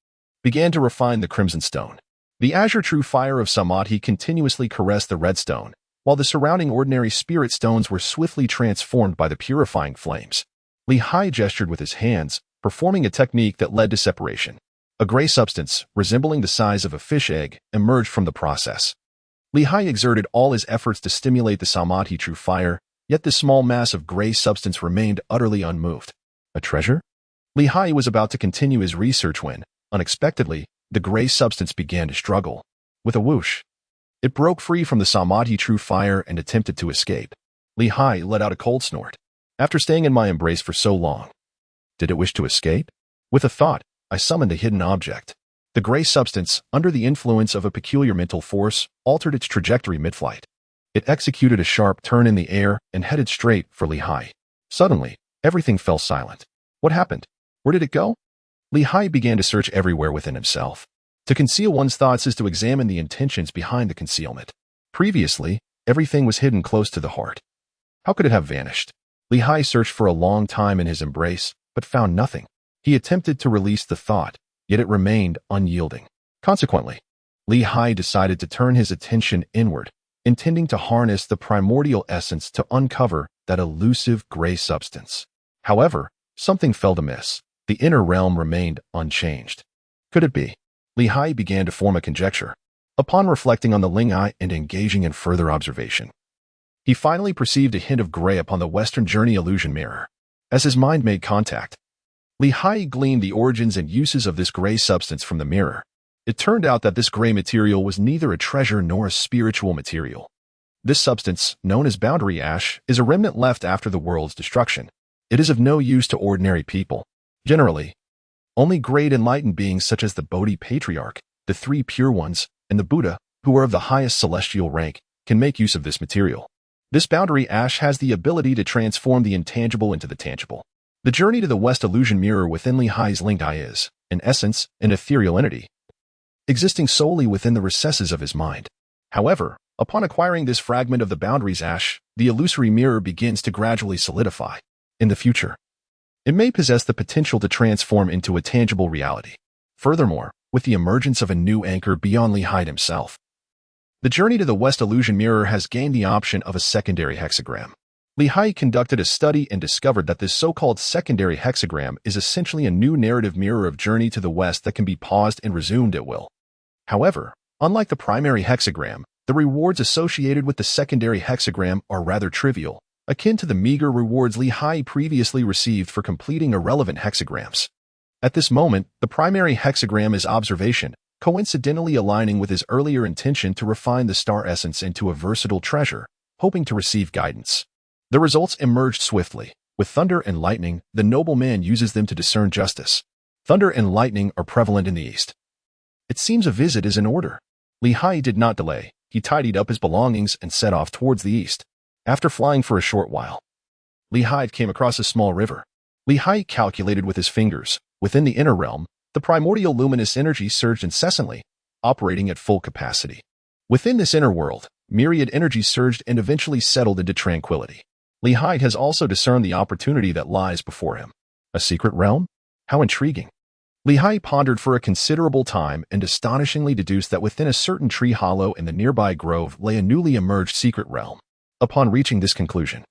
began to refine the crimson stone. The azure true fire of Samadhi continuously caressed the red stone, while the surrounding ordinary spirit stones were swiftly transformed by the purifying flames. Haiyi gestured with his hands, performing a technique that led to separation. A gray substance, resembling the size of a fish egg, emerged from the process. Haiyi exerted all his efforts to stimulate the Samadhi true fire, yet this small mass of gray substance remained utterly unmoved. A treasure? Haiyi was about to continue his research when, unexpectedly, the gray substance began to struggle. With a whoosh, it broke free from the Samadhi true fire and attempted to escape. Haiyi let out a cold snort. After staying in my embrace for so long, did it wish to escape? With a thought, I summoned a hidden object. The gray substance, under the influence of a peculiar mental force, altered its trajectory mid-flight. It executed a sharp turn in the air and headed straight for Haiyi. Suddenly, everything fell silent. What happened? Where did it go? Haiyi began to search everywhere within himself. To conceal one's thoughts is to examine the intentions behind the concealment. Previously, everything was hidden close to the heart. How could it have vanished? Haiyi searched for a long time in his embrace, but found nothing. He attempted to release the thought, yet it remained unyielding. Consequently, Haiyi decided to turn his attention inward, intending to harness the primordial essence to uncover that elusive gray substance. However, something felt amiss. The inner realm remained unchanged. Could it be? Haiyi began to form a conjecture. Upon reflecting on the Ling'ai and engaging in further observation, he finally perceived a hint of gray upon the Western Journey illusion mirror. As his mind made contact, Haiyi gleaned the origins and uses of this gray substance from the mirror. It turned out that this gray material was neither a treasure nor a spiritual material. This substance, known as boundary ash, is a remnant left after the world's destruction. It is of no use to ordinary people. Generally, only great enlightened beings such as the Bodhi patriarch, the three pure ones, and the Buddha, who are of the highest celestial rank, can make use of this material. This boundary ash has the ability to transform the intangible into the tangible. The journey to the West illusion mirror within Haiyi's Ling'ai is, in essence, an ethereal entity, existing solely within the recesses of his mind. However, upon acquiring this fragment of the boundaries ash, the illusory mirror begins to gradually solidify. In the future, it may possess the potential to transform into a tangible reality. Furthermore, with the emergence of a new anchor beyond Haiyi himself, the journey to the West illusion mirror has gained the option of a secondary hexagram. Haiyi conducted a study and discovered that this so-called secondary hexagram is essentially a new narrative mirror of journey to the West that can be paused and resumed at will. However, unlike the primary hexagram, the rewards associated with the secondary hexagram are rather trivial. akin to the meager rewards Li Haiyi previously received for completing irrelevant hexagrams. At this moment, the primary hexagram is observation, coincidentally aligning with his earlier intention to refine the star essence into a versatile treasure, hoping to receive guidance. The results emerged swiftly. With thunder and lightning, the nobleman uses them to discern justice. Thunder and lightning are prevalent in the east. It seems a visit is in order. Li Haiyi did not delay. He tidied up his belongings and set off towards the east. After flying for a short while, Li Haiyi came across a small river. Li Haiyi calculated with his fingers. Within the inner realm, the primordial luminous energy surged incessantly, operating at full capacity. Within this inner world, myriad energies surged and eventually settled into tranquility. Li Haiyi has also discerned the opportunity that lies before him. A secret realm? How intriguing. Li Haiyi pondered for a considerable time and astonishingly deduced that within a certain tree hollow in the nearby grove lay a newly emerged secret realm. Upon reaching this conclusion,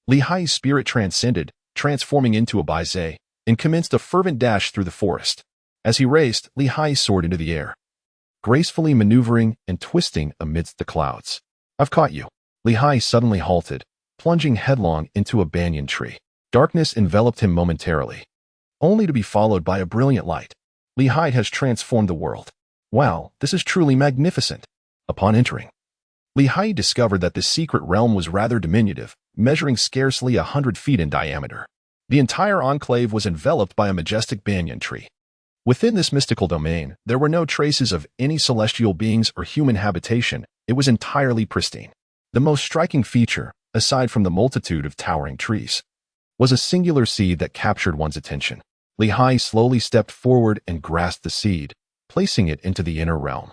Li Haiyi's spirit transcended, transforming into a Baizai, and commenced a fervent dash through the forest. As he raced, Li Haiyi soared into the air, gracefully maneuvering and twisting amidst the clouds. I've caught you. Li Haiyi suddenly halted, plunging headlong into a banyan tree. Darkness enveloped him momentarily, only to be followed by a brilliant light. Li Haiyi has transformed the world. Wow, this is truly magnificent. Upon entering, Li Haiyi discovered that this secret realm was rather diminutive, measuring scarcely 100 feet in diameter. The entire enclave was enveloped by a majestic banyan tree. Within this mystical domain, there were no traces of any celestial beings or human habitation. It was entirely pristine. The most striking feature, aside from the multitude of towering trees, was a singular seed that captured one's attention. Li Haiyi slowly stepped forward and grasped the seed, placing it into the inner realm.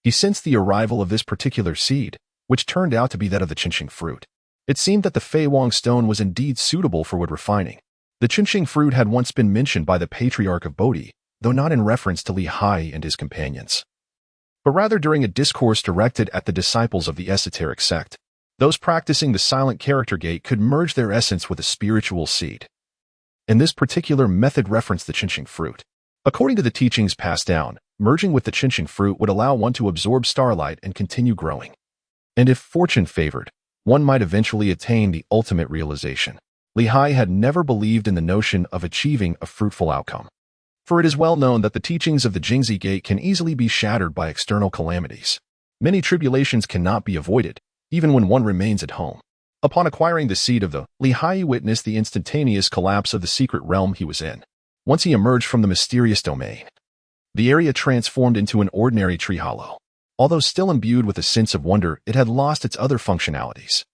He sensed the arrival of this particular seed, which turned out to be that of the Qinsheng fruit. It seemed that the Fei Wang stone was indeed suitable for wood refining. The Qinsheng fruit had once been mentioned by the Patriarch of Bodhi, though not in reference to Li Haiyi and his companions, but rather during a discourse directed at the disciples of the esoteric sect. Those practicing the silent character gate could merge their essence with a spiritual seed. And this particular method referenced the Qinsheng fruit. According to the teachings passed down, merging with the Qinsheng fruit would allow one to absorb starlight and continue growing. And if fortune favored, one might eventually attain the ultimate realization. Li Haiyi had never believed in the notion of achieving a fruitful outcome, for it is well known that the teachings of the Jingzi Gate can easily be shattered by external calamities. Many tribulations cannot be avoided, even when one remains at home. Upon acquiring the seed of the, Li Haiyi witnessed the instantaneous collapse of the secret realm he was in. Once he emerged from the mysterious domain, the area transformed into an ordinary tree hollow. Although still imbued with a sense of wonder, it had lost its other functionalities.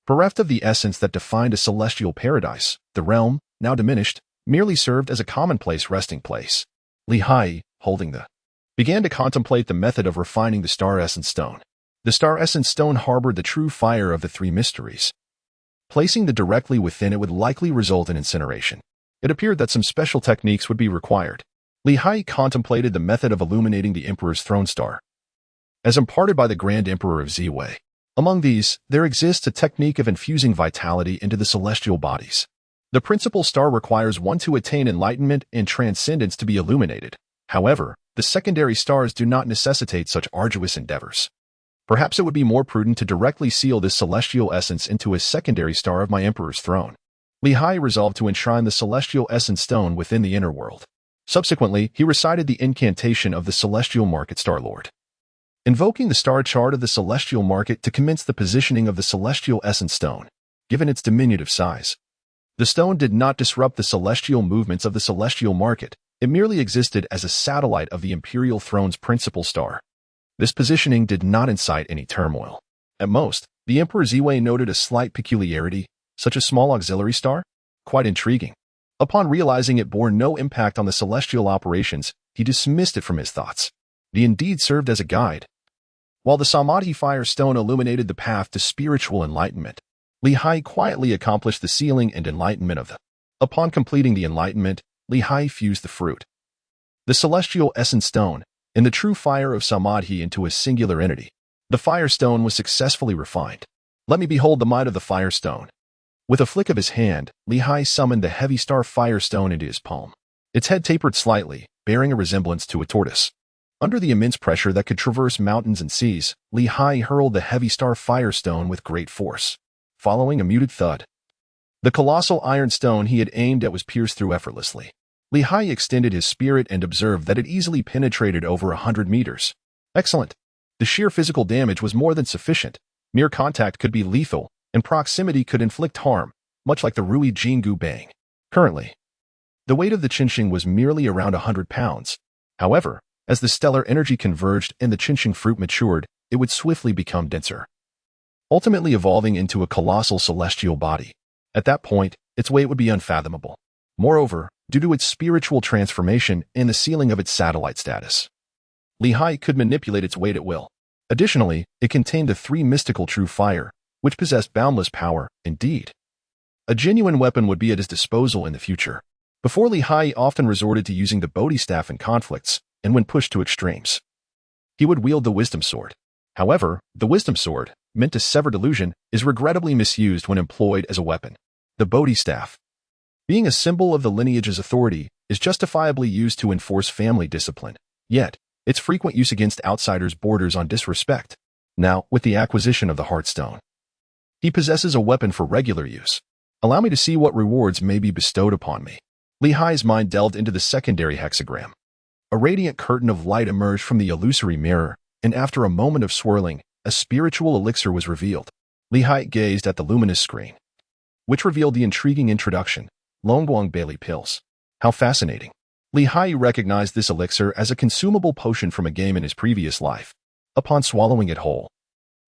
Bereft of the essence that defined a celestial paradise, the realm, now diminished, merely served as a commonplace resting place. Li Haiyi, holding the, began to contemplate the method of refining the star essence stone. The star essence stone harbored the true fire of the three mysteries. Placing the directly within it would likely result in incineration. It appeared that some special techniques would be required. Li Haiyi contemplated the method of illuminating the emperor's throne star, as imparted by the Grand Emperor of Ziwei. Among these, there exists a technique of infusing vitality into the celestial bodies. The principal star requires one to attain enlightenment and transcendence to be illuminated. However, the secondary stars do not necessitate such arduous endeavors. Perhaps it would be more prudent to directly seal this celestial essence into a secondary star of my emperor's throne. Li Haiyi resolved to enshrine the celestial essence stone within the inner world. Subsequently, he recited the incantation of the celestial market star lord, invoking the star chart of the celestial market to commence the positioning of the celestial essence stone. Given its diminutive size, the stone did not disrupt the celestial movements of the celestial market. It merely existed as a satellite of the imperial throne's principal star. This positioning did not incite any turmoil. At most, the Emperor Ziwei noted a slight peculiarity, such a small auxiliary star. Quite intriguing. Upon realizing it bore no impact on the celestial operations, he dismissed it from his thoughts. It indeed served as a guide. While the Samadhi fire stone illuminated the path to spiritual enlightenment, Li Haiyi quietly accomplished the sealing and enlightenment of the. Upon completing the enlightenment, Li Haiyi fused the fruit, the celestial essence stone, and the true fire of Samadhi into a singular entity. The fire stone was successfully refined. Let me behold the might of the fire stone. With a flick of his hand, Li Haiyi summoned the heavy star fire stone into his palm. Its head tapered slightly, bearing a resemblance to a tortoise. Under the immense pressure that could traverse mountains and seas, Li Haiyi hurled the heavy star fire stone with great force. following a muted thud. The colossal iron stone he had aimed at was pierced through effortlessly. Haiyi extended his spirit and observed that it easily penetrated over 100 meters. Excellent. The sheer physical damage was more than sufficient. Mere contact could be lethal, and proximity could inflict harm, much like the Rui Jingu Bang. Currently, the weight of the Qinxing was merely around 100 pounds. However, as the stellar energy converged and the Qinxing fruit matured, it would swiftly become denser, ultimately evolving into a colossal celestial body. At that point, its weight would be unfathomable. Moreover, due to its spiritual transformation and the sealing of its satellite status, Haiyi could manipulate its weight at will. Additionally, it contained the three mystical true fire, which possessed boundless power. Indeed, a genuine weapon would be at his disposal in the future. Before, Haiyi often resorted to using the Bodhi staff in conflicts, and when pushed to extremes, he would wield the wisdom sword. However, the wisdom sword, meant to sever delusion, is regrettably misused when employed as a weapon. The Bodhi staff, being a symbol of the lineage's authority, is justifiably used to enforce family discipline. Yet, its frequent use against outsiders borders on disrespect. Now, with the acquisition of the Heartstone, he possesses a weapon for regular use. Allow me to see what rewards may be bestowed upon me. Haiyi's mind delved into the secondary hexagram. A radiant curtain of light emerged from the illusory mirror, and after a moment of swirling, a spiritual elixir was revealed. Haiyi gazed at the luminous screen, which revealed the intriguing introduction, Longguang Bailey Pills. How fascinating. Haiyi recognized this elixir as a consumable potion from a game in his previous life. Upon swallowing it whole,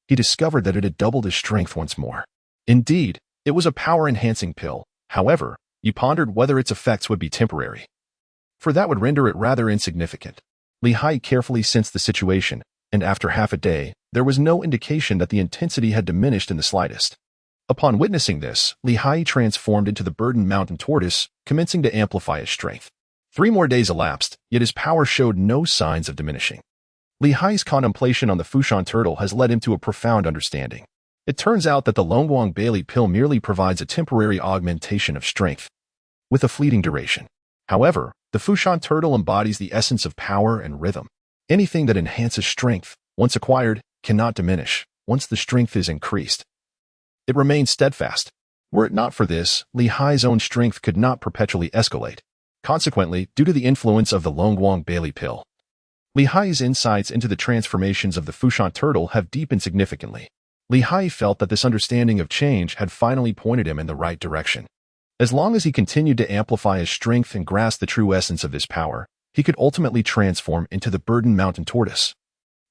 he discovered that it had doubled his strength once more. Indeed, it was a power-enhancing pill. However, he pondered whether its effects would be temporary, for that would render it rather insignificant. Haiyi carefully sensed the situation, and after half a day, there was no indication that the intensity had diminished in the slightest. Upon witnessing this, Haiyi transformed into the burdened mountain tortoise, commencing to amplify his strength. 3 more days elapsed, yet his power showed no signs of diminishing. Haiyi's contemplation on the Fushan turtle has led him to a profound understanding. It turns out that the Longguang Bailey pill merely provides a temporary augmentation of strength, with a fleeting duration. However, the Fushan turtle embodies the essence of power and rhythm. Anything that enhances strength, once acquired, cannot diminish. Once the strength is increased, it remains steadfast. Were it not for this, Haiyi's own strength could not perpetually escalate. Consequently, due to the influence of the Longguang Bailey pill, Haiyi's insights into the transformations of the Fushan turtle have deepened significantly. Haiyi felt that this understanding of change had finally pointed him in the right direction. As long as he continued to amplify his strength and grasp the true essence of this power, he could ultimately transform into the burdened mountain tortoise,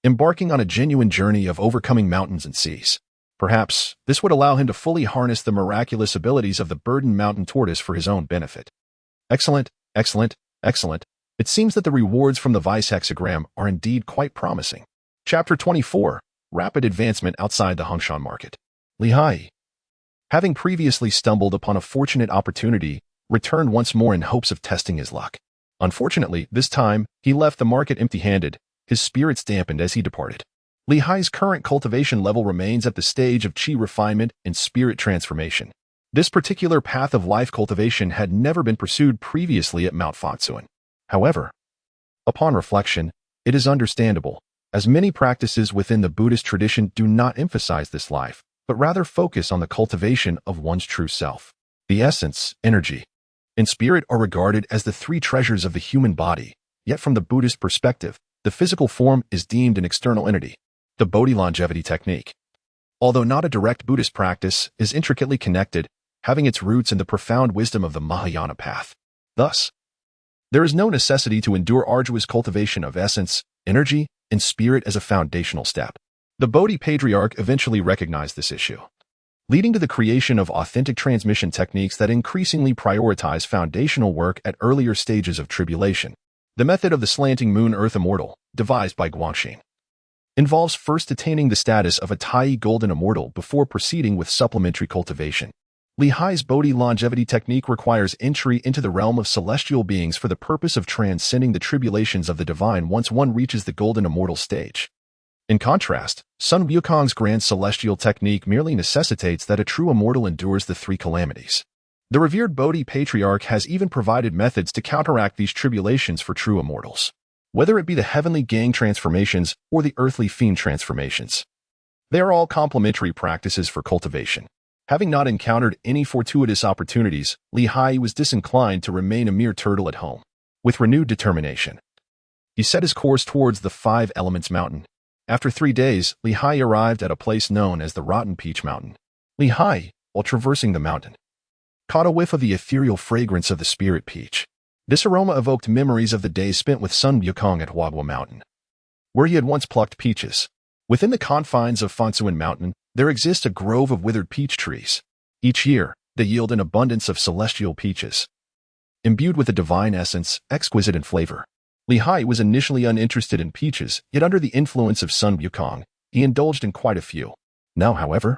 embarking on a genuine journey of overcoming mountains and seas. Perhaps, this would allow him to fully harness the miraculous abilities of the burdened mountain tortoise for his own benefit. Excellent, excellent, excellent. It seems that the rewards from the vice hexagram are indeed quite promising. Chapter 24. Rapid Advancement Outside the Hongshan Market. Haiyi, having previously stumbled upon a fortunate opportunity, returned once more in hopes of testing his luck. Unfortunately, this time, he left the market empty-handed, his spirits dampened as he departed. Haiyi's current cultivation level remains at the stage of qi refinement and spirit transformation. This particular path of life cultivation had never been pursued previously at Mount Fangcun. However, upon reflection, it is understandable, as many practices within the Buddhist tradition do not emphasize this life, but rather focus on the cultivation of one's true self. The essence, energy, and spirit are regarded as the 3 treasures of the human body, yet from the Buddhist perspective, the physical form is deemed an external entity. The Bodhi longevity technique, although not a direct Buddhist practice, is intricately connected, having its roots in the profound wisdom of the Mahayana path. Thus, there is no necessity to endure arduous cultivation of essence, energy, and spirit as a foundational step. The Bodhi patriarch eventually recognized this issue, leading to the creation of authentic transmission techniques that increasingly prioritize foundational work at earlier stages of tribulation. The method of the slanting moon-earth immortal, devised by Guanxin, involves first attaining the status of a Taiyi golden immortal before proceeding with supplementary cultivation. Haiyi's Bodhi longevity technique requires entry into the realm of celestial beings for the purpose of transcending the tribulations of the divine once one reaches the golden immortal stage. In contrast, Sun Wukong's grand celestial technique merely necessitates that a true immortal endures the 3 calamities. The revered Bodhi patriarch has even provided methods to counteract these tribulations for true immortals, whether it be the heavenly gang transformations or the earthly fiend transformations. They are all complementary practices for cultivation. Having not encountered any fortuitous opportunities, Haiyi was disinclined to remain a mere turtle at home. With renewed determination, he set his course towards the Five Elements Mountain. After 3 days, Haiyi arrived at a place known as the Rotten Peach Mountain. Haiyi, while traversing the mountain, caught a whiff of the ethereal fragrance of the spirit peach. This aroma evoked memories of the days spent with Sun Wukong at Huagua Mountain, where he had once plucked peaches. Within the confines of Fangcun Mountain, there exists a grove of withered peach trees. Each year, they yield an abundance of celestial peaches, imbued with a divine essence, exquisite in flavor. Haiyi was initially uninterested in peaches, yet under the influence of Sun Wukong, he indulged in quite a few. Now, however,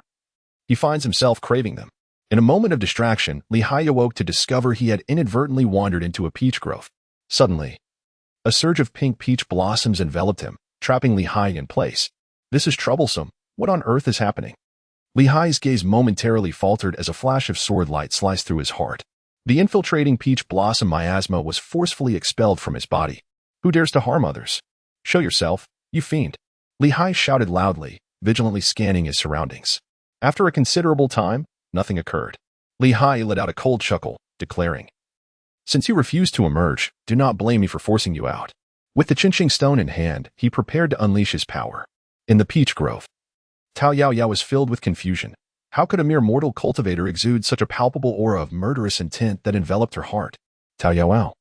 he finds himself craving them. In a moment of distraction, Haiyi awoke to discover he had inadvertently wandered into a peach grove. Suddenly, a surge of pink peach blossoms enveloped him, trapping Haiyi in place. This is troublesome. What on earth is happening? Haiyi's gaze momentarily faltered as a flash of sword light sliced through his heart. The infiltrating peach blossom miasma was forcefully expelled from his body. Who dares to harm others? Show yourself, you fiend! Haiyi shouted loudly, vigilantly scanning his surroundings. After a considerable time, nothing occurred. Haiyi let out a cold chuckle, declaring, "Since you refuse to emerge, do not blame me for forcing you out." With the Qinqing stone in hand, he prepared to unleash his power. In the peach grove, Tao Yaoyao was filled with confusion. How could a mere mortal cultivator exude such a palpable aura of murderous intent that enveloped her heart? Tao Yaoyao,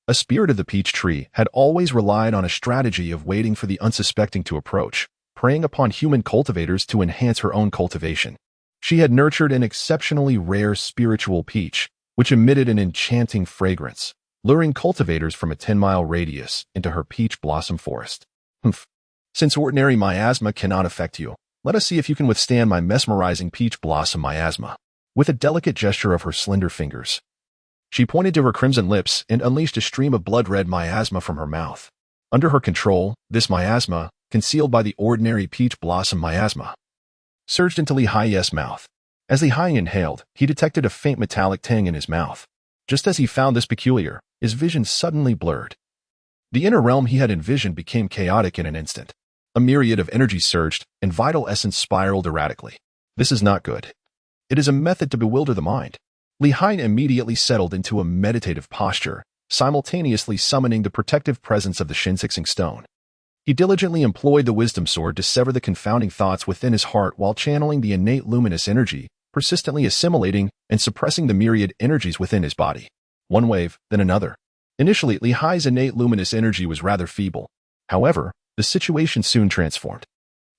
a spirit of the peach tree, had always relied on a strategy of waiting for the unsuspecting to approach, preying upon human cultivators to enhance her own cultivation. She had nurtured an exceptionally rare spiritual peach, which emitted an enchanting fragrance, luring cultivators from a 10-mile radius into her peach blossom forest. Humph. Since ordinary miasma cannot affect you, let us see if you can withstand my mesmerizing peach blossom miasma. With a delicate gesture of her slender fingers, she pointed to her crimson lips and unleashed a stream of blood-red miasma from her mouth. Under her control, this miasma, concealed by the ordinary peach blossom miasma, surged into Haiyi's mouth. As Haiyi inhaled, he detected a faint metallic tang in his mouth. Just as he found this peculiar, his vision suddenly blurred. The inner realm he had envisioned became chaotic in an instant. A myriad of energy surged, and vital essence spiraled erratically. This is not good. It is a method to bewilder the mind. Haiyi immediately settled into a meditative posture, simultaneously summoning the protective presence of the Qinqing stone. He diligently employed the wisdom sword to sever the confounding thoughts within his heart while channeling the innate luminous energy, persistently assimilating and suppressing the myriad energies within his body. One wave, then another. Initially, Haiyi's innate luminous energy was rather feeble. However, the situation soon transformed.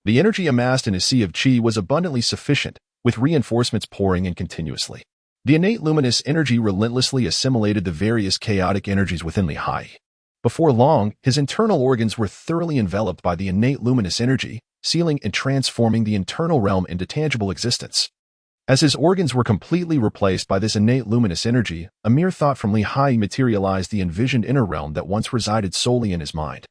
The energy amassed in his sea of qi was abundantly sufficient, with reinforcements pouring in continuously. The innate luminous energy relentlessly assimilated the various chaotic energies within Haiyi. Before long, his internal organs were thoroughly enveloped by the innate luminous energy, sealing and transforming the internal realm into tangible existence. As his organs were completely replaced by this innate luminous energy, a mere thought from Haiyi materialized the envisioned inner realm that once resided solely in his mind,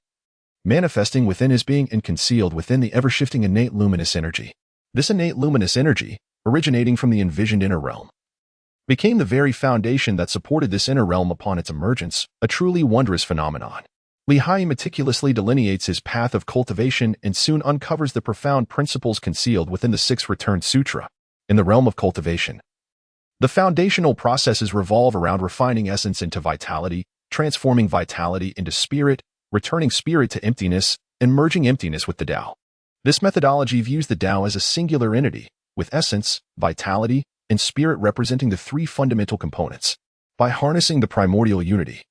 manifesting within his being and concealed within the ever-shifting innate luminous energy. This innate luminous energy, originating from the envisioned inner realm, became the very foundation that supported this inner realm upon its emergence, a truly wondrous phenomenon. Haiyi meticulously delineates his path of cultivation and soon uncovers the profound principles concealed within the Sixth Return Sutra. In the realm of cultivation, the foundational processes revolve around refining essence into vitality, transforming vitality into spirit, returning spirit to emptiness, and merging emptiness with the Tao. This methodology views the Tao as a singular entity, with essence, vitality, and spirit representing the three fundamental components. By harnessing the primordial unity,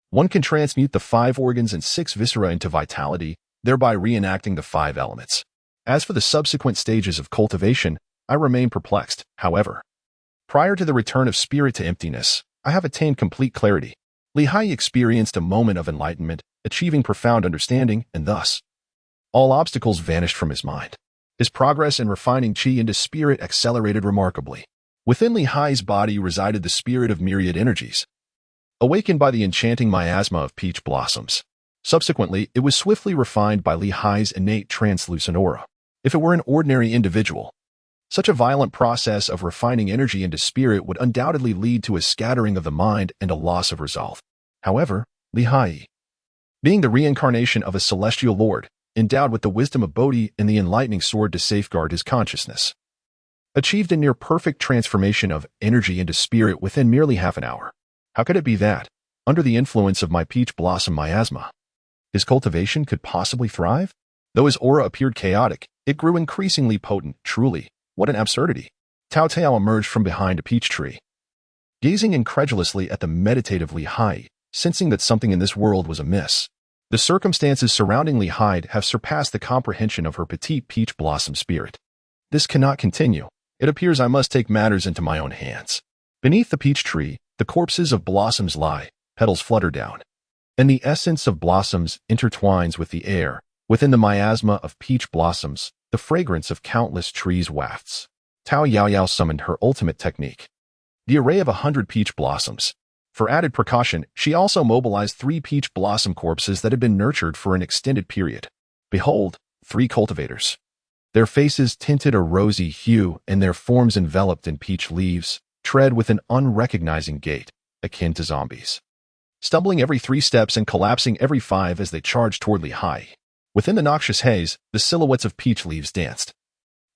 one can transmute the 5 organs and 6 viscera into vitality, thereby reenacting the 5 elements. As for the subsequent stages of cultivation, I remain perplexed. However, prior to the return of spirit to emptiness, I have attained complete clarity. Haiyi experienced a moment of enlightenment, achieving profound understanding, and thus, all obstacles vanished from his mind. His progress in refining qi into spirit accelerated remarkably. Within Haiyi's body resided the spirit of myriad energies, awakened by the enchanting miasma of peach blossoms. Subsequently, it was swiftly refined by Haiyi's innate translucent aura. If it were an ordinary individual, such a violent process of refining energy into spirit would undoubtedly lead to a scattering of the mind and a loss of resolve. However, Haiyi, being the reincarnation of a celestial lord, endowed with the wisdom of Bodhi and the enlightening sword to safeguard his consciousness, achieved a near-perfect transformation of energy into spirit within merely half an hour. How could it be that, under the influence of my peach blossom miasma, his cultivation could possibly thrive? Though his aura appeared chaotic, it grew increasingly potent. Truly, what an absurdity. Tao Tao emerged from behind a peach tree, gazing incredulously at the meditative Haiyi, sensing that something in this world was amiss. The circumstances surrounding Haiyi have surpassed the comprehension of her petite peach blossom spirit. This cannot continue. It appears I must take matters into my own hands. Beneath the peach tree, the corpses of blossoms lie, petals flutter down, and the essence of blossoms intertwines with the air. Within the miasma of peach blossoms, the fragrance of countless trees wafts. Tao Yaoyao summoned her ultimate technique, the array of 100 peach blossoms. For added precaution, she also mobilized 3 peach blossom corpses that had been nurtured for an extended period. Behold, 3 cultivators. Their faces tinted a rosy hue and their forms enveloped in peach leaves, tread with an unrecognizing gait, akin to zombies, stumbling every 3 steps and collapsing every 5 as they charged toward Haiyi. Within the noxious haze, the silhouettes of peach leaves danced,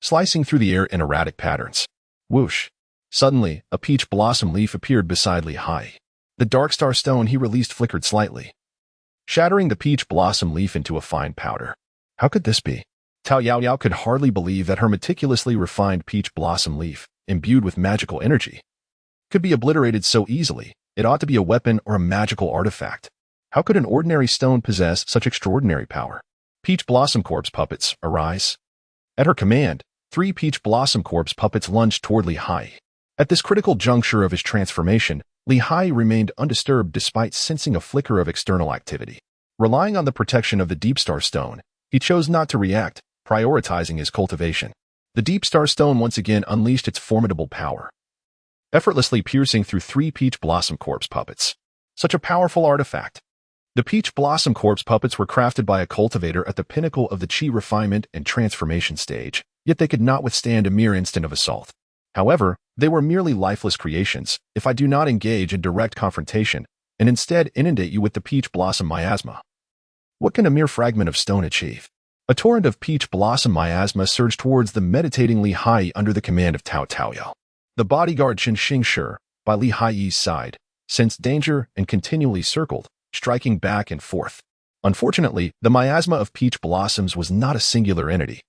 slicing through the air in erratic patterns. Whoosh! Suddenly, a peach blossom leaf appeared beside Haiyi. The dark star stone he released flickered slightly, shattering the peach blossom leaf into a fine powder. How could this be? Tao Yaoyao could hardly believe that her meticulously refined peach blossom leaf, imbued with magical energy, could be obliterated so easily. It ought to be a weapon or a magical artifact. How could an ordinary stone possess such extraordinary power? Peach blossom corpse puppets, arise. At her command, 3 peach blossom corpse puppets lunged toward Haiyi. At this critical juncture of his transformation, Haiyi remained undisturbed despite sensing a flicker of external activity. Relying on the protection of the Deep Star Stone, he chose not to react, prioritizing his cultivation. The Deep Star Stone once again unleashed its formidable power, effortlessly piercing through 3 peach blossom corpse puppets. Such a powerful artifact. The peach blossom corpse puppets were crafted by a cultivator at the pinnacle of the chi refinement and transformation stage, yet they could not withstand a mere instant of assault. However, they were merely lifeless creations. If I do not engage in direct confrontation, and instead inundate you with the peach blossom miasma, what can a mere fragment of stone achieve? A torrent of peach blossom miasma surged towards the meditating Haiyi under the command of Tao Taoyao. The bodyguard Chen Xingshi, by Haiyi's side, sensed danger and continually circled, striking back and forth. Unfortunately, the miasma of peach blossoms was not a singular entity.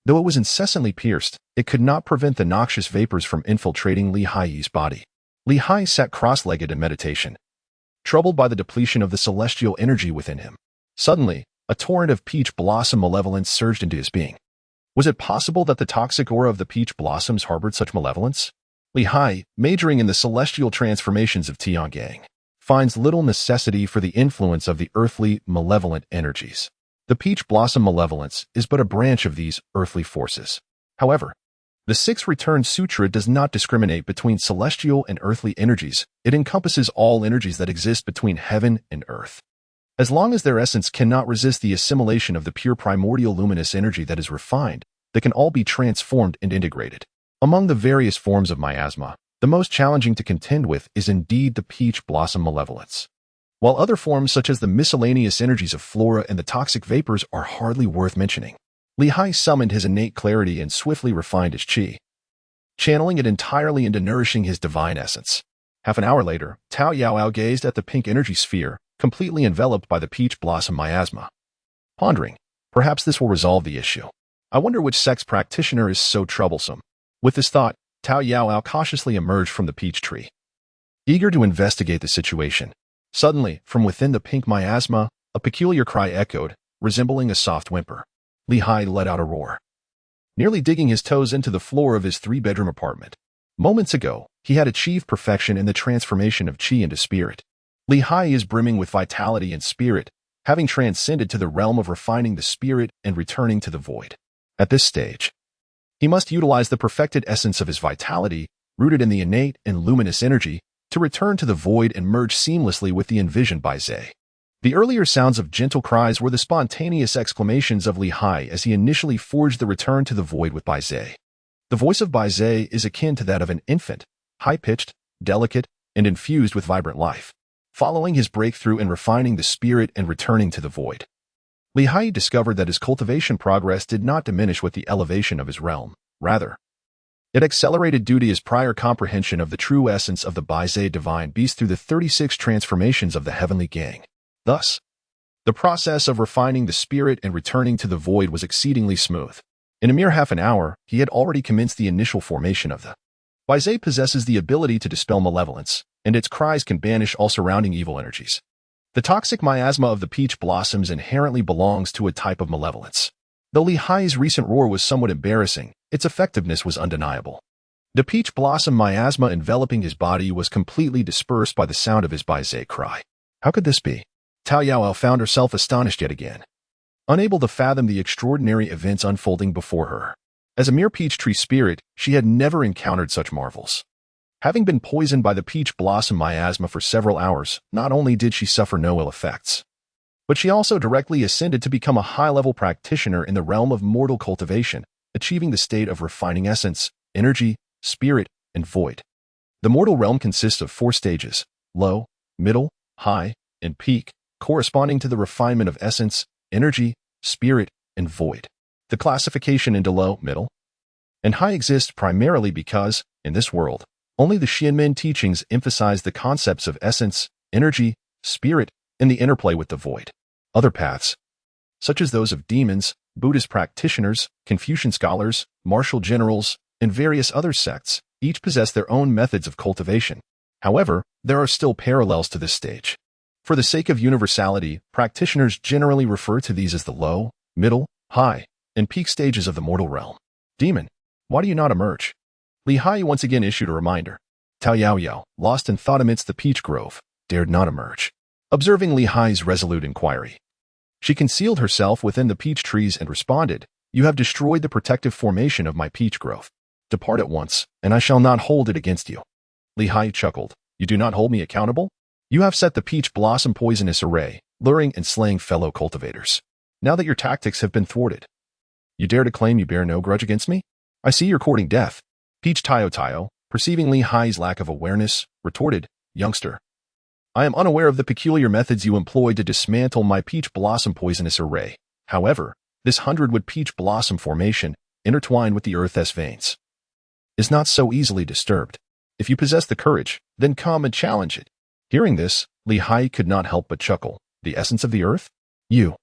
Though it was incessantly pierced, it could not prevent the noxious vapors from infiltrating Haiyi's body. Haiyi sat cross-legged in meditation, troubled by the depletion of the celestial energy within him. Suddenly, a torrent of peach blossom malevolence surged into his being. Was it possible that the toxic aura of the peach blossoms harbored such malevolence? Haiyi, majoring in the celestial transformations of Tiangang, finds little necessity for the influence of the earthly, malevolent energies. The peach blossom malevolence is but a branch of these earthly forces. However, the Sixth Return Sutra does not discriminate between celestial and earthly energies. It encompasses all energies that exist between heaven and earth. As long as their essence cannot resist the assimilation of the pure primordial luminous energy that is refined, they can all be transformed and integrated. Among the various forms of miasma, the most challenging to contend with is indeed the peach blossom malevolence. While other forms such as the miscellaneous energies of flora and the toxic vapors are hardly worth mentioning. Haiyi summoned his innate clarity and swiftly refined his chi, channeling it entirely into nourishing his divine essence. Half an hour later, Tao Yaoyao gazed at the pink energy sphere, completely enveloped by the peach blossom miasma. Pondering, perhaps this will resolve the issue. I wonder which sex practitioner is so troublesome. With this thought, Tao Yaoyao cautiously emerged from the peach tree, eager to investigate the situation. Suddenly, from within the pink miasma, a peculiar cry echoed, resembling a soft whimper. Haiyi let out a roar, nearly digging his toes into the floor of his 3-bedroom apartment. Moments ago, he had achieved perfection in the transformation of chi into spirit. Haiyi is brimming with vitality and spirit, having transcended to the realm of refining the spirit and returning to the void. At this stage, he must utilize the perfected essence of his vitality, rooted in the innate and luminous energy, to return to the void and merge seamlessly with the envisioned by Zhe. The earlier sounds of gentle cries were the spontaneous exclamations of Haiyi as he initially forged the return to the void with Bai Zhe. The voice of Bai Zhe is akin to that of an infant, high-pitched, delicate, and infused with vibrant life. Following his breakthrough in refining the spirit and returning to the void, Haiyi discovered that his cultivation progress did not diminish with the elevation of his realm. Rather, It accelerated due to his prior comprehension of the true essence of the Baizai divine beast through the 36 transformations of the heavenly gang. Thus, the process of refining the spirit and returning to the void was exceedingly smooth. In a mere half an hour, he had already commenced the initial formation of the Baizai possesses the ability to dispel malevolence, and its cries can banish all surrounding evil energies. The toxic miasma of the peach blossoms inherently belongs to a type of malevolence. Though Li Hai's recent roar was somewhat embarrassing, its effectiveness was undeniable. The peach blossom miasma enveloping his body was completely dispersed by the sound of his Baizai cry. How could this be? Tao Yaoao found herself astonished yet again, unable to fathom the extraordinary events unfolding before her. As a mere peach tree spirit, she had never encountered such marvels. Having been poisoned by the peach blossom miasma for several hours, not only did she suffer no ill effects, but she also directly ascended to become a high-level practitioner in the realm of mortal cultivation, achieving the state of refining essence, energy, spirit, and void. The mortal realm consists of 4 stages: low, middle, high, and peak, corresponding to the refinement of essence, energy, spirit, and void. The classification into low, middle, and high exists primarily because, in this world, only the Xianmen teachings emphasize the concepts of essence, energy, spirit, and the interplay with the void. Other paths, such as those of demons, Buddhist practitioners, Confucian scholars, martial generals, and various other sects, each possess their own methods of cultivation. However, there are still parallels to this stage. For the sake of universality, practitioners generally refer to these as the low, middle, high, and peak stages of the mortal realm. Demon, why do you not emerge? Li Haiyi once again issued a reminder. Tao Yaoao, lost in thought amidst the peach grove, dared not emerge. Observing Li Haiyi's resolute inquiry, she concealed herself within the peach trees and responded, "You have destroyed the protective formation of my peach grove. Depart at once, and I shall not hold it against you." Li Haiyi chuckled. "You do not hold me accountable? You have set the peach blossom poisonous array, luring and slaying fellow cultivators. Now that your tactics have been thwarted, you dare to claim you bear no grudge against me? I see you're courting death." Peach Tayo, perceiving Li Haiyi's lack of awareness, retorted, "Youngster, I am unaware of the peculiar methods you employ to dismantle my peach blossom poisonous array. However, this 100-wood peach blossom formation, intertwined with the earth's veins, is not so easily disturbed. If you possess the courage, then come and challenge it." Hearing this, Li Haiyi could not help but chuckle. "The essence of the earth? You,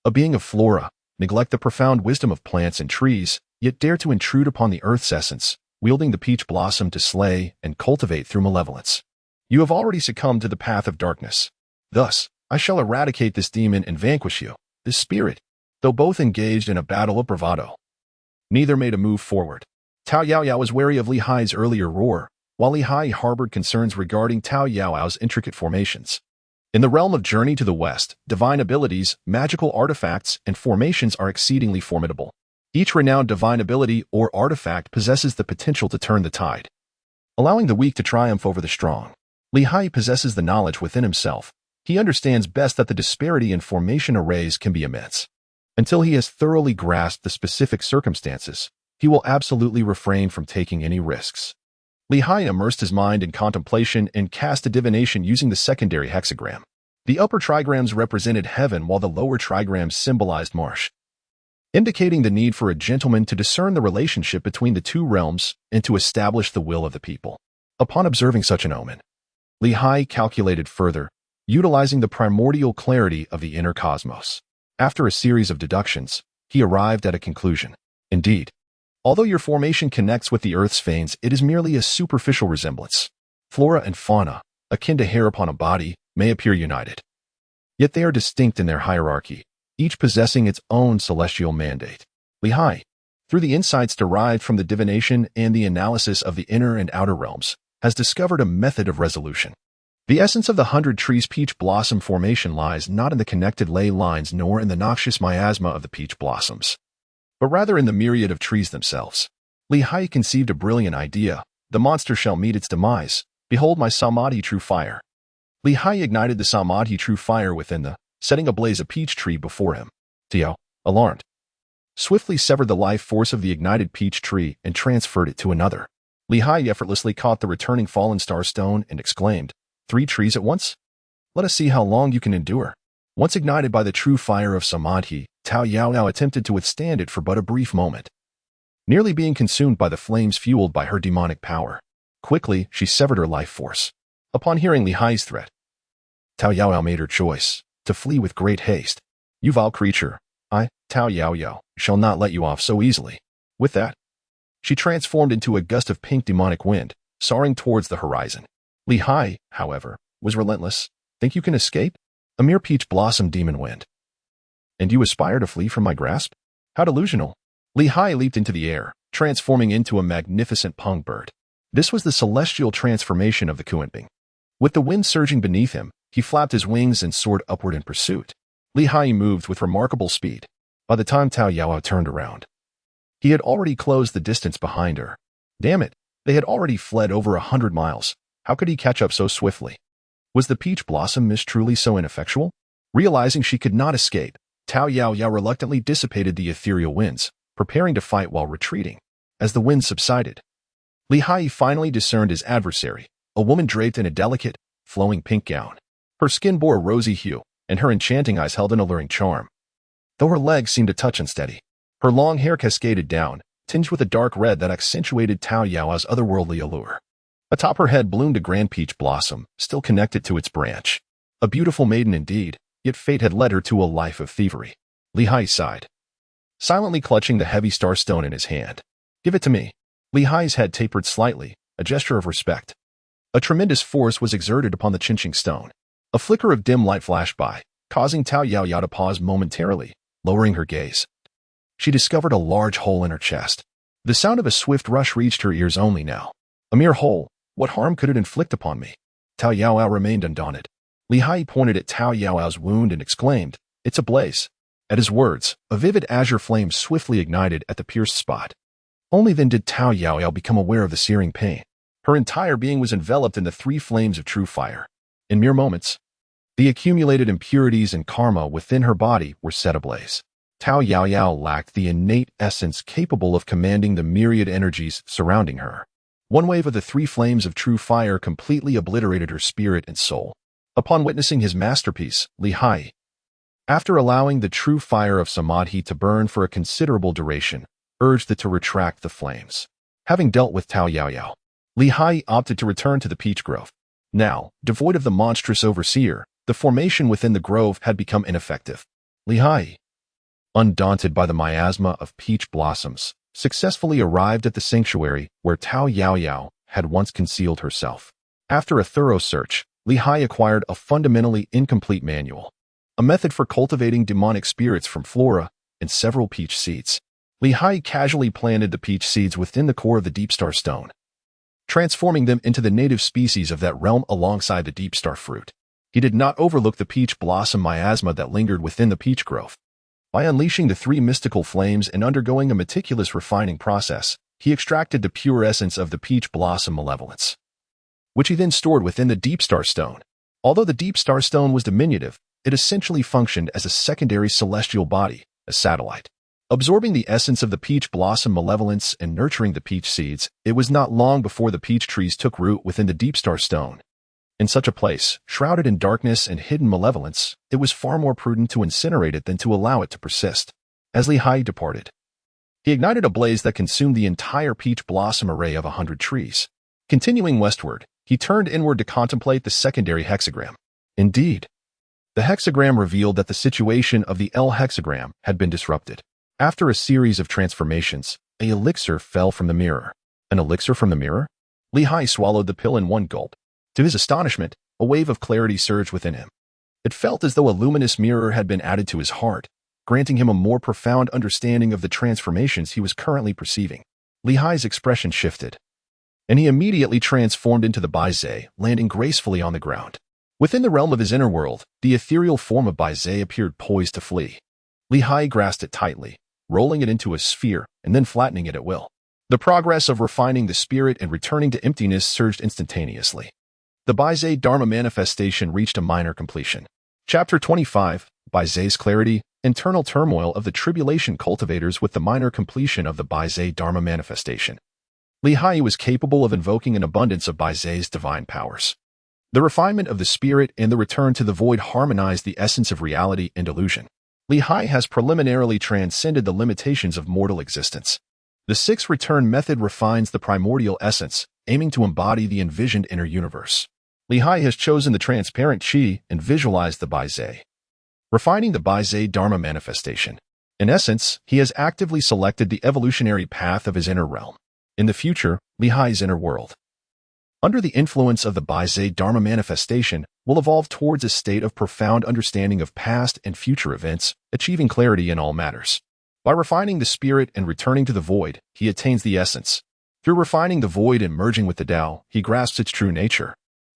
a being of flora, neglect the profound wisdom of plants and trees, yet dare to intrude upon the earth's essence, wielding the peach blossom to slay and cultivate through malevolence. You have already succumbed to the path of darkness. Thus, I shall eradicate this demon and vanquish you, this spirit." Though both engaged in a battle of bravado, neither made a move forward. Tao Yaoao was wary of Li Haiyi's earlier roar, while Li Haiyi harbored concerns regarding Tao Yaoao's intricate formations. In the realm of Journey to the West, divine abilities, magical artifacts, and formations are exceedingly formidable. Each renowned divine ability or artifact possesses the potential to turn the tide, allowing the weak to triumph over the strong. Li Haiyi possesses the knowledge within himself. He understands best that the disparity in formation arrays can be immense. Until he has thoroughly grasped the specific circumstances, he will absolutely refrain from taking any risks. Li Haiyi immersed his mind in contemplation and cast a divination using the secondary hexagram. The upper trigrams represented heaven while the lower trigrams symbolized marsh, indicating the need for a gentleman to discern the relationship between the two realms and to establish the will of the people. Upon observing such an omen, Li Haiyi calculated further, utilizing the primordial clarity of the inner cosmos. After a series of deductions, he arrived at a conclusion. Indeed, although your formation connects with the Earth's veins, it is merely a superficial resemblance. Flora and fauna, akin to hair upon a body, may appear united. Yet they are distinct in their hierarchy, each possessing its own celestial mandate. Li Haiyi, through the insights derived from the divination and the analysis of the inner and outer realms, has discovered a method of resolution. The essence of the 100 trees peach blossom formation lies not in the connected ley lines nor in the noxious miasma of the peach blossoms, but rather in the myriad of trees themselves. Li Haiyi conceived a brilliant idea. The monster shall meet its demise. Behold my Samadhi true fire. Li Haiyi ignited the Samadhi true fire within setting ablaze a peach tree before him. Tio, alarmed, swiftly severed the life force of the ignited peach tree and transferred it to another. Li Haiyi effortlessly caught the returning fallen star stone and exclaimed, 3 trees at once? Let us see how long you can endure. Once ignited by the true fire of Samadhi, Tao Yaoao attempted to withstand it for but a brief moment. nearly being consumed by the flames fueled by her demonic power. Quickly, she severed her life force. Upon hearing Li Hai's threat, Tao Yaoyao made her choice, to flee with great haste. You vile creature, I, Tao Yaoyao, shall not let you off so easily. With that, she transformed into a gust of pink demonic wind, soaring towards the horizon. Li Hai, however, was relentless. Think you can escape? A mere peach blossom demon wind. And you aspire to flee from my grasp? How delusional. Li Hai leaped into the air, transforming into a magnificent pung bird. This was the celestial transformation of the Kuanping. With the wind surging beneath him, he flapped his wings and soared upward in pursuit. Li Hai moved with remarkable speed. By the time Tao Yaoyao turned around, he had already closed the distance behind her. Damn it, they had already fled over 100 miles. How could he catch up so swiftly? Was the peach blossom mist truly so ineffectual? Realizing she could not escape, Tao Yaoyao reluctantly dissipated the ethereal winds, preparing to fight while retreating. As the wind subsided, Li Hai finally discerned his adversary, a woman draped in a delicate, flowing pink gown. Her skin bore a rosy hue, and her enchanting eyes held an alluring charm. Though her legs seemed to touch unsteady, her long hair cascaded down, tinged with a dark red that accentuated Tao Yaoyao's otherworldly allure. Atop her head bloomed a grand peach blossom, still connected to its branch. A beautiful maiden indeed, yet fate had led her to a life of thievery. Li Hai sighed, silently clutching the heavy starstone in his hand. Give it to me. Li Hai's head tapered slightly, a gesture of respect. A tremendous force was exerted upon the chinching stone. A flicker of dim light flashed by, causing Tao Yaoyao to pause momentarily, lowering her gaze. She discovered a large hole in her chest. The sound of a swift rush reached her ears only now. A mere hole. What harm could it inflict upon me? Tao Yaoyao remained undaunted. Li Hai pointed at Tao Yaoyao's wound and exclaimed, "It's ablaze." At his words, a vivid azure flame swiftly ignited at the pierced spot. Only then did Tao Yaoyao become aware of the searing pain. Her entire being was enveloped in the three flames of true fire. In mere moments, the accumulated impurities and karma within her body were set ablaze. Tao Yaoyao lacked the innate essence capable of commanding the myriad energies surrounding her. One wave of the three flames of true fire completely obliterated her spirit and soul. Upon witnessing his masterpiece, Li Hai, after allowing the true fire of Samadhi to burn for a considerable duration, urged it to retract the flames. Having dealt with Tao Yaoyao, Li Hai opted to return to the peach grove. Now, devoid of the monstrous overseer, the formation within the grove had become ineffective. Li Hai, undaunted by the miasma of peach blossoms, successfully arrived at the sanctuary where Tao Yaoyao had once concealed herself. After a thorough search, Li Hai acquired a fundamentally incomplete manual, a method for cultivating demonic spirits from flora, and several peach seeds. Li Hai casually planted the peach seeds within the core of the deep star stone, transforming them into the native species of that realm alongside the deep star fruit. He did not overlook the peach blossom miasma that lingered within the peach grove. By unleashing the three mystical flames and undergoing a meticulous refining process, he extracted the pure essence of the peach blossom malevolence, which he then stored within the deep star stone. Although the deep star stone was diminutive, it essentially functioned as a secondary celestial body, a satellite. Absorbing the essence of the peach blossom malevolence and nurturing the peach seeds, it was not long before the peach trees took root within the deep star stone. In such a place, shrouded in darkness and hidden malevolence, it was far more prudent to incinerate it than to allow it to persist. As Li Hai departed, he ignited a blaze that consumed the entire peach blossom array of 100 trees. Continuing westward, he turned inward to contemplate the secondary hexagram. Indeed, the hexagram revealed that the situation of the L hexagram had been disrupted. After a series of transformations, an elixir fell from the mirror. An elixir from the mirror? Li Hai swallowed the pill in one gulp. To his astonishment, a wave of clarity surged within him. It felt as though a luminous mirror had been added to his heart, granting him a more profound understanding of the transformations he was currently perceiving. Li Hai's expression shifted, and he immediately transformed into the Baizai, landing gracefully on the ground. Within the realm of his inner world, the ethereal form of Baizai appeared poised to flee. Li Hai grasped it tightly, rolling it into a sphere and then flattening it at will. The progress of refining the spirit and returning to emptiness surged instantaneously. The Baizai Dharma manifestation reached a minor completion. Chapter 25, Baizai's Clarity, Internal Turmoil of the Tribulation Cultivators with the minor completion of the Baizai Dharma manifestation. Li Hai was capable of invoking an abundance of Baizai's divine powers. The refinement of the spirit and the return to the void harmonized the essence of reality and illusion. Li Hai has preliminarily transcended the limitations of mortal existence. The sixth return method refines the primordial essence, aiming to embody the envisioned inner universe. Haiyi has chosen the transparent Qi and visualized the Baizai, refining the Baizai Dharma manifestation. In essence, he has actively selected the evolutionary path of his inner realm. In the future, Haiyi's inner world, under the influence of the Baizai Dharma manifestation, will evolve towards a state of profound understanding of past and future events, achieving clarity in all matters. By refining the spirit and returning to the void, he attains the essence. Through refining the void and merging with the Tao, he grasps its true nature.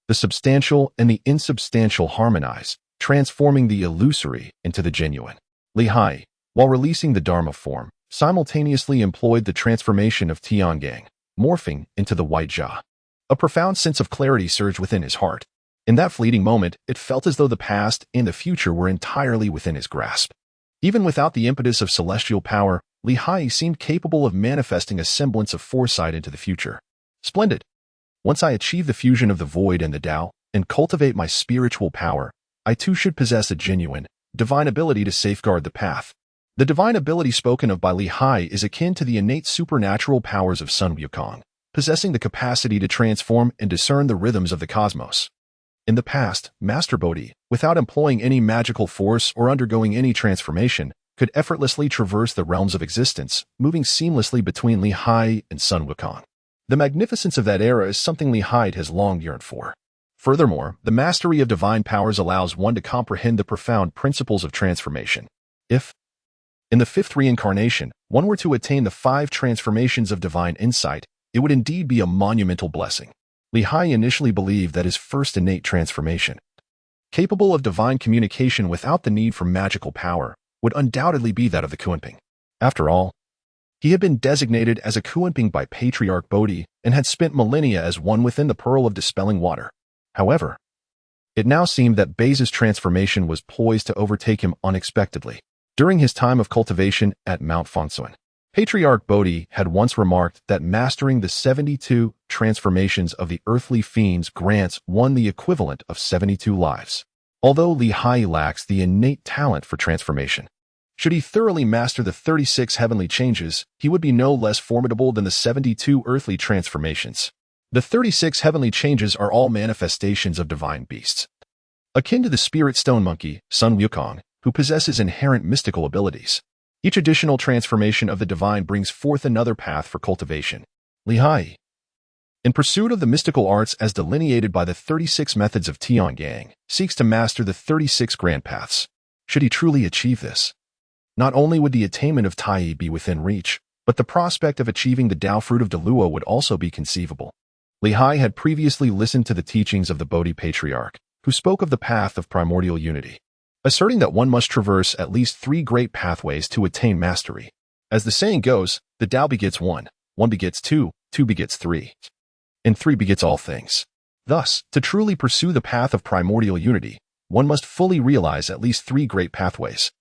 The substantial and the insubstantial harmonize, transforming the illusory into the genuine. Haiyi, while releasing the Dharma form, simultaneously employed the transformation of Tiangang, morphing into the white Jia. A profound sense of clarity surged within his heart. In that fleeting moment, it felt as though the past and the future were entirely within his grasp. Even without the impetus of celestial power, Haiyi seemed capable of manifesting a semblance of foresight into the future. Splendid! Once I achieve the fusion of the void and the Tao, and cultivate my spiritual power, I too should possess a genuine, divine ability to safeguard the path. The divine ability spoken of by Haiyi is akin to the innate supernatural powers of Sun Wukong, possessing the capacity to transform and discern the rhythms of the cosmos. In the past, Master Bodhi, without employing any magical force or undergoing any transformation, could effortlessly traverse the realms of existence, moving seamlessly between Haiyi and Sun Wukong. The magnificence of that era is something Haiyi has long yearned for. Furthermore, the mastery of divine powers allows one to comprehend the profound principles of transformation. If, in the fifth reincarnation, one were to attain the 5 transformations of divine insight, it would indeed be a monumental blessing. Haiyi initially believed that his first innate transformation, capable of divine communication without the need for magical power, would undoubtedly be that of the Kunping. After all, he had been designated as a Kunping by Patriarch Bodhi and had spent millennia as one within the Pearl of Dispelling Water. However, it now seemed that Bai's transformation was poised to overtake him unexpectedly. During his time of cultivation at Mount Fangcun, Patriarch Bodhi had once remarked that mastering the 72 transformations of the earthly fiends grants one the equivalent of 72 lives. Although Haiyi lacks the innate talent for transformation, should he thoroughly master the 36 heavenly changes, he would be no less formidable than the 72 earthly transformations. The 36 heavenly changes are all manifestations of divine beasts, akin to the spirit stone monkey, Sun Wukong, who possesses inherent mystical abilities. Each additional transformation of the divine brings forth another path for cultivation. Haiyi, in pursuit of the mystical arts as delineated by the 36 methods of Tiangang, seeks to master the 36 grand paths. Should he truly achieve this, not only would the attainment of Taiyi be within reach, but the prospect of achieving the Tao fruit of Delua would also be conceivable. Haiyi had previously listened to the teachings of the Bodhi Patriarch, who spoke of the path of primordial unity, asserting that one must traverse at least 3 great pathways to attain mastery. As the saying goes, the Tao begets 1, 1 begets 2, 2 begets 3, and 3 begets all things. Thus, to truly pursue the path of primordial unity, one must fully realize at least 3 great pathways,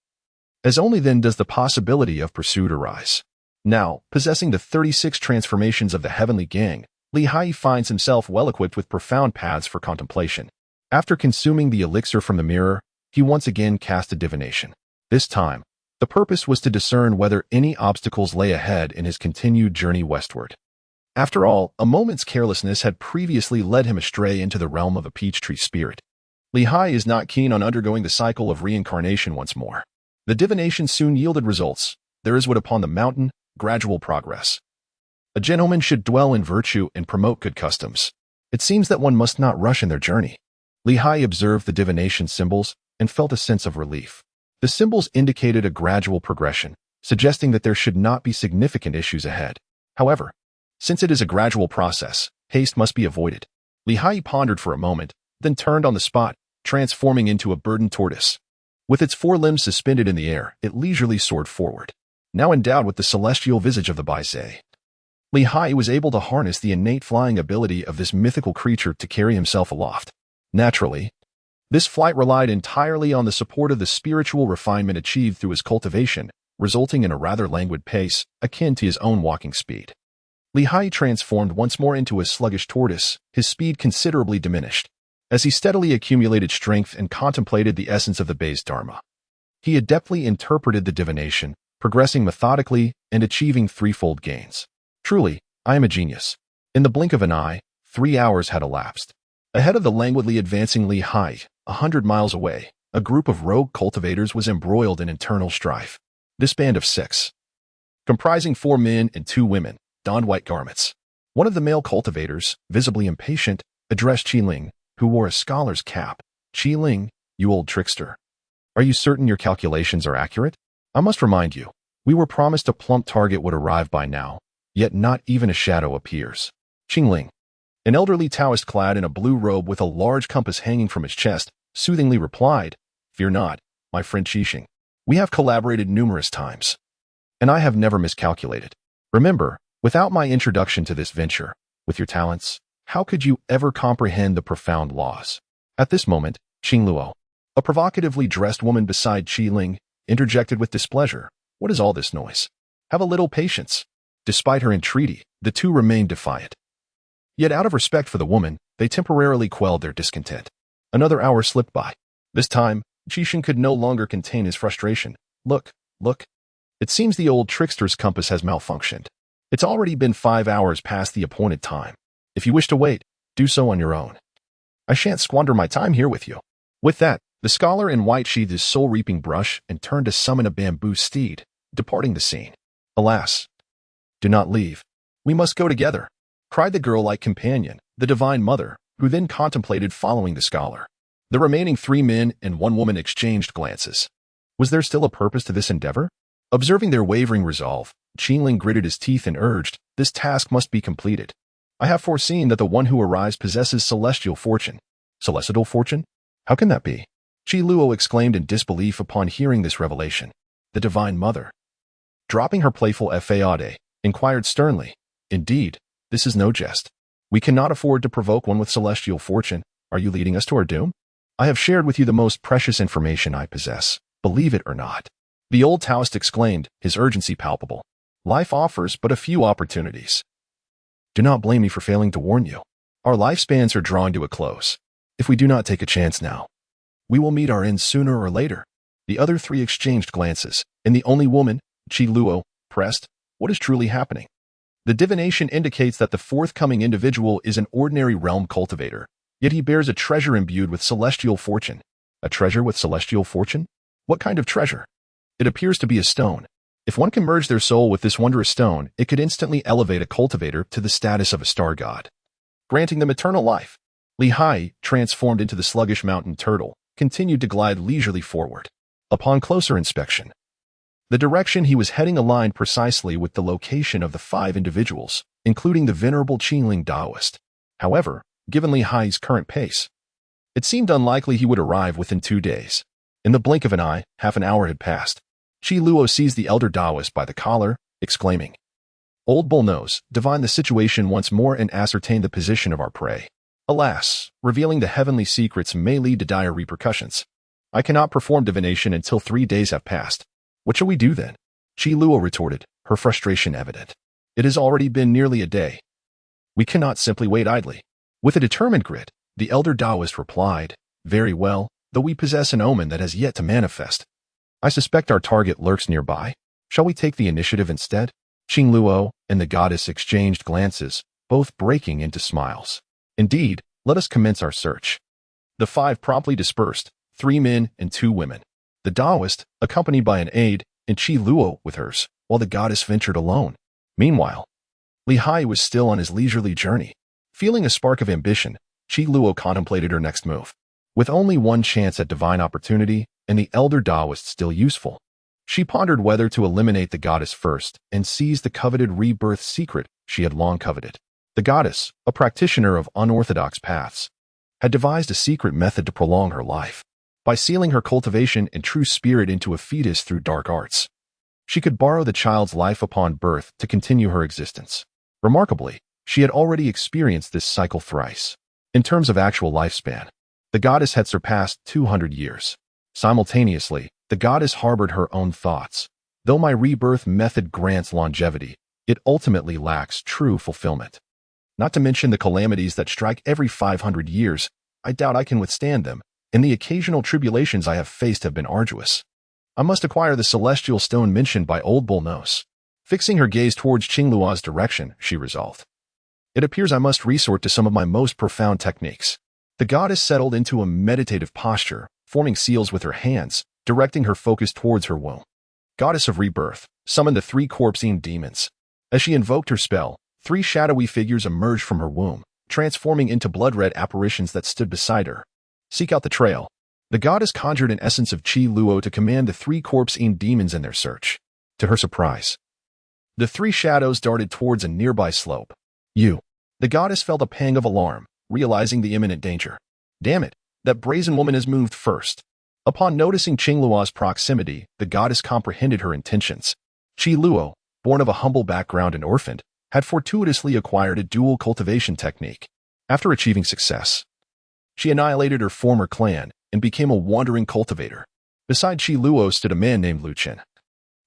as only then does the possibility of pursuit arise. Now, possessing the 36 transformations of the heavenly gang, Haiyi finds himself well-equipped with profound paths for contemplation. After consuming the elixir from the mirror, he once again cast a divination. This time, the purpose was to discern whether any obstacles lay ahead in his continued journey westward. After all, a moment's carelessness had previously led him astray into the realm of a peach tree spirit. Haiyi is not keen on undergoing the cycle of reincarnation once more. The divination soon yielded results. There is what upon the mountain, gradual progress. A gentleman should dwell in virtue and promote good customs. It seems that one must not rush in their journey. Haiyi observed the divination symbols and felt a sense of relief. The symbols indicated a gradual progression, suggesting that there should not be significant issues ahead. However, since it is a gradual process, haste must be avoided. Haiyi pondered for a moment, then turned on the spot, transforming into a burdened tortoise. With its 4 limbs suspended in the air, it leisurely soared forward. Now endowed with the celestial visage of the Baizai, Haiyi was able to harness the innate flying ability of this mythical creature to carry himself aloft. Naturally, this flight relied entirely on the support of the spiritual refinement achieved through his cultivation, resulting in a rather languid pace, akin to his own walking speed. Haiyi transformed once more into a sluggish tortoise, his speed considerably diminished. As he steadily accumulated strength and contemplated the essence of the Bai's Dharma, he adeptly interpreted the divination, progressing methodically and achieving threefold gains. Truly, I am a genius. In the blink of an eye, 3 hours had elapsed. Ahead of the languidly advancing Haiyi, 100 miles away, a group of rogue cultivators was embroiled in internal strife. This band of 6, comprising 4 men and 2 women, donned white garments. One of the male cultivators, visibly impatient, addressed Qiling, who wore a scholar's cap. Qiling, you old trickster. Are you certain your calculations are accurate? I must remind you, we were promised a plump target would arrive by now, yet not even a shadow appears. Qiling, an elderly Taoist clad in a blue robe with a large compass hanging from his chest, soothingly replied, Fear not, my friend Qixing. We have collaborated numerous times, and I have never miscalculated. Remember, without my introduction to this venture, with your talents, how could you ever comprehend the profound laws? At this moment, Qing Luo, a provocatively dressed woman beside Qiling, interjected with displeasure. What is all this noise? Have a little patience. Despite her entreaty, the two remained defiant. Yet out of respect for the woman, they temporarily quelled their discontent. Another hour slipped by. This time, Qixing could no longer contain his frustration. Look. It seems the old trickster's compass has malfunctioned. It's already been 5 hours past the appointed time. If you wish to wait, do so on your own. I shan't squander my time here with you. With that, the scholar in white sheathed his soul-reaping brush and turned to summon a bamboo steed, departing the scene. Alas! Do not leave. We must go together, cried the girl-like companion, the divine mother, who then contemplated following the scholar. The remaining 3 men and 1 woman exchanged glances. Was there still a purpose to this endeavor? Observing their wavering resolve, Qiling gritted his teeth and urged, This task must be completed. I have foreseen that the one who arrives possesses celestial fortune. Celestial fortune? How can that be? Qi Luo exclaimed in disbelief upon hearing this revelation. The divine mother, dropping her playful effade, inquired sternly, Indeed, this is no jest. We cannot afford to provoke one with celestial fortune. Are you leading us to our doom? I have shared with you the most precious information I possess, believe it or not. The old Taoist exclaimed, his urgency palpable. Life offers but a few opportunities. Do not blame me for failing to warn you. Our lifespans are drawing to a close. If we do not take a chance now, we will meet our end sooner or later. The other 3 exchanged glances, and the only woman, Qi Luo, pressed, What is truly happening? The divination indicates that the forthcoming individual is an ordinary realm cultivator, yet he bears a treasure imbued with celestial fortune. A treasure with celestial fortune? What kind of treasure? It appears to be a stone. If one can merge their soul with this wondrous stone, it could instantly elevate a cultivator to the status of a star god, granting them eternal life. Haiyi, transformed into the sluggish mountain turtle, continued to glide leisurely forward. Upon closer inspection, the direction he was heading aligned precisely with the location of the 5 individuals, including the venerable Qiling Taoist. However, given Haiyi's current pace, it seemed unlikely he would arrive within 2 days. In the blink of an eye, half an hour had passed. Qi Luo seized the elder Taoist by the collar, exclaiming, Old Bullnose, divine the situation once more and ascertain the position of our prey. Alas, revealing the heavenly secrets may lead to dire repercussions. I cannot perform divination until 3 days have passed. What shall we do then? Qi Luo retorted, her frustration evident. It has already been nearly a day. We cannot simply wait idly. With a determined grit, the elder Taoist replied, Very well, though we possess an omen that has yet to manifest. I suspect our target lurks nearby. Shall we take the initiative instead? Qing Luo and the goddess exchanged glances, both breaking into smiles. Indeed, let us commence our search. The 5 promptly dispersed, 3 men and 2 women. The Taoist, accompanied by an aide, and Qi Luo with hers, while the goddess ventured alone. Meanwhile, Haiyi was still on his leisurely journey. Feeling a spark of ambition, Qi Luo contemplated her next move. With only 1 chance at divine opportunity, and the elder Taoist still useful, she pondered whether to eliminate the goddess first and seize the coveted rebirth secret she had long coveted. The goddess, a practitioner of unorthodox paths, had devised a secret method to prolong her life. By sealing her cultivation and true spirit into a fetus through dark arts, she could borrow the child's life upon birth to continue her existence. Remarkably, she had already experienced this cycle thrice. In terms of actual lifespan, the goddess had surpassed 200 years. Simultaneously, the goddess harbored her own thoughts. Though my rebirth method grants longevity, it ultimately lacks true fulfillment. Not to mention the calamities that strike every 500 years, I doubt I can withstand them, and the occasional tribulations I have faced have been arduous. I must acquire the celestial stone mentioned by Old Bull Nose. Fixing her gaze towards Qingluo's direction, she resolved. It appears I must resort to some of my most profound techniques. The goddess settled into a meditative posture, forming seals with her hands, directing her focus towards her womb. Goddess of Rebirth, summoned the 3 corpsine demons. As she invoked her spell, 3 shadowy figures emerged from her womb, transforming into blood-red apparitions that stood beside her. Seek out the trail. The goddess conjured an essence of Qi Luo to command the 3 corpsine demons in their search. To her surprise, the 3 shadows darted towards a nearby slope. The goddess felt a pang of alarm, realizing the imminent danger. Damn it, that brazen woman has moved first. Upon noticing Qingluo's proximity, the goddess comprehended her intentions. Qi Luo, born of a humble background and orphaned, had fortuitously acquired a dual cultivation technique. After achieving success, she annihilated her former clan and became a wandering cultivator. Beside Qi Luo stood a man named Lu Qin,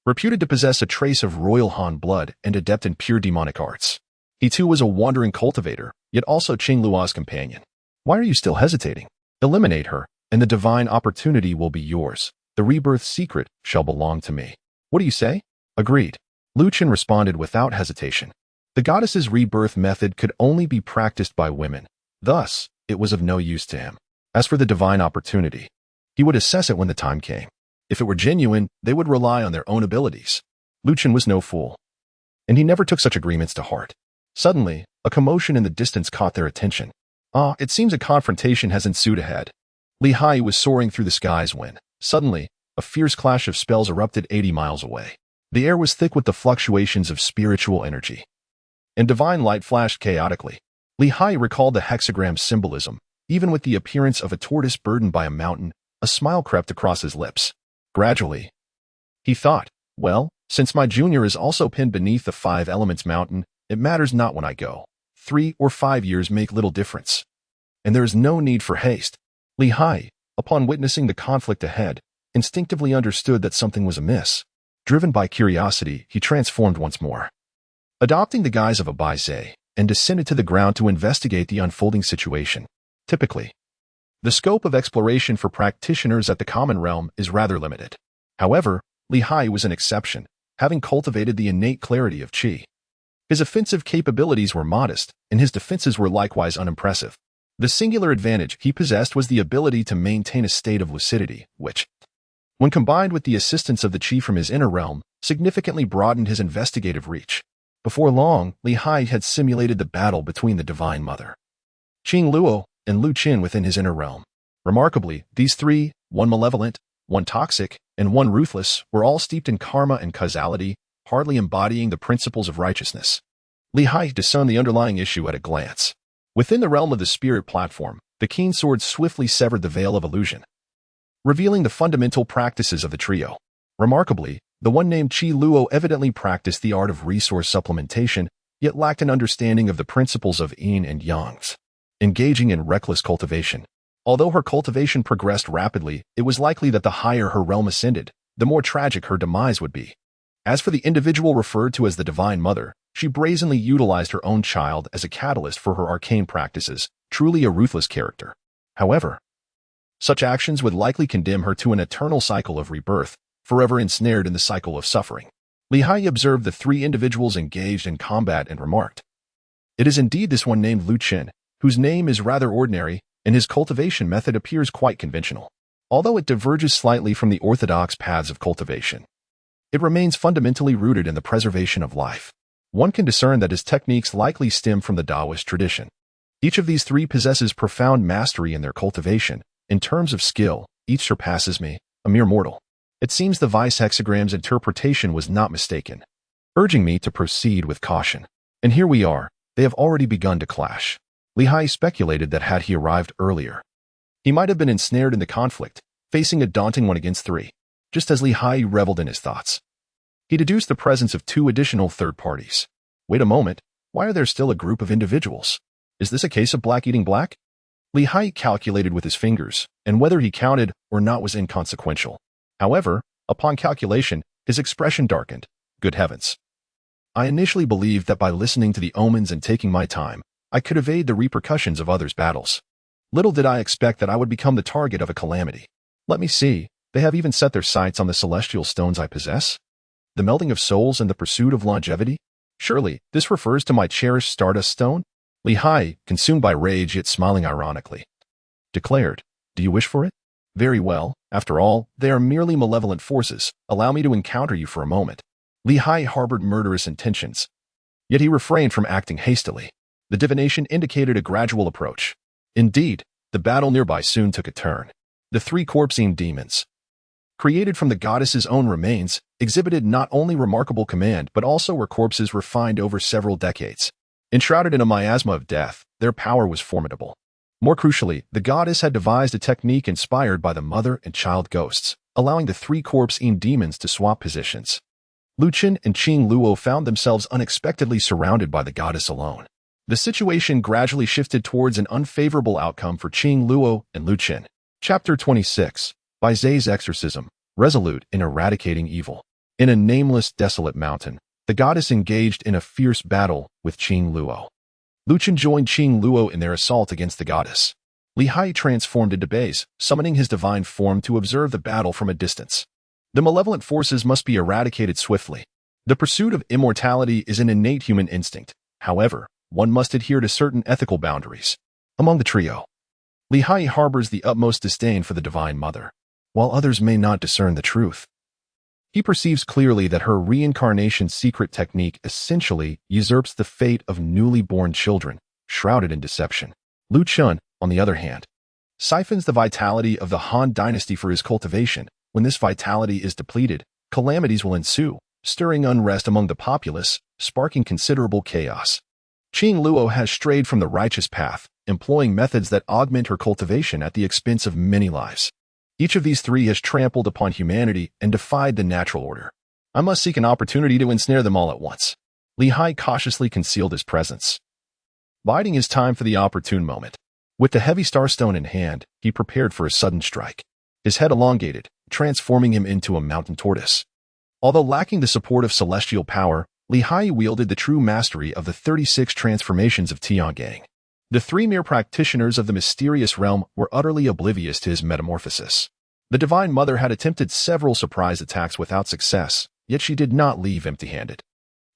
reputed to possess a trace of royal Han blood and adept in pure demonic arts. He too was a wandering cultivator, yet also Qingluo's companion. Why are you still hesitating? Eliminate her, and the divine opportunity will be yours. The rebirth secret shall belong to me. What do you say? Agreed. Lu Qin responded without hesitation. The goddess's rebirth method could only be practiced by women. Thus, it was of no use to him. As for the divine opportunity, he would assess it when the time came. If it were genuine, they would rely on their own abilities. Lu Qin was no fool, and he never took such agreements to heart. Suddenly, a commotion in the distance caught their attention. It seems a confrontation has ensued ahead. Haiyi was soaring through the skies when, suddenly, a fierce clash of spells erupted 80 miles away. The air was thick with the fluctuations of spiritual energy, and divine light flashed chaotically. Haiyi recalled the hexagram's symbolism. Even with the appearance of a tortoise burdened by a mountain, a smile crept across his lips. Gradually, he thought, well, since my junior is also pinned beneath the 5 elements mountain, it matters not when I go. 3 or 5 years make little difference. And there is no need for haste. Haiyi, upon witnessing the conflict ahead, instinctively understood that something was amiss. Driven by curiosity, he transformed once more, adopting the guise of a Baizai, and descended to the ground to investigate the unfolding situation. Typically, the scope of exploration for practitioners at the common realm is rather limited. However, Haiyi was an exception, having cultivated the innate clarity of Qi. His offensive capabilities were modest, and his defenses were likewise unimpressive. The singular advantage he possessed was the ability to maintain a state of lucidity, which, when combined with the assistance of the Qi from his inner realm, significantly broadened his investigative reach. Before long, Haiyi had simulated the battle between the Divine Mother, Qingluo, and Lu Qin within his inner realm. Remarkably, these 3, one malevolent, one toxic, and one ruthless, were all steeped in karma and causality, hardly embodying the principles of righteousness. Haiyi discerned the underlying issue at a glance. Within the realm of the spirit platform, the keen sword swiftly severed the veil of illusion, revealing the fundamental practices of the trio. Remarkably, the one named Qi Luo evidently practiced the art of resource supplementation, yet lacked an understanding of the principles of yin and yangs, engaging in reckless cultivation. Although her cultivation progressed rapidly, it was likely that the higher her realm ascended, the more tragic her demise would be. As for the individual referred to as the Divine Mother, she brazenly utilized her own child as a catalyst for her arcane practices, truly a ruthless character. However, such actions would likely condemn her to an eternal cycle of rebirth, forever ensnared in the cycle of suffering. Haiyi observed the 3 individuals engaged in combat and remarked, "It is indeed this one named Lu Qin, whose name is rather ordinary, and his cultivation method appears quite conventional. Although it diverges slightly from the orthodox paths of cultivation, it remains fundamentally rooted in the preservation of life. One can discern that his techniques likely stem from the Taoist tradition. Each of these 3 possesses profound mastery in their cultivation. In terms of skill, each surpasses me, a mere mortal." It seems the vice hexagram's interpretation was not mistaken, urging me to proceed with caution. And here we are, they have already begun to clash. Haiyi speculated that had he arrived earlier, he might have been ensnared in the conflict, facing a daunting 1 against 3. Just as Haiyi reveled in his thoughts, he deduced the presence of 2 additional third parties. Wait a moment, why are there still a group of individuals? Is this a case of black eating black? Haiyi calculated with his fingers, and whether he counted or not was inconsequential. However, upon calculation, his expression darkened. Good heavens. I initially believed that by listening to the omens and taking my time, I could evade the repercussions of others' battles. Little did I expect that I would become the target of a calamity. Let me see. They have even set their sights on the celestial stones I possess? The melding of souls and the pursuit of longevity? Surely, this refers to my cherished stardust stone? Haiyi, consumed by rage yet smiling ironically, declared, "Do you wish for it? Very well. After all, they are merely malevolent forces. Allow me to encounter you for a moment." Haiyi harbored murderous intentions, yet he refrained from acting hastily. The divination indicated a gradual approach. Indeed, the battle nearby soon took a turn. The three corpsine demons, created from the goddess's own remains, exhibited not only remarkable command but also were corpses refined over several decades. Enshrouded in a miasma of death, their power was formidable. More crucially, the goddess had devised a technique inspired by the mother and child ghosts, allowing the three corpsine demons to swap positions. Lu Qin and Qing Luo found themselves unexpectedly surrounded by the goddess alone. The situation gradually shifted towards an unfavorable outcome for Qing Luo and Lu Qin. Chapter 26. By Zai's exorcism, resolute in eradicating evil. In a nameless, desolate mountain, the goddess engaged in a fierce battle with Qing Luo. Lu Qin joined Qing Luo in their assault against the goddess. Haiyi transformed into Base, summoning his divine form to observe the battle from a distance. The malevolent forces must be eradicated swiftly. The pursuit of immortality is an innate human instinct. However, one must adhere to certain ethical boundaries. Among the trio, Haiyi harbors the utmost disdain for the Divine Mother, while others may not discern the truth. He perceives clearly that her reincarnation secret technique essentially usurps the fate of newly born children, shrouded in deception. Lu Qin, on the other hand, siphons the vitality of the Han dynasty for his cultivation. When this vitality is depleted, calamities will ensue, stirring unrest among the populace, sparking considerable chaos. Qing Luo has strayed from the righteous path, employing methods that augment her cultivation at the expense of many lives. Each of these three has trampled upon humanity and defied the natural order. I must seek an opportunity to ensnare them all at once. Haiyi cautiously concealed his presence, biding his time for the opportune moment. With the heavy starstone in hand, he prepared for a sudden strike. His head elongated, transforming him into a mountain tortoise. Although lacking the support of celestial power, Haiyi wielded the true mastery of the 36 transformations of Tiangang. The three mere practitioners of the mysterious realm were utterly oblivious to his metamorphosis. The Divine Mother had attempted several surprise attacks without success, yet she did not leave empty-handed.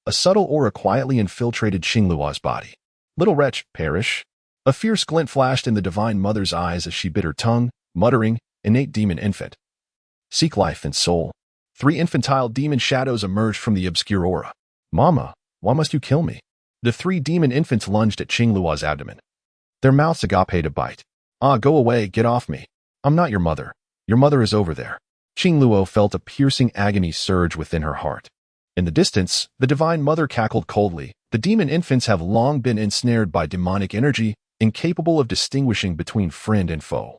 A subtle aura quietly infiltrated Qing Luo's body. "Little wretch, perish." A fierce glint flashed in the Divine Mother's eyes as she bit her tongue, muttering, "Innate demon infant. Seek life and soul." Three infantile demon shadows emerged from the obscure aura. "Mama, why must you kill me?" The three demon infants lunged at Qing Luo's abdomen, their mouths agape to bite. "Ah, go away, get off me. I'm not your mother. Your mother is over there." Qing Luo felt a piercing agony surge within her heart. In the distance, the Divine Mother cackled coldly. The demon infants have long been ensnared by demonic energy, incapable of distinguishing between friend and foe.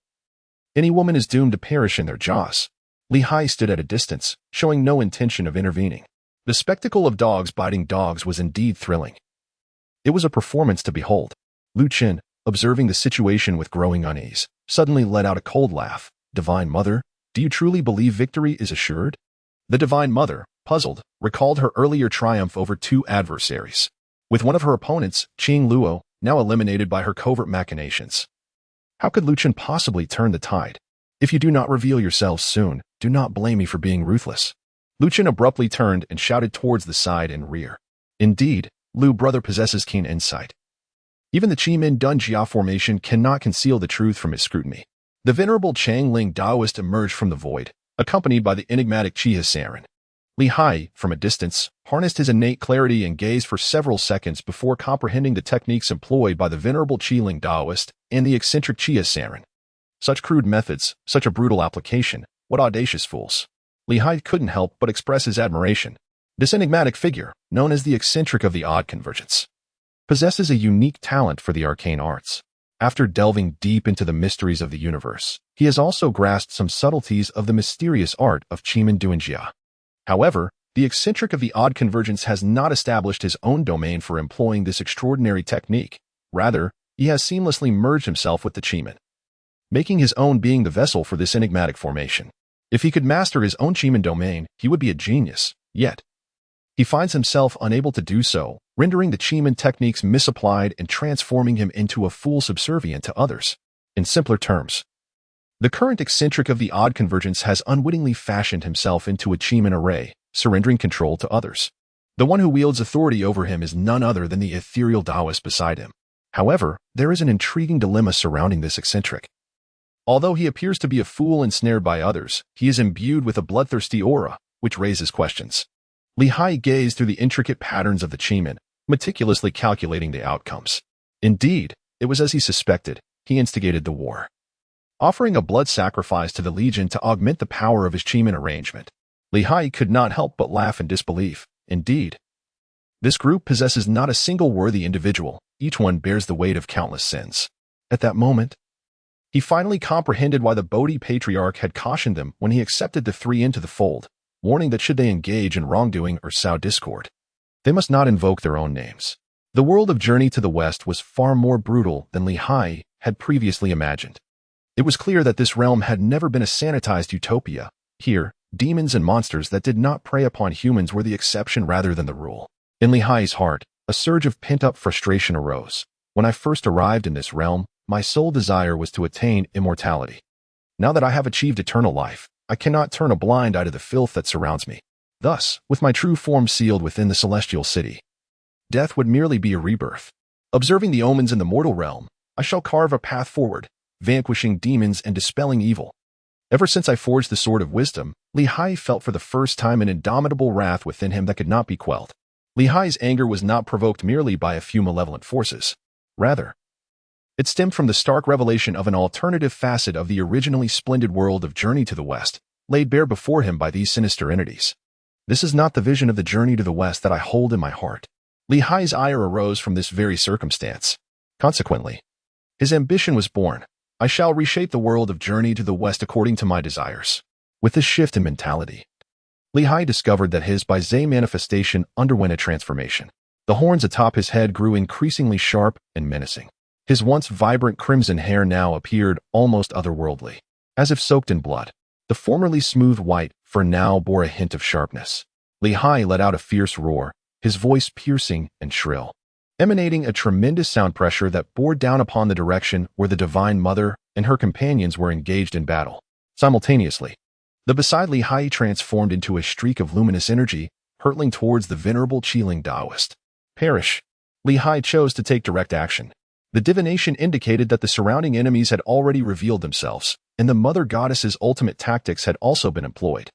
Any woman is doomed to perish in their jaws. Haiyi stood at a distance, showing no intention of intervening. The spectacle of dogs biting dogs was indeed thrilling. It was a performance to behold. Lu Qin, observing the situation with growing unease, suddenly let out a cold laugh. "Divine Mother, do you truly believe victory is assured?" The Divine Mother, puzzled, recalled her earlier triumph over two adversaries. With one of her opponents, Qing Luo, now eliminated by her covert machinations. How could Lu Qin possibly turn the tide? "If you do not reveal yourselves soon, do not blame me for being ruthless." Lu Qin abruptly turned and shouted towards the side and rear. Indeed, Lu brother possesses keen insight. Even the Chimin Dunjia formation cannot conceal the truth from his scrutiny. The venerable Changling Taoist emerged from the void, accompanied by the enigmatic Chia Sarin. Haiyi, from a distance, harnessed his innate clarity and gazed for several seconds before comprehending the techniques employed by the venerable Chiling Taoist and the eccentric Chia Sarin. Such crude methods, such a brutal application, what audacious fools. Haiyi couldn't help but express his admiration. This enigmatic figure, known as the eccentric of the odd convergence, possesses a unique talent for the arcane arts. After delving deep into the mysteries of the universe, he has also grasped some subtleties of the mysterious art of Chimin Dunjia. However, the eccentric of the odd convergence has not established his own domain for employing this extraordinary technique. Rather, he has seamlessly merged himself with the Chimin, making his own being the vessel for this enigmatic formation. If he could master his own Chimin domain, he would be a genius. Yet, he finds himself unable to do so, rendering the Chimin techniques misapplied and transforming him into a fool subservient to others. In simpler terms, The current eccentric of the odd convergence has unwittingly fashioned himself into a Chiman array, surrendering control to others. The one who wields authority over him is none other than the ethereal Taoist beside him. However, there is an intriguing dilemma surrounding this eccentric. Although he appears to be a fool ensnared by others, he is imbued with a bloodthirsty aura, which raises questions. Haiyi gazed through the intricate patterns of the Chiman, meticulously calculating the outcomes. Indeed, it was as he suspected, he instigated the war. Offering a blood sacrifice to the Legion to augment the power of his Chiman arrangement, Haiyi could not help but laugh in disbelief. Indeed, this group possesses not a single worthy individual, each one bears the weight of countless sins. At that moment, he finally comprehended why the Bodhi Patriarch had cautioned them when he accepted the three into the fold, warning that should they engage in wrongdoing or sow discord, they must not invoke their own names. The world of Journey to the West was far more brutal than Haiyi had previously imagined. It was clear that this realm had never been a sanitized utopia. Here, demons and monsters that did not prey upon humans were the exception rather than the rule. In Haiyi's heart, a surge of pent-up frustration arose. When I first arrived in this realm, my sole desire was to attain immortality. Now that I have achieved eternal life, I cannot turn a blind eye to the filth that surrounds me. Thus, with my true form sealed within the celestial city, death would merely be a rebirth. Observing the omens in the mortal realm, I shall carve a path forward, vanquishing demons and dispelling evil. Ever since I forged the sword of wisdom, Haiyi felt for the first time an indomitable wrath within him that could not be quelled. Haiyi's anger was not provoked merely by a few malevolent forces. Rather, it stemmed from the stark revelation of an alternative facet of the originally splendid world of Journey to the West, laid bare before him by these sinister entities. This is not the vision of the Journey to the West that I hold in my heart. Haiyi's ire arose from this very circumstance. Consequently, his ambition was born. I shall reshape the world of Journey to the West according to my desires. With this shift in mentality, Haiyi discovered that his Bizay manifestation underwent a transformation. The horns atop his head grew increasingly sharp and menacing. His once vibrant crimson hair now appeared almost otherworldly, as if soaked in blood. The formerly smooth white fur now bore a hint of sharpness. Haiyi let out a fierce roar, his voice piercing and shrill, emanating a tremendous sound pressure that bore down upon the direction where the Divine Mother and her companions were engaged in battle. Simultaneously, the beside Haiyi transformed into a streak of luminous energy, hurtling towards the venerable Qiling Taoist. Perish. Haiyi chose to take direct action. The divination indicated that the surrounding enemies had already revealed themselves, and the Mother Goddess's ultimate tactics had also been employed.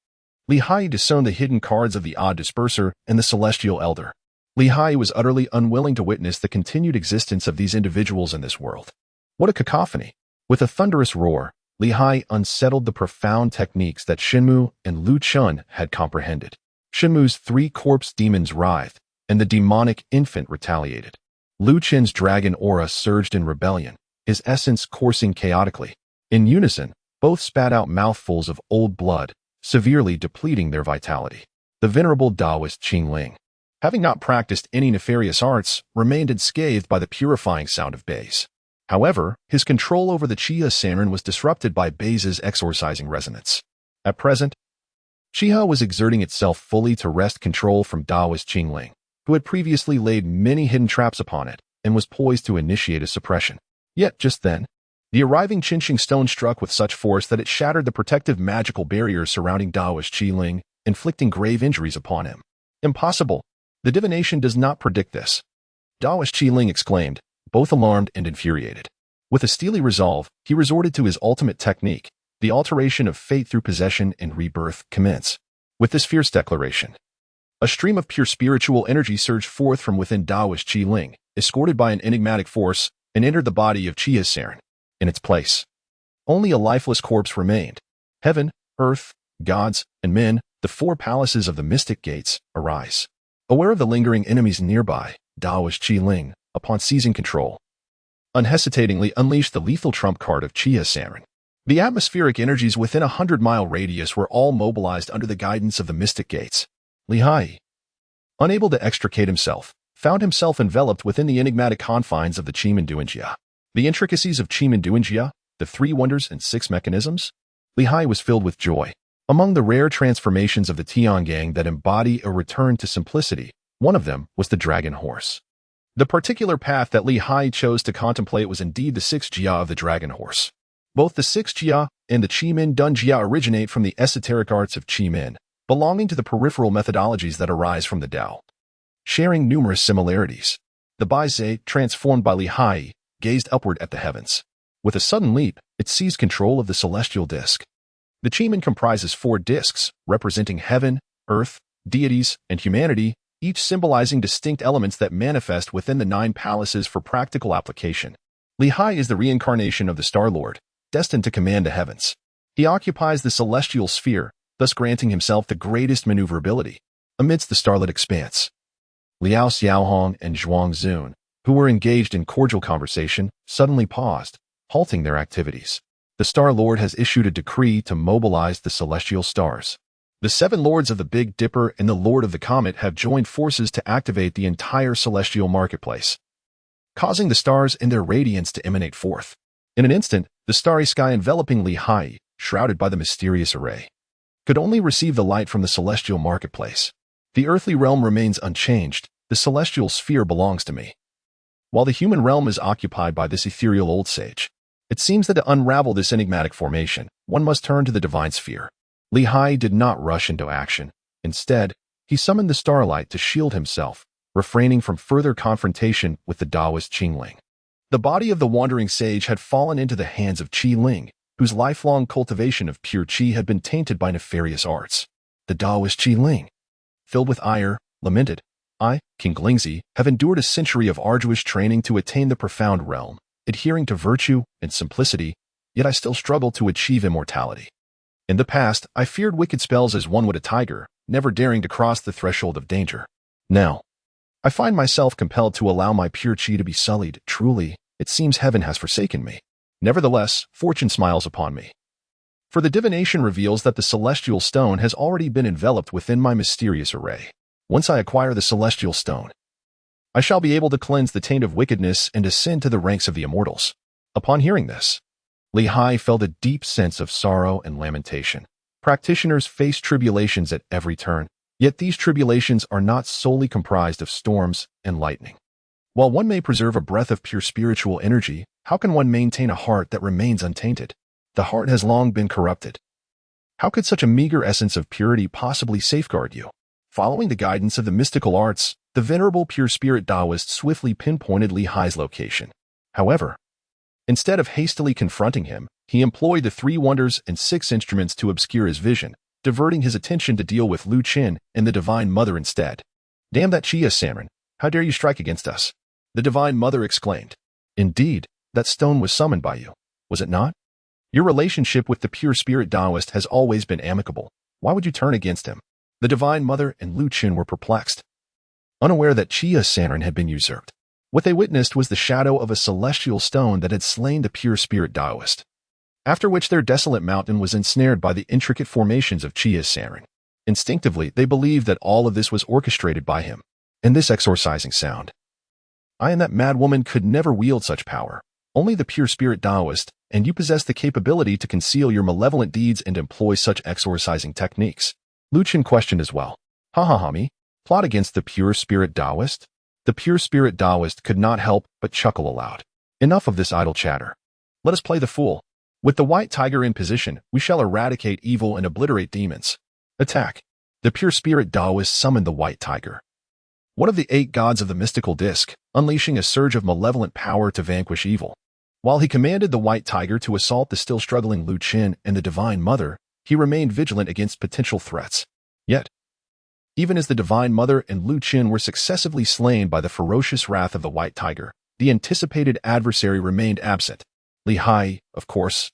Haiyi discerned the hidden cards of the Odd Disperser and the Celestial Elder. Haiyi was utterly unwilling to witness the continued existence of these individuals in this world. What a cacophony! With a thunderous roar, Haiyi unsettled the profound techniques that Shenmu and Lu Chun had comprehended. Shenmu's three corpse demons writhed, and the demonic infant retaliated. Lu Chen's dragon aura surged in rebellion, his essence coursing chaotically. In unison, both spat out mouthfuls of old blood, severely depleting their vitality. The venerable Taoist Qingling, having not practiced any nefarious arts, remained unscathed by the purifying sound of bass. However, his control over the Chiha Sanren was disrupted by bass's exorcising resonance. At present, Chiha was exerting itself fully to wrest control from Taoist Qingling, who had previously laid many hidden traps upon it and was poised to initiate a suppression. Yet just then, the arriving Qinqing stone struck with such force that it shattered the protective magical barriers surrounding Taoist Qiling, inflicting grave injuries upon him. Impossible! The divination does not predict this. Taoist Qiling exclaimed, both alarmed and infuriated. With a steely resolve, he resorted to his ultimate technique. The alteration of fate through possession and rebirth commence. With this fierce declaration, a stream of pure spiritual energy surged forth from within Taoist Qiling, escorted by an enigmatic force, and entered the body of Chiha Saren. In its place, only a lifeless corpse remained. Heaven, earth, gods, and men, the four palaces of the mystic gates, arise. Aware of the lingering enemies nearby, Taoist Qiling, upon seizing control, unhesitatingly unleashed the lethal trump card of Chiha Saren. The atmospheric energies within a 100-mile radius were all mobilized under the guidance of the mystic gates. Haiyi, unable to extricate himself, found himself enveloped within the enigmatic confines of the Chiman Duanjia. The intricacies of Chiman Duanjia, the three wonders and six mechanisms? Haiyi was filled with joy. Among the rare transformations of the Tiangang that embody a return to simplicity, one of them was the dragon horse. The particular path that Haiyi chose to contemplate was indeed the sixth jia of the dragon horse. Both the Six Jia and the Qi-Min Dun Jia originate from the esoteric arts of Qi-Min, belonging to the peripheral methodologies that arise from the Tao, sharing numerous similarities. The Baizhe, transformed by Li Haiyi, gazed upward at the heavens. With a sudden leap, it seized control of the celestial disk. The Qi-Min comprises 4 disks, representing heaven, earth, deities, and humanity, each symbolizing distinct elements that manifest within the 9 palaces for practical application. Li Haiyi is the reincarnation of the Star Lord, destined to command the heavens. He occupies the celestial sphere, thus granting himself the greatest maneuverability amidst the starlit expanse. Liao Xiaohong and Zhuang Zun, who were engaged in cordial conversation, suddenly paused, halting their activities. The Star Lord has issued a decree to mobilize the celestial stars. The 7 Lords of the Big Dipper and the Lord of the Comet have joined forces to activate the entire celestial marketplace, causing the stars and their radiance to emanate forth. In an instant, the starry sky enveloping Li Haiyi, shrouded by the mysterious array, could only receive the light from the celestial marketplace. The earthly realm remains unchanged. The celestial sphere belongs to me, while the human realm is occupied by this ethereal old sage. It seems that to unravel this enigmatic formation, one must turn to the divine sphere. Li Haiyi did not rush into action. Instead, he summoned the starlight to shield himself, refraining from further confrontation with the Taoist Qingling. The body of the wandering sage had fallen into the hands of Qi-Ling, whose lifelong cultivation of pure Qi had been tainted by nefarious arts. The Taoist Qi-Ling, filled with ire, lamented, I, King Lingzi, have endured a century of arduous training to attain the profound realm, adhering to virtue and simplicity, yet I still struggle to achieve immortality. In the past, I feared wicked spells as one would a tiger, never daring to cross the threshold of danger. Now, I find myself compelled to allow my pure Qi to be sullied. Truly, it seems heaven has forsaken me. Nevertheless, fortune smiles upon me. For the divination reveals that the celestial stone has already been enveloped within my mysterious array. Once I acquire the celestial stone, I shall be able to cleanse the taint of wickedness and ascend to the ranks of the immortals. Upon hearing this, Li Haiyi felt a deep sense of sorrow and lamentation. Practitioners face tribulations at every turn, yet these tribulations are not solely comprised of storms and lightning. While one may preserve a breath of pure spiritual energy, how can one maintain a heart that remains untainted? The heart has long been corrupted. How could such a meager essence of purity possibly safeguard you? Following the guidance of the mystical arts, the venerable pure spirit Taoist swiftly pinpointed Li Haiyi's location. However, instead of hastily confronting him, he employed the 3 wonders and 6 instruments to obscure his vision, diverting his attention to deal with Lu Qin and the Divine Mother instead. Damn that Chia Sanren, how dare you strike against us? The Divine Mother exclaimed. Indeed, that stone was summoned by you, was it not? Your relationship with the pure spirit Taoist has always been amicable. Why would you turn against him? The Divine Mother and Lu Qin were perplexed, unaware that Chia Sanren had been usurped. What they witnessed was the shadow of a celestial stone that had slain the pure spirit Taoist, after which their desolate mountain was ensnared by the intricate formations of Chia Sanren. Instinctively, they believed that all of this was orchestrated by him. And this exorcising sound. I and that mad woman could never wield such power. Only the pure spirit Taoist, and you possess the capability to conceal your malevolent deeds and employ such exorcising techniques. Lu Qin questioned as well. Me? Plot against the pure spirit Taoist? The pure spirit Taoist could not help but chuckle aloud. Enough of this idle chatter. Let us play the fool. With the white tiger in position, we shall eradicate evil and obliterate demons. Attack. The pure spirit Taoist summoned the white tiger, one of the 8 gods of the mystical disk, unleashing a surge of malevolent power to vanquish evil. While he commanded the white tiger to assault the still struggling Lu Qin and the Divine Mother, he remained vigilant against potential threats. Yet, even as the Divine Mother and Lu Qin were successively slain by the ferocious wrath of the white tiger, the anticipated adversary remained absent. Li Haiyi, of course,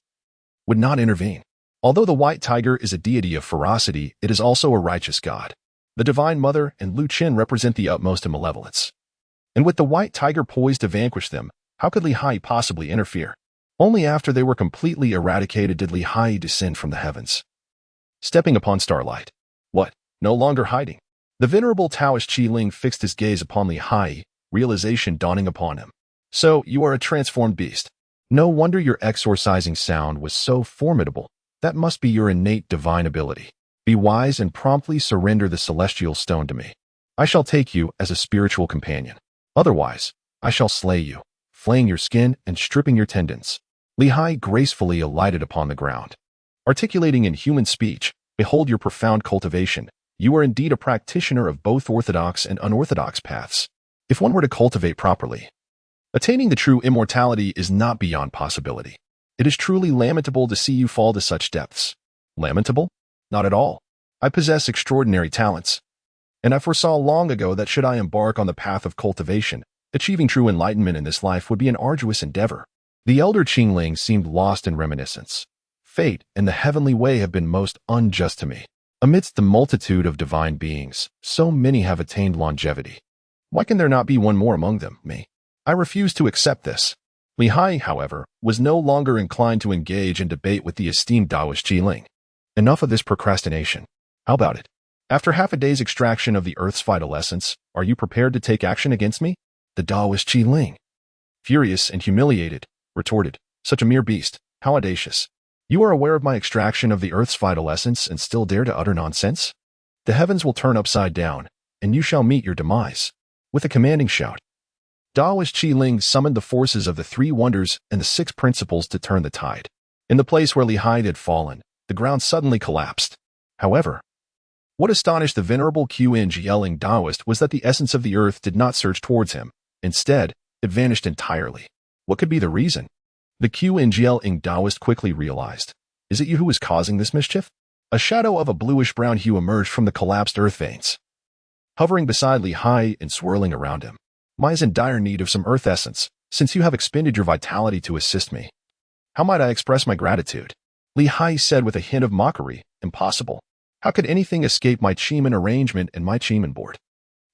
would not intervene. Although the white tiger is a deity of ferocity, it is also a righteous god. The Divine Mother and Lu Qin represent the utmost in malevolence. And with the white tiger poised to vanquish them, how could Li Haiyi possibly interfere? Only after they were completely eradicated did Li Haiyi descend from the heavens, stepping upon starlight. What? No longer hiding. The venerable Taoist Qi-Ling fixed his gaze upon Li Haiyi, realization dawning upon him. So, you are a transformed beast. No wonder your exorcising sound was so formidable. That must be your innate divine ability. Be wise and promptly surrender the celestial stone to me. I shall take you as a spiritual companion. Otherwise, I shall slay you, flaying your skin and stripping your tendons. Li Hai gracefully alighted upon the ground. Articulating in human speech, "Behold your profound cultivation. You are indeed a practitioner of both orthodox and unorthodox paths. If one were to cultivate properly, attaining the true immortality is not beyond possibility. It is truly lamentable to see you fall to such depths." Lamentable? Not at all. I possess extraordinary talents, and I foresaw long ago that should I embark on the path of cultivation, achieving true enlightenment in this life would be an arduous endeavor. The elder Qingling seemed lost in reminiscence. Fate and the heavenly way have been most unjust to me. Amidst the multitude of divine beings, so many have attained longevity. Why can there not be one more among them, me? I refuse to accept this. Li Hai, however, was no longer inclined to engage in debate with the esteemed Taoist Qingling. Enough of this procrastination. How about it? After half a day's extraction of the Earth's vital essence, are you prepared to take action against me? The Taoist Qingling, furious and humiliated, retorted, "Such a mere beast, how audacious. You are aware of my extraction of the Earth's vital essence and still dare to utter nonsense? The heavens will turn upside down, and you shall meet your demise." With a commanding shout, Taoist Qingling summoned the forces of the three wonders and the six principles to turn the tide. In the place where Li Hai had fallen, the ground suddenly collapsed. However, what astonished the venerable Qingling Taoist was that the essence of the earth did not surge towards him. Instead, it vanished entirely. What could be the reason? The Qingling Taoist quickly realized. Is it you who is causing this mischief? A shadow of a bluish-brown hue emerged from the collapsed earth veins, hovering beside Li Hai and swirling around him. "I is in dire need of some earth essence, since you have expended your vitality to assist me. How might I express my gratitude?" Li Hai said with a hint of mockery. "Impossible. How could anything escape my Qimon arrangement and my Qimon board?"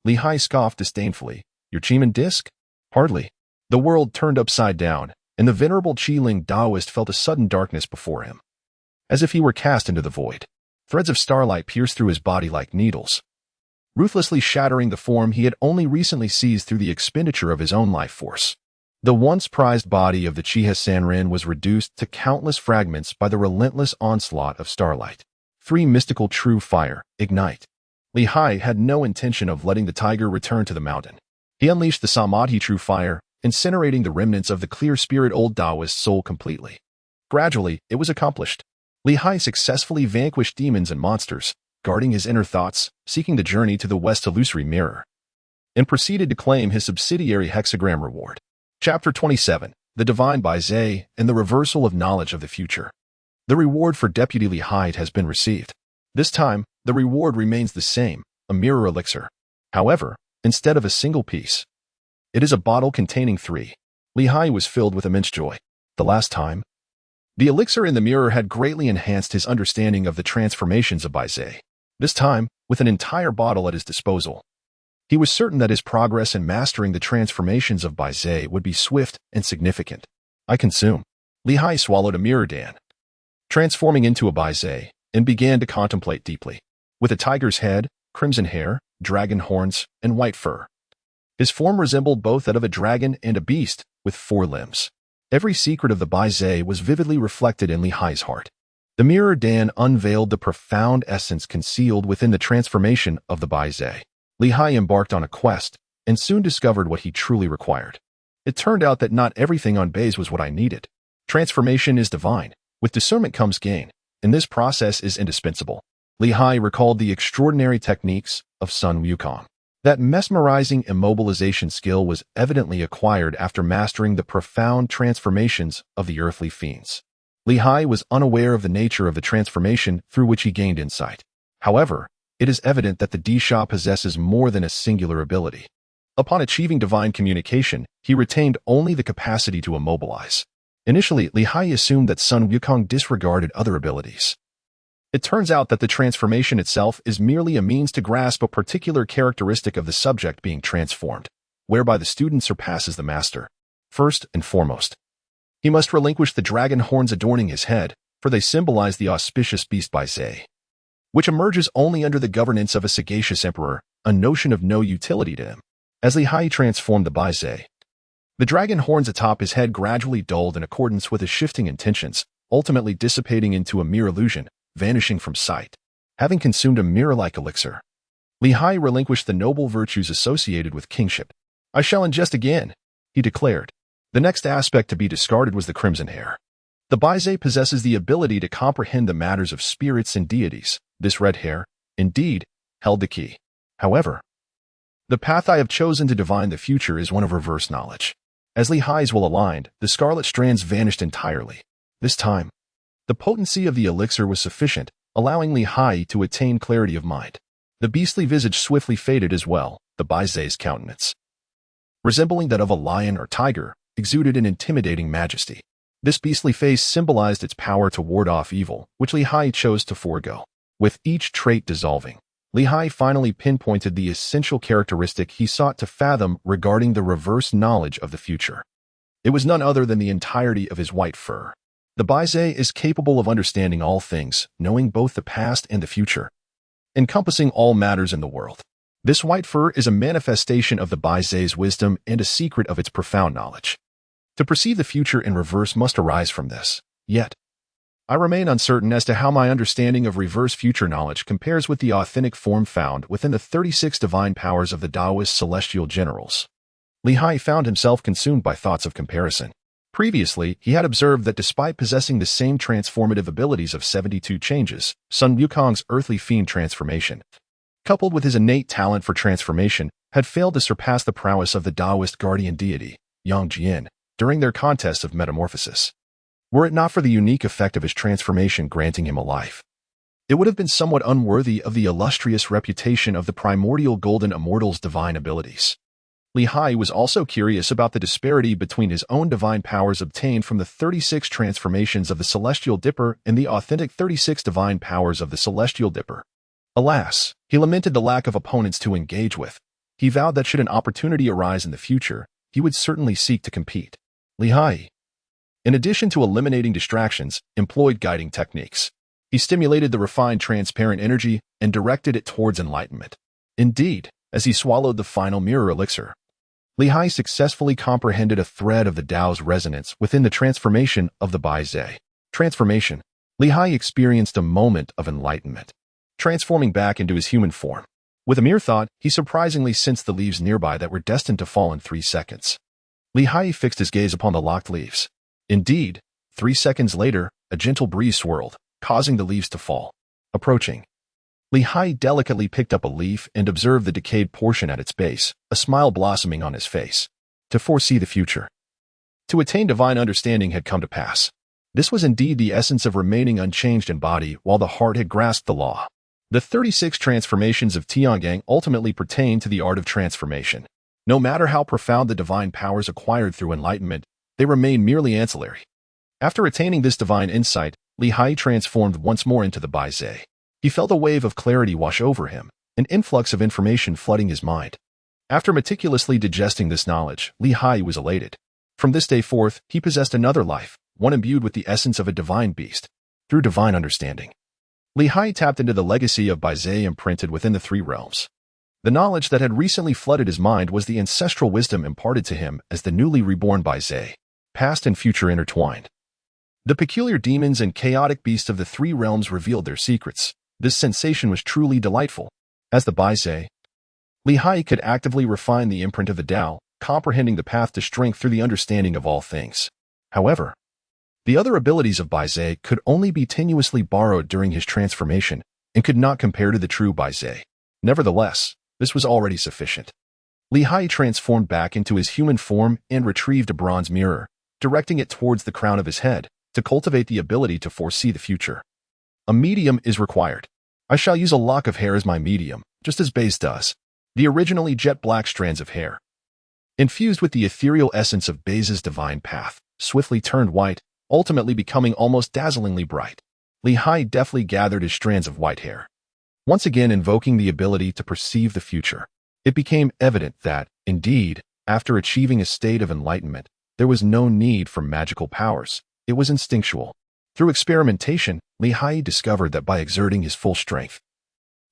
Li Hai scoffed disdainfully. "Your Qimon disc? Hardly." The world turned upside down, and the venerable Qingling Taoist felt a sudden darkness before him, as if he were cast into the void. Threads of starlight pierced through his body like needles, ruthlessly shattering the form he had only recently seized through the expenditure of his own life force. The once prized body of the Chiha Sanrin was reduced to countless fragments by the relentless onslaught of starlight. Three mystical true fire, ignite. Li Hai had no intention of letting the tiger return to the mountain. He unleashed the Samadhi true fire, incinerating the remnants of the clear spirit old Taoist soul completely. Gradually, it was accomplished. Li Hai successfully vanquished demons and monsters, guarding his inner thoughts, seeking the journey to the West illusory mirror, and proceeded to claim his subsidiary hexagram reward. Chapter 27, The Divine Baizai and the Reversal of Knowledge of the Future. The reward for Deputy Li Hai has been received. This time, the reward remains the same, a mirror elixir. However, instead of a single piece, it is a bottle containing 3. Li Hai was filled with immense joy. The last time, the elixir in the mirror had greatly enhanced his understanding of the transformations of Baizai. This time, with an entire bottle at his disposal, he was certain that his progress in mastering the transformations of Baizai would be swift and significant. I consume. Li Hai swallowed a mirror dan, transforming into a Baizai, and began to contemplate deeply. With a tiger's head, crimson hair, dragon horns, and white fur, his form resembled both that of a dragon and a beast, with 4 limbs. Every secret of the Baizai was vividly reflected in Li Hai's heart. The mirror dan unveiled the profound essence concealed within the transformation of the Baizai. Li Hai embarked on a quest, and soon discovered what he truly required. It turned out that not everything on Baizai was what I needed. Transformation is divine. With discernment comes gain, and this process is indispensable. Li Hai recalled the extraordinary techniques of Sun Wukong. That mesmerizing immobilization skill was evidently acquired after mastering the profound transformations of the earthly fiends. Li Hai was unaware of the nature of the transformation through which he gained insight. However, it is evident that the Disha possesses more than a singular ability. Upon achieving divine communication, he retained only the capacity to immobilize. Initially, Li Hai assumed that Sun Wukong disregarded other abilities. It turns out that the transformation itself is merely a means to grasp a particular characteristic of the subject being transformed, whereby the student surpasses the master. First and foremost, he must relinquish the dragon horns adorning his head, for they symbolize the auspicious beast Baizai, which emerges only under the governance of a sagacious emperor, a notion of no utility to him. As Li Hai transformed the Baizai, the dragon horns atop his head gradually dulled in accordance with his shifting intentions, ultimately dissipating into a mere illusion, vanishing from sight. Having consumed a mirror-like elixir, Li Hai relinquished the noble virtues associated with kingship. "I shall ingest again," he declared. The next aspect to be discarded was the crimson hair. The Baizai possesses the ability to comprehend the matters of spirits and deities. This red hair, indeed, held the key. However, the path I have chosen to divine the future is one of reverse knowledge. As Li Hai's will aligned, the scarlet strands vanished entirely. This time, the potency of the elixir was sufficient, allowing Li Hai to attain clarity of mind. The beastly visage swiftly faded as well. The Baizai's countenance, resembling that of a lion or tiger, exuded an intimidating majesty. This beastly face symbolized its power to ward off evil, which Li Hai chose to forego. With each trait dissolving, Li Hai finally pinpointed the essential characteristic he sought to fathom regarding the reverse knowledge of the future. It was none other than the entirety of his white fur. The Baizai is capable of understanding all things, knowing both the past and the future, encompassing all matters in the world. This white fur is a manifestation of the Baizai's wisdom and a secret of its profound knowledge. To perceive the future in reverse must arise from this. Yet, I remain uncertain as to how my understanding of reverse future knowledge compares with the authentic form found within the 36 divine powers of the Taoist celestial generals. Li Hai found himself consumed by thoughts of comparison. Previously, he had observed that despite possessing the same transformative abilities of 72 changes, Sun Wukong's earthly fiend transformation, coupled with his innate talent for transformation, had failed to surpass the prowess of the Taoist guardian deity, Yang Jian, during their contest of metamorphosis. Were it not for the unique effect of his transformation granting him a life, it would have been somewhat unworthy of the illustrious reputation of the primordial golden immortal's divine abilities. Li Hai was also curious about the disparity between his own divine powers obtained from the 36 transformations of the Celestial Dipper and the authentic 36 divine powers of the Celestial Dipper. Alas, he lamented the lack of opponents to engage with. He vowed that should an opportunity arise in the future, he would certainly seek to compete. Li Hai, in addition to eliminating distractions, employed guiding techniques. He stimulated the refined transparent energy and directed it towards enlightenment. Indeed, as he swallowed the final mirror elixir, Li Hai successfully comprehended a thread of the Tao's resonance within the transformation of the Baizai. Transformation. Li Hai experienced a moment of enlightenment, transforming back into his human form. With a mere thought, he surprisingly sensed the leaves nearby that were destined to fall in 3 seconds. Li Hai fixed his gaze upon the locked leaves. Indeed, 3 seconds later, a gentle breeze swirled, causing the leaves to fall. Approaching, Li Hai delicately picked up a leaf and observed the decayed portion at its base, a smile blossoming on his face. To foresee the future, to attain divine understanding had come to pass. This was indeed the essence of remaining unchanged in body while the heart had grasped the law. The 36 transformations of Tiangang ultimately pertain to the art of transformation. No matter how profound the divine powers acquired through enlightenment, they remain merely ancillary. After attaining this divine insight, Li Hai transformed once more into the Baizai. He felt a wave of clarity wash over him, an influx of information flooding his mind. After meticulously digesting this knowledge, Li Hai was elated. From this day forth, he possessed another life, one imbued with the essence of a divine beast. Through divine understanding, Li Hai tapped into the legacy of Baizai imprinted within the 3 realms. The knowledge that had recently flooded his mind was the ancestral wisdom imparted to him as the newly reborn Baizai, past and future intertwined. The peculiar demons and chaotic beasts of the 3 realms revealed their secrets. This sensation was truly delightful. As the Baizai, Li Hai could actively refine the imprint of the Tao, comprehending the path to strength through the understanding of all things. However, the other abilities of Baizai could only be tenuously borrowed during his transformation and could not compare to the true Baizai. Nevertheless, this was already sufficient. Li Hai transformed back into his human form and retrieved a bronze mirror, directing it towards the crown of his head to cultivate the ability to foresee the future. A medium is required. I shall use a lock of hair as my medium, just as Baze does. The originally jet black strands of hair, infused with the ethereal essence of Baze's divine path, swiftly turned white, ultimately becoming almost dazzlingly bright. Li Hai deftly gathered his strands of white hair, once again invoking the ability to perceive the future. It became evident that, indeed, after achieving a state of enlightenment, there was no need for magical powers. It was instinctual. Through experimentation, Li Hai discovered that by exerting his full strength,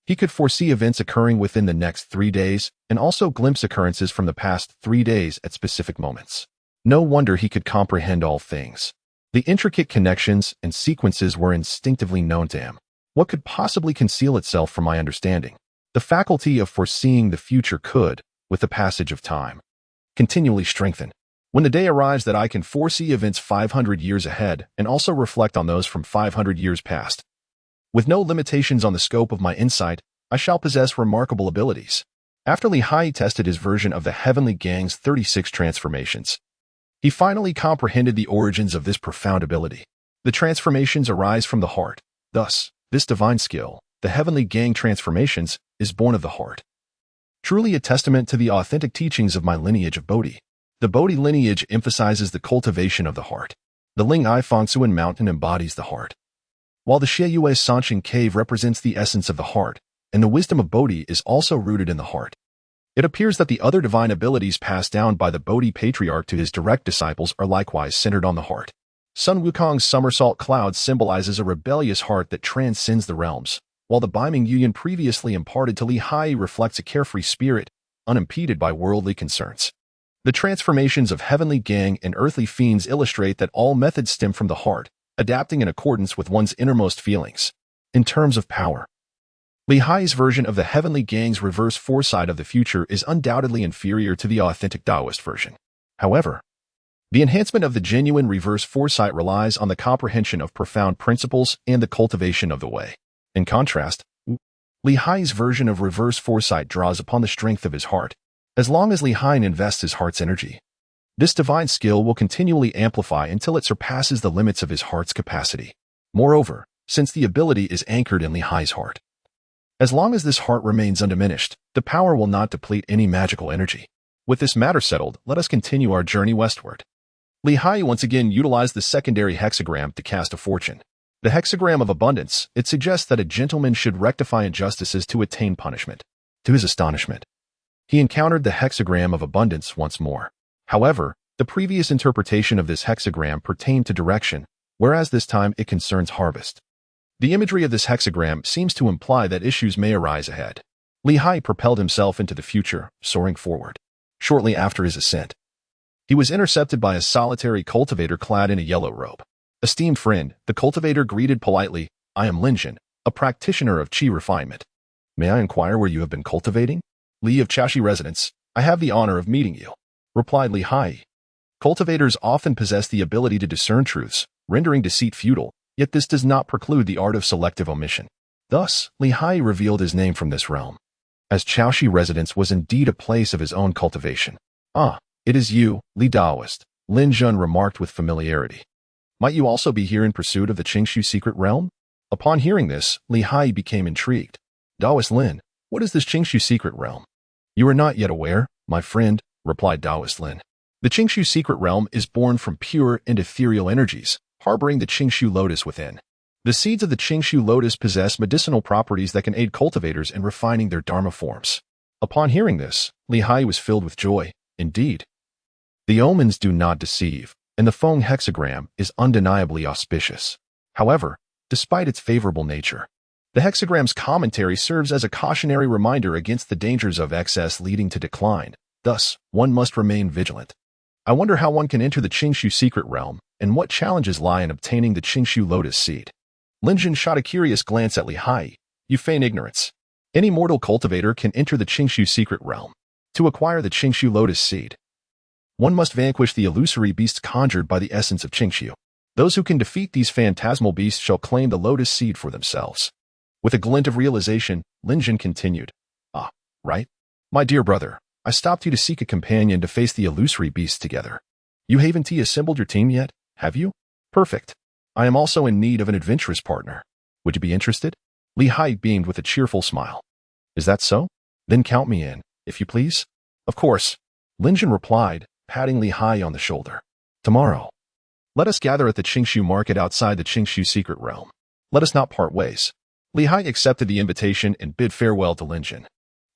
he could foresee events occurring within the next 3 days and also glimpse occurrences from the past 3 days at specific moments. No wonder he could comprehend all things. The intricate connections and sequences were instinctively known to him. What could possibly conceal itself from my understanding? The faculty of foreseeing the future could, with the passage of time, continually strengthen. When the day arrives that I can foresee events 500 years ahead and also reflect on those from 500 years past. With no limitations on the scope of my insight, I shall possess remarkable abilities. After Haiyi tested his version of the Heavenly Gang's 36 transformations, he finally comprehended the origins of this profound ability. The transformations arise from the heart. Thus, this divine skill, the Heavenly Gang transformations, is born of the heart. Truly a testament to the authentic teachings of my lineage of Bodhi. The Bodhi lineage emphasizes the cultivation of the heart. The Ling'ai Fangcun Mountain embodies the heart, while the Sheyue Sanchen Cave represents the essence of the heart, and the wisdom of Bodhi is also rooted in the heart. It appears that the other divine abilities passed down by the Bodhi patriarch to his direct disciples are likewise centered on the heart. Sun Wukong's somersault cloud symbolizes a rebellious heart that transcends the realms, while the Biming Yuyan previously imparted to Haiyi reflects a carefree spirit, unimpeded by worldly concerns. The transformations of Heavenly Gang and Earthly Fiends illustrate that all methods stem from the heart, adapting in accordance with one's innermost feelings. In terms of power, Haiyi's version of the Heavenly Gang's reverse foresight of the future is undoubtedly inferior to the authentic Taoist version. However, the enhancement of the genuine reverse foresight relies on the comprehension of profound principles and the cultivation of the way. In contrast, Haiyi's version of reverse foresight draws upon the strength of his heart. As long as Haiyi invests his heart's energy, this divine skill will continually amplify until it surpasses the limits of his heart's capacity. Moreover, since the ability is anchored in Haiyi's heart, as long as this heart remains undiminished, the power will not deplete any magical energy. With this matter settled, let us continue our journey westward. Haiyi once again utilized the secondary hexagram to cast a fortune. The hexagram of abundance, it suggests that a gentleman should rectify injustices to attain punishment. To his astonishment, he encountered the hexagram of abundance once more. However, the previous interpretation of this hexagram pertained to direction, whereas this time it concerns harvest. The imagery of this hexagram seems to imply that issues may arise ahead. Haiyi propelled himself into the future, soaring forward. Shortly after his ascent, he was intercepted by a solitary cultivator clad in a yellow robe. Esteemed friend, the cultivator greeted politely, I am Linjin, a practitioner of qi refinement. May I inquire where you have been cultivating? Li of Chaoshi residence, I have the honor of meeting you, replied Haiyi. Cultivators often possess the ability to discern truths, rendering deceit futile, yet this does not preclude the art of selective omission. Thus, Haiyi revealed his name from this realm, as Chaoshi residence was indeed a place of his own cultivation. Ah, it is you, Li Daoist, Lin Jun remarked with familiarity. Might you also be here in pursuit of the Qingshu secret realm? Upon hearing this, Haiyi became intrigued. Daoist Lin, what is this Qingshu secret realm? You are not yet aware, my friend, replied Daoist Lin. The Qingshu secret realm is born from pure and ethereal energies, harboring the Qingshu lotus within. The seeds of the Qingshu lotus possess medicinal properties that can aid cultivators in refining their dharma forms. Upon hearing this, Haiyi was filled with joy. Indeed, the omens do not deceive, and the Feng hexagram is undeniably auspicious. However, despite its favorable nature, the hexagram's commentary serves as a cautionary reminder against the dangers of excess leading to decline. Thus, one must remain vigilant. I wonder how one can enter the Qingshu secret realm, and what challenges lie in obtaining the Qingshu lotus seed. Linjin shot a curious glance at Haiyi. You feign ignorance. Any mortal cultivator can enter the Qingshu secret realm. To acquire the Qingshu lotus seed, one must vanquish the illusory beasts conjured by the essence of Qingshu. Those who can defeat these phantasmal beasts shall claim the lotus seed for themselves. With a glint of realization, Linjin continued. Ah, right? My dear brother, I stopped you to seek a companion to face the illusory beasts together. You haven't assembled your team yet, have you? Perfect. I am also in need of an adventurous partner. Would you be interested? Haiyi beamed with a cheerful smile. Is that so? Then count me in, if you please. Of course, Linjin replied, patting Haiyi on the shoulder. Tomorrow, let us gather at the Qingshu market outside the Qingshu secret realm. Let us not part ways. Haiyi accepted the invitation and bid farewell to Linjin.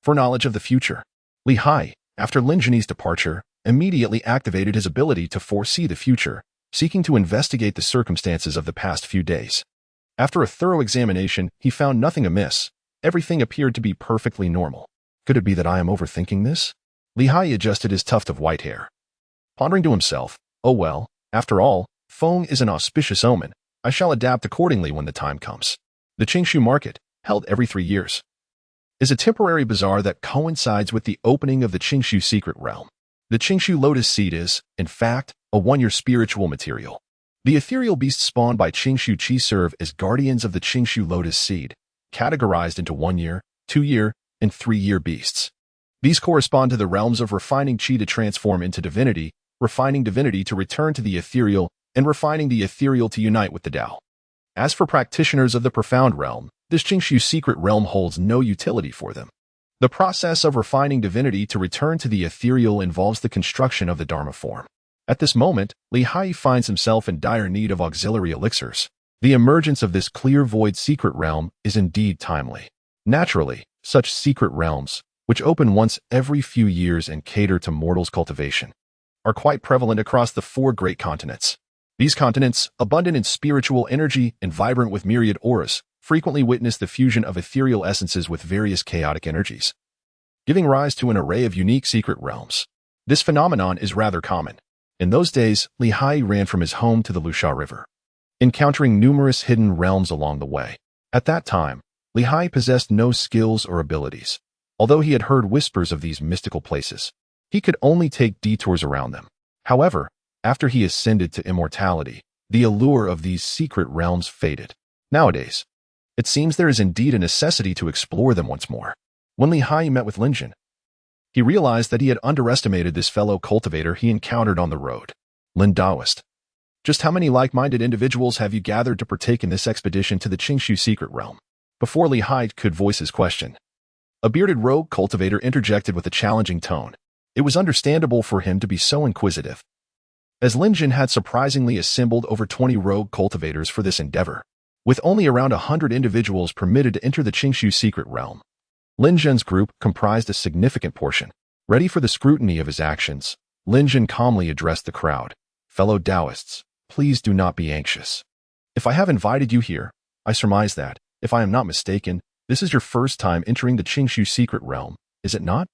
For knowledge of the future, Haiyi, after Linjin's departure, immediately activated his ability to foresee the future, seeking to investigate the circumstances of the past few days. After a thorough examination, he found nothing amiss. Everything appeared to be perfectly normal. Could it be that I am overthinking this? Haiyi adjusted his tuft of white hair, pondering to himself, oh well, after all, Feng is an auspicious omen. I shall adapt accordingly when the time comes. The Qingshu market, held every 3 years, is a temporary bazaar that coincides with the opening of the Qingshu secret realm. The Qingshu lotus seed is, in fact, a one-year spiritual material. The ethereal beasts spawned by Qingshu Qi serve as guardians of the Qingshu lotus seed, categorized into 1-year, 2-year, and 3-year beasts. These correspond to the realms of refining Qi to transform into divinity, refining divinity to return to the ethereal, and refining the ethereal to unite with the Tao. As for practitioners of the profound realm, this Qingshu secret realm holds no utility for them. The process of refining divinity to return to the ethereal involves the construction of the Dharma form. At this moment, Haiyi finds himself in dire need of auxiliary elixirs. The emergence of this clear void secret realm is indeed timely. Naturally, such secret realms, which open once every few years and cater to mortals' cultivation, are quite prevalent across the 4 great continents. These continents, abundant in spiritual energy and vibrant with myriad auras, frequently witness the fusion of ethereal essences with various chaotic energies, giving rise to an array of unique secret realms. This phenomenon is rather common. In those days, Haiyi ran from his home to the Lusha River, encountering numerous hidden realms along the way. At that time, Haiyi possessed no skills or abilities. Although he had heard whispers of these mystical places, he could only take detours around them. However, after he ascended to immortality, the allure of these secret realms faded. Nowadays, it seems there is indeed a necessity to explore them once more. When Haiyi met with Linjin, he realized that he had underestimated this fellow cultivator he encountered on the road. Lin Daoist, just how many like-minded individuals have you gathered to partake in this expedition to the Qingshu secret realm? Before Haiyi could voice his question, a bearded rogue cultivator interjected with a challenging tone. It was understandable for him to be so inquisitive, as Linjin had surprisingly assembled over 20 rogue cultivators for this endeavor, with only around 100 individuals permitted to enter the Qingshu secret realm. Linjin's group comprised a significant portion. Ready for the scrutiny of his actions, Linjin calmly addressed the crowd. Fellow Taoists, please do not be anxious. If I have invited you here, I surmise that, if I am not mistaken, this is your first time entering the Qingshu secret realm, is it not?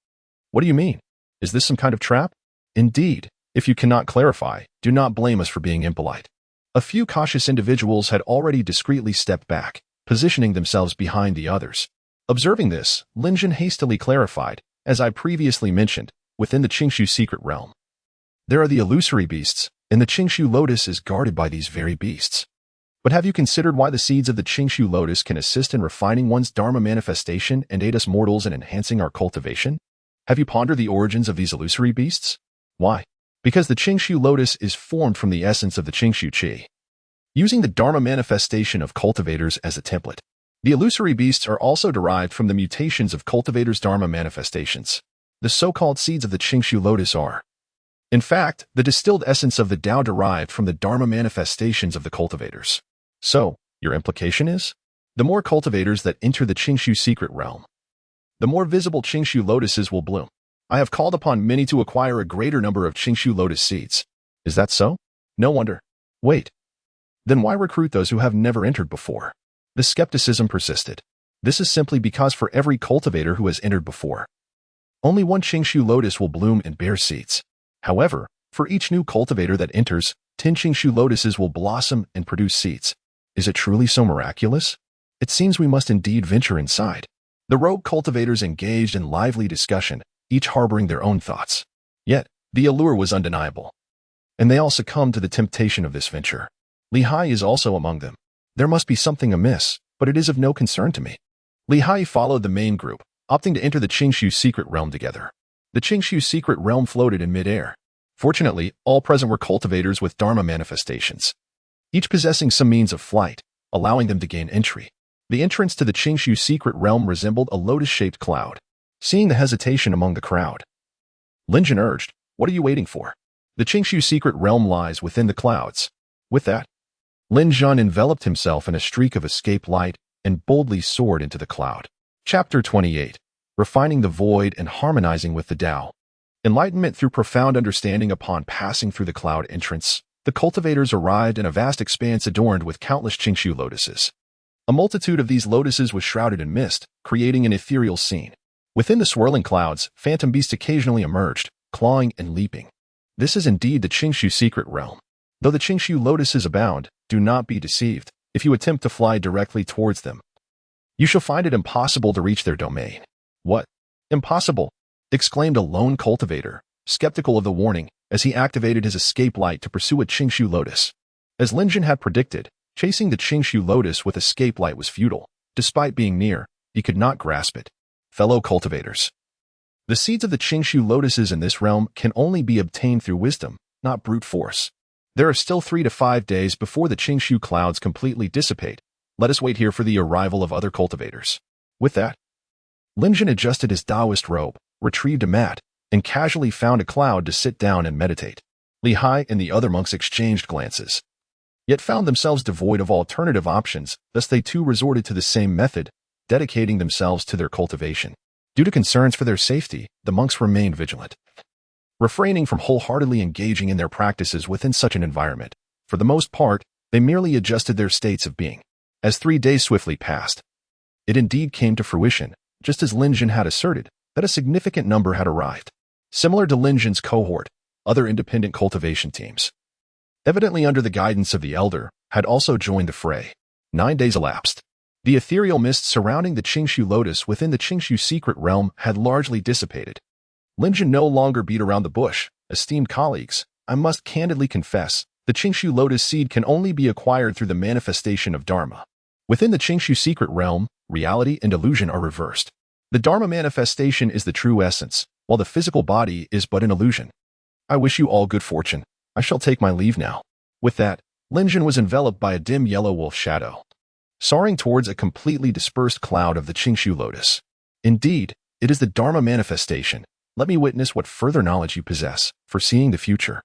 What do you mean? Is this some kind of trap? Indeed, if you cannot clarify, do not blame us for being impolite. A few cautious individuals had already discreetly stepped back, positioning themselves behind the others. Observing this, Linjin hastily clarified, as I previously mentioned, within the Qingshu secret realm, there are the illusory beasts, and the Qingshu lotus is guarded by these very beasts. But have you considered why the seeds of the Qingshu lotus can assist in refining one's Dharma manifestation and aid us mortals in enhancing our cultivation? Have you pondered the origins of these illusory beasts? Why? Because the Qingshu lotus is formed from the essence of the Qingshu Qi, using the Dharma manifestation of cultivators as a template. The illusory beasts are also derived from the mutations of cultivators' Dharma manifestations. The so-called seeds of the Qingshu lotus are, in fact, the distilled essence of the Tao derived from the Dharma manifestations of the cultivators. So, your implication is? The more cultivators that enter the Qingshu secret realm, the more visible Qingshu lotuses will bloom. I have called upon many to acquire a greater number of Qingshu lotus seeds. Is that so? No wonder. Wait. Then why recruit those who have never entered before? The skepticism persisted. This is simply because for every cultivator who has entered before, only one Qingshu lotus will bloom and bear seeds. However, for each new cultivator that enters, 10 Qingshu lotuses will blossom and produce seeds. Is it truly so miraculous? It seems we must indeed venture inside. The rogue cultivators engaged in lively discussion, each harboring their own thoughts. Yet, the allure was undeniable, and they all succumbed to the temptation of this venture. Haiyi is also among them. There must be something amiss, but it is of no concern to me. Haiyi followed the main group, opting to enter the Qingshu secret realm together. The Qingshu secret realm floated in mid-air. Fortunately, all present were cultivators with Dharma manifestations, each possessing some means of flight, allowing them to gain entry. The entrance to the Qingshu secret realm resembled a lotus-shaped cloud. Seeing the hesitation among the crowd, Linjin urged, "What are you waiting for? The Qingshu secret realm lies within the clouds." With that, Linjin enveloped himself in a streak of escape light and boldly soared into the cloud. Chapter 28. Refining the Void and Harmonizing with the Tao. Enlightenment through profound understanding. Upon passing through the cloud entrance, the cultivators arrived in a vast expanse adorned with countless Qingshu lotuses. A multitude of these lotuses was shrouded in mist, creating an ethereal scene. Within the swirling clouds, phantom beasts occasionally emerged, clawing and leaping. This is indeed the Qingshu secret realm. Though the Qingshu lotuses abound, do not be deceived. If you attempt to fly directly towards them, you shall find it impossible to reach their domain. What? Impossible? Exclaimed a lone cultivator, skeptical of the warning, as he activated his escape light to pursue a Qingshu lotus. As Lin Jin had predicted, chasing the Qingshu lotus with escape light was futile. Despite being near, he could not grasp it. Fellow cultivators. The seeds of the Qingshu lotuses in this realm can only be obtained through wisdom, not brute force. There are still 3 to 5 days before the Qingshu clouds completely dissipate. Let us wait here for the arrival of other cultivators. With that, Lin Jin adjusted his Taoist robe, retrieved a mat, and casually found a cloud to sit down and meditate. Li Hai and the other monks exchanged glances, yet found themselves devoid of alternative options, thus they too resorted to the same method, dedicating themselves to their cultivation. Due to concerns for their safety, the monks remained vigilant, refraining from wholeheartedly engaging in their practices within such an environment. For the most part, they merely adjusted their states of being. As 3 days swiftly passed, it indeed came to fruition, just as Lin Jin had asserted, that a significant number had arrived. Similar to Lin Jin's cohort, other independent cultivation teams, evidently under the guidance of the elder, had also joined the fray. 9 days elapsed. The ethereal mist surrounding the Qingshu lotus within the Qingshu secret realm had largely dissipated. Lin Jin no longer beat around the bush. Esteemed colleagues, I must candidly confess, the Qingshu lotus seed can only be acquired through the manifestation of Dharma. Within the Qingshu secret realm, reality and illusion are reversed. The Dharma manifestation is the true essence, while the physical body is but an illusion. I wish you all good fortune. I shall take my leave now. With that, Lin Jin was enveloped by a dim yellow wolf shadow, soaring towards a completely dispersed cloud of the Qingshu lotus. Indeed, it is the Dharma manifestation. Let me witness what further knowledge you possess, foreseeing the future.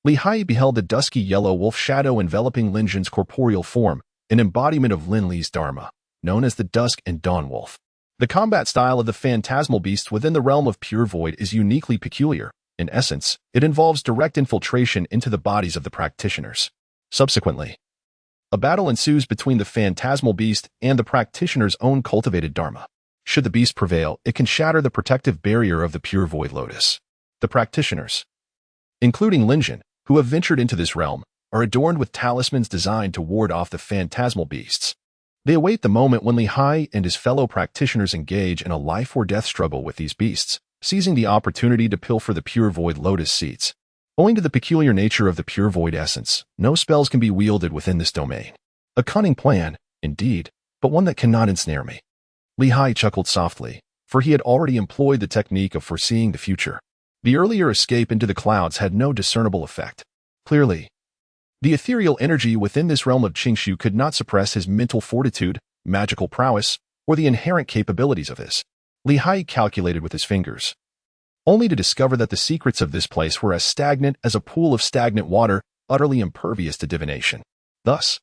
Li Hai beheld the dusky yellow wolf shadow enveloping Lin Jin's corporeal form, an embodiment of Lin Li's Dharma, known as the Dusk and Dawn Wolf. The combat style of the phantasmal beast within the realm of pure void is uniquely peculiar. In essence, it involves direct infiltration into the bodies of the practitioners. Subsequently, a battle ensues between the phantasmal beast and the practitioner's own cultivated Dharma. Should the beast prevail, it can shatter the protective barrier of the pure void lotus. The practitioners, including Lin Jin, who have ventured into this realm, are adorned with talismans designed to ward off the phantasmal beasts. They await the moment when Li Hai and his fellow practitioners engage in a life-or-death struggle with these beasts, seizing the opportunity to pilfer the pure void lotus seeds. Owing to the peculiar nature of the pure void essence, no spells can be wielded within this domain. A cunning plan, indeed, but one that cannot ensnare me. Li Hai chuckled softly, for he had already employed the technique of foreseeing the future. The earlier escape into the clouds had no discernible effect. Clearly, the ethereal energy within this realm of Qingshu could not suppress his mental fortitude, magical prowess, or the inherent capabilities of his. Li Hai calculated with his fingers, only to discover that the secrets of this place were as stagnant as a pool of stagnant water, utterly impervious to divination. Thus,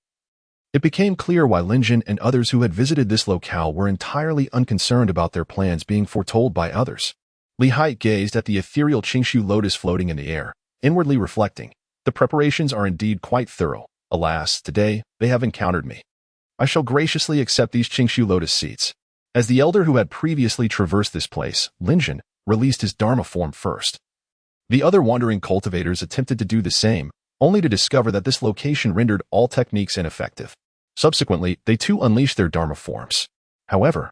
it became clear why Lin Jin and others who had visited this locale were entirely unconcerned about their plans being foretold by others. Li Hai gazed at the ethereal Qingshu lotus floating in the air, inwardly reflecting, the preparations are indeed quite thorough. Alas, today, they have encountered me. I shall graciously accept these Qingshu lotus seeds. As the elder who had previously traversed this place, Lin Jin, released his Dharma form first. The other wandering cultivators attempted to do the same, only to discover that this location rendered all techniques ineffective. Subsequently, they too unleashed their Dharma forms. However,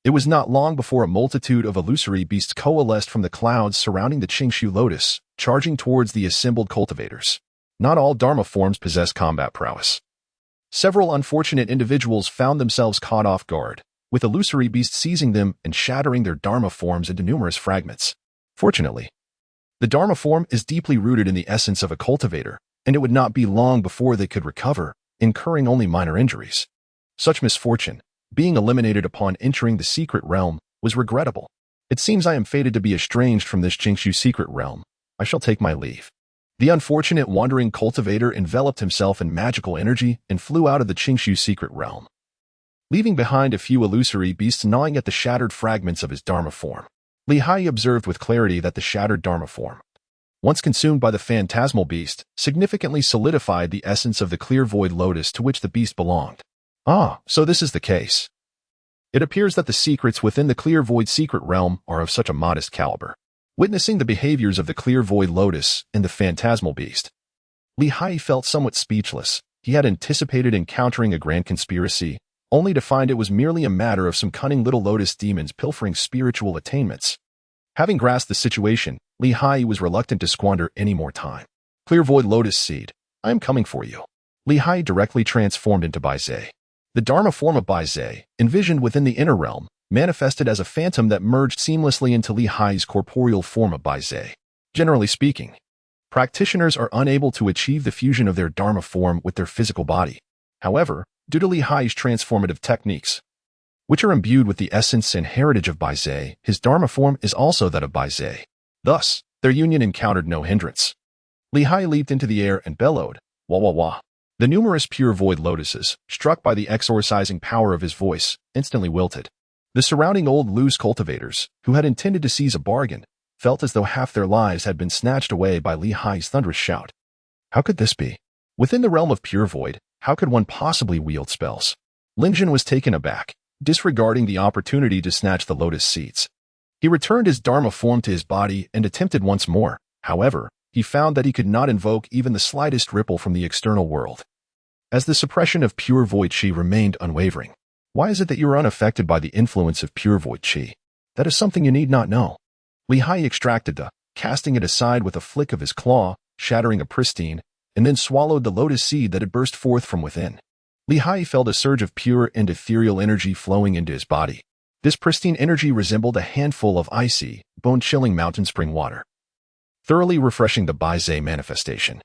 it was not long before a multitude of illusory beasts coalesced from the clouds surrounding the Qingshu lotus, charging towards the assembled cultivators. Not all Dharma forms possess combat prowess. Several unfortunate individuals found themselves caught off guard, with illusory beasts seizing them and shattering their Dharma forms into numerous fragments. Fortunately, the Dharma form is deeply rooted in the essence of a cultivator, and it would not be long before they could recover, incurring only minor injuries. Such misfortune, being eliminated upon entering the secret realm, was regrettable. It seems I am fated to be estranged from this Qingshu secret realm. I shall take my leave. The unfortunate wandering cultivator enveloped himself in magical energy and flew out of the Qingshu secret realm, leaving behind a few illusory beasts gnawing at the shattered fragments of his Dharma form. Li Hai observed with clarity that the shattered Dharma form, once consumed by the phantasmal beast, significantly solidified the essence of the clear void lotus to which the beast belonged. Ah, so this is the case. It appears that the secrets within the clear void secret realm are of such a modest caliber. Witnessing the behaviors of the clear void lotus and the phantasmal beast, Li Hai felt somewhat speechless. He had anticipated encountering a grand conspiracy, only to find it was merely a matter of some cunning little lotus demons pilfering spiritual attainments. Having grasped the situation, Li Haiyi was reluctant to squander any more time. Clear void lotus seed, I am coming for you. Li Haiyi directly transformed into Baizai. The Dharma form of Baizai, envisioned within the inner realm, manifested as a phantom that merged seamlessly into Li Haiyi's corporeal form of Baizai. Generally speaking, practitioners are unable to achieve the fusion of their Dharma form with their physical body. However, due to Li Haiyi's transformative techniques, which are imbued with the essence and heritage of Baizai, his Dharma form is also that of Baizai. Thus, their union encountered no hindrance. Li Haiyi leaped into the air and bellowed, "Wah wah wah." The numerous pure void lotuses, struck by the exorcising power of his voice, instantly wilted. The surrounding old loose cultivators, who had intended to seize a bargain, felt as though half their lives had been snatched away by Li Haiyi's thunderous shout. How could this be? Within the realm of pure void, how could one possibly wield spells? Linjin was taken aback, disregarding the opportunity to snatch the lotus seeds. He returned his Dharma form to his body and attempted once more. However, he found that he could not invoke even the slightest ripple from the external world, as the suppression of pure void chi remained unwavering. Why is it that you are unaffected by the influence of pure void chi? That is something you need not know. Li Haiyi extracted the, casting it aside with a flick of his claw, shattering a pristine, and then swallowed the lotus seed that had burst forth from within. Li Haiyi felt a surge of pure and ethereal energy flowing into his body. This pristine energy resembled a handful of icy, bone-chilling mountain spring water, thoroughly refreshing the Baizai manifestation.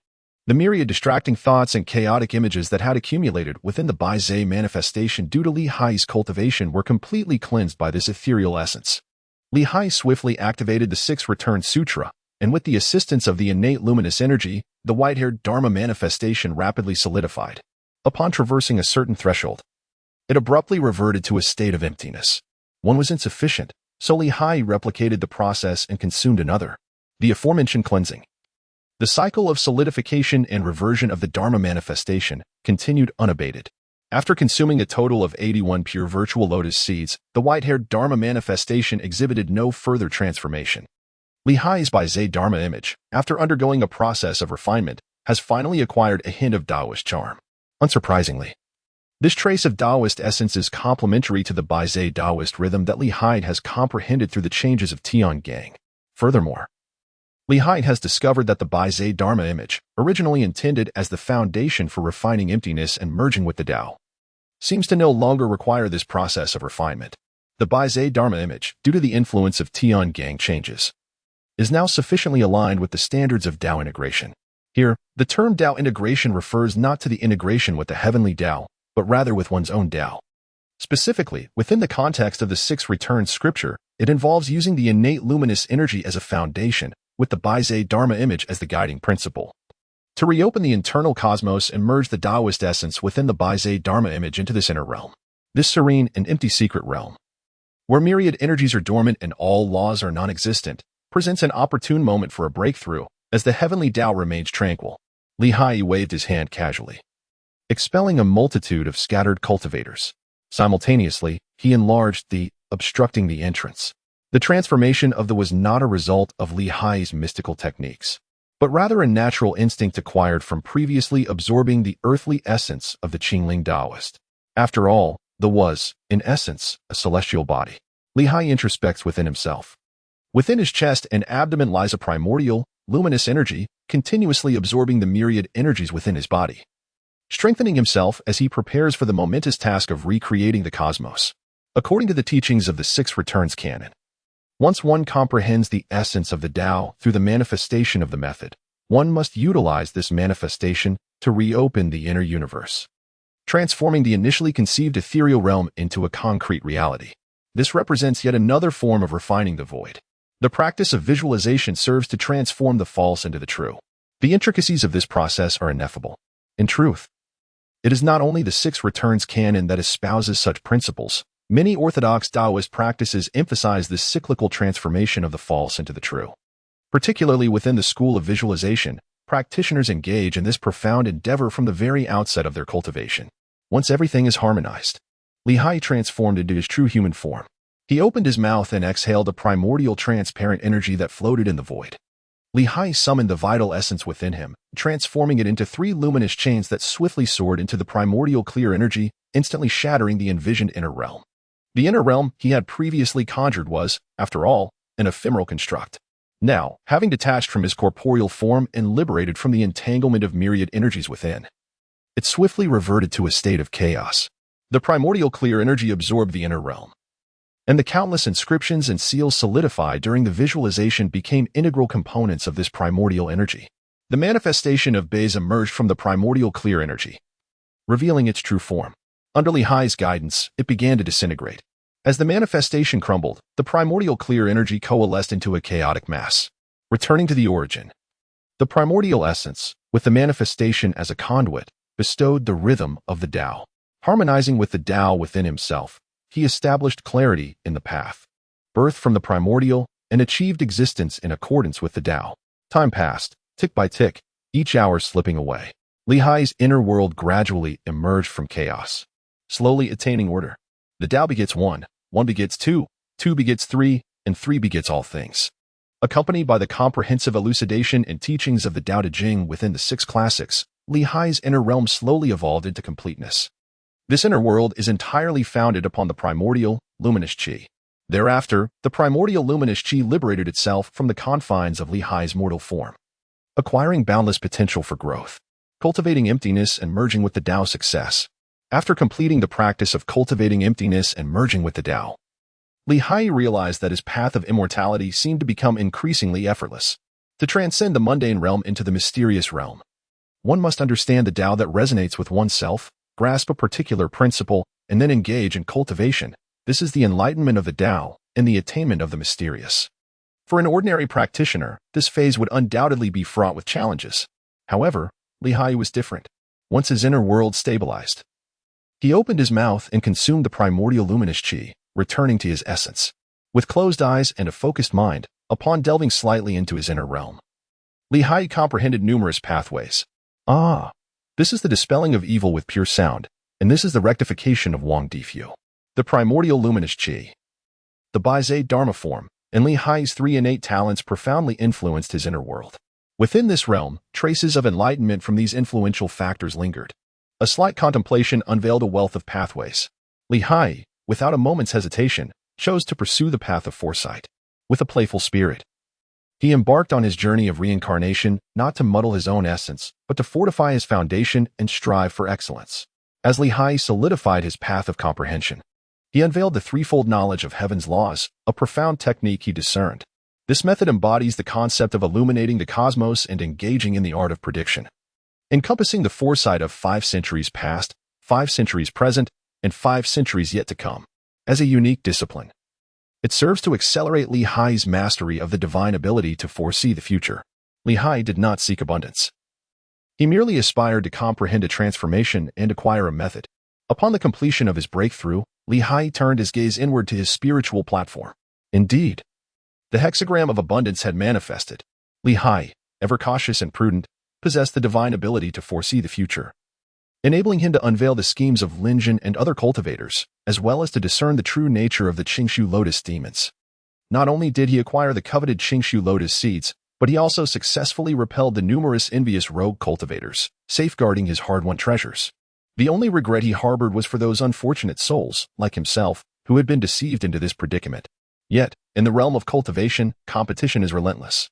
The myriad distracting thoughts and chaotic images that had accumulated within the Baizai manifestation due to Li Haiyi's cultivation were completely cleansed by this ethereal essence. Li Haiyi swiftly activated the Sixth Return Sutra, and with the assistance of the innate luminous energy, the white-haired Dharma manifestation rapidly solidified. Upon traversing a certain threshold, it abruptly reverted to a state of emptiness. One was insufficient, so Li Haiyi replicated the process and consumed another. The aforementioned cleansing. The cycle of solidification and reversion of the Dharma manifestation continued unabated. After consuming a total of 81 pure virtual lotus seeds, the white-haired Dharma manifestation exhibited no further transformation. Li Haiyi's Baizai Dharma image, after undergoing a process of refinement, has finally acquired a hint of Taoist charm. Unsurprisingly, this trace of Taoist essence is complementary to the Baizai Taoist rhythm that Li Haiyi has comprehended through the changes of Tiangang. Furthermore, Li Haiyi has discovered that the Baizai Dharma image, originally intended as the foundation for refining emptiness and merging with the Tao, seems to no longer require this process of refinement. The Baizai Dharma image, due to the influence of Tiangang changes, is now sufficiently aligned with the standards of Tao integration. Here, the term Tao integration refers not to the integration with the heavenly Tao, but rather with one's own Tao. Specifically, within the context of the Sixth Return Scripture, it involves using the innate luminous energy as a foundation, with the Baizai Dharma image as the guiding principle, to reopen the internal cosmos and merge the Taoist essence within the Baizai Dharma image into this inner realm. This serene and empty secret realm, where myriad energies are dormant and all laws are non-existent, presents an opportune moment for a breakthrough, as the heavenly Tao remains tranquil. Li Haiyi waved his hand casually, expelling a multitude of scattered cultivators. Simultaneously, he enlarged the, obstructing the entrance. The transformation of the was not a result of Li Haiyi's mystical techniques, but rather a natural instinct acquired from previously absorbing the earthly essence of the Qingling Taoist. After all, the was, in essence, a celestial body. Li Haiyi introspects within himself. Within his chest and abdomen lies a primordial, luminous energy, continuously absorbing the myriad energies within his body, strengthening himself as he prepares for the momentous task of recreating the cosmos. According to the teachings of the Six Returns canon, once one comprehends the essence of the Tao through the manifestation of the method, one must utilize this manifestation to reopen the inner universe, transforming the initially conceived ethereal realm into a concrete reality. This represents yet another form of refining the void. The practice of visualization serves to transform the false into the true. The intricacies of this process are ineffable. In truth, it is not only the Six Returns canon that espouses such principles. Many orthodox Taoist practices emphasize this cyclical transformation of the false into the true. Particularly within the school of visualization, practitioners engage in this profound endeavor from the very outset of their cultivation. Once everything is harmonized, Li Haiyi transformed into his true human form. He opened his mouth and exhaled a primordial transparent energy that floated in the void. Li Haiyi summoned the vital essence within him, transforming it into three luminous chains that swiftly soared into the primordial clear energy, instantly shattering the envisioned inner realm. The inner realm he had previously conjured was, after all, an ephemeral construct. Now, having detached from his corporeal form and liberated from the entanglement of myriad energies within, it swiftly reverted to a state of chaos. The primordial clear energy absorbed the inner realm, and the countless inscriptions and seals solidified during the visualization became integral components of this primordial energy. The manifestation of Bays emerged from the primordial clear energy, revealing its true form. Under Haiyi's guidance, it began to disintegrate. As the manifestation crumbled, the primordial clear energy coalesced into a chaotic mass, returning to the origin. The primordial essence, with the manifestation as a conduit, bestowed the rhythm of the Tao. Harmonizing with the Tao within himself, he established clarity in the path, birthed from the primordial, and achieved existence in accordance with the Tao. Time passed, tick by tick, each hour slipping away. Haiyi's inner world gradually emerged from chaos, slowly attaining order. The Tao begets one, one begets two, two begets three, and three begets all things. Accompanied by the comprehensive elucidation and teachings of the Tao Te Ching within the six classics, Haiyi's inner realm slowly evolved into completeness. This inner world is entirely founded upon the primordial, luminous Qi. Thereafter, the primordial luminous Qi liberated itself from the confines of Haiyi's mortal form, acquiring boundless potential for growth, cultivating emptiness and merging with the Tao success. After completing the practice of cultivating emptiness and merging with the Tao, Haiyi realized that his path of immortality seemed to become increasingly effortless. To transcend the mundane realm into the mysterious realm, one must understand the Tao that resonates with oneself, grasp a particular principle, and then engage in cultivation. This is the enlightenment of the Tao and the attainment of the mysterious. For an ordinary practitioner, this phase would undoubtedly be fraught with challenges. However, Haiyi was different. Once his inner world stabilized, he opened his mouth and consumed the primordial luminous Qi, returning to his essence. With closed eyes and a focused mind, upon delving slightly into his inner realm, Haiyi comprehended numerous pathways. This is the dispelling of evil with pure sound, and this is the rectification of Wang Difu. The primordial luminous Qi, the Baizé Dharma form, and Haiyi's three innate talents profoundly influenced his inner world. Within this realm, traces of enlightenment from these influential factors lingered. A slight contemplation unveiled a wealth of pathways. Haiyi, without a moment's hesitation, chose to pursue the path of foresight. With a playful spirit, he embarked on his journey of reincarnation not to muddle his own essence, but to fortify his foundation and strive for excellence. As Haiyi solidified his path of comprehension, he unveiled the threefold knowledge of heaven's laws, a profound technique he discerned. This method embodies the concept of illuminating the cosmos and engaging in the art of prediction, encompassing the foresight of 5 centuries past, 5 centuries present, and 5 centuries yet to come. As a unique discipline, it serves to accelerate Haiyi's mastery of the divine ability to foresee the future. Haiyi did not seek abundance. He merely aspired to comprehend a transformation and acquire a method. Upon the completion of his breakthrough, Haiyi turned his gaze inward to his spiritual platform. Indeed, the hexagram of abundance had manifested. Haiyi, ever cautious and prudent, possessed the divine ability to foresee the future, enabling him to unveil the schemes of Lin Jin and other cultivators, as well as to discern the true nature of the Qingshu lotus demons. Not only did he acquire the coveted Qingshu lotus seeds, but he also successfully repelled the numerous envious rogue cultivators, safeguarding his hard-won treasures. The only regret he harbored was for those unfortunate souls, like himself, who had been deceived into this predicament. Yet, in the realm of cultivation, competition is relentless.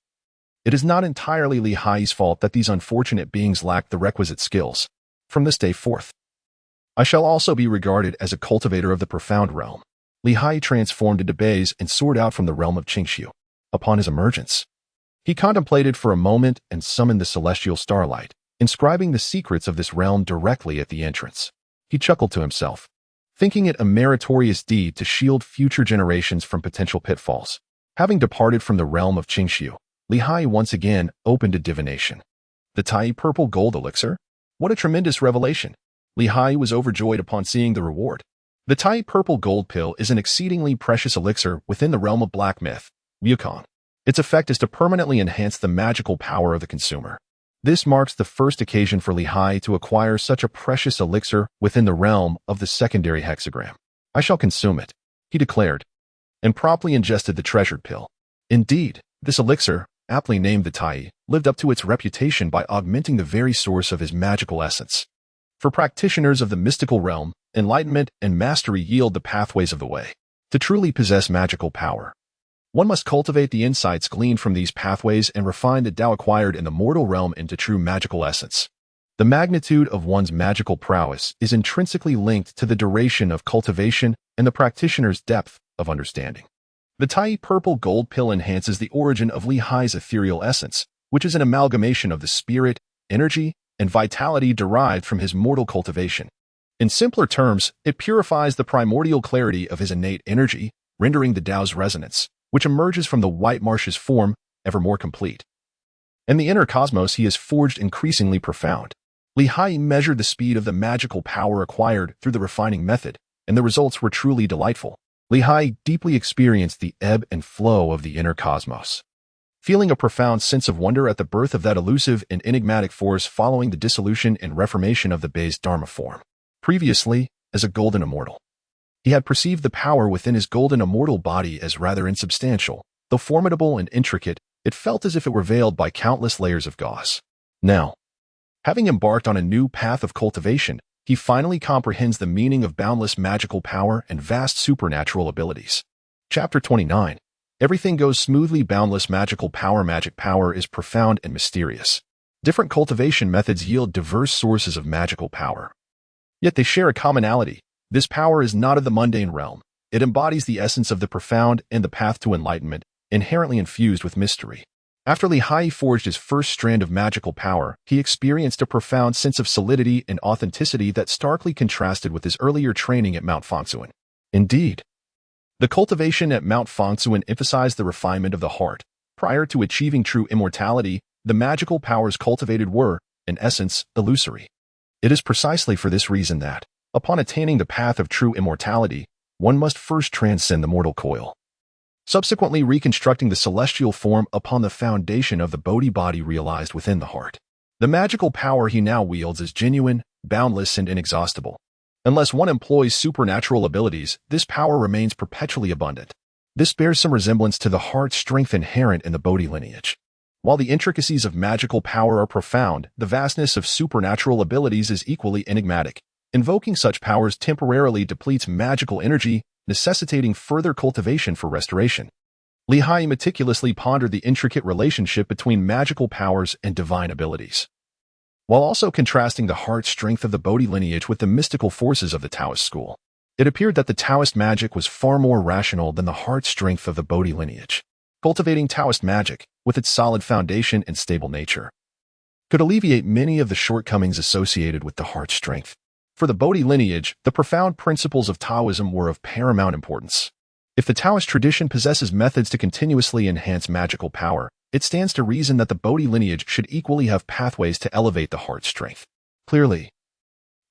It is not entirely Haiyi's fault that these unfortunate beings lacked the requisite skills. From this day forth, I shall also be regarded as a cultivator of the profound realm. Haiyi transformed into Bays and soared out from the realm of Qingshu. Upon his emergence, he contemplated for a moment and summoned the celestial starlight, inscribing the secrets of this realm directly at the entrance. He chuckled to himself, thinking it a meritorious deed to shield future generations from potential pitfalls. Having departed from the realm of Qingshu, Haiyi once again opened to divination. The Taiyi purple gold elixir? What a tremendous revelation! Haiyi was overjoyed upon seeing the reward. The Taiyi purple gold pill is an exceedingly precious elixir within the realm of black myth, Wukong. Its effect is to permanently enhance the magical power of the consumer. This marks the first occasion for Haiyi to acquire such a precious elixir within the realm of the secondary hexagram. I shall consume it, he declared, and promptly ingested the treasured pill. Indeed, this elixir, aptly named the Taiyi, lived up to its reputation by augmenting the very source of his magical essence. For practitioners of the mystical realm, enlightenment and mastery yield the pathways of the way. To truly possess magical power, One must cultivate the insights gleaned from these pathways and refine the Tao acquired in the mortal realm into true magical essence. The magnitude of one's magical prowess is intrinsically linked to the duration of cultivation and the practitioner's depth of understanding. The Haiyi purple gold pill enhances the origin of Haiyi's ethereal essence, which is an amalgamation of the spirit, energy, and vitality derived from his mortal cultivation. In simpler terms, it purifies the primordial clarity of his innate energy, rendering the Tao's resonance, which emerges from the white marsh's form, ever more complete. In the inner cosmos he has forged increasingly profound. Haiyi measured the speed of the magical power acquired through the refining method, and the results were truly delightful. Haiyi deeply experienced the ebb and flow of the inner cosmos, feeling a profound sense of wonder at the birth of that elusive and enigmatic force following the dissolution and reformation of the base Dharma form. Previously, as a golden immortal, he had perceived the power within his golden immortal body as rather insubstantial. Though formidable and intricate, it felt as if it were veiled by countless layers of gauze. Now, having embarked on a new path of cultivation, he finally comprehends the meaning of boundless magical power and vast supernatural abilities. Chapter 29. Everything goes smoothly. Boundless magical power. Magic power is profound and mysterious. Different cultivation methods yield diverse sources of magical power. Yet they share a commonality. This power is not of the mundane realm. It embodies the essence of the profound and the path to enlightenment, inherently infused with mystery. After Haiyi forged his first strand of magical power, he experienced a profound sense of solidity and authenticity that starkly contrasted with his earlier training at Mount Fangcun. Indeed, the cultivation at Mount Fangcun emphasized the refinement of the heart. Prior to achieving true immortality, the magical powers cultivated were, in essence, illusory. It is precisely for this reason that, upon attaining the path of true immortality, one must first transcend the mortal coil, subsequently reconstructing the celestial form upon the foundation of the Bodhi body realized within the heart. The magical power he now wields is genuine, boundless, and inexhaustible. Unless one employs supernatural abilities, this power remains perpetually abundant. This bears some resemblance to the heart strength inherent in the Bodhi lineage. While the intricacies of magical power are profound, the vastness of supernatural abilities is equally enigmatic. Invoking such powers temporarily depletes magical energy, necessitating further cultivation for restoration. Haiyi meticulously pondered the intricate relationship between magical powers and divine abilities, while also contrasting the heart strength of the Bodhi lineage with the mystical forces of the Taoist school. It appeared that the Taoist magic was far more rational than the heart strength of the Bodhi lineage. Cultivating Taoist magic, with its solid foundation and stable nature, could alleviate many of the shortcomings associated with the heart strength. For the Bodhi lineage, the profound principles of Taoism were of paramount importance. If the Taoist tradition possesses methods to continuously enhance magical power, it stands to reason that the Bodhi lineage should equally have pathways to elevate the heart strength. Clearly,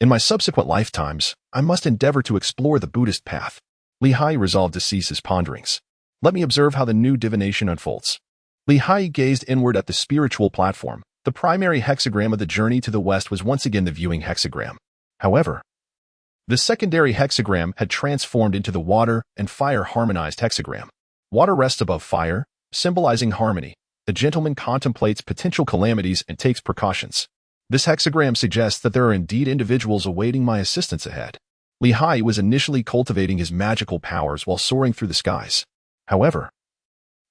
in my subsequent lifetimes, I must endeavor to explore the Buddhist path. Haiyi resolved to cease his ponderings. Let me observe how the new divination unfolds. Haiyi gazed inward at the spiritual platform. The primary hexagram of the journey to the west was once again the viewing hexagram. However, the secondary hexagram had transformed into the water and fire harmonized hexagram. Water rests above fire, symbolizing harmony. The gentleman contemplates potential calamities and takes precautions. This hexagram suggests that there are indeed individuals awaiting my assistance ahead. Haiyi was initially cultivating his magical powers while soaring through the skies. However,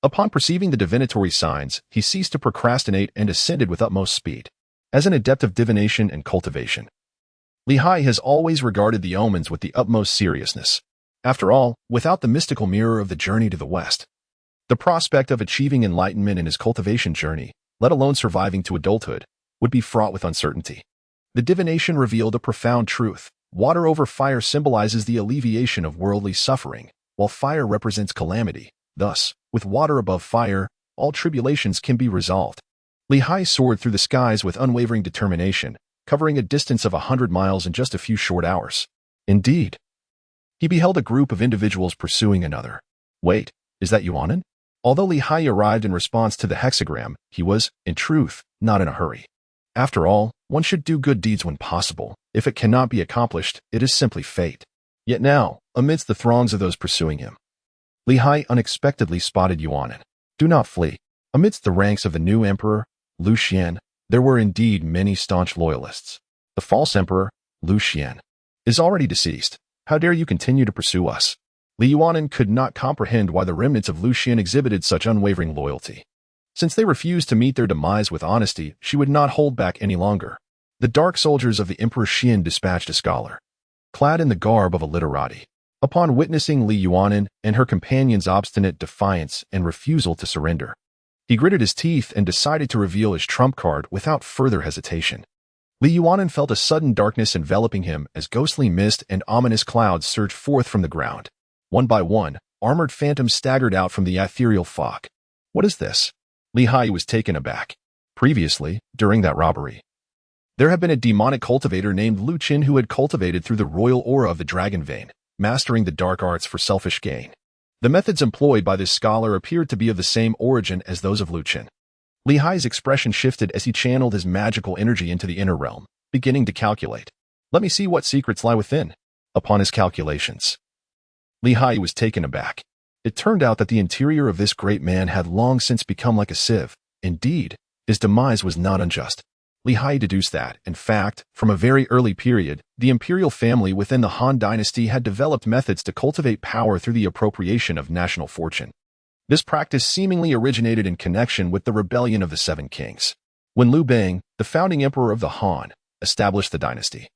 upon perceiving the divinatory signs, he ceased to procrastinate and ascended with utmost speed. As an adept of divination and cultivation, Haiyi has always regarded the omens with the utmost seriousness. After all, without the mystical mirror of the journey to the west, the prospect of achieving enlightenment in his cultivation journey, let alone surviving to adulthood, would be fraught with uncertainty. The divination revealed a profound truth. Water over fire symbolizes the alleviation of worldly suffering, while fire represents calamity. Thus, with water above fire, all tribulations can be resolved. Haiyi soared through the skies with unwavering determination, covering a distance of 100 miles in just a few short hours. Indeed, he beheld a group of individuals pursuing another. Wait, is that Yuanan? Although Haiyi arrived in response to the hexagram, he was, in truth, not in a hurry. After all, one should do good deeds when possible. If it cannot be accomplished, it is simply fate. Yet now, amidst the throngs of those pursuing him, Haiyi unexpectedly spotted Yuanan. Do not flee. Amidst the ranks of the new emperor, Lu Xian, there were indeed many staunch loyalists. The false emperor, Lu Xian, is already deceased. How dare you continue to pursue us? Li Yuanan could not comprehend why the remnants of Lu Xian exhibited such unwavering loyalty. Since they refused to meet their demise with honesty, she would not hold back any longer. The dark soldiers of the Emperor Xian dispatched a scholar, clad in the garb of a literati. Upon witnessing Li Yuanan and her companion's obstinate defiance and refusal to surrender, he gritted his teeth and decided to reveal his trump card without further hesitation. Li Yuanan felt a sudden darkness enveloping him as ghostly mist and ominous clouds surged forth from the ground. One by one, armored phantoms staggered out from the ethereal fog. What is this? Li Haiyi was taken aback. Previously, during that robbery, there had been a demonic cultivator named Lu Qin who had cultivated through the royal aura of the dragon vein, mastering the dark arts for selfish gain. The methods employed by this scholar appeared to be of the same origin as those of Lu Qin. Li Haiyi's expression shifted as he channeled his magical energy into the inner realm, beginning to calculate. Let me see what secrets lie within. Upon his calculations, Li Haiyi was taken aback. It turned out that the interior of this great man had long since become like a sieve. Indeed, his demise was not unjust. Li Haiyi deduced that, in fact, from a very early period, the imperial family within the Han dynasty had developed methods to cultivate power through the appropriation of national fortune. This practice seemingly originated in connection with the rebellion of the Seven Kings, when Liu Bang, the founding emperor of the Han, established the dynasty.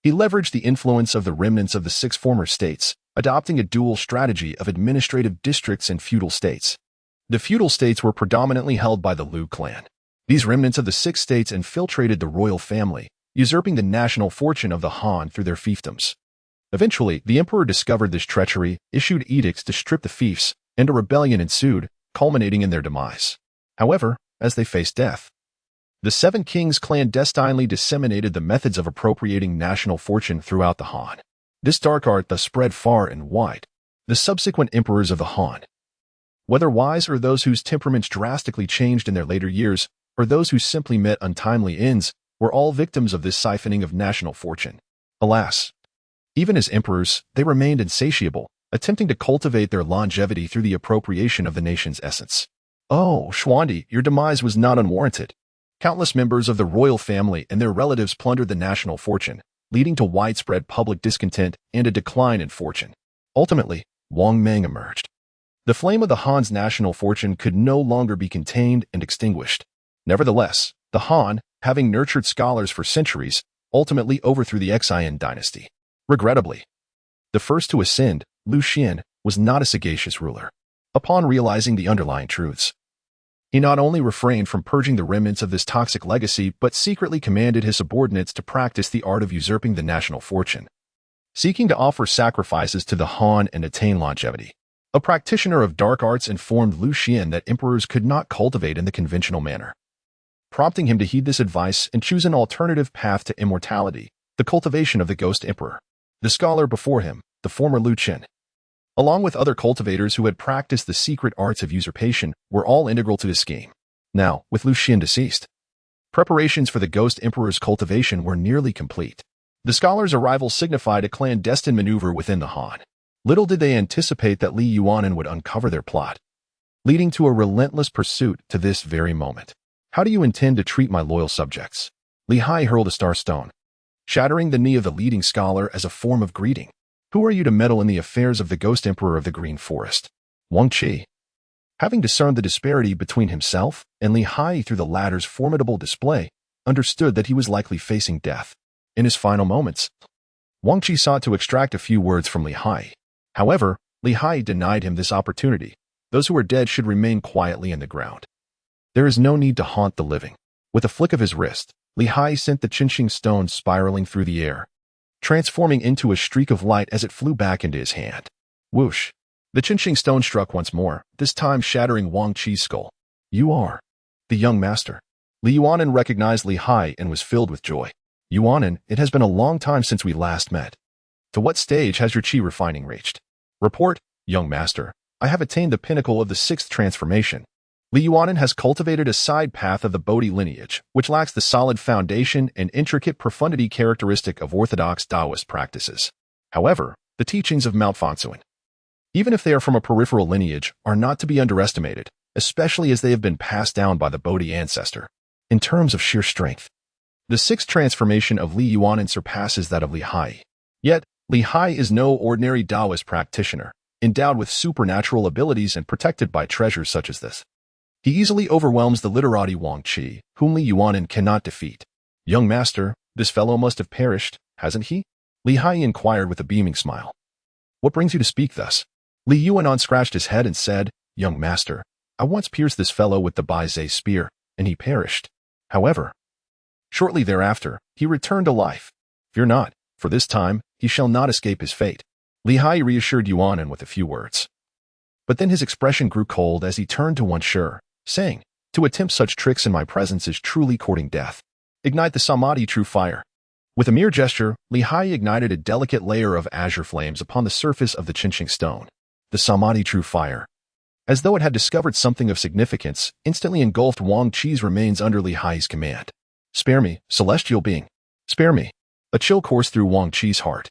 He leveraged the influence of the remnants of the 6 former states, adopting a dual strategy of administrative districts and feudal states. The feudal states were predominantly held by the Liu clan. These remnants of the 6 states infiltrated the royal family, usurping the national fortune of the Han through their fiefdoms. Eventually, the emperor discovered this treachery, issued edicts to strip the fiefs, and a rebellion ensued, culminating in their demise. However, as they faced death, the 7 kings clandestinely disseminated the methods of appropriating national fortune throughout the Han. This dark art thus spread far and wide. The subsequent emperors of the Han, whether wise or those whose temperaments drastically changed in their later years, or those who simply met untimely ends, were all victims of this siphoning of national fortune. Alas, even as emperors, they remained insatiable, attempting to cultivate their longevity through the appropriation of the nation's essence. Oh, Xuandi, your demise was not unwarranted. Countless members of the royal family and their relatives plundered the national fortune, leading to widespread public discontent and a decline in fortune. Ultimately, Wang Mang emerged. The flame of the Han's national fortune could no longer be contained and extinguished. Nevertheless, the Han, having nurtured scholars for centuries, ultimately overthrew the Xian dynasty. Regrettably, the first to ascend, Lu Xian, was not a sagacious ruler. Upon realizing the underlying truths, he not only refrained from purging the remnants of this toxic legacy, but secretly commanded his subordinates to practice the art of usurping the national fortune, seeking to offer sacrifices to the Han and attain longevity. A practitioner of dark arts informed Lu Xian that emperors could not cultivate in the conventional manner, prompting him to heed this advice and choose an alternative path to immortality, the cultivation of the ghost emperor. The scholar before him, the former Lu Qin, along with other cultivators who had practiced the secret arts of usurpation, were all integral to his scheme. Now, with Lu Xian deceased, preparations for the ghost emperor's cultivation were nearly complete. The scholar's arrival signified a clandestine maneuver within the Han. Little did they anticipate that Li Yuanan would uncover their plot, leading to a relentless pursuit to this very moment. How do you intend to treat my loyal subjects? Li Haiyi hurled a star stone, shattering the knee of the leading scholar as a form of greeting. Who are you to meddle in the affairs of the ghost emperor of the Green Forest? Wang Qi, having discerned the disparity between himself and Li Haiyi through the latter's formidable display, understood that he was likely facing death. In his final moments, Wang Qi sought to extract a few words from Li Haiyi. However, Li Haiyi denied him this opportunity. Those who are dead should remain quietly in the ground. There is no need to haunt the living. With a flick of his wrist, Li Haiyi sent the Qinqing stone spiraling through the air, transforming into a streak of light as it flew back into his hand. Whoosh! The Qinqing stone struck once more, this time shattering Wang Qi's skull. You are the young master. Li Yuanan recognized Li Haiyi and was filled with joy. Yuanan, it has been a long time since we last met. To what stage has your qi refining reached? Report, young master. I have attained the pinnacle of the 6th transformation. Li Yuanan has cultivated a side path of the Bodhi lineage, which lacks the solid foundation and intricate profundity characteristic of orthodox Taoist practices. However, the teachings of Mount Fangcun, even if they are from a peripheral lineage, are not to be underestimated, especially as they have been passed down by the Bodhi ancestor. In terms of sheer strength, the 6th transformation of Li Yuanan surpasses that of Li Haiyi. Yet, Li Haiyi is no ordinary Taoist practitioner. endowed with supernatural abilities and protected by treasures such as this. He easily overwhelms the literati Wang Qi, whom Li Yuanan cannot defeat. Young master, this fellow must have perished, hasn't he? Li Haiyi inquired with a beaming smile. What brings you to speak thus? Li Yuanan scratched his head and said, Young master, I once pierced this fellow with the Bai Zai spear, and he perished. However, shortly thereafter, he returned to life. Fear not, for this time, he shall not escape his fate. Li Haiyi reassured Yuanan with a few words. But then his expression grew cold as he turned to Wan Shi, saying, To attempt such tricks in my presence is truly courting death. Ignite the Samadhi true fire. With a mere gesture, Li Haiyi ignited a delicate layer of azure flames upon the surface of the Qinqing stone. The Samadhi true fire, as though it had discovered something of significance, instantly engulfed Wang Qi's remains under Li Haiyi's command. Spare me, celestial being. Spare me. A chill coursed through Wang Qi's heart.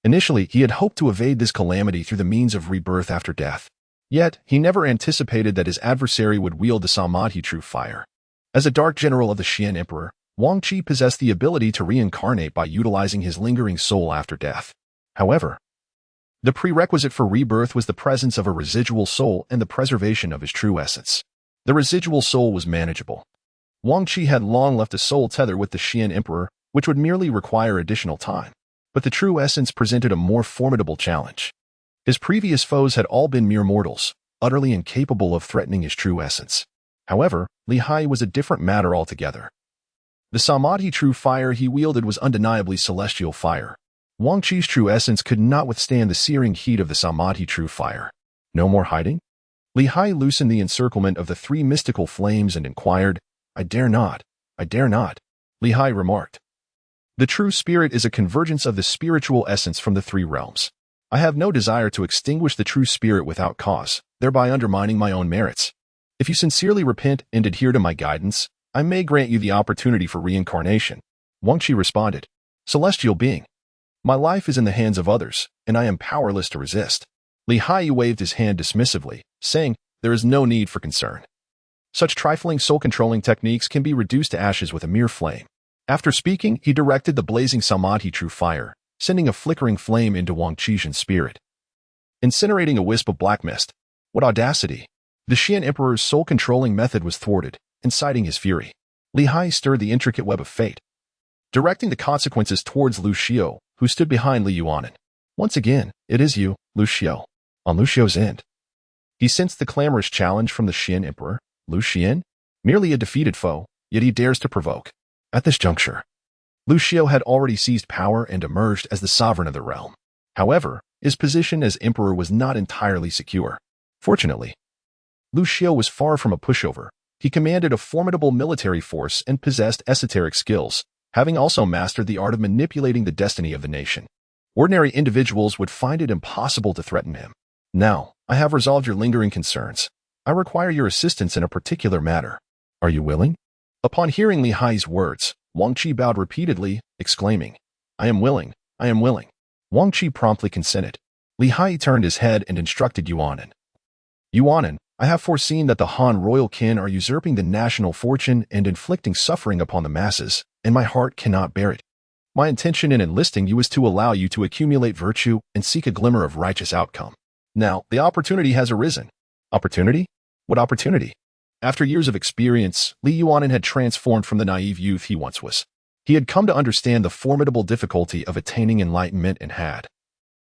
Initially, he had hoped to evade this calamity through the means of rebirth after death. Yet, he never anticipated that his adversary would wield the Samadhi true fire. As a dark general of the Xian Emperor, Wang Qi possessed the ability to reincarnate by utilizing his lingering soul after death. However, the prerequisite for rebirth was the presence of a residual soul and the preservation of his true essence. The residual soul was manageable. Wang Qi had long left a soul tether with the Xian Emperor, which would merely require additional time. But the true essence presented a more formidable challenge. His previous foes had all been mere mortals, utterly incapable of threatening his true essence. However, Li Haiyi was a different matter altogether. The Samadhi true fire he wielded was undeniably celestial fire. Wang Qi's true essence could not withstand the searing heat of the Samadhi true fire. No more hiding? Li Haiyi loosened the encirclement of the three mystical flames and inquired, I dare not. I dare not. Li Haiyi remarked. The true spirit is a convergence of the spiritual essence from the three realms. I have no desire to extinguish the true spirit without cause, thereby undermining my own merits. If you sincerely repent and adhere to my guidance, I may grant you the opportunity for reincarnation. Wang Qi responded, Celestial being. My life is in the hands of others, and I am powerless to resist. Li Haiyi waved his hand dismissively, saying, There is no need for concern. Such trifling soul-controlling techniques can be reduced to ashes with a mere flame. After speaking, he directed the blazing Samadhi true fire, sending a flickering flame into Wang Qi's spirit, incinerating a wisp of black mist. What audacity! The Xian Emperor's soul-controlling method was thwarted, inciting his fury. Li Haiyi stirred the intricate web of fate, directing the consequences towards Lu Xiao, who stood behind Li Yuanan. Once again, it is you, Lu Xiao. On Lu Xiao's end. He sensed the clamorous challenge from the Xian Emperor. Lu Xian? Merely a defeated foe, yet he dares to provoke. At this juncture, Lu Xiao had already seized power and emerged as the sovereign of the realm. However, his position as emperor was not entirely secure. Fortunately, Lu Xiao was far from a pushover. He commanded a formidable military force and possessed esoteric skills, having also mastered the art of manipulating the destiny of the nation. Ordinary individuals would find it impossible to threaten him. Now, I have resolved your lingering concerns. I require your assistance in a particular matter. Are you willing? Upon hearing Li Haiyi's words, Wang Qi bowed repeatedly, exclaiming, I am willing, I am willing. Wang Qi promptly consented. Li Haiyi turned his head and instructed Yuanan. Yuanan, I have foreseen that the Han royal kin are usurping the national fortune and inflicting suffering upon the masses, and my heart cannot bear it. My intention in enlisting you is to allow you to accumulate virtue and seek a glimmer of righteous outcome. Now, the opportunity has arisen. Opportunity? What opportunity? After years of experience, Li Yuanan had transformed from the naive youth he once was. He had come to understand the formidable difficulty of attaining enlightenment and had,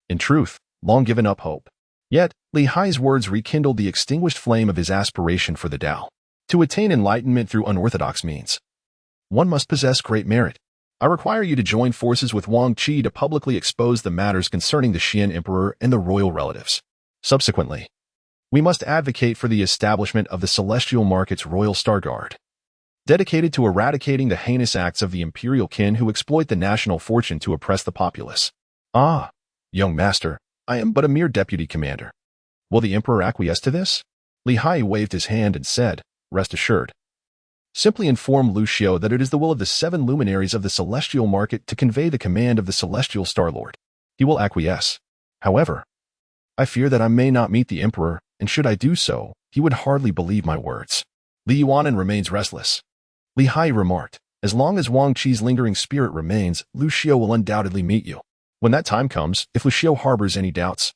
in truth, long given up hope. Yet, Li Haiyi's words rekindled the extinguished flame of his aspiration for the Tao. To attain enlightenment through unorthodox means, one must possess great merit. I require you to join forces with Wang Qi to publicly expose the matters concerning the Xian Emperor and the royal relatives. Subsequently, we must advocate for the establishment of the Celestial Market's Royal Star Guard, dedicated to eradicating the heinous acts of the imperial kin who exploit the national fortune to oppress the populace. Ah, young master, I am but a mere deputy commander. Will the emperor acquiesce to this? Li Haiyi waved his hand and said, Rest assured. Simply inform Lu Xiao that it is the will of the 7 luminaries of the Celestial Market to convey the command of the Celestial Star Lord. He will acquiesce. However, I fear that I may not meet the emperor, and should I do so, he would hardly believe my words. Li Yuanan remains restless. Li Haiyi remarked, As long as Wang Qi's lingering spirit remains, Lu Xiao will undoubtedly meet you. When that time comes, if Lu Xiao harbors any doubts,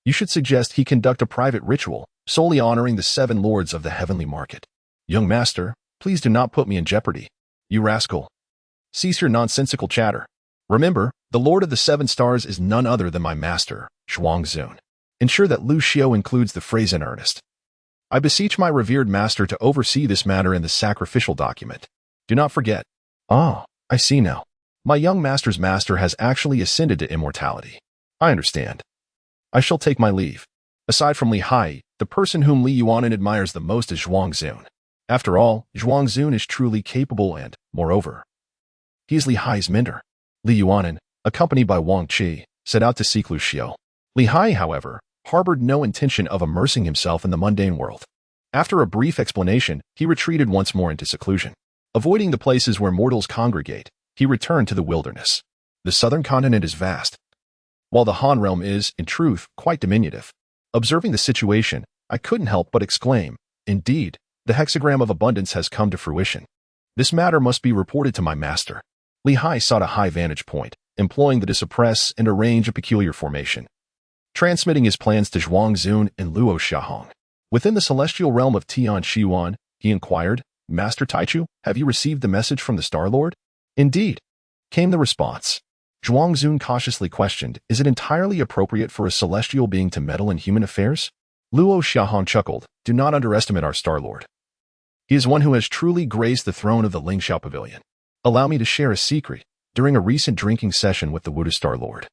You should suggest he conduct a private ritual, solely honoring the 7 lords of the heavenly market. Young master, please do not put me in jeopardy. You rascal. Cease your nonsensical chatter. Remember, the Lord of the 7 Stars is none other than my master, Zhuangzun. Ensure that Lu Xiao includes the phrase in earnest. I beseech my revered master to oversee this matter in the sacrificial document. Do not forget. Ah, I see now. My young master's master has actually ascended to immortality. I understand. I shall take my leave. Aside from Li Haiyi, the person whom Li Yuanan admires the most is Zhuangzun. After all, Zhuangzun is truly capable and, moreover, he is Li Haiyi's mentor. Li Yuanan, accompanied by Wang Qi, set out to seek Lu Xiao. Li Haiyi, however, harbored no intention of immersing himself in the mundane world. After a brief explanation, he retreated once more into seclusion. Avoiding the places where mortals congregate, he returned to the wilderness. The southern continent is vast, while the Han realm is, in truth, quite diminutive. Observing the situation, I couldn't help but exclaim, indeed, the hexagram of abundance has come to fruition. This matter must be reported to my master. Li Haiyi sought a high vantage point, employing the to suppress and arrange a peculiar formation. Transmitting his plans to Zhuangzun and Luo Xiahong. Within the celestial realm of Tian Shiwan, he inquired, Master Taichu, have you received the message from the Star Lord? Indeed, came the response. Zhuangzun cautiously questioned, is it entirely appropriate for a celestial being to meddle in human affairs? Luo Xiahong chuckled, do not underestimate our Star Lord. He is one who has truly graced the throne of the Lingxiao Pavilion. Allow me to share a secret. During a recent drinking session with the Wuda Star Lord,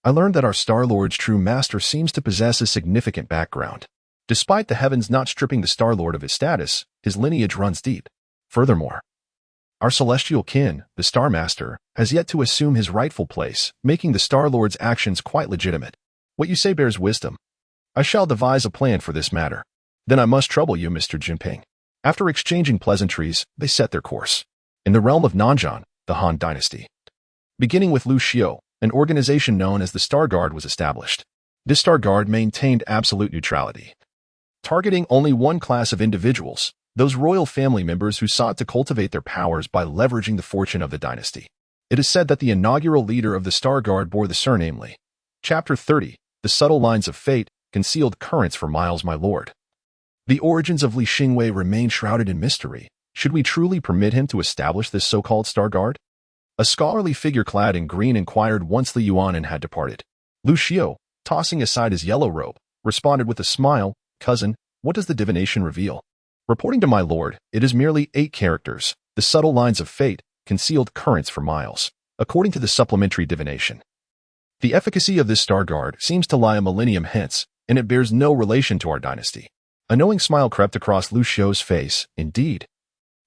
I learned that our Star Lord's true master seems to possess a significant background. Despite the heavens not stripping the Star Lord of his status, his lineage runs deep. Furthermore, our celestial kin, the Star Master, has yet to assume his rightful place, making the Star Lord's actions quite legitimate. What you say bears wisdom. I shall devise a plan for this matter. Then I must trouble you, Mr. Jinping. After exchanging pleasantries, they set their course. In the realm of Nanzhan, the Han dynasty, beginning with Lu Xiao, an organization known as the Star Guard was established. This Star Guard maintained absolute neutrality, targeting only one class of individuals, those royal family members who sought to cultivate their powers by leveraging the fortune of the dynasty. It is said that the inaugural leader of the Star Guard bore the surname Li. Chapter 30, The Subtle Lines of Fate, Concealed Currents for Miles, my lord. The origins of Li Xingwei remain shrouded in mystery. Should we truly permit him to establish this so-called Star Guard? A scholarly figure clad in green inquired once Li Yuanan had departed. Lu Xiao, tossing aside his yellow robe, responded with a smile, Cousin, what does the divination reveal? Reporting to my lord, it is merely 8 characters, the subtle lines of fate, concealed currents for miles, according to the supplementary divination. The efficacy of this Star Guard seems to lie a millennium hence, and it bears no relation to our dynasty. A knowing smile crept across Lu Xiao's face. Indeed,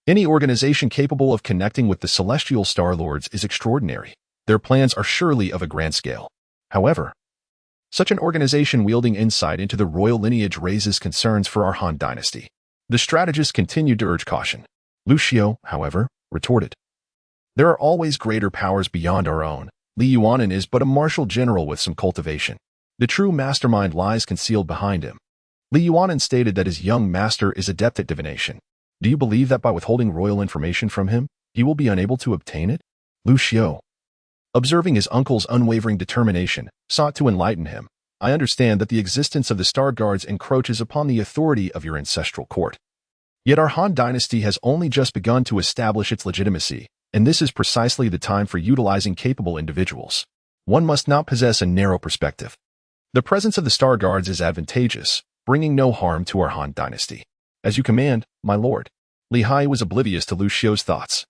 any organization capable of connecting with the celestial Star Lords is extraordinary. Their plans are surely of a grand scale. However, such an organization wielding insight into the royal lineage raises concerns for our Han dynasty. The strategist continued to urge caution. Lu Xiao, however, retorted, there are always greater powers beyond our own. Li Yuanan is but a martial general with some cultivation. The true mastermind lies concealed behind him. Li Yuanan stated that his young master is adept at divination. Do you believe that by withholding royal information from him, he will be unable to obtain it? Lu Xiao, observing his uncle's unwavering determination, sought to enlighten him. I understand that the existence of the Star Guards encroaches upon the authority of your ancestral court. Yet our Han dynasty has only just begun to establish its legitimacy, and this is precisely the time for utilizing capable individuals. One must not possess a narrow perspective. The presence of the Star Guards is advantageous, bringing no harm to our Han dynasty. As you command, my lord. Li Haiyi was oblivious to Lu Xiao's thoughts,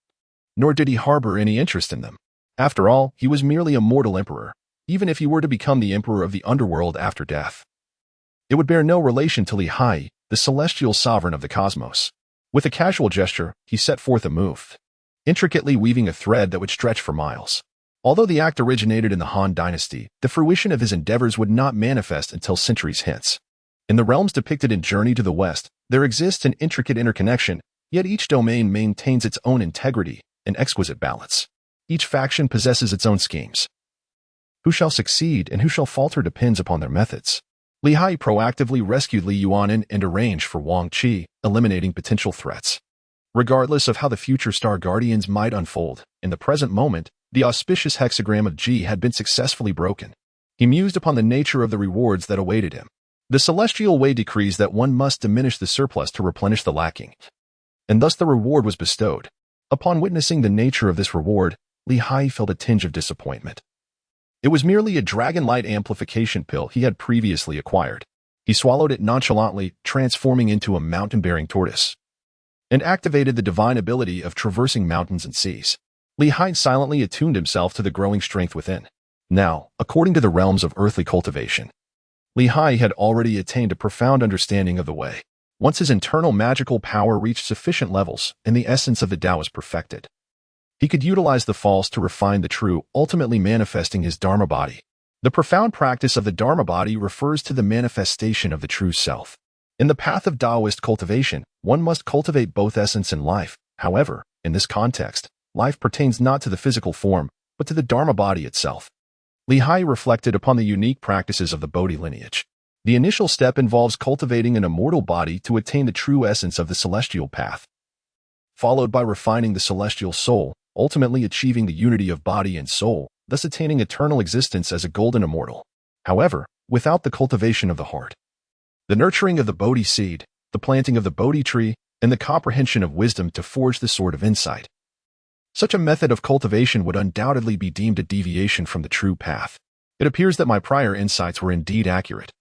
nor did he harbor any interest in them. After all, he was merely a mortal emperor. Even if he were to become the emperor of the underworld after death, it would bear no relation to Li Haiyi, the celestial sovereign of the cosmos. With a casual gesture, he set forth a move, intricately weaving a thread that would stretch for miles. Although the act originated in the Han dynasty, the fruition of his endeavors would not manifest until centuries hence. In the realms depicted in Journey to the West, there exists an intricate interconnection, yet each domain maintains its own integrity and exquisite balance. Each faction possesses its own schemes. Who shall succeed and who shall falter depends upon their methods. Li Haiyi proactively rescued Li Yuanan and arranged for Wang Qi, eliminating potential threats. Regardless of how the future Star Guardians might unfold, in the present moment, the auspicious hexagram of Ji had been successfully broken. He mused upon the nature of the rewards that awaited him. The celestial way decrees that one must diminish the surplus to replenish the lacking, and thus the reward was bestowed. Upon witnessing the nature of this reward, Haiyi felt a tinge of disappointment. It was merely a dragon light amplification pill he had previously acquired. He swallowed it nonchalantly, transforming into a mountain-bearing tortoise, and activated the divine ability of traversing mountains and seas. Haiyi silently attuned himself to the growing strength within. Now, according to the realms of earthly cultivation, Haiyi had already attained a profound understanding of the way. Once his internal magical power reached sufficient levels and the essence of the Tao was perfected, he could utilize the false to refine the true, ultimately manifesting his Dharma body. The profound practice of the Dharma body refers to the manifestation of the true self. In the path of Taoist cultivation, one must cultivate both essence and life. However, in this context, life pertains not to the physical form, but to the Dharma body itself. Haiyi reflected upon the unique practices of the Bodhi lineage. The initial step involves cultivating an immortal body to attain the true essence of the celestial path, followed by refining the celestial soul, ultimately achieving the unity of body and soul, thus attaining eternal existence as a golden immortal. However, without the cultivation of the heart, the nurturing of the Bodhi seed, the planting of the Bodhi tree, and the comprehension of wisdom to forge the sword of insight, such a method of cultivation would undoubtedly be deemed a deviation from the true path. It appears that my prior insights were indeed accurate.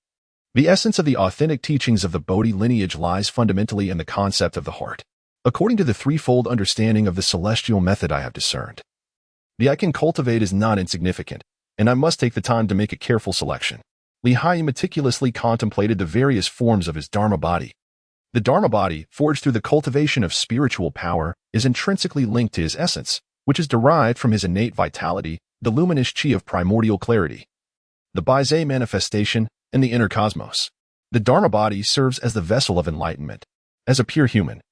The essence of the authentic teachings of the Bodhi lineage lies fundamentally in the concept of the heart. According to the threefold understanding of the celestial method I have discerned, the I can cultivate is not insignificant, and I must take the time to make a careful selection. Haiyi meticulously contemplated the various forms of his Dharma body. The Dharma body, forged through the cultivation of spiritual power, is intrinsically linked to his essence, which is derived from his innate vitality, the luminous chi of primordial clarity, the Baizé manifestation, and the inner cosmos. The Dharma body serves as the vessel of enlightenment. As a pure human,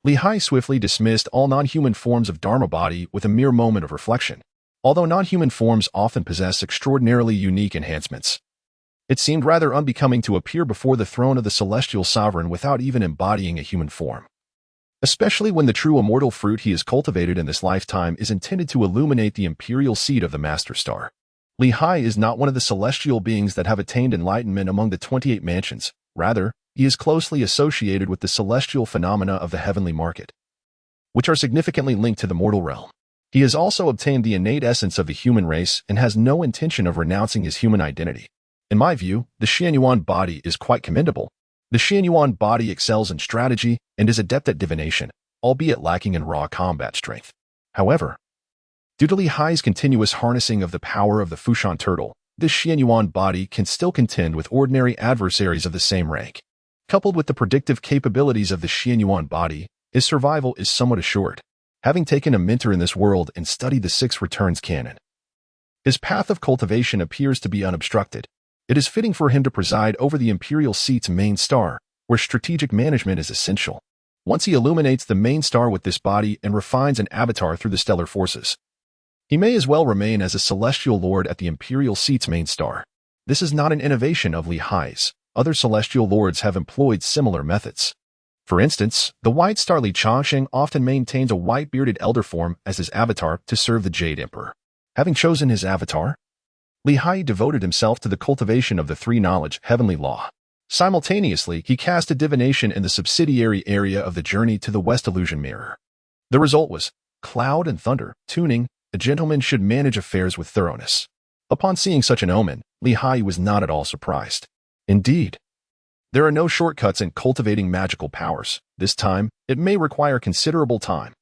Haiyi swiftly dismissed all non-human forms of Dharma body with a mere moment of reflection. Although non-human forms often possess extraordinarily unique enhancements, it seemed rather unbecoming to appear before the throne of the celestial sovereign without even embodying a human form, especially when the true immortal fruit he has cultivated in this lifetime is intended to illuminate the imperial seed of the Master Star. Haiyi is not one of the celestial beings that have attained enlightenment among the 28 mansions. Rather, he is closely associated with the celestial phenomena of the heavenly market, which are significantly linked to the mortal realm. He has also obtained the innate essence of the human race and has no intention of renouncing his human identity. In my view, the Xianyuan body is quite commendable. The Xianyuan body excels in strategy and is adept at divination, albeit lacking in raw combat strength. However, due to Haiyi's continuous harnessing of the power of the Fushan turtle, this Xianyuan body can still contend with ordinary adversaries of the same rank. Coupled with the predictive capabilities of the Xianyuan body, his survival is somewhat assured. Having taken a mentor in this world and studied the Six Returns canon, his path of cultivation appears to be unobstructed. It is fitting for him to preside over the imperial seat's main star, where strategic management is essential. Once he illuminates the main star with this body and refines an avatar through the stellar forces, he may as well remain as a celestial lord at the imperial seat's main star. This is not an innovation of Haiyi's. Other celestial lords have employed similar methods. For instance, the white star Li Changsheng often maintains a white-bearded elder form as his avatar to serve the Jade Emperor. Having chosen his avatar, Haiyi devoted himself to the cultivation of the three-knowledge heavenly law. Simultaneously, he cast a divination in the subsidiary area of the journey to the West Illusion Mirror. The result was cloud and thunder, tuning. A gentleman should manage affairs with thoroughness. Upon seeing such an omen, Haiyi was not at all surprised. Indeed, there are no shortcuts in cultivating magical powers. This time, it may require considerable time.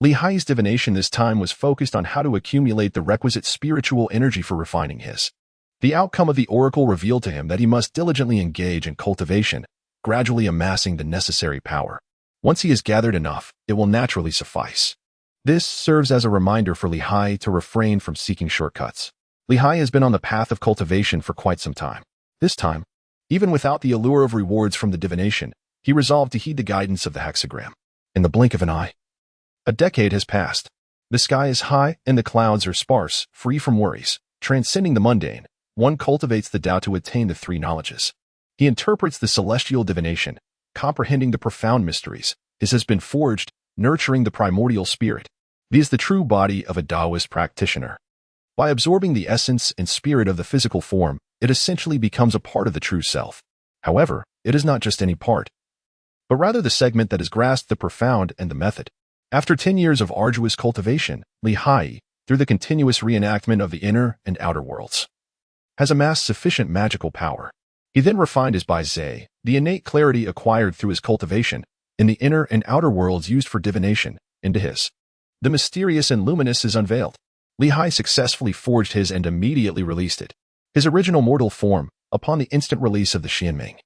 Haiyi's divination this time was focused on how to accumulate the requisite spiritual energy for refining his. The outcome of the oracle revealed to him that he must diligently engage in cultivation, gradually amassing the necessary power. Once he has gathered enough, it will naturally suffice. This serves as a reminder for Haiyi to refrain from seeking shortcuts. Haiyi has been on the path of cultivation for quite some time. This time, even without the allure of rewards from the divination, he resolved to heed the guidance of the hexagram. In the blink of an eye, a decade has passed. The sky is high and the clouds are sparse, free from worries. Transcending the mundane, one cultivates the Tao to attain the three knowledges. He interprets the celestial divination, comprehending the profound mysteries. His has been forged, nurturing the primordial spirit. This is the true body of a Taoist practitioner. By absorbing the essence and spirit of the physical form, it essentially becomes a part of the true self. However, it is not just any part, but rather the segment that has grasped the profound and the method. After 10 years of arduous cultivation, Haiyi, through the continuous reenactment of the inner and outer worlds, has amassed sufficient magical power. He then refined his Dizai, the innate clarity acquired through his cultivation, in the inner and outer worlds used for divination, into his. The mysterious and luminous is unveiled. Haiyi successfully forged his and immediately released it. His original mortal form, upon the instant release of the Xianming,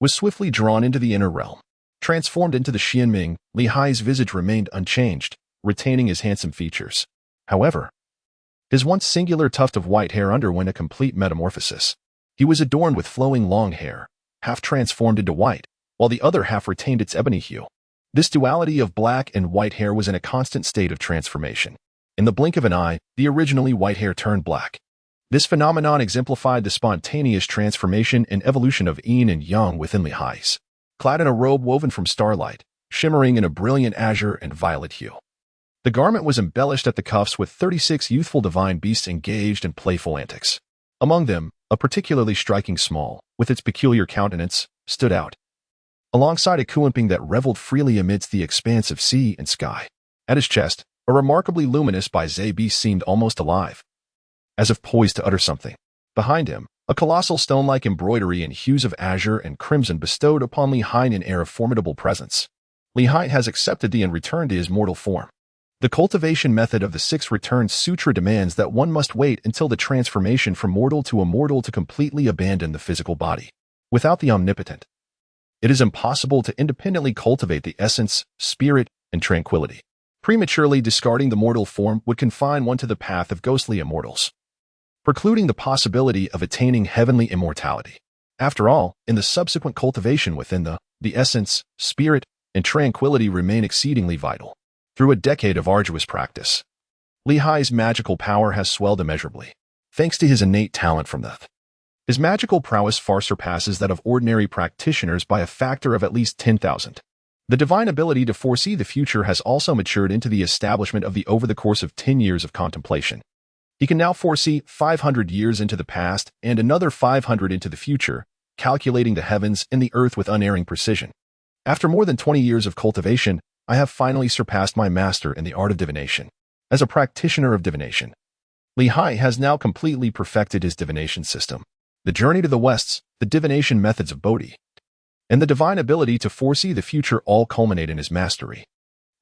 was swiftly drawn into the inner realm. Transformed into the Xianming, Haiyi's visage remained unchanged, retaining his handsome features. However, his once singular tuft of white hair underwent a complete metamorphosis. He was adorned with flowing long hair, half transformed into white, while the other half retained its ebony hue. This duality of black and white hair was in a constant state of transformation. In the blink of an eye, the originally white hair turned black. This phenomenon exemplified the spontaneous transformation and evolution of yin and yang within Haiyi. Clad in a robe woven from starlight, shimmering in a brilliant azure and violet hue. The garment was embellished at the cuffs with 36 youthful divine beasts engaged in playful antics. Among them, a particularly striking small, with its peculiar countenance, stood out, alongside a Kuimping that reveled freely amidst the expanse of sea and sky. At his chest, a remarkably luminous Dizai beast seemed almost alive, as if poised to utter something. Behind him, a colossal stone-like embroidery in hues of azure and crimson bestowed upon Haiyi an air of formidable presence. Haiyi has accepted the and returned to his mortal form. The cultivation method of the Six Return Sutra demands that one must wait until the transformation from mortal to immortal to completely abandon the physical body. Without the omnipotent, it is impossible to independently cultivate the essence, spirit, and tranquility. Prematurely discarding the mortal form would confine one to the path of ghostly immortals, precluding the possibility of attaining heavenly immortality. After all, in the subsequent cultivation within the essence, spirit, and tranquility remain exceedingly vital. Through a decade of arduous practice, Haiyi's magical power has swelled immeasurably. Thanks to his innate talent from his magical prowess far surpasses that of ordinary practitioners by a factor of at least 10,000. The divine ability to foresee the future has also matured into the establishment of over the course of 10 years of contemplation. He can now foresee 500 years into the past and another 500 into the future, calculating the heavens and the earth with unerring precision. After more than 20 years of cultivation, I have finally surpassed my master in the art of divination. As a practitioner of divination, Haiyi has now completely perfected his divination system. The journey to the Wests, the divination methods of Bodhi, and the divine ability to foresee the future all culminate in his mastery.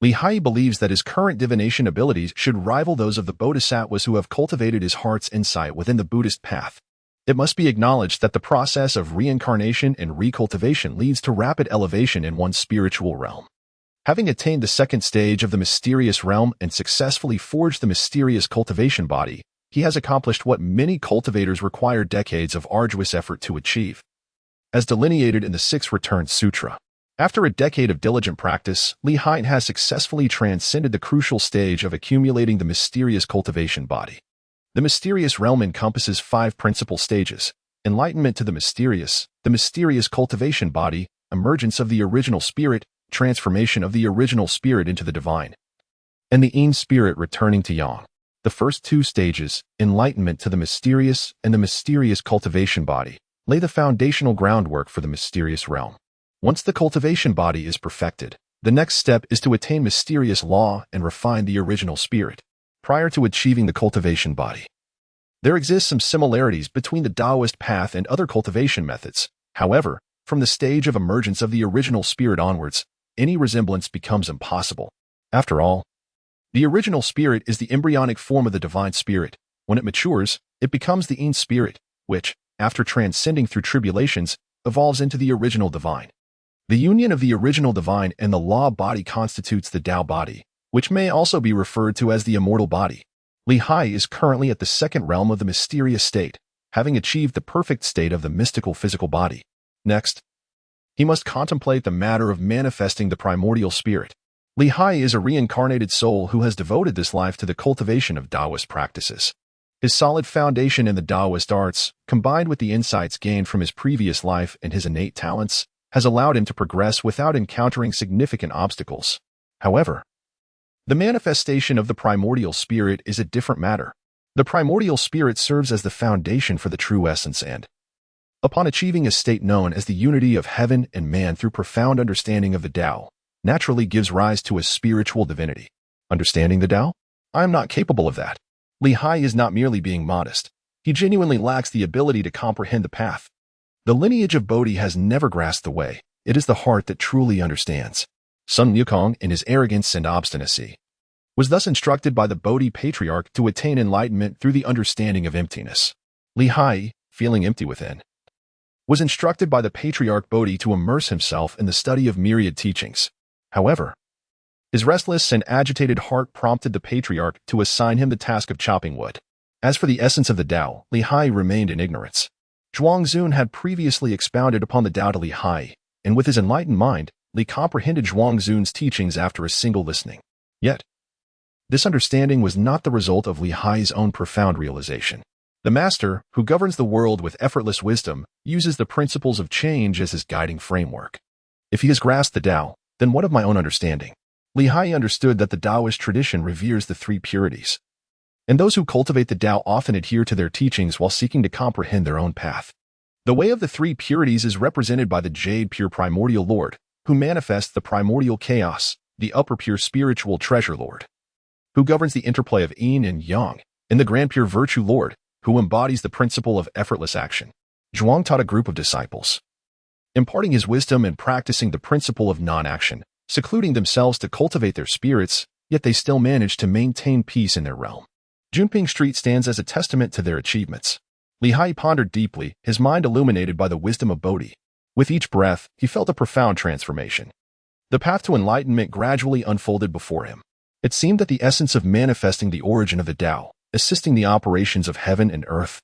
Haiyi believes that his current divination abilities should rival those of the bodhisattvas who have cultivated his heart's insight within the Buddhist path. It must be acknowledged that the process of reincarnation and recultivation leads to rapid elevation in one's spiritual realm. Having attained the second stage of the mysterious realm and successfully forged the mysterious cultivation body, he has accomplished what many cultivators require decades of arduous effort to achieve. As delineated in the Six Return Sutra, after a decade of diligent practice, Haiyi has successfully transcended the crucial stage of accumulating the mysterious cultivation body. The mysterious realm encompasses 5 principal stages: enlightenment to the mysterious cultivation body, emergence of the original spirit, transformation of the original spirit into the divine, and the yin spirit returning to yang. The first 2 stages, enlightenment to the mysterious and the mysterious cultivation body, lay the foundational groundwork for the mysterious realm. Once the cultivation body is perfected, the next step is to attain mysterious law and refine the original spirit. Prior to achieving the cultivation body, there exist some similarities between the Taoist path and other cultivation methods. However, from the stage of emergence of the original spirit onwards, any resemblance becomes impossible. After all, the original spirit is the embryonic form of the divine spirit. When it matures, it becomes the yin spirit, which, after transcending through tribulations, evolves into the original divine. The union of the original divine and the law body constitutes the Tao body, which may also be referred to as the immortal body. Haiyi is currently at the second realm of the mysterious state, having achieved the perfect state of the mystical physical body. Next, he must contemplate the matter of manifesting the primordial spirit. Haiyi is a reincarnated soul who has devoted this life to the cultivation of Taoist practices. His solid foundation in the Taoist arts, combined with the insights gained from his previous life and his innate talents, has allowed him to progress without encountering significant obstacles. However, the manifestation of the primordial spirit is a different matter. The primordial spirit serves as the foundation for the true essence and, upon achieving a state known as the unity of heaven and man through profound understanding of the Tao, naturally gives rise to a spiritual divinity. Understanding the Tao? I am not capable of that. Haiyi is not merely being modest. He genuinely lacks the ability to comprehend the path. The lineage of Bodhi has never grasped the way. It is the heart that truly understands. Sun Wukong, in his arrogance and obstinacy, was thus instructed by the Bodhi patriarch to attain enlightenment through the understanding of emptiness. Haiyi, feeling empty within, was instructed by the patriarch Bodhi to immerse himself in the study of myriad teachings. However, his restless and agitated heart prompted the patriarch to assign him the task of chopping wood. As for the essence of the Tao, Haiyi remained in ignorance. Zhuangzun had previously expounded upon the Tao to Haiyi, and with his enlightened mind, Li comprehended Zhuangzun's teachings after a single listening. Yet, this understanding was not the result of Haiyi's own profound realization. The master, who governs the world with effortless wisdom, uses the principles of change as his guiding framework. If he has grasped the Tao, then what of my own understanding? Haiyi understood that the Taoist tradition reveres the three purities, and those who cultivate the Tao often adhere to their teachings while seeking to comprehend their own path. The way of the three purities is represented by the Jade Pure Primordial Lord, who manifests the primordial chaos, the Upper Pure Spiritual Treasure Lord, who governs the interplay of Yin and Yang, and the Grand Pure Virtue Lord, who embodies the principle of effortless action. Zhuang taught a group of disciples, imparting his wisdom and practicing the principle of non-action, secluding themselves to cultivate their spirits, yet they still managed to maintain peace in their realm. Junping Street stands as a testament to their achievements. Haiyi pondered deeply, his mind illuminated by the wisdom of Bodhi. With each breath, he felt a profound transformation. The path to enlightenment gradually unfolded before him. It seemed that the essence of manifesting the origin of the Tao, assisting the operations of heaven and earth,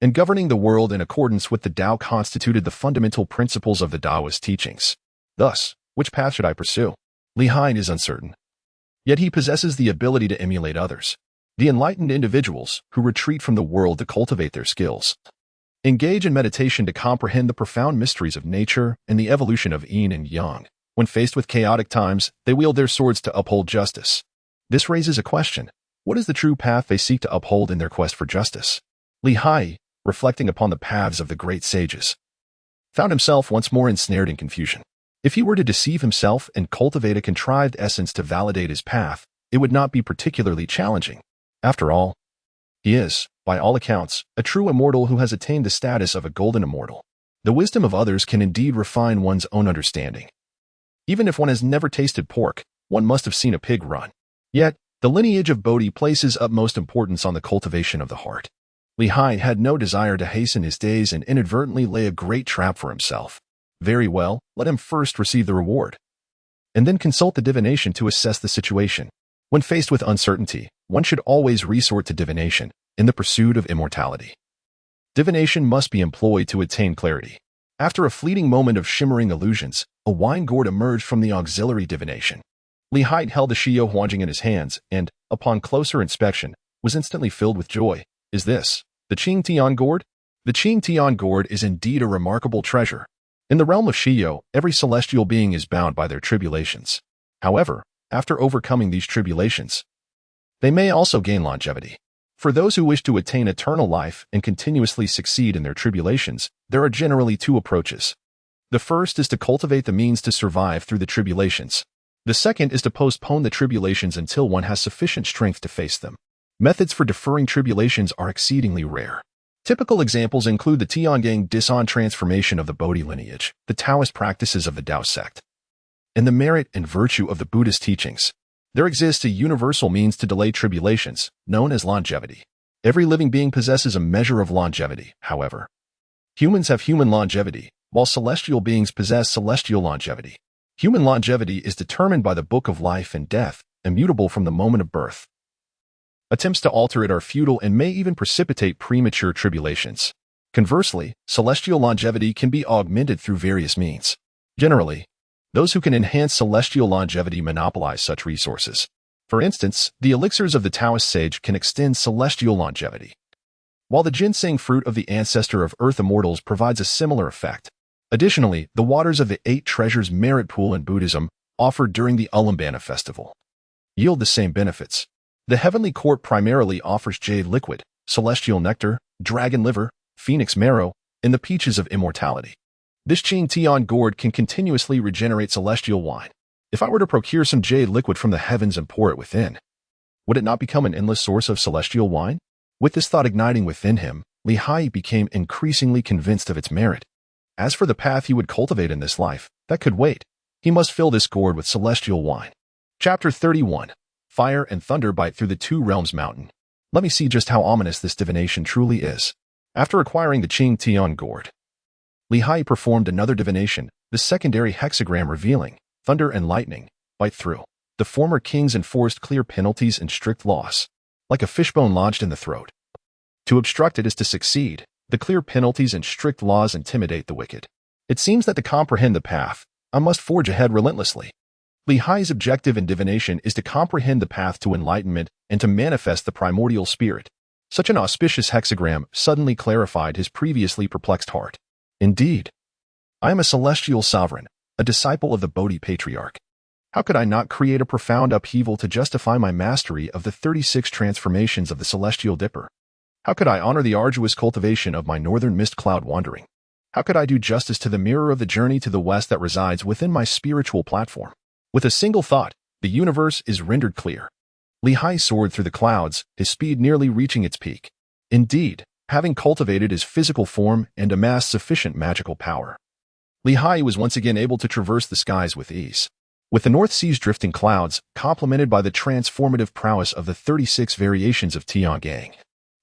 and governing the world in accordance with the Tao constituted the fundamental principles of the Taoist teachings. Thus, which path should I pursue? Haiyi is uncertain. Yet he possesses the ability to emulate others. The enlightened individuals, who retreat from the world to cultivate their skills, engage in meditation to comprehend the profound mysteries of nature and the evolution of Yin and Yang. When faced with chaotic times, they wield their swords to uphold justice. This raises a question. What is the true path they seek to uphold in their quest for justice? Haiyi, reflecting upon the paths of the great sages, found himself once more ensnared in confusion. If he were to deceive himself and cultivate a contrived essence to validate his path, it would not be particularly challenging. After all, he is, by all accounts, a true immortal who has attained the status of a golden immortal. The wisdom of others can indeed refine one's own understanding. Even if one has never tasted pork, one must have seen a pig run. Yet, the lineage of Bodhi places utmost importance on the cultivation of the heart. Haiyi had no desire to hasten his days and inadvertently lay a great trap for himself. Very well, let him first receive the reward, and then consult the divination to assess the situation. When faced with uncertainty, one should always resort to divination in the pursuit of immortality. Divination must be employed to attain clarity. After a fleeting moment of shimmering illusions, a wine gourd emerged from the auxiliary divination. Haiyi held the Shio Huangjing in his hands and, upon closer inspection, was instantly filled with joy. Is this the Qing Tian gourd? The Qing Tian gourd is indeed a remarkable treasure. In the realm of Shio, every celestial being is bound by their tribulations. However, after overcoming these tribulations, they may also gain longevity. For those who wish to attain eternal life and continuously succeed in their tribulations, there are generally two approaches. The first is to cultivate the means to survive through the tribulations. The second is to postpone the tribulations until one has sufficient strength to face them. Methods for deferring tribulations are exceedingly rare. Typical examples include the Tiangang and Dizai transformation of the Bodhi lineage, the Taoist practices of the Tao sect, and the merit and virtue of the Buddhist teachings. There exists a universal means to delay tribulations, known as longevity. Every living being possesses a measure of longevity, however. Humans have human longevity, while celestial beings possess celestial longevity. Human longevity is determined by the book of life and death, immutable from the moment of birth. Attempts to alter it are futile and may even precipitate premature tribulations. Conversely, celestial longevity can be augmented through various means. Generally, those who can enhance celestial longevity monopolize such resources. For instance, the elixirs of the Taoist sage can extend celestial longevity, while the ginseng fruit of the ancestor of earth immortals provides a similar effect. Additionally, the waters of the 8 treasures merit pool in Buddhism, offered during the Ulambana festival, yield the same benefits. The heavenly court primarily offers jade liquid, celestial nectar, dragon liver, phoenix marrow, and the peaches of immortality. This Tian gourd can continuously regenerate celestial wine. If I were to procure some jade liquid from the heavens and pour it within, would it not become an endless source of celestial wine? With this thought igniting within him, Haiyi became increasingly convinced of its merit. As for the path he would cultivate in this life, that could wait. He must fill this gourd with celestial wine. Chapter 31. Fire and thunder bite through the two realms mountain. Let me see just how ominous this divination truly is. After acquiring the Tian gourd, Haiyi performed another divination, the secondary hexagram revealing thunder and lightning bite through. The former kings enforced clear penalties and strict laws, like a fishbone lodged in the throat. To obstruct it is to succeed. The clear penalties and strict laws intimidate the wicked. It seems that to comprehend the path, I must forge ahead relentlessly. Haiyi's objective in divination is to comprehend the path to enlightenment and to manifest the primordial spirit. Such an auspicious hexagram suddenly clarified his previously perplexed heart. Indeed, I am a celestial sovereign, a disciple of the Bodhi patriarch. How could I not create a profound upheaval to justify my mastery of the 36 transformations of the celestial dipper? How could I honor the arduous cultivation of my northern mist cloud wandering? How could I do justice to the mirror of the journey to the west that resides within my spiritual platform? With a single thought, the universe is rendered clear. Haiyi soared through the clouds, his speed nearly reaching its peak. Indeed, having cultivated his physical form and amassed sufficient magical power, Haiyi was once again able to traverse the skies with ease. With the North Sea's drifting clouds, complemented by the transformative prowess of the 36 variations of Tiangang,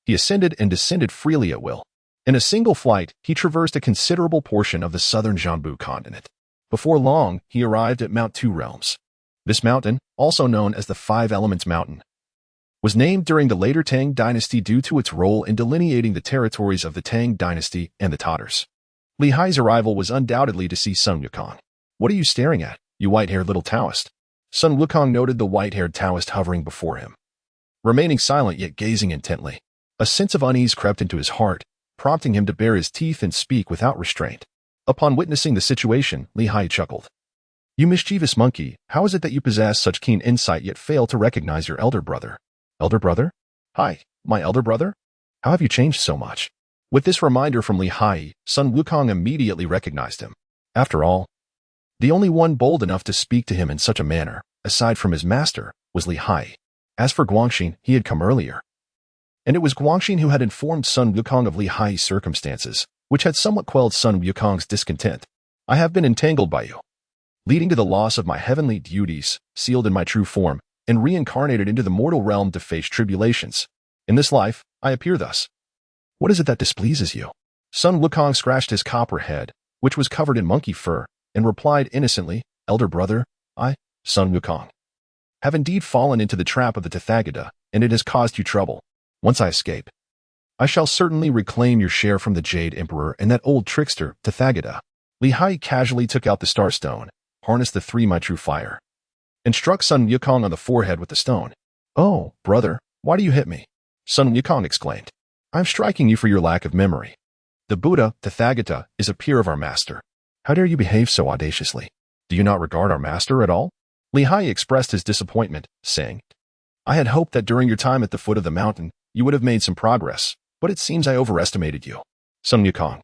he ascended and descended freely at will. In a single flight, he traversed a considerable portion of the southern Jiangbu continent. Before long, he arrived at Mount Two Realms. This mountain, also known as the Five Elements Mountain, was named during the later Tang dynasty due to its role in delineating the territories of the Tang dynasty and the Tatars. Haiyi's arrival was undoubtedly to see Sun Wukong. What are you staring at, you white-haired little Taoist? Sun Wukong noted the white-haired Taoist hovering before him, remaining silent yet gazing intently. A sense of unease crept into his heart, prompting him to bare his teeth and speak without restraint. Upon witnessing the situation, Haiyi chuckled. You mischievous monkey, how is it that you possess such keen insight yet fail to recognize your elder brother? Elder brother? Hi, my elder brother? How have you changed so much? With this reminder from Haiyi, Sun Wukong immediately recognized him. After all, the only one bold enough to speak to him in such a manner, aside from his master, was Haiyi. As for Guangxin, he had come earlier. And it was Guangxin who had informed Sun Wukong of Haiyi's circumstances, which had somewhat quelled Sun Wukong's discontent. I have been entangled by you, leading to the loss of my heavenly duties, sealed in my true form, and reincarnated into the mortal realm to face tribulations. In this life, I appear thus. What is it that displeases you? Sun Wukong scratched his copper head, which was covered in monkey fur, and replied innocently, Elder brother, I, Sun Wukong, have indeed fallen into the trap of the Tathagata, and it has caused you trouble. Once I escape, I shall certainly reclaim your share from the Jade Emperor and that old trickster, Tathagata. Haiyi casually took out the star stone, harnessed the three my true fire, and struck Sun Wukong on the forehead with the stone. Oh, brother, why do you hit me? Sun Wukong exclaimed. I'm striking you for your lack of memory. The Buddha, Tathagata, is a peer of our master. How dare you behave so audaciously? Do you not regard our master at all? Haiyi expressed his disappointment, saying, I had hoped that during your time at the foot of the mountain, you would have made some progress, but it seems I overestimated you. Sun Wukong,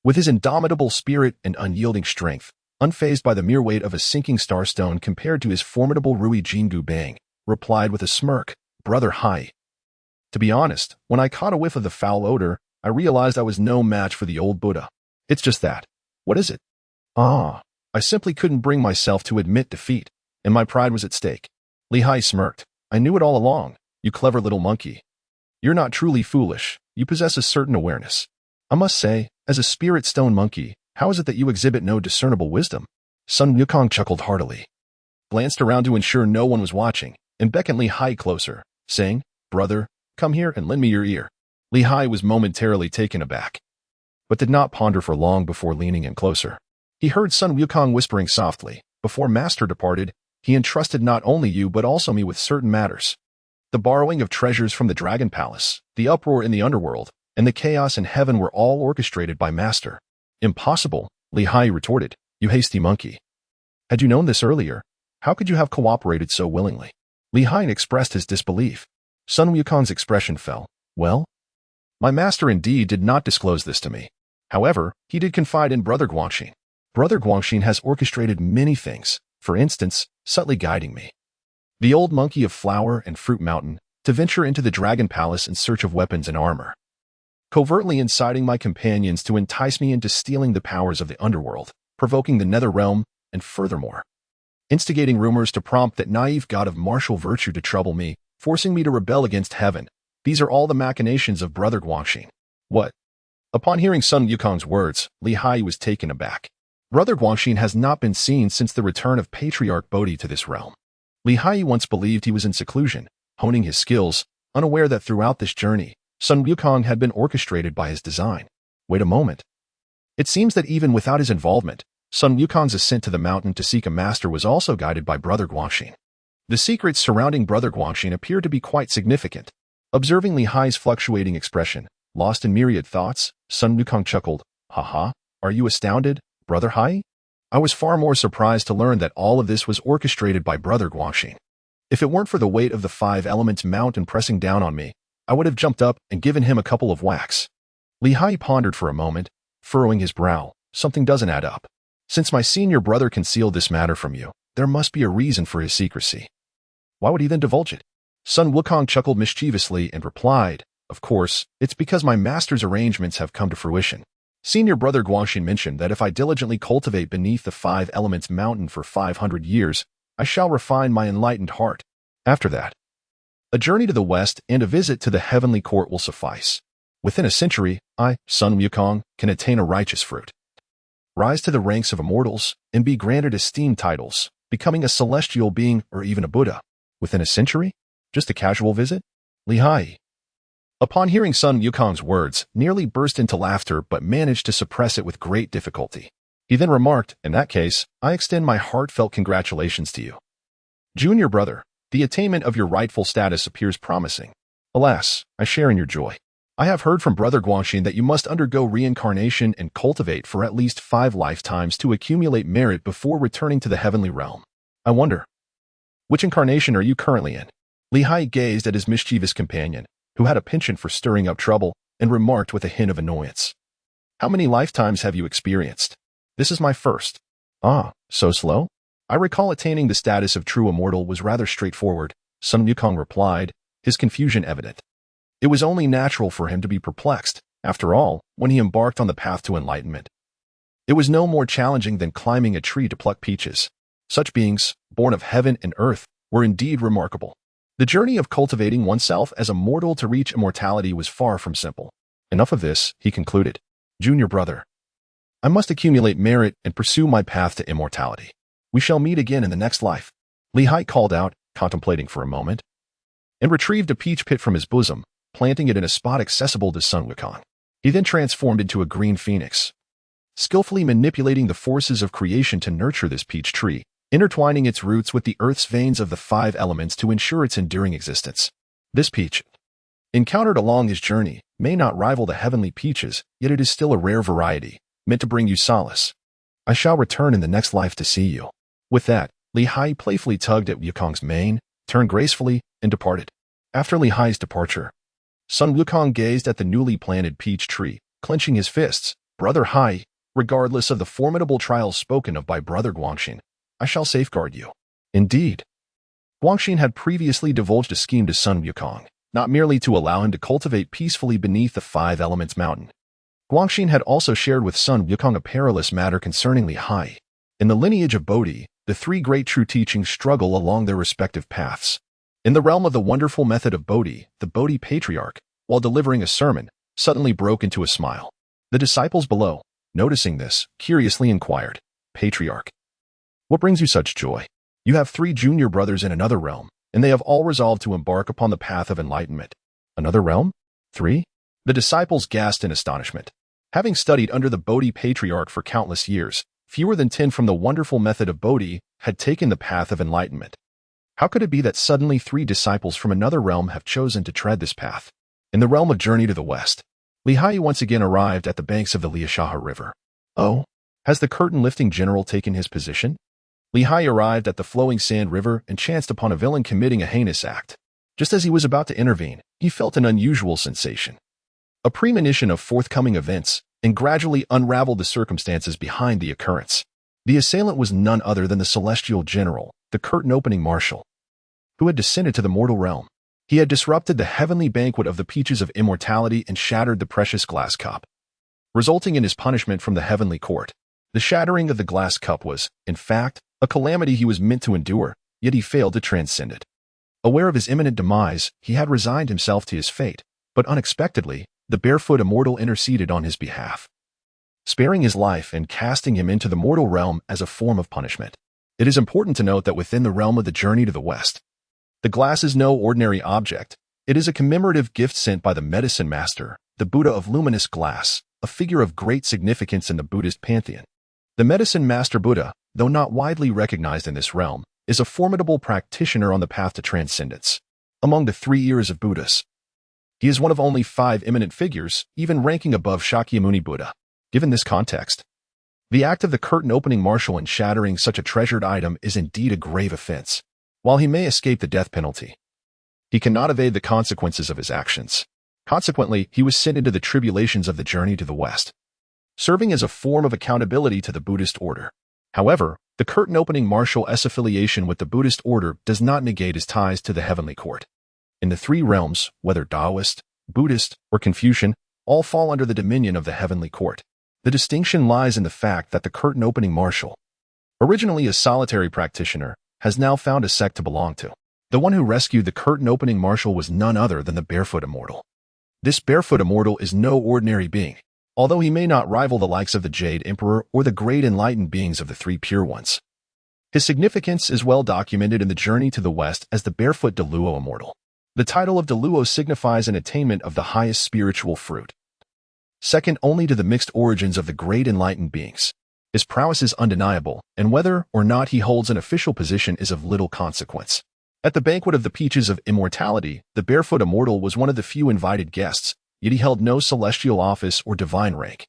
with his indomitable spirit and unyielding strength, unfazed by the mere weight of a sinking starstone compared to his formidable Rui Jingu Bang, replied with a smirk, Brother Haiyi. To be honest, when I caught a whiff of the foul odor, I realized I was no match for the old Buddha. It's just that. What is it? I simply couldn't bring myself to admit defeat, and my pride was at stake. Haiyi smirked. I knew it all along, you clever little monkey. You're not truly foolish. You possess a certain awareness. I must say, as a spirit stone monkey, how is it that you exhibit no discernible wisdom? Sun Wukong chuckled heartily, glanced around to ensure no one was watching, and beckoned Haiyi closer, saying, Brother, come here and lend me your ear. Haiyi was momentarily taken aback, but did not ponder for long before leaning in closer. He heard Sun Wukong whispering softly, Before Master departed, he entrusted not only you but also me with certain matters. The borrowing of treasures from the Dragon Palace, the uproar in the underworld, and the chaos in heaven were all orchestrated by Master. Impossible, Haiyi retorted, you hasty monkey. Had you known this earlier, how could you have cooperated so willingly? Haiyi expressed his disbelief. Sun Wukong's expression fell. Well, my master indeed did not disclose this to me. However, he did confide in Brother Guangxin. Brother Guangxin has orchestrated many things, for instance, subtly guiding me, the old monkey of Flower and Fruit Mountain, to venture into the Dragon Palace in search of weapons and armor, covertly inciting my companions to entice me into stealing the powers of the underworld, provoking the nether realm, and furthermore, instigating rumors to prompt that naive god of martial virtue to trouble me, forcing me to rebel against heaven. These are all the machinations of Brother Guangxin. What? Upon hearing Sun Wukong's words, Haiyi was taken aback. Brother Guangxin has not been seen since the return of Patriarch Bodhi to this realm. Haiyi once believed he was in seclusion, honing his skills, unaware that throughout this journey, Sun Wukong had been orchestrated by his design. Wait a moment. It seems that even without his involvement, Sun Wukong's ascent to the mountain to seek a master was also guided by Brother Guangxin. The secrets surrounding Brother Guangxin appeared to be quite significant. Observing Haiyi's fluctuating expression, lost in myriad thoughts, Sun Wukong chuckled. Haha, are you astounded, Brother Haiyi? I was far more surprised to learn that all of this was orchestrated by Brother Guangxin. If it weren't for the weight of the 5 elements mountain pressing down on me, I would have jumped up and given him a couple of whacks. Haiyi pondered for a moment, furrowing his brow. Something doesn't add up. Since my senior brother concealed this matter from you, there must be a reason for his secrecy. Why would he then divulge it? Sun Wukong chuckled mischievously and replied, of course, it's because my master's arrangements have come to fruition. Senior Brother Guangxin mentioned that if I diligently cultivate beneath the 5 elements mountain for 500 years, I shall refine my enlightened heart. After that, a journey to the west and a visit to the heavenly court will suffice. Within a century, I, Sun Wukong, can attain a righteous fruit, rise to the ranks of immortals, and be granted esteemed titles, becoming a celestial being or even a Buddha. Within a century? Just a casual visit? Haiyi, upon hearing Sun Wukong's words, nearly burst into laughter but managed to suppress it with great difficulty. He then remarked, in that case, I extend my heartfelt congratulations to you. Junior brother, the attainment of your rightful status appears promising. Alas, I share in your joy. I have heard from Brother Guangxin that you must undergo reincarnation and cultivate for at least 5 lifetimes to accumulate merit before returning to the heavenly realm. I wonder, which incarnation are you currently in? Haiyi gazed at his mischievous companion, who had a penchant for stirring up trouble, and remarked with a hint of annoyance. How many lifetimes have you experienced? This is my first. Ah, so slow? I recall attaining the status of true immortal was rather straightforward, Sun Wukong replied, his confusion evident. It was only natural for him to be perplexed, after all, when he embarked on the path to enlightenment. It was no more challenging than climbing a tree to pluck peaches. Such beings, born of heaven and earth, were indeed remarkable. The journey of cultivating oneself as a mortal to reach immortality was far from simple. Enough of this, he concluded. Junior brother, I must accumulate merit and pursue my path to immortality. We shall meet again in the next life. Haiyi called out, contemplating for a moment, and retrieved a peach pit from his bosom, planting it in a spot accessible to Sun Wukong. He then transformed into a green phoenix, skillfully manipulating the forces of creation to nurture this peach tree, intertwining its roots with the earth's veins of the 5 elements to ensure its enduring existence. This peach, encountered along his journey, may not rival the heavenly peaches, yet it is still a rare variety, meant to bring you solace. I shall return in the next life to see you. With that, Haiyi playfully tugged at Wukong's mane, turned gracefully, and departed. After Haiyi's departure, Sun Wukong gazed at the newly planted peach tree, clenching his fists. Brother Haiyi, regardless of the formidable trials spoken of by Brother Guangxin, I shall safeguard you. Indeed. Guangxin had previously divulged a scheme to Sun Wukong, not merely to allow him to cultivate peacefully beneath the 5 elements mountain. Guangxin had also shared with Sun Wukong a perilous matter concerning Haiyi. In the lineage of Bodhi, the 3 great true teachings struggle along their respective paths. In the realm of the wonderful method of Bodhi, the Bodhi Patriarch, while delivering a sermon, suddenly broke into a smile. The disciples below, noticing this, curiously inquired, Patriarch, what brings you such joy? You have 3 junior brothers in another realm, and they have all resolved to embark upon the path of enlightenment. Another realm? 3? The disciples gasped in astonishment. Having studied under the Bodhi Patriarch for countless years, fewer than 10 from the wonderful method of Bodhi had taken the path of enlightenment. How could it be that suddenly 3 disciples from another realm have chosen to tread this path? In the realm of journey to the west, Haiyi once again arrived at the banks of the Liashaha River. Oh, has the curtain-lifting general taken his position? Haiyi arrived at the flowing sand river and chanced upon a villain committing a heinous act. Just as he was about to intervene, he felt an unusual sensation. A premonition of forthcoming events, and gradually unraveled the circumstances behind the occurrence. The assailant was none other than the celestial general, the curtain-opening marshal, who had descended to the mortal realm. He had disrupted the heavenly banquet of the peaches of immortality and shattered the precious glass cup, resulting in his punishment from the heavenly court. The shattering of the glass cup was, in fact, a calamity he was meant to endure, yet he failed to transcend it. Aware of his imminent demise, he had resigned himself to his fate, but unexpectedly, the barefoot immortal interceded on his behalf, sparing his life and casting him into the mortal realm as a form of punishment. It is important to note that within the realm of the journey to the west, the glass is no ordinary object. It is a commemorative gift sent by the medicine master, the Buddha of luminous glass, a figure of great significance in the Buddhist pantheon. The medicine master Buddha, though not widely recognized in this realm, is a formidable practitioner on the path to transcendence. Among the 3 ears of Buddhas, he is one of only 5 eminent figures, even ranking above Shakyamuni Buddha. Given this context, the act of the curtain-opening marshal in shattering such a treasured item is indeed a grave offense. While he may escape the death penalty, he cannot evade the consequences of his actions. Consequently, he was sent into the tribulations of the journey to the west, serving as a form of accountability to the Buddhist order. However, the curtain-opening marshal's affiliation with the Buddhist order does not negate his ties to the heavenly court. In the 3 realms, whether Taoist, Buddhist, or Confucian, all fall under the dominion of the heavenly court. The distinction lies in the fact that the curtain-opening marshal, originally a solitary practitioner, has now found a sect to belong to. The one who rescued the curtain-opening marshal was none other than the barefoot immortal. This barefoot immortal is no ordinary being, although he may not rival the likes of the Jade Emperor or the great enlightened beings of the 3 Pure Ones. His significance is well documented in the journey to the west as the barefoot Deluo immortal. The title of Deluo signifies an attainment of the highest spiritual fruit, second only to the mixed origins of the great enlightened beings. His prowess is undeniable, and whether or not he holds an official position is of little consequence. At the banquet of the peaches of immortality, the barefoot immortal was one of the few invited guests, yet he held no celestial office or divine rank.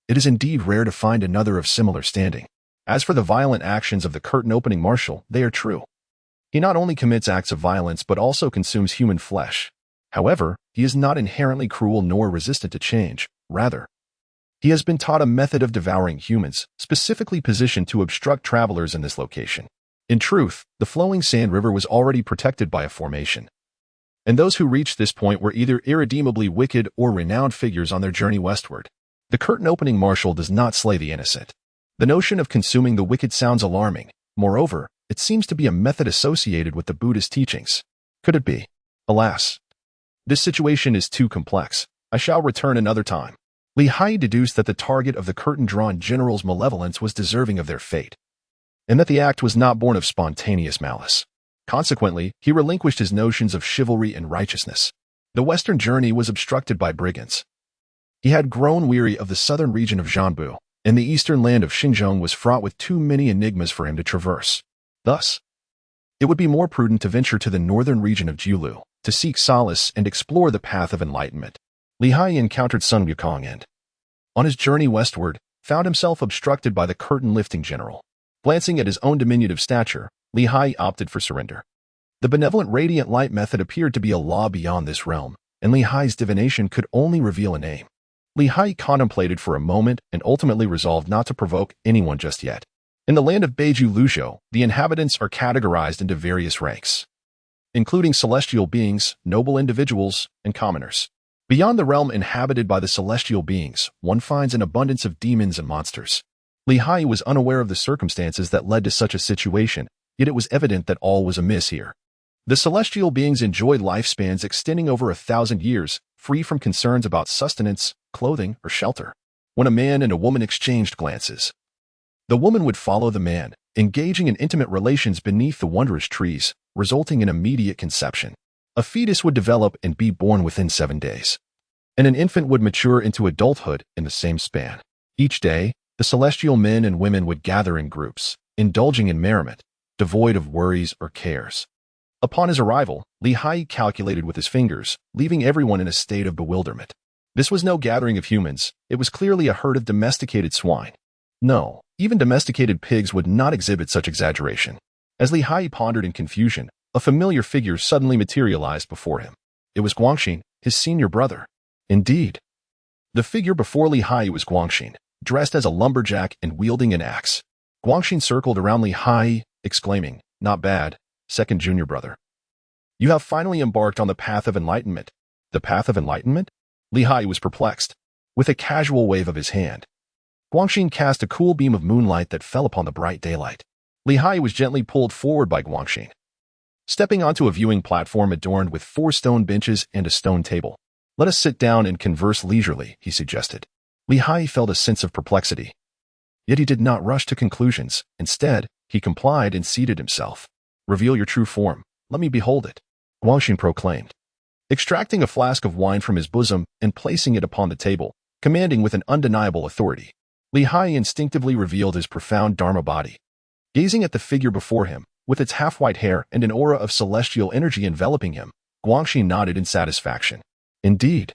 It is indeed rare to find another of similar standing. As for the violent actions of the curtain-opening marshal, they are true. He not only commits acts of violence but also consumes human flesh. However, he is not inherently cruel nor resistant to change. Rather, he has been taught a method of devouring humans, specifically positioned to obstruct travelers in this location. In truth, the flowing sand river was already protected by a formation, and those who reached this point were either irredeemably wicked or renowned figures on their journey westward. The curtain-opening marshal does not slay the innocent. The notion of consuming the wicked sounds alarming. Moreover, it seems to be a method associated with the Buddhist teachings. Could it be? Alas, this situation is too complex. I shall return another time. Haiyi deduced that the target of the curtain-drawn general's malevolence was deserving of their fate, and that the act was not born of spontaneous malice. Consequently, he relinquished his notions of chivalry and righteousness. The western journey was obstructed by brigands. He had grown weary of the southern region of Jianbu, and the eastern land of Xinjiang was fraught with too many enigmas for him to traverse. Thus, it would be more prudent to venture to the northern region of Jiulu, to seek solace and explore the path of enlightenment. Haiyi encountered Sun Wukong and, on his journey westward, found himself obstructed by the curtain-lifting general. Glancing at his own diminutive stature, Haiyi opted for surrender. The benevolent radiant light method appeared to be a law beyond this realm, and Haiyi's divination could only reveal a name. Haiyi contemplated for a moment and ultimately resolved not to provoke anyone just yet. In the land of Beiju Luzhou, the inhabitants are categorized into various ranks, including celestial beings, noble individuals, and commoners. Beyond the realm inhabited by the celestial beings, one finds an abundance of demons and monsters. Haiyi was unaware of the circumstances that led to such a situation, yet it was evident that all was amiss here. The celestial beings enjoyed lifespans extending over 1,000 years, free from concerns about sustenance, clothing, or shelter. When a man and a woman exchanged glances, the woman would follow the man, engaging in intimate relations beneath the wondrous trees, resulting in immediate conception. A fetus would develop and be born within 7 days, and an infant would mature into adulthood in the same span. Each day, the celestial men and women would gather in groups, indulging in merriment, devoid of worries or cares. Upon his arrival, Haiyi calculated with his fingers, leaving everyone in a state of bewilderment. This was no gathering of humans, it was clearly a herd of domesticated swine. No, even domesticated pigs would not exhibit such exaggeration. As Haiyi pondered in confusion, a familiar figure suddenly materialized before him. It was Guangxin, his senior brother. Indeed. The figure before Li Haiyi was Guangxin, dressed as a lumberjack and wielding an axe. Guangxin circled around Li Haiyi, exclaiming, "Not bad, second junior brother. You have finally embarked on the path of enlightenment." The path of enlightenment? Li Haiyi was perplexed. With a casual wave of his hand, Guangxin cast a cool beam of moonlight that fell upon the bright daylight. Li Haiyi was gently pulled forward by Guangxin, stepping onto a viewing platform adorned with 4 stone benches and a stone table. "Let us sit down and converse leisurely," he suggested. Li Haiyi felt a sense of perplexity. Yet he did not rush to conclusions. Instead, he complied and seated himself. "Reveal your true form. Let me behold it," Guangxin proclaimed, extracting a flask of wine from his bosom and placing it upon the table, commanding with an undeniable authority. Li Haiyi instinctively revealed his profound Dharma body. Gazing at the figure before him, with its half-white hair and an aura of celestial energy enveloping him, Guangxin nodded in satisfaction. Indeed.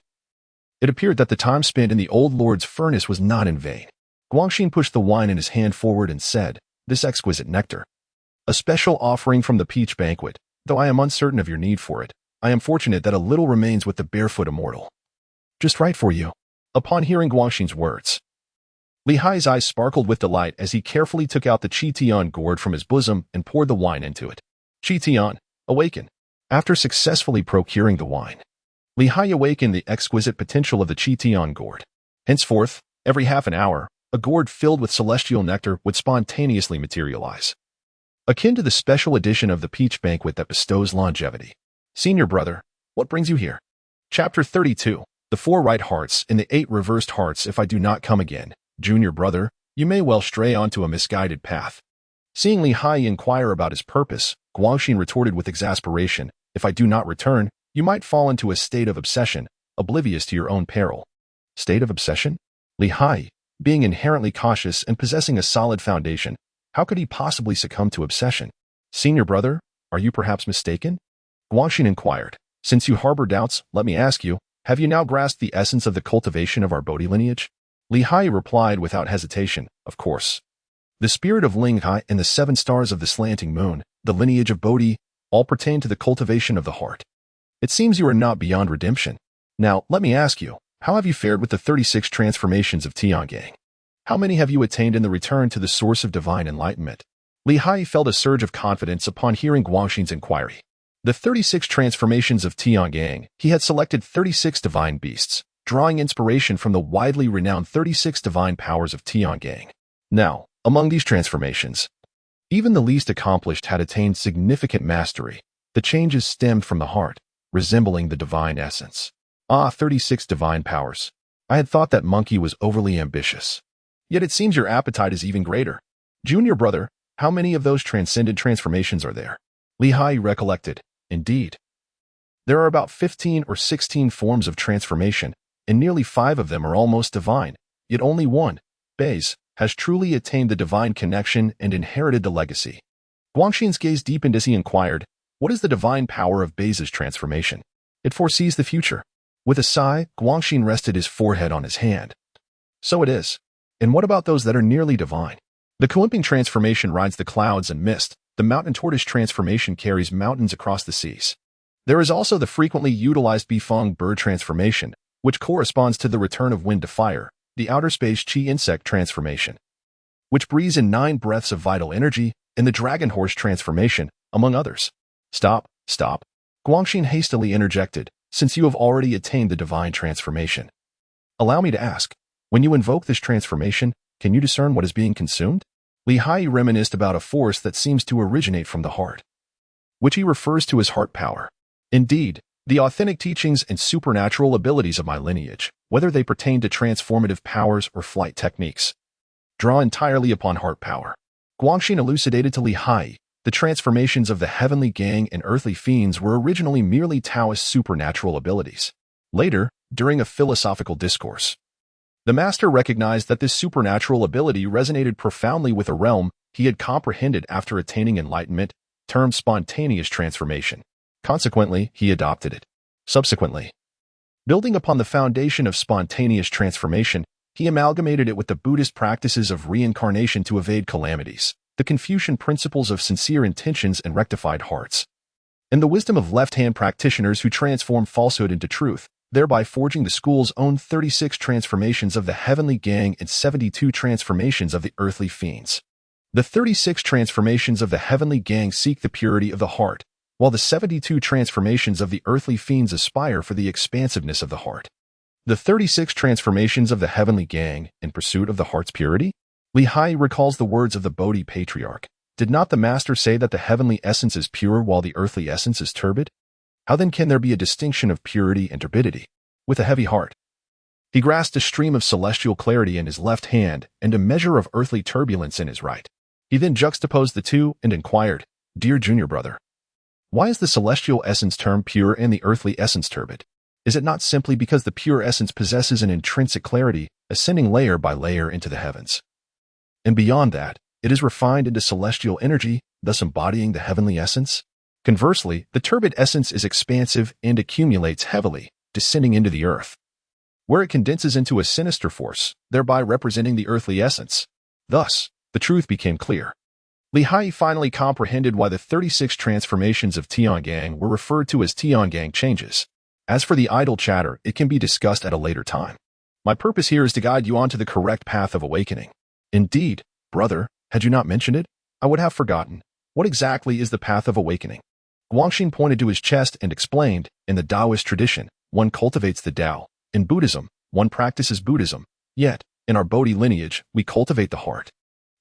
It appeared that the time spent in the old lord's furnace was not in vain. Guangxin pushed the wine in his hand forward and said, "This exquisite nectar. A special offering from the peach banquet. Though I am uncertain of your need for it, I am fortunate that a little remains with the barefoot immortal. Just right for you." Upon hearing Guangxin's words, Li Haiyi's eyes sparkled with delight as he carefully took out the Qitian gourd from his bosom and poured the wine into it. Qitian, awaken. After successfully procuring the wine, Li Haiyi awakened the exquisite potential of the Qitian gourd. Henceforth, every half an hour, a gourd filled with celestial nectar would spontaneously materialize, akin to the special edition of the peach banquet that bestows longevity. "Senior brother, what brings you here?" Chapter 32, The 4 Right Hearts and the 8 Reversed Hearts. "If I do not come again, junior brother, you may well stray onto a misguided path." Seeing Li Haiyi inquire about his purpose, Guangxin retorted with exasperation, "If I do not return, you might fall into a state of obsession, oblivious to your own peril." State of obsession? Li Haiyi, being inherently cautious and possessing a solid foundation, how could he possibly succumb to obsession? "Senior brother, are you perhaps mistaken?" Guangxin inquired. "Since you harbor doubts, let me ask you, have you now grasped the essence of the cultivation of our Bodhi lineage?" Li Haiyi replied without hesitation, "Of course. The spirit of Linghai and the 7 stars of the slanting moon, the lineage of Bodhi, all pertain to the cultivation of the heart. It seems you are not beyond redemption. Now, let me ask you, how have you fared with the 36 transformations of Tiangang? How many have you attained in the return to the source of divine enlightenment?" Li Haiyi felt a surge of confidence upon hearing Guangxin's inquiry. The 36 transformations of Tiangang, he had selected 36 divine beasts, drawing inspiration from the widely renowned 36 divine powers of Tiangang. Now, among these transformations, even the least accomplished had attained significant mastery. The changes stemmed from the heart, resembling the divine essence. 36 divine powers. I had thought that monkey was overly ambitious. Yet it seems your appetite is even greater. Junior brother, how many of those transcendent transformations are there? Li Haiyi recollected. Indeed. There are about 15 or 16 forms of transformation, and nearly 5 of them are almost divine, yet only one, Baize, has truly attained the divine connection and inherited the legacy. Guangxin's gaze deepened as he inquired, "What is the divine power of Baize's transformation?" "It foresees the future." With a sigh, Guangxin rested his forehead on his hand. "So it is. And what about those that are nearly divine?" The Cultivating transformation rides the clouds and mist. The mountain tortoise transformation carries mountains across the seas. There is also the frequently utilized Bifeng bird transformation, which corresponds to the return of wind to fire, the outer space Qi insect transformation, which breathes in 9 breaths of vital energy, and the dragon horse transformation, among others. Stop. Guangxin hastily interjected, "Since you have already attained the divine transformation, allow me to ask, when you invoke this transformation, can you discern what is being consumed?" Li Haiyi reminisced about a force that seems to originate from the heart, which he refers to as heart power. Indeed, the authentic teachings and supernatural abilities of my lineage, whether they pertain to transformative powers or flight techniques, draw entirely upon heart power. Guangxin elucidated to Li Haiyi, the transformations of the heavenly gang and earthly fiends were originally merely Taoist supernatural abilities. Later, during a philosophical discourse, the master recognized that this supernatural ability resonated profoundly with a realm he had comprehended after attaining enlightenment, termed spontaneous transformation. Consequently, he adopted it. Subsequently, building upon the foundation of spontaneous transformation, he amalgamated it with the Buddhist practices of reincarnation to evade calamities, the Confucian principles of sincere intentions and rectified hearts, and the wisdom of left-hand practitioners who transform falsehood into truth, thereby forging the school's own 36 transformations of the heavenly gang and 72 transformations of the earthly fiends. The 36 transformations of the heavenly gang seek the purity of the heart, while the 72 transformations of the earthly fiends aspire for the expansiveness of the heart. The 36 transformations of the heavenly gang in pursuit of the heart's purity? Haiyi recalls the words of the Bodhi patriarch. Did not the master say that the heavenly essence is pure while the earthly essence is turbid? How then can there be a distinction of purity and turbidity? With a heavy heart, he grasped a stream of celestial clarity in his left hand and a measure of earthly turbulence in his right. He then juxtaposed the two and inquired, "Dear junior brother, why is the celestial essence termed pure and the earthly essence turbid? Is it not simply because the pure essence possesses an intrinsic clarity, ascending layer by layer into the heavens? And beyond that, it is refined into celestial energy, thus embodying the heavenly essence? Conversely, the turbid essence is expansive and accumulates heavily, descending into the earth, where it condenses into a sinister force, thereby representing the earthly essence. Thus, the truth became clear. Haiyi finally comprehended why the 36 transformations of Tiangang were referred to as Tiangang changes. As for the idle chatter, it can be discussed at a later time. My purpose here is to guide you onto the correct path of awakening. Indeed, brother, had you not mentioned it, I would have forgotten. What exactly is the path of awakening? Guangxin pointed to his chest and explained, in the Taoist tradition, one cultivates the Tao. In Buddhism, one practices Buddhism. Yet, in our Bodhi lineage, we cultivate the heart.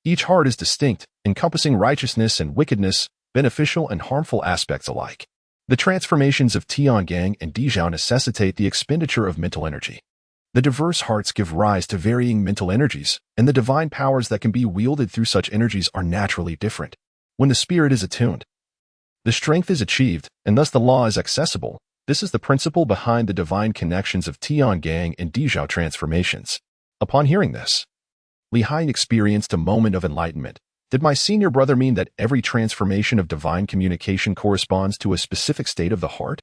Each heart is distinct, encompassing righteousness and wickedness, beneficial and harmful aspects alike. The transformations of Tiangang and Dizai necessitate the expenditure of mental energy. The diverse hearts give rise to varying mental energies, and the divine powers that can be wielded through such energies are naturally different. When the spirit is attuned, the strength is achieved, and thus the law is accessible. This is the principle behind the divine connections of Tiangang and Dizai transformations. Upon hearing this, Haiyi experienced a moment of enlightenment. Did my senior brother mean that every transformation of divine communication corresponds to a specific state of the heart?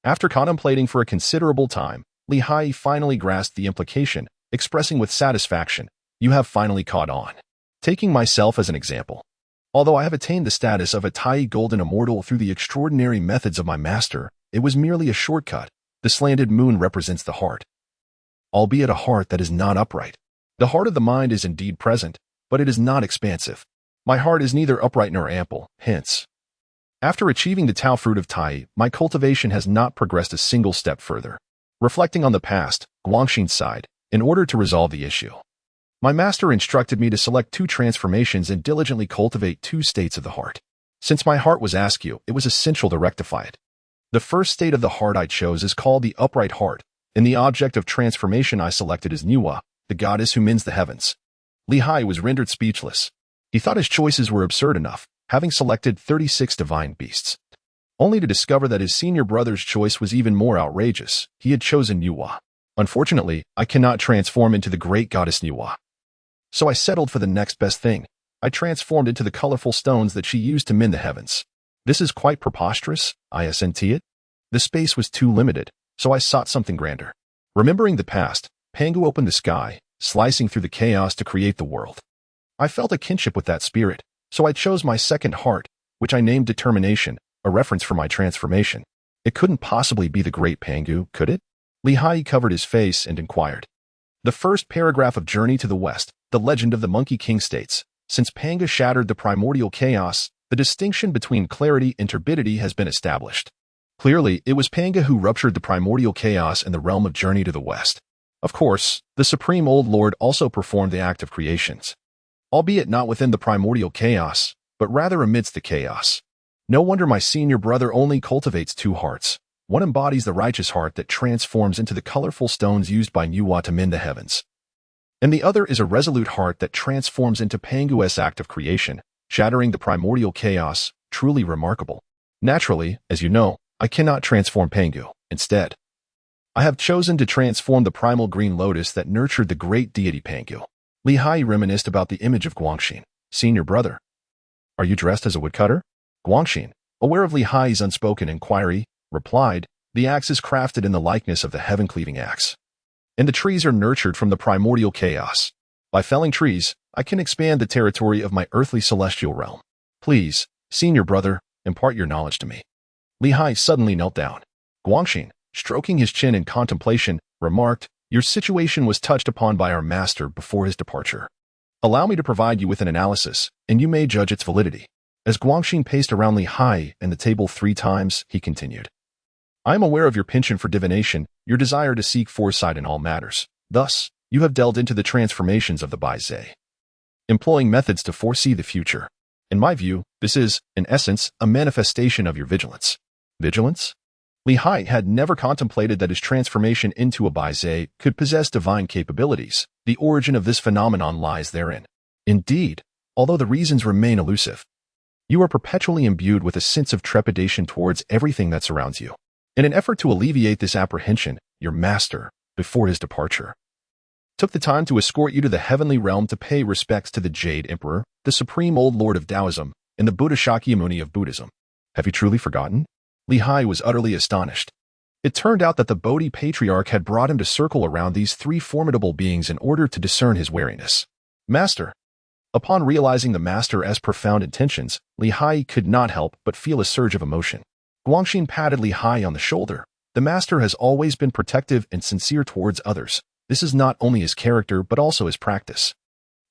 After contemplating for a considerable time, Haiyi finally grasped the implication, expressing with satisfaction, "You have finally caught on." Taking myself as an example. Although I have attained the status of a Haiyi golden immortal through the extraordinary methods of my master, it was merely a shortcut. The slanted moon represents the heart, albeit a heart that is not upright. The heart of the mind is indeed present, but it is not expansive. My heart is neither upright nor ample, hence. After achieving the Tao fruit of Tai, my cultivation has not progressed a single step further. Reflecting on the past, Guangxin sighed, in order to resolve the issue. My master instructed me to select 2 transformations and diligently cultivate 2 states of the heart. Since my heart was askew, it was essential to rectify it. The first state of the heart I chose is called the upright heart, and the object of transformation I selected is Nuwa, the goddess who mends the heavens. Haiyi was rendered speechless. He thought his choices were absurd enough, having selected 36 divine beasts. Only to discover that his senior brother's choice was even more outrageous. He had chosen Nuwa. Unfortunately, I cannot transform into the great goddess Nuwa. So I settled for the next best thing. I transformed into the colorful stones that she used to mend the heavens. This is quite preposterous, I assent it. The space was too limited, so I sought something grander. Remembering the past, Pangu opened the sky, slicing through the chaos to create the world. I felt a kinship with that spirit, so I chose my second heart, which I named Determination, a reference for my transformation. It couldn't possibly be the great Pangu, could it? Haiyi covered his face and inquired. The first paragraph of Journey to the West, the legend of the Monkey King states, since Pangu shattered the primordial chaos, the distinction between clarity and turbidity has been established. Clearly, it was Pangu who ruptured the primordial chaos in the realm of Journey to the West. Of course, the Supreme Old Lord also performed the act of creations, albeit not within the primordial chaos, but rather amidst the chaos. No wonder my senior brother only cultivates 2 hearts. One embodies the righteous heart that transforms into the colorful stones used by Nuwa to mend the heavens, and the other is a resolute heart that transforms into Pangu's act of creation, shattering the primordial chaos. Truly remarkable. Naturally, as you know, I cannot transform Pangu. Instead, I have chosen to transform the primal green lotus that nurtured the great deity Pangu. Haiyi reminisced about the image of Guangxin. Senior brother, are you dressed as a woodcutter? Guangxin, aware of Haiyi's unspoken inquiry, replied, the axe is crafted in the likeness of the heaven-cleaving axe, and the trees are nurtured from the primordial chaos. By felling trees, I can expand the territory of my earthly celestial realm. Please, senior brother, impart your knowledge to me. Li Hai suddenly knelt down. Guangxin, stroking his chin in contemplation, remarked, "Your situation was touched upon by our master before his departure. Allow me to provide you with an analysis, and you may judge its validity." As Guangxin paced around Li Hai and the table 3 times, he continued, "I am aware of your penchant for divination, your desire to seek foresight in all matters. Thus, you have delved into the transformations of the Baizai, employing methods to foresee the future. In my view, this is, in essence, a manifestation of your vigilance." Vigilance? Li Hai had never contemplated that his transformation into a Baizai could possess divine capabilities. The origin of this phenomenon lies therein. Indeed, although the reasons remain elusive, you are perpetually imbued with a sense of trepidation towards everything that surrounds you. In an effort to alleviate this apprehension, your master, before his departure, took the time to escort you to the heavenly realm to pay respects to the Jade Emperor, the supreme old lord of Taoism, and the Buddha Shakyamuni of Buddhism. Have you truly forgotten? Li Hai was utterly astonished. It turned out that the Bodhi Patriarch had brought him to circle around these 3 formidable beings in order to discern his wariness. Master. Upon realizing the master's profound intentions, Li Hai could not help but feel a surge of emotion. Guangxin patted Li Hai on the shoulder. The master has always been protective and sincere towards others. This is not only his character but also his practice.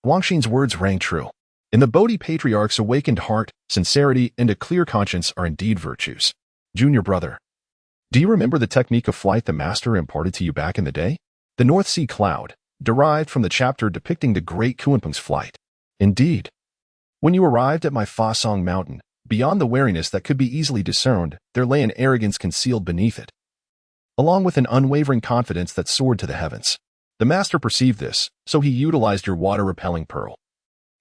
Guangxin's words rang true. In the Bodhi Patriarch's awakened heart, sincerity and a clear conscience are indeed virtues. Junior brother, do you remember the technique of flight the master imparted to you back in the day? The North Sea Cloud, derived from the chapter depicting the great Kunpeng's flight. Indeed. When you arrived at my Fangcun Mountain, beyond the wariness that could be easily discerned, there lay an arrogance concealed beneath it, along with an unwavering confidence that soared to the heavens. The master perceived this, so he utilized your water-repelling pearl,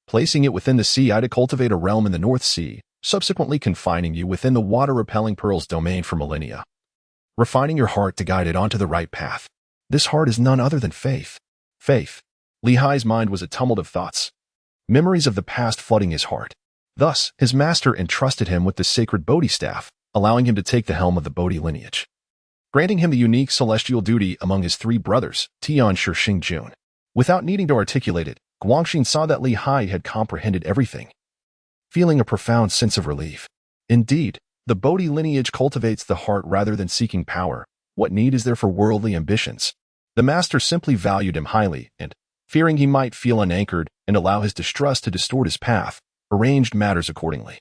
placing it within the sea to cultivate a realm in the North Sea, subsequently confining you within the water-repelling pearl's domain for millennia, refining your heart to guide it onto the right path. This heart is none other than faith. Faith. Li Hai's mind was a tumult of thoughts, memories of the past flooding his heart. Thus, his master entrusted him with the sacred Bodhi staff, allowing him to take the helm of the Bodhi lineage, granting him the unique celestial duty among his 3 brothers, Tian Shi Xingjun. Without needing to articulate it, Guangxin saw that Li Hai had comprehended everything, feeling a profound sense of relief. Indeed, the Bodhi lineage cultivates the heart rather than seeking power. What need is there for worldly ambitions? The master simply valued him highly and, fearing he might feel unanchored and allow his distrust to distort his path, arranged matters accordingly.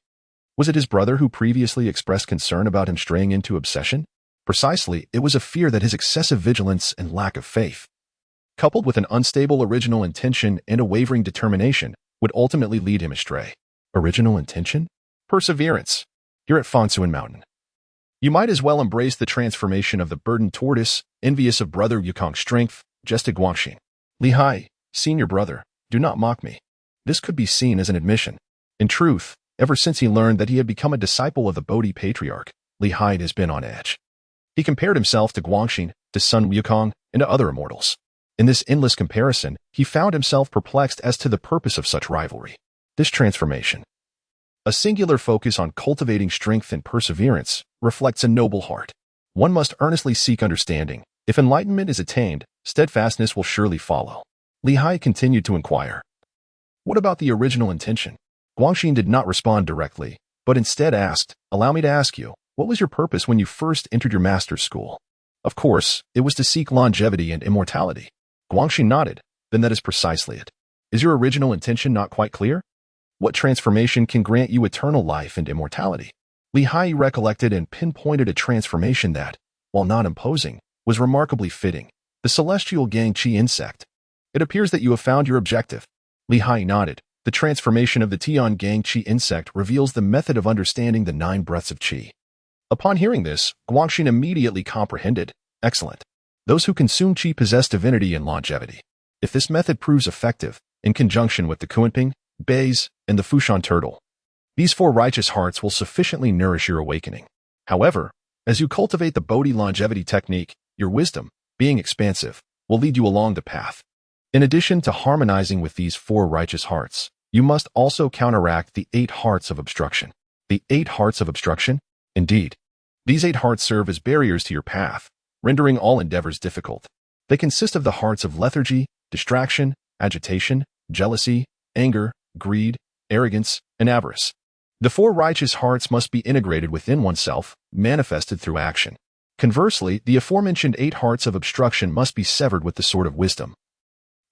Was it his brother who previously expressed concern about him straying into obsession? Precisely, it was a fear that his excessive vigilance and lack of faith, coupled with an unstable original intention and a wavering determination, would ultimately lead him astray. Original intention? Perseverance. Here at Fangcun Mountain, you might as well embrace the transformation of the burdened tortoise, envious of brother Yukong's strength, jested Guangxin. Li Hai, senior brother, do not mock me. This could be seen as an admission. In truth, ever since he learned that he had become a disciple of the Bodhi Patriarch, Li Hai has been on edge. He compared himself to Guangxin, to Sun Wukong, and to other immortals. In this endless comparison, he found himself perplexed as to the purpose of such rivalry. This transformation, a singular focus on cultivating strength and perseverance, reflects a noble heart. One must earnestly seek understanding. If enlightenment is attained, steadfastness will surely follow. Li Hai continued to inquire, what about the original intention? Guangxin did not respond directly, but instead asked, allow me to ask you, what was your purpose when you first entered your master's school? Of course, it was to seek longevity and immortality. Guangxin nodded. Then that is precisely it. Is your original intention not quite clear? What transformation can grant you eternal life and immortality? Li Hai recollected and pinpointed a transformation that, while not imposing, was remarkably fitting. The celestial Gangqi insect. It appears that you have found your objective. Li Hai nodded. The transformation of the Tiangang Gangqi insect reveals the method of understanding the 9 breaths of qi. Upon hearing this, Guangxin immediately comprehended. Excellent. Those who consume qi possess divinity and longevity. If this method proves effective, in conjunction with the Kunpeng, Bays, and the Fushan turtle, these 4 righteous hearts will sufficiently nourish your awakening. However, as you cultivate the Bodhi longevity technique, your wisdom, being expansive, will lead you along the path. In addition to harmonizing with these 4 righteous hearts, you must also counteract the 8 hearts of obstruction. The 8 hearts of obstruction? Indeed. These 8 hearts serve as barriers to your path, rendering all endeavors difficult. They consist of the hearts of lethargy, distraction, agitation, jealousy, anger, greed, arrogance, and avarice. The four righteous hearts must be integrated within oneself, manifested through action. Conversely, the aforementioned 8 hearts of obstruction must be severed with the sword of wisdom,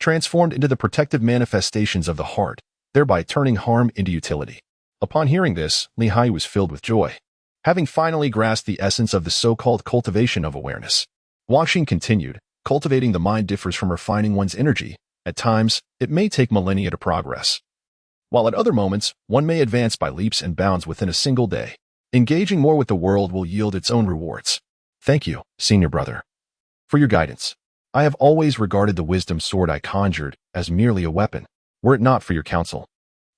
transformed into the protective manifestations of the heart, thereby turning harm into utility. Upon hearing this, Haiyi was filled with joy, having finally grasped the essence of the so-called cultivation of awareness. Guanxin continued, cultivating the mind differs from refining one's energy. At times, it may take millennia to progress, while at other moments, one may advance by leaps and bounds within a single day. Engaging more with the world will yield its own rewards. Thank you, senior brother, for your guidance. I have always regarded the wisdom sword I conjured as merely a weapon. Were it not for your counsel,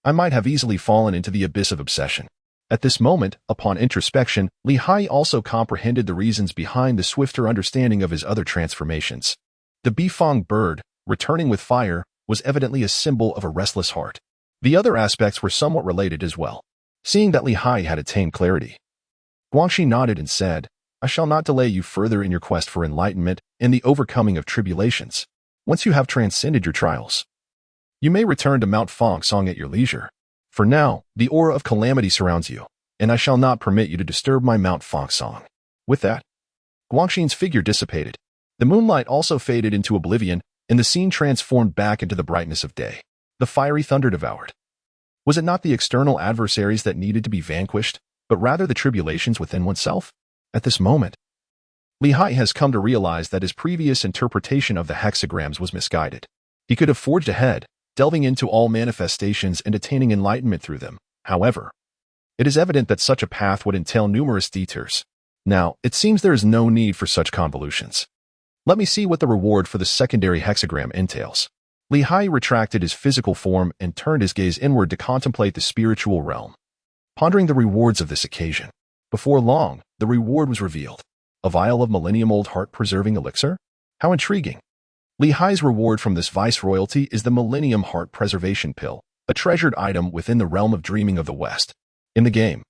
I might have easily fallen into the abyss of obsession. At this moment, upon introspection, Haiyi also comprehended the reasons behind the swifter understanding of his other transformations. The Bifang bird, returning with fire, was evidently a symbol of a restless heart. The other aspects were somewhat related as well. Seeing that Haiyi had attained clarity, Guanxin nodded and said, I shall not delay you further in your quest for enlightenment and the overcoming of tribulations. Once you have transcended your trials, you may return to Mount Fangcun at your leisure. For now, the aura of calamity surrounds you, and I shall not permit you to disturb my Mount Fangcun. With that, Guanxin's figure dissipated. The moonlight also faded into oblivion, and the scene transformed back into the brightness of day. The fiery thunder devoured. Was it not the external adversaries that needed to be vanquished, but rather the tribulations within oneself? At this moment, Haiyi has come to realize that his previous interpretation of the hexagrams was misguided. He could have forged ahead, delving into all manifestations and attaining enlightenment through them. However, it is evident that such a path would entail numerous detours. Now, it seems there is no need for such convolutions. Let me see what the reward for the secondary hexagram entails. Haiyi retracted his physical form and turned his gaze inward to contemplate the spiritual realm, pondering the rewards of this occasion. Before long, the reward was revealed. A vial of millennium-old heart-preserving elixir? How intriguing. Haiyi's reward from this viceroyalty is the Millennium Heart Preservation Pill, a treasured item within the realm of dreaming of the West. In the game,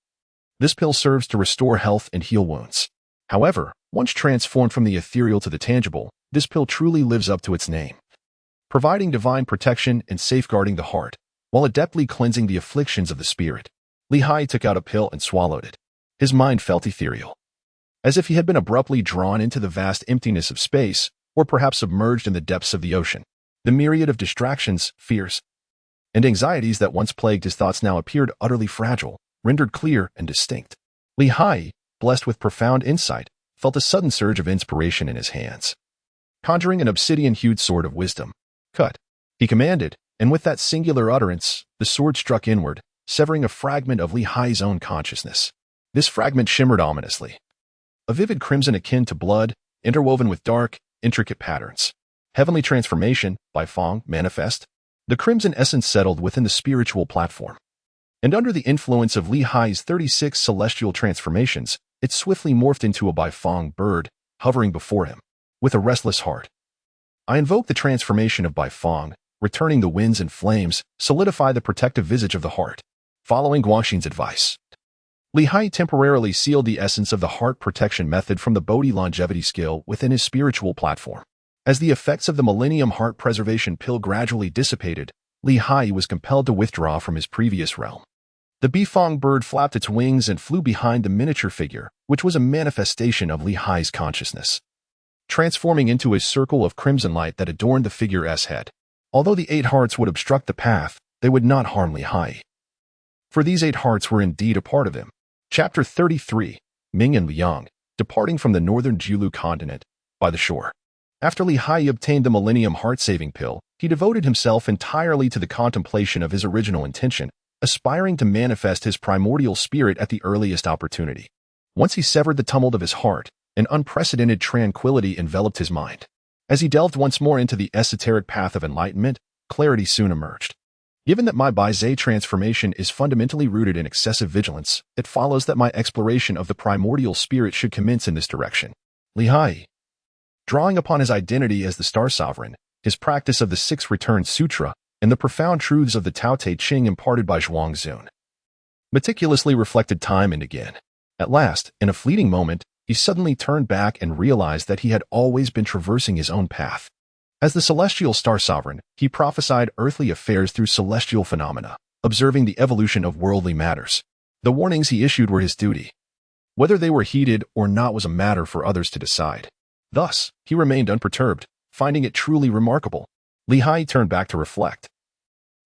this pill serves to restore health and heal wounds. However, once transformed from the ethereal to the tangible, this pill truly lives up to its name, providing divine protection and safeguarding the heart, while adeptly cleansing the afflictions of the spirit. Haiyi took out a pill and swallowed it. His mind felt ethereal, as if he had been abruptly drawn into the vast emptiness of space, or perhaps submerged in the depths of the ocean. The myriad of distractions, fears, and anxieties that once plagued his thoughts now appeared utterly fragile, rendered clear and distinct. Haiyi, blessed with profound insight, felt a sudden surge of inspiration in his hands. Conjuring an obsidian-hued sword of wisdom, cut, he commanded, and with that singular utterance, the sword struck inward, severing a fragment of Haiyi's own consciousness. This fragment shimmered ominously, a vivid crimson akin to blood, interwoven with dark, intricate patterns. Heavenly transformation, by Fang, manifest. The crimson essence settled within the spiritual platform, and under the influence of Haiyi's 36 celestial transformations, it swiftly morphed into a Bifang bird, hovering before him, with a restless heart. I invoke the transformation of Bifang, returning the winds and flames, solidify the protective visage of the heart. Following Guanxin's advice, Haiyi temporarily sealed the essence of the heart protection method from the Bodhi longevity skill within his spiritual platform. As the effects of the Millennium Heart Preservation Pill gradually dissipated, Haiyi was compelled to withdraw from his previous realm. The Bifang bird flapped its wings and flew behind the miniature figure, which was a manifestation of Haiyi's consciousness, transforming into a circle of crimson light that adorned the figure's head. Although the 8 hearts would obstruct the path, they would not harm Haiyi, for these 8 hearts were indeed a part of him. Chapter 33, Ming and Liang, departing from the northern Julu continent, by the shore. After Haiyi obtained the Millennium Heart-Saving Pill, he devoted himself entirely to the contemplation of his original intention, aspiring to manifest his primordial spirit at the earliest opportunity. Once he severed the tumult of his heart, an unprecedented tranquility enveloped his mind. As he delved once more into the esoteric path of enlightenment, clarity soon emerged. Given that my Baizé transformation is fundamentally rooted in excessive vigilance, it follows that my exploration of the primordial spirit should commence in this direction. Haiyi, drawing upon his identity as the Star Sovereign, his practice of the Six Return Sutra, and the profound truths of the Tao Te Ching imparted by Zhuangzun, meticulously reflected time and again. At last, in a fleeting moment, he suddenly turned back and realized that he had always been traversing his own path. As the celestial Star Sovereign, he prophesied earthly affairs through celestial phenomena, observing the evolution of worldly matters. The warnings he issued were his duty. Whether they were heeded or not was a matter for others to decide. Thus, he remained unperturbed, finding it truly remarkable. Haiyi turned back to reflect.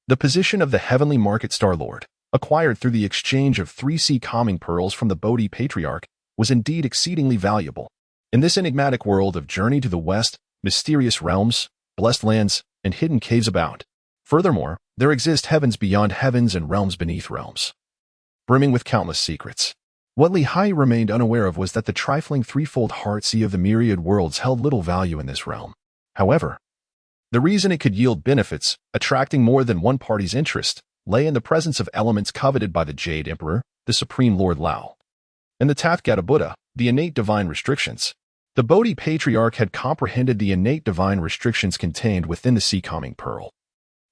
The position of the heavenly market star lord, acquired through the exchange of 3 sea calming pearls from the Bodhi patriarch, was indeed exceedingly valuable. In this enigmatic world of journey to the west, mysterious realms, blessed lands, and hidden caves abound. Furthermore, there exist heavens beyond heavens and realms beneath realms, brimming with countless secrets. What Haiyi remained unaware of was that the trifling threefold heart sea of the myriad worlds held little value in this realm. However, the reason it could yield benefits, attracting more than one party's interest, lay in the presence of elements coveted by the Jade Emperor, the Supreme Lord Lao, and the Tathagata Buddha, the innate divine restrictions. The Bodhi Patriarch had comprehended the innate divine restrictions contained within the sea calming pearl,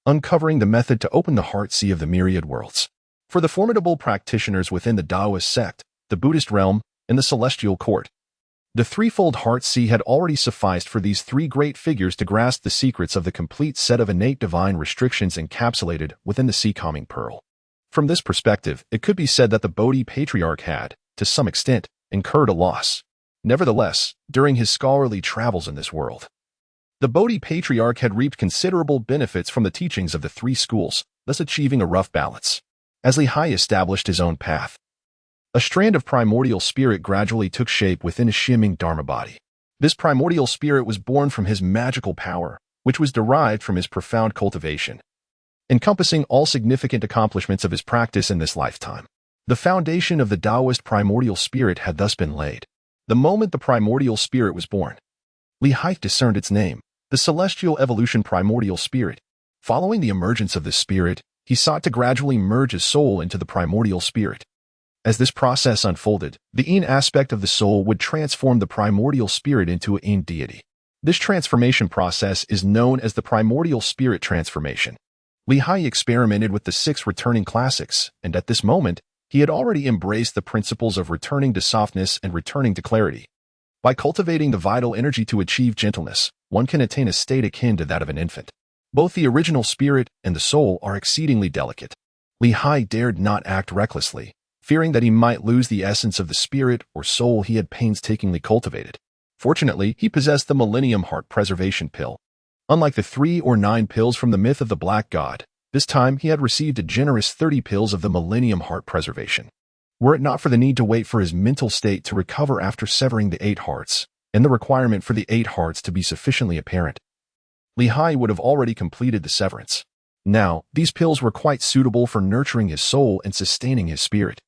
uncovering the method to open the heart sea of the myriad worlds. For the formidable practitioners within the Taoist sect, the Buddhist realm, and the celestial court, the threefold heart sea had already sufficed for these 3 great figures to grasp the secrets of the complete set of innate divine restrictions encapsulated within the sea calming pearl. From this perspective, it could be said that the Bodhi Patriarch had, to some extent, incurred a loss. Nevertheless, during his scholarly travels in this world, the Bodhi Patriarch had reaped considerable benefits from the teachings of the 3 schools, thus achieving a rough balance. As Haiyi established his own path, a strand of primordial spirit gradually took shape within his shimming Dharma body. This primordial spirit was born from his magical power, which was derived from his profound cultivation, encompassing all significant accomplishments of his practice in this lifetime. The foundation of the Taoist primordial spirit had thus been laid. The moment the primordial spirit was born, Haiyi discerned its name, the celestial evolution primordial spirit. Following the emergence of this spirit, he sought to gradually merge his soul into the primordial spirit. As this process unfolded, the Yin aspect of the soul would transform the primordial spirit into a Yin deity. This transformation process is known as the primordial spirit transformation. Haiyi experimented with the 6 returning classics, and at this moment, he had already embraced the principles of returning to softness and returning to clarity. By cultivating the vital energy to achieve gentleness, one can attain a state akin to that of an infant. Both the original spirit and the soul are exceedingly delicate. Haiyi dared not act recklessly, fearing that he might lose the essence of the spirit or soul he had painstakingly cultivated. Fortunately, he possessed the Millennium Heart Preservation Pill. Unlike the 3 or 9 pills from the myth of the Black God, this time he had received a generous 30 pills of the Millennium Heart Preservation. Were it not for the need to wait for his mental state to recover after severing the 8 hearts, and the requirement for the 8 hearts to be sufficiently apparent, Haiyi would have already completed the severance. Now, these pills were quite suitable for nurturing his soul and sustaining his spirit.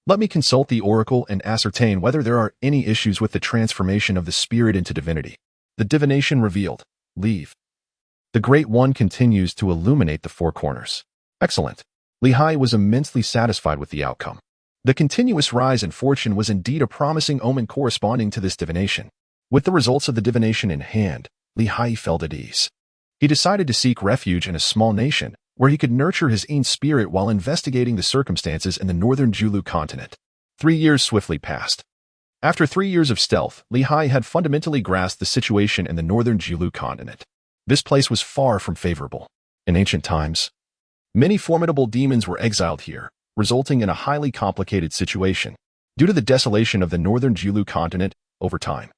Let me consult the oracle and ascertain whether there are any issues with the transformation of the spirit into divinity. The divination revealed. Leave. The Great One continues to illuminate the 4 corners. Excellent. Haiyi was immensely satisfied with the outcome. The continuous rise in fortune was indeed a promising omen corresponding to this divination. With the results of the divination in hand, Haiyi felt at ease. He decided to seek refuge in a small nation, where he could nurture his Yin spirit while investigating the circumstances in the northern Julu continent. 3 years swiftly passed. After 3 years of stealth, Haiyi had fundamentally grasped the situation in the northern Julu continent. This place was far from favorable. In ancient times, many formidable demons were exiled here, resulting in a highly complicated situation. Due to the desolation of the northern Julu continent, over time,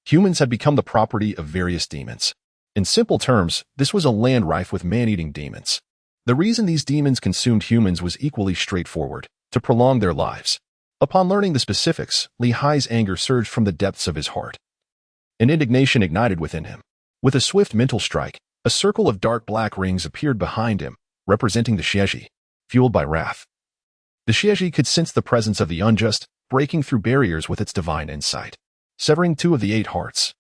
humans had become the property of various demons. In simple terms, this was a land rife with man-eating demons. The reason these demons consumed humans was equally straightforward: to prolong their lives. Upon learning the specifics, Haiyi's anger surged from the depths of his heart. An indignation ignited within him. With a swift mental strike, a circle of dark black rings appeared behind him, representing the Haiyi, fueled by wrath. The Haiyi could sense the presence of the unjust, breaking through barriers with its divine insight. Severing 2 of the 8 hearts,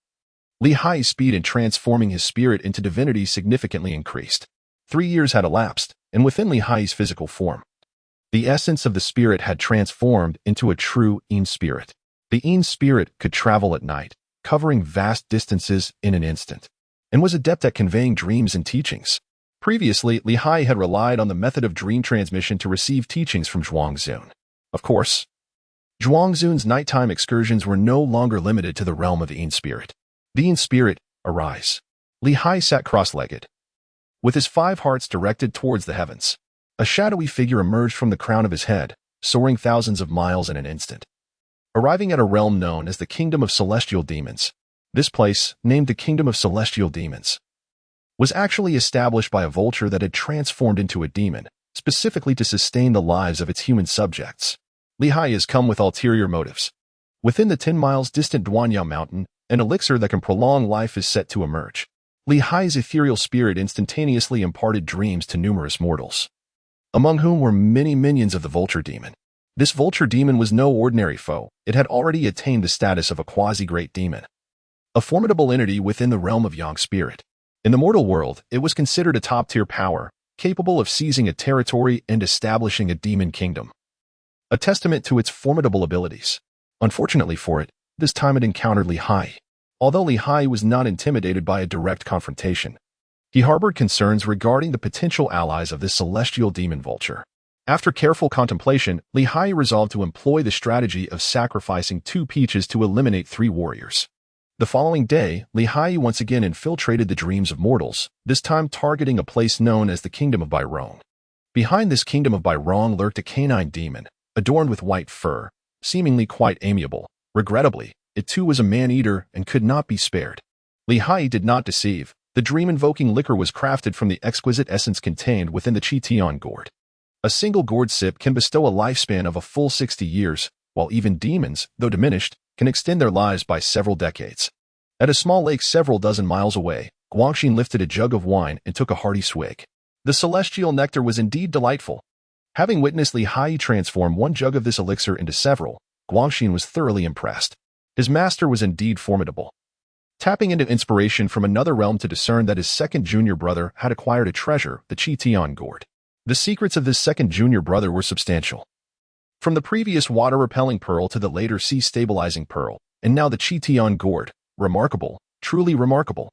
Haiyi's speed in transforming his spirit into divinity significantly increased. 3 years had elapsed, and within Haiyi's physical form, the essence of the spirit had transformed into a true Yin spirit. The Yin spirit could travel at night, covering vast distances in an instant, and was adept at conveying dreams and teachings. Previously, Haiyi had relied on the method of dream transmission to receive teachings from Zhuangzun. Of course, Zhuangzun's nighttime excursions were no longer limited to the realm of the Yin spirit. The Yin spirit, arise. Haiyi sat cross-legged, with his 5 hearts directed towards the heavens. A shadowy figure emerged from the crown of his head, soaring thousands of miles in an instant. Arriving at a realm known as the Kingdom of Celestial Demons, this place, named the Kingdom of Celestial Demons, was actually established by a vulture that had transformed into a demon, specifically to sustain the lives of its human subjects. Haiyi has come with ulterior motives. Within the 10 miles distant Tiangang Mountain, an elixir that can prolong life is set to emerge. Haiyi's ethereal spirit instantaneously imparted dreams to numerous mortals, among whom were many minions of the vulture demon. This vulture demon was no ordinary foe. It had already attained the status of a quasi-great demon, a formidable entity within the realm of Yang spirit. In the mortal world, it was considered a top-tier power, capable of seizing a territory and establishing a demon kingdom, a testament to its formidable abilities. Unfortunately for it, this time it encountered Haiyi. Although Haiyi was not intimidated by a direct confrontation, he harbored concerns regarding the potential allies of this celestial demon vulture. After careful contemplation, Haiyi resolved to employ the strategy of sacrificing 2 peaches to eliminate 3 warriors. The following day, Haiyi once again infiltrated the dreams of mortals, this time targeting a place known as the Kingdom of Bairong. Behind this Kingdom of Bairong lurked a canine demon, adorned with white fur, seemingly quite amiable. Regrettably, it too was a man-eater and could not be spared. Haiyi did not deceive. The dream-invoking liquor was crafted from the exquisite essence contained within the Tiangang gourd. A single gourd sip can bestow a lifespan of a full 60 years, while even demons, though diminished, can extend their lives by several decades. At a small lake several dozen miles away, Guangxin lifted a jug of wine and took a hearty swig. The celestial nectar was indeed delightful. Having witnessed Haiyi transform 1 jug of this elixir into several, Guangxin was thoroughly impressed. His master was indeed formidable. Tapping into inspiration from another realm to discern that his second junior brother had acquired a treasure, the Tiangang gourd. The secrets of this second junior brother were substantial. From the previous water-repelling pearl to the later sea-stabilizing pearl, and now the Tiangang gourd, remarkable, truly remarkable.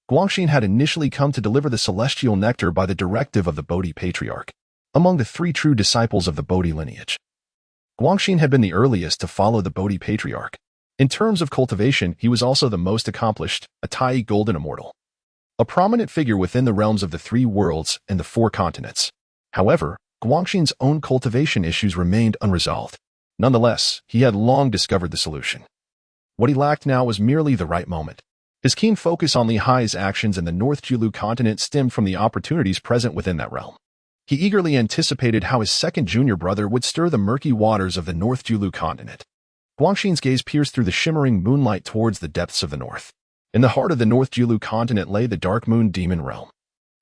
Guangxin had initially come to deliver the celestial nectar by the directive of the Bodhi patriarch. Among the 3 true disciples of the Bodhi lineage, Guangxin had been the earliest to follow the Bodhi patriarch. In terms of cultivation, he was also the most accomplished, a Haiyi golden immortal, a prominent figure within the realms of the 3 worlds and the 4 continents. However, Guangxin's own cultivation issues remained unresolved. Nonetheless, he had long discovered the solution. What he lacked now was merely the right moment. His keen focus on Haiyi's actions in the North Julu continent stemmed from the opportunities present within that realm. He eagerly anticipated how his second junior brother would stir the murky waters of the North Julu continent. Guangxin's gaze pierced through the shimmering moonlight towards the depths of the north. In the heart of the North Julu continent lay the Dark Moon Demon Realm,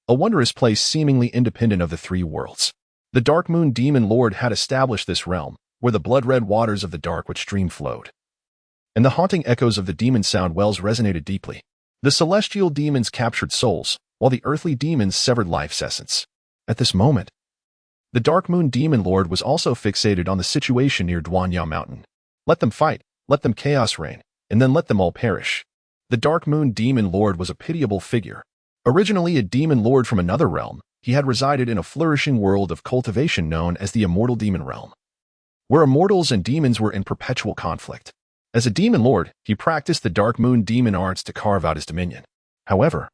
a wondrous place seemingly independent of the 3 worlds. The Dark Moon Demon Lord had established this realm, where the blood-red waters of the Darkwood stream flowed, and the haunting echoes of the demon sound wells resonated deeply. The celestial demons captured souls, while the earthly demons severed life's essence. At this moment, the Dark Moon Demon Lord was also fixated on the situation near Tiangang Mountain. Let them fight, let them chaos reign, and then let them all perish. The Dark Moon Demon Lord was a pitiable figure. Originally a demon lord from another realm, he had resided in a flourishing world of cultivation known as the Immortal Demon Realm, where immortals and demons were in perpetual conflict. As a demon lord, he practiced the Dark Moon demon arts to carve out his dominion. However,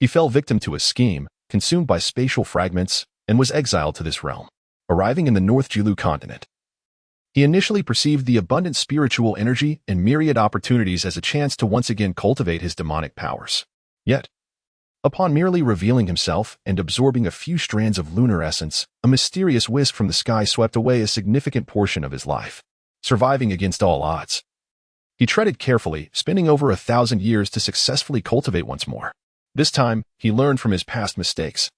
he fell victim to a scheme, consumed by spatial fragments, and was exiled to this realm. Arriving in the North Julu continent, he initially perceived the abundant spiritual energy and myriad opportunities as a chance to once again cultivate his demonic powers. Yet, upon merely revealing himself and absorbing a few strands of lunar essence, a mysterious whisk from the sky swept away a significant portion of his life. Surviving against all odds, he treaded carefully, spending over 1,000 years to successfully cultivate once more. This time, he learned from his past mistakes,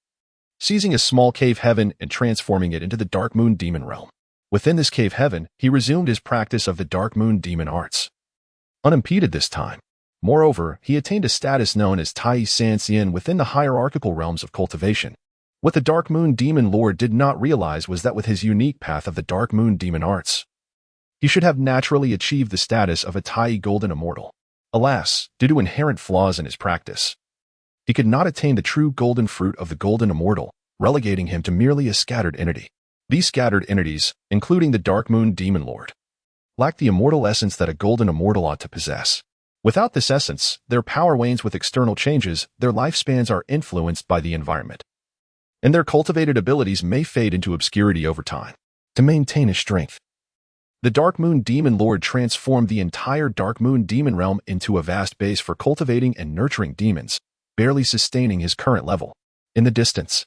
seizing a small cave heaven and transforming it into the Dark Moon Demon Realm. Within this cave heaven, he resumed his practice of the Dark Moon Demon arts, unimpeded this time. Moreover, he attained a status known as Tai San Xian within the hierarchical realms of cultivation. What the Dark Moon Demon Lord did not realize was that with his unique path of the Dark Moon Demon arts, he should have naturally achieved the status of a Tai Golden Immortal. Alas, due to inherent flaws in his practice, he could not attain the true golden fruit of the Golden Immortal, relegating him to merely a scattered entity. These scattered entities, including the Dark Moon Demon Lord, lacked the immortal essence that a Golden Immortal ought to possess. Without this essence, their power wanes with external changes, their lifespans are influenced by the environment, and their cultivated abilities may fade into obscurity over time. to maintain his strength. The Dark Moon Demon Lord transformed the entire Dark Moon Demon realm into a vast base for cultivating and nurturing demons, barely sustaining his current level. In the distance,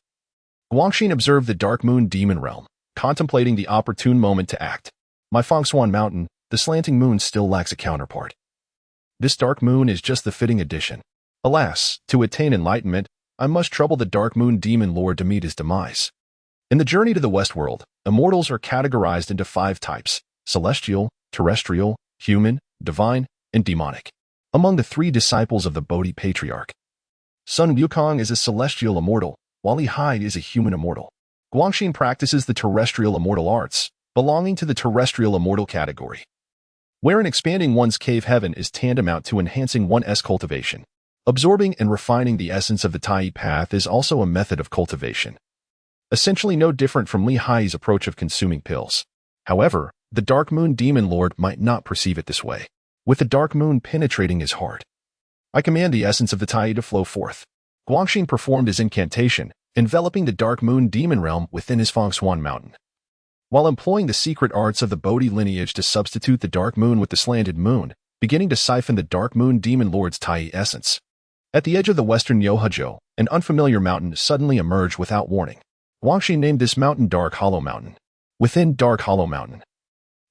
Guangxin observed the Dark Moon Demon realm, contemplating the opportune moment to act. My Fangcun Mountain, the slanting moon still lacks a counterpart. This dark moon is just the fitting addition. Alas, to attain enlightenment, I must trouble the Dark Moon Demon Lord to meet his demise. In the journey to the Westworld, immortals are categorized into 5 types: celestial, terrestrial, human, divine, and demonic. Among the 3 disciples of the Bodhi Patriarch, Sun Wukong is a celestial immortal, while Haiyi is a human immortal. Guangxin practices the terrestrial immortal arts, belonging to the terrestrial immortal category, wherein expanding one's cave heaven is tantamount to enhancing one's cultivation. Absorbing and refining the essence of the Haiyi path is also a method of cultivation, essentially no different from Haiyi's approach of consuming pills. However, the Dark Moon Demon Lord might not perceive it this way. With the Dark Moon penetrating his heart, I command the essence of the Haiyi to flow forth. Guangxin performed his incantation, enveloping the Dark Moon Demon realm within his Fangcun Mountain. While employing the secret arts of the Bodhi lineage to substitute the Dark Moon with the slanted moon, beginning to siphon the Dark Moon Demon Lord's Haiyi essence. At the edge of the western Yohajo, an unfamiliar mountain suddenly emerged without warning. Guangxin named this mountain Dark Hollow Mountain. Within Dark Hollow Mountain,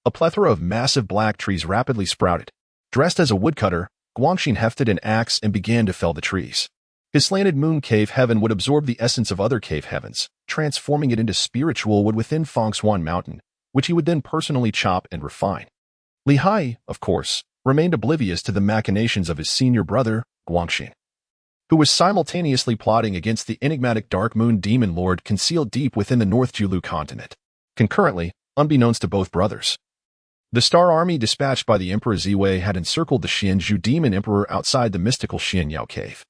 a plethora of massive black trees rapidly sprouted. Dressed as a woodcutter, Guangxin hefted an axe and began to fell the trees. His slanted moon cave heaven would absorb the essence of other cave heavens, transforming it into spiritual wood within Fangcun Mountain, which he would then personally chop and refine. Haiyi, of course, remained oblivious to the machinations of his senior brother, Guangxin, who was simultaneously plotting against the enigmatic Dark Moon Demon Lord concealed deep within the North Julu continent. Concurrently, unbeknownst to both brothers, the Star Army dispatched by the Emperor Ziwei had encircled the Xianzhu Demon Emperor outside the mystical Xianyao Cave.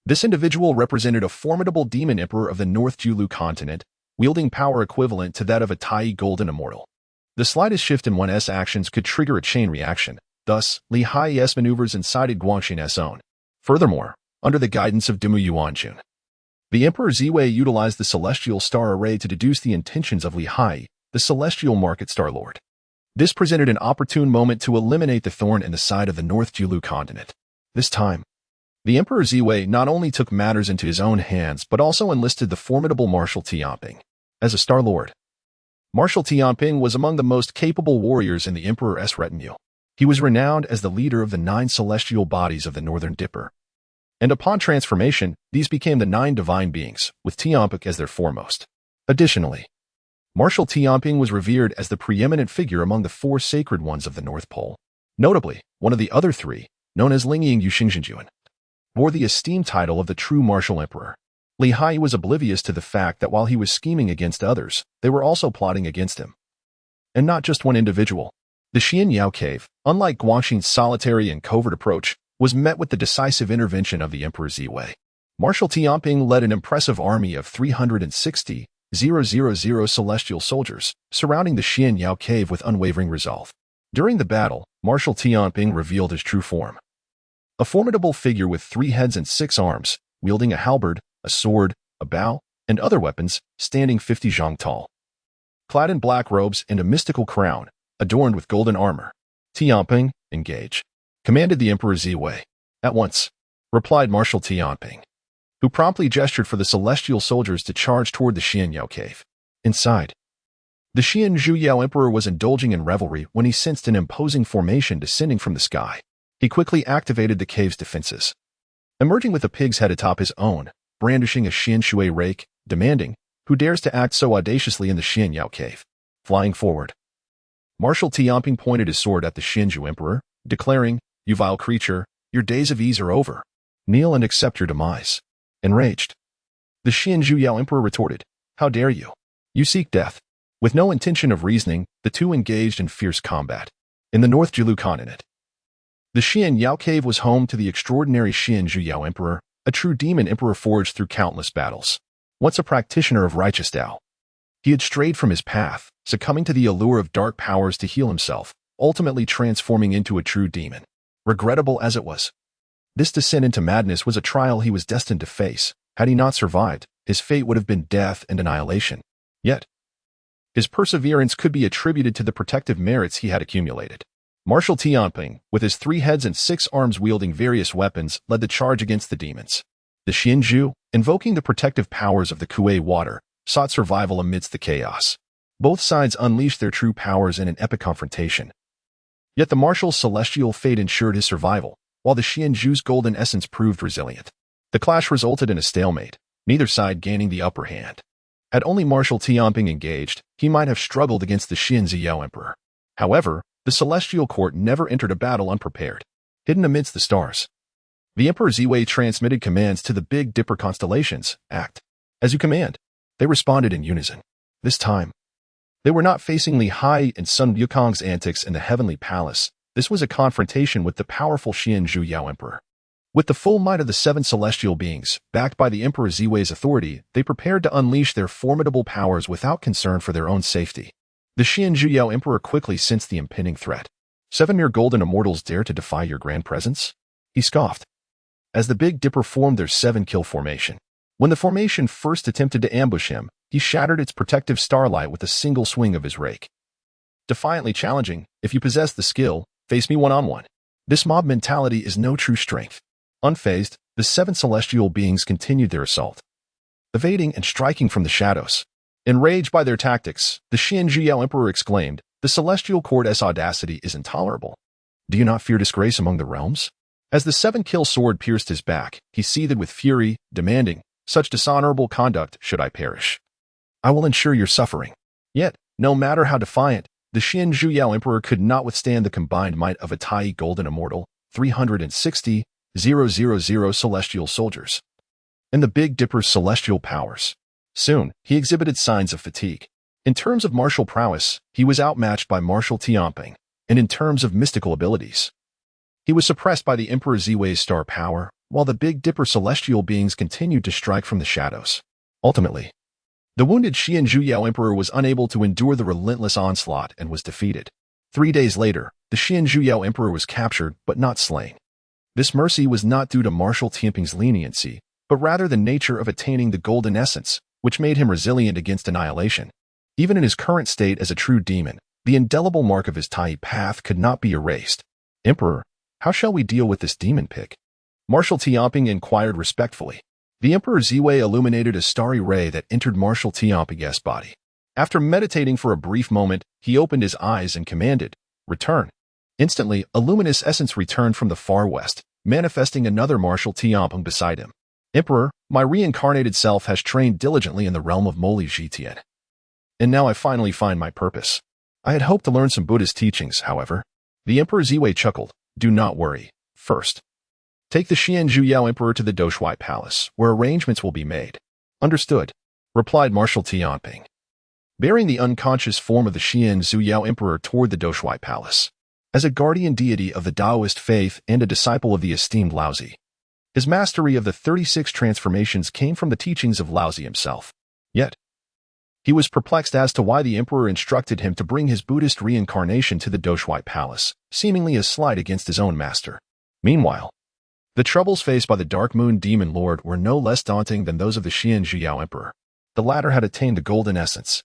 This individual represented a formidable demon emperor of the North Julu continent, wielding power equivalent to that of a Haiyi Golden Immortal. The slightest shift in one's actions could trigger a chain reaction. Thus, Haiyi's maneuvers incited Guangxin's own. Furthermore, under the guidance of Dimu Yuanjun, the Emperor Ziwei utilized the Celestial Star Array to deduce the intentions of Haiyi, the Celestial Market Star Lord. This presented an opportune moment to eliminate the thorn in the side of the North Julu continent. This time, the Emperor Ziwei not only took matters into his own hands but also enlisted the formidable Marshal Tianping as a Star Lord. Marshal Tianping was among the most capable warriors in the Emperor's retinue. He was renowned as the leader of the 9 celestial bodies of the Northern Dipper. And upon transformation, these became the 9 divine beings, with Tianping as their foremost. Additionally, Marshal Tianping was revered as the preeminent figure among the 4 sacred ones of the North Pole. Notably, one of the other 3, known as Lingying Yuxingzhenjuan, bore the esteemed title of the true martial emperor. Haiyi was oblivious to the fact that while he was scheming against others, they were also plotting against him. And not just one individual. The Xianyao Cave, unlike Guangxin's solitary and covert approach, was met with the decisive intervention of the Emperor Ziwei. Marshal Tianping led an impressive army of 360,000 celestial soldiers, surrounding the Xianyao Cave with unwavering resolve. During the battle, Marshal Tianping revealed his true form. A formidable figure with 3 heads and 6 arms, wielding a halberd, a sword, a bow, and other weapons, standing 50 zhang tall. Clad in black robes and a mystical crown, adorned with golden armor, Tianping, engage, commanded the Emperor Ziwei. At once, replied Marshal Tianping, who promptly gestured for the celestial soldiers to charge toward the Xianyao Cave. Inside, the Xianzhu Emperor was indulging in revelry when he sensed an imposing formation descending from the sky. He quickly activated the cave's defenses, emerging with a pig's head atop his own, brandishing a Xianshui rake, demanding, "Who dares to act so audaciously in the Xianyao Cave?" Flying forward, Marshal Tianping pointed his sword at the Xianzhu Emperor, declaring, "You vile creature, your days of ease are over. Kneel and accept your demise." Enraged, the Xianzhu Emperor retorted, "How dare you? You seek death." With no intention of reasoning, the two engaged in fierce combat. In the North Julu continent, the Xianyao Cave was home to the extraordinary Xianzhu Emperor, a true demon emperor forged through countless battles. Once a practitioner of righteous Tao, he had strayed from his path, succumbing to the allure of dark powers to heal himself, ultimately transforming into a true demon. Regrettable as it was, this descent into madness was a trial he was destined to face. Had he not survived, his fate would have been death and annihilation. Yet, His perseverance could be attributed to the protective merits he had accumulated. Marshal Tianping, with his 3 heads and 6 arms wielding various weapons, led the charge against the demons. The Xianzhu, invoking the protective powers of the Kuei water, sought survival amidst the chaos. Both sides unleashed their true powers in an epic confrontation. Yet the marshal's celestial fate ensured his survival, while the Xianzhu's golden essence proved resilient. The clash resulted in a stalemate, neither side gaining the upper hand. Had only Marshal Tianping engaged, he might have struggled against the Xianzhou Emperor. However, the celestial court never entered a battle unprepared. Hidden amidst the stars, the Emperor Ziwei transmitted commands to the Big Dipper constellations. Act as you command. They responded in unison. This time, they were not facing Li Haiyi and Sun Wukong's antics in the heavenly palace. This was a confrontation with the powerful Xianzhou Yao Emperor. With the full might of the 7 celestial beings, backed by the Emperor Ziwei's authority, they prepared to unleash their formidable powers without concern for their own safety. The Xianzhou Yao Emperor quickly sensed the impending threat. 7 mere golden immortals dare to defy your grand presence? He scoffed. As the Big Dipper formed their 7-kill formation. When the formation first attempted to ambush him, he shattered its protective starlight with a single swing of his rake. Defiantly challenging, if you possess the skill, face me one-on-one. This mob mentality is no true strength. Unfazed, the 7 celestial beings continued their assault, evading and striking from the shadows. Enraged by their tactics, the Xianzhou Yao Emperor exclaimed, "The celestial court's audacity is intolerable. Do you not fear disgrace among the realms?" As the 7-kill sword pierced his back, he seethed with fury, demanding, "Such dishonorable conduct should I perish. I will ensure your suffering." Yet, no matter how defiant, the Xianzhou Yao Emperor could not withstand the combined might of a Taiyi Golden Immortal, 360,000 celestial soldiers, and the Big Dipper's celestial powers. Soon, he exhibited signs of fatigue. In terms of martial prowess, he was outmatched by Marshal Tianping, and in terms of mystical abilities, he was suppressed by the Emperor Ziwei's star power, while the Big Dipper celestial beings continued to strike from the shadows. Ultimately, the wounded Xianzhou Yao Emperor was unable to endure the relentless onslaught and was defeated. 3 days later, the Xianzhou Yao Emperor was captured but not slain. This mercy was not due to Marshal Tianping's leniency, but rather the nature of attaining the golden essence, which made him resilient against annihilation. Even in his current state as a true demon, the indelible mark of his Taiyi path could not be erased. "Emperor, how shall we deal with this demon pick?" Marshal Tianping inquired respectfully. The Emperor Ziwei illuminated a starry ray that entered Marshal Tianping's body. After meditating for a brief moment, he opened his eyes and commanded, "Return." Instantly, a luminous essence returned from the far west, manifesting another Marshal Tianping beside him. "Emperor, my reincarnated self has trained diligently in the realm of Moli Zhitian. And now I finally find my purpose. I had hoped to learn some Buddhist teachings, however." The Emperor Ziwei chuckled. "Do not worry. First, take the Xianzhou Yao Emperor to the Doshui Palace, where arrangements will be made." "Understood," replied Marshal Tianping, bearing the unconscious form of the Xianzhou Yao Emperor toward the Doshui Palace. As a guardian deity of the Taoist faith and a disciple of the esteemed Laozi, his mastery of the 36 transformations came from the teachings of Laozi himself. Yet, he was perplexed as to why the emperor instructed him to bring his Buddhist reincarnation to the Doshui Palace, seemingly a slight against his own master. Meanwhile, the troubles faced by the Dark Moon Demon Lord were no less daunting than those of the Xianzhou Yao Emperor. The latter had attained the Golden Essence,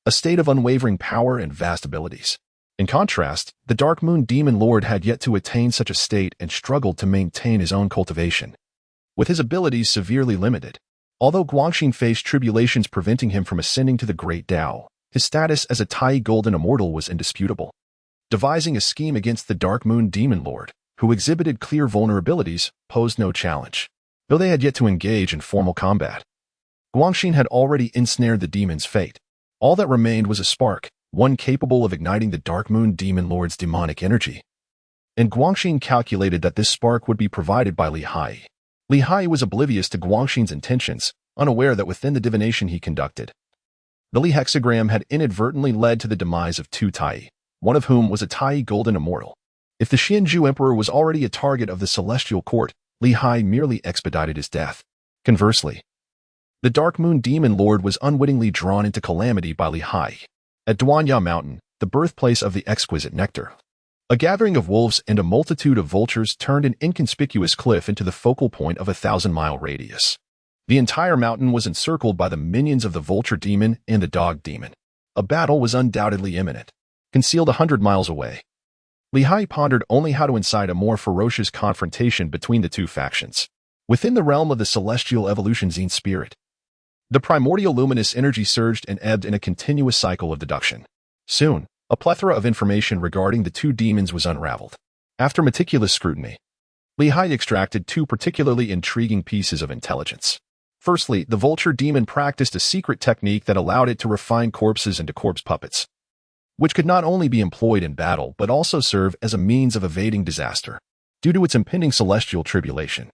a state of unwavering power and vast abilities. In contrast, the Dark Moon Demon Lord had yet to attain such a state and struggled to maintain his own cultivation, with his abilities severely limited. Although Guangxin faced tribulations preventing him from ascending to the Great Tao, his status as a Taiyi Golden Immortal was indisputable. Devising a scheme against the Dark Moon Demon Lord, who exhibited clear vulnerabilities, posed no challenge, though they had yet to engage in formal combat. Guangxin had already ensnared the demon's fate. All that remained was a spark, one capable of igniting the Dark Moon Demon Lord's demonic energy. And Guangxin calculated that this spark would be provided by Li Haiyi. Li Haiyi was oblivious to Guangxin's intentions, unaware that within the divination he conducted, the Li hexagram had inadvertently led to the demise of 2 Taiyi, one of whom was a Taiyi Golden Immortal. If the Xianzhou Emperor was already a target of the Celestial Court, Li Haiyi merely expedited his death. Conversely, the Dark Moon Demon Lord was unwittingly drawn into calamity by Li Haiyi. At Duanya Mountain, the birthplace of the exquisite nectar, a gathering of wolves and a multitude of vultures turned an inconspicuous cliff into the focal point of a 1,000-mile radius. The entire mountain was encircled by the minions of the vulture demon and the dog demon. A battle was undoubtedly imminent, concealed 100 miles away. Haiyi pondered only how to incite a more ferocious confrontation between the two factions. Within the realm of the celestial evolution Zen spirit, the primordial luminous energy surged and ebbed in a continuous cycle of deduction. Soon, a plethora of information regarding the two demons was unraveled. After meticulous scrutiny, Haiyi extracted two particularly intriguing pieces of intelligence. Firstly, the vulture demon practiced a secret technique that allowed it to refine corpses into corpse puppets, which could not only be employed in battle but also serve as a means of evading disaster. Due to its impending celestial tribulation,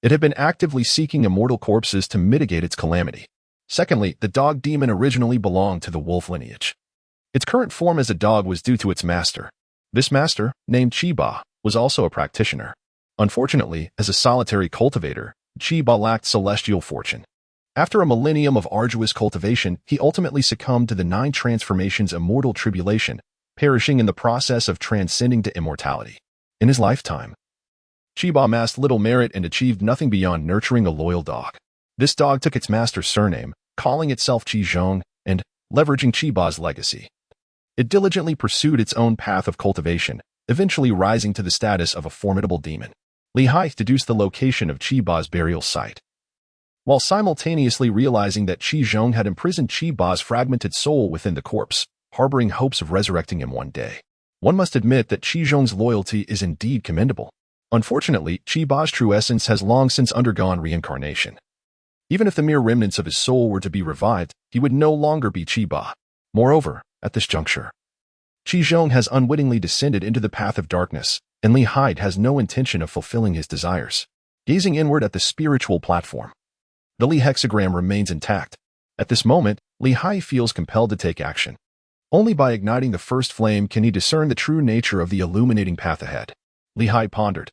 it had been actively seeking immortal corpses to mitigate its calamity. Secondly, the dog demon originally belonged to the wolf lineage. Its current form as a dog was due to its master. This master, named Chiba, was also a practitioner. Unfortunately, as a solitary cultivator, Chiba lacked celestial fortune. After a millennium of arduous cultivation, he ultimately succumbed to the 9 transformations immortal tribulation, perishing in the process of transcending to immortality. In his lifetime, Chiba amassed little merit and achieved nothing beyond nurturing a loyal dog. This dog took its master's surname, calling itself Qizhong, and, leveraging Chiba's legacy, it diligently pursued its own path of cultivation, eventually rising to the status of a formidable demon. Haiyi deduced the location of Chiba's burial site, while simultaneously realizing that Qizhong had imprisoned Chiba's fragmented soul within the corpse, harboring hopes of resurrecting him one day. One must admit that Qizhong's loyalty is indeed commendable. Unfortunately, Chiba's true essence has long since undergone reincarnation. Even if the mere remnants of his soul were to be revived, he would no longer be Chiba. Moreover, at this juncture, Qizhong has unwittingly descended into the path of darkness, and Haiyi has no intention of fulfilling his desires. Gazing inward at the spiritual platform, the Li hexagram remains intact. At this moment, Haiyi feels compelled to take action. Only by igniting the first flame can he discern the true nature of the illuminating path ahead. Haiyi pondered.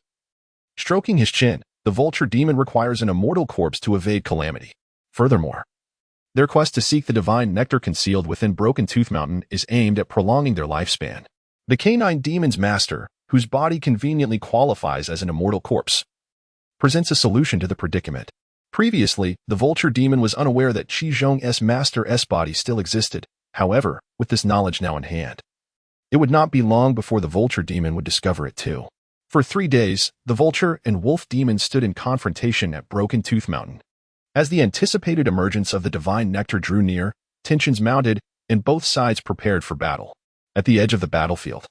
Stroking his chin, the vulture demon requires an immortal corpse to evade calamity. Furthermore, their quest to seek the divine nectar concealed within Broken Tooth Mountain is aimed at prolonging their lifespan. The canine demon's master, whose body conveniently qualifies as an immortal corpse, presents a solution to the predicament. Previously, the vulture demon was unaware that Qizhong's master's body still existed. However, with this knowledge now in hand, it would not be long before the vulture demon would discover it too. For 3 days, the vulture and wolf demon stood in confrontation at Broken Tooth Mountain. As the anticipated emergence of the divine nectar drew near, tensions mounted, and both sides prepared for battle. At the edge of the battlefield,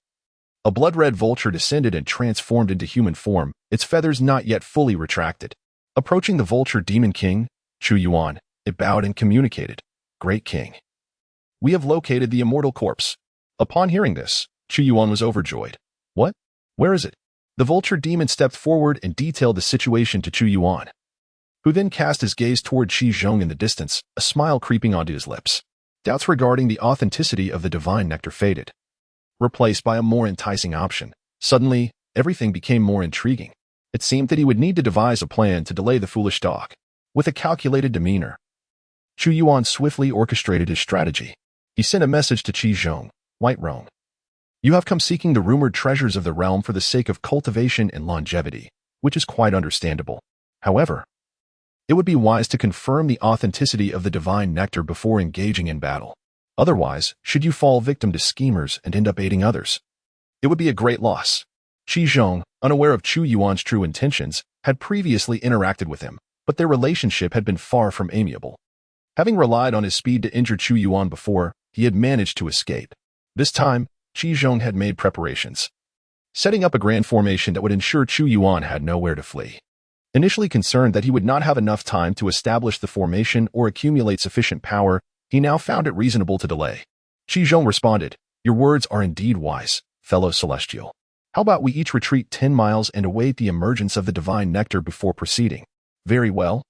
a blood-red vulture descended and transformed into human form, its feathers not yet fully retracted. Approaching the vulture demon king, Chu Yuan, it bowed and communicated, "Great king, we have located the immortal corpse." Upon hearing this, Chu Yuan was overjoyed. "What? Where is it?" The vulture demon stepped forward and detailed the situation to Chu Yuan, who then cast his gaze toward Qizhong in the distance, a smile creeping onto his lips. Doubts regarding the authenticity of the divine nectar faded, replaced by a more enticing option. Suddenly, everything became more intriguing. It seemed that he would need to devise a plan to delay the foolish dog. With a calculated demeanor, Chu Yuan swiftly orchestrated his strategy. He sent a message to Qizhong, "White Roan, you have come seeking the rumored treasures of the realm for the sake of cultivation and longevity, which is quite understandable. However, it would be wise to confirm the authenticity of the divine nectar before engaging in battle. Otherwise, should you fall victim to schemers and end up aiding others, it would be a great loss." Qizhong, unaware of Chu Yuan's true intentions, had previously interacted with him, but their relationship had been far from amiable. Having relied on his speed to injure Chu Yuan before, he had managed to escape. This time, Qizhong had made preparations, setting up a grand formation that would ensure Chu Yuan had nowhere to flee. Initially concerned that he would not have enough time to establish the formation or accumulate sufficient power, he now found it reasonable to delay. Qizhong responded, "Your words are indeed wise, fellow Celestial. How about we each retreat 10 miles and await the emergence of the divine nectar before proceeding?" "Very well."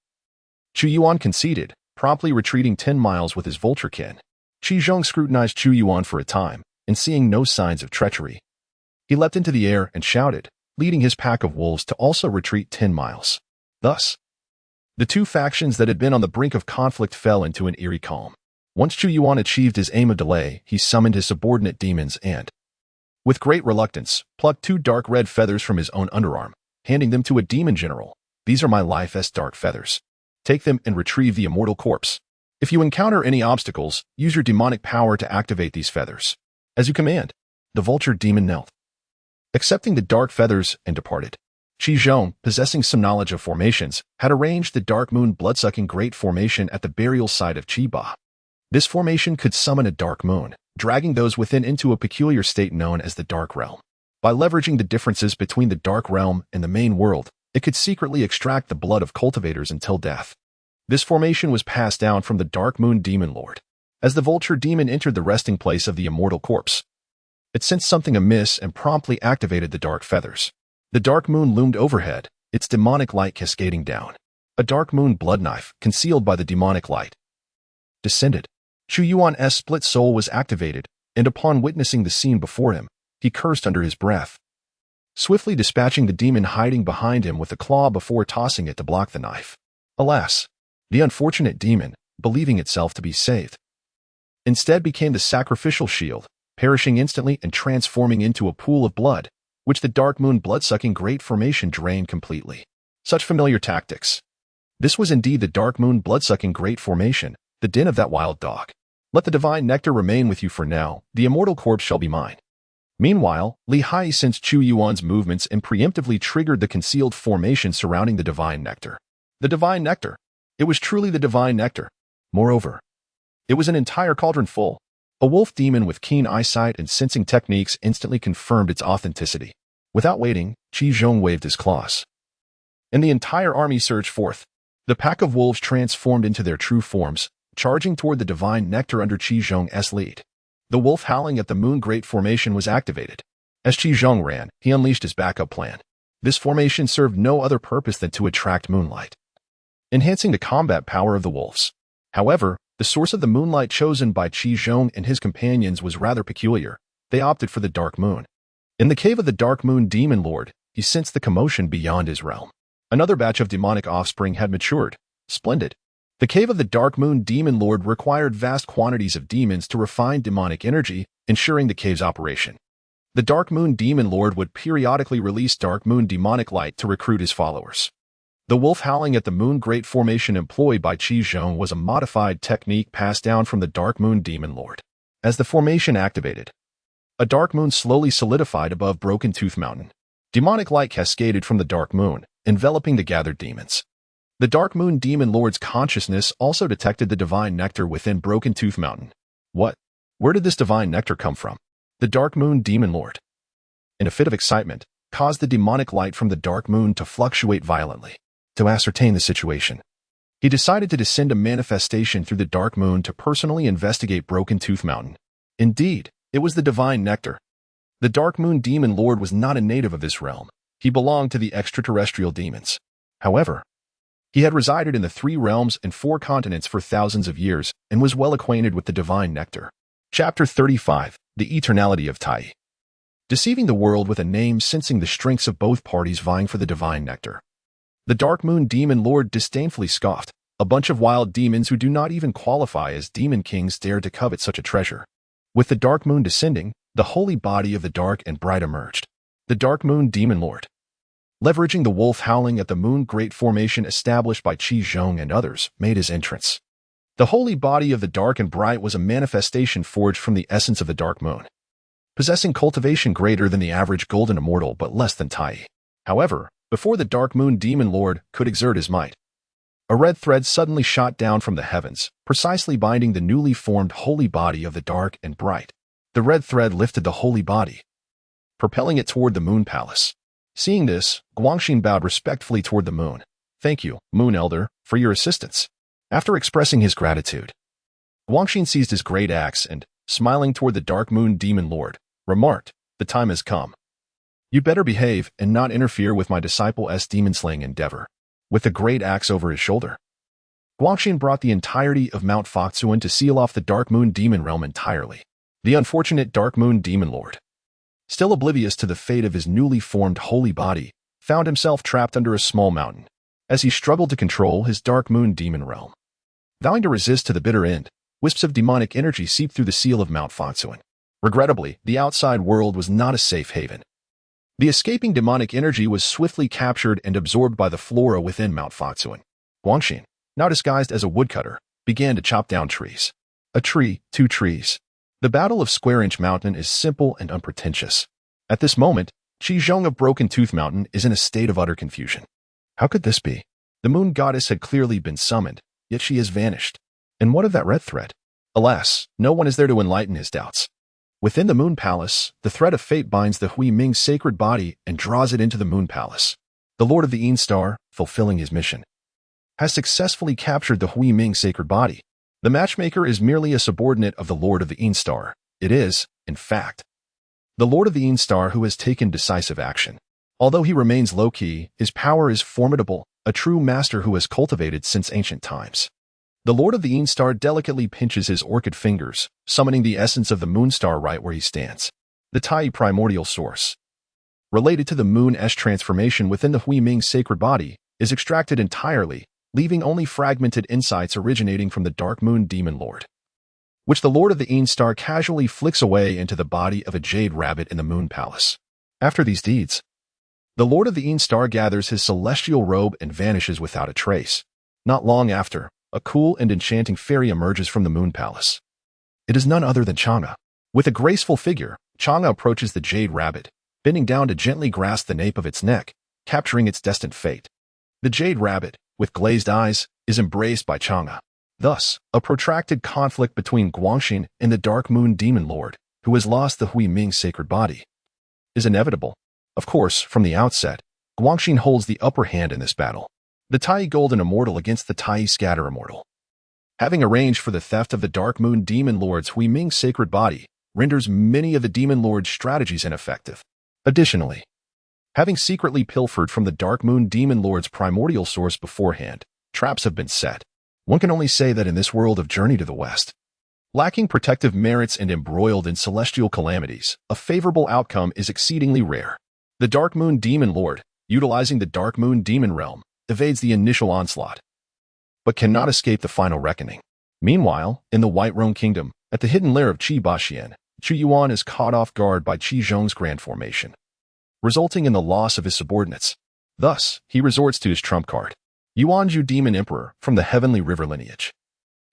Chu Yuan conceded, promptly retreating 10 miles with his vulture kin. Qizhong scrutinized Chu Yuan for a time, and seeing no signs of treachery, he leapt into the air and shouted, leading his pack of wolves to also retreat 10 miles. Thus, the two factions that had been on the brink of conflict fell into an eerie calm. Once Chu Yuan achieved his aim of delay, he summoned his subordinate demons and, with great reluctance, plucked 2 dark red feathers from his own underarm, handing them to a demon general. "These are my life's dark feathers. Take them and retrieve the immortal corpse." If you encounter any obstacles, use your demonic power to activate these feathers. As you command, the vulture demon knelt, accepting the dark feathers, and departed. Qi Zhong, possessing some knowledge of formations, had arranged the Dark Moon blood-sucking Great Formation at the burial site of Qi Ba. This formation could summon a dark moon, dragging those within into a peculiar state known as the Dark Realm. By leveraging the differences between the Dark Realm and the main world, it could secretly extract the blood of cultivators until death. This formation was passed down from the Dark Moon Demon Lord. As the vulture demon entered the resting place of the immortal corpse, it sensed something amiss and promptly activated the dark feathers. The dark moon loomed overhead, its demonic light cascading down. A dark moon blood knife, concealed by the demonic light, descended. Chu Yuan's split soul was activated, and upon witnessing the scene before him, he cursed under his breath, swiftly dispatching the demon hiding behind him with a claw before tossing it to block the knife. Alas, the unfortunate demon, believing itself to be saved, instead became the sacrificial shield, perishing instantly and transforming into a pool of blood, which the Dark Moon blood-sucking Great Formation drained completely. Such familiar tactics. This was indeed the Dark Moon blood-sucking Great Formation, the den of that wild dog. Let the divine nectar remain with you for now, the immortal corpse shall be mine. Meanwhile, Li Haiyi sensed Chu Yuan's movements and preemptively triggered the concealed formation surrounding the divine nectar. The divine nectar. It was truly the divine nectar. Moreover, it was an entire cauldron full. A wolf demon with keen eyesight and sensing techniques instantly confirmed its authenticity. Without waiting, Qi Zhong waved his claws, and the entire army surged forth. The pack of wolves transformed into their true forms, charging toward the divine nectar under Qi Zhong's lead. The wolf howling at the moon great formation was activated. As Qi Zhong ran, he unleashed his backup plan. This formation served no other purpose than to attract moonlight, enhancing the combat power of the wolves. However, the source of the moonlight chosen by Qi Zhong and his companions was rather peculiar. They opted for the dark moon. In the cave of the Dark Moon Demon Lord, he sensed the commotion beyond his realm. Another batch of demonic offspring had matured. Splendid. The cave of the Dark Moon Demon Lord required vast quantities of demons to refine demonic energy, ensuring the cave's operation. The Dark Moon Demon Lord would periodically release Dark Moon demonic light to recruit his followers. The wolf howling at the moon great formation employed by Qi Zhong was a modified technique passed down from the Dark Moon Demon Lord. As the formation activated, a dark moon slowly solidified above Broken Tooth Mountain. Demonic light cascaded from the dark moon, enveloping the gathered demons. The Dark Moon Demon Lord's consciousness also detected the divine nectar within Broken Tooth Mountain. What? Where did this divine nectar come from? The Dark Moon Demon Lord, in a fit of excitement, caused the demonic light from the dark moon to fluctuate violently. To ascertain the situation, he decided to descend a manifestation through the dark moon to personally investigate Broken Tooth Mountain. Indeed, it was the divine nectar. The Dark Moon Demon Lord was not a native of this realm. He belonged to the extraterrestrial demons. However, he had resided in the 3 realms and 4 continents for thousands of years and was well acquainted with the divine nectar. Chapter 35, The Eternality of Haiyi. Deceiving the world with a name, sensing the strengths of both parties vying for the divine nectar. The Dark Moon Demon Lord disdainfully scoffed. A bunch of wild demons who do not even qualify as demon kings dared to covet such a treasure. With the dark moon descending, the holy body of the dark and bright emerged. The Dark Moon Demon Lord, leveraging the wolf howling at the moon great formation established by Qi Zhong and others, made his entrance. The holy body of the dark and bright was a manifestation forged from the essence of the dark moon, possessing cultivation greater than the average golden immortal but less than Haiyi. However, before the Dark Moon Demon Lord could exert his might, a red thread suddenly shot down from the heavens, precisely binding the newly formed holy body of the dark and bright. The red thread lifted the holy body, propelling it toward the moon palace. Seeing this, Guangxin bowed respectfully toward the moon. Thank you, Moon Elder, for your assistance. After expressing his gratitude, Guangxin seized his great axe and, smiling toward the Dark Moon Demon Lord, remarked, "The time has come. You better behave and not interfere with my disciple's demon-slaying endeavor." With the great axe over his shoulder, Guangxin brought the entirety of Mount Fangcun to seal off the Dark Moon Demon Realm entirely. The unfortunate Dark Moon Demon Lord, still oblivious to the fate of his newly formed holy body, found himself trapped under a small mountain. As he struggled to control his Dark Moon Demon Realm, vowing to resist to the bitter end, wisps of demonic energy seeped through the seal of Mount Fangcun. Regrettably, the outside world was not a safe haven. The escaping demonic energy was swiftly captured and absorbed by the flora within Mount Fangcun. Guangxin, now disguised as a woodcutter, began to chop down trees. A tree, two trees. The Battle of Square-Inch Mountain is simple and unpretentious. At this moment, Qizhong of Broken Tooth Mountain is in a state of utter confusion. How could this be? The moon goddess had clearly been summoned, yet she has vanished. And what of that red thread? Alas, no one is there to enlighten his doubts. Within the Moon Palace, the thread of fate binds the Hui Ming's sacred body and draws it into the Moon Palace. The Lord of the Yin Star, fulfilling his mission, has successfully captured the Hui Ming sacred body. The matchmaker is merely a subordinate of the Lord of the Yin Star. It is, in fact, the Lord of the Yin Star who has taken decisive action. Although he remains low-key, his power is formidable, a true master who has cultivated since ancient times. The Lord of the Yin Star delicately pinches his orchid fingers, summoning the essence of the Moon Star right where he stands. The Haiyi primordial source, related to the Moon-esh transformation within the Hui Ming sacred body, is extracted entirely, leaving only fragmented insights originating from the Dark Moon Demon Lord, which the Lord of the Yin Star casually flicks away into the body of a jade rabbit in the Moon Palace. After these deeds, the Lord of the Yin Star gathers his celestial robe and vanishes without a trace. Not long after, a cool and enchanting fairy emerges from the Moon Palace. It is none other than Chang'e. With a graceful figure, Chang'e approaches the jade rabbit, bending down to gently grasp the nape of its neck, capturing its destined fate. The jade rabbit, with glazed eyes, is embraced by Chang'e. Thus, a protracted conflict between Guangxin and the Dark Moon Demon Lord, who has lost the Hui Ming sacred body, is inevitable. Of course, from the outset, Guangxin holds the upper hand in this battle. The Haiyi Golden Immortal against the Haiyi Scatter Immortal, having arranged for the theft of the Dark Moon Demon Lord's Hui Ming sacred body, renders many of the Demon Lord's strategies ineffective. Additionally, having secretly pilfered from the Dark Moon Demon Lord's primordial source beforehand, traps have been set. One can only say that in this world of Journey to the West, lacking protective merits and embroiled in celestial calamities, a favorable outcome is exceedingly rare. The Dark Moon Demon Lord, utilizing the Dark Moon Demon Realm, evades the initial onslaught, but cannot escape the final reckoning. Meanwhile, in the White Rome Kingdom, at the hidden lair of Qi Baxian, Chu Yuan is caught off guard by Qizhong's grand formation, resulting in the loss of his subordinates. Thus, he resorts to his trump card, Yuanzhu Demon Emperor from the Heavenly River lineage.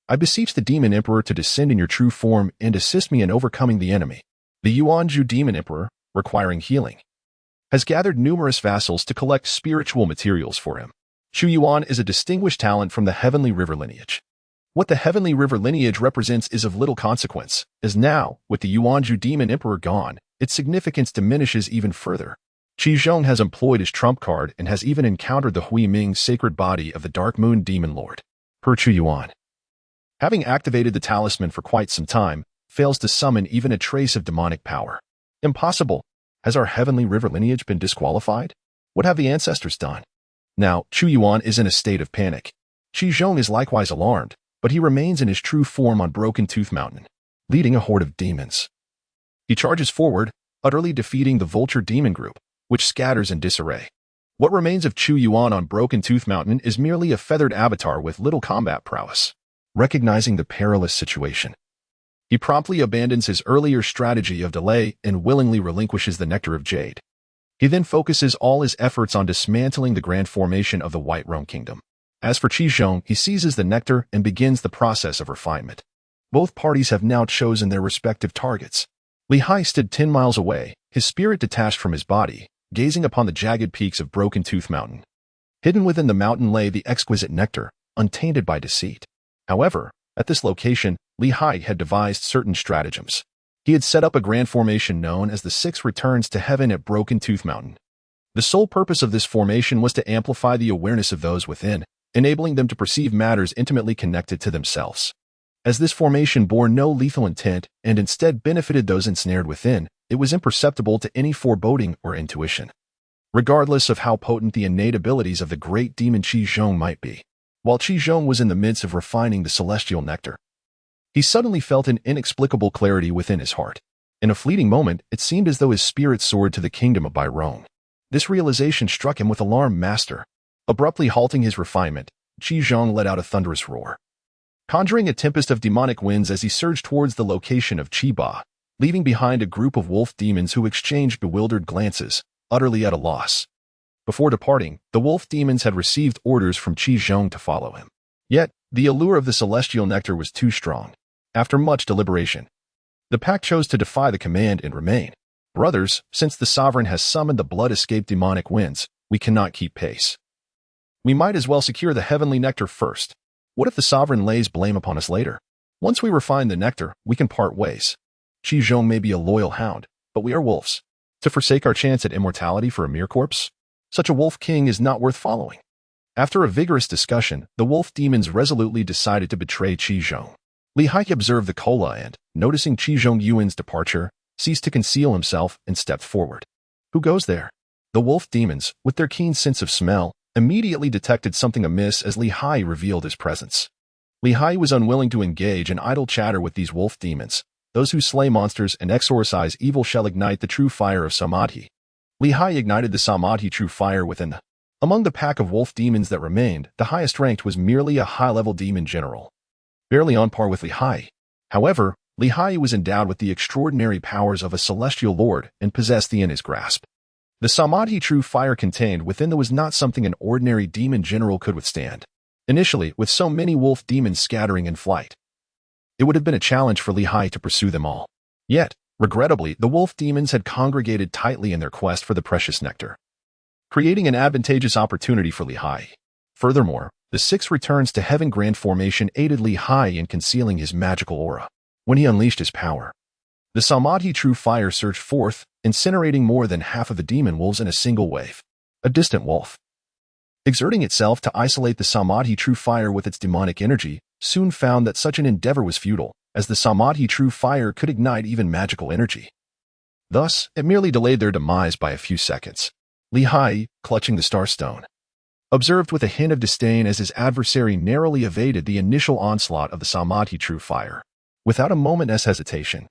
I beseech the Demon Emperor to descend in your true form and assist me in overcoming the enemy. The Yuanzhu Demon Emperor, requiring healing, has gathered numerous vassals to collect spiritual materials for him. Chu Yuan is a distinguished talent from the Heavenly River lineage. What the Heavenly River lineage represents is of little consequence, as now, with the Yuanzhu Demon Emperor gone, its significance diminishes even further. Qizhong has employed his trump card and has even encountered the Hui Ming sacred body of the Dark Moon Demon Lord. Per Chu Yuan, having activated the talisman for quite some time, fails to summon even a trace of demonic power. Impossible. Has our Heavenly River lineage been disqualified? What have the ancestors done? Now, Chu Yuan is in a state of panic. Qizhong is likewise alarmed, but he remains in his true form on Broken Tooth Mountain, leading a horde of demons. He charges forward, utterly defeating the Vulture Demon Group, which scatters in disarray. What remains of Chu Yuan on Broken Tooth Mountain is merely a feathered avatar with little combat prowess. Recognizing the perilous situation, he promptly abandons his earlier strategy of delay and willingly relinquishes the Nectar of Jade. He then focuses all his efforts on dismantling the grand formation of the White Rome Kingdom. As for Qizhong, he seizes the nectar and begins the process of refinement. Both parties have now chosen their respective targets. Li Hai stood 10 miles away, his spirit detached from his body, gazing upon the jagged peaks of Broken Tooth Mountain. Hidden within the mountain lay the exquisite nectar, untainted by deceit. However, at this location, Li Hai had devised certain stratagems. He had set up a grand formation known as the Six Returns to Heaven at Broken Tooth Mountain. The sole purpose of this formation was to amplify the awareness of those within, enabling them to perceive matters intimately connected to themselves. As this formation bore no lethal intent and instead benefited those ensnared within, it was imperceptible to any foreboding or intuition, regardless of how potent the innate abilities of the great demon Qizhong might be. While Qizhong was in the midst of refining the celestial nectar, he suddenly felt an inexplicable clarity within his heart. In a fleeting moment, it seemed as though his spirit soared to the kingdom of Bairong. This realization struck him with alarm. Master. Abruptly halting his refinement, Qizhong let out a thunderous roar, conjuring a tempest of demonic winds as he surged towards the location of Qiba, leaving behind a group of wolf demons who exchanged bewildered glances, utterly at a loss. Before departing, the wolf demons had received orders from Qizhong to follow him. Yet, The allure of the celestial nectar was too strong. After much deliberation, the pack chose to defy the command and remain. Brothers, since the sovereign has summoned the blood-escaped demonic winds, we cannot keep pace. We might as well secure the heavenly nectar first. What if the sovereign lays blame upon us later? Once we refine the nectar, we can part ways. Qi Zhong may be a loyal hound, but we are wolves. To forsake our chance at immortality for a mere corpse? Such a wolf king is not worth following. After a vigorous discussion, the wolf demons resolutely decided to betray Qi Zhong. Li Hai observed the cola and, noticing Qi Zhong Yuan's departure, ceased to conceal himself and stepped forward. Who goes there? The wolf demons, with their keen sense of smell, immediately detected something amiss as Li Hai revealed his presence. Li Hai was unwilling to engage in idle chatter with these wolf demons. Those who slay monsters and exorcise evil shall ignite the true fire of Samadhi. Li Hai ignited the Samadhi true fire within them. Among the pack of wolf demons that remained, the highest ranked was merely a high-level demon general, barely on par with Li Hai. However, Li Hai was endowed with the extraordinary powers of a celestial lord and possessed the in his grasp. The Samadhi true fire contained within them was not something an ordinary demon general could withstand. Initially, with so many wolf demons scattering in flight, it would have been a challenge for Li Hai to pursue them all. Yet, regrettably, the wolf demons had congregated tightly in their quest for the precious nectar, creating an advantageous opportunity for Li Hai. Furthermore, the 6 returns to heaven grand formation aided Li Hai in concealing his magical aura. When he unleashed his power, the Samadhi true fire surged forth, incinerating more than half of the demon wolves in a single wave. A distant wolf, exerting itself to isolate the Samadhi true fire with its demonic energy, soon found that such an endeavor was futile, as the Samadhi true fire could ignite even magical energy. Thus, it merely delayed their demise by a few seconds. Li Hai, clutching the starstone, observed with a hint of disdain as his adversary narrowly evaded the initial onslaught of the Samadhi true fire. Without a moment's hesitation,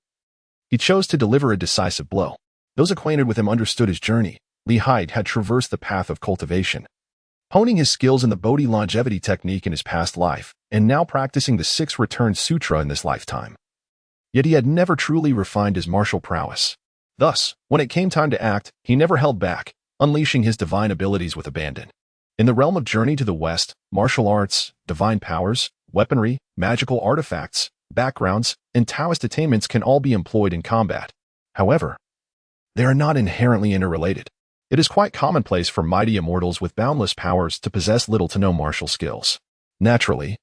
he chose to deliver a decisive blow. Those acquainted with him understood his journey. Li Hai had traversed the path of cultivation, honing his skills in the Bodhi longevity technique in his past life, and now practicing the 6 return sutra in this lifetime. Yet he had never truly refined his martial prowess. Thus, when it came time to act, he never held back, unleashing his divine abilities with abandon. In the realm of Journey to the West, martial arts, divine powers, weaponry, magical artifacts, backgrounds, and Taoist attainments can all be employed in combat. However, they are not inherently interrelated. It is quite commonplace for mighty immortals with boundless powers to possess little to no martial skills. Naturally,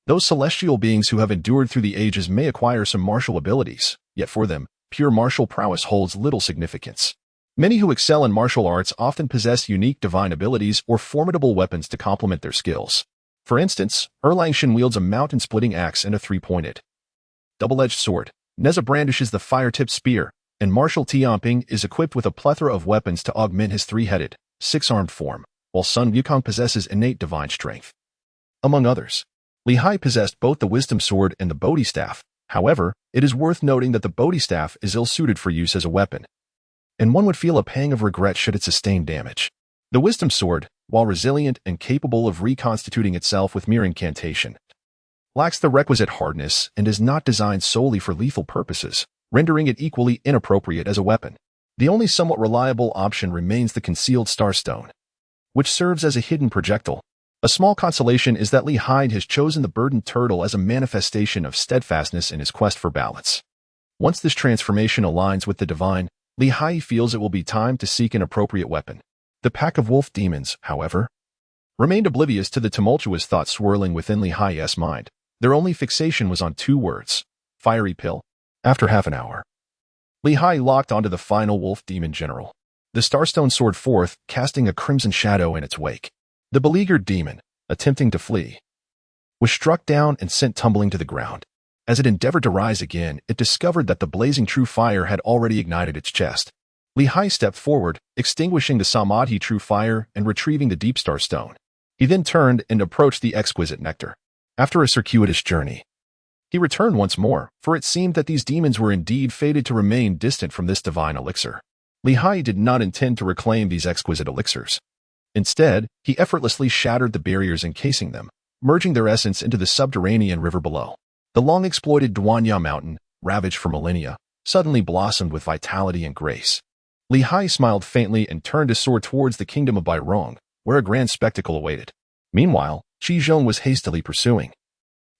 those celestial beings who have endured through the ages may acquire some martial abilities, yet for them, pure martial prowess holds little significance. Many who excel in martial arts often possess unique divine abilities or formidable weapons to complement their skills. For instance, Erlangshan wields a mountain-splitting axe and a 3-pointed, double-edged sword. Neza brandishes the fire-tipped spear, and martial Tianping is equipped with a plethora of weapons to augment his 3-headed, 6-armed form, while Sun Wukong possesses innate divine strength. Among others, Li Hai possessed both the wisdom sword and the Bodhi staff. However, it is worth noting that the Bodhi staff is ill-suited for use as a weapon, and one would feel a pang of regret should it sustain damage. The wisdom sword, while resilient and capable of reconstituting itself with mere incantation, lacks the requisite hardness and is not designed solely for lethal purposes, rendering it equally inappropriate as a weapon. The only somewhat reliable option remains the concealed starstone, which serves as a hidden projectile. A small consolation is that Li Hai has chosen the burdened turtle as a manifestation of steadfastness in his quest for balance. Once this transformation aligns with the divine, Li Hai feels it will be time to seek an appropriate weapon. The pack of wolf demons, however, remained oblivious to the tumultuous thoughts swirling within Li Hai's mind. Their only fixation was on 2 words: fiery pill. After half an hour, Li Hai locked onto the final wolf demon general. The starstone soared forth, casting a crimson shadow in its wake. The beleaguered demon, attempting to flee, was struck down and sent tumbling to the ground. As it endeavored to rise again, it discovered that the blazing true fire had already ignited its chest. Li Hai stepped forward, extinguishing the Samadhi true fire and retrieving the deep star stone. He then turned and approached the exquisite nectar. After a circuitous journey, he returned once more, for it seemed that these demons were indeed fated to remain distant from this divine elixir. Li Hai did not intend to reclaim these exquisite elixirs. Instead, he effortlessly shattered the barriers encasing them, merging their essence into the subterranean river below. The long-exploited Duanya Mountain, ravaged for millennia, suddenly blossomed with vitality and grace. Li Hai smiled faintly and turned his sword towards the kingdom of Bairong, where a grand spectacle awaited. Meanwhile, Qi Zhong was hastily pursuing.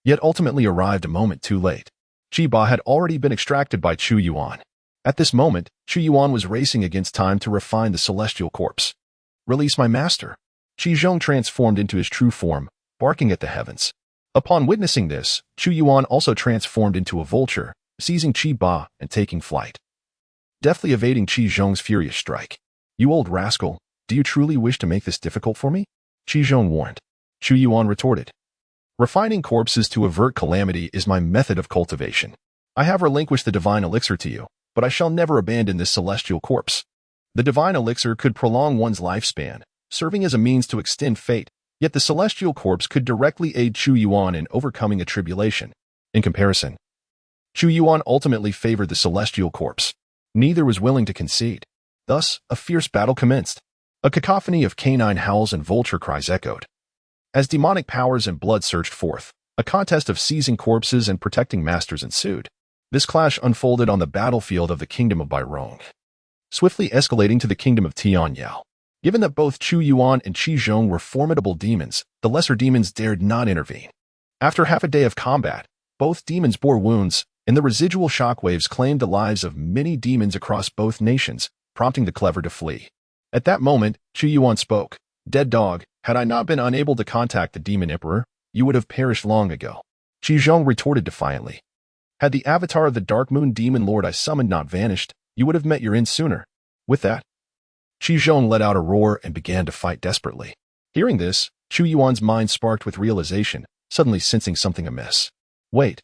yet ultimately arrived a moment too late. Qi Ba had already been extracted by Chu Yuan. At this moment, Chu Yuan was racing against time to refine the celestial corpse. "Release my master." Qi Zhong transformed into his true form, barking at the heavens. Upon witnessing this, Chu Yuan also transformed into a vulture, seizing Qi Ba and taking flight, deftly evading Qi Zhong's furious strike. "You old rascal, do you truly wish to make this difficult for me?" Qi Zhong warned. Chu Yuan retorted. "Refining corpses to avert calamity is my method of cultivation. I have relinquished the divine elixir to you, but I shall never abandon this celestial corpse." The divine elixir could prolong one's lifespan, serving as a means to extend fate, yet the celestial corpse could directly aid Chu Yuan in overcoming a tribulation. In comparison, Chu Yuan ultimately favored the celestial corpse. Neither was willing to concede. Thus, a fierce battle commenced. A cacophony of canine howls and vulture cries echoed. As demonic powers and blood surged forth, a contest of seizing corpses and protecting masters ensued. This clash unfolded on the battlefield of the kingdom of Bairong, swiftly escalating to the kingdom of Tianyao. Given that both Chu Yuan and Qi Zhong were formidable demons, the lesser demons dared not intervene. After half a day of combat, both demons bore wounds, and the residual shockwaves claimed the lives of many demons across both nations, prompting the clever to flee. At that moment, Chu Yuan spoke. "Dead dog, had I not been unable to contact the demon emperor, you would have perished long ago." Qi Zhong retorted defiantly. "Had the avatar of the Dark Moon demon lord I summoned not vanished, you would have met your end sooner." With that, Qi Zhong let out a roar and began to fight desperately. Hearing this, Chu Yuan's mind sparked with realization, suddenly sensing something amiss. "Wait."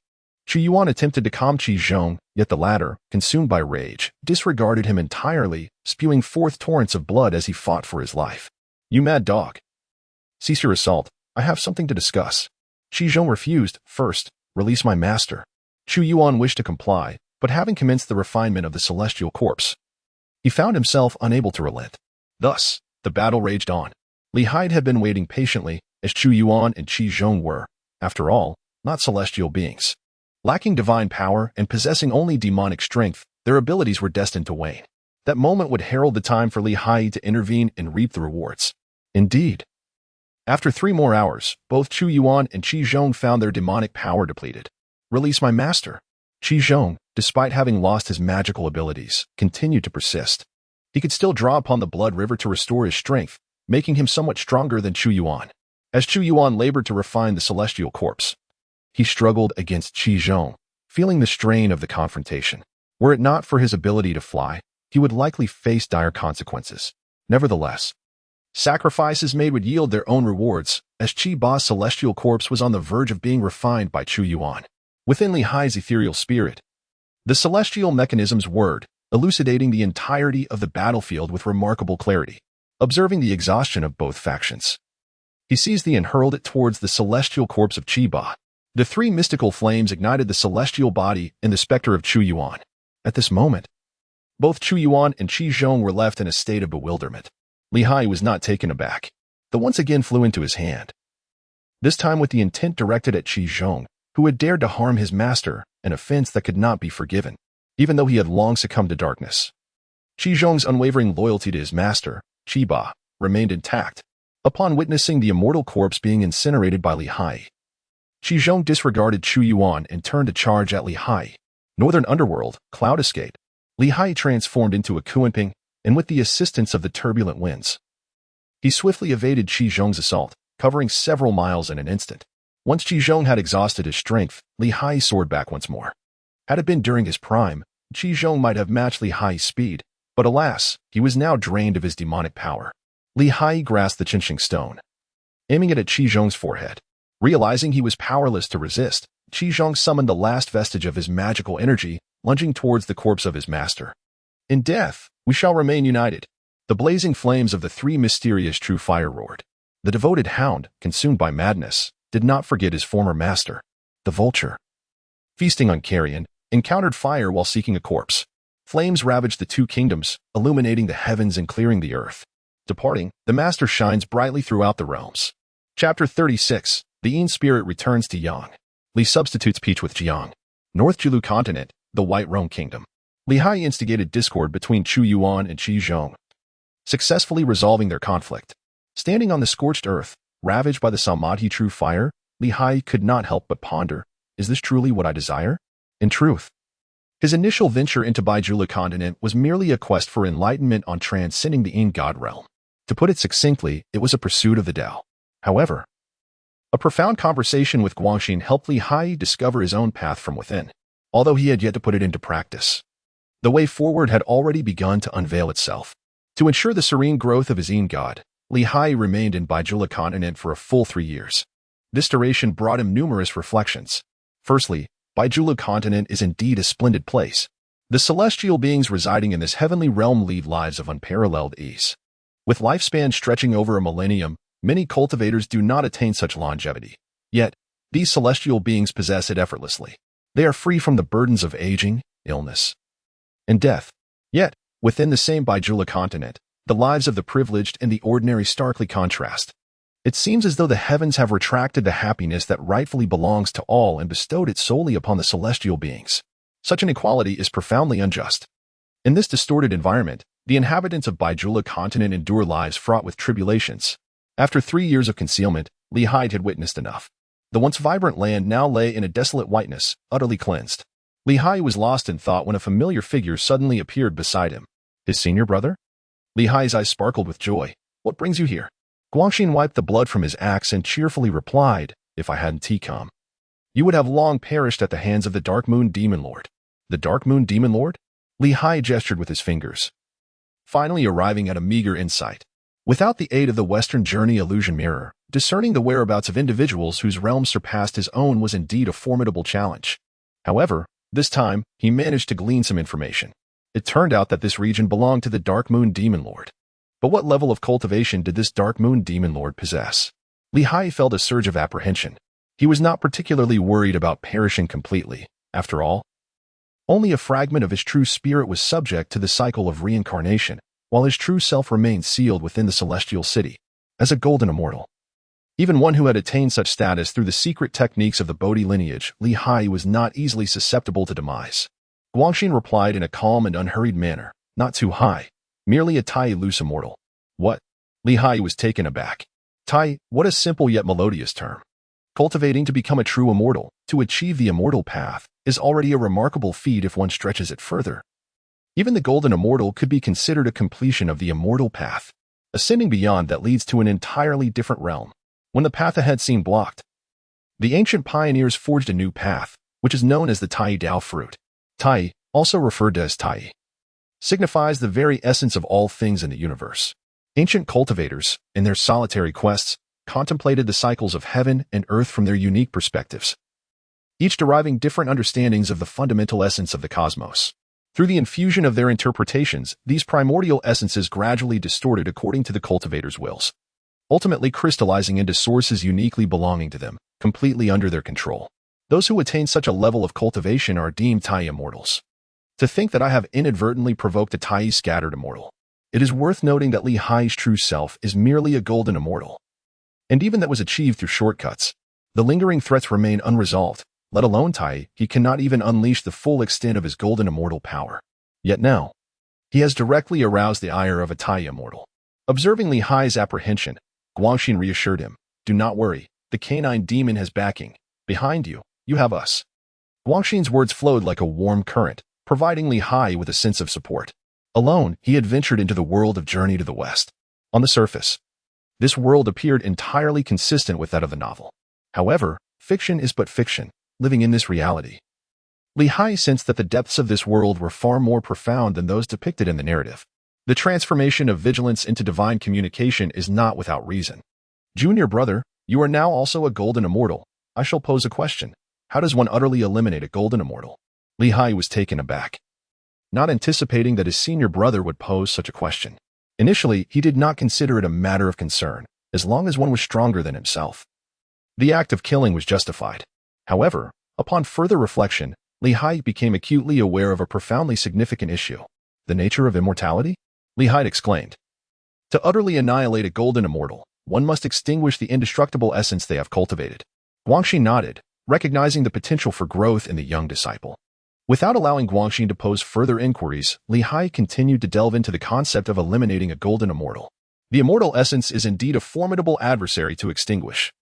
Chu Yuan attempted to calm Qi Zhong, yet the latter, consumed by rage, disregarded him entirely, spewing forth torrents of blood as he fought for his life. "You mad dog. Cease your assault. I have something to discuss." Qi Zhong refused. "First, release my master." Chu Yuan wished to comply, but having commenced the refinement of the celestial corpse, he found himself unable to relent. Thus, the battle raged on. Li Haiyi had been waiting patiently, as Chu Yuan and Qi Zhong were, after all, not celestial beings. Lacking divine power and possessing only demonic strength, their abilities were destined to wane. That moment would herald the time for Li Haiyi to intervene and reap the rewards. Indeed. After 3 more hours, both Chu Yuan and Qi Zhong found their demonic power depleted. "Release my master." Qi Zhong, despite having lost his magical abilities, continued to persist. He could still draw upon the blood river to restore his strength, making him somewhat stronger than Chu Yuan. As Chu Yuan labored to refine the celestial corpse, he struggled against Qi Zhong, feeling the strain of the confrontation. Were it not for his ability to fly, he would likely face dire consequences. Nevertheless, sacrifices made would yield their own rewards, as Qi Ba's celestial corpse was on the verge of being refined by Chu Yuan. Within Li Haiyi's ethereal spirit, the celestial mechanisms whirred, elucidating the entirety of the battlefield with remarkable clarity. Observing the exhaustion of both factions, he seized the and hurled it towards the celestial corpse of Qi Ba. The 3 mystical flames ignited the celestial body and the specter of Chu Yuan. At this moment, both Chu Yuan and Qi Zhong were left in a state of bewilderment. Li Haiyi was not taken aback. The once again flew into his hand, this time with the intent directed at Qi Zhong, who had dared to harm his master, an offense that could not be forgiven, even though he had long succumbed to darkness. Qi Zhong's unwavering loyalty to his master, Qi Ba, remained intact. Upon witnessing the immortal corpse being incinerated by Li Haiyi, Qi Zhong disregarded Chu Yuan and turned to charge at Li Haiyi. Northern Underworld Cloud escaped. Li Haiyi transformed into a Kuanping, and with the assistance of the turbulent winds, he swiftly evaded Qi Zhong's assault, covering several miles in an instant. Once Qi Zhong had exhausted his strength, Li Haiyi soared back once more. Had it been during his prime, Qi Zhong might have matched Li Haiyi's speed, but alas, he was now drained of his demonic power. Li Haiyi grasped the Qinsheng stone, aiming it at Qi Zhong's forehead. Realizing he was powerless to resist, Qi Zhong summoned the last vestige of his magical energy, lunging towards the corpse of his master. "In death, we shall remain united." The blazing flames of the 3 mysterious true fire roared. The devoted hound, consumed by madness, did not forget his former master. The vulture, feasting on carrion, encountered fire while seeking a corpse. Flames ravaged the 2 kingdoms, illuminating the heavens and clearing the earth. Departing, the master shines brightly throughout the realms. Chapter 36. The Yin spirit returns to Yang. Li substitutes Peach with Jiang. North Jiulu continent, the White Rome kingdom. Li Haiyi instigated discord between Chu Yuan and Qi Zhong, successfully resolving their conflict. Standing on the scorched earth, ravaged by the Samadhi true fire, Li Hai could not help but ponder, is this truly what I desire? In truth, his initial venture into Baijula continent was merely a quest for enlightenment on transcending the in-God realm. To put it succinctly, it was a pursuit of the Tao. However, a profound conversation with Guangxin helped Li Hai discover his own path from within, although he had yet to put it into practice. The way forward had already begun to unveil itself. To ensure the serene growth of his in-God, Li Hai remained in Baijula continent for a full 3 years. This duration brought him numerous reflections. Firstly, Baijula continent is indeed a splendid place. The celestial beings residing in this heavenly realm lead lives of unparalleled ease. With lifespans stretching over a millennium, many cultivators do not attain such longevity. Yet, these celestial beings possess it effortlessly. They are free from the burdens of aging, illness, and death. Yet, within the same Baijula continent, the lives of the privileged and the ordinary starkly contrast. It seems as though the heavens have retracted the happiness that rightfully belongs to all and bestowed it solely upon the celestial beings. Such an equality is profoundly unjust. In this distorted environment, the inhabitants of Baijula continent endure lives fraught with tribulations. After 3 years of concealment, Li Hai had witnessed enough. The once vibrant land now lay in a desolate whiteness, utterly cleansed. Li Hai was lost in thought when a familiar figure suddenly appeared beside him. His senior brother? Li Hai's eyes sparkled with joy. What brings you here? Guangxin wiped the blood from his axe and cheerfully replied, if I hadn't come, you would have long perished at the hands of the Dark Moon Demon Lord. The Dark Moon Demon Lord? Li Hai gestured with his fingers, finally arriving at a meager insight. Without the aid of the Western Journey illusion mirror, discerning the whereabouts of individuals whose realm surpassed his own was indeed a formidable challenge. However, this time, he managed to glean some information. It turned out that this region belonged to the Dark Moon Demon Lord. But what level of cultivation did this Dark Moon Demon Lord possess? Li Hai felt a surge of apprehension. He was not particularly worried about perishing completely. After all, only a fragment of his true spirit was subject to the cycle of reincarnation, while his true self remained sealed within the celestial city, as a golden immortal. Even one who had attained such status through the secret techniques of the Bodhi lineage, Li Hai was not easily susceptible to demise. Guangxin replied in a calm and unhurried manner, not too high. Merely a Tai loose immortal. What? Li Hai was taken aback. Tai, what a simple yet melodious term. Cultivating to become a true immortal, to achieve the immortal path, is already a remarkable feat if one stretches it further. Even the golden immortal could be considered a completion of the immortal path. Ascending beyond that leads to an entirely different realm. When the path ahead seemed blocked, the ancient pioneers forged a new path, which is known as the Tai Dao fruit. Tai, also referred to as Tai, signifies the very essence of all things in the universe. Ancient cultivators, in their solitary quests, contemplated the cycles of heaven and earth from their unique perspectives, each deriving different understandings of the fundamental essence of the cosmos. Through the infusion of their interpretations, these primordial essences gradually distorted according to the cultivators' wills, ultimately crystallizing into sources uniquely belonging to them, completely under their control. Those who attain such a level of cultivation are deemed Tai immortals. To think that I have inadvertently provoked a Tai scattered immortal. It is worth noting that Li Hai's true self is merely a golden immortal. And even that was achieved through shortcuts. The lingering threats remain unresolved, let alone Tai, he cannot even unleash the full extent of his golden immortal power. Yet now, he has directly aroused the ire of a Tai immortal. Observing Li Hai's apprehension, Guangxin reassured him, do not worry, the canine demon has backing. Behind you, you have us. Guangxin's words flowed like a warm current, providing Li Hai with a sense of support. Alone, he had ventured into the world of Journey to the West. On the surface, this world appeared entirely consistent with that of the novel. However, fiction is but fiction, living in this reality. Li Hai sensed that the depths of this world were far more profound than those depicted in the narrative. The transformation of vigilance into divine communication is not without reason. Junior brother, you are now also a golden immortal. I shall pose a question. How does one utterly eliminate a golden immortal? Li Hai was taken aback, not anticipating that his senior brother would pose such a question. Initially, he did not consider it a matter of concern, as long as one was stronger than himself. The act of killing was justified. However, upon further reflection, Li Hai became acutely aware of a profoundly significant issue. The nature of immortality? Li Hai exclaimed. To utterly annihilate a golden immortal, one must extinguish the indestructible essence they have cultivated. Guangxin nodded, recognizing the potential for growth in the young disciple. Without allowing Guangxin to pose further inquiries, Li Hai continued to delve into the concept of eliminating a golden immortal. The immortal essence is indeed a formidable adversary to extinguish.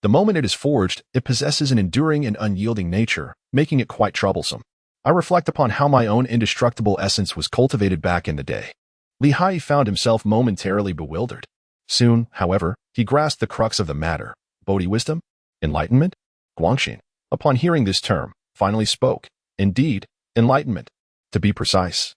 The moment it is forged, it possesses an enduring and unyielding nature, making it quite troublesome. I reflect upon how my own indestructible essence was cultivated back in the day. Haiyi found himself momentarily bewildered. Soon, however, he grasped the crux of the matter. Bodhi wisdom? Enlightenment? Guangxin, upon hearing this term, finally spoke. Indeed, enlightenment. To be precise,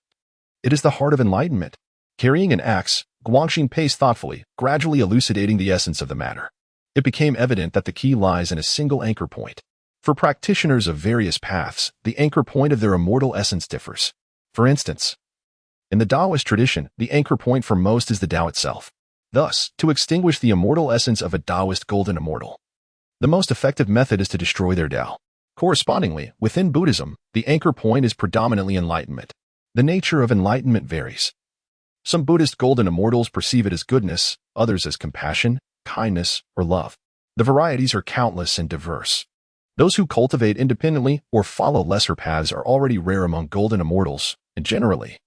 it is the heart of enlightenment. Carrying an axe, Guangxin paced thoughtfully, gradually elucidating the essence of the matter. It became evident that the key lies in a single anchor point. For practitioners of various paths, the anchor point of their immortal essence differs. For instance, in the Taoist tradition, the anchor point for most is the Tao itself. Thus, to extinguish the immortal essence of a Taoist golden immortal, the most effective method is to destroy their Tao. Correspondingly, within Buddhism, the anchor point is predominantly enlightenment. The nature of enlightenment varies. Some Buddhist golden immortals perceive it as goodness, others as compassion, kindness, or love. The varieties are countless and diverse. Those who cultivate independently or follow lesser paths are already rare among golden immortals, and generally,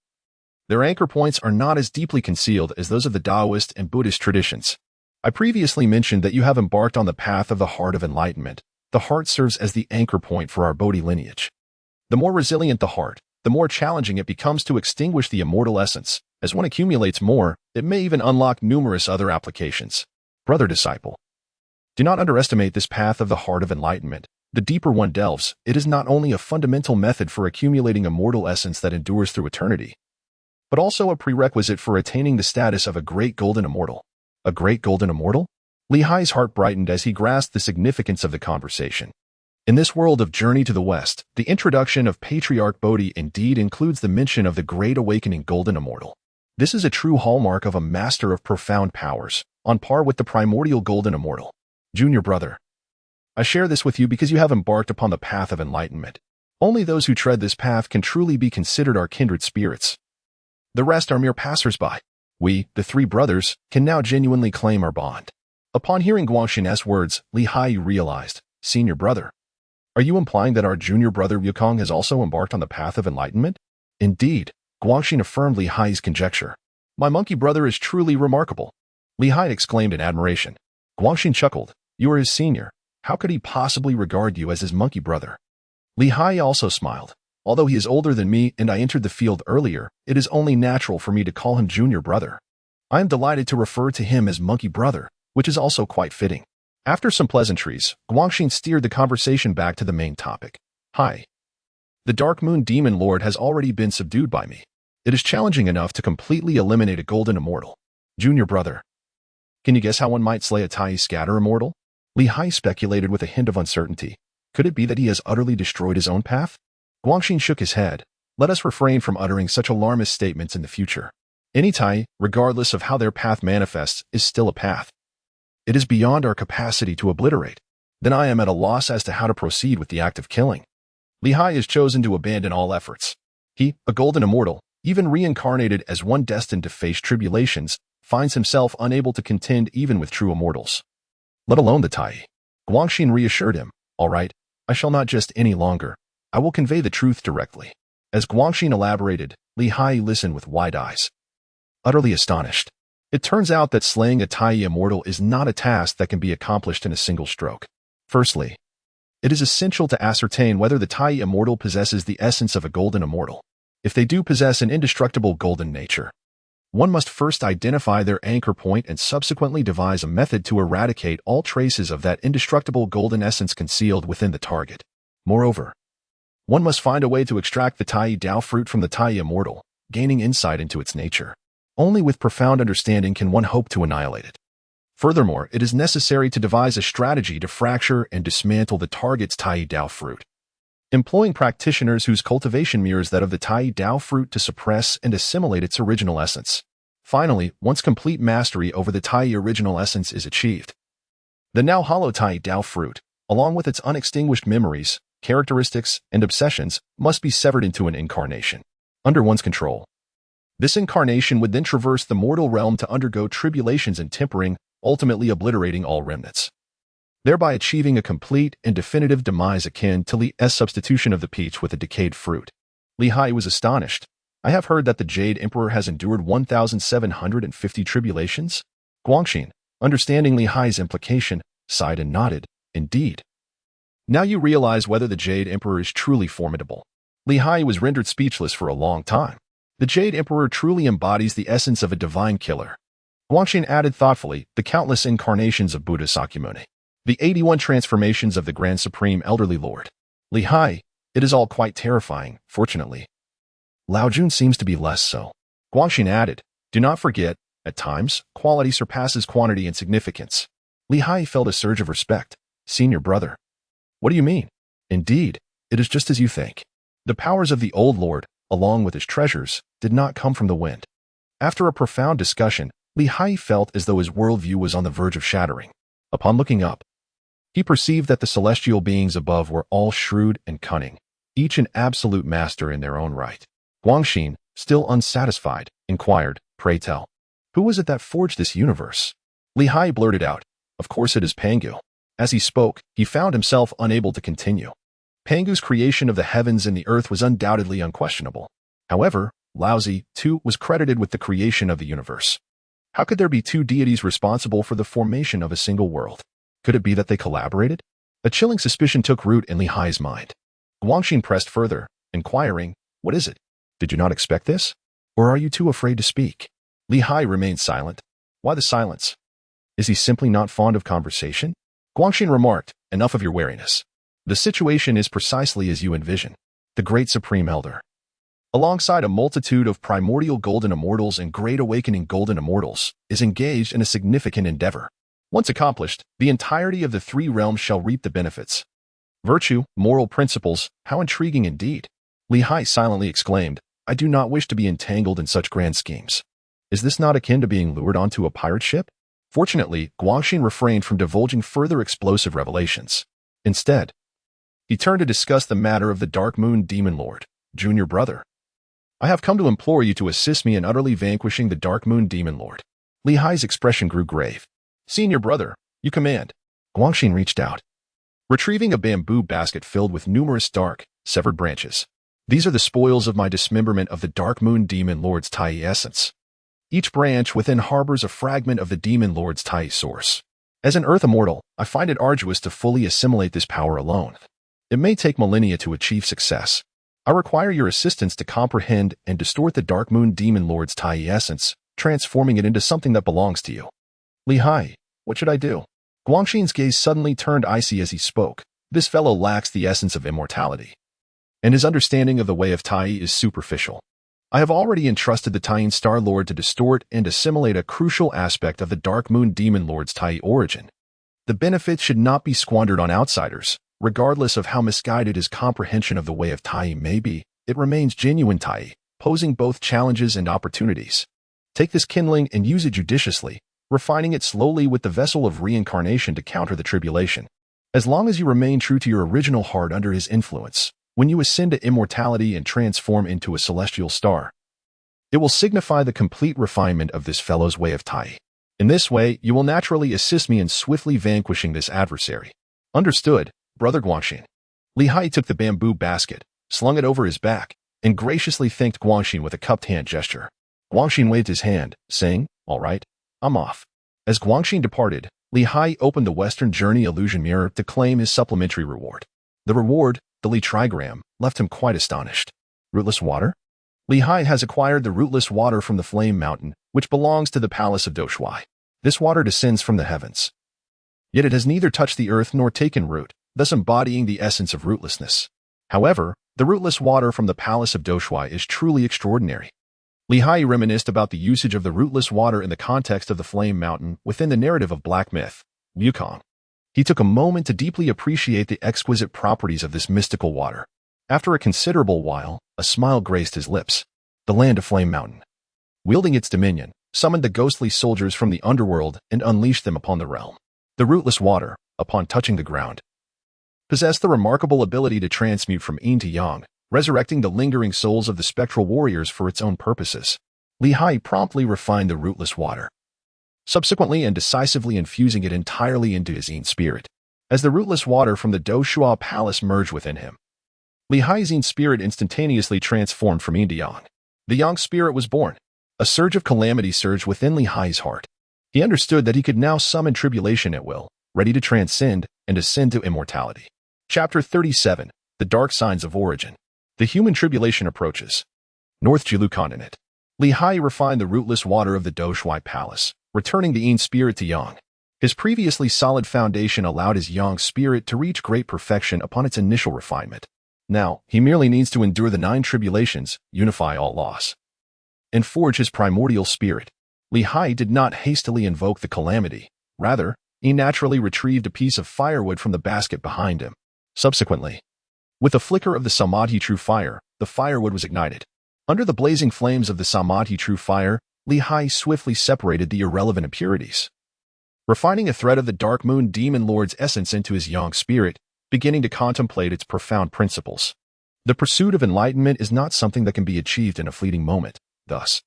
their anchor points are not as deeply concealed as those of the Taoist and Buddhist traditions. I previously mentioned that you have embarked on the path of the heart of enlightenment. The heart serves as the anchor point for our Bodhi lineage. The more resilient the heart, the more challenging it becomes to extinguish the immortal essence. As one accumulates more, it may even unlock numerous other applications. Brother disciple, do not underestimate this path of the heart of enlightenment. The deeper one delves, it is not only a fundamental method for accumulating immortal essence that endures through eternity, but also a prerequisite for attaining the status of a great golden immortal. A great golden immortal? Haiyi's heart brightened as he grasped the significance of the conversation. In this world of Journey to the West, the introduction of Patriarch Bodhi indeed includes the mention of the Great Awakening Golden Immortal. This is a true hallmark of a master of profound powers, on par with the primordial Golden Immortal. Junior brother, I share this with you because you have embarked upon the path of enlightenment. Only those who tread this path can truly be considered our kindred spirits. The rest are mere passers-by. We, the three brothers, can now genuinely claim our bond. Upon hearing Guangxin's words, Haiyi realized, Senior brother, are you implying that our junior brother Yukong has also embarked on the path of enlightenment? Indeed, Guangxin affirmed Haiyi's conjecture. My monkey brother is truly remarkable. Haiyi exclaimed in admiration. Guangxin chuckled. You are his senior. How could he possibly regard you as his monkey brother? Haiyi also smiled. Although he is older than me and I entered the field earlier, it is only natural for me to call him junior brother. I am delighted to refer to him as monkey brother, which is also quite fitting. After some pleasantries, Guangxin steered the conversation back to the main topic. Hi. The Dark Moon Demon Lord has already been subdued by me. It is challenging enough to completely eliminate a golden immortal. Junior brother, can you guess how one might slay a Tai scatter immortal? Haiyi speculated with a hint of uncertainty. Could it be that he has utterly destroyed his own path? Guangxin shook his head. Let us refrain from uttering such alarmist statements in the future. Any Tai, regardless of how their path manifests, is still a path. It is beyond our capacity to obliterate. Then I am at a loss as to how to proceed with the act of killing. Haiyi has chosen to abandon all efforts. He, a golden immortal, even reincarnated as one destined to face tribulations, finds himself unable to contend even with true immortals. Let alone the Tai. Guangxin reassured him. All right, I shall not jest any longer. I will convey the truth directly. As Guangxin elaborated, Haiyi listened with wide eyes, utterly astonished. It turns out that slaying a Tai immortal is not a task that can be accomplished in a single stroke. Firstly, it is essential to ascertain whether the Tai immortal possesses the essence of a golden immortal. If they do possess an indestructible golden nature, one must first identify their anchor point and subsequently devise a method to eradicate all traces of that indestructible golden essence concealed within the target. Moreover, one must find a way to extract the Tai Dao fruit from the Tai immortal, gaining insight into its nature. Only with profound understanding can one hope to annihilate it. Furthermore, it is necessary to devise a strategy to fracture and dismantle the target's Tai Dao fruit, employing practitioners whose cultivation mirrors that of the Tai Dao fruit to suppress and assimilate its original essence. Finally, once complete mastery over the Tai original essence is achieved, the now hollow Tai Dao fruit, along with its unextinguished memories, characteristics, and obsessions, must be severed into an incarnation under one's control. This incarnation would then traverse the mortal realm to undergo tribulations and tempering, ultimately obliterating all remnants, thereby achieving a complete and definitive demise akin to Li's substitution of the peach with a decayed fruit. Haiyi was astonished. I have heard that the Jade Emperor has endured 1,750 tribulations? Guangxin, understanding Haiyi's implication, sighed and nodded. Indeed. Now you realize whether the Jade Emperor is truly formidable. Li Haiyi was rendered speechless for a long time. The Jade Emperor truly embodies the essence of a divine killer. Guangxin added thoughtfully, the countless incarnations of Buddha Sakyamuni. The 81 transformations of the Grand Supreme Elderly Lord. Li Haiyi, it is all quite terrifying, fortunately. Lao Jun seems to be less so. Guangxin added, do not forget, at times, quality surpasses quantity in significance. Li Haiyi felt a surge of respect. Senior brother. What do you mean? Indeed, it is just as you think. The powers of the old lord, along with his treasures, did not come from the wind. After a profound discussion, Li Haiyi felt as though his worldview was on the verge of shattering. Upon looking up, he perceived that the celestial beings above were all shrewd and cunning, each an absolute master in their own right. Guangxin, still unsatisfied, inquired, pray tell, who was it that forged this universe? Li Haiyi blurted out, of course it is Pangu. As he spoke, he found himself unable to continue. Pangu's creation of the heavens and the earth was undoubtedly unquestionable. However, Laozi, too, was credited with the creation of the universe. How could there be two deities responsible for the formation of a single world? Could it be that they collaborated? A chilling suspicion took root in Li Haiyi's mind. Guangxin pressed further, inquiring, what is it? Did you not expect this? Or are you too afraid to speak? Li Haiyi remained silent. Why the silence? Is he simply not fond of conversation? Guangxin remarked, enough of your wariness. The situation is precisely as you envision. The Great Supreme Elder, alongside a multitude of primordial golden immortals and great awakening golden immortals, is engaged in a significant endeavor. Once accomplished, the entirety of the three realms shall reap the benefits. Virtue, moral principles, how intriguing indeed. Li Haiyi silently exclaimed, I do not wish to be entangled in such grand schemes. Is this not akin to being lured onto a pirate ship? Fortunately, Guangxin refrained from divulging further explosive revelations. Instead, he turned to discuss the matter of the Dark Moon Demon Lord, junior brother. I have come to implore you to assist me in utterly vanquishing the Dark Moon Demon Lord. Li Haiyi's expression grew grave. Senior brother, you command. Guangxin reached out, retrieving a bamboo basket filled with numerous dark, severed branches. These are the spoils of my dismemberment of the Dark Moon Demon Lord's Taiyi essence. Each branch within harbors a fragment of the Demon Lord's Taiyi source. As an Earth Immortal, I find it arduous to fully assimilate this power alone. It may take millennia to achieve success. I require your assistance to comprehend and distort the Dark Moon Demon Lord's Taiyi essence, transforming it into something that belongs to you. Li Haiyi, what should I do? Guangxin's gaze suddenly turned icy as he spoke. This fellow lacks the essence of immortality, and his understanding of the way of Taiyi is superficial. I have already entrusted the Taiyin Star Lord to distort and assimilate a crucial aspect of the Dark Moon Demon Lord's Taiyi origin. The benefits should not be squandered on outsiders. Regardless of how misguided his comprehension of the way of Taiyi may be, it remains genuine Taiyi, posing both challenges and opportunities. Take this kindling and use it judiciously, refining it slowly with the vessel of reincarnation to counter the tribulation. As long as you remain true to your original heart under his influence, when you ascend to immortality and transform into a celestial star, it will signify the complete refinement of this fellow's way of Taiyi. In this way, you will naturally assist me in swiftly vanquishing this adversary. Understood, Brother Guangxin. Li Haiyi took the bamboo basket, slung it over his back, and graciously thanked Guangxin with a cupped hand gesture. Guangxin waved his hand, saying, all right, I'm off. As Guangxin departed, Li Haiyi opened the Western Journey illusion mirror to claim his supplementary reward. The reward, the Li Trigram, left him quite astonished. Rootless water? Li Haiyi has acquired the rootless water from the Flame Mountain, which belongs to the Palace of Doshuai. This water descends from the heavens. Yet it has neither touched the earth nor taken root, thus embodying the essence of rootlessness. However, the rootless water from the Palace of Doshuai is truly extraordinary. Li Haiyi reminisced about the usage of the rootless water in the context of the Flame Mountain within the narrative of Black Myth, Wukong. He took a moment to deeply appreciate the exquisite properties of this mystical water. After a considerable while, a smile graced his lips. The land of Flame Mountain, wielding its dominion, summoned the ghostly soldiers from the underworld and unleashed them upon the realm. The rootless water, upon touching the ground, possessed the remarkable ability to transmute from yin to yang, resurrecting the lingering souls of the spectral warriors for its own purposes. Li Haiyi promptly refined the rootless water, subsequently and decisively infusing it entirely into his yin spirit. As the rootless water from the Doshua Palace merged within him, Li Haiyi's yin spirit instantaneously transformed from yin to yang. The yang spirit was born. A surge of calamity surged within Li Haiyi's heart. He understood that he could now summon tribulation at will, ready to transcend and ascend to immortality. Chapter 37. The Dark Signs of Origin. The Human Tribulation Approaches. North Jilu Continent. Haiyi refined the rootless water of the Doshui Palace, returning the Yin spirit to Yang. His previously solid foundation allowed his Yang spirit to reach great perfection upon its initial refinement. Now, he merely needs to endure the 9 tribulations, unify all laws, and forge his primordial spirit. Haiyi did not hastily invoke the calamity. Rather, he naturally retrieved a piece of firewood from the basket behind him. Subsequently, with a flicker of the Samadhi true fire, the firewood was ignited. Under the blazing flames of the Samadhi true fire, Haiyi swiftly separated the irrelevant impurities, refining a thread of the Dark Moon Demon Lord's essence into his Yang spirit, beginning to contemplate its profound principles. The pursuit of enlightenment is not something that can be achieved in a fleeting moment. Thus,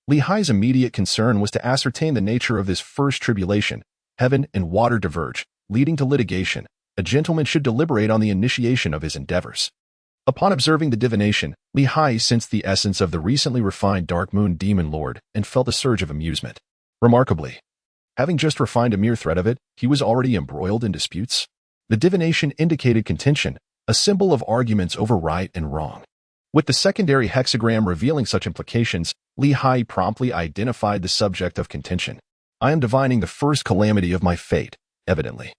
Haiyi's immediate concern was to ascertain the nature of this first tribulation. Heaven and water diverge, leading to litigation. A gentleman should deliberate on the initiation of his endeavors. Upon observing the divination, Haiyi sensed the essence of the recently refined Dark Moon Demon Lord and felt a surge of amusement. Remarkably, having just refined a mere thread of it, he was already embroiled in disputes. The divination indicated contention, a symbol of arguments over right and wrong. With the secondary hexagram revealing such implications, Haiyi promptly identified the subject of contention. I am divining the first calamity of my fate, evidently.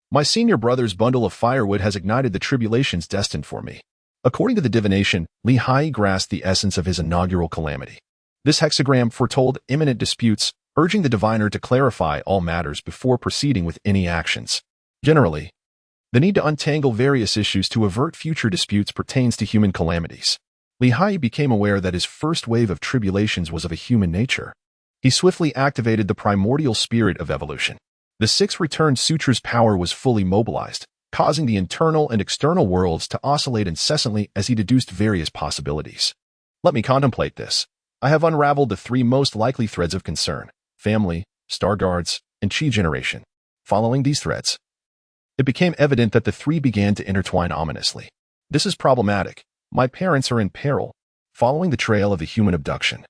My senior brother's bundle of firewood has ignited the tribulations destined for me. According to the divination, Haiyi grasped the essence of his inaugural calamity. This hexagram foretold imminent disputes, urging the diviner to clarify all matters before proceeding with any actions. Generally, the need to untangle various issues to avert future disputes pertains to human calamities. Haiyi became aware that his first wave of tribulations was of a human nature. He swiftly activated the primordial spirit of evolution. The 6 Return Sutra's power was fully mobilized, causing the internal and external worlds to oscillate incessantly as he deduced various possibilities. Let me contemplate this. I have unraveled the 3 most likely threads of concern: family, star guards, and chi generation. Following these threads, it became evident that the 3 began to intertwine ominously. This is problematic. My parents are in peril. Following the trail of the human abduction,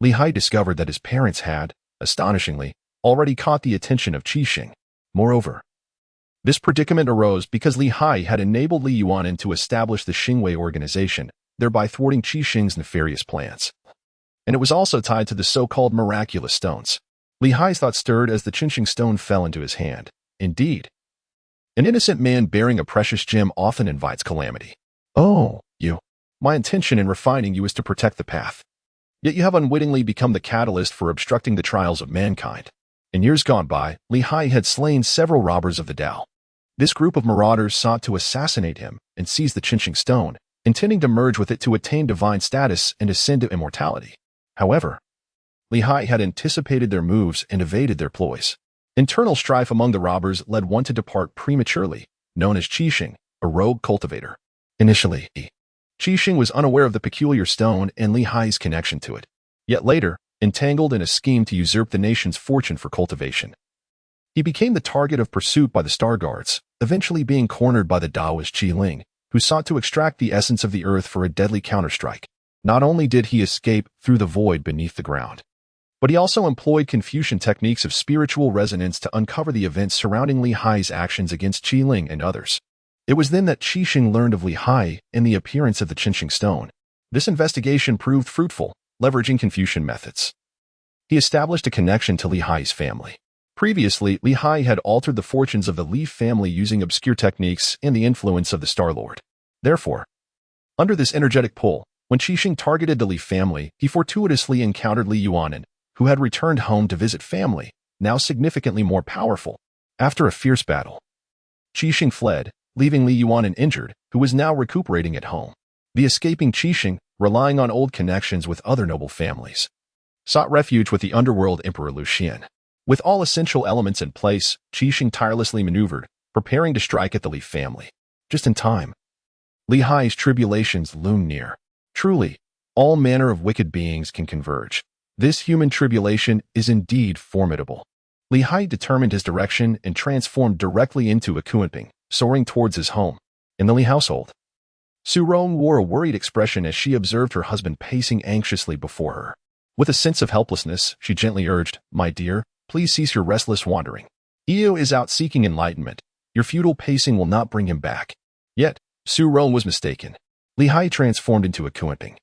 Haiyi discovered that his parents had, astonishingly, already caught the attention of Qixing. Moreover, this predicament arose because Haiyi had enabled Li Yuanin to establish the Xingwei organization, thereby thwarting Qixing's nefarious plans. And it was also tied to the so-called miraculous stones. Haiyi's thought stirred as the Qixing stone fell into his hand. Indeed, an innocent man bearing a precious gem often invites calamity. Oh, you. My intention in refining you is to protect the path. Yet you have unwittingly become the catalyst for obstructing the trials of mankind. In years gone by, Haiyi had slain several robbers of the Tao. This group of marauders sought to assassinate him and seize the Qixing stone, intending to merge with it to attain divine status and ascend to immortality. However, Haiyi had anticipated their moves and evaded their ploys. Internal strife among the robbers led one to depart prematurely, known as Qixing, a rogue cultivator. Initially, Qixing was unaware of the peculiar stone and Haiyi's connection to it. Yet later, entangled in a scheme to usurp the nation's fortune for cultivation, he became the target of pursuit by the Star Guards, eventually being cornered by the Taoist Qi Ling, who sought to extract the essence of the earth for a deadly counterstrike. Not only did he escape through the void beneath the ground, but he also employed Confucian techniques of spiritual resonance to uncover the events surrounding Haiyi's actions against Qi Ling and others. It was then that Qixing learned of Haiyi and the appearance of the Qixing stone. This investigation proved fruitful, leveraging Confucian methods. He established a connection to Haiyi's family. Previously, Haiyi had altered the fortunes of the Li family using obscure techniques and the influence of the Star Lord. Therefore, under this energetic pull, when Qixing targeted the Li family, he fortuitously encountered Li Yuanin, who had returned home to visit family, now significantly more powerful. After a fierce battle, Qixing fled, leaving Li Yuanin injured, who was now recuperating at home. The escaping Qixing, relying on old connections with other noble families, sought refuge with the underworld Emperor Lucian. With all essential elements in place, Qixing tirelessly maneuvered, preparing to strike at the Li family. Just in time, Haiyi's tribulations loomed near. Truly, all manner of wicked beings can converge. This human tribulation is indeed formidable. Haiyi determined his direction and transformed directly into a Kuanping, soaring towards his home. In the Li household, Su Rong wore a worried expression as she observed her husband pacing anxiously before her. With a sense of helplessness, she gently urged, "My dear, please cease your restless wandering. Io is out seeking enlightenment. Your futile pacing will not bring him back. Yet, Su Rong was mistaken. Li Haiyi transformed into a Kuanping.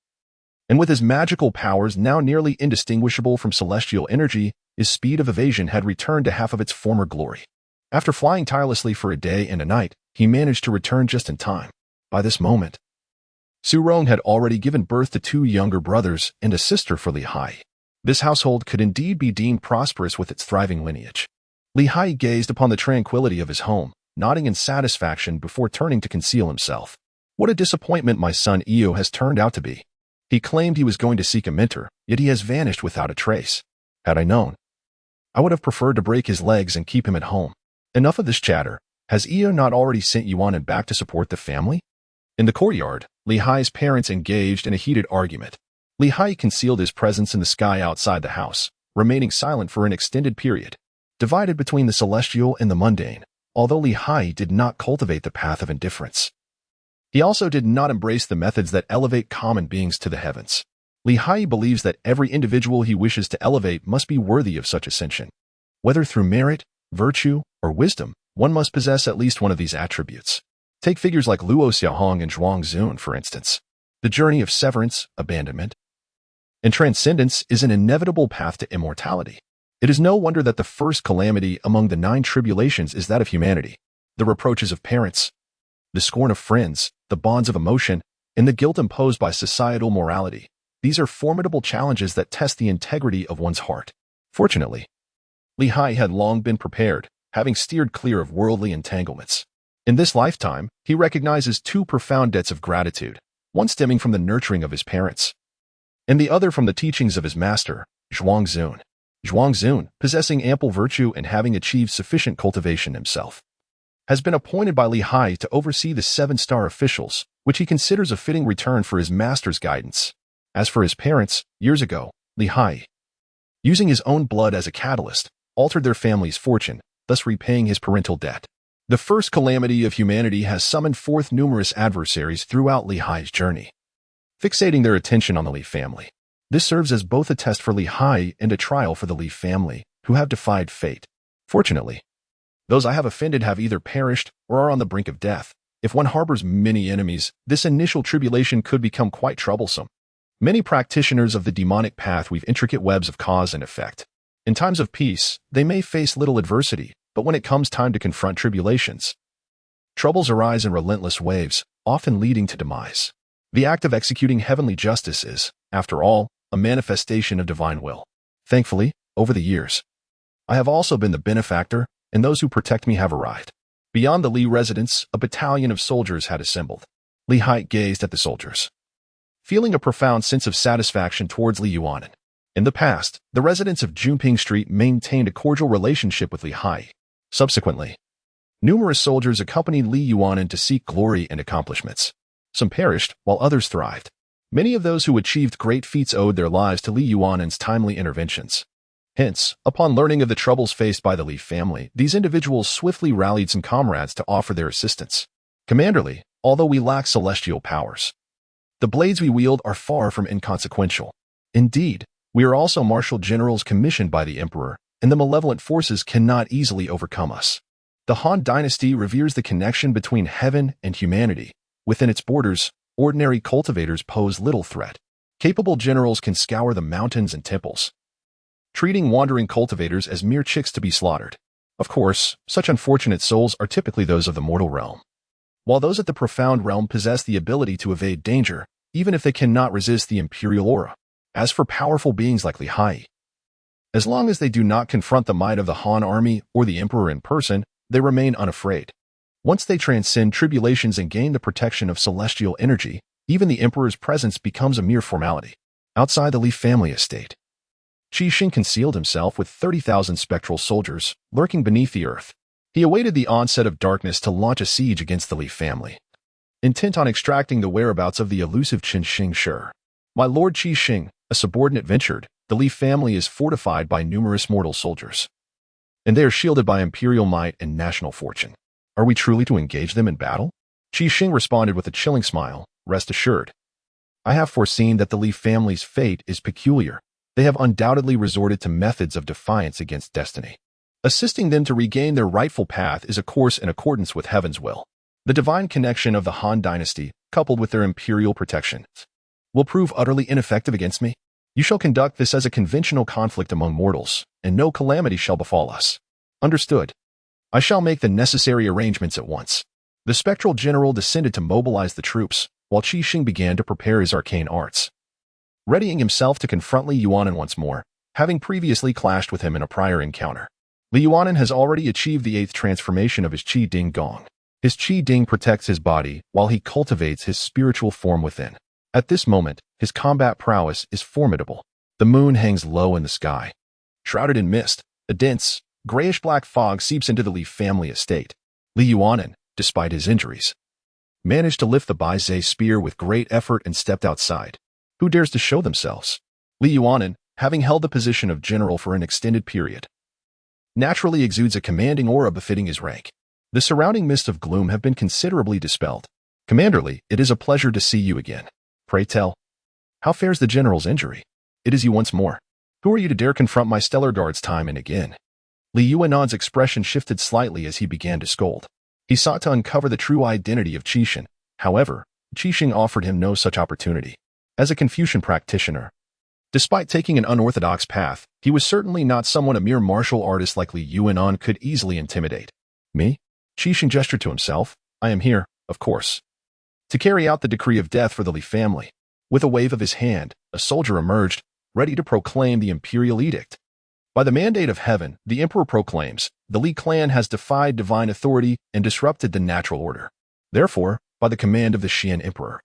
And with his magical powers now nearly indistinguishable from celestial energy, his speed of evasion had returned to half of its former glory. After flying tirelessly for a day and a night, he managed to return just in time. By this moment, Su Rong had already given birth to 2 younger brothers and a sister for Li Haiyi. This household could indeed be deemed prosperous with its thriving lineage. Li Haiyi gazed upon the tranquility of his home, nodding in satisfaction before turning to conceal himself. What a disappointment my son Io has turned out to be. He claimed he was going to seek a mentor, yet he has vanished without a trace. Had I known, I would have preferred to break his legs and keep him at home. Enough of this chatter. Has Io not already sent Yuan and back to support the family? In the courtyard, Li Haiyi's parents engaged in a heated argument. Li Haiyi concealed his presence in the sky outside the house, remaining silent for an extended period. Divided between the celestial and the mundane, although Li Haiyi did not cultivate the path of indifference. He also did not embrace the methods that elevate common beings to the heavens. Li Haiyi believes that every individual he wishes to elevate must be worthy of such ascension. Whether through merit, virtue, or wisdom, one must possess at least one of these attributes. Take figures like Luo Xiaohong and Zhuang Zun, for instance. The journey of severance, abandonment, and transcendence is an inevitable path to immortality. It is no wonder that the first calamity among the 9 tribulations is that of humanity. The reproaches of parents, the scorn of friends, the bonds of emotion, and the guilt imposed by societal morality. These are formidable challenges that test the integrity of one's heart. Fortunately, Li Haiyi had long been prepared, having steered clear of worldly entanglements. In this lifetime, he recognizes 2 profound debts of gratitude, one stemming from the nurturing of his parents, and the other from the teachings of his master, Zhuang Zun. Zhuang Zun, possessing ample virtue and having achieved sufficient cultivation himself, has been appointed by Li Haiyi to oversee the 7-star officials, which he considers a fitting return for his master's guidance. As for his parents, years ago, Li Haiyi, using his own blood as a catalyst, altered their family's fortune, thus repaying his parental debt. The first calamity of humanity has summoned forth numerous adversaries throughout Li Haiyi's journey, fixating their attention on the Li family. This serves as both a test for Li Haiyi and a trial for the Li family, who have defied fate. Fortunately, those I have offended have either perished or are on the brink of death. If one harbors many enemies, this initial tribulation could become quite troublesome. Many practitioners of the demonic path weave intricate webs of cause and effect. In times of peace, they may face little adversity, but when it comes time to confront tribulations, troubles arise in relentless waves, often leading to demise. The act of executing heavenly justice is, after all, a manifestation of divine will. Thankfully, over the years, I have also been the benefactor, and those who protect me have arrived. Beyond the Li residence, a battalion of soldiers had assembled. Li Haiyi gazed at the soldiers, feeling a profound sense of satisfaction towards Li Yuanan. In the past, the residents of Junping Street maintained a cordial relationship with Li Haiyi. Subsequently, numerous soldiers accompanied Li Yuanan to seek glory and accomplishments. Some perished, while others thrived. Many of those who achieved great feats owed their lives to Li Yuanan's timely interventions. Hence, upon learning of the troubles faced by the Li family, these individuals swiftly rallied some comrades to offer their assistance. Commander Li, although we lack celestial powers, the blades we wield are far from inconsequential. Indeed, we are also martial generals commissioned by the emperor, and the malevolent forces cannot easily overcome us. The Han dynasty reveres the connection between heaven and humanity. Within its borders, ordinary cultivators pose little threat. Capable generals can scour the mountains and temples, treating wandering cultivators as mere chicks to be slaughtered. Of course, such unfortunate souls are typically those of the mortal realm, while those at the profound realm possess the ability to evade danger, even if they cannot resist the imperial aura. As for powerful beings like Li Haiyi, as long as they do not confront the might of the Han army or the emperor in person, they remain unafraid. Once they transcend tribulations and gain the protection of celestial energy, even the emperor's presence becomes a mere formality. Outside the Li family estate, Qi Xing concealed himself with 30,000 spectral soldiers lurking beneath the earth. He awaited the onset of darkness to launch a siege against the Li family, intent on extracting the whereabouts of the elusive Qin Xing Shi. My lord Qi Xing, a subordinate, ventured, the Li family is fortified by numerous mortal soldiers, and they are shielded by imperial might and national fortune. Are we truly to engage them in battle? Qi Xing responded with a chilling smile. Rest assured, I have foreseen that the Li family's fate is peculiar. They have undoubtedly resorted to methods of defiance against destiny. Assisting them to regain their rightful path is a course in accordance with heaven's will. The divine connection of the Han dynasty, coupled with their imperial protection, will prove utterly ineffective against me. You shall conduct this as a conventional conflict among mortals, and no calamity shall befall us. Understood. I shall make the necessary arrangements at once. The spectral general descended to mobilize the troops, while Qi Xing began to prepare his arcane arts. Readying himself to confront Li Yuanan once more, having previously clashed with him in a prior encounter. Li Yuanan has already achieved the 8th transformation of his Qi Ding Gong. His Qi Ding protects his body while he cultivates his spiritual form within. At this moment, his combat prowess is formidable. The moon hangs low in the sky. Shrouded in mist, a dense, grayish-black fog seeps into the Li family estate. Li Yuanan, despite his injuries, managed to lift the Bai Zhe spear with great effort and stepped outside. Who dares to show themselves? Li Yuanan, having held the position of general for an extended period, naturally exudes a commanding aura befitting his rank. The surrounding mist of gloom have been considerably dispelled. Commander Li, it is a pleasure to see you again. Pray tell, how fares the general's injury? It is you once more. Who are you to dare confront my stellar guards time and again? Li Yuanan's expression shifted slightly as he began to scold. He sought to uncover the true identity of Qi Xing. However, Qi Xing offered him no such opportunity. As a Confucian practitioner, despite taking an unorthodox path, he was certainly not someone a mere martial artist like Li Yuanan could easily intimidate. Me? Qi Xing gestured to himself. I am here, of course, to carry out the decree of death for the Li family. With a wave of his hand, a soldier emerged, ready to proclaim the imperial edict. By the mandate of heaven, the emperor proclaims, the Li clan has defied divine authority and disrupted the natural order. Therefore, by the command of the Xian emperor,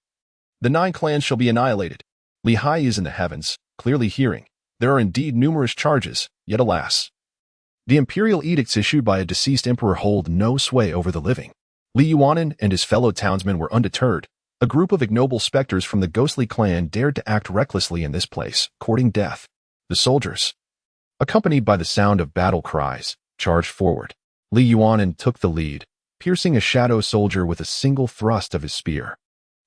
the 9 clans shall be annihilated. Li Haiyi is in the heavens, clearly hearing. There are indeed numerous charges, yet alas, the imperial edicts issued by a deceased emperor hold no sway over the living. Li Yuanan and his fellow townsmen were undeterred. A group of ignoble specters from the ghostly clan dared to act recklessly in this place, courting death. The soldiers, accompanied by the sound of battle cries, charged forward. Li Yuanan took the lead, piercing a shadow soldier with a single thrust of his spear.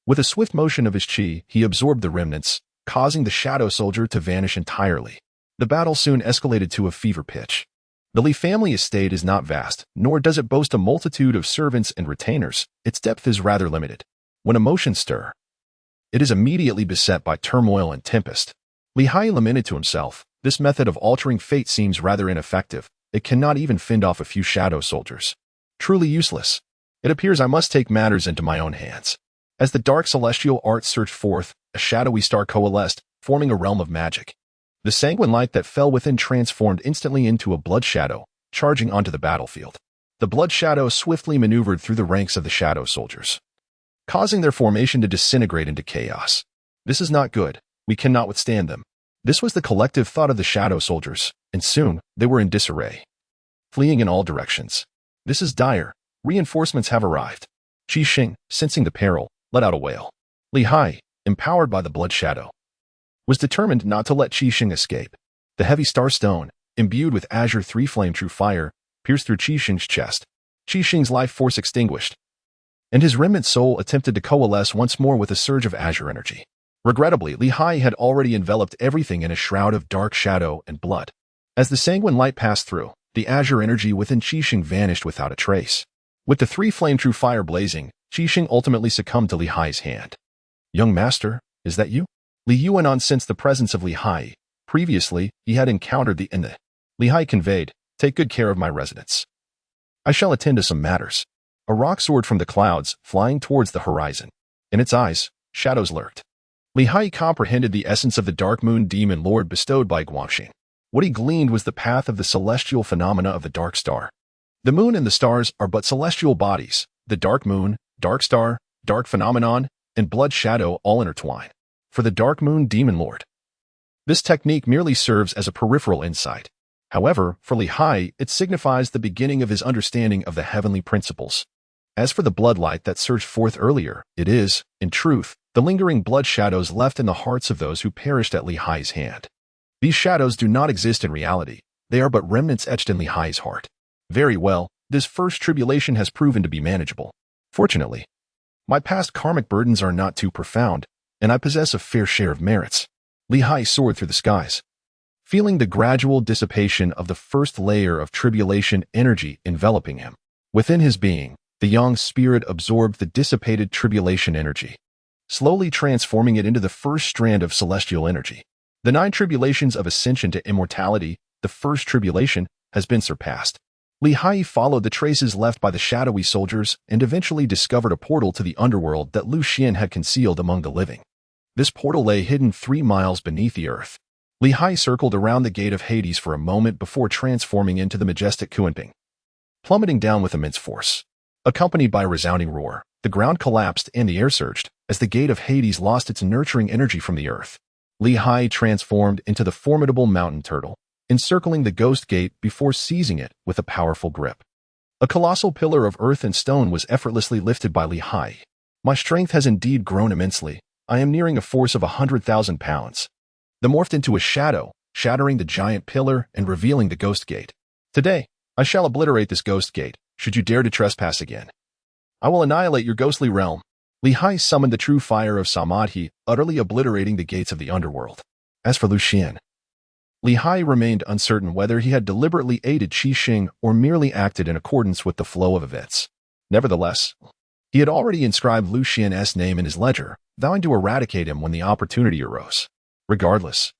With a swift motion of his qi, he absorbed the remnants, causing the shadow soldier to vanish entirely. The battle soon escalated to a fever pitch. The Li family estate is not vast, nor does it boast a multitude of servants and retainers. Its depth is rather limited. When emotions stir, it is immediately beset by turmoil and tempest. Li Haiyi lamented to himself, this method of altering fate seems rather ineffective. It cannot even fend off a few shadow soldiers. Truly useless. It appears I must take matters into my own hands. As the dark celestial arts surged forth, a shadowy star coalesced, forming a realm of magic. The sanguine light that fell within transformed instantly into a blood shadow, charging onto the battlefield. The blood shadow swiftly maneuvered through the ranks of the shadow soldiers, causing their formation to disintegrate into chaos. This is not good. We cannot withstand them. This was the collective thought of the shadow soldiers, and soon they were in disarray, fleeing in all directions. This is dire. Reinforcements have arrived. Qi Xing, sensing the peril, let out a wail. Li Haiyi, empowered by the blood shadow, was determined not to let Qi Xing escape. The heavy star stone, imbued with azure 3-flame true fire, pierced through Qi Xing's chest. Qi Xing's life force extinguished, and his remnant soul attempted to coalesce once more with a surge of azure energy. Regrettably, Li Haiyi had already enveloped everything in a shroud of dark shadow and blood. As the sanguine light passed through, the azure energy within Qi Xing vanished without a trace. With the 3-flame true fire blazing, Qi Xing ultimately succumbed to Li Haiyi's hand. Young master, is that you? Li Yuanan sensed the presence of Li Haiyi. Previously, he had encountered the Ende. Li Haiyi conveyed, take good care of my residents. I shall attend to some matters. A rock soared from the clouds, flying towards the horizon. In its eyes, shadows lurked. Li Haiyi comprehended the essence of the Dark Moon Demon Lord bestowed by Guangxing. What he gleaned was the path of the celestial phenomena of the Dark Star. The moon and the stars are but celestial bodies. The Dark Moon, Dark Star, Dark Phenomenon, and Blood Shadow all intertwine. For the Dark Moon Demon Lord, this technique merely serves as a peripheral insight. However, for Li Haiyi, it signifies the beginning of his understanding of the heavenly principles. As for the blood light that surged forth earlier, it is, in truth, the lingering blood shadows left in the hearts of those who perished at Li Haiyi's hand. These shadows do not exist in reality. They are but remnants etched in Li Haiyi's heart. Very well, this first tribulation has proven to be manageable. Fortunately, my past karmic burdens are not too profound, and I possess a fair share of merits. Li Haiyi soared through the skies, feeling the gradual dissipation of the first layer of tribulation energy enveloping him. Within his being, the young spirit absorbed the dissipated tribulation energy, slowly transforming it into the first strand of celestial energy. The 9 tribulations of ascension to immortality, the first tribulation, has been surpassed. Haiyi followed the traces left by the shadowy soldiers and eventually discovered a portal to the underworld that Lu Xian had concealed among the living. This portal lay hidden 3 miles beneath the earth. Haiyi circled around the gate of Hades for a moment before transforming into the majestic Kunping, plummeting down with immense force. Accompanied by a resounding roar, the ground collapsed and the air surged as the gate of Hades lost its nurturing energy from the earth. Haiyi transformed into the formidable mountain turtle, encircling the ghost gate before seizing it with a powerful grip. A colossal pillar of earth and stone was effortlessly lifted by Haiyi. My strength has indeed grown immensely. I am nearing a force of 100,000 pounds. The morphed into a shadow, shattering the giant pillar and revealing the ghost gate. Today, I shall obliterate this ghost gate, should you dare to trespass again. I will annihilate your ghostly realm. Haiyi summoned the true fire of Samadhi, utterly obliterating the gates of the underworld. As for Lu Xian, Haiyi remained uncertain whether he had deliberately aided Qi Xing or merely acted in accordance with the flow of events. Nevertheless, he had already inscribed Lu Xian's name in his ledger, vowing to eradicate him when the opportunity arose. Regardless,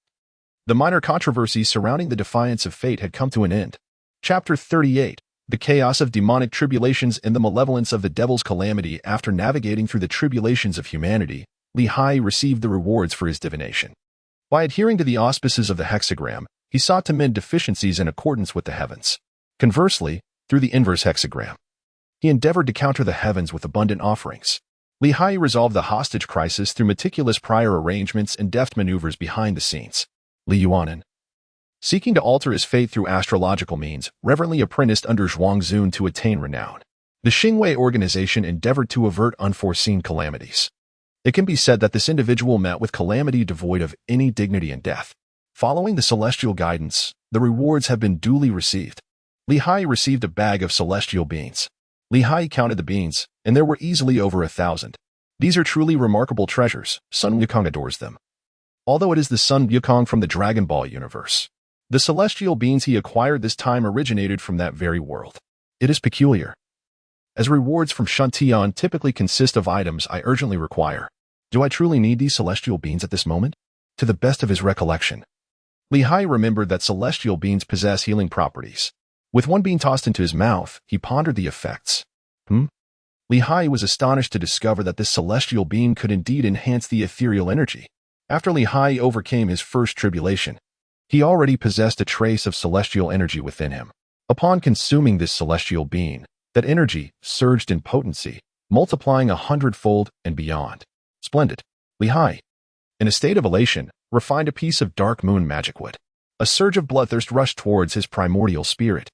the minor controversies surrounding the defiance of fate had come to an end. Chapter 38. The chaos of demonic tribulations and the malevolence of the devil's calamity. After navigating through the tribulations of humanity, Haiyi received the rewards for his divination. By adhering to the auspices of the hexagram, he sought to mend deficiencies in accordance with the heavens. Conversely, through the inverse hexagram, he endeavored to counter the heavens with abundant offerings. Haiyi resolved the hostage crisis through meticulous prior arrangements and deft maneuvers behind the scenes. Li Yuanan, seeking to alter his fate through astrological means, reverently apprenticed under Zhuangzun to attain renown. The Xingwei organization endeavored to avert unforeseen calamities. It can be said that this individual met with calamity devoid of any dignity and death. Following the celestial guidance, the rewards have been duly received. Haiyi received a bag of celestial beans. Haiyi counted the beans, and there were easily over 1,000. These are truly remarkable treasures. Sun Wukong adores them. Although it is the Sun Wukong from the Dragon Ball universe, the celestial beings he acquired this time originated from that very world. It is peculiar, as rewards from Shantian typically consist of items I urgently require. Do I truly need these celestial beings at this moment? To the best of his recollection, Haiyi remembered that celestial beings possess healing properties. With one bean tossed into his mouth, he pondered the effects. Haiyi was astonished to discover that this celestial being could indeed enhance the ethereal energy. After Haiyi overcame his first tribulation, he already possessed a trace of celestial energy within him. Upon consuming this celestial being, that energy surged in potency, multiplying 100-fold and beyond. Splendid. Haiyi, in a state of elation, refined a piece of dark moon magic wood. A surge of bloodthirst rushed towards his primordial spirit,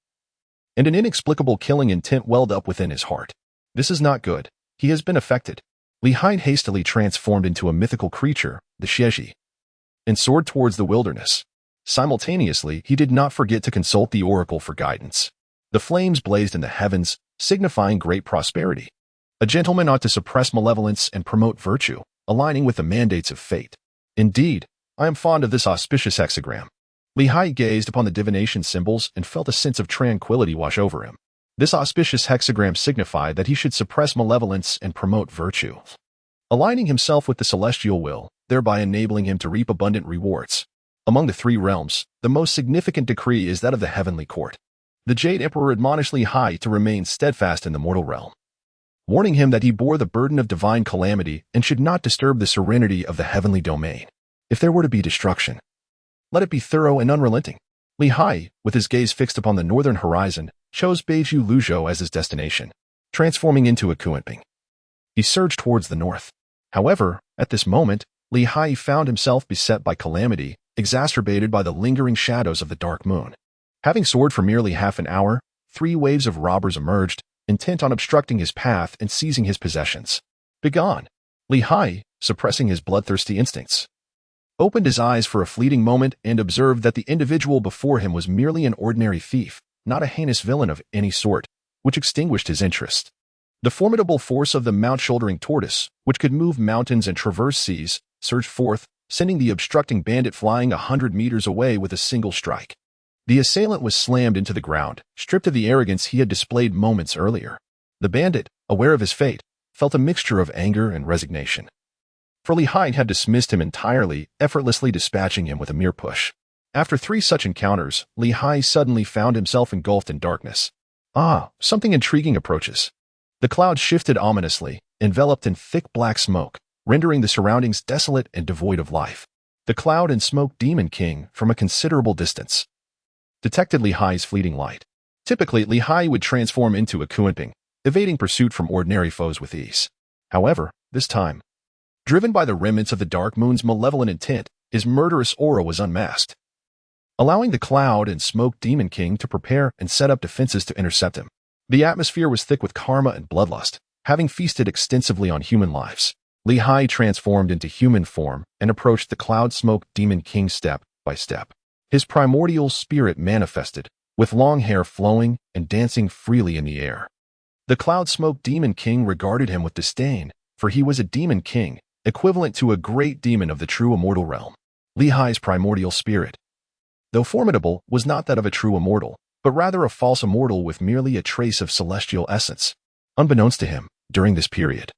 and an inexplicable killing intent welled up within his heart. This is not good. He has been affected. Haiyi hastily transformed into a mythical creature, the Xieji, and soared towards the wilderness. Simultaneously, he did not forget to consult the oracle for guidance. The flames blazed in the heavens, signifying great prosperity. A gentleman ought to suppress malevolence and promote virtue, aligning with the mandates of fate. Indeed, I am fond of this auspicious hexagram. Haiyi gazed upon the divination symbols and felt a sense of tranquility wash over him. This auspicious hexagram signified that he should suppress malevolence and promote virtue, aligning himself with the celestial will, thereby enabling him to reap abundant rewards. Among the 3 realms, the most significant decree is that of the heavenly court. The Jade Emperor admonished Haiyi to remain steadfast in the mortal realm, warning him that he bore the burden of divine calamity and should not disturb the serenity of the heavenly domain. If there were to be destruction, let it be thorough and unrelenting. Haiyi, with his gaze fixed upon the northern horizon, chose Beiju Luzhou as his destination, transforming into a Kunping. He surged towards the north. However, at this moment, Haiyi found himself beset by calamity, exacerbated by the lingering shadows of the dark moon. Having soared for merely half an hour, 3 waves of robbers emerged, intent on obstructing his path and seizing his possessions. Begone! Haiyi, suppressing his bloodthirsty instincts, opened his eyes for a fleeting moment and observed that the individual before him was merely an ordinary thief, not a heinous villain of any sort, which extinguished his interest. The formidable force of the mount-shouldering tortoise, which could move mountains and traverse seas, surged forth, sending the obstructing bandit flying 100 meters away with a single strike. The assailant was slammed into the ground, stripped of the arrogance he had displayed moments earlier. The bandit, aware of his fate, felt a mixture of anger and resignation. For Haiyi had dismissed him entirely, effortlessly dispatching him with a mere push. After 3 such encounters, Haiyi suddenly found himself engulfed in darkness. Something intriguing approaches. The cloud shifted ominously, enveloped in thick black smoke, rendering the surroundings desolate and devoid of life. The cloud and smoke demon king, from a considerable distance, detected Haiyi's fleeting light. Typically, Haiyi would transform into a Kunping, evading pursuit from ordinary foes with ease. However, this time, driven by the remnants of the Dark Moon's malevolent intent, his murderous aura was unmasked, allowing the cloud and smoke demon king to prepare and set up defenses to intercept him. The atmosphere was thick with karma and bloodlust, having feasted extensively on human lives. Haiyi transformed into human form and approached the cloud smoke demon king step by step. His primordial spirit manifested, with long hair flowing and dancing freely in the air. The cloud smoke demon king regarded him with disdain, for he was a demon king, equivalent to a great demon of the true immortal realm. Haiyi's primordial spirit, though formidable, was not that of a true immortal, but rather a false immortal with merely a trace of celestial essence. Unbeknownst to him, during this period,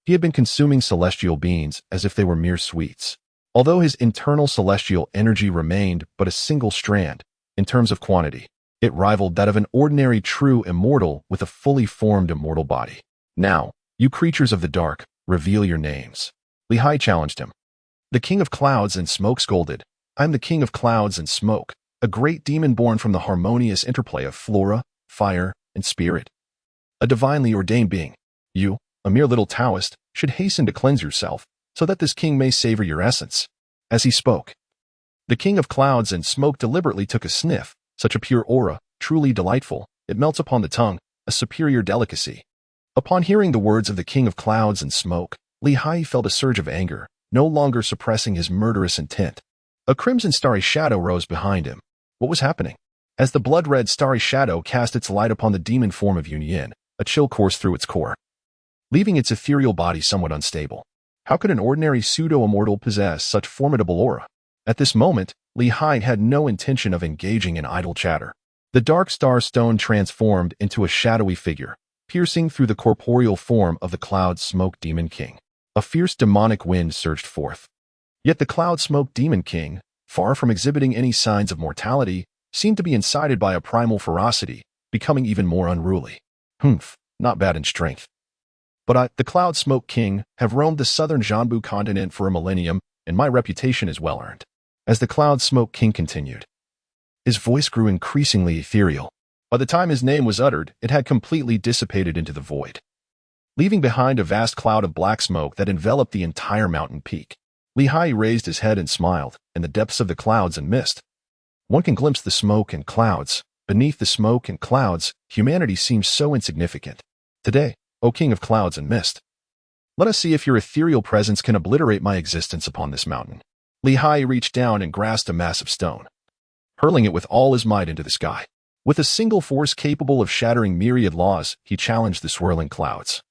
he had been consuming celestial beings as if they were mere sweets. Although his internal celestial energy remained but a single strand, in terms of quantity, it rivaled that of an ordinary true immortal with a fully formed immortal body. Now, you creatures of the dark, reveal your names. Haiyi challenged him. The king of clouds and smoke scolded, I am the king of clouds and smoke, a great demon born from the harmonious interplay of flora, fire, and spirit. A divinely ordained being. You, a mere little Taoist, should hasten to cleanse yourself, so that this king may savor your essence. As he spoke, the king of clouds and smoke deliberately took a sniff, such a pure aura, truly delightful, it melts upon the tongue, a superior delicacy. Upon hearing the words of the king of clouds and smoke, Haiyi felt a surge of anger, no longer suppressing his murderous intent. A crimson starry shadow rose behind him. What was happening? As the blood-red starry shadow cast its light upon the demon form of Yunyan, a chill coursed through its core, leaving its ethereal body somewhat unstable. How could an ordinary pseudo-immortal possess such formidable aura? At this moment, Haiyi had no intention of engaging in idle chatter. The dark star stone transformed into a shadowy figure, piercing through the corporeal form of the cloud smoke demon king. A fierce demonic wind surged forth. Yet the cloud smoke demon king, far from exhibiting any signs of mortality, seemed to be incited by a primal ferocity, becoming even more unruly. Not bad in strength. But I, the cloud smoke king, have roamed the southern Jianbu continent for a millennium, and my reputation is well earned. As the cloud smoke king continued, his voice grew increasingly ethereal. By the time his name was uttered, it had completely dissipated into the void, leaving behind a vast cloud of black smoke that enveloped the entire mountain peak. Haiyi raised his head and smiled. In the depths of the clouds and mist, one can glimpse the smoke and clouds. Beneath the smoke and clouds, humanity seems so insignificant. Today, O king of clouds and mist, let us see if your ethereal presence can obliterate my existence upon this mountain. Haiyi reached down and grasped a massive stone, hurling it with all his might into the sky. With a single force capable of shattering myriad laws, he challenged the swirling clouds,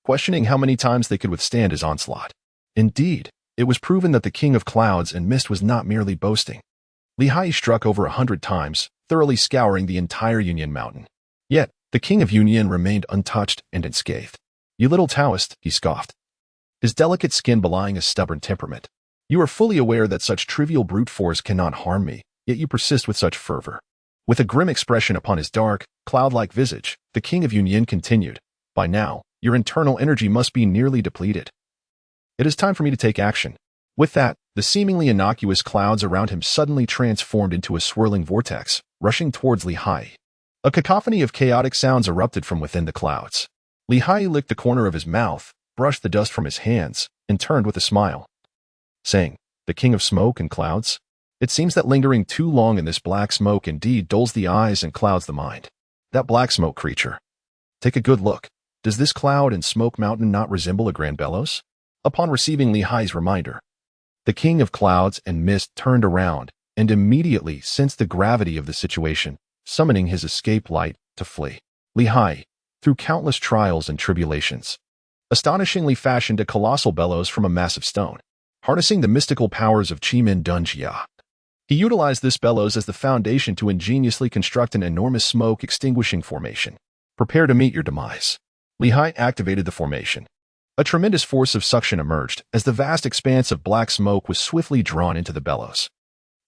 questioning how many times they could withstand his onslaught. Indeed, it was proven that the king of clouds and mist was not merely boasting. Haiyi struck over 100 times, thoroughly scouring the entire Yunyan mountain. Yet, the king of Yunyan remained untouched and unscathed. You little Taoist, he scoffed, his delicate skin belying a stubborn temperament. You are fully aware that such trivial brute force cannot harm me, yet you persist with such fervor. With a grim expression upon his dark, cloud-like visage, the king of Yunyan continued, By now, your internal energy must be nearly depleted. It is time for me to take action. With that, the seemingly innocuous clouds around him suddenly transformed into a swirling vortex, rushing towards Haiyi. A cacophony of chaotic sounds erupted from within the clouds. Haiyi licked the corner of his mouth, brushed the dust from his hands, and turned with a smile, saying, The king of smoke and clouds? It seems that lingering too long in this black smoke indeed dulls the eyes and clouds the mind. That black smoke creature. Take a good look. Does this cloud and smoke mountain not resemble a grand bellows? Upon receiving Haiyi's reminder, the king of clouds and mist turned around and immediately sensed the gravity of the situation, summoning his escape light to flee. Haiyi, through countless trials and tribulations, astonishingly fashioned a colossal bellows from a massive stone. harnessing the mystical powers of Chimin Dunjia. He utilized this bellows as the foundation to ingeniously construct an enormous smoke-extinguishing formation. Prepare to meet your demise. Haiyi activated the formation. A tremendous force of suction emerged as the vast expanse of black smoke was swiftly drawn into the bellows.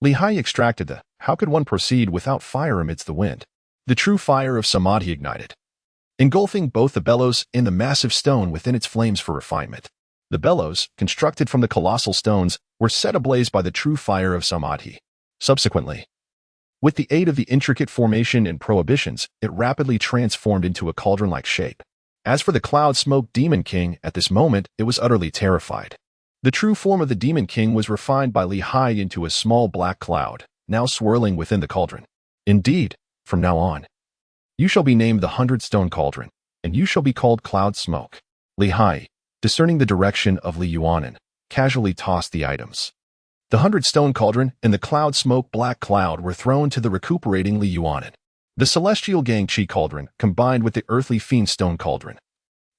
Haiyi extracted the "how could one proceed without fire amidst the wind?" The true fire of Samadhi ignited, engulfing both the bellows and the massive stone within its flames for refinement. The bellows, constructed from the colossal stones, were set ablaze by the true fire of Samadhi. Subsequently, with the aid of the intricate formation and prohibitions, it rapidly transformed into a cauldron-like shape. As for the cloud smoke demon king, at this moment, it was utterly terrified. The true form of the demon king was refined by Haiyi into a small black cloud, now swirling within the cauldron. Indeed, from now on, you shall be named the 100-Stone Cauldron, and you shall be called Cloud Smoke. Haiyi, discerning the direction of Li Yuanan, casually tossed the items. The 100-Stone Cauldron and the Cloud Smoke Black Cloud were thrown to the recuperating Li Yuanan. The Celestial Gang Chi Cauldron, combined with the Earthly Fiend Stone Cauldron,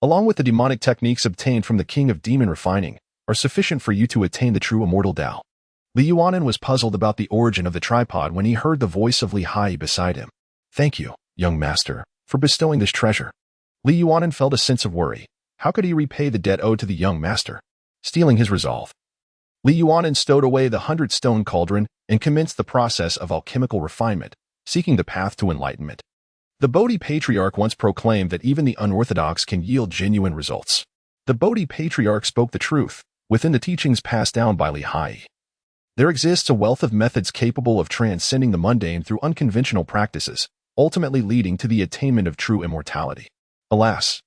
along with the demonic techniques obtained from the King of Demon Refining, are sufficient for you to attain the true immortal Tao. Li Yuanan was puzzled about the origin of the tripod when he heard the voice of Haiyi beside him. Thank you, young master, for bestowing this treasure. Li Yuanan felt a sense of worry. How could he repay the debt owed to the young master? Stealing his resolve, Li Yuanan stowed away the 100-Stone Cauldron and commenced the process of alchemical refinement, seeking the path to enlightenment. The Bodhi Patriarch once proclaimed that even the unorthodox can yield genuine results. The Bodhi Patriarch spoke the truth within the teachings passed down by Haiyi. There exists a wealth of methods capable of transcending the mundane through unconventional practices, ultimately leading to the attainment of true immortality. Alas,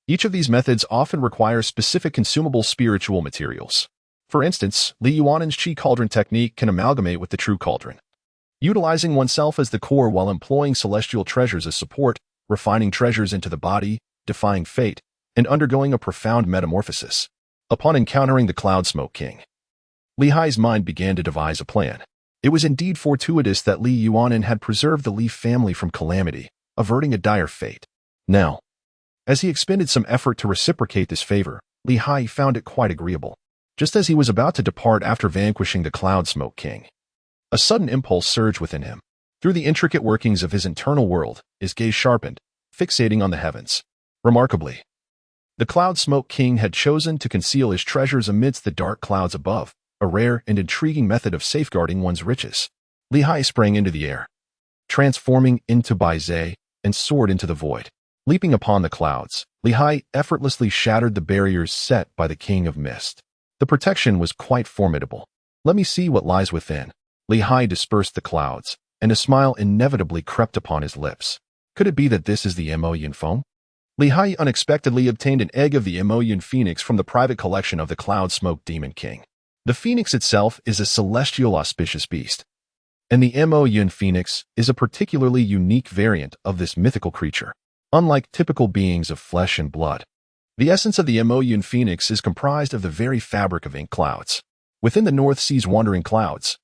each of these methods often requires specific consumable spiritual materials. For instance, Li Yuanan's Chi Cauldron technique can amalgamate with the true cauldron, utilizing oneself as the core while employing celestial treasures as support, refining treasures into the body, defying fate, and undergoing a profound metamorphosis. Upon encountering the Cloud Smoke King, Haiyi's mind began to devise a plan. It was indeed fortuitous that Li Yuanan had preserved the Li family from calamity, averting a dire fate. Now, as he expended some effort to reciprocate this favor, Haiyi found it quite agreeable. Just as he was about to depart after vanquishing the Cloud Smoke King, a sudden impulse surged within him. Through the intricate workings of his internal world, his gaze sharpened, fixating on the heavens. Remarkably, the Cloud Smoke King had chosen to conceal his treasures amidst the dark clouds above, a rare and intriguing method of safeguarding one's riches. Haiyi sprang into the air, transforming into Dizai, and soared into the void. Leaping upon the clouds, Haiyi effortlessly shattered the barriers set by the King of Mist. The protection was quite formidable. Let me see what lies within. Haiyi dispersed the clouds, and a smile inevitably crept upon his lips. Could it be that this is the Emoyun Foam? Haiyi unexpectedly obtained an egg of the Emoyun Phoenix from the private collection of the Cloud Smoke Demon King. The Phoenix itself is a celestial auspicious beast, and the Emoyun Phoenix is a particularly unique variant of this mythical creature. Unlike typical beings of flesh and blood, the essence of the Emoyun Phoenix is comprised of the very fabric of ink clouds. Within the North Sea's wandering clouds,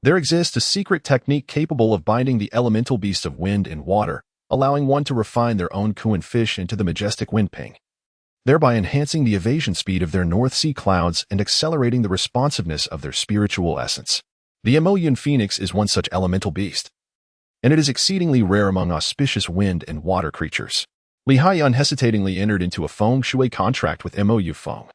there exists a secret technique capable of binding the elemental beasts of wind and water, allowing one to refine their own Kuan fish into the majestic wind ping, thereby enhancing the evasion speed of their North Sea clouds and accelerating the responsiveness of their spiritual essence. The Emoyun Phoenix is one such elemental beast, and it is exceedingly rare among auspicious wind and water creatures. Haiyi unhesitatingly entered into a feng shui contract with Mo Feng.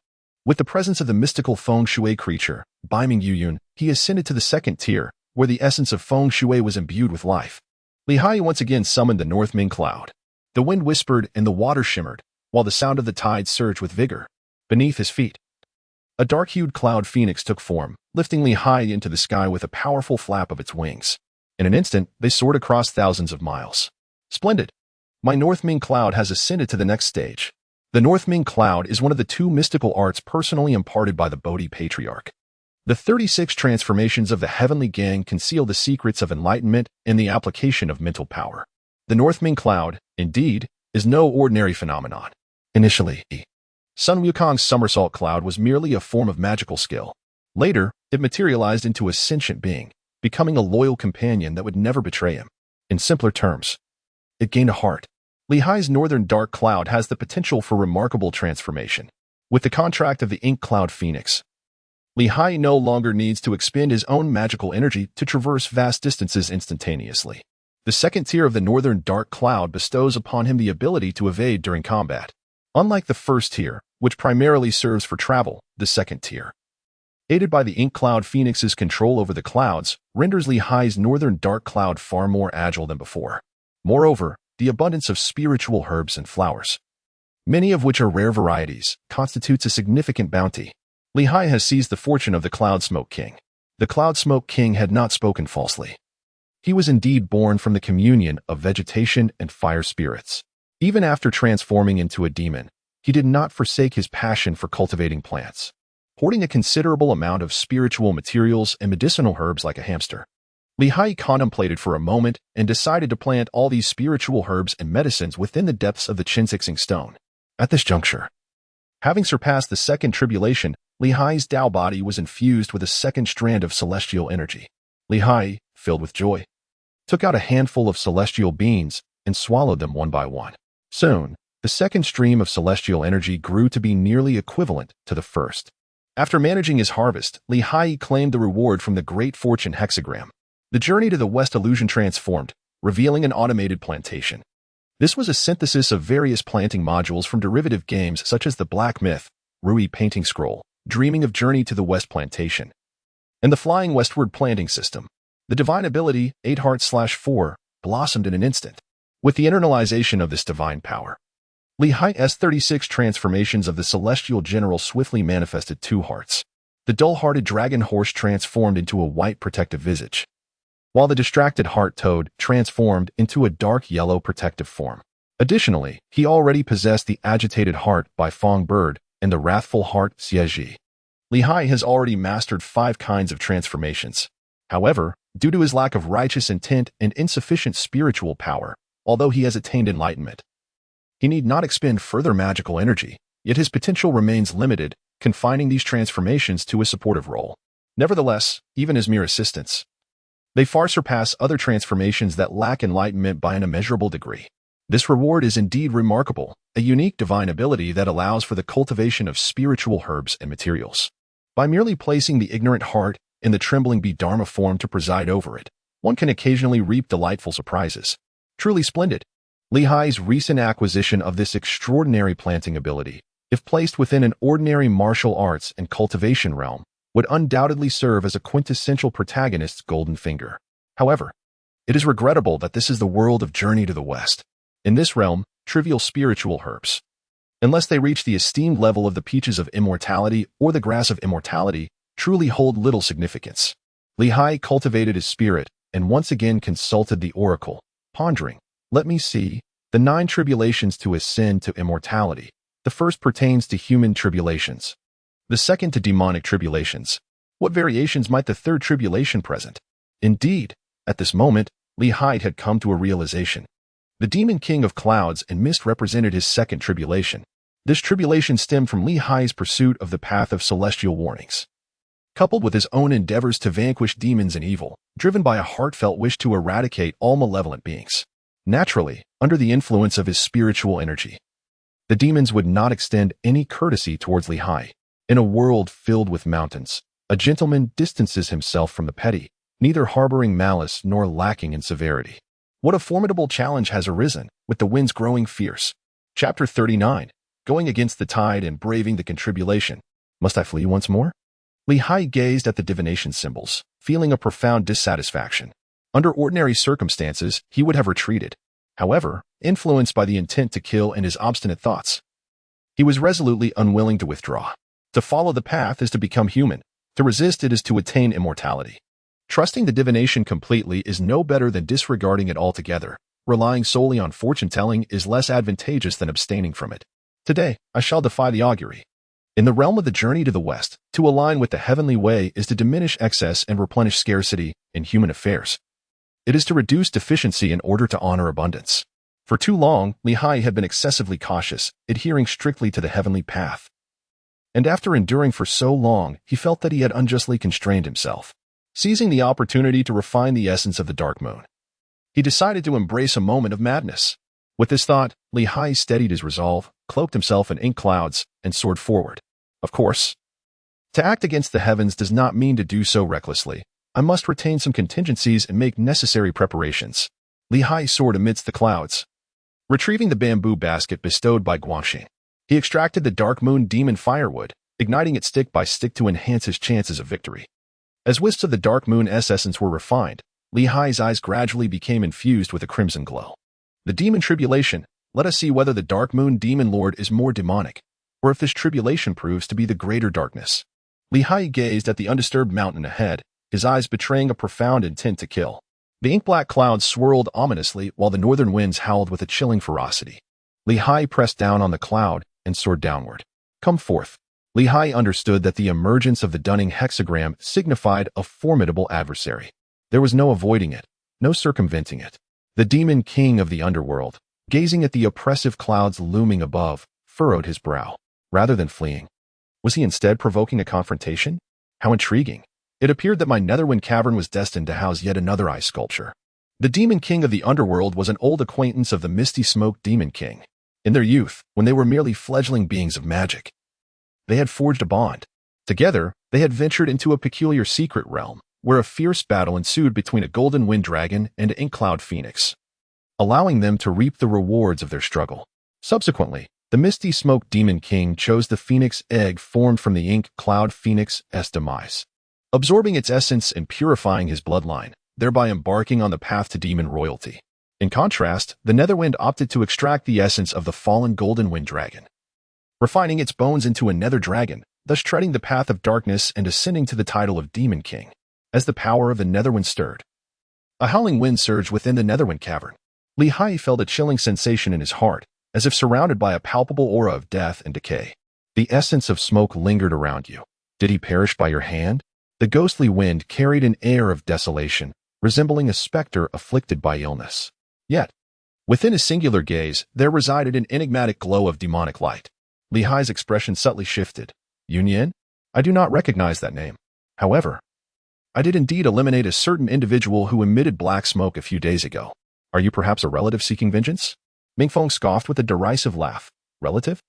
With the presence of the mystical feng shui creature, Baiming Yuyun, he ascended to the second tier, where the essence of feng shui was imbued with life. Haiyi once again summoned the North Ming Cloud. The wind whispered and the water shimmered, while the sound of the tide surged with vigor. Beneath his feet, a dark-hued cloud phoenix took form, lifting Haiyi into the sky with a powerful flap of its wings. In an instant, they soared across thousands of miles. Splendid! My North Ming Cloud has ascended to the next stage. The North Ming Cloud is one of the two mystical arts personally imparted by the Bodhi Patriarch. The 36 transformations of the Heavenly Gang conceal the secrets of enlightenment and the application of mental power. The North Ming Cloud, indeed, is no ordinary phenomenon. Initially, Sun Wukong's somersault cloud was merely a form of magical skill. Later, it materialized into a sentient being, becoming a loyal companion that would never betray him. In simpler terms, it gained a heart. Haiyi's Northern Dark Cloud has the potential for remarkable transformation. With the contract of the Ink Cloud Phoenix, Haiyi no longer needs to expend his own magical energy to traverse vast distances instantaneously. The second tier of the Northern Dark Cloud bestows upon him the ability to evade during combat. Unlike the first tier, which primarily serves for travel, the second tier, aided by the Ink Cloud Phoenix's control over the clouds, renders Haiyi's Northern Dark Cloud far more agile than before. Moreover, the abundance of spiritual herbs and flowers, many of which are rare varieties, constitutes a significant bounty. Haiyi has seized the fortune of the Cloud Smoke King. The Cloud Smoke King had not spoken falsely. He was indeed born from the communion of vegetation and fire spirits. Even after transforming into a demon, he did not forsake his passion for cultivating plants, hoarding a considerable amount of spiritual materials and medicinal herbs like a hamster. Haiyi contemplated for a moment and decided to plant all these spiritual herbs and medicines within the depths of the Qinsixing Stone. At this juncture, having surpassed the second tribulation, Haiyi's Tao body was infused with a second strand of celestial energy. Haiyi, filled with joy, took out a handful of celestial beans and swallowed them one by one. Soon, the second stream of celestial energy grew to be nearly equivalent to the first. After managing his harvest, Haiyi claimed the reward from the Great Fortune hexagram. The journey to the West illusion transformed, revealing an automated plantation. This was a synthesis of various planting modules from derivative games such as the Black Myth, Rui Painting Scroll, Dreaming of Journey to the West Plantation, and the Flying Westward Planting System. The divine ability, 8/4, blossomed in an instant. With the internalization of this divine power, Haiyi's 36 transformations of the celestial general swiftly manifested 2 hearts. The dull-hearted dragon horse transformed into a white protective visage, while the distracted heart toad transformed into a dark yellow protective form. Additionally, he already possessed the agitated heart by Fong Bird and the wrathful heart Xieji. Haiyi has already mastered 5 kinds of transformations. However, due to his lack of righteous intent and insufficient spiritual power, although he has attained enlightenment, he need not expend further magical energy, yet his potential remains limited, confining these transformations to a supportive role. Nevertheless, even as mere assistants, they far surpass other transformations that lack enlightenment by an immeasurable degree. This reward is indeed remarkable, a unique divine ability that allows for the cultivation of spiritual herbs and materials. By merely placing the ignorant heart in the trembling Dharma form to preside over it, one can occasionally reap delightful surprises. Truly splendid. Haiyi's recent acquisition of this extraordinary planting ability, if placed within an ordinary martial arts and cultivation realm, would undoubtedly serve as a quintessential protagonist's golden finger. However, it is regrettable that this is the world of Journey to the West. In this realm, trivial spiritual herbs, unless they reach the esteemed level of the peaches of immortality or the grass of immortality, truly hold little significance. Haiyi cultivated his spirit and once again consulted the oracle, pondering, "Let me see, the 9 tribulations to ascend to immortality. The first pertains to human tribulations, the second to demonic tribulations. What variations might the third tribulation present?" Indeed, at this moment, Haiyi had come to a realization. The demon king of clouds and mist represented his second tribulation. This tribulation stemmed from Haiyi's pursuit of the path of celestial warnings, coupled with his own endeavors to vanquish demons and evil, driven by a heartfelt wish to eradicate all malevolent beings. Naturally, under the influence of his spiritual energy, the demons would not extend any courtesy towards Haiyi. In a world filled with mountains, a gentleman distances himself from the petty, neither harboring malice nor lacking in severity. What a formidable challenge has arisen, with the winds growing fierce. Chapter 39. Going against the tide and braving the contribulation. Must I flee once more? Haiyi gazed at the divination symbols, feeling a profound dissatisfaction. Under ordinary circumstances, he would have retreated. However, influenced by the intent to kill and his obstinate thoughts, he was resolutely unwilling to withdraw. To follow the path is to become human. To resist it is to attain immortality. Trusting the divination completely is no better than disregarding it altogether. Relying solely on fortune-telling is less advantageous than abstaining from it. Today, I shall defy the augury. In the realm of the journey to the West, to align with the heavenly way is to diminish excess and replenish scarcity in human affairs. It is to reduce deficiency in order to honor abundance. For too long, Haiyi had been excessively cautious, adhering strictly to the heavenly path. And after enduring for so long, he felt that he had unjustly constrained himself. Seizing the opportunity to refine the essence of the dark moon, he decided to embrace a moment of madness. With this thought, Haiyi steadied his resolve, cloaked himself in ink clouds, and soared forward. Of course, To act against the heavens does not mean to do so recklessly. I must retain some contingencies and make necessary preparations. Li Hai soared amidst the clouds, retrieving the bamboo basket bestowed by Guanxing. He extracted the Dark Moon Demon firewood, igniting it stick by stick to enhance his chances of victory. As wisps of the Dark Moon's essence were refined, Li Hai's eyes gradually became infused with a crimson glow. The demon tribulation, let us see whether the Dark Moon Demon Lord is more demonic, or if this tribulation proves to be the greater darkness. Li Hai gazed at the undisturbed mountain ahead, his eyes betraying a profound intent to kill. The ink-black clouds swirled ominously while the northern winds howled with a chilling ferocity. Li Hai pressed down on the cloud and soared downward. Come forth. Li Hai understood that the emergence of the Dunning hexagram signified a formidable adversary. There was no avoiding it, no circumventing it. The demon king of the underworld, gazing at the oppressive clouds looming above, furrowed his brow. Rather than fleeing, was he instead provoking a confrontation? How intriguing. It appeared that my Netherwind cavern was destined to house yet another ice sculpture. The demon king of the underworld was an old acquaintance of the misty smoke demon king. In their youth, when they were merely fledgling beings of magic, they had forged a bond. Together, they had ventured into a peculiar secret realm, where a fierce battle ensued between a golden wind dragon and an ink cloud phoenix, allowing them to reap the rewards of their struggle. Subsequently, the misty smoke demon king chose the phoenix egg formed from the ink cloud phoenix's demise, absorbing its essence and purifying his bloodline, thereby embarking on the path to demon royalty. In contrast, the Netherwind opted to extract the essence of the fallen golden wind dragon, refining its bones into a nether dragon, thus treading the path of darkness and ascending to the title of Demon King. As the power of the Netherwind stirred, a howling wind surged within the Netherwind cavern. Li Hai felt a chilling sensation in his heart, as if surrounded by a palpable aura of death and decay. The essence of smoke lingered around you. Did he perish by your hand? The ghostly wind carried an air of desolation, resembling a specter afflicted by illness. Yet, within his singular gaze, there resided an enigmatic glow of demonic light. Li Hai's expression subtly shifted. Yunyan? I do not recognize that name. However, I did indeed eliminate a certain individual who emitted black smoke a few days ago. Are you perhaps a relative seeking vengeance? Mingfeng scoffed with a derisive laugh. Relative?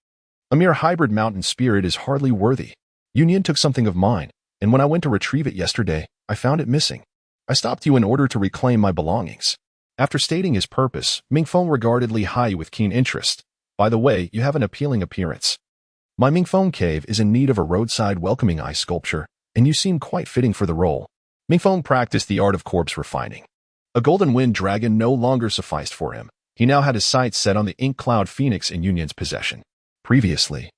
A mere hybrid mountain spirit is hardly worthy. Yunyan took something of mine, and when I went to retrieve it yesterday, I found it missing. I stopped you in order to reclaim my belongings. After stating his purpose, Mingfeng regarded Li Hai with keen interest. By the way, you have an appealing appearance. My Mingfeng cave is in need of a roadside welcoming ice sculpture, and you seem quite fitting for the role. Mingfeng practiced the art of corpse refining. A golden wind dragon no longer sufficed for him. He now had his sights set on the ink cloud phoenix in Yunyan's possession. Previously,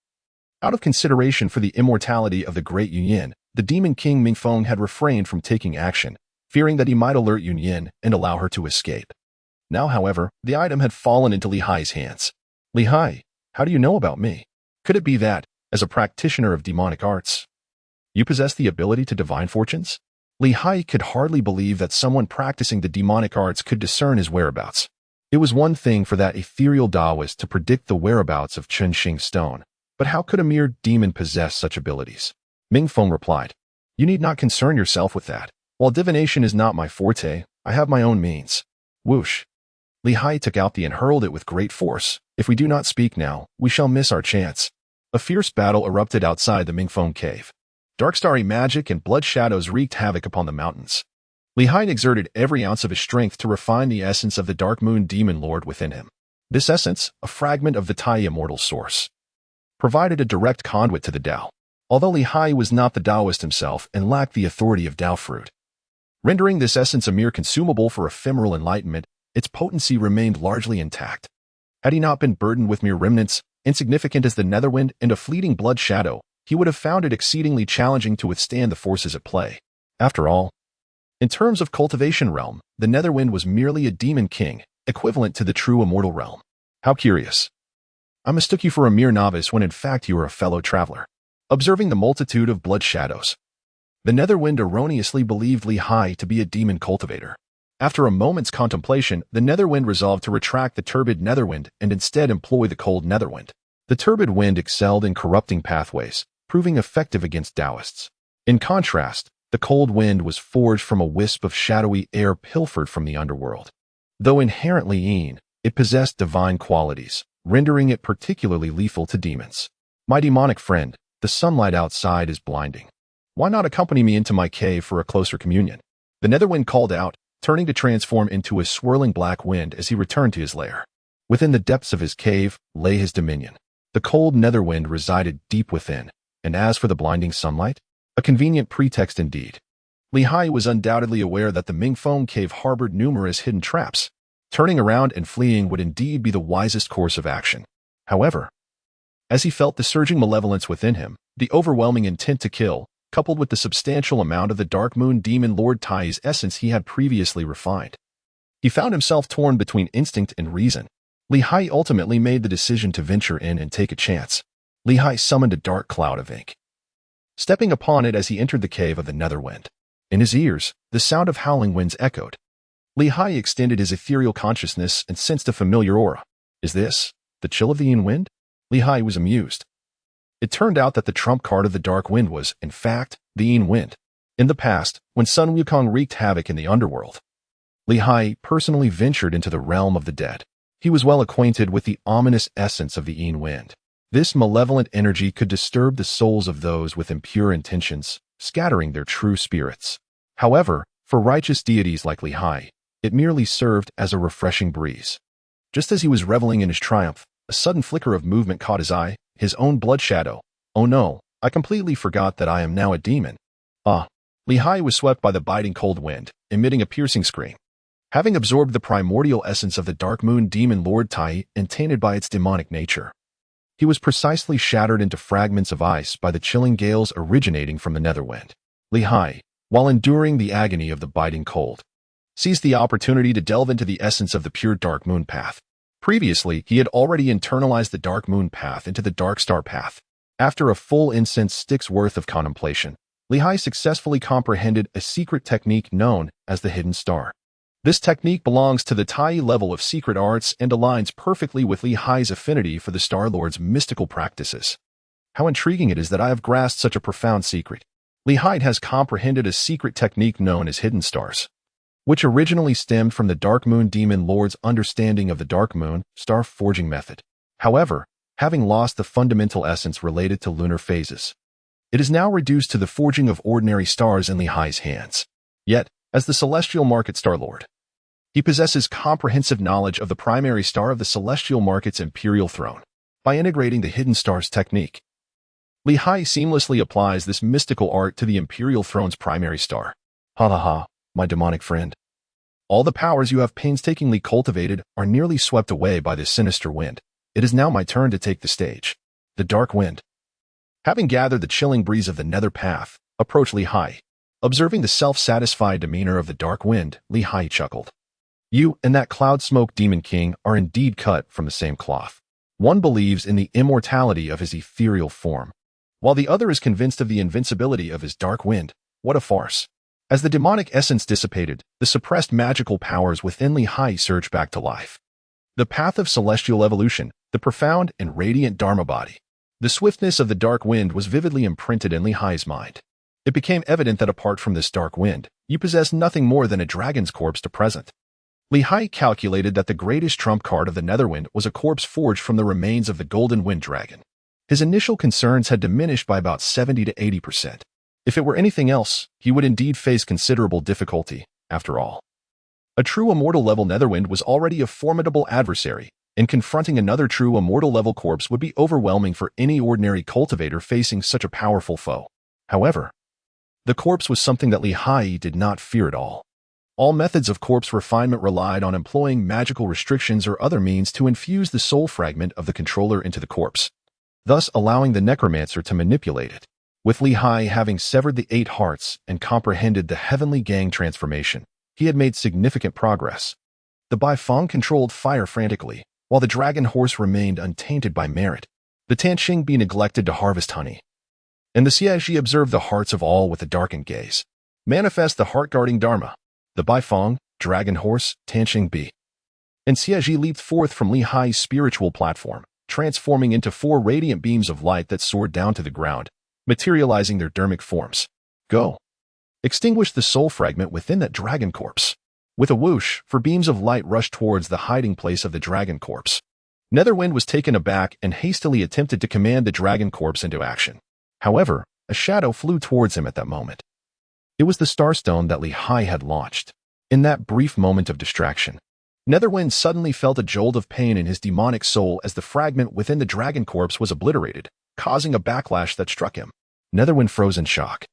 out of consideration for the immortality of the great Yunyan, the demon king Mingfeng had refrained from taking action, fearing that he might alert Yunyan and allow her to escape. Now, however, the item had fallen into Li Hai's hands. Li Hai, how do you know about me? Could it be that, as a practitioner of demonic arts, you possess the ability to divine fortunes? Li Hai could hardly believe that someone practicing the demonic arts could discern his whereabouts. It was one thing for that ethereal Taoist to predict the whereabouts of Chunxing stone, but how could a mere demon possess such abilities? Mingfeng replied, You need not concern yourself with that. While divination is not my forte, I have my own means. Whoosh. Li Hai took out the and hurled it with great force. If we do not speak now, we shall miss our chance. A fierce battle erupted outside the Mingfeng cave. Dark starry magic and blood shadows wreaked havoc upon the mountains. Li Hai exerted every ounce of his strength to refine the essence of the Dark Moon Demon Lord within him. This essence, a fragment of the Tai immortal source, provided a direct conduit to the Tao. Although Li Hai was not the Taoist himself and lacked the authority of Tao fruit, rendering this essence a mere consumable for ephemeral enlightenment, its potency remained largely intact. Had he not been burdened with mere remnants, insignificant as the Netherwind and a fleeting blood shadow, he would have found it exceedingly challenging to withstand the forces at play. After all, in terms of cultivation realm, the Netherwind was merely a demon king, equivalent to the true immortal realm. How curious. I mistook you for a mere novice when in fact you were a fellow traveler. Observing the multitude of blood shadows, the Netherwind erroneously believed Li Hai to be a demon cultivator. After a moment's contemplation, the Netherwind resolved to retract the turbid Netherwind and instead employ the cold Netherwind. The turbid wind excelled in corrupting pathways, proving effective against Taoists. In contrast, the cold wind was forged from a wisp of shadowy air pilfered from the underworld. Though inherently Yin, it possessed divine qualities, rendering it particularly lethal to demons. My demonic friend, The sunlight outside is blinding. Why not accompany me into my cave for a closer communion? The Netherwind called out, turning to transform into a swirling black wind as he returned to his lair. Within the depths of his cave lay his dominion. The cold Netherwind resided deep within, and as for the blinding sunlight, a convenient pretext indeed. Haiyi was undoubtedly aware that the Mingfeng cave harbored numerous hidden traps. Turning around and fleeing would indeed be the wisest course of action. However, as he felt the surging malevolence within him, the overwhelming intent to kill, coupled with the substantial amount of the Dark Moon Demon Lord Tai's essence he had previously refined, he found himself torn between instinct and reason. Haiyi ultimately made the decision to venture in and take a chance. Haiyi summoned a dark cloud of ink, stepping upon it as he entered the cave of the Netherwind. In his ears, the sound of howling winds echoed. Haiyi extended his ethereal consciousness and sensed a familiar aura. Is this the chill of the Yin Wind? Haiyi was amused. It turned out that the trump card of the Dark Wind was, in fact, the Yin Wind. In the past, when Sun Wukong wreaked havoc in the underworld, Haiyi personally ventured into the realm of the dead. He was well acquainted with the ominous essence of the Yin Wind. This malevolent energy could disturb the souls of those with impure intentions, scattering their true spirits. However, for righteous deities like Haiyi, it merely served as a refreshing breeze. Just as he was reveling in his triumph, a sudden flicker of movement caught his eye, his own blood shadow. Oh no, I completely forgot that I am now a demon. Haiyi was swept by the biting cold wind, emitting a piercing scream. Having absorbed the primordial essence of the Dark Moon Demon Lord Tai and tainted by its demonic nature, he was precisely shattered into fragments of ice by the chilling gales originating from the Netherwind. Haiyi, while enduring the agony of the biting cold, seized the opportunity to delve into the essence of the pure Dark Moon path. Previously, he had already internalized the Dark Moon path into the Dark Star path. After a full incense stick's worth of contemplation, Haiyi successfully comprehended a secret technique known as the Hidden Star. This technique belongs to the Tai level of secret arts and aligns perfectly with Haiyi's affinity for the Star Lord's mystical practices. How intriguing it is that I have grasped such a profound secret. Haiyi has comprehended a secret technique known as Hidden Stars, which originally stemmed from the Dark Moon Demon Lord's understanding of the Dark Moon star forging method. However, having lost the fundamental essence related to lunar phases, it is now reduced to the forging of ordinary stars in Haiyi's hands. Yet, as the Celestial Market Star Lord, he possesses comprehensive knowledge of the primary star of the Celestial Market's imperial throne. By integrating the Hidden Stars technique, Haiyi seamlessly applies this mystical art to the imperial throne's primary star. Ha ha ha, my demonic friend. All the powers you have painstakingly cultivated are nearly swept away by this sinister wind. It is now my turn to take the stage. The Dark Wind, having gathered the chilling breeze of the Nether path, approached Haiyi. Observing the self-satisfied demeanor of the Dark Wind, Haiyi chuckled. You and that Cloud Smoke Demon King are indeed cut from the same cloth. One believes in the immortality of his ethereal form, while the other is convinced of the invincibility of his Dark Wind. What a farce. As the demonic essence dissipated, the suppressed magical powers within Haiyi surged back to life. The path of celestial evolution, the profound and radiant Dharma body. The swiftness of the Dark Wind was vividly imprinted in Haiyi's mind. It became evident that apart from this Dark Wind, you possess nothing more than a dragon's corpse to present. Haiyi calculated that the greatest trump card of the Netherwind was a corpse forged from the remains of the Golden Wind Dragon. His initial concerns had diminished by about 70 to 80%. If it were anything else, he would indeed face considerable difficulty, after all. A true immortal level Netherwind was already a formidable adversary, and confronting another true immortal level corpse would be overwhelming for any ordinary cultivator facing such a powerful foe. However, the corpse was something that Haiyi did not fear at all. All methods of corpse refinement relied on employing magical restrictions or other means to infuse the soul fragment of the controller into the corpse, thus allowing the necromancer to manipulate it. With Haiyi having severed the 8 hearts and comprehended the Heavenly Gang transformation, he had made significant progress. The Baifeng controlled fire frantically, while the dragon horse remained untainted by merit. The Tanxing neglected to harvest honey, and the Xiaji observed the hearts of all with a darkened gaze. Manifest the heart-guarding Dharma. The Baifeng, dragon horse, Tanxing and Xiaji leaped forth from Haiyi's spiritual platform, transforming into 4 radiant beams of light that soared down to the ground, materializing their dermic forms. Go. Extinguish the soul fragment within that dragon corpse. With a whoosh, 4 beams of light rushed towards the hiding place of the dragon corpse. Netherwind was taken aback and hastily attempted to command the dragon corpse into action. However, a shadow flew towards him at that moment. It was the starstone that Haiyi had launched. In that brief moment of distraction, Netherwind suddenly felt a jolt of pain in his demonic soul as the fragment within the dragon corpse was obliterated, causing a backlash that struck him. Netherwind froze in shock.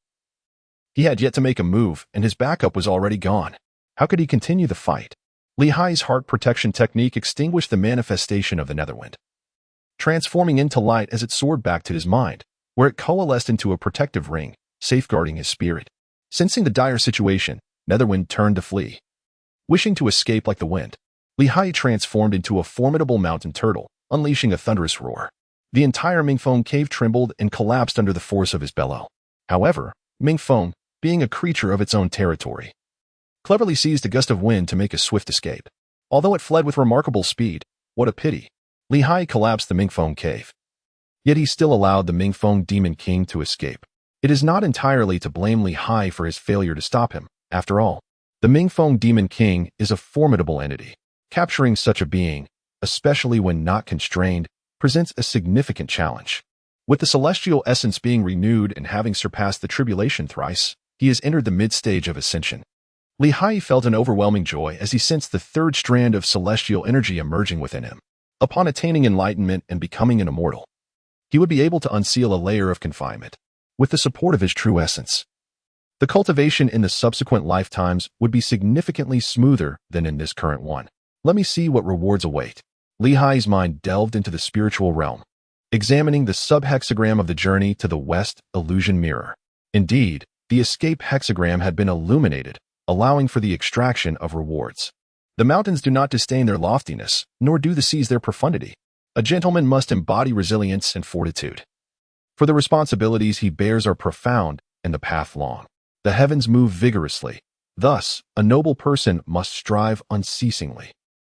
He had yet to make a move, and his backup was already gone. How could he continue the fight? Haiyi's heart protection technique extinguished the manifestation of the Netherwind, transforming into light as it soared back to his mind, where it coalesced into a protective ring, safeguarding his spirit. Sensing the dire situation, Netherwind turned to flee. Wishing to escape like the wind, Haiyi transformed into a formidable mountain turtle, unleashing a thunderous roar. The entire Mingfeng cave trembled and collapsed under the force of his bellow. However, Mingfeng, being a creature of its own territory, cleverly seized a gust of wind to make a swift escape. Although it fled with remarkable speed, what a pity. Haiyi collapsed the Mingfeng cave. Yet he still allowed the Mingfeng Demon King to escape. It is not entirely to blame Haiyi for his failure to stop him. After all, the Mingfeng Demon King is a formidable entity. Capturing such a being, especially when not constrained, presents a significant challenge. With the celestial essence being renewed and having surpassed the tribulation thrice, he has entered the mid-stage of ascension. Haiyi felt an overwhelming joy as he sensed the third strand of celestial energy emerging within him. Upon attaining enlightenment and becoming an immortal, he would be able to unseal a layer of confinement. With the support of his true essence, the cultivation in the subsequent lifetimes would be significantly smoother than in this current one. Let me see what rewards await. Haiyi's mind delved into the spiritual realm, examining the sub-hexagram of the journey to the west illusion mirror. Indeed, the escape hexagram had been illuminated, allowing for the extraction of rewards. The mountains do not disdain their loftiness, nor do the seas their profundity. A gentleman must embody resilience and fortitude, for the responsibilities he bears are profound and the path long. The heavens move vigorously. Thus, a noble person must strive unceasingly.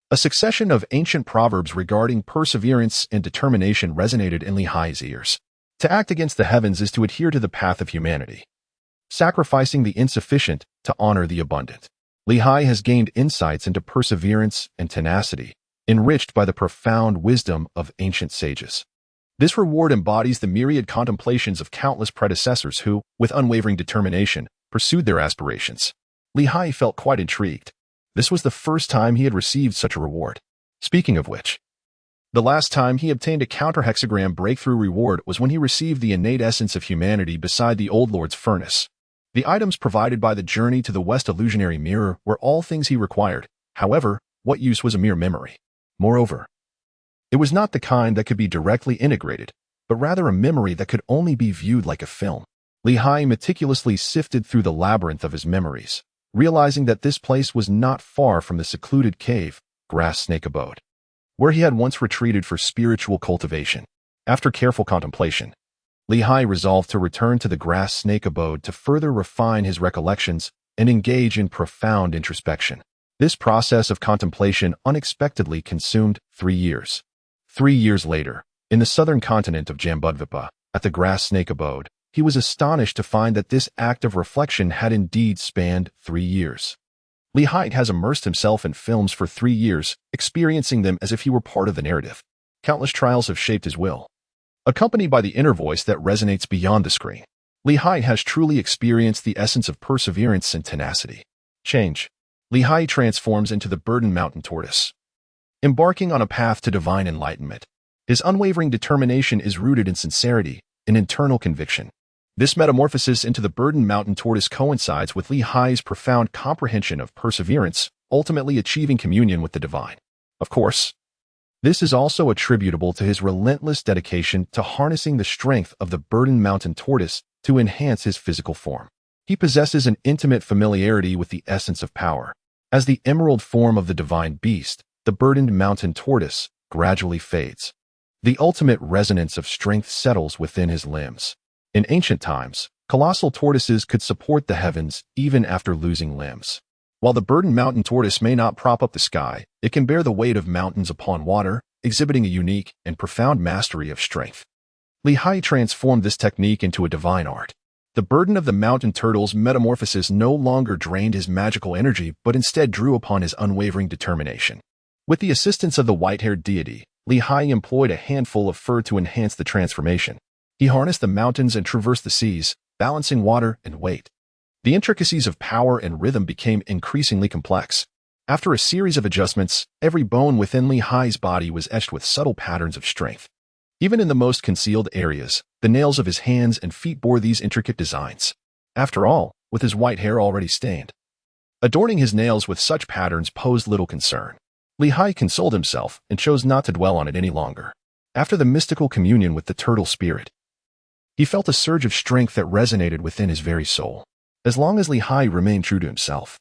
A succession of ancient proverbs regarding perseverance and determination resonated in Haiyi's ears. To act against the heavens is to adhere to the path of humanity, sacrificing the insufficient to honor the abundant. Haiyi has gained insights into perseverance and tenacity, enriched by the profound wisdom of ancient sages. This reward embodies the myriad contemplations of countless predecessors who, with unwavering determination, pursued their aspirations. Haiyi felt quite intrigued. This was the first time he had received such a reward. Speaking of which, the last time he obtained a counter-hexagram breakthrough reward was when he received the innate essence of humanity beside the Old Lord's furnace. The items provided by the journey to the West illusionary mirror were all things he required. However, what use was a mere memory? Moreover, it was not the kind that could be directly integrated, but rather a memory that could only be viewed like a film. Haiyi meticulously sifted through the labyrinth of his memories, realizing that this place was not far from the secluded cave, grass snake abode, where he had once retreated for spiritual cultivation. After careful contemplation, Haiyi resolved to return to the grass snake abode to further refine his recollections and engage in profound introspection. This process of contemplation unexpectedly consumed 3 years. 3 years later, in the southern continent of Jambudvipa, at the grass snake abode, he was astonished to find that this act of reflection had indeed spanned 3 years. Haiyi has immersed himself in films for 3 years, experiencing them as if he were part of the narrative. Countless trials have shaped his will, accompanied by the inner voice that resonates beyond the screen. Haiyi has truly experienced the essence of perseverance and tenacity. Change. Haiyi transforms into the burdened mountain tortoise, embarking on a path to divine enlightenment. His unwavering determination is rooted in sincerity and internal conviction. This metamorphosis into the burdened mountain tortoise coincides with Haiyi's profound comprehension of perseverance, ultimately achieving communion with the divine. Of course, this is also attributable to his relentless dedication to harnessing the strength of the burdened mountain tortoise to enhance his physical form. He possesses an intimate familiarity with the essence of power. As the emerald form of the divine beast, the burdened mountain tortoise gradually fades. The ultimate resonance of strength settles within his limbs. In ancient times, colossal tortoises could support the heavens even after losing limbs. While the burdened mountain tortoise may not prop up the sky, it can bear the weight of mountains upon water, exhibiting a unique and profound mastery of strength. Haiyi transformed this technique into a divine art. The burden of the mountain turtle's metamorphosis no longer drained his magical energy, but instead drew upon his unwavering determination. With the assistance of the white-haired deity, Haiyi employed a handful of fur to enhance the transformation. He harnessed the mountains and traversed the seas, balancing water and weight. The intricacies of power and rhythm became increasingly complex. After a series of adjustments, every bone within Li Hai's body was etched with subtle patterns of strength. Even in the most concealed areas, the nails of his hands and feet bore these intricate designs. After all, with his white hair already stained, adorning his nails with such patterns posed little concern. Li Hai consoled himself and chose not to dwell on it any longer. After the mystical communion with the turtle spirit, he felt a surge of strength that resonated within his very soul. As long as Li Hai remained true to himself,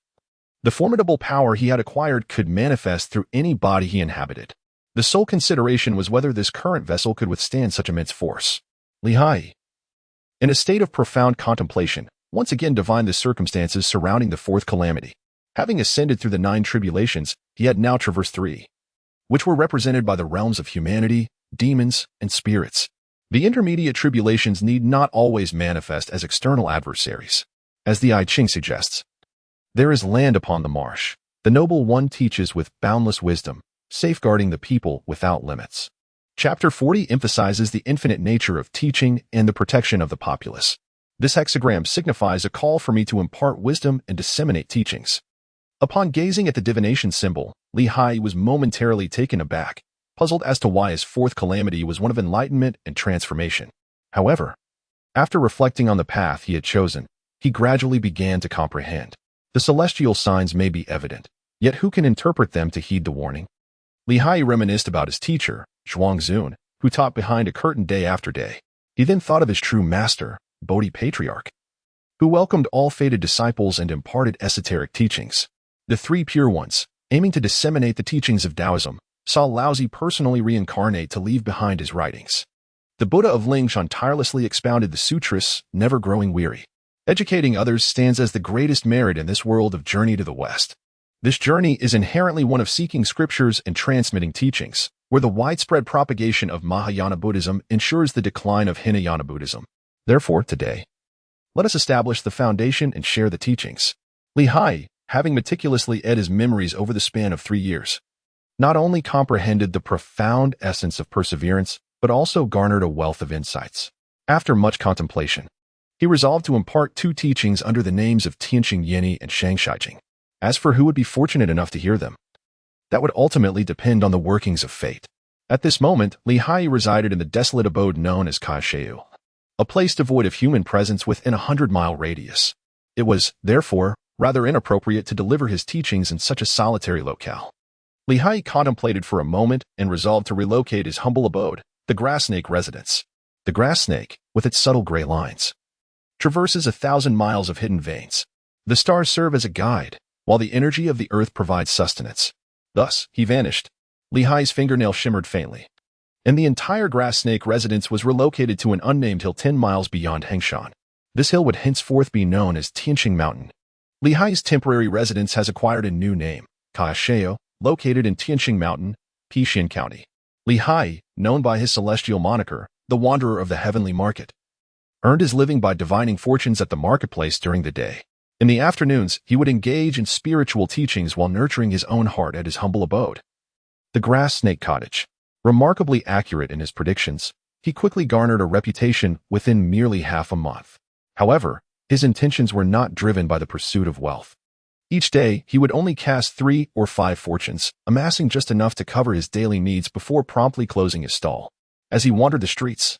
the formidable power he had acquired could manifest through any body he inhabited. The sole consideration was whether this current vessel could withstand such immense force. Li Hai, in a state of profound contemplation, once again divined the circumstances surrounding the fourth calamity. Having ascended through the 9 tribulations, he had now traversed 3, which were represented by the realms of humanity, demons, and spirits. The intermediate tribulations need not always manifest as external adversaries. As the I Ching suggests, there is land upon the marsh. The Noble One teaches with boundless wisdom, safeguarding the people without limits. Chapter 40 emphasizes the infinite nature of teaching and the protection of the populace. This hexagram signifies a call for me to impart wisdom and disseminate teachings. Upon gazing at the divination symbol, Li Hai was momentarily taken aback, puzzled as to why his fourth calamity was one of enlightenment and transformation. However, after reflecting on the path he had chosen, he gradually began to comprehend. The celestial signs may be evident, yet who can interpret them to heed the warning? Li Hai reminisced about his teacher, Zhuangzun, who taught behind a curtain day after day. He then thought of his true master, Bodhi Patriarch, who welcomed all fated disciples and imparted esoteric teachings. The 3 pure ones, aiming to disseminate the teachings of Taoism, saw Laozi personally reincarnate to leave behind his writings. The Buddha of Lingshan tirelessly expounded the sutras, never growing weary. Educating others stands as the greatest merit in this world of journey to the West. This journey is inherently one of seeking scriptures and transmitting teachings, where the widespread propagation of Mahayana Buddhism ensures the decline of Hinayana Buddhism. Therefore, today, let us establish the foundation and share the teachings. Li Hai, having meticulously etched his memories over the span of 3 years, not only comprehended the profound essence of perseverance, but also garnered a wealth of insights. After much contemplation, he resolved to impart 2 teachings under the names of Tianqing Yini and Shangshaijing. As for who would be fortunate enough to hear them, that would ultimately depend on the workings of fate. At this moment, Li Hai resided in the desolate abode known as Kaisheu, a place devoid of human presence within a 100-mile radius. It was, therefore, rather inappropriate to deliver his teachings in such a solitary locale. Li Hai contemplated for a moment and resolved to relocate his humble abode, the grass snake residence. The grass snake, with its subtle gray lines, traverses 1,000 miles of hidden veins. The stars serve as a guide, while the energy of the earth provides sustenance. Thus, he vanished. Li Hai's fingernail shimmered faintly, and the entire grass snake residence was relocated to an unnamed hill 10 miles beyond Hengshan. This hill would henceforth be known as Tianqing Mountain. Li Hai's temporary residence has acquired a new name, Kaisheo, located in Tianqing Mountain, Pixian County. Li Hai, known by his celestial moniker, the Wanderer of the Heavenly Market, earned his living by divining fortunes at the marketplace during the day. In the afternoons, he would engage in spiritual teachings while nurturing his own heart at his humble abode, the Grass Snake Cottage. Remarkably accurate in his predictions, he quickly garnered a reputation within merely half a month. However, his intentions were not driven by the pursuit of wealth. Each day, he would only cast 3 or 5 fortunes, amassing just enough to cover his daily needs before promptly closing his stall. As he wandered the streets,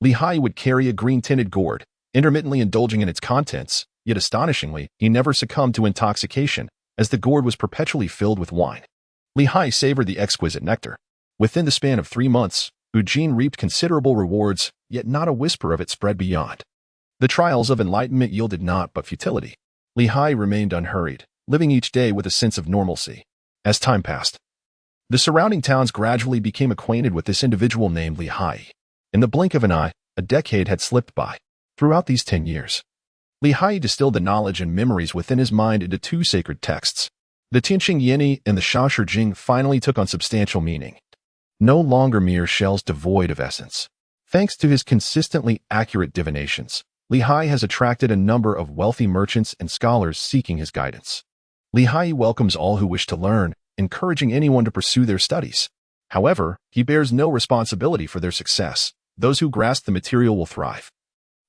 Li Hai would carry a green-tinted gourd, intermittently indulging in its contents, yet astonishingly, he never succumbed to intoxication, as the gourd was perpetually filled with wine. Li Hai savored the exquisite nectar. Within the span of 3 months, Ujin reaped considerable rewards, yet not a whisper of it spread beyond. The trials of enlightenment yielded naught but futility. Li Hai remained unhurried, living each day with a sense of normalcy. As time passed, the surrounding towns gradually became acquainted with this individual named Li Hai. In the blink of an eye, a decade had slipped by. Throughout these 10 years, Li Hai distilled the knowledge and memories within his mind into 2 sacred texts. The Tianqing Yini and the Shaoshi Jing finally took on substantial meaning, no longer mere shells devoid of essence. Thanks to his consistently accurate divinations, Li Hai has attracted a number of wealthy merchants and scholars seeking his guidance. Li Hai welcomes all who wish to learn, encouraging anyone to pursue their studies. However, he bears no responsibility for their success. Those who grasp the material will thrive,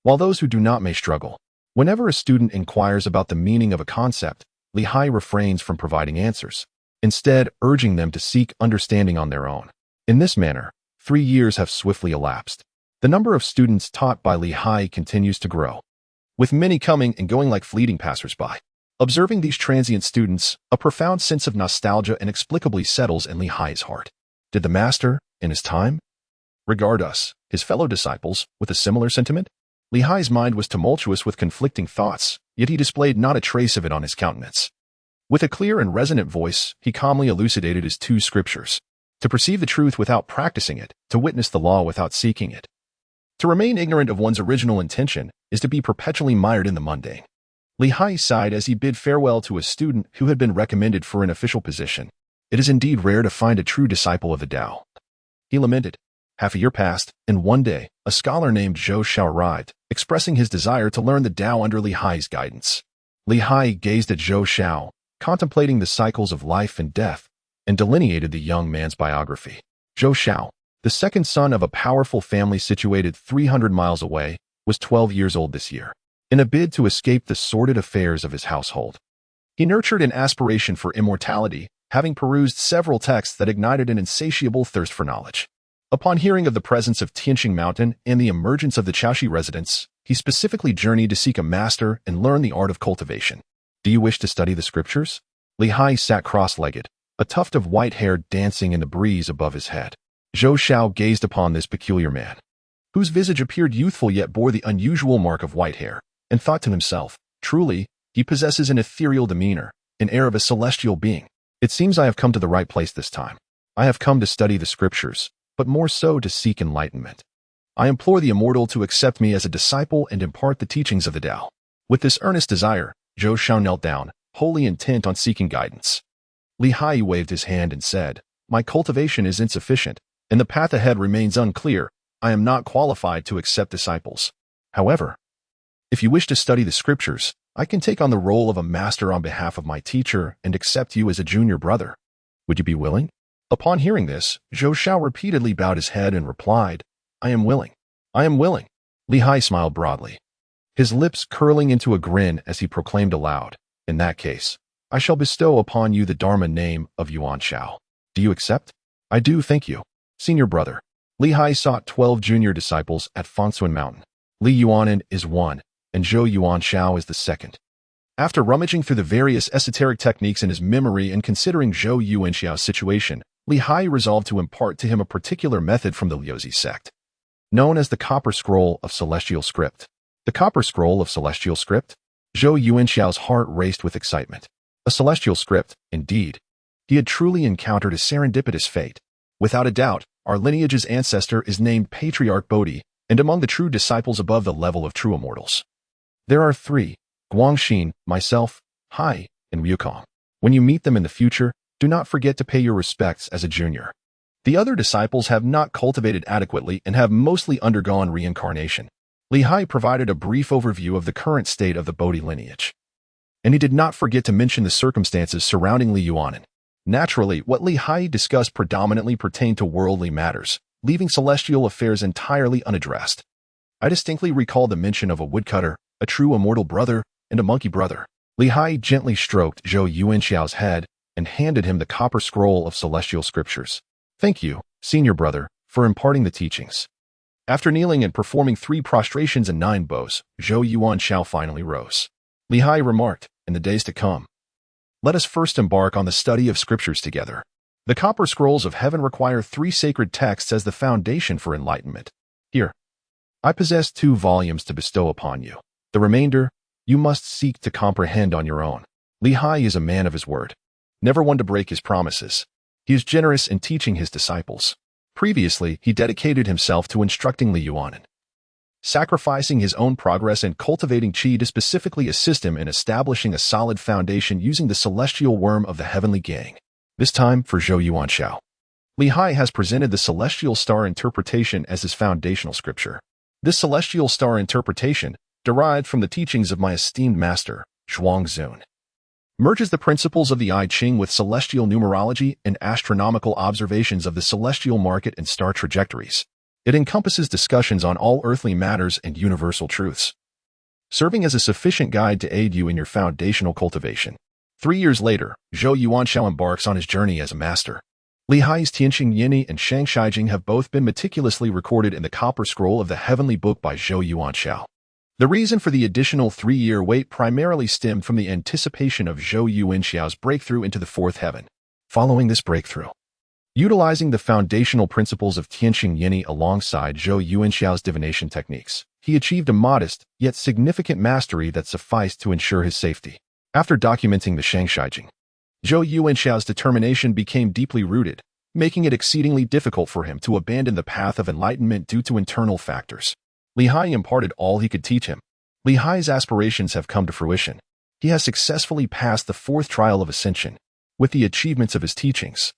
while those who do not may struggle. Whenever a student inquires about the meaning of a concept, Haiyi refrains from providing answers, instead urging them to seek understanding on their own. In this manner, 3 years have swiftly elapsed. The number of students taught by Haiyi continues to grow, with many coming and going like fleeting passers-by. Observing these transient students, a profound sense of nostalgia inexplicably settles in Haiyi's heart. Did the master, in his time, regard us, his fellow disciples, with a similar sentiment? Haiyi's mind was tumultuous with conflicting thoughts, yet he displayed not a trace of it on his countenance. With a clear and resonant voice, he calmly elucidated his 2 scriptures: to perceive the truth without practicing it, to witness the law without seeking it. To remain ignorant of one's original intention is to be perpetually mired in the mundane. Haiyi sighed as he bid farewell to a student who had been recommended for an official position. It is indeed rare to find a true disciple of the Tao. He lamented. Half a year passed, and one day, a scholar named Zhou Xiao arrived, expressing his desire to learn the Tao under Haiyi's guidance. Haiyi gazed at Zhou Xiao, contemplating the cycles of life and death, and delineated the young man's biography. Zhou Xiao, the second son of a powerful family situated 300 miles away, was 12 years old this year. In a bid to escape the sordid affairs of his household, he nurtured an aspiration for immortality, having perused several texts that ignited an insatiable thirst for knowledge. Upon hearing of the presence of Fangcun Mountain and the emergence of the Chaoshi residents, he specifically journeyed to seek a master and learn the art of cultivation. Do you wish to study the scriptures? Haiyi sat cross-legged, a tuft of white hair dancing in the breeze above his head. Zhou Xiao gazed upon this peculiar man, whose visage appeared youthful yet bore the unusual mark of white hair, and thought to himself, truly, he possesses an ethereal demeanor, an air of a celestial being. It seems I have come to the right place this time. I have come to study the scriptures, but more so to seek enlightenment. I implore the immortal to accept me as a disciple and impart the teachings of the Tao. With this earnest desire, Zhou Xiao knelt down, wholly intent on seeking guidance. Haiyi waved his hand and said, my cultivation is insufficient, and the path ahead remains unclear. I am not qualified to accept disciples. However, if you wish to study the scriptures, I can take on the role of a master on behalf of my teacher and accept you as a junior brother. Would you be willing? Upon hearing this, Zhou Xiao repeatedly bowed his head and replied, I am willing. I am willing. Haiyi smiled broadly, his lips curling into a grin as he proclaimed aloud, in that case, I shall bestow upon you the Dharma name of Yuan Shao. Do you accept? I do, thank you. Senior brother. Haiyi sought 12 junior disciples at Fangcun Mountain. Li Yuanan is one, and Zhou Yuan Shao is the second. After rummaging through the various esoteric techniques in his memory and considering Zhou Yuan Xiao's situation, Haiyi resolved to impart to him a particular method from the Liuzi sect, known as the Copper Scroll of Celestial Script. The Copper Scroll of Celestial Script? Zhou Yuan Xiao's heart raced with excitement. A celestial script, indeed. He had truly encountered a serendipitous fate. Without a doubt, our lineage's ancestor is named Patriarch Bodhi, and among the true disciples above the level of true immortals. There are 3, Guangxin, myself, Haiyi, and Ryukong. When you meet them in the future, do not forget to pay your respects as a junior. The other disciples have not cultivated adequately and have mostly undergone reincarnation. Haiyi provided a brief overview of the current state of the Bodhi lineage, and he did not forget to mention the circumstances surrounding Li Yuanan. Naturally, what Haiyi discussed predominantly pertained to worldly matters, leaving celestial affairs entirely unaddressed. I distinctly recall the mention of a woodcutter, a true immortal brother, and a monkey brother. Haiyi gently stroked Zhou Yuan Xiao's head and handed him the Copper Scroll of Celestial Scriptures. Thank you, senior brother, for imparting the teachings. After kneeling and performing 3 prostrations and 9 bows, Zhou Yuan Xiao finally rose. Haiyi remarked, in the days to come, let us first embark on the study of scriptures together. The Copper Scrolls of Heaven require 3 sacred texts as the foundation for enlightenment. Here, I possess 2 volumes to bestow upon you. The remainder, you must seek to comprehend on your own. Haiyi is a man of his word, never one to break his promises. He is generous in teaching his disciples. Previously, he dedicated himself to instructing Li Yuanan, sacrificing his own progress and cultivating qi to specifically assist him in establishing a solid foundation using the celestial worm of the heavenly gang. This time for Zhou Yuan Xiao. Haiyi has presented the celestial star interpretation as his foundational scripture. This celestial star interpretation, derived from the teachings of my esteemed master, Zhuangzun, merges the principles of the I Ching with celestial numerology and astronomical observations of the celestial market and star trajectories. It encompasses discussions on all earthly matters and universal truths, serving as a sufficient guide to aid you in your foundational cultivation. 3 years later, Zhou Yuanxiao embarks on his journey as a master. Li Hai's Tianqing Yinyi and Shangshijing have both been meticulously recorded in the copper scroll of the heavenly book by Zhou Yuanxiao. The reason for the additional 3-year wait primarily stemmed from the anticipation of Zhou Yuanxiao's breakthrough into the fourth heaven. Following this breakthrough, utilizing the foundational principles of Tianqing Yinyi alongside Zhou Yuanxiao's divination techniques, he achieved a modest, yet significant mastery that sufficed to ensure his safety. After documenting the Shangshijing, Zhou Yuanxiao's determination became deeply rooted, making it exceedingly difficult for him to abandon the path of enlightenment due to internal factors. Li Hai imparted all he could teach him. Li Hai's aspirations have come to fruition. He has successfully passed the fourth trial of ascension. With the achievements of his teachings,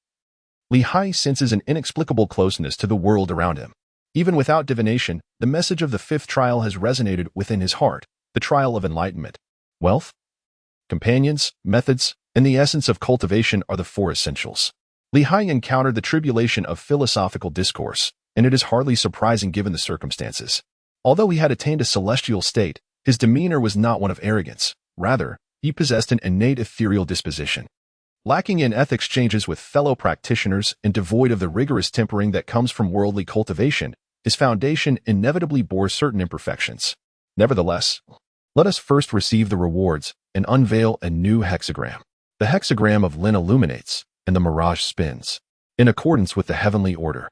Li Hai senses an inexplicable closeness to the world around him. Even without divination, the message of the fifth trial has resonated within his heart, the trial of enlightenment. Wealth, companions, methods, and the essence of cultivation are the four essentials. Li Hai encountered the tribulation of philosophical discourse, and it is hardly surprising given the circumstances. Although he had attained a celestial state, his demeanor was not one of arrogance. Rather, he possessed an innate ethereal disposition. Lacking in ethics exchanges with fellow practitioners and devoid of the rigorous tempering that comes from worldly cultivation, his foundation inevitably bore certain imperfections. Nevertheless, let us first receive the rewards and unveil a new hexagram. The hexagram of Lin illuminates, and the mirage spins. In accordance with the heavenly order,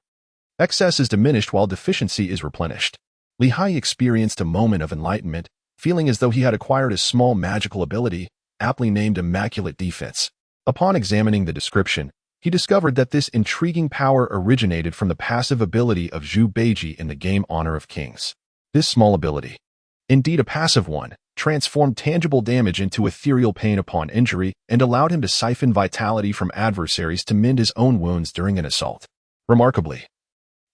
excess is diminished while deficiency is replenished. Li Hai experienced a moment of enlightenment, feeling as though he had acquired a small magical ability, aptly named Immaculate Defense. Upon examining the description, he discovered that this intriguing power originated from the passive ability of Zhu Beiji in the game Honor of Kings. This small ability, indeed a passive one, transformed tangible damage into ethereal pain upon injury and allowed him to siphon vitality from adversaries to mend his own wounds during an assault. Remarkably,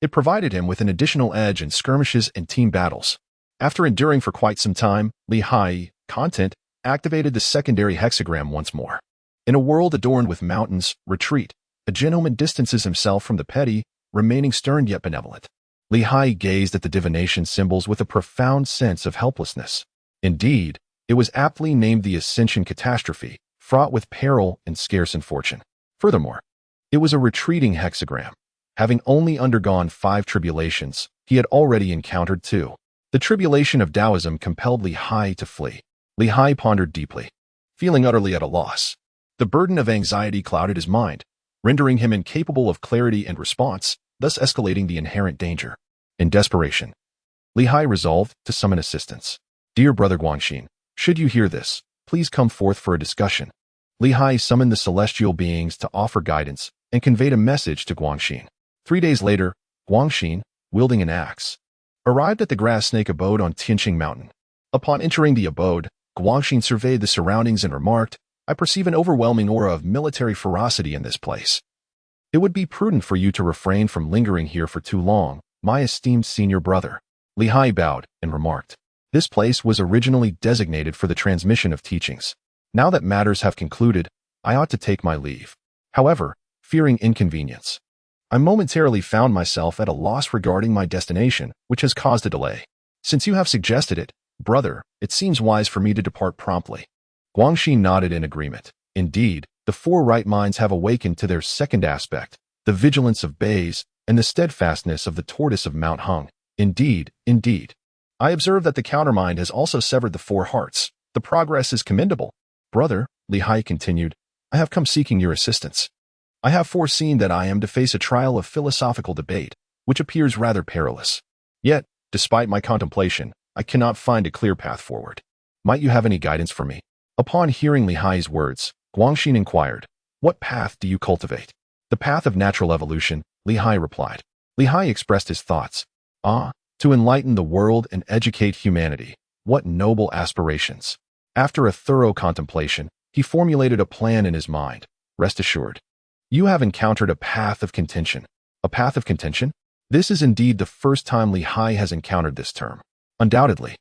it provided him with an additional edge in skirmishes and team battles. After enduring for quite some time, Li Hai, content, activated the secondary hexagram once more. In a world adorned with mountains, retreat, a gentleman distances himself from the petty, remaining stern yet benevolent. Li Hai gazed at the divination symbols with a profound sense of helplessness. Indeed, it was aptly named the Ascension Catastrophe, fraught with peril and scarce in fortune. Furthermore, it was a retreating hexagram. Having only undergone 5 tribulations, he had already encountered 2. The tribulation of Taoism compelled Li Hai to flee. Li Hai pondered deeply, feeling utterly at a loss. The burden of anxiety clouded his mind, rendering him incapable of clarity and response, thus escalating the inherent danger. In desperation, Li Hai resolved to summon assistance. Dear brother Guangxin, should you hear this, please come forth for a discussion. Li Hai summoned the celestial beings to offer guidance and conveyed a message to Guangxin. 3 days later, Guangxin, wielding an axe, arrived at the grass snake abode on Tianqing Mountain. Upon entering the abode, Guangxin surveyed the surroundings and remarked, I perceive an overwhelming aura of military ferocity in this place. It would be prudent for you to refrain from lingering here for too long, my esteemed senior brother. Li Hai bowed and remarked, this place was originally designated for the transmission of teachings. Now that matters have concluded, I ought to take my leave. However, fearing inconvenience, I momentarily found myself at a loss regarding my destination, which has caused a delay. Since you have suggested it, brother, it seems wise for me to depart promptly. Guangxin nodded in agreement. Indeed, the 4 right minds have awakened to their second aspect, the vigilance of bays and the steadfastness of the tortoise of Mount Hung. Indeed. I observe that the countermind has also severed the 4 hearts. The progress is commendable. Brother, Li Hai continued, I have come seeking your assistance. I have foreseen that I am to face a trial of philosophical debate, which appears rather perilous. Yet, despite my contemplation, I cannot find a clear path forward. Might you have any guidance for me? Upon hearing Li Hai's words, Guangxin inquired, what path do you cultivate? The path of natural evolution, Li Hai replied. Li Hai expressed his thoughts. To enlighten the world and educate humanity. What noble aspirations. After a thorough contemplation, he formulated a plan in his mind. Rest assured, you have encountered a path of contention. A path of contention? This is indeed the first time Li Hai has encountered this term. Undoubtedly,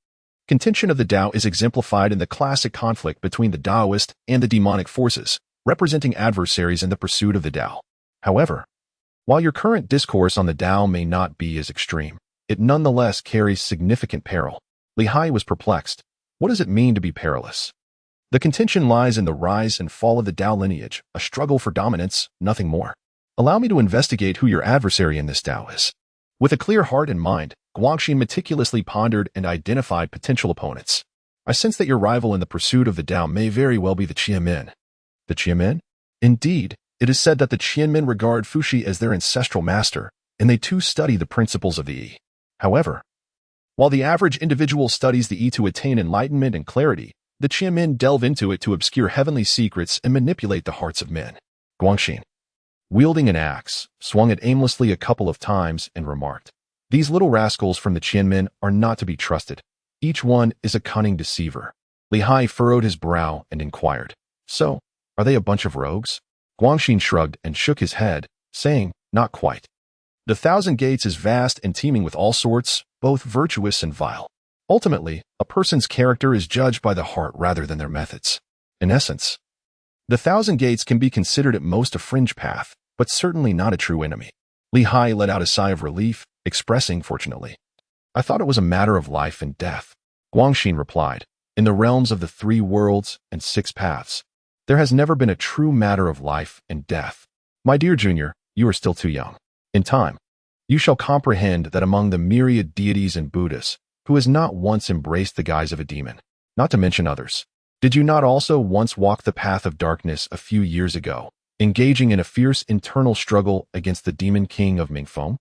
contention of the Tao is exemplified in the classic conflict between the Taoist and the demonic forces, representing adversaries in the pursuit of the Tao. However, While your current discourse on the Tao may not be as extreme, it nonetheless carries significant peril. Haiyi was perplexed. What does it mean to be perilous? The contention lies in the rise and fall of the Tao lineage, a struggle for dominance, nothing more. Allow me to investigate who your adversary in this Tao is. With a clear heart and mind, Guangxin meticulously pondered and identified potential opponents. I sense that your rival in the pursuit of the Tao may very well be the Qianmen. The Qianmen? Indeed, it is said that the Qianmen regard Fuxi as their ancestral master, and they too study the principles of the Yi. However, while the average individual studies the Yi to attain enlightenment and clarity, the Qianmen delve into it to obscure heavenly secrets and manipulate the hearts of men. Guangxin, wielding an axe, swung it aimlessly a couple of times and remarked, "These little rascals from the Qianmen are not to be trusted. Each one is a cunning deceiver." Haiyi furrowed his brow and inquired, "So, are they a bunch of rogues?" Guangxin shrugged and shook his head, saying, "Not quite. The Thousand Gates is vast and teeming with all sorts, both virtuous and vile. Ultimately, a person's character is judged by the heart rather than their methods. In essence, the Thousand Gates can be considered at most a fringe path, but certainly not a true enemy." Haiyi let out a sigh of relief, expressing, "Fortunately, I thought it was a matter of life and death." Guangxin replied, "In the realms of the 3 worlds and 6 paths, there has never been a true matter of life and death. My dear junior, you are still too young. In time, you shall comprehend that among the myriad deities and Buddhas, who has not once embraced the guise of a demon, not to mention others, did you not also once walk the path of darkness a few years ago, engaging in a fierce internal struggle against the demon king of Mingfeng?"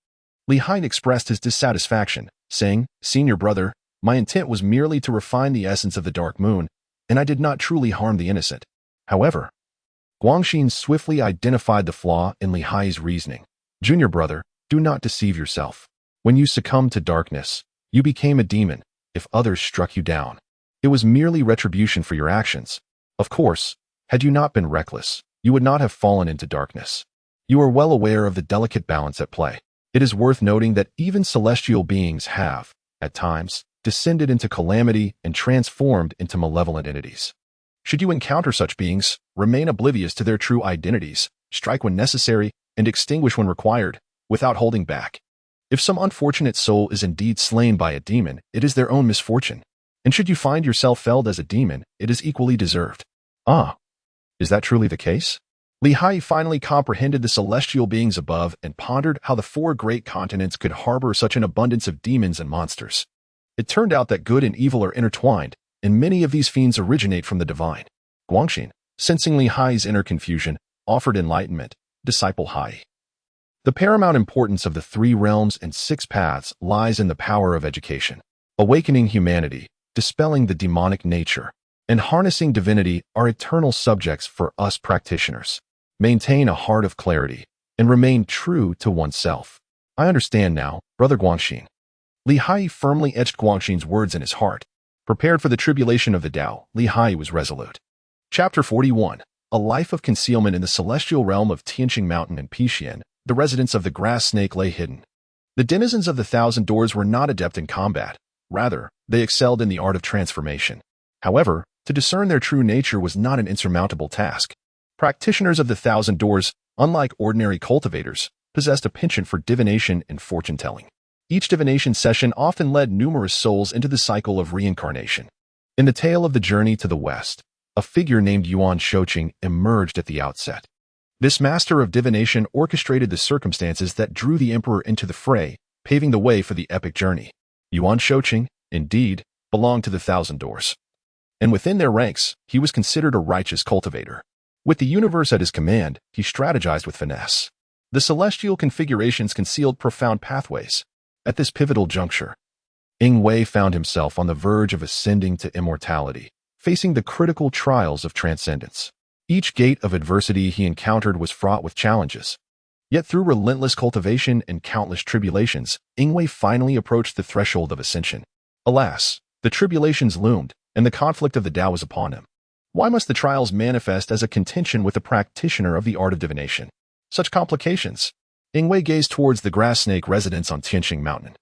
Haiyi expressed his dissatisfaction, saying, "Senior brother, my intent was merely to refine the essence of the dark moon, and I did not truly harm the innocent." However, Guangxin swiftly identified the flaw in Haiyi's reasoning. "Junior brother, do not deceive yourself. When you succumbed to darkness, you became a demon. If others struck you down, it was merely retribution for your actions. Of course, had you not been reckless, you would not have fallen into darkness. You are well aware of the delicate balance at play. It is worth noting that even celestial beings have, at times, descended into calamity and transformed into malevolent entities. Should you encounter such beings, remain oblivious to their true identities, strike when necessary, and extinguish when required, without holding back. If some unfortunate soul is indeed slain by a demon, it is their own misfortune. And should you find yourself felled as a demon, it is equally deserved." "Ah, is that truly the case?" Haiyi finally comprehended the celestial beings above and pondered how the 4 great continents could harbor such an abundance of demons and monsters. It turned out that good and evil are intertwined, and many of these fiends originate from the divine. Guangxin, sensing Haiyi's inner confusion, offered enlightenment. "Disciple Haiyi, the paramount importance of the 3 realms and 6 paths lies in the power of education. Awakening humanity, dispelling the demonic nature, and harnessing divinity are eternal subjects for us practitioners. Maintain a heart of clarity, and remain true to oneself." "I understand now, Brother Guangxin." Haiyi firmly etched Guangxin's words in his heart. Prepared for the tribulation of the Tao, Haiyi was resolute. Chapter 41. A life of concealment in the celestial realm of Tiangang Mountain and Pixian, the residence of the grass snake lay hidden. The denizens of the 1,000 Doors were not adept in combat. Rather, they excelled in the art of transformation. However, to discern their true nature was not an insurmountable task. Practitioners of the 1,000 Doors, unlike ordinary cultivators, possessed a penchant for divination and fortune-telling. Each divination session often led numerous souls into the cycle of reincarnation. In the tale of the journey to the west, a figure named Yuan Shouqing emerged at the outset. This master of divination orchestrated the circumstances that drew the emperor into the fray, paving the way for the epic journey. Yuan Shouqing, indeed, belonged to the 1,000 Doors. And within their ranks, he was considered a righteous cultivator. With the universe at his command, he strategized with finesse. The celestial configurations concealed profound pathways. At this pivotal juncture, Yingwei found himself on the verge of ascending to immortality, facing the critical trials of transcendence. Each gate of adversity he encountered was fraught with challenges. Yet through relentless cultivation and countless tribulations, Yingwei finally approached the threshold of ascension. Alas, the tribulations loomed, and the conflict of the Tao was upon him. Why must the trials manifest as a contention with a practitioner of the art of divination? Such complications. Yingwei gazed towards the grass snake residence on Tiangang Mountain.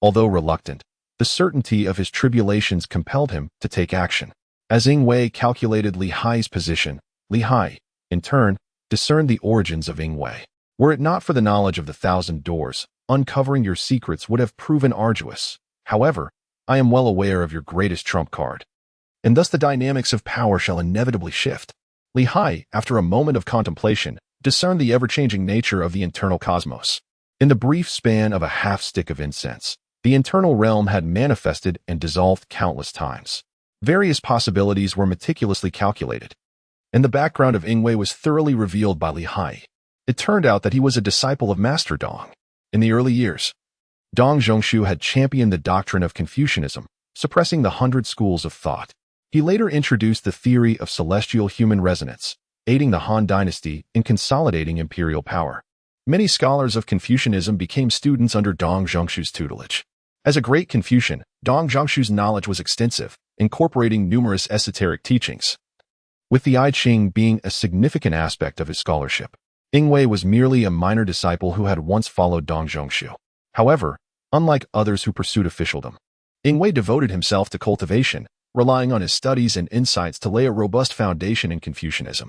Although reluctant, the certainty of his tribulations compelled him to take action. As Yingwei calculated Haiyi's position, Haiyi, in turn, discerned the origins of Yingwei. Were it not for the knowledge of the 1,000 doors, uncovering your secrets would have proven arduous. However, I am well aware of your greatest trump card. And thus the dynamics of power shall inevitably shift. Haiyi, after a moment of contemplation, discerned the ever-changing nature of the internal cosmos. In the brief span of a half-stick of incense, the internal realm had manifested and dissolved countless times. Various possibilities were meticulously calculated, and the background of Ingwei was thoroughly revealed by Haiyi. It turned out that he was a disciple of Master Dong. In the early years, Dong Zhongshu had championed the doctrine of Confucianism, suppressing the 100 schools of thought. He later introduced the theory of celestial human resonance, aiding the Han Dynasty in consolidating imperial power. Many scholars of Confucianism became students under Dong Zhongshu's tutelage. As a great Confucian, Dong Zhongshu's knowledge was extensive, incorporating numerous esoteric teachings, with the I Ching being a significant aspect of his scholarship. Ingwei was merely a minor disciple who had once followed Dong Zhongshu. However, unlike others who pursued officialdom, Ingwei devoted himself to cultivation, relying on his studies and insights to lay a robust foundation in Confucianism.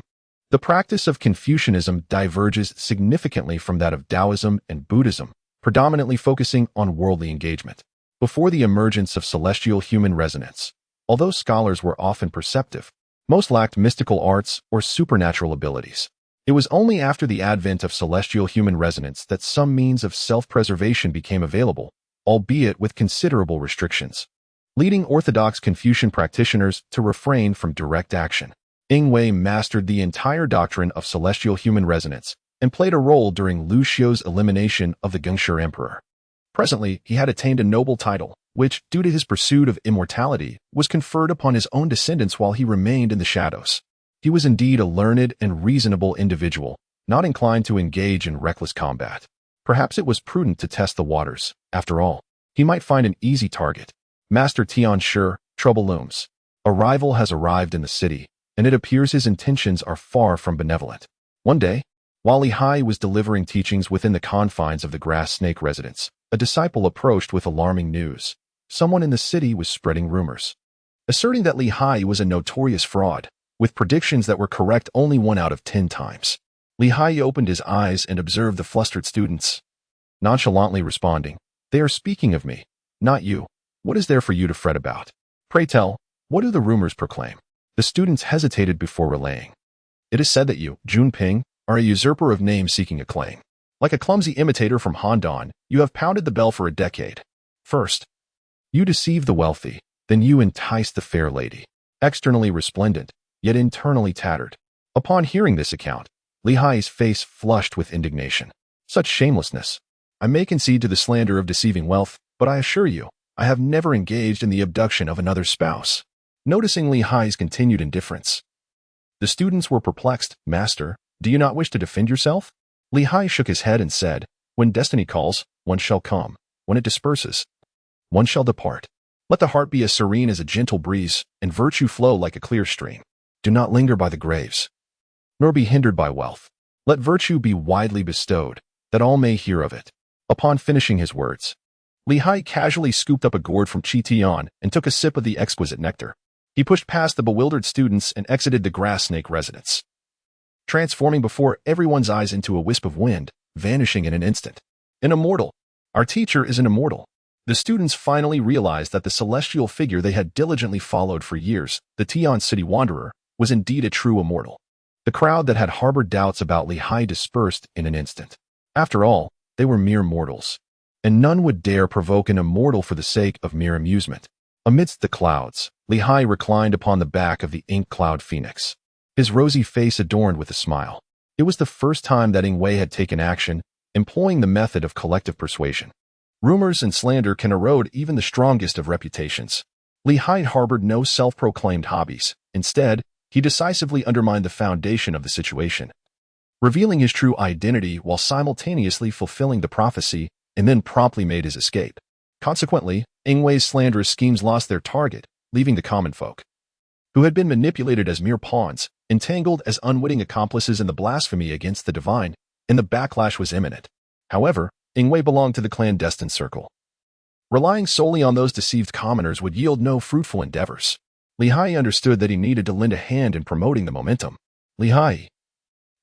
The practice of Confucianism diverges significantly from that of Taoism and Buddhism, predominantly focusing on worldly engagement. Before the emergence of celestial human resonance, although scholars were often perceptive, most lacked mystical arts or supernatural abilities. It was only after the advent of celestial human resonance that some means of self-preservation became available, albeit with considerable restrictions, leading orthodox Confucian practitioners to refrain from direct action. Ingwei mastered the entire doctrine of celestial human resonance and played a role during Lu Xiu's elimination of the Gengshi Emperor. Presently, he had attained a noble title, which, due to his pursuit of immortality, was conferred upon his own descendants while he remained in the shadows. He was indeed a learned and reasonable individual, not inclined to engage in reckless combat. Perhaps it was prudent to test the waters. After all, he might find an easy target. Master Tian Shi, trouble looms. A rival has arrived in the city, and it appears his intentions are far from benevolent. One day, while Haiyi was delivering teachings within the confines of the grass snake residence, a disciple approached with alarming news. Someone in the city was spreading rumors, asserting that Haiyi was a notorious fraud, with predictions that were correct only 1 out of 10 times. Haiyi opened his eyes and observed the flustered students, nonchalantly responding, "They are speaking of me, not you. What is there for you to fret about? Pray tell, what do the rumors proclaim?" The students hesitated before relaying. "It is said that you, Junping, are a usurper of name seeking acclaim. Like a clumsy imitator from Handan, you have pounded the bell for a decade. First, you deceive the wealthy, then you entice the fair lady, externally resplendent, yet internally tattered." Upon hearing this account, Haiyi's face flushed with indignation. Such shamelessness! I may concede to the slander of deceiving wealth, but I assure you, I have never engaged in the abduction of another's spouse. Noticing Haiyi's continued indifference, the students were perplexed. "Master, do you not wish to defend yourself?" Haiyi shook his head and said, "When destiny calls, one shall come. When it disperses, one shall depart. Let the heart be as serene as a gentle breeze, and virtue flow like a clear stream. Do not linger by the graves, nor be hindered by wealth. Let virtue be widely bestowed, that all may hear of it." Upon finishing his words, Haiyi casually scooped up a gourd from Chi Tian and took a sip of the exquisite nectar. He pushed past the bewildered students and exited the grass snake residence, transforming before everyone's eyes into a wisp of wind, vanishing in an instant. An immortal. Our teacher is an immortal. The students finally realized that the celestial figure they had diligently followed for years, the Tian City Wanderer, was indeed a true immortal. The crowd that had harbored doubts about Haiyi dispersed in an instant. After all, they were mere mortals, and none would dare provoke an immortal for the sake of mere amusement. Amidst the clouds, Haiyi reclined upon the back of the ink cloud phoenix, his rosy face adorned with a smile. It was the first time that Ingwei had taken action, employing the method of collective persuasion. Rumors and slander can erode even the strongest of reputations. Haiyi harbored no self-proclaimed hobbies. Instead, he decisively undermined the foundation of the situation, revealing his true identity while simultaneously fulfilling the prophecy, and then promptly made his escape. Consequently, Ingwei's slanderous schemes lost their target, leaving the common folk, who had been manipulated as mere pawns, entangled as unwitting accomplices in the blasphemy against the divine, and the backlash was imminent. However, Ingwei belonged to the clandestine circle. Relying solely on those deceived commoners would yield no fruitful endeavors. Haiyi understood that he needed to lend a hand in promoting the momentum. Haiyi,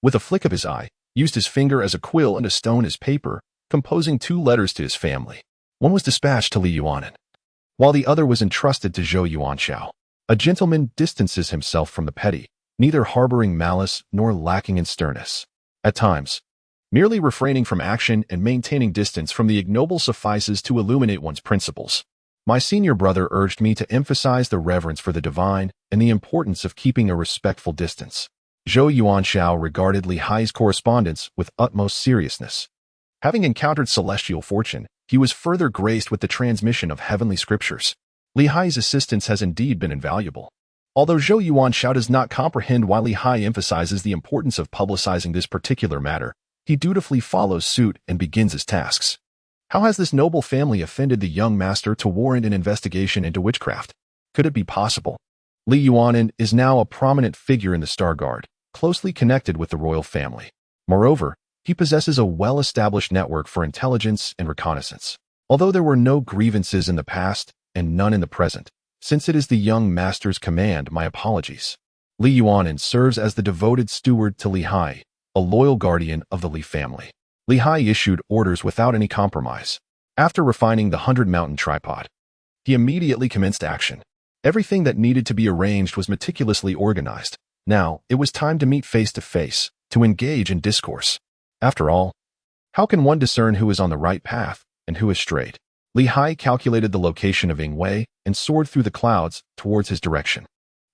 with a flick of his eye, used his finger as a quill and a stone as paper, composing 2 letters to his family. One was dispatched to Li Yuanan, while the other was entrusted to Zhou Yuanxiao. A gentleman distances himself from the petty, neither harboring malice nor lacking in sternness. At times, merely refraining from action and maintaining distance from the ignoble suffices to illuminate one's principles. My senior brother urged me to emphasize the reverence for the divine and the importance of keeping a respectful distance. Zhou Yuanxiao regarded Li Hai's correspondence with utmost seriousness. Having encountered celestial fortune, he was further graced with the transmission of heavenly scriptures. Li Hai's assistance has indeed been invaluable. Although Zhou Yuanxiao does not comprehend why Li Hai emphasizes the importance of publicizing this particular matter, he dutifully follows suit and begins his tasks. How has this noble family offended the young master to warrant an investigation into witchcraft? Could it be possible? Li Yuanan is now a prominent figure in the Star Guard, closely connected with the royal family. Moreover, he possesses a well-established network for intelligence and reconnaissance. Although there were no grievances in the past and none in the present, since it is the young master's command, my apologies. Li Yuanan serves as the devoted steward to Li Hai, a loyal guardian of the Li family. Li Hai issued orders without any compromise. After refining the 100-mountain tripod, he immediately commenced action. Everything that needed to be arranged was meticulously organized. Now, it was time to meet face to face, to engage in discourse. After all, how can one discern who is on the right path and who is strayed? Li Hai calculated the location of Ingwei and soared through the clouds towards his direction.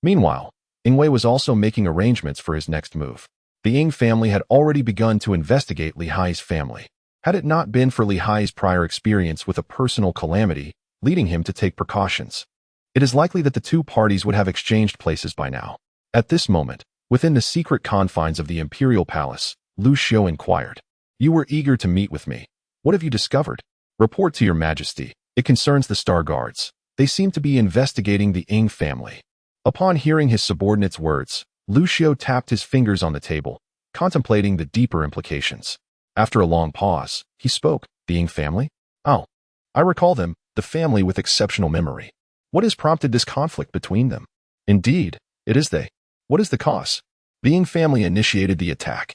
Meanwhile, Ingwei was also making arrangements for his next move. The Ing family had already begun to investigate Li Hai's family. Had it not been for Li Hai's prior experience with a personal calamity, leading him to take precautions, it is likely that the 2 parties would have exchanged places by now. At this moment, within the secret confines of the imperial palace, Lu Xiu inquired, "You were eager to meet with me. What have you discovered?" "Report to your majesty. It concerns the Star Guards. They seem to be investigating the Ing family." Upon hearing his subordinate's words, Lu Xiu tapped his fingers on the table, contemplating the deeper implications. After a long pause, he spoke, "The Ing family? Oh, I recall them, the family with exceptional memory. What has prompted this conflict between them?" "Indeed, it is they. What is the cause?" "The Ing family initiated the attack,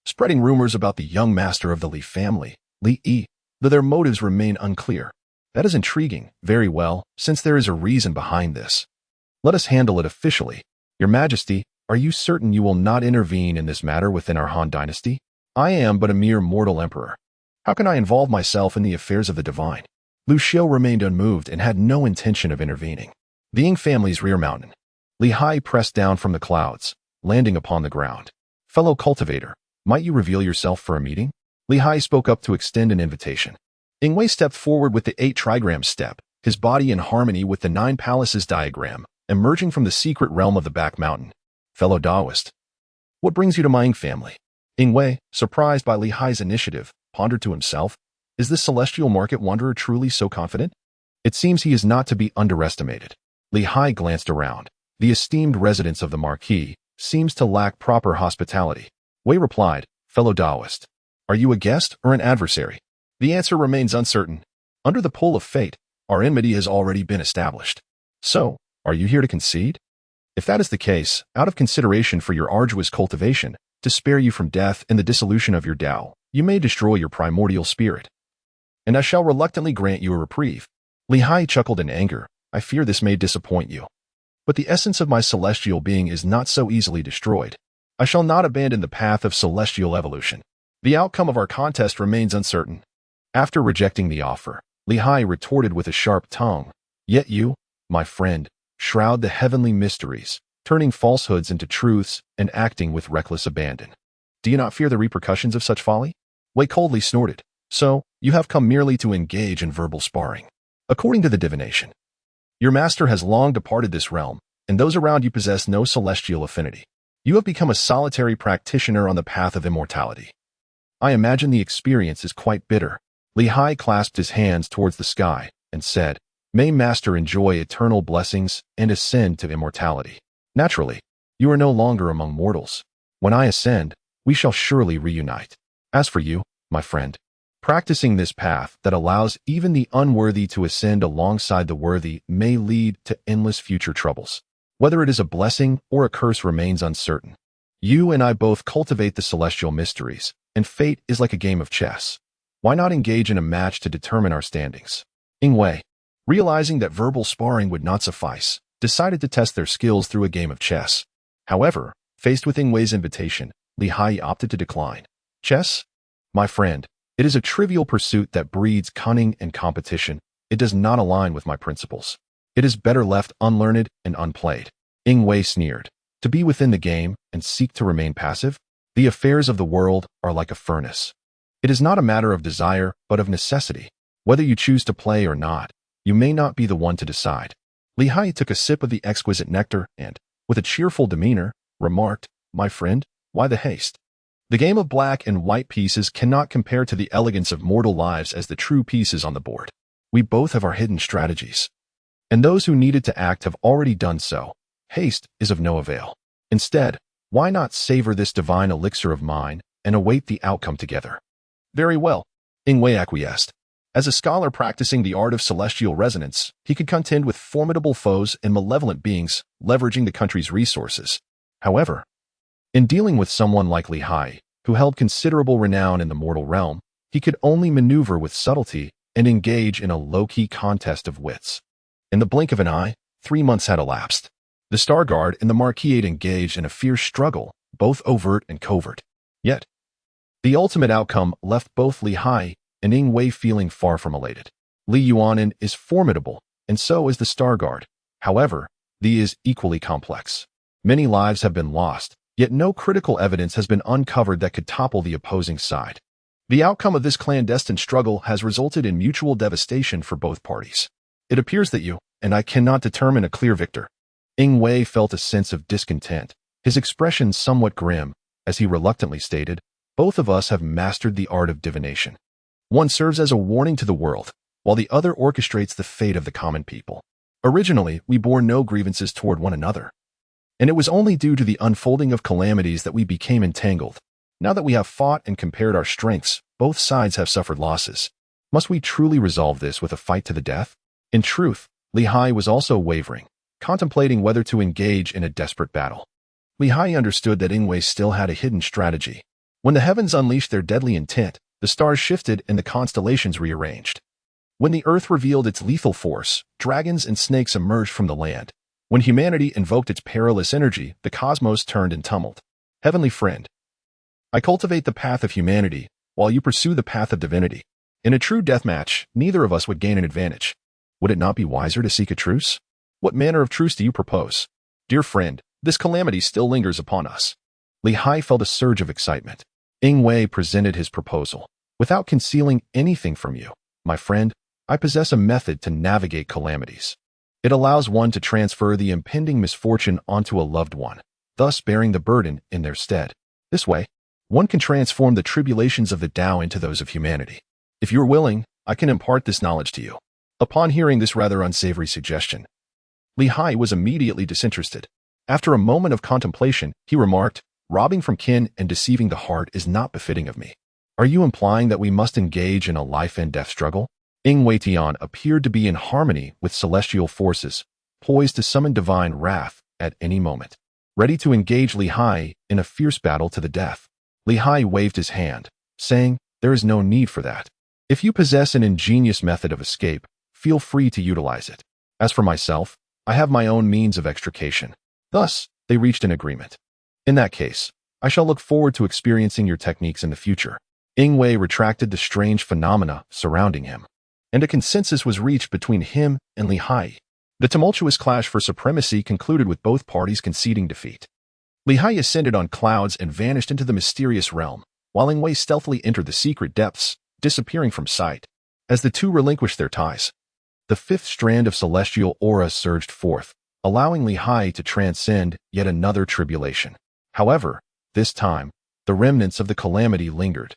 spreading rumors about the young master of the Li family, Li Yi, though their motives remain unclear." "That is intriguing. Very well, since there is a reason behind this, let us handle it officially. Your Majesty, are you certain you will not intervene in this matter within our Han dynasty?" "I am but a mere mortal emperor. How can I involve myself in the affairs of the divine?" Lu Xiu remained unmoved and had no intention of intervening. The Ing family's rear mountain. Li Hai pressed down from the clouds, landing upon the ground. "Fellow cultivator, might you reveal yourself for a meeting?" Li Hai spoke up to extend an invitation. Ingwei stepped forward with the 8 trigram step, his body in harmony with the 9 palaces diagram, emerging from the secret realm of the back mountain. "Fellow Taoist, what brings you to my Ing family?" Ingwei, surprised by Li Hai's initiative, pondered to himself, "Is this celestial market wanderer truly so confident? It seems he is not to be underestimated." Li Hai glanced around. The esteemed residence of the Marquis seems to lack proper hospitality. Wei replied, "Fellow Taoist, are you a guest or an adversary?" "The answer remains uncertain. Under the pull of fate, our enmity has already been established. So, are you here to concede? If that is the case, out of consideration for your arduous cultivation, to spare you from death and the dissolution of your Tao, you may destroy your primordial spirit, and I shall reluctantly grant you a reprieve." Li Hai chuckled in anger. "I fear this may disappoint you, but the essence of my celestial being is not so easily destroyed. I shall not abandon the path of celestial evolution. The outcome of our contest remains uncertain." After rejecting the offer, Li Hai retorted with a sharp tongue, "Yet you, my friend, shroud the heavenly mysteries, turning falsehoods into truths and acting with reckless abandon. Do you not fear the repercussions of such folly?" Wei coldly snorted, "So, you have come merely to engage in verbal sparring. According to the divination, your master has long departed this realm, and those around you possess no celestial affinity. You have become a solitary practitioner on the path of immortality. I imagine the experience is quite bitter." Li Hai clasped his hands towards the sky and said, "May Master enjoy eternal blessings and ascend to immortality. Naturally, you are no longer among mortals. When I ascend, we shall surely reunite. As for you, my friend, practicing this path that allows even the unworthy to ascend alongside the worthy may lead to endless future troubles. Whether it is a blessing or a curse remains uncertain. You and I both cultivate the celestial mysteries, and fate is like a game of chess. Why not engage in a match to determine our standings? Ingwei, realizing that verbal sparring would not suffice, decided to test their skills through a game of chess. However, faced with Ingwei's invitation, Haiyi opted to decline. Chess? My friend, it is a trivial pursuit that breeds cunning and competition. It does not align with my principles. It is better left unlearned and unplayed. Ingwei sneered. To be within the game and seek to remain passive? The affairs of the world are like a furnace. It is not a matter of desire, but of necessity. Whether you choose to play or not, you may not be the one to decide. Haiyi took a sip of the exquisite nectar and, with a cheerful demeanor, remarked, My friend, why the haste? The game of black and white pieces cannot compare to the elegance of mortal lives as the true pieces on the board. We both have our hidden strategies. And those who needed to act have already done so. Haste is of no avail. Instead, why not savor this divine elixir of mine and await the outcome together? Very well, Ingwei acquiesced. As a scholar practicing the art of celestial resonance, he could contend with formidable foes and malevolent beings, leveraging the country's resources. However, in dealing with someone like Haiyi, who held considerable renown in the mortal realm, he could only maneuver with subtlety and engage in a low-key contest of wits. In the blink of an eye, 3 months had elapsed. The Star Guard and the Marquis had engaged in a fierce struggle, both overt and covert. Yet, the ultimate outcome left both Haiyi and Ingwei feeling far from elated. Li Yuanin is formidable, and so is the Star Guard. However, the is equally complex. Many lives have been lost, yet no critical evidence has been uncovered that could topple the opposing side. The outcome of this clandestine struggle has resulted in mutual devastation for both parties. It appears that you and I cannot determine a clear victor. Ingwei felt a sense of discontent, his expression somewhat grim, as he reluctantly stated, Both of us have mastered the art of divination. One serves as a warning to the world, while the other orchestrates the fate of the common people. Originally, we bore no grievances toward one another, and it was only due to the unfolding of calamities that we became entangled. Now that we have fought and compared our strengths, both sides have suffered losses. Must we truly resolve this with a fight to the death? In truth, Haiyi was also wavering, contemplating whether to engage in a desperate battle. Haiyi understood that Ingwei still had a hidden strategy. When the heavens unleashed their deadly intent, the stars shifted and the constellations rearranged. When the earth revealed its lethal force, dragons and snakes emerged from the land. When humanity invoked its perilous energy, the cosmos turned in tumult. Heavenly friend, I cultivate the path of humanity, while you pursue the path of divinity. In a true deathmatch, neither of us would gain an advantage. Would it not be wiser to seek a truce? What manner of truce do you propose? Dear friend, this calamity still lingers upon us. Haiyi felt a surge of excitement. Ingwei presented his proposal. Without concealing anything from you, my friend, I possess a method to navigate calamities. It allows one to transfer the impending misfortune onto a loved one, thus bearing the burden in their stead. This way, one can transform the tribulations of the Tao into those of humanity. If you're willing, I can impart this knowledge to you. Upon hearing this rather unsavory suggestion, Haiyi was immediately disinterested. After a moment of contemplation, he remarked, Robbing from kin and deceiving the heart is not befitting of me. Are you implying that we must engage in a life and death struggle? Ingwei Tian appeared to be in harmony with celestial forces, poised to summon divine wrath at any moment, ready to engage Haiyi in a fierce battle to the death. Haiyi waved his hand, saying, There is no need for that. If you possess an ingenious method of escape, feel free to utilize it. As for myself, I have my own means of extrication. Thus, they reached an agreement. In that case, I shall look forward to experiencing your techniques in the future. Ingwei retracted the strange phenomena surrounding him, and a consensus was reached between him and Haiyi. The tumultuous clash for supremacy concluded with both parties conceding defeat. Haiyi ascended on clouds and vanished into the mysterious realm, while Ingwei stealthily entered the secret depths, disappearing from sight. As the two relinquished their ties, the fifth strand of celestial aura surged forth, allowing Haiyi to transcend yet another tribulation. However, this time, the remnants of the calamity lingered.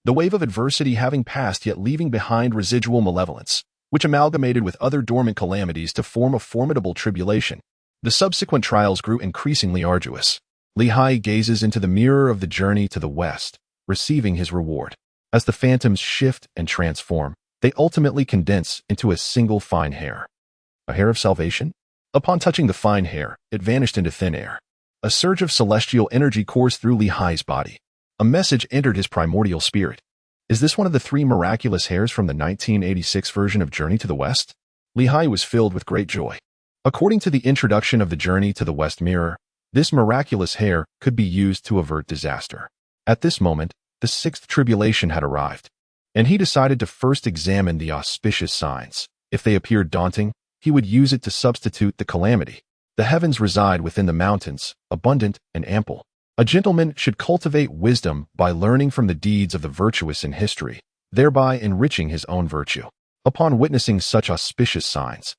The wave of adversity having passed yet leaving behind residual malevolence, which amalgamated with other dormant calamities to form a formidable tribulation. The subsequent trials grew increasingly arduous. Haiyi gazes into the mirror of the journey to the west, receiving his reward. As the phantoms shift and transform, they ultimately condense into a single fine hair. A hair of salvation? Upon touching the fine hair, it vanished into thin air. A surge of celestial energy coursed through Li Hai's body. A message entered his primordial spirit. Is this one of the 3 miraculous hairs from the 1986 version of Journey to the West? Li Hai was filled with great joy. According to the introduction of the Journey to the West mirror, this miraculous hair could be used to avert disaster. At this moment, the 6th tribulation had arrived, and he decided to first examine the auspicious signs. If they appeared daunting, he would use it to substitute the calamity. The heavens reside within the mountains, abundant and ample. A gentleman should cultivate wisdom by learning from the deeds of the virtuous in history, thereby enriching his own virtue. Upon witnessing such auspicious signs,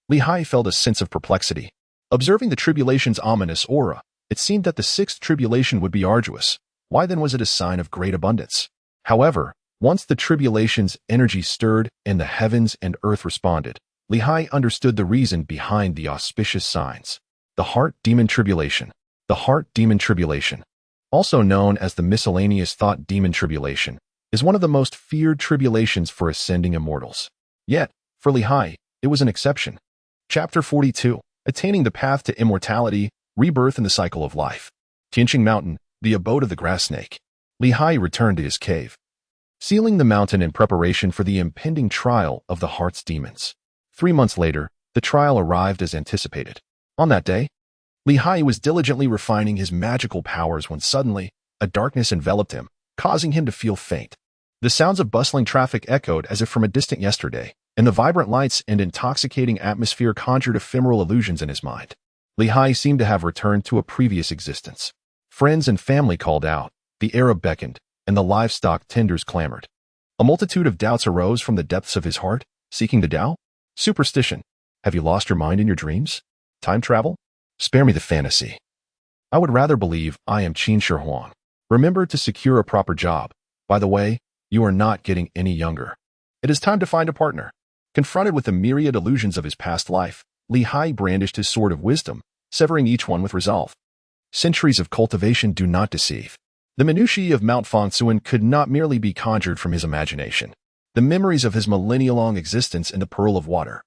Li Hai felt a sense of perplexity. Observing the tribulation's ominous aura, it seemed that the 6th tribulation would be arduous. Why then was it a sign of great abundance? However, once the tribulation's energy stirred and the heavens and earth responded, Li Hai understood the reason behind the auspicious signs. The Heart Demon Tribulation. The Heart Demon Tribulation, also known as the Miscellaneous Thought Demon Tribulation, is one of the most feared tribulations for ascending immortals. Yet, for Li Hai, it was an exception. Chapter 42. Attaining the Path to Immortality, Rebirth in the Cycle of Life. Tiangang Mountain, the abode of the grass snake. Li Hai returned to his cave, sealing the mountain in preparation for the impending trial of the heart's demons. 3 months later, the trial arrived as anticipated. On that day, Li Hai was diligently refining his magical powers when suddenly, a darkness enveloped him, causing him to feel faint. The sounds of bustling traffic echoed as if from a distant yesterday, and the vibrant lights and intoxicating atmosphere conjured ephemeral illusions in his mind. Li Hai seemed to have returned to a previous existence. Friends and family called out, the Arab beckoned, and the livestock tenders clamored. A multitude of doubts arose from the depths of his heart, seeking the Tao? Superstition. Have you lost your mind in your dreams? Time travel? Spare me the fantasy. I would rather believe I am Qin Shi Huang. Remember to secure a proper job. By the way, you are not getting any younger. It is time to find a partner. Confronted with the myriad illusions of his past life, Li Hai brandished his sword of wisdom, severing each one with resolve. Centuries of cultivation do not deceive. The minutiae of Mount Fangcun could not merely be conjured from his imagination. The memories of his millennia-long existence in the Pearl of Water,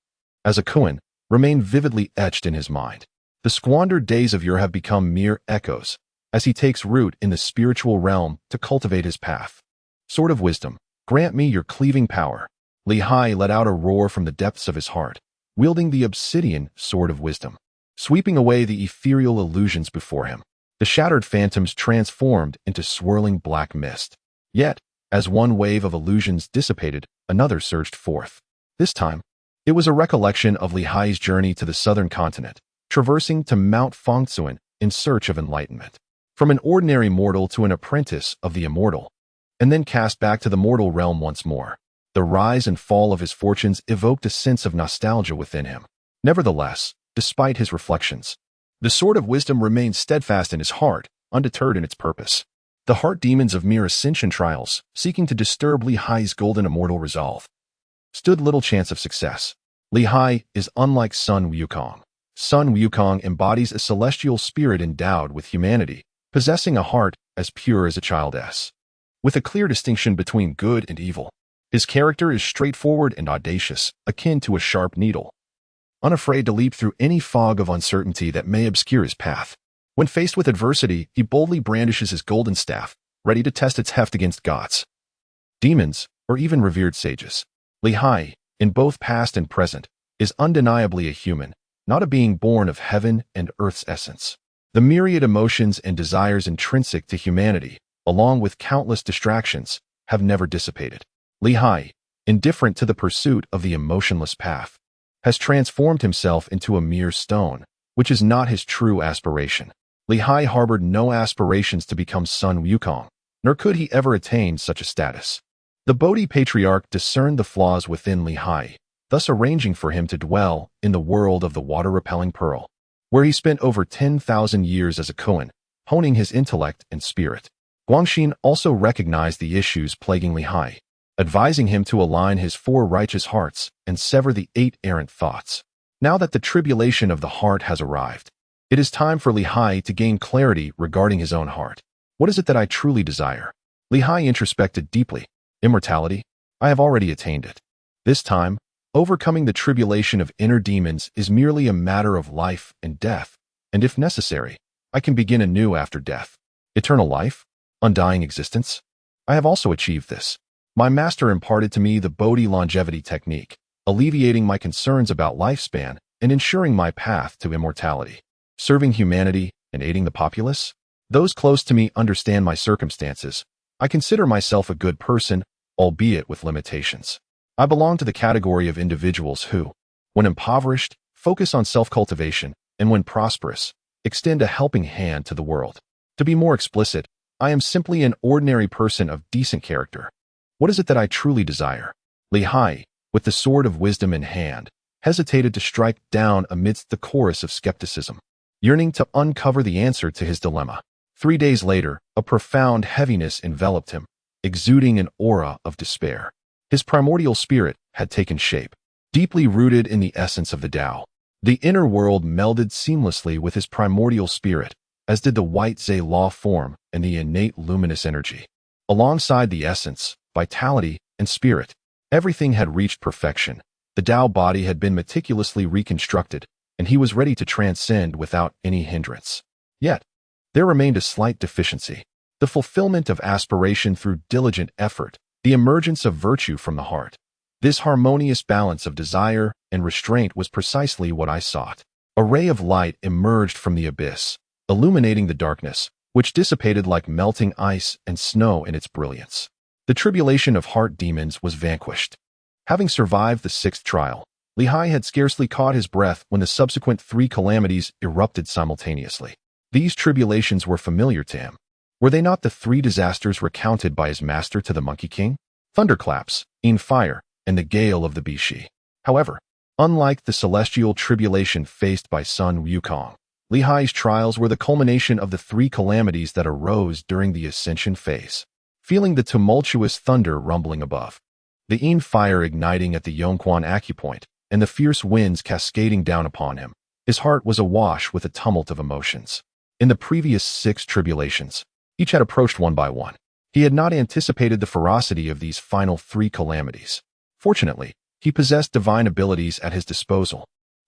as a Kuan, remain vividly etched in his mind. The squandered days of yore have become mere echoes, as he takes root in the spiritual realm to cultivate his path. Sword of Wisdom, grant me your cleaving power. Li Hai let out a roar from the depths of his heart, wielding the obsidian Sword of Wisdom, sweeping away the ethereal illusions before him. The shattered phantoms transformed into swirling black mist. Yet, as one wave of illusions dissipated, another surged forth. This time, it was a recollection of Li Hai's journey to the southern continent, traversing to Mount Fangcun in search of enlightenment. From an ordinary mortal to an apprentice of the immortal, and then cast back to the mortal realm once more. The rise and fall of his fortunes evoked a sense of nostalgia within him. Nevertheless, despite his reflections, the Sword of Wisdom remained steadfast in his heart, undeterred in its purpose. The heart demons of mere ascension trials, seeking to disturb Li Hai's golden immortal resolve, stood little chance of success. Li Hai is unlike Sun Wukong. Sun Wukong embodies a celestial spirit endowed with humanity, possessing a heart as pure as a child's, with a clear distinction between good and evil. His character is straightforward and audacious, akin to a sharp needle, unafraid to leap through any fog of uncertainty that may obscure his path. When faced with adversity, he boldly brandishes his golden staff, ready to test its heft against gods, demons, or even revered sages. Li Hai, in both past and present, is undeniably a human, not a being born of heaven and earth's essence. The myriad emotions and desires intrinsic to humanity, along with countless distractions, have never dissipated. Li Hai, indifferent to the pursuit of the emotionless path, has transformed himself into a mere stone, which is not his true aspiration. Li Hai harbored no aspirations to become Sun Wukong, nor could he ever attain such a status. The Bodhi patriarch discerned the flaws within Li Hai, thus arranging for him to dwell in the world of the water-repelling pearl, where he spent over 10,000 years as a Kuan, honing his intellect and spirit. Guangxin also recognized the issues plaguing Li Hai, advising him to align his 4 righteous hearts and sever the 8 errant thoughts. Now that the tribulation of the heart has arrived, it is time for Li Hai to gain clarity regarding his own heart. What is it that I truly desire? Li Hai introspected deeply. Immortality? I have already attained it. This time, overcoming the tribulation of inner demons is merely a matter of life and death, and if necessary, I can begin anew after death. Eternal life? Undying existence? I have also achieved this. My master imparted to me the Bodhi longevity technique, alleviating my concerns about lifespan and ensuring my path to immortality. Serving humanity and aiding the populace? Those close to me understand my circumstances. I consider myself a good person, albeit with limitations. I belong to the category of individuals who, when impoverished, focus on self-cultivation, and when prosperous, extend a helping hand to the world. To be more explicit, I am simply an ordinary person of decent character. What is it that I truly desire? Haiyi, with the sword of wisdom in hand, hesitated to strike down amidst the chorus of skepticism, yearning to uncover the answer to his dilemma. 3 days later, a profound heaviness enveloped him, exuding an aura of despair. His primordial spirit had taken shape, deeply rooted in the essence of the Tao. The inner world melded seamlessly with his primordial spirit, as did the white Zhe law form and the innate luminous energy. Alongside the essence, vitality, and spirit, everything had reached perfection. The Tao body had been meticulously reconstructed, and he was ready to transcend without any hindrance. Yet, there remained a slight deficiency: the fulfillment of aspiration through diligent effort, the emergence of virtue from the heart. This harmonious balance of desire and restraint was precisely what I sought. A ray of light emerged from the abyss, illuminating the darkness, which dissipated like melting ice and snow in its brilliance. The tribulation of heart demons was vanquished. Having survived the 6th trial, Haiyi had scarcely caught his breath when the subsequent 3 calamities erupted simultaneously. These tribulations were familiar to him. Were they not the 3 disasters recounted by his master to the Monkey King? Thunderclaps, fire, and the gale of the Bishi. However, unlike the celestial tribulation faced by Sun Wukong, Haiyi's trials were the culmination of the 3 calamities that arose during the ascension phase. Feeling the tumultuous thunder rumbling above, the fire igniting at the Yongquan acupoint, and the fierce winds cascading down upon him, his heart was awash with a tumult of emotions. In the previous 6 tribulations, each had approached one by one. He had not anticipated the ferocity of these final 3 calamities. Fortunately, he possessed divine abilities at his disposal.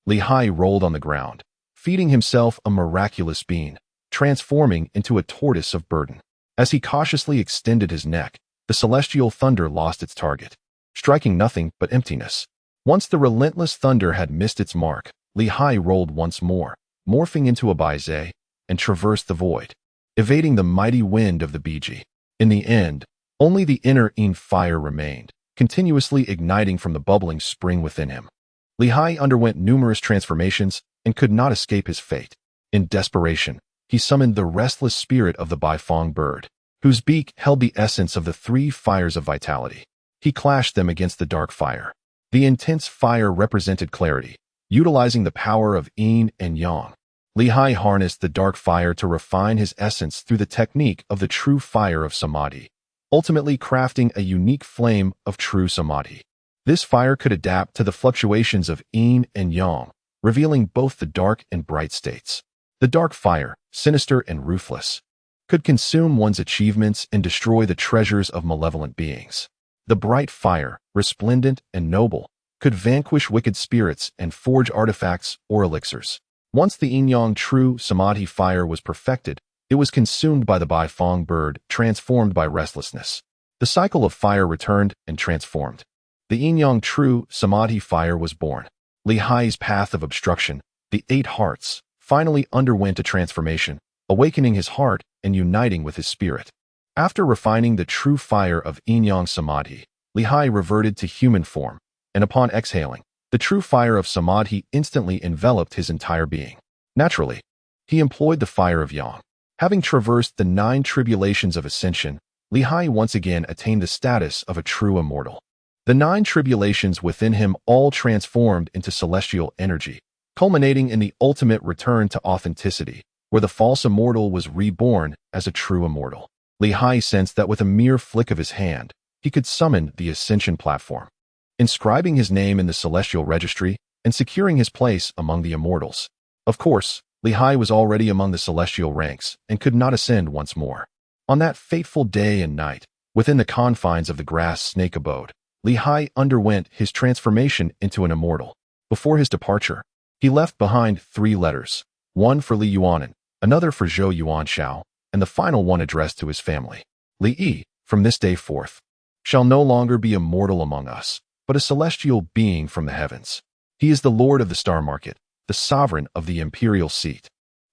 Haiyi rolled on the ground, feeding himself a miraculous bean, transforming into a tortoise of burden. As he cautiously extended his neck, the celestial thunder lost its target, striking nothing but emptiness. Once the relentless thunder had missed its mark, Haiyi rolled once more, morphing into a Baize, and traversed the void, evading the mighty wind of the Biji. In the end, only the inner fire remained, continuously igniting from the bubbling spring within him. Haiyi underwent numerous transformations and could not escape his fate. In desperation, he summoned the restless spirit of the Baifeng bird, whose beak held the essence of the 3 fires of vitality. He clashed them against the dark fire. The intense fire represented clarity, utilizing the power of yin and yang. Haiyi harnessed the dark fire to refine his essence through the technique of the true fire of samadhi, ultimately crafting a unique flame of true samadhi. This fire could adapt to the fluctuations of yin and yang, revealing both the dark and bright states. The dark fire, sinister and ruthless, could consume one's achievements and destroy the treasures of malevolent beings. The bright fire, resplendent and noble, could vanquish wicked spirits and forge artifacts or elixirs. Once the yin-yang true samadhi fire was perfected, it was consumed by the Baifeng bird, transformed by restlessness. The cycle of fire returned and transformed. The yin-yang true samadhi fire was born. Haiyi's path of obstruction, the 8 hearts, finally underwent a transformation, awakening his heart and uniting with his spirit. After refining the true fire of yin-yang samadhi, Haiyi reverted to human form, and upon exhaling, the true fire of samadhi instantly enveloped his entire being. Naturally, he employed the fire of yang. Having traversed the 9 tribulations of ascension, Haiyi once again attained the status of a true immortal. The 9 tribulations within him all transformed into celestial energy, culminating in the ultimate return to authenticity, where the false immortal was reborn as a true immortal. Haiyi sensed that with a mere flick of his hand, he could summon the ascension platform, inscribing his name in the celestial registry and securing his place among the immortals. Of course, Haiyi was already among the celestial ranks and could not ascend once more. On that fateful day and night, within the confines of the grass snake abode, Haiyi underwent his transformation into an immortal. Before his departure, he left behind 3 letters, one for Li Yuanan, another for Zhou Yuanshao, and the final one addressed to his family. Li Yi, from this day forth, shall no longer be a mortal among us, but a celestial being from the heavens. He is the lord of the star market, the sovereign of the imperial seat.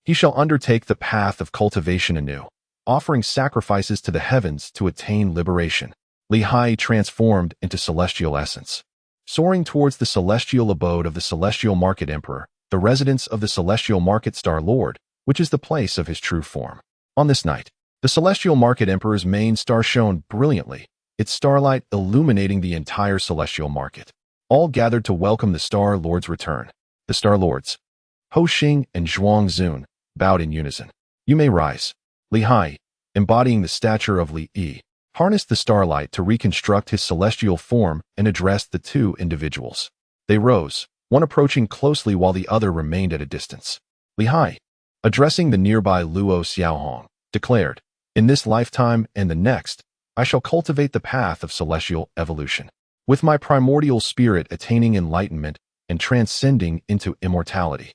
He shall undertake the path of cultivation anew, offering sacrifices to the heavens to attain liberation. Li Haiyi transformed into celestial essence. Soaring towards the celestial abode of the celestial market emperor, the residence of the celestial market star lord, which is the place of his true form. On this night, the celestial market emperor's main star shone brilliantly, its starlight illuminating the entire celestial market. All gathered to welcome the star lord's return. The star lords, Ho Xing and Zhuang Zun, bowed in unison. You may rise. Li Haiyi, embodying the stature of Li Yi, harnessed the starlight to reconstruct his celestial form and addressed the two individuals. They rose, one approaching closely while the other remained at a distance. Li Haiyi, addressing the nearby Luo Xiaohong, declared, "In this lifetime and the next, I shall cultivate the path of celestial evolution, with my primordial spirit attaining enlightenment and transcending into immortality.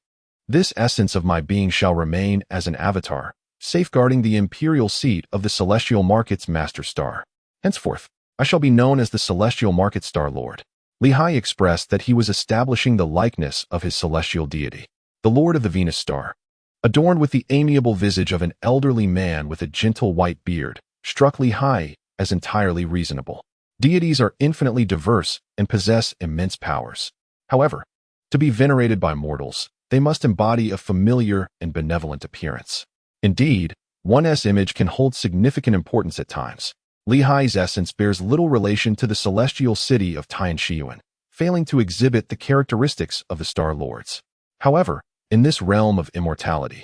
This essence of my being shall remain as an avatar, safeguarding the imperial seat of the celestial market's master star. Henceforth, I shall be known as the celestial market star lord." Li Haiyi expressed that he was establishing the likeness of his celestial deity, the lord of the Venus star. Adorned with the amiable visage of an elderly man with a gentle white beard, struck Li Haiyi as entirely reasonable. Deities are infinitely diverse and possess immense powers. However, to be venerated by mortals, they must embody a familiar and benevolent appearance. Indeed, one's image can hold significant importance at times. Li Haiyi's essence bears little relation to the celestial city of Tianqiuan, failing to exhibit the characteristics of the Star Lords. However, in this realm of immortality,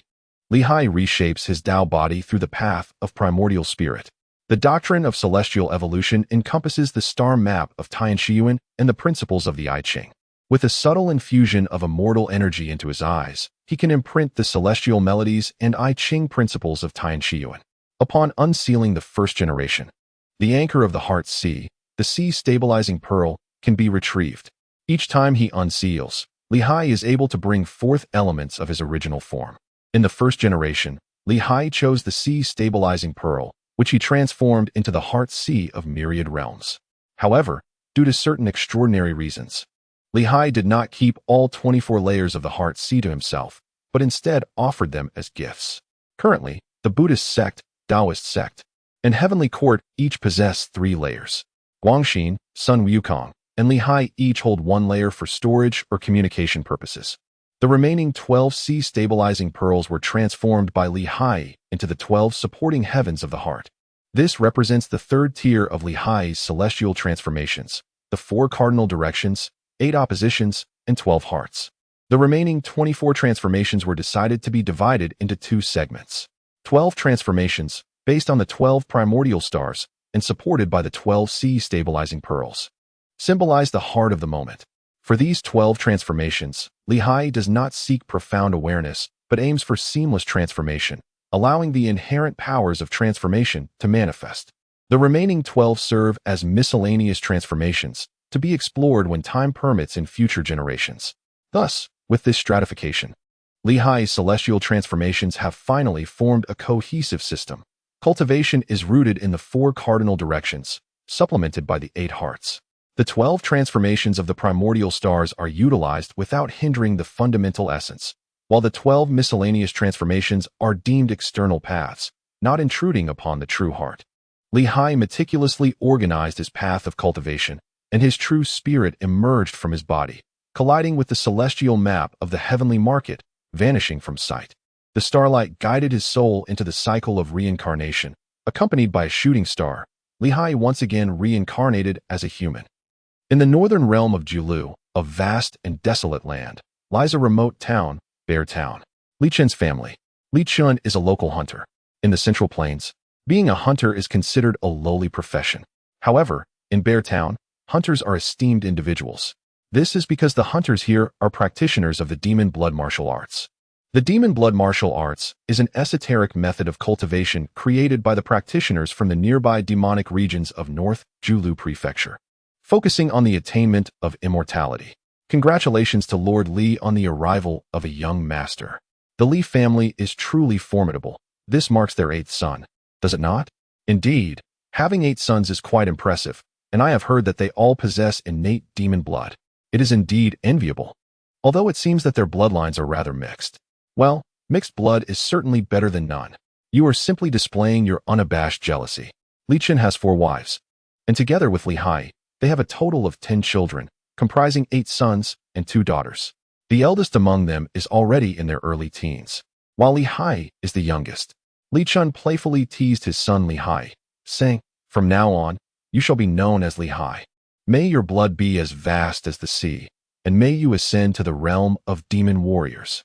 Li Haiyi reshapes his Tao body through the path of primordial spirit. The doctrine of celestial evolution encompasses the star map of Tianqiuan and the principles of the I Ching. With a subtle infusion of immortal energy into his eyes, he can imprint the celestial melodies and I Ching principles of Tianqiuan. Upon unsealing the first generation, the anchor of the heart's sea, the sea-stabilizing pearl, can be retrieved. Each time he unseals, Li Haiyi is able to bring forth elements of his original form. In the first generation, Li Haiyi chose the sea-stabilizing pearl, which he transformed into the heart's sea of myriad realms. However, due to certain extraordinary reasons, Li Haiyi did not keep all 24 layers of the heart's sea to himself, but instead offered them as gifts. Currently, the Buddhist sect, Taoist sect, and Heavenly Court each possess 3 layers. Guangxin, Sun Wukong, and Li Haiyi each hold 1 layer for storage or communication purposes. The remaining 12 sea-stabilizing pearls were transformed by Li Haiyi into the 12 supporting heavens of the heart. This represents the 3rd tier of Li Haiyi's celestial transformations, the 4 cardinal directions, 8 oppositions, and 12 hearts. The remaining 24 transformations were decided to be divided into 2 segments. 12 transformations, based on the 12 primordial stars, and supported by the 12 sea-stabilizing pearls, symbolize the heart of the moment. For these 12 transformations, Li Haiyi does not seek profound awareness, but aims for seamless transformation, allowing the inherent powers of transformation to manifest. The remaining 12 serve as miscellaneous transformations, to be explored when time permits in future generations. Thus, with this stratification, Li Haiyi's celestial transformations have finally formed a cohesive system. Cultivation is rooted in the 4 cardinal directions, supplemented by the 8 hearts. The 12 transformations of the primordial stars are utilized without hindering the fundamental essence, while the 12 miscellaneous transformations are deemed external paths, not intruding upon the true heart. Li Haiyi meticulously organized his path of cultivation, and his true spirit emerged from his body, colliding with the celestial map of the heavenly market, vanishing from sight. The starlight guided his soul into the cycle of reincarnation. Accompanied by a shooting star, Li Haiyi once again reincarnated as a human. In the northern realm of Julu, a vast and desolate land, lies a remote town, Bear Town. Li Chen's family. Li Chen is a local hunter. In the Central Plains, being a hunter is considered a lowly profession. However, in Bear Town, hunters are esteemed individuals. This is because the hunters here are practitioners of the demon blood martial arts. The demon blood martial arts is an esoteric method of cultivation created by the practitioners from the nearby demonic regions of North Julu Prefecture, focusing on the attainment of immortality. Congratulations to Lord Li on the arrival of a young master. The Li family is truly formidable. This marks their 8th son, does it not? Indeed, having 8 sons is quite impressive, and I have heard that they all possess innate demon blood. It is indeed enviable. Although it seems that their bloodlines are rather mixed. Well, mixed blood is certainly better than none. You are simply displaying your unabashed jealousy. Li Chen has 4 wives, and together with Li Haiyi, they have a total of 10 children, comprising 8 sons and 2 daughters. The eldest among them is already in their early teens, while Li Haiyi is the youngest. Li Chen playfully teased his son Li Haiyi, saying, "From now on, you shall be known as Li Haiyi. May your blood be as vast as the sea, and may you ascend to the realm of demon warriors."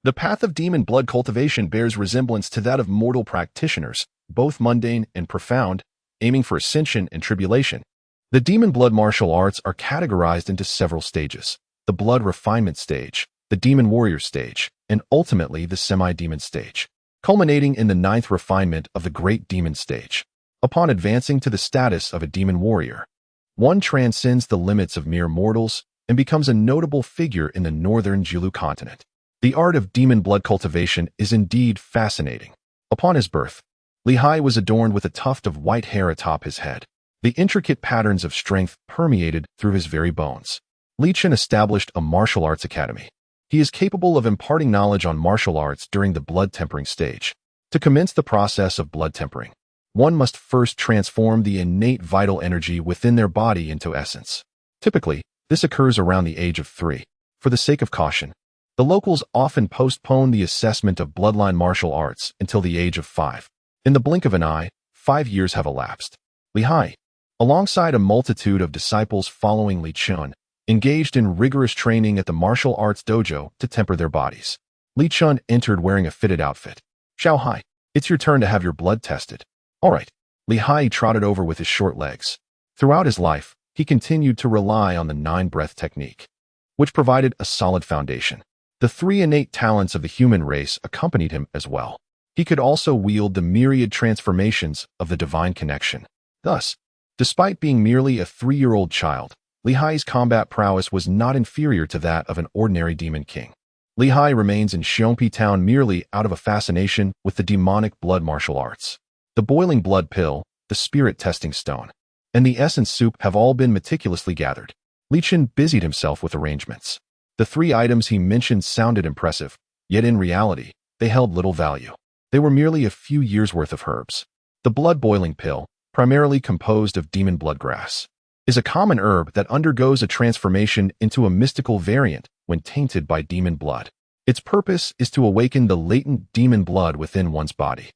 The path of demon blood cultivation bears resemblance to that of mortal practitioners, both mundane and profound, aiming for ascension and tribulation. The demon blood martial arts are categorized into several stages: the blood refinement stage, the demon warrior stage, and ultimately the semi-demon stage, culminating in the 9th refinement of the great demon stage. Upon advancing to the status of a demon warrior, one transcends the limits of mere mortals and becomes a notable figure in the Northern Julu continent. The art of demon blood cultivation is indeed fascinating. Upon his birth, Li Haiyi was adorned with a tuft of white hair atop his head. The intricate patterns of strength permeated through his very bones. Li Chen established a martial arts academy. He is capable of imparting knowledge on martial arts during the blood tempering stage. To commence the process of blood tempering, one must first transform the innate vital energy within their body into essence. Typically, this occurs around the age of 3. For the sake of caution, the locals often postpone the assessment of bloodline martial arts until the age of 5. In the blink of an eye, 5 years have elapsed. Li Haiyi, alongside a multitude of disciples following Li Chen, engaged in rigorous training at the martial arts dojo to temper their bodies. Li Chen entered wearing a fitted outfit. "Xiao Hai, it's your turn to have your blood tested." "All right." Li Haiyi trotted over with his short legs. Throughout his life, he continued to rely on the 9-breath technique, which provided a solid foundation. The 3 innate talents of the human race accompanied him as well. He could also wield the myriad transformations of the divine connection. Thus, despite being merely a 3-year-old child, Li Haiyi's combat prowess was not inferior to that of an ordinary demon king. Li Haiyi remains in Xiongpi town merely out of a fascination with the demonic blood martial arts. The boiling blood pill, the spirit testing stone, and the essence soup have all been meticulously gathered. Li Chen busied himself with arrangements. The 3 items he mentioned sounded impressive, yet in reality, they held little value. They were merely a few years' worth of herbs. The blood-boiling pill, primarily composed of demon blood grass, is a common herb that undergoes a transformation into a mystical variant when tainted by demon blood. Its purpose is to awaken the latent demon blood within one's body.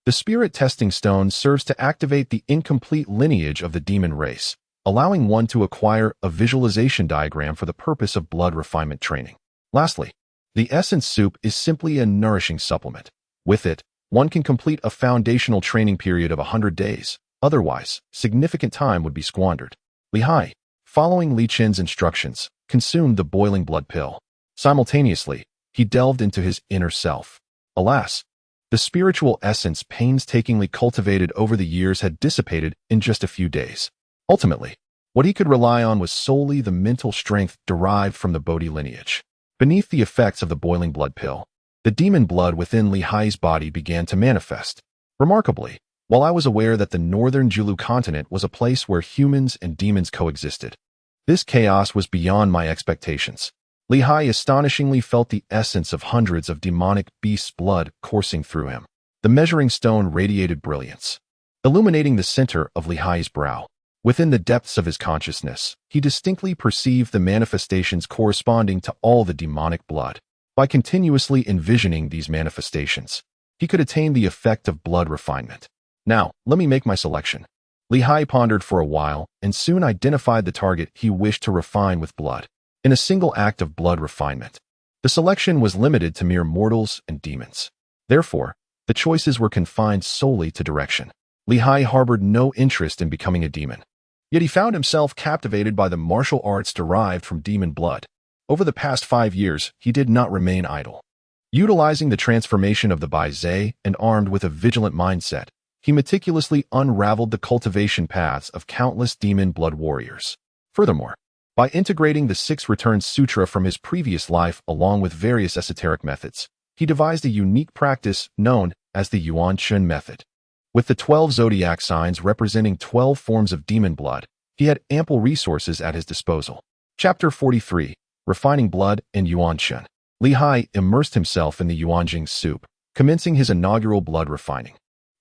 The spirit testing stone serves to activate the incomplete lineage of the demon race, allowing one to acquire a visualization diagram for the purpose of blood refinement training. Lastly, the essence soup is simply a nourishing supplement. With it, one can complete a foundational training period of 100 days. Otherwise, significant time would be squandered. Li Haiyi, following Li Chen's instructions, consumed the boiling blood pill. Simultaneously, he delved into his inner self. Alas, the spiritual essence painstakingly cultivated over the years had dissipated in just a few days. Ultimately, what he could rely on was solely the mental strength derived from the Bodhi lineage. Beneath the effects of the boiling blood pill, the demon blood within Li Haiyi's body began to manifest. Remarkably, while I was aware that the Northern Julu continent was a place where humans and demons coexisted, this chaos was beyond my expectations. Li Haiyi astonishingly felt the essence of hundreds of demonic beasts' blood coursing through him. The measuring stone radiated brilliance, illuminating the center of Li Haiyi's brow. Within the depths of his consciousness, he distinctly perceived the manifestations corresponding to all the demonic blood. By continuously envisioning these manifestations, he could attain the effect of blood refinement. Now, let me make my selection. Li Haiyi pondered for a while and soon identified the target he wished to refine with blood. In a single act of blood refinement, the selection was limited to mere mortals and demons. Therefore, the choices were confined solely to direction. Li Haiyi harbored no interest in becoming a demon. Yet he found himself captivated by the martial arts derived from demon blood. Over the past 5 years, he did not remain idle. Utilizing the transformation of the Bai Zai and armed with a vigilant mindset, he meticulously unraveled the cultivation paths of countless demon blood warriors. Furthermore, by integrating the 6 Return Sutra from his previous life along with various esoteric methods, he devised a unique practice known as the Yuan Chun method. With the 12 zodiac signs representing 12 forms of demon blood, he had ample resources at his disposal. Chapter 43. Refining Blood in Yuan Chun. Li Hai immersed himself in the Yuanjing soup, commencing his inaugural blood refining.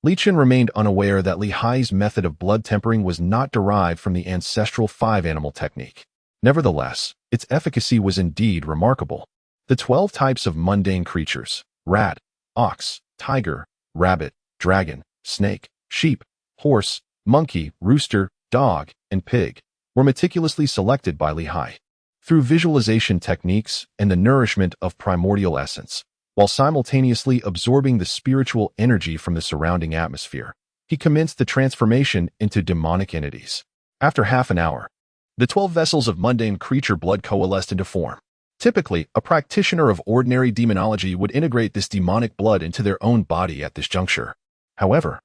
Li Chun remained unaware that Li Hai's method of blood tempering was not derived from the ancestral 5-animal technique. Nevertheless, its efficacy was indeed remarkable. The 12 types of mundane creatures, rat, ox, tiger, rabbit, dragon, snake, sheep, horse, monkey, rooster, dog, and pig, were meticulously selected by Li Hai. Through visualization techniques and the nourishment of primordial essence, while simultaneously absorbing the spiritual energy from the surrounding atmosphere, he commenced the transformation into demonic entities. After half an hour, the 12 vessels of mundane creature blood coalesced into form. Typically, a practitioner of ordinary demonology would integrate this demonic blood into their own body at this juncture. However,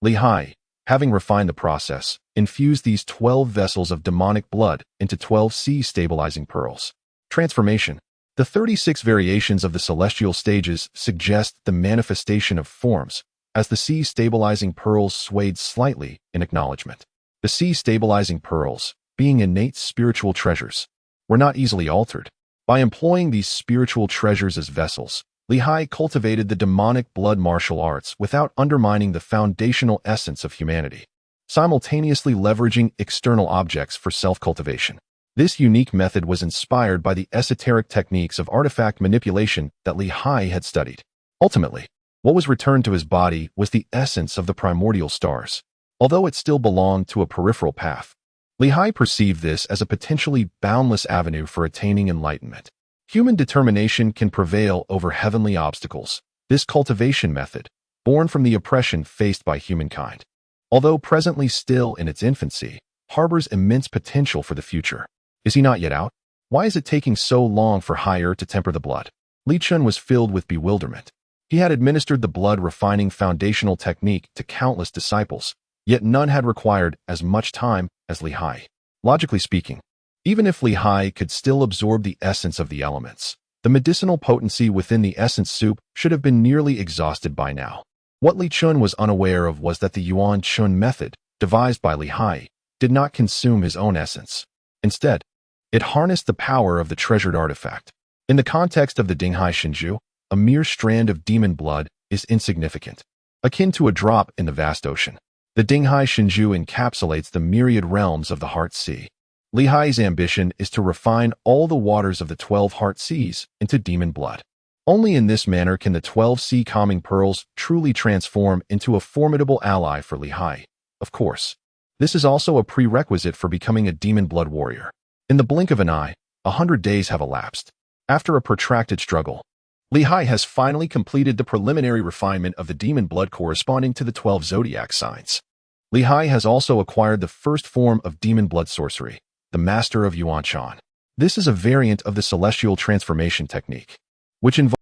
Li Hai, having refined the process, infused these 12 vessels of demonic blood into 12 sea-stabilizing pearls. Transformation. The 36 variations of the celestial stages suggest the manifestation of forms, as the sea-stabilizing pearls swayed slightly in acknowledgement. The sea-stabilizing pearls, being innate spiritual treasures, were not easily altered. By employing these spiritual treasures as vessels, Li Hai cultivated the demonic blood martial arts without undermining the foundational essence of humanity, simultaneously leveraging external objects for self-cultivation. This unique method was inspired by the esoteric techniques of artifact manipulation that Li Hai had studied. Ultimately, what was returned to his body was the essence of the primordial stars. Although it still belonged to a peripheral path, Li Hai perceived this as a potentially boundless avenue for attaining enlightenment. Human determination can prevail over heavenly obstacles. This cultivation method, born from the oppression faced by humankind, although presently still in its infancy, harbors immense potential for the future. Is he not yet out? Why is it taking so long for Haiyi to temper the blood? Li Chun was filled with bewilderment. He had administered the blood-refining foundational technique to countless disciples, yet none had required as much time as Li Hai. Logically speaking, even if Li Hai could still absorb the essence of the elements, the medicinal potency within the essence soup should have been nearly exhausted by now. What Li Chun was unaware of was that the Yuan Chun method, devised by Li Hai, did not consume his own essence. Instead, it harnessed the power of the treasured artifact. In the context of the Dinghai Shinju, a mere strand of demon blood is insignificant, akin to a drop in the vast ocean. The Dinghai Shinju encapsulates the myriad realms of the Heart Sea. Li Hai's ambition is to refine all the waters of the 12 Heart Seas into demon blood. Only in this manner can the 12 sea-calming pearls truly transform into a formidable ally for Li Hai. Of course, this is also a prerequisite for becoming a demon blood warrior. In the blink of an eye, 100 days have elapsed. After a protracted struggle, Li Hai has finally completed the preliminary refinement of the demon blood corresponding to the 12 zodiac signs. Li Hai has also acquired the first form of demon blood sorcery, the Master of Yuan Chun. This is a variant of the celestial transformation technique, which involves